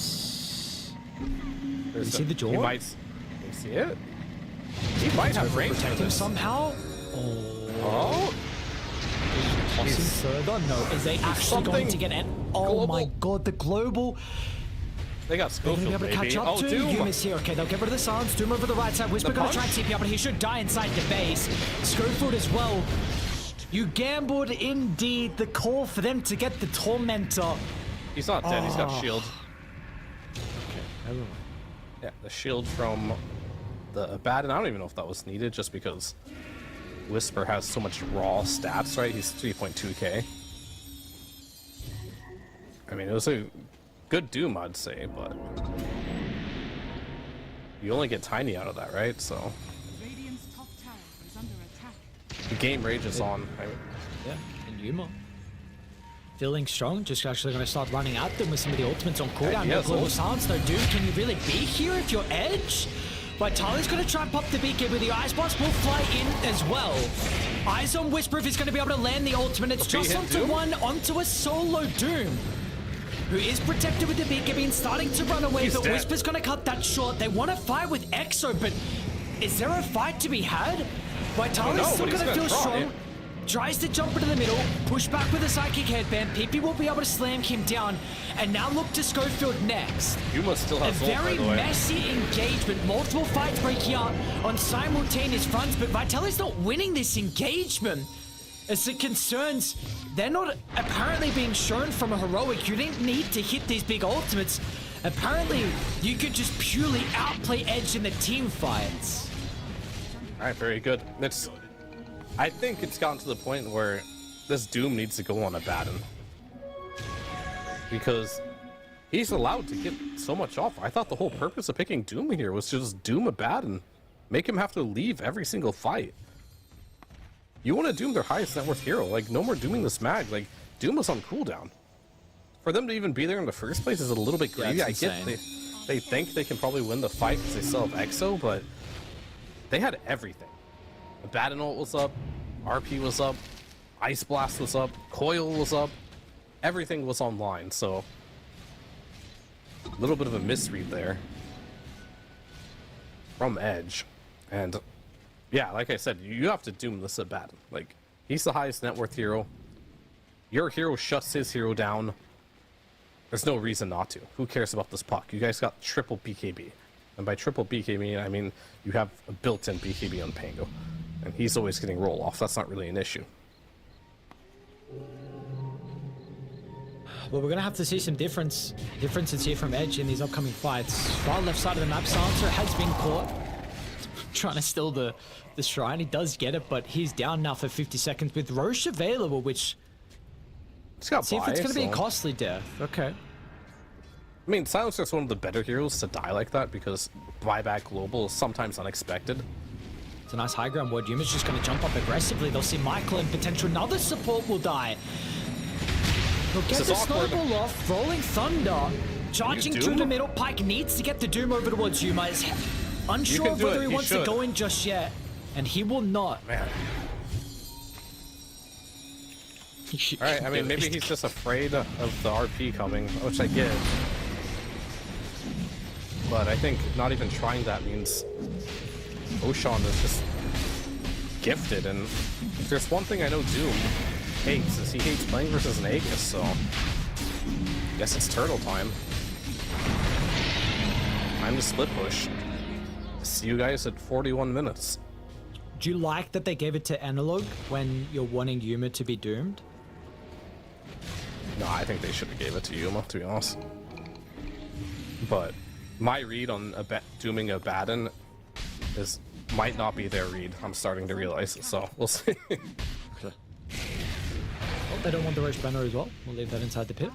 S7: There's
S6: see the jaw?
S7: He might. You see it? He might have range for
S6: protect him
S7: this.
S6: somehow.
S7: Oh,
S6: Tossing
S7: He's-
S6: further. No, is they actually going
S7: something
S6: to get an? Oh my
S7: global.
S6: god, the global.
S7: they got
S6: They're going to be
S7: Schofield,
S6: able to
S7: baby.
S6: catch up
S7: Oh,
S6: to
S7: Doom.
S6: Yumis here. Okay, they'll get rid of the silence. Doom over the right side. Whisper
S7: The
S6: going to try and
S7: punch?
S6: TP up, but he should die inside the base. Schofield as well. You gambled indeed. The call for them to get the Tormentor.
S7: He's not dead. He's got
S6: Oh.
S7: shield. Yeah, the shield from the Abaddon. I don't even know if that was needed, just because Whisper has so much raw stats, right? He's 3.2k. I mean, it was a good Doom, I'd say, but you only get Tiny out of that, right? So
S3: Radiant's top tower is under attack.
S7: the game rages on. I mean,
S6: Yeah, and Yuma. Feeling strong, just actually going to start running at them with some of the ultimates on cooldown.
S7: he
S6: No
S7: has
S6: global
S7: ult.
S6: silence, no Doom. Can you really be here if you're Edge? Vitali's going to try and pop the BK with the Ice Blast. Will fly in as well. Eyes on Whisper if he's going to be able to land the ultimate. It's
S7: Okay,
S6: just
S7: hit
S6: onto
S7: Doom.
S6: one, onto a solo Doom, who is protected with the BKB and starting to run away,
S7: He's
S6: but
S7: dead.
S6: Whisper's going to cut that short. They want to fight with Exo, but is there a fight to be had? Vitali's
S7: No,
S6: still
S7: but he's
S6: going to
S7: gonna
S6: feel
S7: try.
S6: strong. Tries to jump into the middle, push back with a psychic headband. PP will be able to slam him down, and now look to Schofield next.
S7: Yuma still
S6: A
S7: has ult, by
S6: very
S7: the way.
S6: messy engagement, multiple fights breaking out on simultaneous fronts, but Vitali's not winning this engagement. As it concerns, they're not apparently being shown from a heroic. You didn't need to hit these big ultimates. Apparently, you could just purely outplay Edge in the team fights.
S7: All right, very good. I think it's gotten to the point where this Doom needs to go on Abaddon, because he's allowed to get so much off. I thought the whole purpose of picking Doom here was to just Doom Abaddon, make him have to leave every single fight. You want to Doom their highest net worth hero, like no more dooming this mag. Like Doom was on cooldown. For them to even be there in the first place is a little bit greedy.
S6: Yeah,
S7: I
S6: it's
S7: get they think they can probably win the fight because they still have Exo, but they had everything. Abaddon ult was up, RP was up, Ice Blast was up, Coil was up, everything was online, so a little bit of a misread there from Edge. And yeah, like I said, you have to doom this Abaddon. Like, he's the highest net worth hero. Your hero shuts his hero down. There's no reason not to. Who cares about this Puck? You guys got triple BKB. And by triple BKB, I mean you have a built-in BKB on Pango. And he's always getting roll off. That's not really an issue.
S6: Well, we're going to have to see some differences here from Edge in these upcoming fights. Far left side of the map, Silencer has been caught. Trying to steal the shrine. He does get it, but he's down now for 50 seconds with Roche available, which...
S7: It's got
S6: See if it's
S7: buy,
S6: going to be a
S7: so-
S6: costly death. Okay.
S7: I mean, Silencer's one of the better heroes to die like that because buyback global is sometimes unexpected.
S6: It's a nice high ground ward. Yuma's just going to jump up aggressively. They'll see Michael and potential another support will die. They'll get
S7: is
S6: the
S7: awkward.
S6: snowball off. Rolling Thunder. charging
S7: Doom
S6: through the
S7: him?
S6: middle. Pike needs to get the Doom over towards Yuma. Is unsure
S7: can
S6: of
S7: do
S6: whether
S7: it,
S6: he
S7: you
S6: wants to
S7: should.
S6: go in just yet, and he will not.
S7: Man. All right, I mean, maybe he's just afraid of the RP coming, which I get. But I think not even trying that means Oshan is just gifted. And if there's one thing I know Doom hates, is he hates playing versus an Aegis, so I guess it's turtle time. Time to split push. See you guys at 41 minutes.
S6: Do you like that they gave it to Analog when you're wanting Yuma to be doomed?
S7: No, I think they should have gave it to Yuma, to be honest. But my read on dooming a Baden might not be their read. I'm starting to realize, so we'll see.
S6: Well, they don't want the Roche banner as well. We'll leave that inside the pit.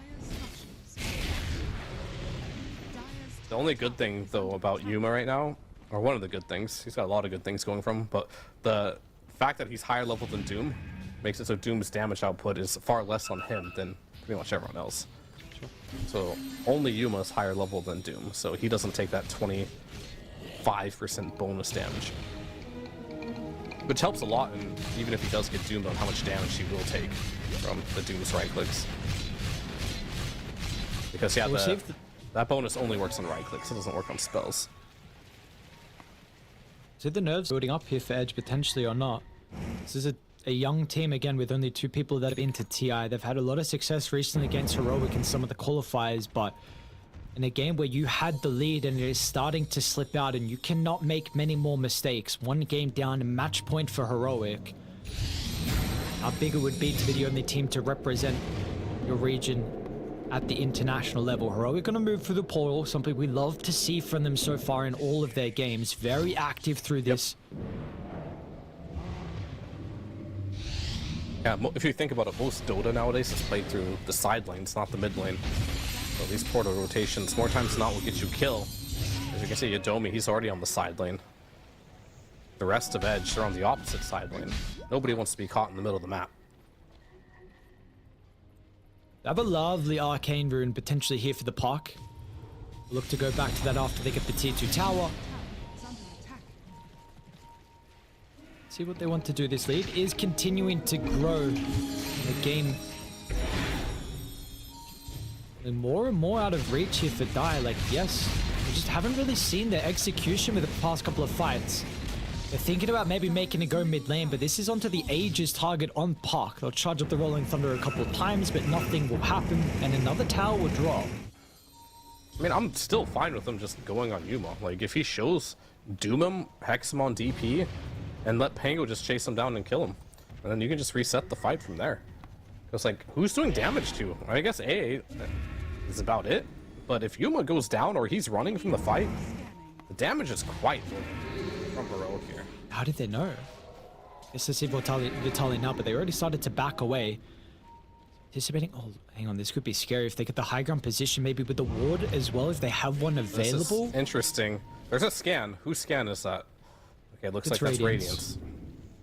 S7: The only good thing, though, about Yuma right now, or one of the good things, he's got a lot of good things going from, but the fact that he's higher level than Doom makes it so Doom's damage output is far less on him than pretty much everyone else. So only Yuma is higher level than Doom, so he doesn't take that 25% bonus damage. Which helps a lot, and even if he does get doomed on how much damage he will take from the Doom's right clicks. Because yeah, that bonus only works on right clicks, it doesn't work on spells.
S6: So the nerves building up here for Edge potentially or not. This is a young team again with only 2 people that have been to TI. They've had a lot of success recently against Heroic in some of the qualifiers, but in a game where you had the lead and it is starting to slip out and you cannot make many more mistakes. 1 game down, a match point for Heroic. How big it would be to be the only team to represent your region at the international level. Heroic gonna move through the portal, something we love to see from them so far in all of their games. Very active through this.
S7: Yeah, if you think about it, most Dota nowadays is played through the side lanes, not the mid lane. So these portal rotations, more times than not, will get you kill. As you can see, Yadomi, he's already on the side lane. The rest of Edge, they're on the opposite side lane. Nobody wants to be caught in the middle of the map.
S6: They have a lovely arcane rune potentially here for the Puck. Look to go back to that after they get the tier 2 tower. See what they want to do. This lead is continuing to grow. The game and more out of reach here for Die. Like, yes, we just haven't really seen their execution with the past couple of fights. They're thinking about maybe making it go mid lane, but this is onto the Aegis target on Puck. They'll charge up the Rolling Thunder a couple of times, but nothing will happen, and another tower will drop.
S7: I mean, I'm still fine with him just going on Yuma. Like, if he shows Doom him, Hex him on DP, and let Pango just chase him down and kill him. And then you can just reset the fight from there. It's like, who's doing damage to? I guess A is about it. But if Yuma goes down or he's running from the fight, the damage is quite good from Heroic here.
S6: How did they know? It's to see Vitali now, but they already started to back away. Anticipating. Oh, hang on. This could be scary if they get the high ground position, maybe with the ward as well, if they have one available.
S7: This is interesting. There's a scan. Whose scan is that? Okay, it looks like that's Radiance.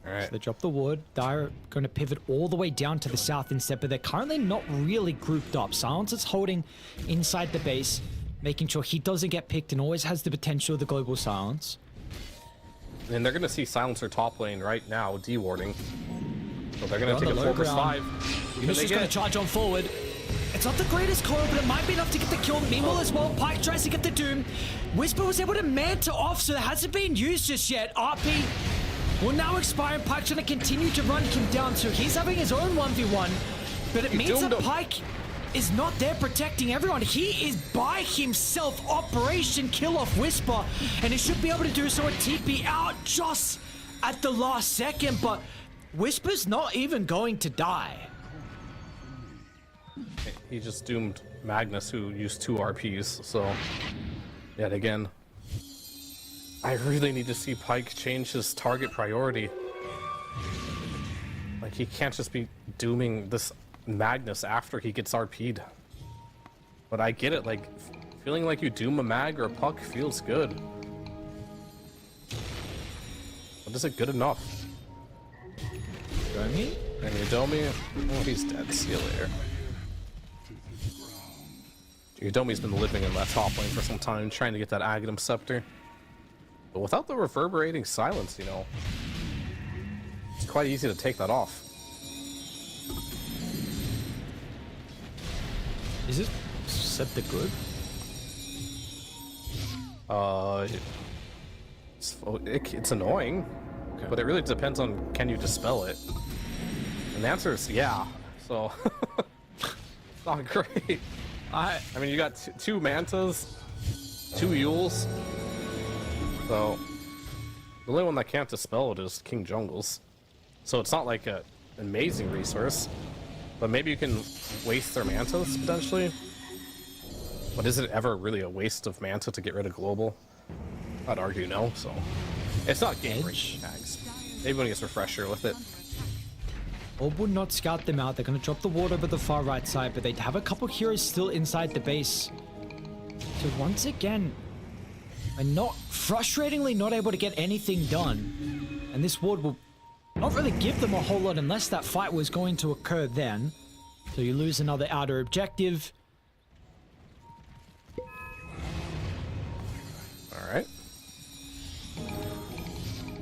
S7: All right.
S6: So they drop the ward. They're going to pivot all the way down to the south instead, but they're currently not really grouped up. Silence is holding inside the base, making sure he doesn't get picked and always has the potential of the global silence.
S7: And they're going to see Silencer top lane right now, dewarding. So they're going to take a 4/5.
S6: He's just going to charge on forward. It's not the greatest call, but it might be enough to get the kill. Meanwhile as well, Pike tries to get the Doom. Whisper was able to manta off, so it hasn't been used just yet. RP will now expire, and Pike's going to continue to run him down, so he's having his own 1v1. But it means that Pike is not there protecting everyone. He is by himself. Operation Kill Off Whisper, and he should be able to do so at TP out just at the last second, but Whisper's not even going to die.
S7: He just doomed Magnus, who used 2 RPs, so yet again. I really need to see Pike change his target priority. Like, he can't just be dooming this Magnus after he gets RP'd. But I get it, like, feeling like you doom a Mag or a Puck feels good. But is it good enough?
S6: Yomi?
S7: And Yadomi, oh, he's dead. See you later. Udomi's been living in that top lane for some time, trying to get that Aghanim Scepter. But without the reverberating silence, you know, it's quite easy to take that off.
S6: Is this scepter good?
S7: It's annoying,
S6: Okay.
S7: but it really depends on can you dispel it. And the answer is yeah. So it's not great. I mean, you got two Mantas, two Yules. So the only one that can't dispel it is King Jungles. So it's not like an amazing resource, but maybe you can waste their Mantas potentially. But is it ever really a waste of Manta to get rid of Global? I'd argue no, so it's not game-breaking tags. Everybody gets Refresher with it.
S6: Orb would not scout them out. They're going to drop the ward over the far right side, but they have a couple heroes still inside the base. So once again, are not frustratingly not able to get anything done. And this ward will not really give them a whole lot unless that fight was going to occur then. So you lose another outer objective.
S7: Alright.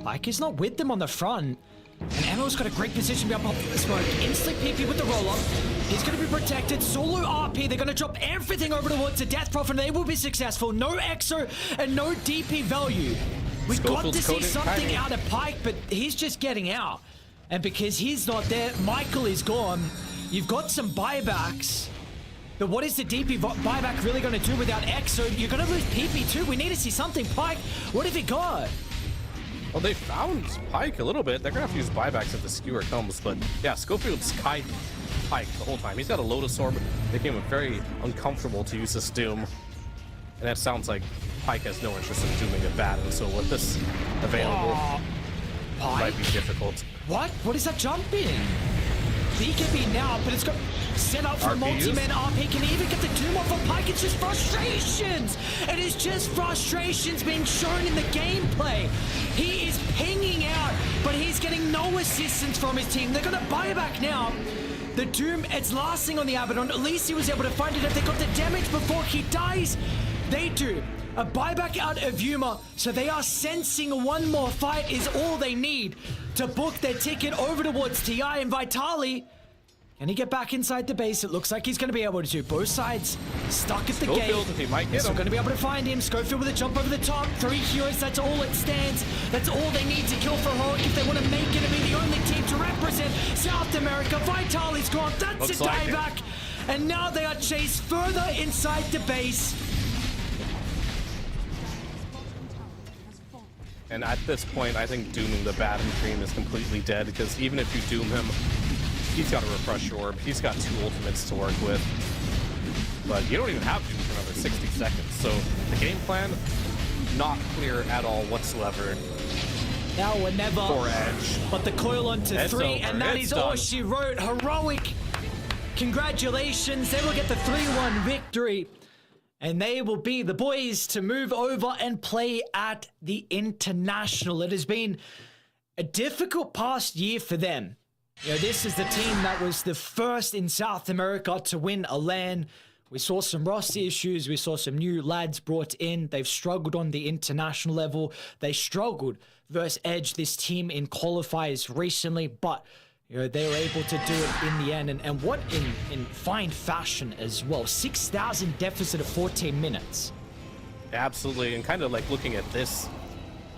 S6: Pyke is not with them on the front. And Anno's got a great position to be up the smoke. Instant PP with the roll-up. He's going to be protected. Solo RP. They're going to drop everything over towards the Death Prophet. They will be successful. No EXO and no DP value. We've got to see something out of Pyke, but he's just getting out. And because he's not there, Michael is gone. You've got some buybacks. But what is the DP buyback really going to do without EXO? You're going to lose PP too. We need to see something. Pyke, what have he got?
S7: Well, they found Pyke a little bit. They're gonna have to use buybacks if the skewer comes, but yeah, Schofield's kiting Pyke the whole time. He's got a Lotus Orb, making him very uncomfortable to use this Doom. And that sounds like Pyke has no interest in dooming a Batten, so with this available, it might be difficult.
S6: What? What is that jump in? BKB now, but it's got set up for
S7: RP
S6: multi-man
S7: used.
S6: RP. Can he even get the Doom off of Pyke? It's just frustrations! It is just frustrations being shown in the gameplay. He is pinging out, but he's getting no assistance from his team. They're gonna buy back now. The Doom, it's lasting on the Abaddon. At least he was able to find it. If they got the damage before he dies, they do. A buyback out of Yuma, so they are sensing one more fight is all they need to book their ticket over towards TI and Vitali. Can he get back inside the base? It looks like he's going to be able to do both sides. Stuck at the
S7: Schofield,
S6: gate.
S7: he might get
S6: Still
S7: him.
S6: going to be able to find him. Schofield with a jump over the top. 3 heroes, that's all it stands. That's all they need to kill for Heroic if they want to make it and be the only team to represent South America. Vitali's gone. That's
S7: Looks
S6: a
S7: like it.
S6: dieback. And now they are chased further inside the base.
S7: And at this point, I think dooming the Batten Dream is completely dead, because even if you doom him, he's got a Refresh Orb, he's got 2 ultimates to work with. But you don't even have Doom for another 60 seconds, so the game plan, not clear at all whatsoever
S6: Now or never.
S7: for Edge.
S6: But the coil onto
S7: It's
S6: 3,
S7: over.
S6: and that
S7: It's
S6: is all
S7: done.
S6: she wrote. Heroic. Congratulations. They will get the 3-1 victory. And they will be the boys to move over and play at the International. It has been a difficult past year for them. You know, this is the team that was the first in South America to win a LAN. We saw some roster issues. We saw some new lads brought in. They've struggled on the international level. They struggled versus Edge, this team in qualifiers recently, but you know, they were able to do it in the end. And what in fine fashion as well. 6,000 deficit of 14 minutes.
S7: Absolutely, and kind of like looking at this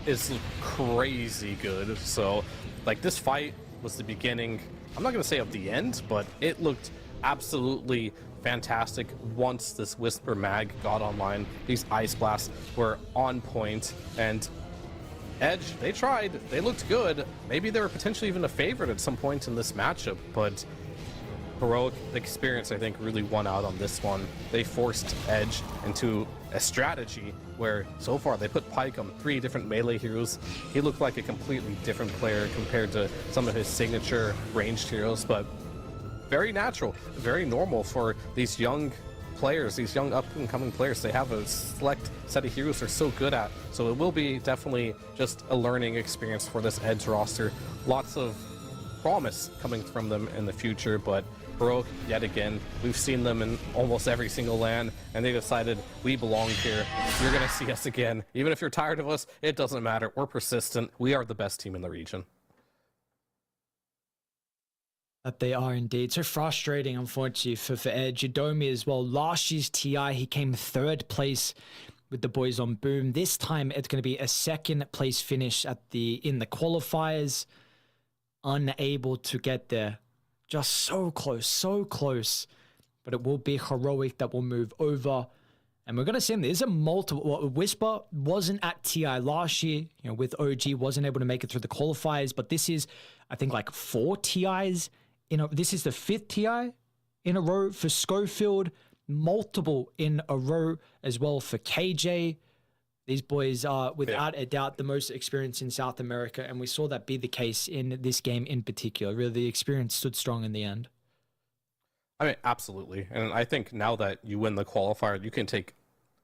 S7: is crazy good. So, like, this fight was the beginning, I'm not going to say of the end, but it looked absolutely fantastic once this Whisper Mag got online. These Ice Blasts were on point, and Edge, they tried, they looked good. Maybe they were potentially even a favorite at some point in this matchup, but Heroic, the experience, I think, really won out on this one. They forced Edge into a strategy where, so far, they put Pyke on 3 different melee heroes. He looked like a completely different player compared to some of his signature ranged heroes, but very natural, very normal for these young players, these young up-and-coming players. They have a select set of heroes they're so good at, so it will be definitely just a learning experience for this Edge roster. Lots of promise coming from them in the future, but Heroic, yet again, we've seen them in almost every single LAN, and they decided we belong here. You're going to see us again. Even if you're tired of us, it doesn't matter. We're persistent. We are the best team in the region.
S6: That they are indeed. So frustrating, unfortunately, for Edge. Yodomi as well. Last year's TI, he came third place with the boys on Boom. This time, it's going to be a second place finish in the qualifiers. Unable to get there. Just so close. But it will be Heroic that will move over. And we're going to see them. There's a multiple. Well, Whisper wasn't at TI last year, with OG, wasn't able to make it through the qualifiers. But this is, I think, like 4 TIs. This is the 5th TI in a row for Schofield. Multiple in a row as well for KJ. These boys are, without a doubt, the most experienced in South America, and we saw that be the case in this game in particular. Really, the experience stood strong in the end.
S7: I mean, absolutely. And I think now that you win the qualifier, you can take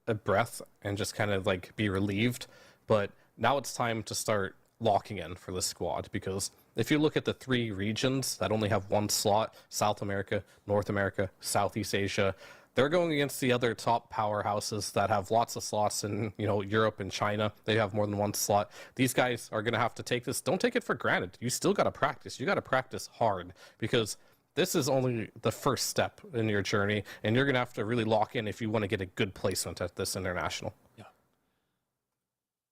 S7: a breath and just kind of like be relieved. But now it's time to start locking in for the squad, because if you look at the 3 regions that only have 1 slot, South America, North America, Southeast Asia, they're going against the other top powerhouses that have lots of slots in, Europe and China. They have more than 1 slot. These guys are going to have to take this. Don't take it for granted. You still got to practice. You got to practice hard, because this is only the first step in your journey, and you're going to have to really lock in if you want to get a good placement at this international.
S6: Yeah.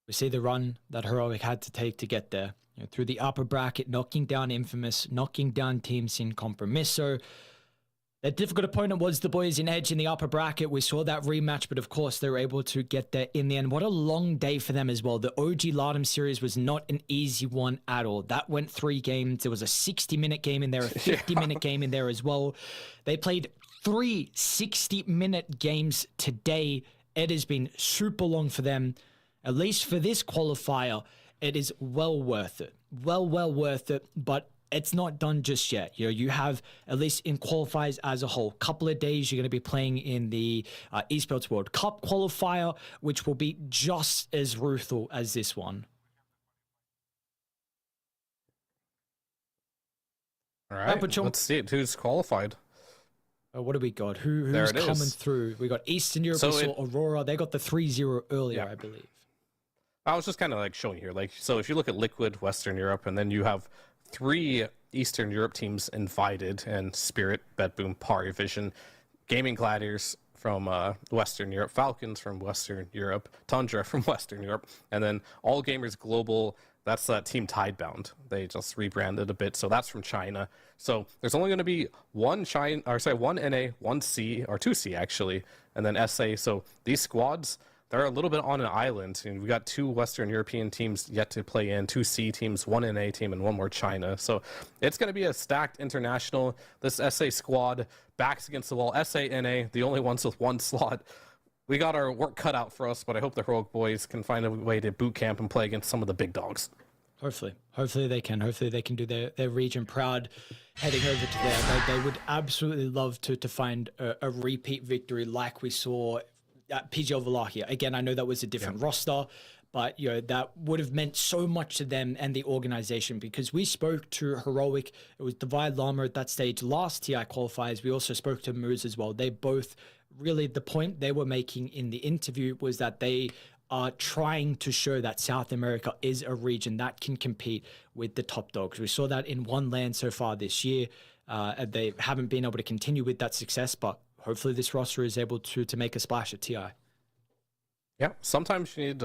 S6: We see the run that Heroic had to take to get there. Through the upper bracket, knocking down Infamous, knocking down Team Sin Compromiso. That difficult opponent was the boys in Edge in the upper bracket. We saw that rematch, but of course they were able to get there in the end. What a long day for them as well. The OG Lardham series was not an easy one at all. That went 3 games. There was a 60-minute game in there, a 50-minute game in there as well. They played 3 60-minute games today. It has been super long for them. At least for this qualifier, it is well worth it. Well worth it, but it's not done just yet. You have, at least in qualifiers as a whole, couple of days you're going to be playing in the Esports World Cup qualifier, which will be just as ruthless as this one.
S7: All right, let's see it. Who's qualified?
S6: What do we got? Who's coming through? We got Eastern Europe. We saw Aurora. They got the 3-0 earlier, I believe.
S7: I was just kind of like showing here. So if you look at Liquid, Western Europe, and then you have 3 Eastern Europe teams invited, and Spirit, Betboom, Pari Vision, Gaming Gladiators from Western Europe, Falcons from Western Europe, Tundra from Western Europe, and then All Gamers Global. That's that team Tidebound. They just rebranded a bit, so that's from China. So there's only going to be 1 NA, 1 C, or 2 C actually, and then SA. So these squads, they're a little bit on an island. And we got 2 Western European teams yet to play in, 2 C teams, 1 NA team, and 1 more China. So it's going to be a stacked international. This SA squad, backs against the wall. SA, NA, the only ones with 1 slot. We got our work cut out for us, but I hope the Heroic boys can find a way to boot camp and play against some of the big dogs.
S6: Hopefully they can. Hopefully they can do their region proud heading over to there. They would absolutely love to find a repeat victory like we saw at PGL Wallachia. Again, I know that was a different roster, but that would have meant so much to them and the organization, because we spoke to Heroic. It was Divide Llama at that stage, last TI qualifiers. We also spoke to Moose as well. They both, really, the point they were making in the interview was that they are trying to show that South America is a region that can compete with the top dogs. We saw that in 1 LAN so far this year. They haven't been able to continue with that success, but hopefully this roster is able to make a splash at TI.
S7: Yeah, sometimes you need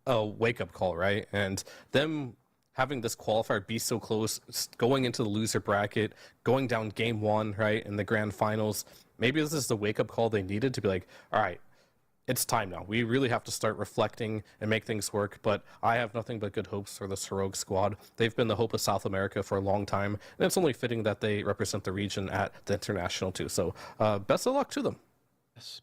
S7: a wake-up call, right? And them having this qualifier be so close, going into the loser bracket, going down game 1, right, in the grand finals, maybe this is the wake-up call they needed to be like, all right, it's time now. We really have to start reflecting and make things work, but I have nothing but good hopes for this Heroic squad. They've been the hope of South America for a long time, and it's only fitting that they represent the region at the international too. So best of luck to them.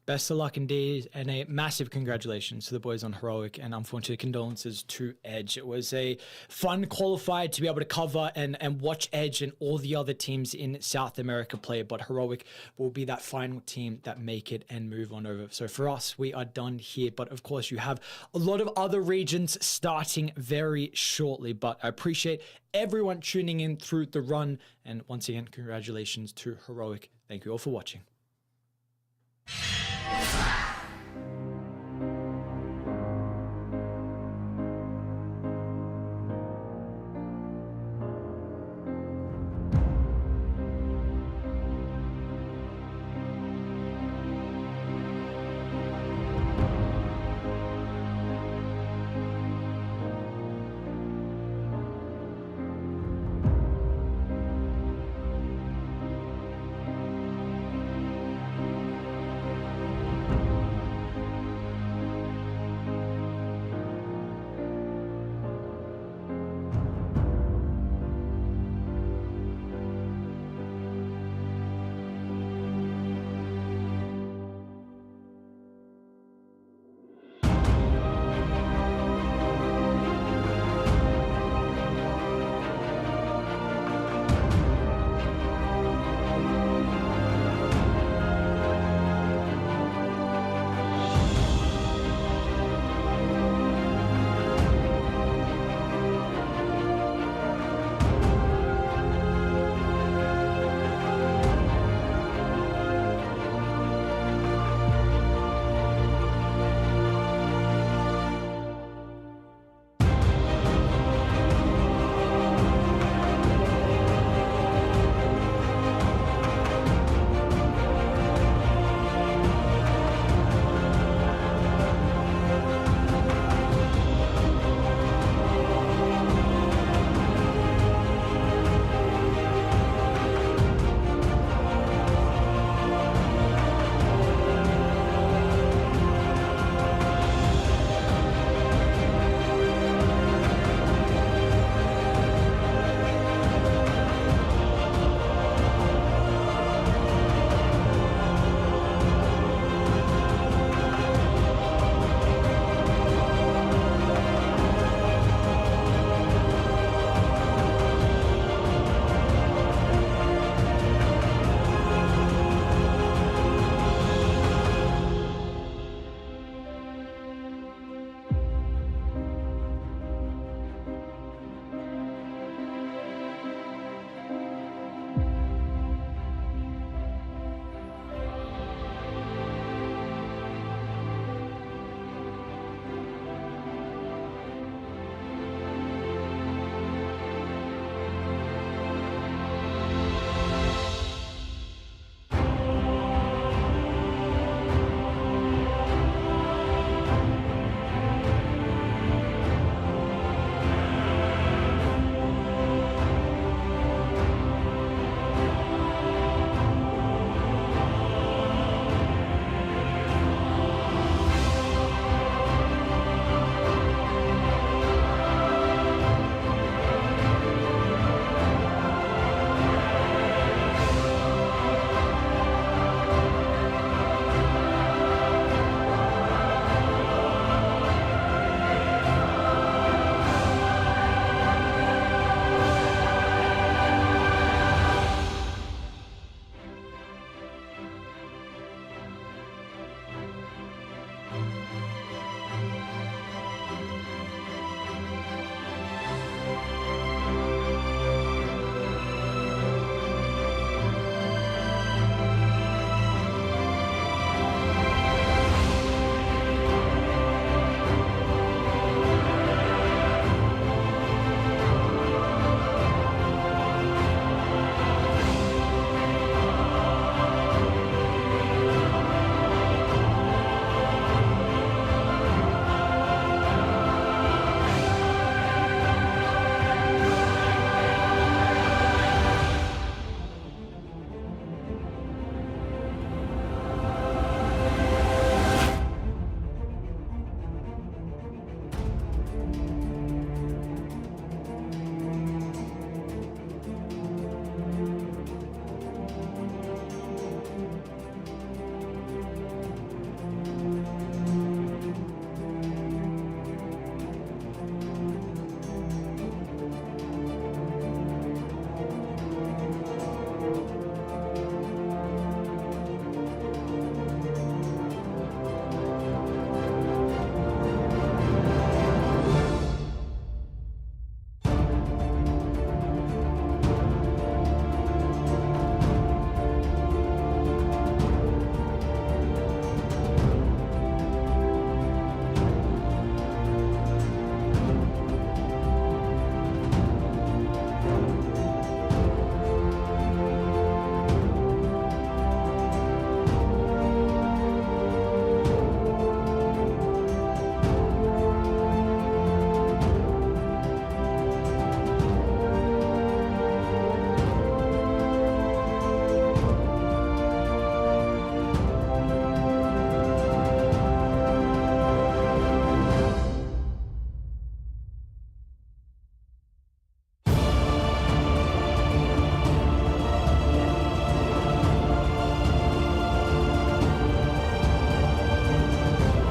S6: Best of luck indeed, and a massive congratulations to the boys on Heroic, and unfortunately condolences to Edge. It was a fun qualifier to be able to cover and watch Edge and all the other teams in South America play, but Heroic will be that final team that make it and move on over. So for us, we are done here, but of course you have a lot of other regions starting very shortly, but I appreciate everyone tuning in through the run, and once again, congratulations to Heroic Thank you all for watching.